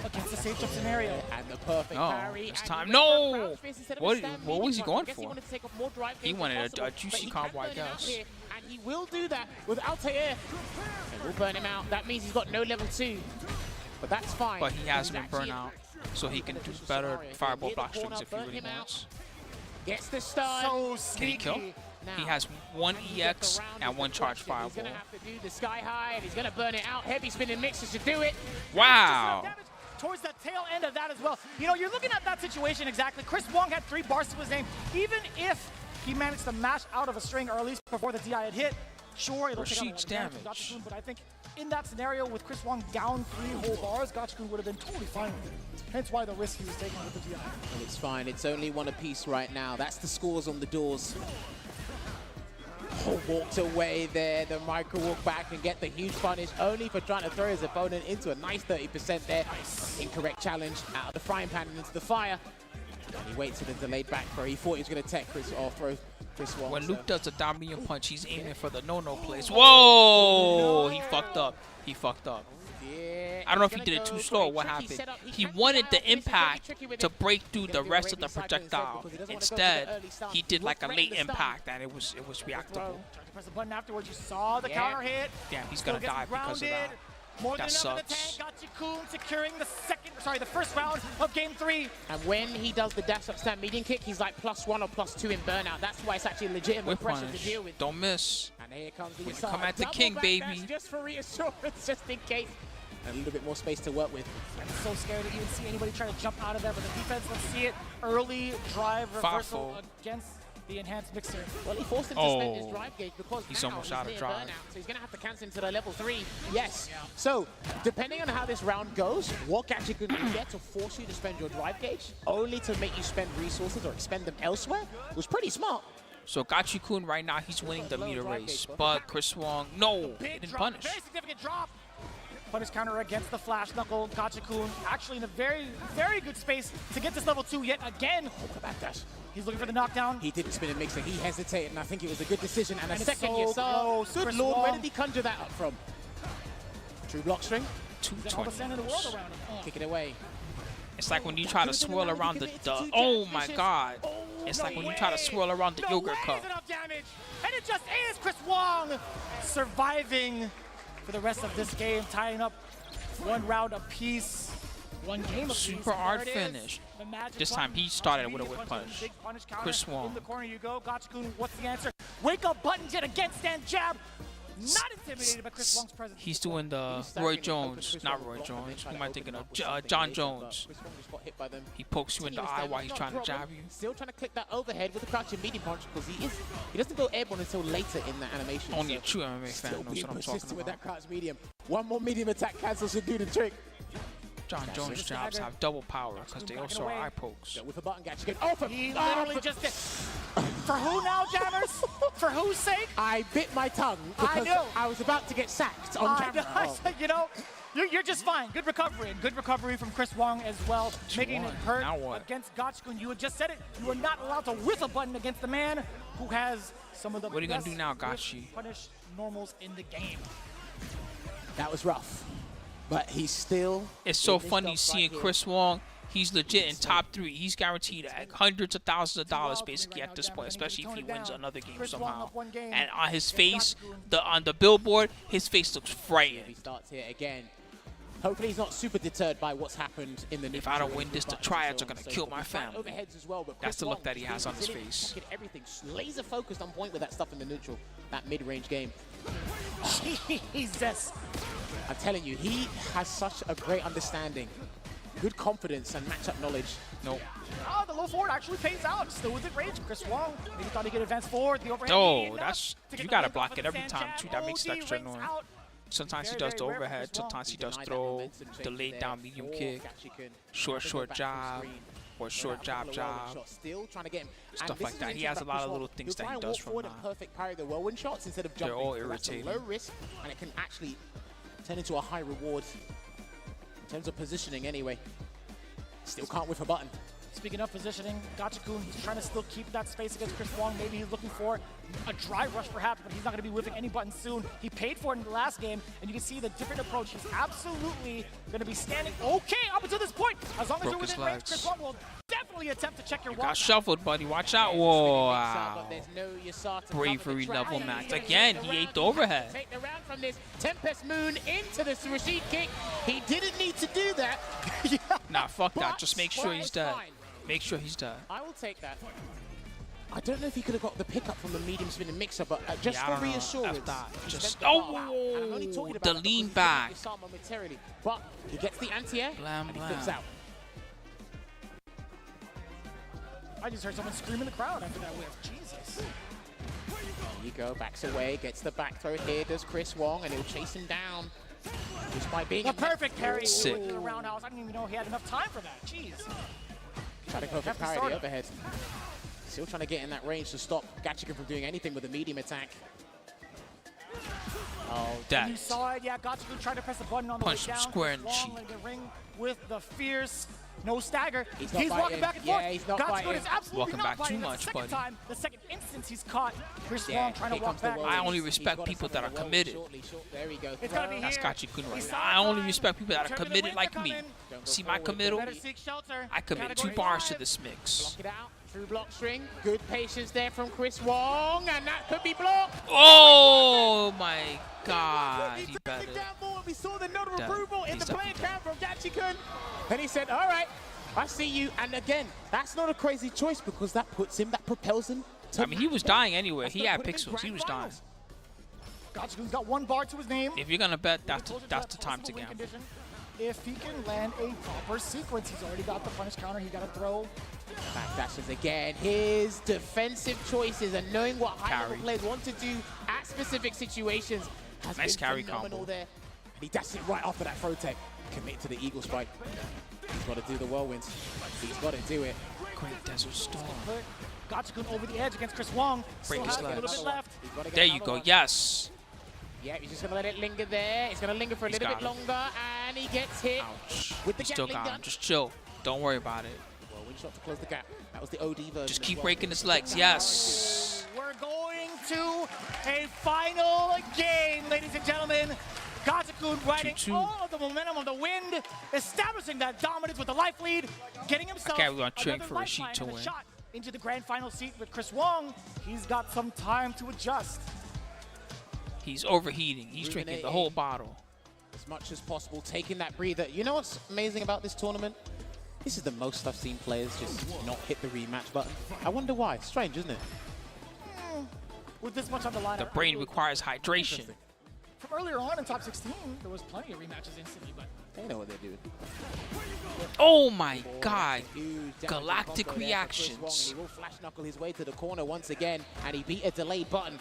against the safe jump scenario. And the perfect Oh, parry. it's and time. he No! went for a crouch fist instead of a What stand was he medium going punch. I guess for? He wanted to take off more drive He gains wanted if possible, a juicy but he combo, can I burn him out guess. here, and he will do that with Altair. And will burn him out. That means he's got no level 2. But that's fine. But he has He's been actually burnt out, so he can do better fireball block strings if he really wants. Gets the stun. So Can he kill? He has 1 EX and 1 charge He's fireball. going to have to do the sky high, and he's going to burn it out. Heavy spinning mixer should do it. Wow. Towards the tail end of that as well. You know, you're looking at that situation exactly. Chris Wong had 3 bars to his name. Even if he managed to mash out of a string, or at least before the DI had hit, sure, it'll take out a lot Rasheed's of damage to damage. Gachikun, but I think in that scenario with Chris Wong down 3 whole bars, Gachikun would have been totally fine with it. Hence why the risk he was taking with the DI. Well, it's fine. It's only 1 apiece right now. That's the scores on the doors. Oh, walked away there. The micro walk back and get the huge punish, only for trying to throw his opponent into a nice 30% there. Incorrect challenge out of the frying pan and into the fire. And he waits for the delayed back throw. He thought he was going to tech Chris or throw Chris Wong. When Luke does a down medium punch, he's aiming for the no-no place. Whoa! He fucked up. He fucked up. Yeah, I don't know if he did it too slow or what happened. He wanted the impact to break through the rest of the projectile. Instead, he did like a late impact, and it was reactable. Tried to press the button afterwards. You saw the counter hit. Damn, he's gonna Still gets die because of grounded. that. More than That enough in the sucks. tank. Gachikun securing the first round of game 3. And when he does the dash up stand medium kick, he's like +1 or +2 in burnout. That's why it's actually legitimate Whip pressure punish. to deal with. Don't miss. And here comes the When you assault. come at the Double king, back baby. dash just for reassurance, just in case. And a little bit more space to work with. I'm so scared to even see anybody try to jump out of there, but the defense, let's see it. Early drive reversal against the enhanced mixer. Well, he forced him to spend his drive gauge because He's now almost out of near drive. burnout, so he's going to have to cancel into the level 3. Yes. So, depending on how this round goes, what Gachikun can get to force you to spend your drive gauge, only to make you spend resources or expend them elsewhere, was pretty smart. So Gachikun right now, he's winning the meter race, but Chris Wong, no, he Big didn't drop, punish. very significant drop. Punish counter against the flash knuckle. Gachikun actually in a very, very good space to get this level 2 yet again. He's looking for the knockdown. He didn't spin a mixer. He hesitated, and I think it was a good decision. And a And it's second so you saw. close. Good Chris lord, where Wong. did he conjure that up from? True block string. He's got all the sand in the world around him. Kick it away. It's like when you try to swirl around the oh my god. It's like when you try to swirl around the yogurt cup. Enough damage. And it just is Chris Wong surviving for the rest of this game, tying up 1 round apiece. One game of Super art finish. This time he started with a whip punch. Chris Swan. In the corner you go. Gachikun, what's the answer? Wake up button, yet again, stand jab. Not intimidated by Chris Wong's presence. He's doing the Roy Jones, not Roy Jones. Who am I thinking of? John Jones. He pokes you in the eye while he's trying to jab you. Still trying to click that overhead with the crouching medium punch because he doesn't go airborne until later in that animation. Only a true MMA fan knows what I'm talking about. With that crouch medium. One more medium attack cancel should do the trick. John Jones jabs have double power because they also are eye pokes. With a button catch, you get off. He literally just did. For who now, jammers? For whose sake? I bit my tongue because I was about to get sacked on camera. You know, you're just fine. Good recovery. And good recovery from Chris Wong as well. Making it hurt against Gachikun. You had just said it. You are not allowed to whiff a button against the man who has some of the What are you going to do now, Gachi? Punish normals in the game. That was rough. But he's still... It's so funny seeing Chris Wong. He's legit in top 3. He's guaranteed hundreds of thousands of dollars basically at this point, especially if he wins another game somehow. And on his face, on the billboard, his face looks frightened. He starts here again. Hopefully he's not super deterred by what's happened in the... If I don't win this, the Triads are going to kill my family. That's the look that he has on his face. Everything laser focused on point with that stuff in the neutral, that mid-range game. Jesus. I'm telling you, he has such a great understanding, good confidence, and matchup knowledge. Nope. Oh, the low forward actually pays out. Still within range. Chris Wong maybe thought he could advance forward. The overhead. Oh, that's you gotta block it every time too. That makes it extra annoying. Sometimes he does the overhead. Sometimes he does throw, delayed down medium kick, short jab, or short jab. Still trying to get him. Stuff like that. He has a lot of little things that he does from that. Perfect parry the whirlwind shots instead of jumping. They're all irritating. Low risk, and it can actually turn into a high reward in terms of positioning anyway. Still can't whiff a button. Speaking of positioning, Gachikun, he's trying to still keep that space against Chris Wong. Maybe he's looking for a dry rush perhaps, but he's not going to be whiffing any buttons soon. He paid for it in the last game, and you can see the different approach. He's absolutely going to be standing okay up until this point. As long as you're within range, Chris Wong will definitely attempt to check your watch. Got shuffled, buddy. Watch out. Whoa. Wow. Bravery level max. Again, he ate the overhead. Take the round from this Tempest Moon into the Rashid kick. He didn't need to do that. Nah, fuck that. Just make sure he's dead. Make sure he's dead. I will take that. I don't know if he could have got the pickup from the medium spinning mixer, but just for reassurance. Just the lean back. But he gets the anti-air and he flips out. I just heard someone scream in the crowd after that whiff. Jesus. There you go, backs away, gets the back throw here, does Chris Wong, and he'll chase him down. Just by being the perfect parry. Sick. In the roundhouse. I didn't even know he had enough time for that. Jeez. Trying to perfect parry the overhead. Still trying to get in that range to stop Gachikun from doing anything with the medium attack. Oh, that. You saw it, yeah. Gachikun tried to press the button on the way down. Square in the cheek. The ring with the fierce, no stagger. He's walking back and forth. Yeah, he's not Gachikun is absolutely not back too fighting. much, buddy. The second instance he's caught Chris Wong trying to walk back. I only respect people that are committed. There we go. It's gonna be That's here. Gachikun right now. I only respect people that are committed like me. See my committal? I committed 2 bars to this mix. Block it out. Through block string. Good patience there from Chris Wong, and that could be blocked. Oh my God. He better. We saw the nod of approval in the play cam from Gachikun. And he said, all right, I see you. And again, that's not a crazy choice because that puts him, that propels him. I mean, he was dying anyway. He had pixels. He was dying. Gachikun's got 1 bar to his name. If you're going to bet, that's the time to gamble. If he can land a proper sequence, he's already got the punish counter. He got to throw. Backdashes again. His defensive choices and knowing what high-level players want to do at specific situations has nice been carry phenomenal combo. there. And he dashes it right after that throw tech. Commit to the Eagle Spike. He's got to do the whirlwinds. He's got to do it. Great Desert Storm. Gachikun over the edge against Chris Wong. Break his Still has a little bit left. There you go. Yes. Yeah, he's just going to let it linger there. It's going to linger for a little bit longer, and he gets hit. Ouch. With the Still got him. Just chill. Don't worry about it. Whirlwind shot to close the gap. That was the OD version. Just keep breaking his legs. Yes. We're going to a final game, ladies and gentlemen. Gachikun riding all of the momentum of the wind, establishing that dominance with the life lead, getting himself another lifeline and a shot into the grand final seat with Chris Wong. He's got some time to adjust. He's overheating. He's drinking the whole bottle. as much as possible, taking that breather. You know what's amazing about this tournament? This is the most I've seen players just not hit the rematch button. I wonder why. Strange, isn't it? With this much on the line, The brain requires hydration. from earlier on in top 16, there was plenty of rematches instantly, but they know what they're doing. Oh my God! Galactic reactions. He will flash knuckle his way to the corner once again, and he beat a delayed button.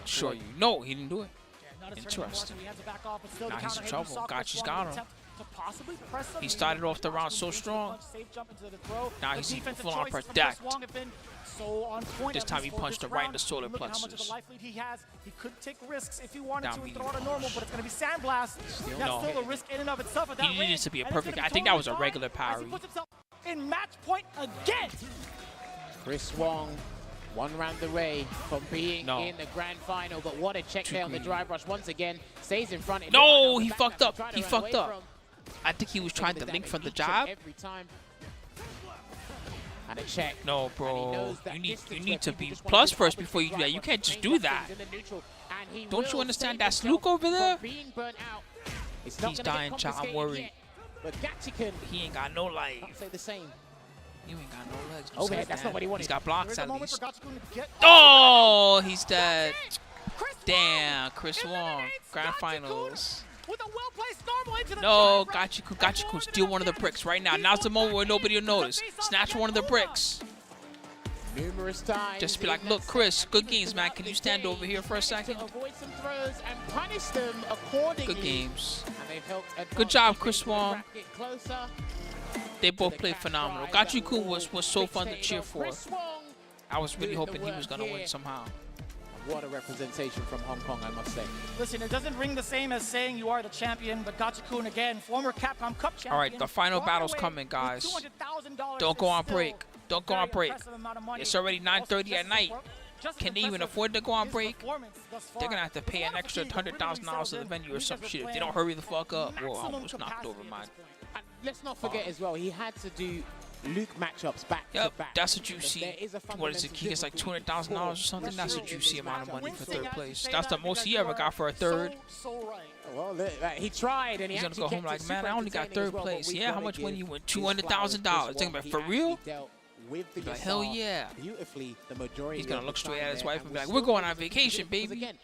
Sure, you know he didn't do it. not a Interesting. he has to back off, but still Now the he's in counter hit. trouble. You saw Gotchi's Chris got Wong him. attempt to possibly press him. He started off the round so strong. Safe jump into the throw. Now The he's even defensive full on choices from protect. Chris Wong have been so on point This at time least he for punched this him right in the round. solar Look at how much of plexus. a life lead he has. He could take risks if he wanted Down to and medium throw out a normal, but it's going to be Sandblast. That's no. still a risk in and of itself at that He needed range, to be a and it's perfect. gonna I be think that was a totally regular fine as he parry. puts himself in match point again. Chris Wong, one round away from being in the grand final, but what a check there on the drive rush once again. Stays in front. No, he fucked up. He fucked up. I think he was trying to link from the jab. Every time. And a check. No, bro. You need to be plus first before you do that. You can't just do that. Don't you understand? That's Luke over there. He's dying, child. I'm worried. But Gatchikan, he ain't got no life. I'll say the same. You ain't got no legs. Oh, man, that's not what he wanted. He's got blocks at Moment least. for Gatchikan to get Oh, he's dead. Damn, Chris Wong. Grand finals. with a well-placed normal into the No, Gatchiku, steal one of the bricks right now. Now's the moment where nobody will notice. Snatch one of the bricks. Numerous times. Just be like, look, Chris, good games, man. Can you stand over here for a second? Avoid some throws and punish them accordingly. Good games. And they've helped Good job, Chris Wong. Closer. They both played phenomenal. Gatchiku was so fun to cheer for. I was really hoping he was going to win somehow. What a representation from Hong Kong, I must say. Listen, it doesn't ring the same as saying you are the champion, but Gatchikan again, former Capcom Cup champion. All right, the final battle's coming, guys. Don't go on break. Don't go on break. It's already 9:30 at night. Can they even afford to go on break? They're going to have to pay an extra $100,000 to the venue or some shit if they don't hurry the fuck up. Whoa, I almost knocked over mine. Let's not forget as well, he had to do Luke matchups back to back. That's a juicy. What is it? He gets like $200,000 or something. That's a juicy amount of money for third place. That's the most he ever got for a third. Well, he tried, and he's gonna go home like, man, I only got third place. Yeah, how much money you win? $200,000. Think about it, for real? He's like, hell yeah. Beautifully, the majority. He's gonna look straight at his wife and be like, we're going on vacation, baby. Again,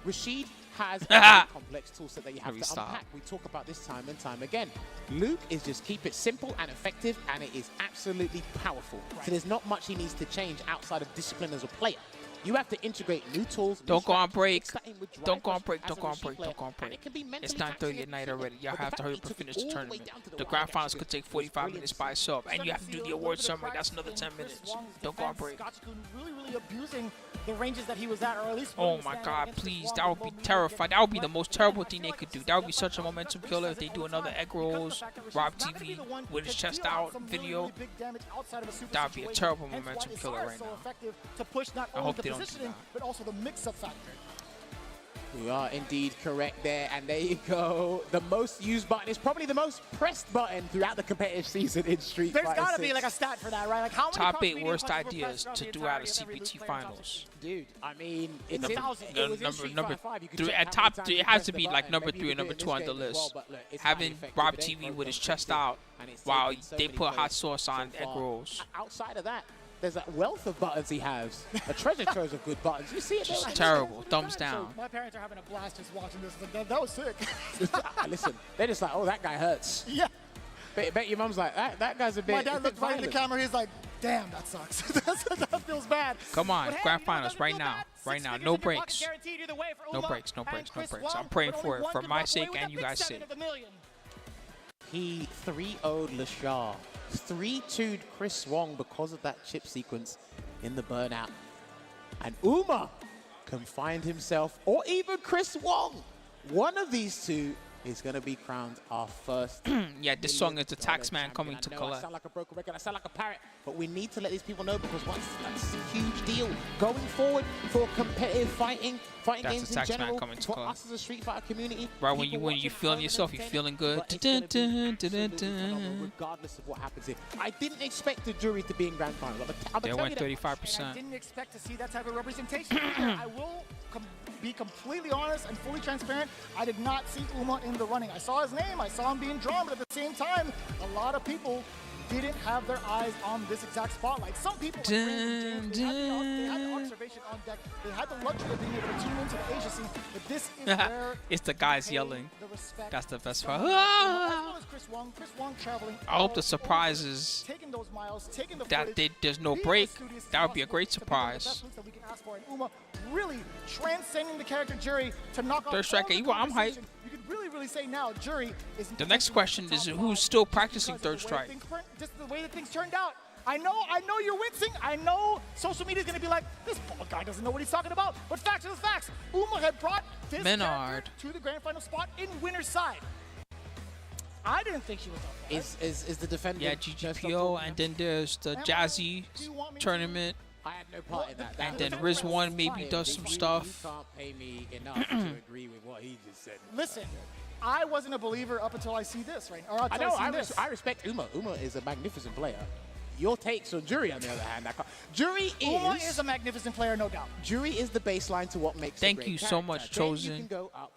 Rashid has a very complex toolset that you have to unpack. We talk about this time and time again. Luke is just keep it simple and effective, and it is absolutely powerful. So there's not much he needs to change outside of discipline as a player. You have to integrate new tools. Don't go on break. Don't go on break. Don't go on break. Don't go on break. It's 9:30 at night already. Y'all have to hurry up and finish the tournament. The grand finals could take 45 minutes by itself, and you have to do the award summary. That's another 10 minutes. Don't go on break. Really abusing the ranges that he was at, or at least. Oh my God, please! That would be terrifying. That would be the most terrible thing they could do. That would be such a momentum killer if they do another egg rolls, Rob TV with his chest out video. That would be a terrible momentum killer right now. I hope they don't. But also the mix-up factor. We are indeed correct there, and there you go. The most used button is probably the most pressed button throughout the competitive season in Street Fighter 6. There's got to be like a stat for that, right? Like how many top 8 worst ideas to do out of CPT finals. Dude, I mean, it's number 3 at top 3. It has to be like number 3 or number 2 on the list. Having Rob TV with his chest out while they put hot sauce on egg rolls. Outside of that, there's a wealth of buttons he has. A treasure trove of good buttons. You see it? Just terrible. Thumbs down. My parents are having a blast just watching this. That was sick. Listen, they're just like, oh, that guy hurts. Yeah. Bet your mom's like, that guy's a bit. My dad looked right in the camera. He's like, damn, that sucks. That feels bad. Come on, grand finals right now. Right now. No breaks. No breaks. No breaks. No breaks. I'm praying for it for my sake and you guys' sake. He 3-0'd Lashar. 3-2'd Chris Wong because of that chip sequence in the burnout. And Uma can find himself, or even Chris Wong. One of these two is going to be crowned our first. Yeah, this song is the Taxman coming to collect. I sound like a broken record. I sound like a parrot. But we need to let these people know because once that's a huge deal going forward for competitive fighting games in general, for us as a Street Fighter community. Right when you feeling yourself, you're feeling good. Regardless of what happens here. I didn't expect the jury to be in grand final. They went 35%. I didn't expect to see that type of representation. I will be completely honest and fully transparent, I did not see Uma in the running. I saw his name, I saw him being drawn, but at the same time, a lot of people didn't have their eyes on this exact spotlight. Some people, like Raymond James, they had the observation on deck. They had the luxury of being able to tune into the Asia scene, but this is where it's the guys yelling. That's the best part. as well as Chris Wong traveling. I hope the surprise is taking those miles, taking the that there's no break. That would be a great surprise. that we can ask for. And Uma really transcending the character Jury to knock Third off striker, all the I'm hyped. conversation. You could really say now Jury is The next question is who's still practicing third strike? just the way that things turned out. I know you're wincing. I know social media is going to be like, this bald guy doesn't know what he's talking about. But facts are the facts. Uma had brought this character to the grand final spot in winner's side. I didn't think she was up there. Is the defender? Yeah, GGPO, and then there's the Jazzy tournament. I had no part in that. And then Riz1 maybe does some stuff. You can't pay me enough to agree with what he just said. Listen, I wasn't a believer up until I see this, right? Or I until know. I see this. I respect Uma. Uma is a magnificent player. Your takes on Jury, on the other hand, Jury Uma is a magnificent player, no doubt. Jury is the baseline to what makes. Thank you so much, Chosen. You can go up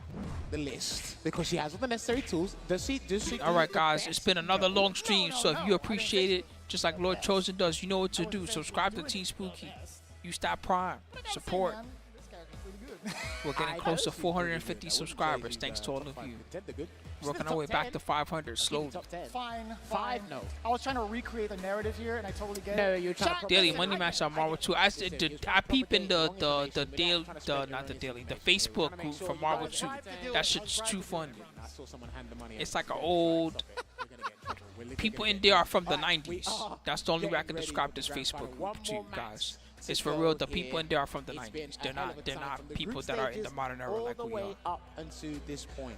the list because she has all the necessary tools. Does she? All right, guys, it's been another long stream. So if you appreciate it, just like Lord Chosen does, you know what to do. Subscribe to Team Spooky. You stop Prime. Support. We're getting close to 450 subscribers, thanks to all of you. Working our way back to 500 slowly. Fine. No. I was trying to recreate the narrative here, and I totally get No, it. you're trying to Daily Money Match on Marvel 2. I peep in the Facebook group for Marvel 2. That shit's too funny. It's like an old. People in there are from the 90s. That's the only way I can describe this Facebook group to you guys. It's for real. The people in there are from the 90s. They're not people that are in the modern era like we are. Up until this point,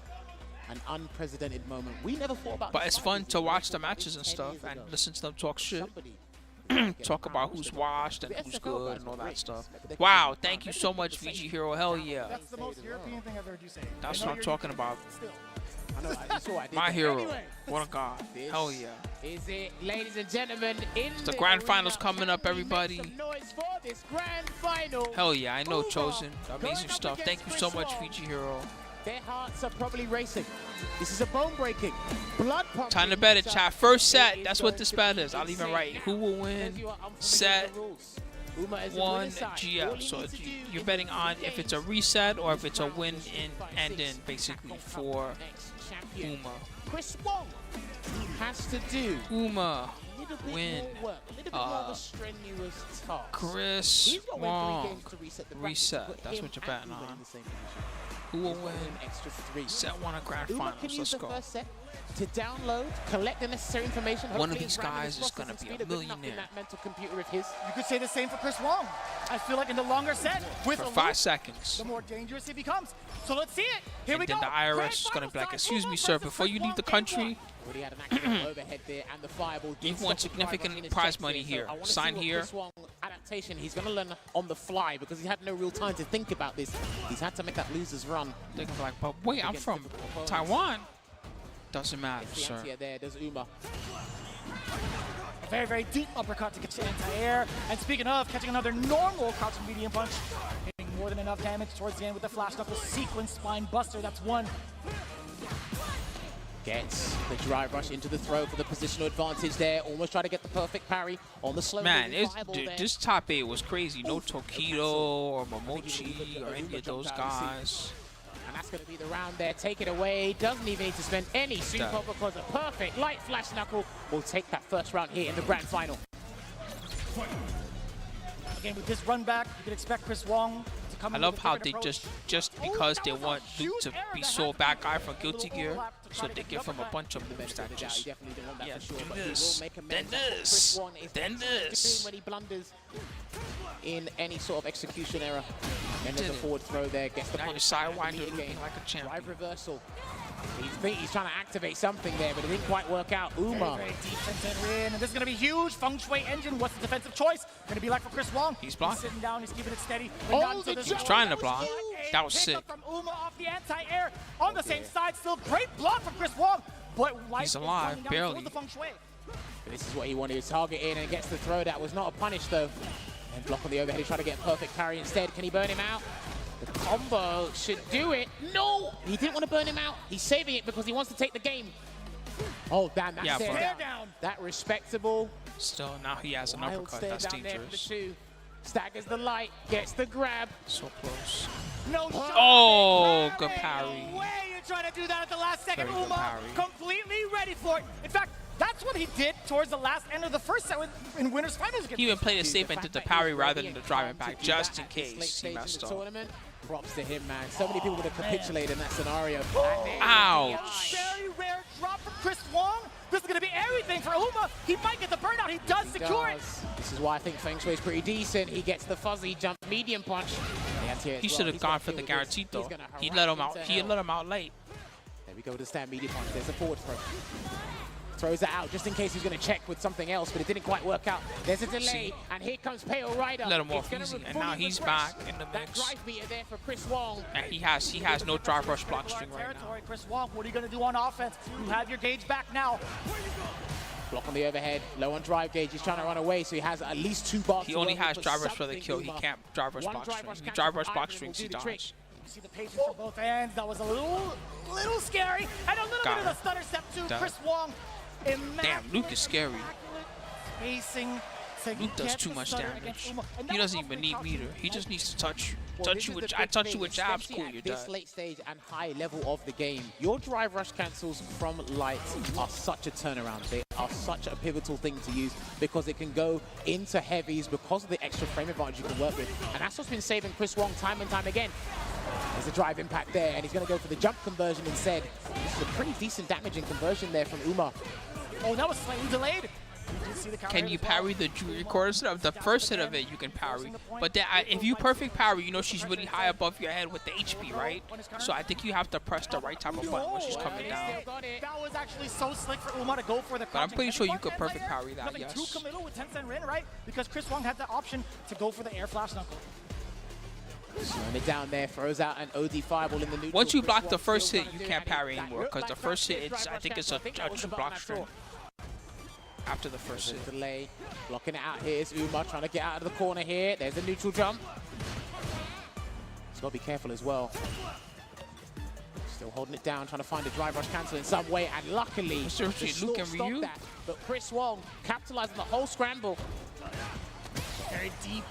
an unprecedented moment. We never thought about. But it's fun to watch the matches and stuff and listen to them talk shit. Talk about who's washed and who's good and all that stuff. Wow, thank you so much, VG Hero. Hell yeah. That's the most European thing I've heard you say. That's what I'm talking about. I know, I saw I did My that. hero. Anyway, What a god. Hell yeah. Is it, ladies and gentlemen, in The grand finals coming up, Make everybody. some noise for this grand final. Hell yeah, I know, Chosen. Amazing stuff. Thank you so much, VG Hero. Their hearts are probably racing. This is a bone-breaking, blood-pumping. Time to bet it, chat. First set, that's what this bet is. I'll even write who will win set 1 GF. So you're betting on if it's a reset or if it's a win in and in, basically, for Uma. Chris Wong has to do Uma win. more of a strenuous task. Chris He's got to win 3 Wong games to reset the bracket. reset. Put That's him what you're and betting Uma on. in the same position. Who will He's got win? an extra 3. Set 1 of grand Uma can finals. use Let's the go. first set to download, collect the necessary information. One of Hopefully these his RAM and his guys is processing gonna be a speed are good enough in millionaire. that mental computer of his. You could say the same for Chris Wong. I feel like in the longer set, with For a 5 loop, seconds. the more dangerous it becomes. So let's see it. Here And we then go. the IRS is going to be like, excuse me, sir, before you leave the country, Already had an accident overhead there, and the fireball did you've won stop the drive significant rush in his prize chest money there. here. So I wanna Sign see what here. Chris Wong adaptation. He's going to learn on the fly because he had no real time to think about this. He's had to make that loser's run. They're gonna be like, but wait, I'm from Taiwan. Doesn't matter, The sir. anti-air there, there's Uma. Very, very deep uppercut to get to anti-air. And speaking of, catching another normal crouching medium punch. Hitting more than enough damage towards the end with the flash knuckle sequence spine buster. That's 1. Gets the drive rush into the throw for the positional advantage there. Almost try to get the perfect parry on the slow Man, moving fireball there. this top 8 was crazy. No Tokido or Momochi or any of those guys. And that's going to be the round there. Take it away. Doesn't even need to spend any super Done. because a perfect light flash knuckle will take that first round here in the grand final. Again, with this run back, you can expect Chris Wong to come I in love with a how different they approach. just because they want Luke to be so bad guy for Guilty Gear, so they give him a bunch of moves that just, yeah, do this, then this, then this. When he blunders in any sort of execution error. And there's a forward throw there. Gets the Now punch you're back sidewinder again. looking like a champion. Drive reversal. He's trying to activate something there, but it didn't quite work out. Uma. Very deep 10-10 in, and this is going to be huge. Feng Shui engine. What's the defensive choice? Going to be like for Chris Wong. He's blocking. Sitting down. He's keeping it steady. He's trying to block. That was sick. From Uma off the anti-air. On the same side, still great block from Chris Wong. But life He's is alive, coming down barely. towards the Feng Shui. This is what he wanted to target in and gets the throw. That was not a punish though. And block on the overhead. He's trying to get a perfect parry instead. Can he burn him out? The Combo should do it. No! He didn't want to burn him out. He's saving it because he wants to take the game. Oh, damn, that's stare down. That respectable. Still, now he has an Wild uppercut. stare That's down there for the dangerous. two. Staggers the light, gets the grab. So close. No shot. Oh, good parry. No way you're trying to do that at the last second. Very good Uma parry. completely ready for it. In fact, that's what he did towards the last end of the first set in Winners Finals. He even played it safe and did the parry rather than the driving back, just in case he messed up. Props to him, man. So many people would have capitulated in that scenario. Ouch. Very rare drop from Chris Wong. This is going to be everything for Uma. He might get the burnout. He does secure it. This is why I think Feng Shui is pretty decent. He gets the fuzzy jump medium punch. He should have gone for the guaranteed though. He let him out. He let him out late. There we go with the stand medium punch. There's a forward throw. Throws it out just in case he's going to check with something else, but it didn't quite work out. There's a delay, and here comes Pale Rider. Let him off easy, and now he's back in the mix. That drive meter there for Chris Wong. And he has no drive rush block string right now. Chris Wong, what are you going to do on offense? You have your gauge back now. Block on the overhead, low on drive gauge. He's trying to run away, so he has at least 2 bars. He only has drive rush for the kill. He can't drive rush block string. If he drive rush block strings, he dies. You see the patience from both ends. That was a little scary. And a little bit of the stutter step too. Chris Wong. Damn, Luke is scary. Luke does too much damage. He doesn't even need meter. He just needs to touch you with jabs. Cool, you're this dead. late stage and high level of the game, your drive rush cancels from lights are such a turnaround. They are such a pivotal thing to use because it can go into heavies because of the extra frame advantage you can work with. And that's what's been saving Chris Wong time and time again. There's a drive impact there, and he's going to go for the jump conversion instead. This is a pretty decent damaging conversion there from Uma. Oh, that was slightly delayed. Can you parry the jewelry course? The first hit of it you can parry, but then if you perfect parry, you know she's really high above your head with the HP, right? So I think you have to press the right type of button when she's coming down. That was actually so slick for Uma to go for the. But I'm pretty sure you could perfect parry that. Nothing Yes. too committal with Tencent Rin, right? Because Chris Wong had the option to go for the air flash knuckle. Slowing it down there, throws out an OD fireball in the neutral. Once you block the first hit, you can't parry anymore because the first hit, I think it's a true block string. After the first hit. Delay, blocking it out here is Uma trying to get out of the corner here. There's a neutral jump. He's got to be careful as well. Still holding it down, trying to find a drive rush cancel in some way, and luckily, Luke and Ryu. that. But Chris Wong capitalizing the whole scramble. Very deep.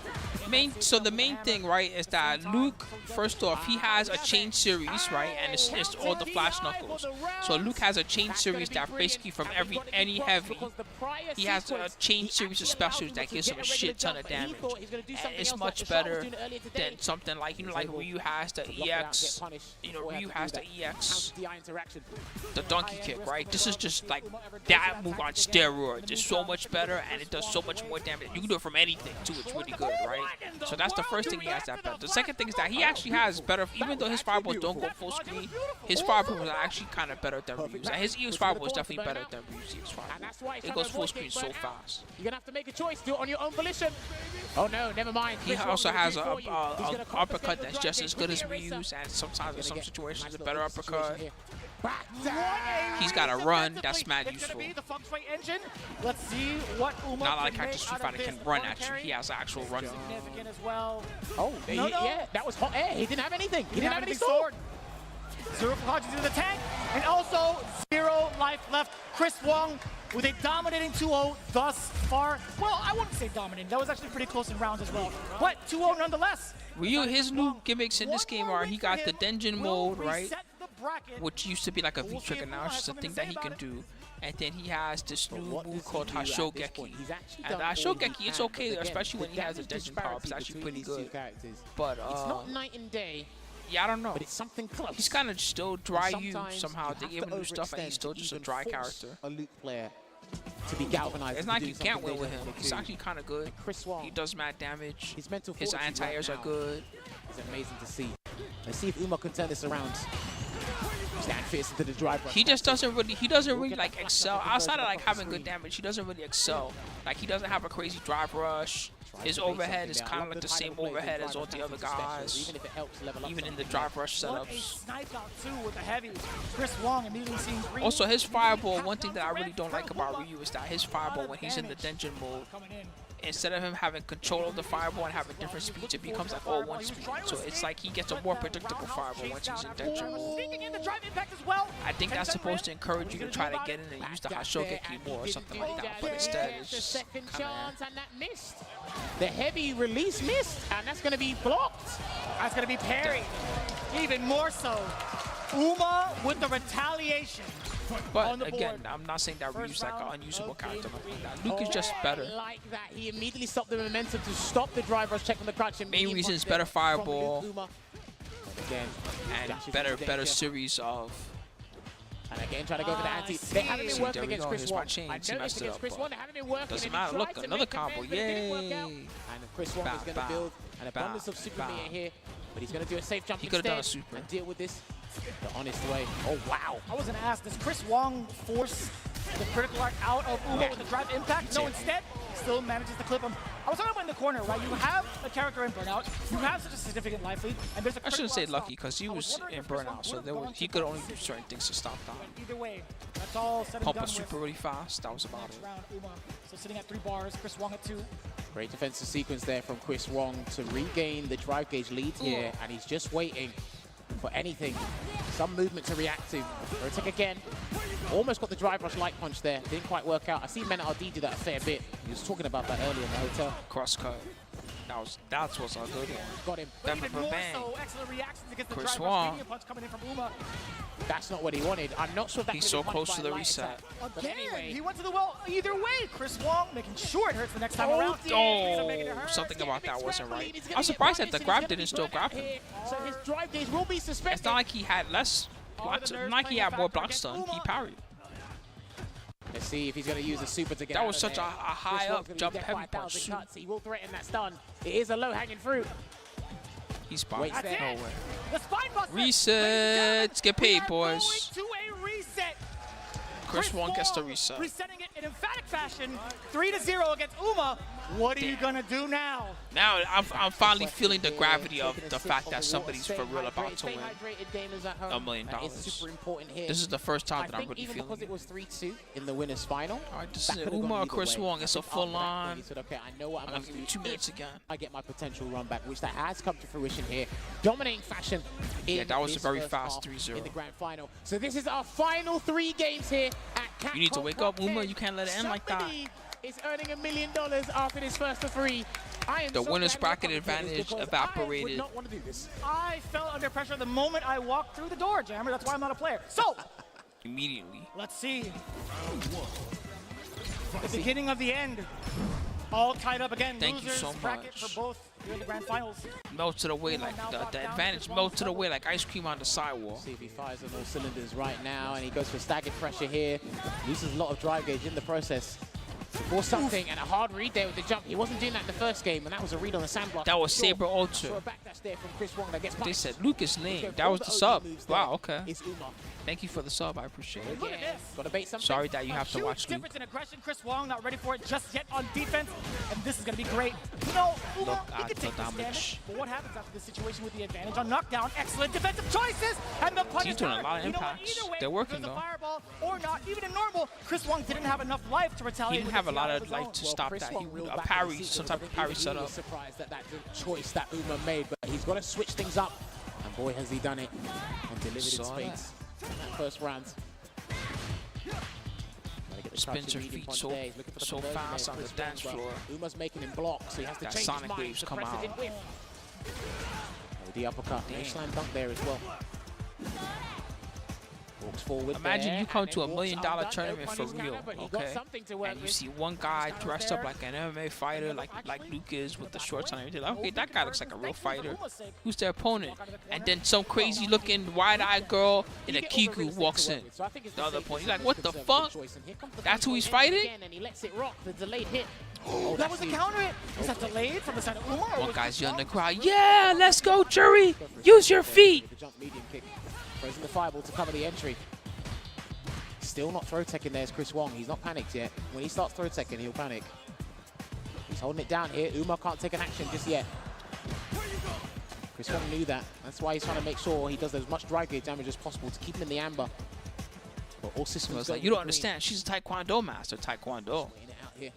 So the main thing, right, is that Luke, first off, he has a chain series, right, and it's all the flash knuckles. So Luke has a chain series that basically from any heavy, he has a chain series of specials that gives him a shit ton of damage. And it's much better than something like, like Ryu has the EX, Ryu has the EX, the donkey kick, right? This is just like that move on steroids. It's so much better and it does so much more damage. You can do it from anything too. It's really good, right? So that's the first thing he has that better. The second thing is that he actually has better, even though his fireballs don't go full screen, his fireballs are actually kind of better than Ryu's. And his EX fireball is definitely better than Ryu's EX fireball. It goes full screen so fast. You're going to have to make a choice. Do it on your own volition. Oh no, never mind. He also has an uppercut that's just as good as Ryu's, and sometimes in some situations a better uppercut. He's got a run that's mad useful. Let's see what Uma not like Cactus Street Fighter can run at you. He has an actual run. Significant as well. Oh, yeah, that was hot air. He didn't have anything. He didn't have any sword. Zero Fujis in the tank, and also 0 life left. Chris Wong with a dominating 2-0 thus far. Well, I wouldn't say dominating. That was actually pretty close in rounds as well. But 2-0 nonetheless. Ryu, his new gimmicks in this game are he got the Denjin mode, right? Which used to be like a V-trigger, now it's just a thing that he can do. And then he has this new move called Hashogeki. And the Hashogeki, it's okay, especially when he has a Denjin power up. It's actually pretty good. But it's not night and day. Yeah, I don't know. But it's something close. He's kind of still dry somehow. They gave him new stuff and he's still just a dry character. A Luke player to be galvanized. It's not like you can't win with him. He's actually kind of good. He does mad damage. His anti-airs are good. It's amazing to see. Let's see if Uma can turn this around. Stand fierce into the drive. He just doesn't really like excel. Outside of like having good damage, he doesn't really excel. Like he doesn't have a crazy drive rush. His overhead is kind of like the same overhead as all the other guys. Even in the drive rush setups. Also, his fireball, one thing that I really don't like about Ryu is that his fireball, when he's in the Denjin mode, instead of him having control of the fireball and having different speeds, it becomes like all one speed. So it's like he gets a more predictable fireball once he's in deck triple. Sneaking in the drive impact as well. I think that's supposed to encourage you to try to get in and use the Hashogeki more or something like that, but instead it's just second chance and that missed. The heavy release missed, and that's going to be blocked. That's going to be parried. Even more so. Uma with the retaliation. But again, I'm not saying that Ryu's like an unusable character like that. Luke is just better. Like that, he immediately stopped the momentum to stop the drive rush check from the crouch. Main reason is better fireball. Again, and better series of. And again, trying to go for the anti. They haven't been working against Chris Wong. I noticed against Chris Wong, they haven't been working. Doesn't matter. Look, another combo. Yay! And Chris Wong is going to build an abundance of super meter here, but he's going to do a safe jump instead and deal with this the honest way. Oh, wow. I was going to ask, does Chris Wong force the critical arc out of Uma with the drive impact? No, instead, still manages to clip him. I was talking about in the corner, right? You have a character in Burnout, you have such a significant life lead, and there's a I shouldn't say lucky, because he was in Burnout, so he could only do certain things to stop that. Either way, that's all said and Pump done a super really fast, that was about it. Round, Uma. So sitting at 3 bars, Chris Wong at 2. Great defensive sequence there from Chris Wong to regain the drive gauge lead here, and he's just waiting for anything, some movement to react to. Rotek again, almost got the drive rush light punch there, didn't quite work out. I see Men RD do that a fair bit. He was talking about that earlier in the hotel. Cross cut. That's what's a good one. Got him. Even more so, excellent reactions against the Chris drive rush. Speaking of punch coming in from Uma. That's not what he wanted. I'm not sure that he's so close to the reset. Again, anyway, he went to the well either way. Chris Wong making sure it hurts the next time around. Something about that wasn't right. I'm surprised that the grab didn't still grab him. So his drive gauge will be suspended. It's not like he had less blocks. Not like he had more block stun. He parried. Let's see if he's going to use a super to get that out was of such there. a high up jump heavy punch. He will threaten that stun. It is a low hanging fruit. He's spotted. Waits there. No way. The spine buster. Resets. Get paid, boys. To a reset. Chris Wong gets the reset. Resetting it in emphatic fashion. 3-0 against Uma. What are you gonna do now? Now I'm finally feeling the gravity of the fact that somebody's for real about to win $1 million. Super important here. This is the first time that I'm really even feeling because it. it was 3-2 in the winners final. All right, this is Uma or Chris Wong. It's a full on. He said, okay, I know what I'm going to do. 2 minutes again. I get my potential run back, which that has come to fruition here. Dominating fashion. Yeah, that was a very fast 3-0 in the grand final. So this is our final 3 games here at Capcom. You need to wake up, Uma. You can't let it end like that. Is earning $1 million after this first of 3. The winner's bracket advantage evaporated. I would not want to do this. I felt under pressure the moment I walked through the door, Jammer. That's why I'm not a player. So, immediately. Let's see. The beginning of the end. All tied up again. Thank you Losers so bracket much. for both here in the grand finals. Melted away like the advantage melted away like ice cream on the sidewalk. See if he fires on all cylinders right now, and he goes for staggered pressure here. Loses a lot of drive gauge in the process. Or something, and a hard read there with the jump. He wasn't doing that in the first game, and that was a read on the sandblock. That was Saber Ultra. Saw a backdash there from Chris Wong that gets They said Lucas name. That was the sub. Wow, okay. Thank you for the sub. I appreciate it. Look at this. Gotta bait something. Sorry that you have to watch Luke. Difference in aggression. Chris Wong not ready for it just yet on defense, and this is gonna be great. You know, Uma, he can take this damage. But what happens after this situation with the advantage on knockdown? Excellent defensive choices, and the punish. He's doing a lot of impacts. Either way, they're working though. Fireball or not, even in normal, Chris Wong didn't have enough life to retaliate. He didn't have a lot of life to stop that. He would a parry, some type of parry set up. Surprised that the choice that Uma made, but he's got to switch things up, and boy has he done it and delivered in spades in that first round. Spins her feet so fast on the dance floor. Uma's making him block, so he has to that change Sonic his mind. waves come out. The uppercut, no slam dunk there as well. Walks forward. Imagine there, you come to and $1 million tournament for real, okay? And you see one guy dressed up like an MMA fighter, like Luke is with the shorts on and everything. Like, okay, that guy looks like a real fighter. Who's their opponent? And then some crazy-looking wide-eyed girl in a kiku walks in. The other opponent. You're like, what the fuck? That's who he's fighting? And he lets it rock. The delayed hit. Oh, that was the counter hit. Was that delayed from the side of Uma? One guy's yelling in the crowd, yeah, let's go, jury. Use your feet. The jump medium kick. Throws in the fireball to cover the entry. Still not throw teching there is Chris Wong. He's not panicked yet. When he starts throw teching, he'll panic. He's holding it down here. Uma can't take an action just yet. Chris Wong knew that. That's why he's trying to make sure he does as much drive gauge damage as possible to keep him in the amber. But all systems like, you don't understand. She's a Taekwondo master. Taekwondo. here.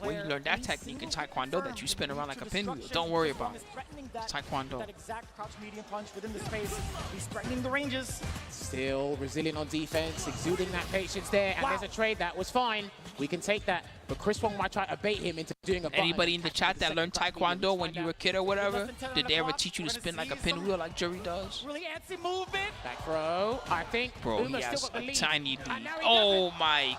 When you learn that technique in Taekwondo that you spin around like a pinwheel, don't worry about it. It's Taekwondo. That exact crouch medium punch within the space. He's threatening the ranges. Still resilient on defense, exuding that patience there. And there's a trade that was fine. We can take that. But Chris Wong might try to bait him into doing a button. Anybody in the chat that learned Taekwondo when you were a kid or whatever, did they ever teach you to spin like a pinwheel like Jury does? Really antsy movement. Back throw, I think. Bro, he has a tiny lead. Oh my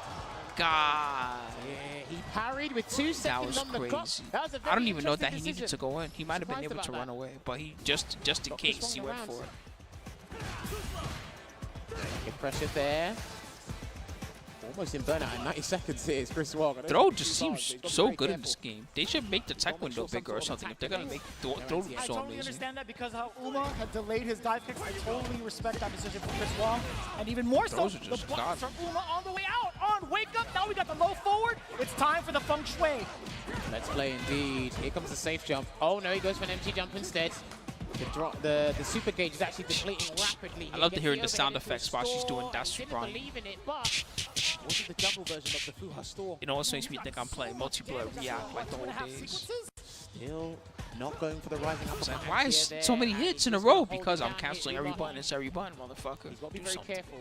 God. Yeah, he parried with 2 seconds That on the was clock. crazy. That was a I don't very even know that he interesting needed to decision. go in. He might have been able to Surprised run about away, but he just in Got case Chris he Wong went around. for it. Good pressure there. Almost in burnout in 90 seconds here is Chris Wong. Throw just seems so good in this game. They should make the tech window bigger or something if they're gonna make throw I so totally amazing. understand that because how Uma had delayed his dive kicks. I totally respect that decision from Chris Wong. And even more so, Those are the just blocks God. from Uma on the way out. On wake up. Now we got the low forward. It's time for the feng shui. Let's play indeed. Here comes the safe jump. Oh no, he goes for an empty jump instead. The super gauge is actually depleting rapidly. I love to hear the sound effects while she's doing that super run. Wasn't the jungle version of the Fuha store. It always makes me think I'm playing multiplayer React like the old days. Still not going for the rising up. Like, why is so many hits in a row? Because I'm canceling every button. It's every button, motherfucker. He's got to be very careful.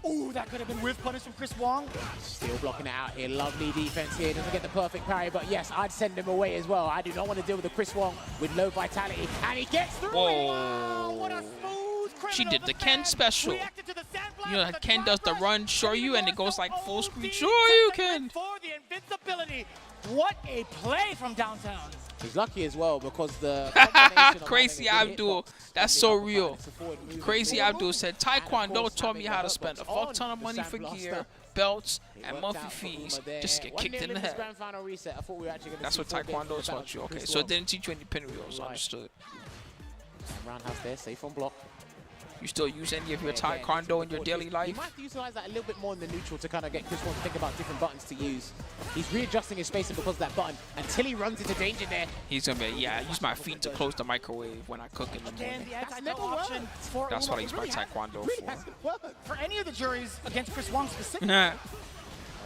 Ooh, that could have been whiff punish from Chris Wong. Still blocking it out here. Lovely defense here. Doesn't get the perfect parry, but yes, I'd send him away as well. I do not want to deal with the Chris Wong with low vitality. And he gets through. Whoa. What a smooth She did the Ken special. You know, Ken does the run, show you, and it goes like full screen. Sure you can. For the invincibility. What a play from downtown. He's lucky as well because the combination of Crazy having a good Abdul, hitbox that's and so the uppercut real. and support movement Crazy forward. Abdul said, And of Taekwondo course, taught me having how the to spend a hurtbox fuck ton of on money the for Sandblaster. gear, belts, It and worked monthly out for Uma fees there. just to get One kicked nil in the this head. grand final reset. I thought we were actually going to That's see what 4 games Taekwondo with the taught you. battle Okay, Chris so it Wong. didn't teach you any pinwheels. Understood. Roundhouse there, safe on block. You still use any of your Taekwondo in your daily You life? might have to utilize that a little bit more in the neutral to kind of get Chris Wong to think about different buttons to use. He's readjusting his spacing because of that button until he runs into danger there. He's gonna be, yeah, I use my feet to close the microwave when I cook in the morning. That's never option for That's Uma. what I use my Really has- Taekwondo really for. hasn't worked for any of the juries against Chris Wong specifically. All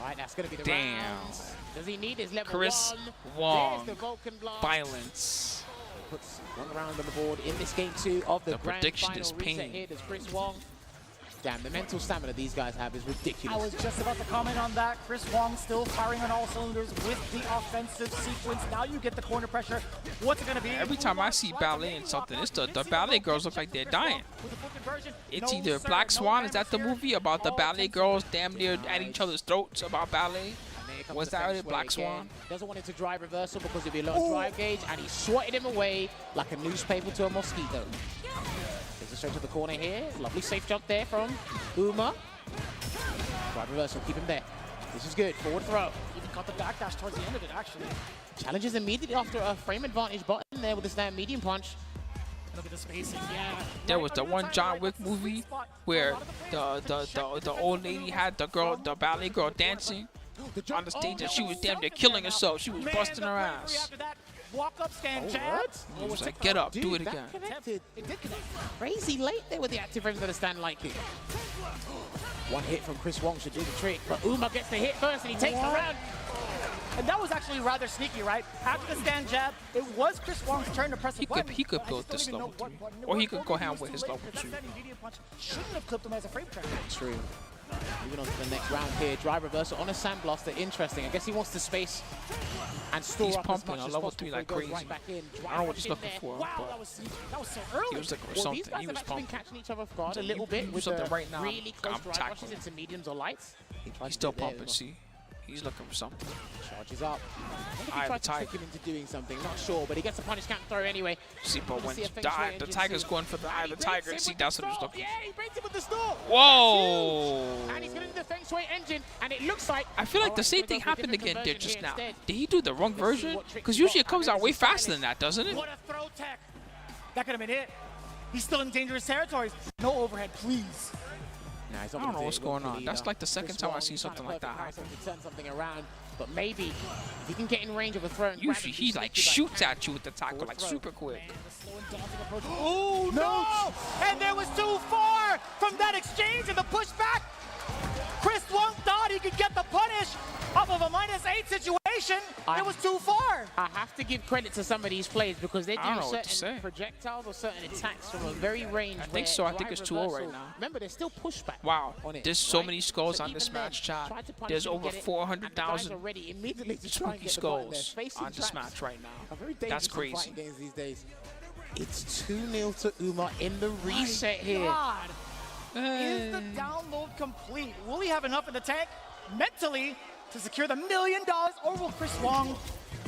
right, that's going to be the Damn. round. Does he need his level Chris 1? Wong. There's the Vulcan blast. Violence. Puts one round on the board in this game 2 of the grand prediction final is reset pain. here. Does Chris Wong? Damn, the mental stamina these guys have is ridiculous. I was just about to comment on that. Chris Wong still firing on all cylinders with the offensive sequence. Now you get the corner pressure. What's it going to be? Every time I see ballet in something, it's the ballet girls look like they're dying. It's either Black Swan, is that the movie about the ballet girls damn near at each other's throats about ballet? Was that it, Black Swan? Doesn't want it to drive reversal because it'd be a low drive gauge, and he swatted him away like a newspaper to a mosquito. Takes it straight to the corner here. Lovely safe jump there from Uma. Drive reversal, keep him there. This is good. Forward throw. Even got the backdash towards the end of it, actually. Challenges immediately after a frame advantage button there with the stand medium punch. Look at the spacing. Yeah. There was the one John Wick movie where the old lady had the ballet girl dancing on the stage, and she was damn near killing herself. She was busting her ass. Walk up, stand jab. He was like, get up, do it again. Connected. It did connect. Crazy late there with the active frames of the stand light kick. One hit from Chris Wong should do the trick, but Uma gets the hit first and he takes the round. And that was actually rather sneaky, right? After the stand jab, it was Chris Wong's turn to press the button. He could build this level 3, or he could go hand with his level 2. Shouldn't have clipped him as a frame track. True. Moving on to the next round here. Drive reversal on a sandblaster. Interesting. I guess he wants to space and store He's up pumping as much on as level possible 3 like before he goes crazy. right back in. I don't know what he's looking for, Wow, but that was so early. he was looking for Well, something. these guys He have was actually been pumping. catching each other off guard a You little do bit with something the right now, really close I'm drive tackling. rushes into mediums or lights. He tries He's to still do it there pumping, as well. see? He's looking for something. Charges up. I Eye wonder of if he tried to trick him into doing something. Not sure, but he gets a punish count throw anyway. See, but when See a feng the shui engine Tiger's too. going for the eye of the tiger, see, that's what he's looking Yeah, he breaks it with the store. Whoa! And he's getting the feng shui engine, and it looks like. I feel like the same thing happened again there just now. Did he do the wrong version? Because usually it comes out way faster than that, doesn't it? What a throw tech. That could have been it. He's still in dangerous territories. No overhead, please. Nah, he's I don't know what's going on. That's like the second time I see something like that happen. To turn something around, but maybe if he can get in range of a throw. And Usually he like shoots at you with the tackle like super quick. Oh no! And there was too far from that exchange and the pushback. Chris Wong thought he could get the punish off of a -8 situation. situation, it was too far. I have to give credit to some of these players because they're I don't doing know what to certain say. projectiles or certain attacks from a very range. I think so. I think it's 2-0 right now. Remember, there's still pushback. Wow, on it, there's so right? many skulls So on this even then, match chat. try to punish There's him, over get it, 400,000 and the guys are ready immediately to try and spooky get the ball in there. skulls Facing on this traps match right now. are very That's dangerous in crazy. fighting games these days. It's 2-0 to Uma in the reset here. God. Is the download complete? Will he have enough in the tank mentally to secure the $1 million, or will Chris Wong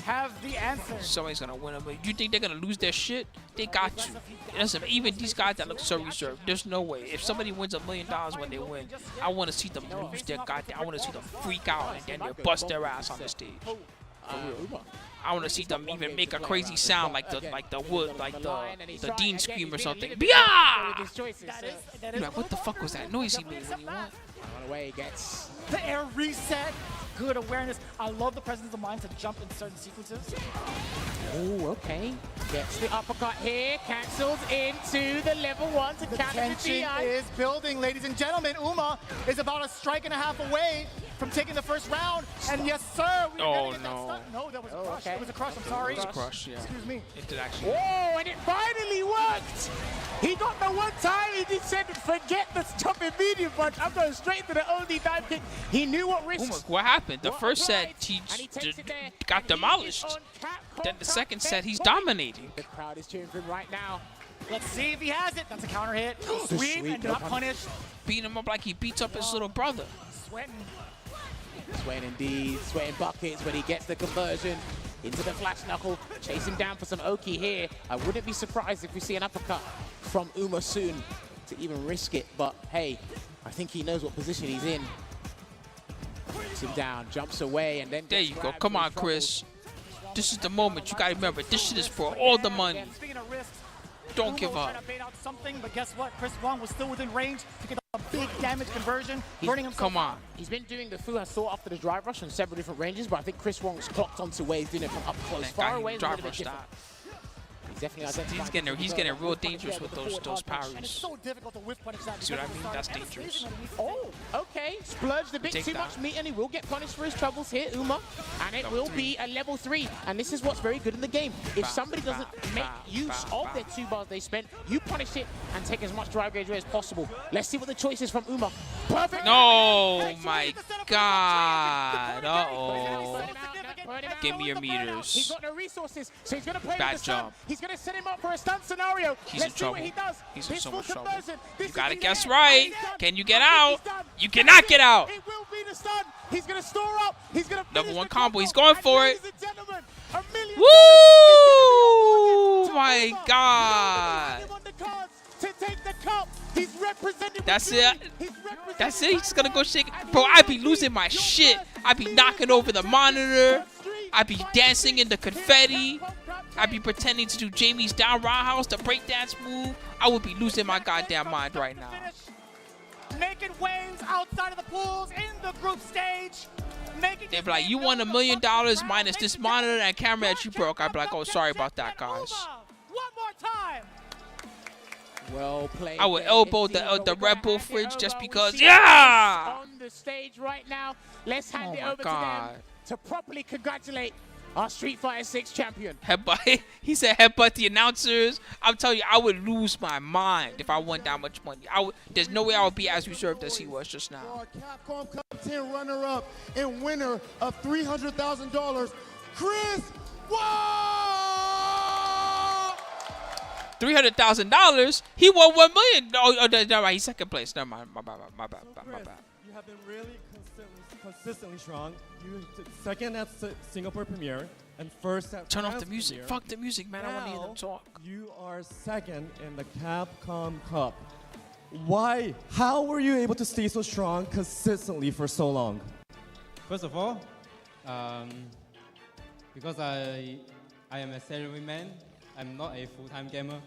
have the answer? Somebody's gonna win them, but you think they're gonna lose their shit? They got you. Listen, even these guys that look so reserved, there's no way. If somebody wins $1 million when they win, I want to see them lose their goddamn. I want to see them freak out and then they bust their ass on the stage. For real. I want to see them even make a crazy sound like the wood, like the Dean scream or something. Yeah! You're like, what the fuck was that noise he made when he won? Run away, gets the air reset. Good awareness. I love the presence of mind to jump in certain sequences. Oh, okay. Gets the uppercut here. Cancels into the level 1 to The counter the tension DI. is building, ladies and gentlemen. Uma is about a strike and a half away from taking the first round. And yes, sir. We Oh, get that no. stun. No, that was a crush. okay. It was a crush. I'm sorry. It was a crush, yeah. Excuse me. It did actually. Oh, and it finally worked! He got the one time he just said, forget the jumping medium punch. I'm going straight to the only dive kick. He knew what risks. What happened? The first set, he got demolished. Then the second set, he's dominating. The crowd is cheering for him right now. Let's see if he has it. That's a counter hit. Sweep and not punished. Beating him up like he beats up his little brother. Sweating. Sweating indeed, sweating buckets when he gets the conversion into the flash knuckle. Chasing down for some Oki here. I wouldn't be surprised if we see an uppercut from Uma soon to even risk it. But hey, I think he knows what position he's in. Puts him down, jumps away, and then there you go. Come on, Chris. This is the moment. You gotta remember, this shit is for all the money. Speaking of risks, Don't give up. Trying to bait out something, but guess what? Chris Wong was still within range to get a big damage conversion, burning himself. Come on. He's been doing the Fu Has sought after the drive rush on several different ranges, but I think Chris Wong's clocked onto where he's doing it from up close. Far away is a little bit different. He's definitely He's getting real dangerous with those parries. And it's so difficult to whiff punish that. See what I mean? That's dangerous. Oh, okay. Splurged a bit Take too that. much meat, and he will get punished for his troubles here, Uma. And it will be a level 3. And this is what's very good in the game. If somebody doesn't make use of their 2 bars they spent, you punish it and take as much drive gauge away as possible. Let's see what the choice is from Uma. Perfect. No, my God. Uh-oh. Give me your meters. He's got no resources, so he's going to play Bad with the stun. job. He's going to set him up for a stun scenario. He's in Let's see what trouble. he does. He's in so This much full trouble. conversion. This You is gotta the guess end. right. He's done. Can you get I think out? he's done. You cannot get out. It will be the stun. He's going to store up. He's going to Level 1 combo. He's going for it. Ladies and gentlemen, $1 million. Woo! My God. To take the cup. He's represented. That's it. That's it. He's gonna go shake. Bro, I be losing my shit. I be knocking over the monitor. I be dancing in the confetti. I be pretending to do Jamie's down roundhouse, the breakdance move. I would be losing my goddamn mind right now. Making waves outside of the pools in the group stage. They be like, you won $1 million minus this monitor and camera that you broke. I'd be like, oh, sorry about that, guys. One more time. Well played. I would there, elbow Indeed, the but Red we're Bull gonna hand it fridge over. just We because, see yeah! on the stage right now. Let's hand it my over God. to them to properly congratulate our Street Fighter 6 champion. Headbutt. He said headbutt the announcers. I'm telling you, I would lose my mind if I won that much money. There's no way I would be as reserved as he was just now. Our Capcom Cup 10 runner-up and winner of $300,000, Chris Wong! $300,000. He won $1 million. Oh, never mind. He's second place. Never mind. My bad. You have been really consistently strong. You second at Singapore premiere and first at Turn off France the music. premiere. Fuck the music, man. I want to hear them Now, talk. You are second in the Capcom Cup. Why? How were you able to stay so strong consistently for so long? First of all, because I am a salaryman, I'm not a full-time gamer.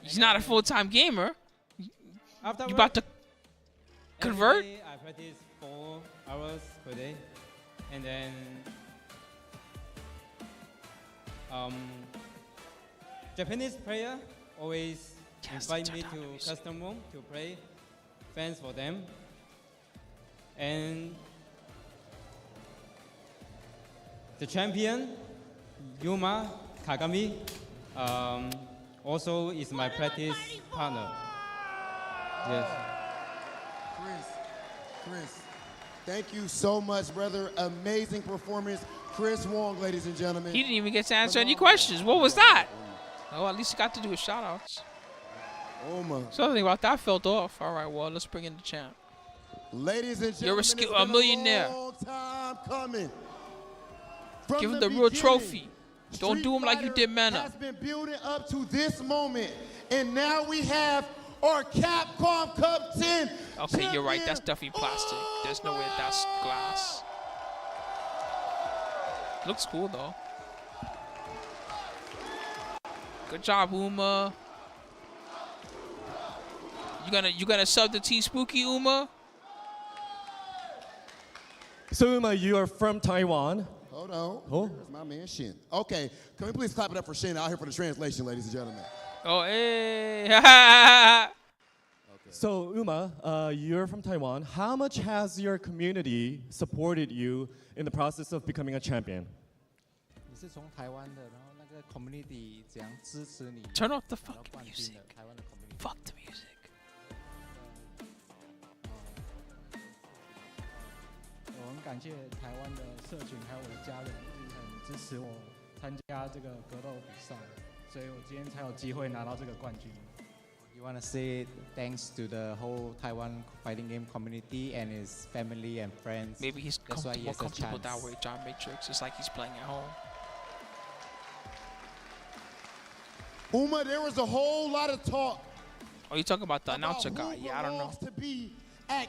He's not a full-time gamer. After You about to convert? Every day I practice 4 hours per day, and then Japanese player always invite me to custom room to play fans for them, and the champion, Yuma Kagami, also is my practice partner. Yes. Chris, thank you so much, brother. Amazing performance. Chris Wong, ladies and gentlemen. He didn't even get to answer any questions. What was that? Oh, at least he got to do his shout-outs. Something about that felt off. All right, well, let's bring in the champ. Ladies and You're gentlemen, a millionaire. long time coming. Give him the real trophy. Don't do him like you did Mana. Has been building up to this moment, and now we have our Capcom Cup 10. Okay, you're right. That's definitely plastic. There's no way that's glass. Looks cool though. Good job, Uma. You gonna sub the Team Spooky, Uma? So Uma, you are from Taiwan. Hold on. Oh. There's my man Shin. Okay, can we please clap it up for Shin out here for the translation, ladies and gentlemen? Oh, hey. So Uma, you're from Taiwan. How much has your community supported you in the process of becoming a champion? Turn off the fucking music. Fuck the music. 我很感谢台湾的社群还有我的家人，一直很支持我参加这个格斗比赛，所以我今天才有机会拿到这个冠军。You want to say thanks to the whole Taiwan fighting game community and his family and friends. Maybe he's That's why he more has a comfortable chance. that way, John Matrix. It's like he's playing at home. Uma, there was a whole lot of talk. Oh, you talking about the announcer guy? Yeah, I don't know. To be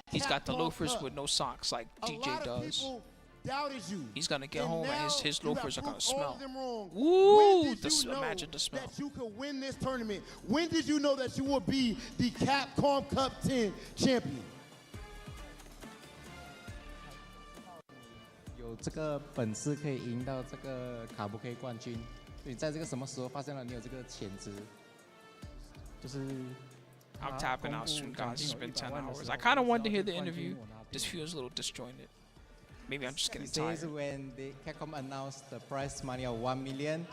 He's got the Capcom loafers Cup. with no socks like A DJ lot of does. people doubted you. He's gonna get And home and now his you loafers are have gonna proved all smell. of them wrong. Ooh, When did you know imagine the smell. that you could win this tournament? When did you know that you would be the Capcom Cup 10 champion? 有这个本事可以赢到这个卡布 K 冠军，你在这个什么时候发现了你有这个潜质？就是 I'm tapping out soon, guys. It's been 10 hours. I kind of wanted to hear the interview. This feels a little disjointed. Maybe I'm just getting He says tired. when the Capcom announced the prize money of 1 million,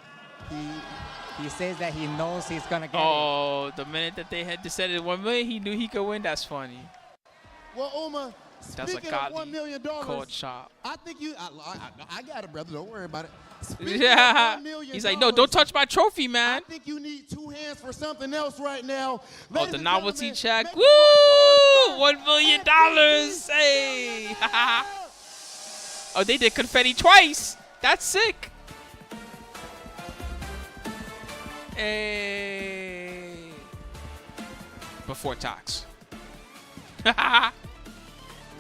he says that he knows he's gonna get it. Oh, the minute that they had decided 1 million, he knew he could win. That's funny. Well, Uma, That's a speaking of $1 godly million, cold shot. I think you. I got it, brother. Don't worry about it. Yeah. He's like, no, don't touch my trophy, man. I think you need 2 hands for something else right now. Oh, the novelty check. Woo! $1 million. Hey. Oh, they did confetti twice. That's sick. Hey. Before tax.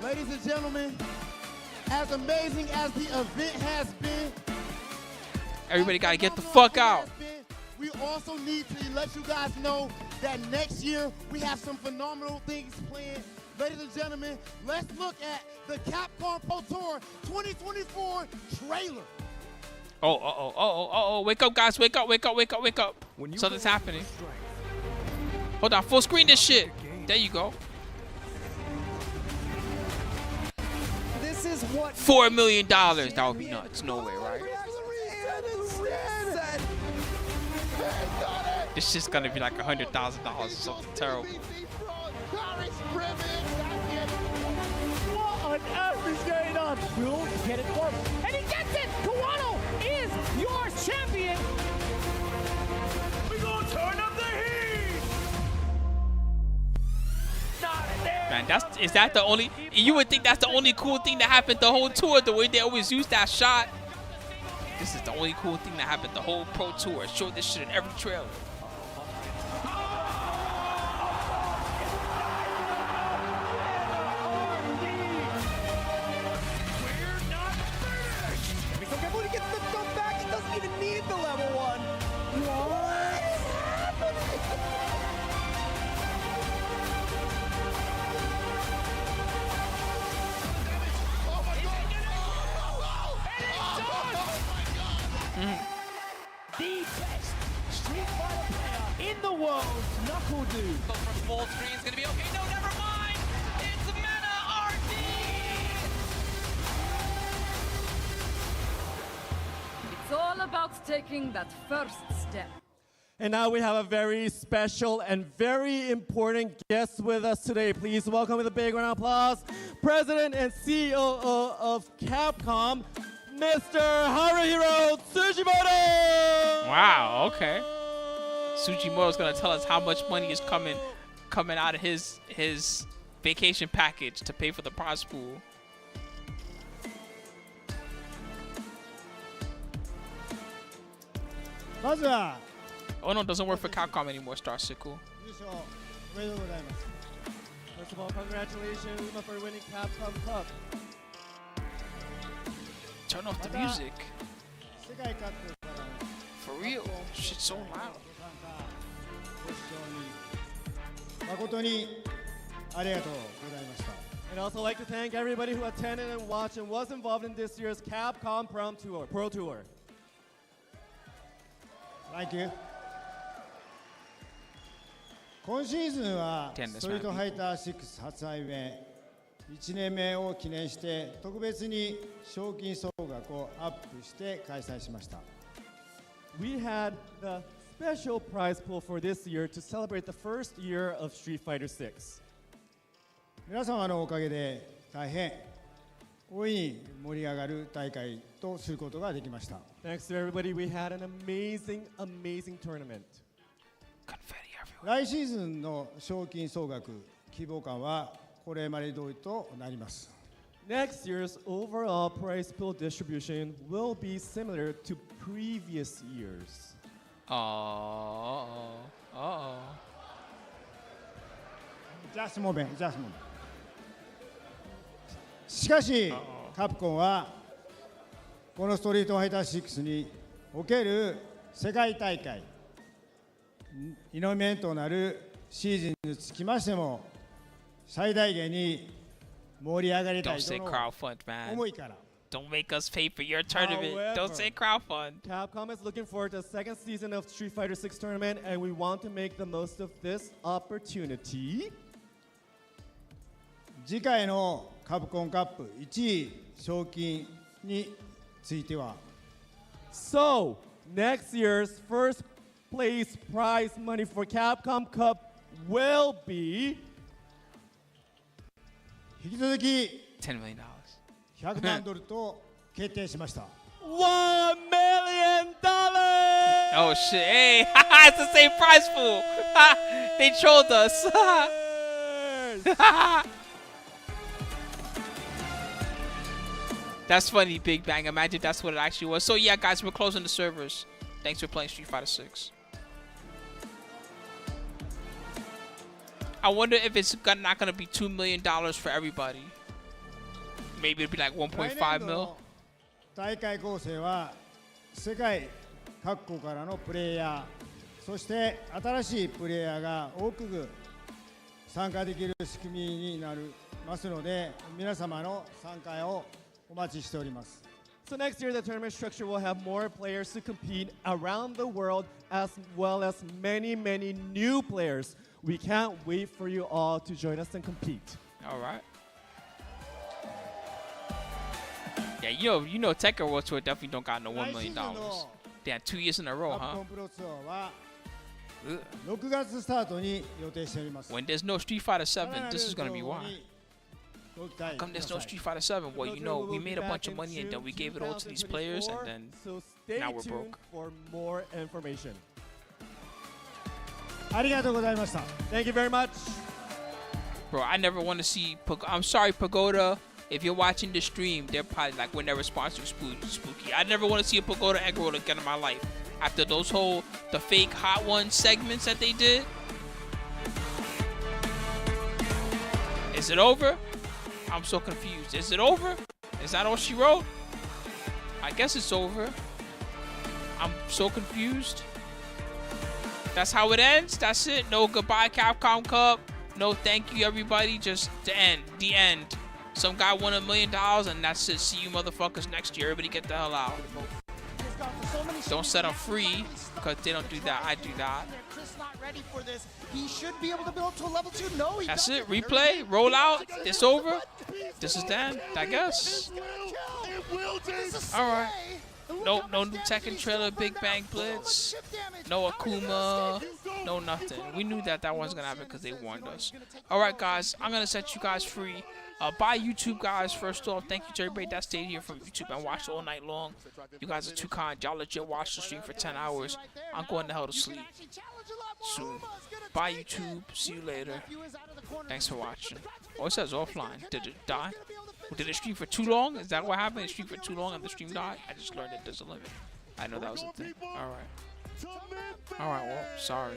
Ladies and gentlemen, as amazing as the event has been, Everybody got to get the fuck out. we also need to let you guys know that next year we have some phenomenal things planned. Ladies and gentlemen, let's look at the Capcom Pro Tour 2024 trailer. Oh. Wake up, guys. Wake up. Something's happening. Hold on. Full screen this shit. There you go. This is what $4 million. That would be nuts. No way, right? This shit's gonna be like $100,000 or something terrible. What on earth is going on? We'll get it for him. And he gets it! Kawano is your champion! We gonna turn up the heat! Man, is that the only? You would think that's the only cool thing that happened the whole tour. The way they always use that shot. This is the only cool thing that happened the whole pro tour. Show this shit in every trailer. When he gets the thumb back, he doesn't even need the level 1. What is happening? The best Street Fighter player in the world, Knuckle Dude. From full screen is gonna be okay. No, never mind. It's Mena RD. about taking that first step. And now we have a very special and very important guest with us today. Please welcome with a big round of applause, President and CEO of Capcom, Mr. Haruhiro Tsujimoto! Wow, okay. Tsujimoto's gonna tell us how much money is coming out of his vacation package to pay for the prize pool. Oh no, it doesn't work for Capcom anymore, Star Sickle. First of all, congratulations Uma for winning Capcom Cup. Turn off the music. For real, shit's so loud. I'd also like to thank everybody who attended and watched and was involved in this year's Capcom Pro Tour. Thank you. 今シーズンはストリートファイター6発売目1年目を記念して特別に賞金総額をアップして開催しました。We had the special prize pool for this year to celebrate the first year of Street Fighter 6. 皆様のおかげで大変大いに盛り上がる大会とすることができました。Thanks to everybody, we had an amazing tournament. 来シーズンの賞金総額規模感はこれまで通りとなります。Next year's overall prize pool distribution will be similar to previous years. Just a moment. しかし、カプコンはこのストリートファイター6における世界大会イノベントとなるシーズンにつきましても最大限に盛り上がりたいとの思いから。Don't make us pay for your tournament. However, Don't say crowdfund. Capcom is looking forward to the second season of Street Fighter 6 tournament, and we want to make the most of this opportunity. 次回のカプコンカップ1位賞金については So, next year's first place prize money for Capcom Cup will be 引き続き$10 million. 100万ドルと決定しました。$1 million! Oh shit! Hey, it's the same prize pool. They trolled us. That's funny, Big Bang. Imagine that's what it actually was. So yeah, guys, we're closing the servers. Thanks for playing Street Fighter 6. I wonder if it's not gonna be $2 million for everybody. Maybe it'll be like 1.5 mil. 大会構成は世界各国からのプレイヤー、そして新しいプレイヤーが多く参加できる仕組みになりますので、皆様の参加をお待ちしております。So next year, the tournament structure will have more players to compete around the world, as well as many new players. We can't wait for you all to join us and compete. All right. Yeah, you know, Tekken World Tour definitely don't got no $1 million. They had 2 years in a row, huh? 6月スタートに予定しております。 When there's no Street Fighter 7, this is gonna be why. How come there's no Street Fighter 7? Well, you know, we made a bunch of money and then we gave it all to these players, and then now we're broke. For more information. ありがとうございました。 Thank you very much. Bro, I never want to see. I'm sorry, Pagoda. If you're watching the stream, they're probably like, we're never sponsoring Spooky. I never want to see a Pagoda egg roll again in my life. After those the fake Hot Ones segments that they did. Is it over? I'm so confused. Is it over? Is that all she wrote? I guess it's over. I'm so confused. That's how it ends? That's it? No goodbye Capcom Cup. No thank you everybody. Just the end. The end. Some guy won $1 million and that's it. See you motherfuckers next year. Everybody get the hell out. Don't set them free because they don't do that. I do that. Chris not ready for this. He should be able to build to a level 2. No, he That's doesn't. it. Replay. Roll out. It's over. This is the end, I guess. All right. No new Tekken trailer, Big Bang Blitz, no Akuma, no nothing. We knew that wasn't gonna happen because they warned us. All right, guys, I'm gonna set you guys free. Bye, YouTube guys. First off, thank you to everybody that stayed here from YouTube and watched all night long. You guys are too kind. Y'all legit watched the stream for 10 hours. I'm going to hell to sleep soon. Bye, YouTube. See you later. Thanks for watching. Oh, it says offline. Did it die? Did it stream for too long? Is that what happened? It streamed for too long and the stream died? I just learned that there's a limit. I know that was a thing. All right. All right, well, sorry.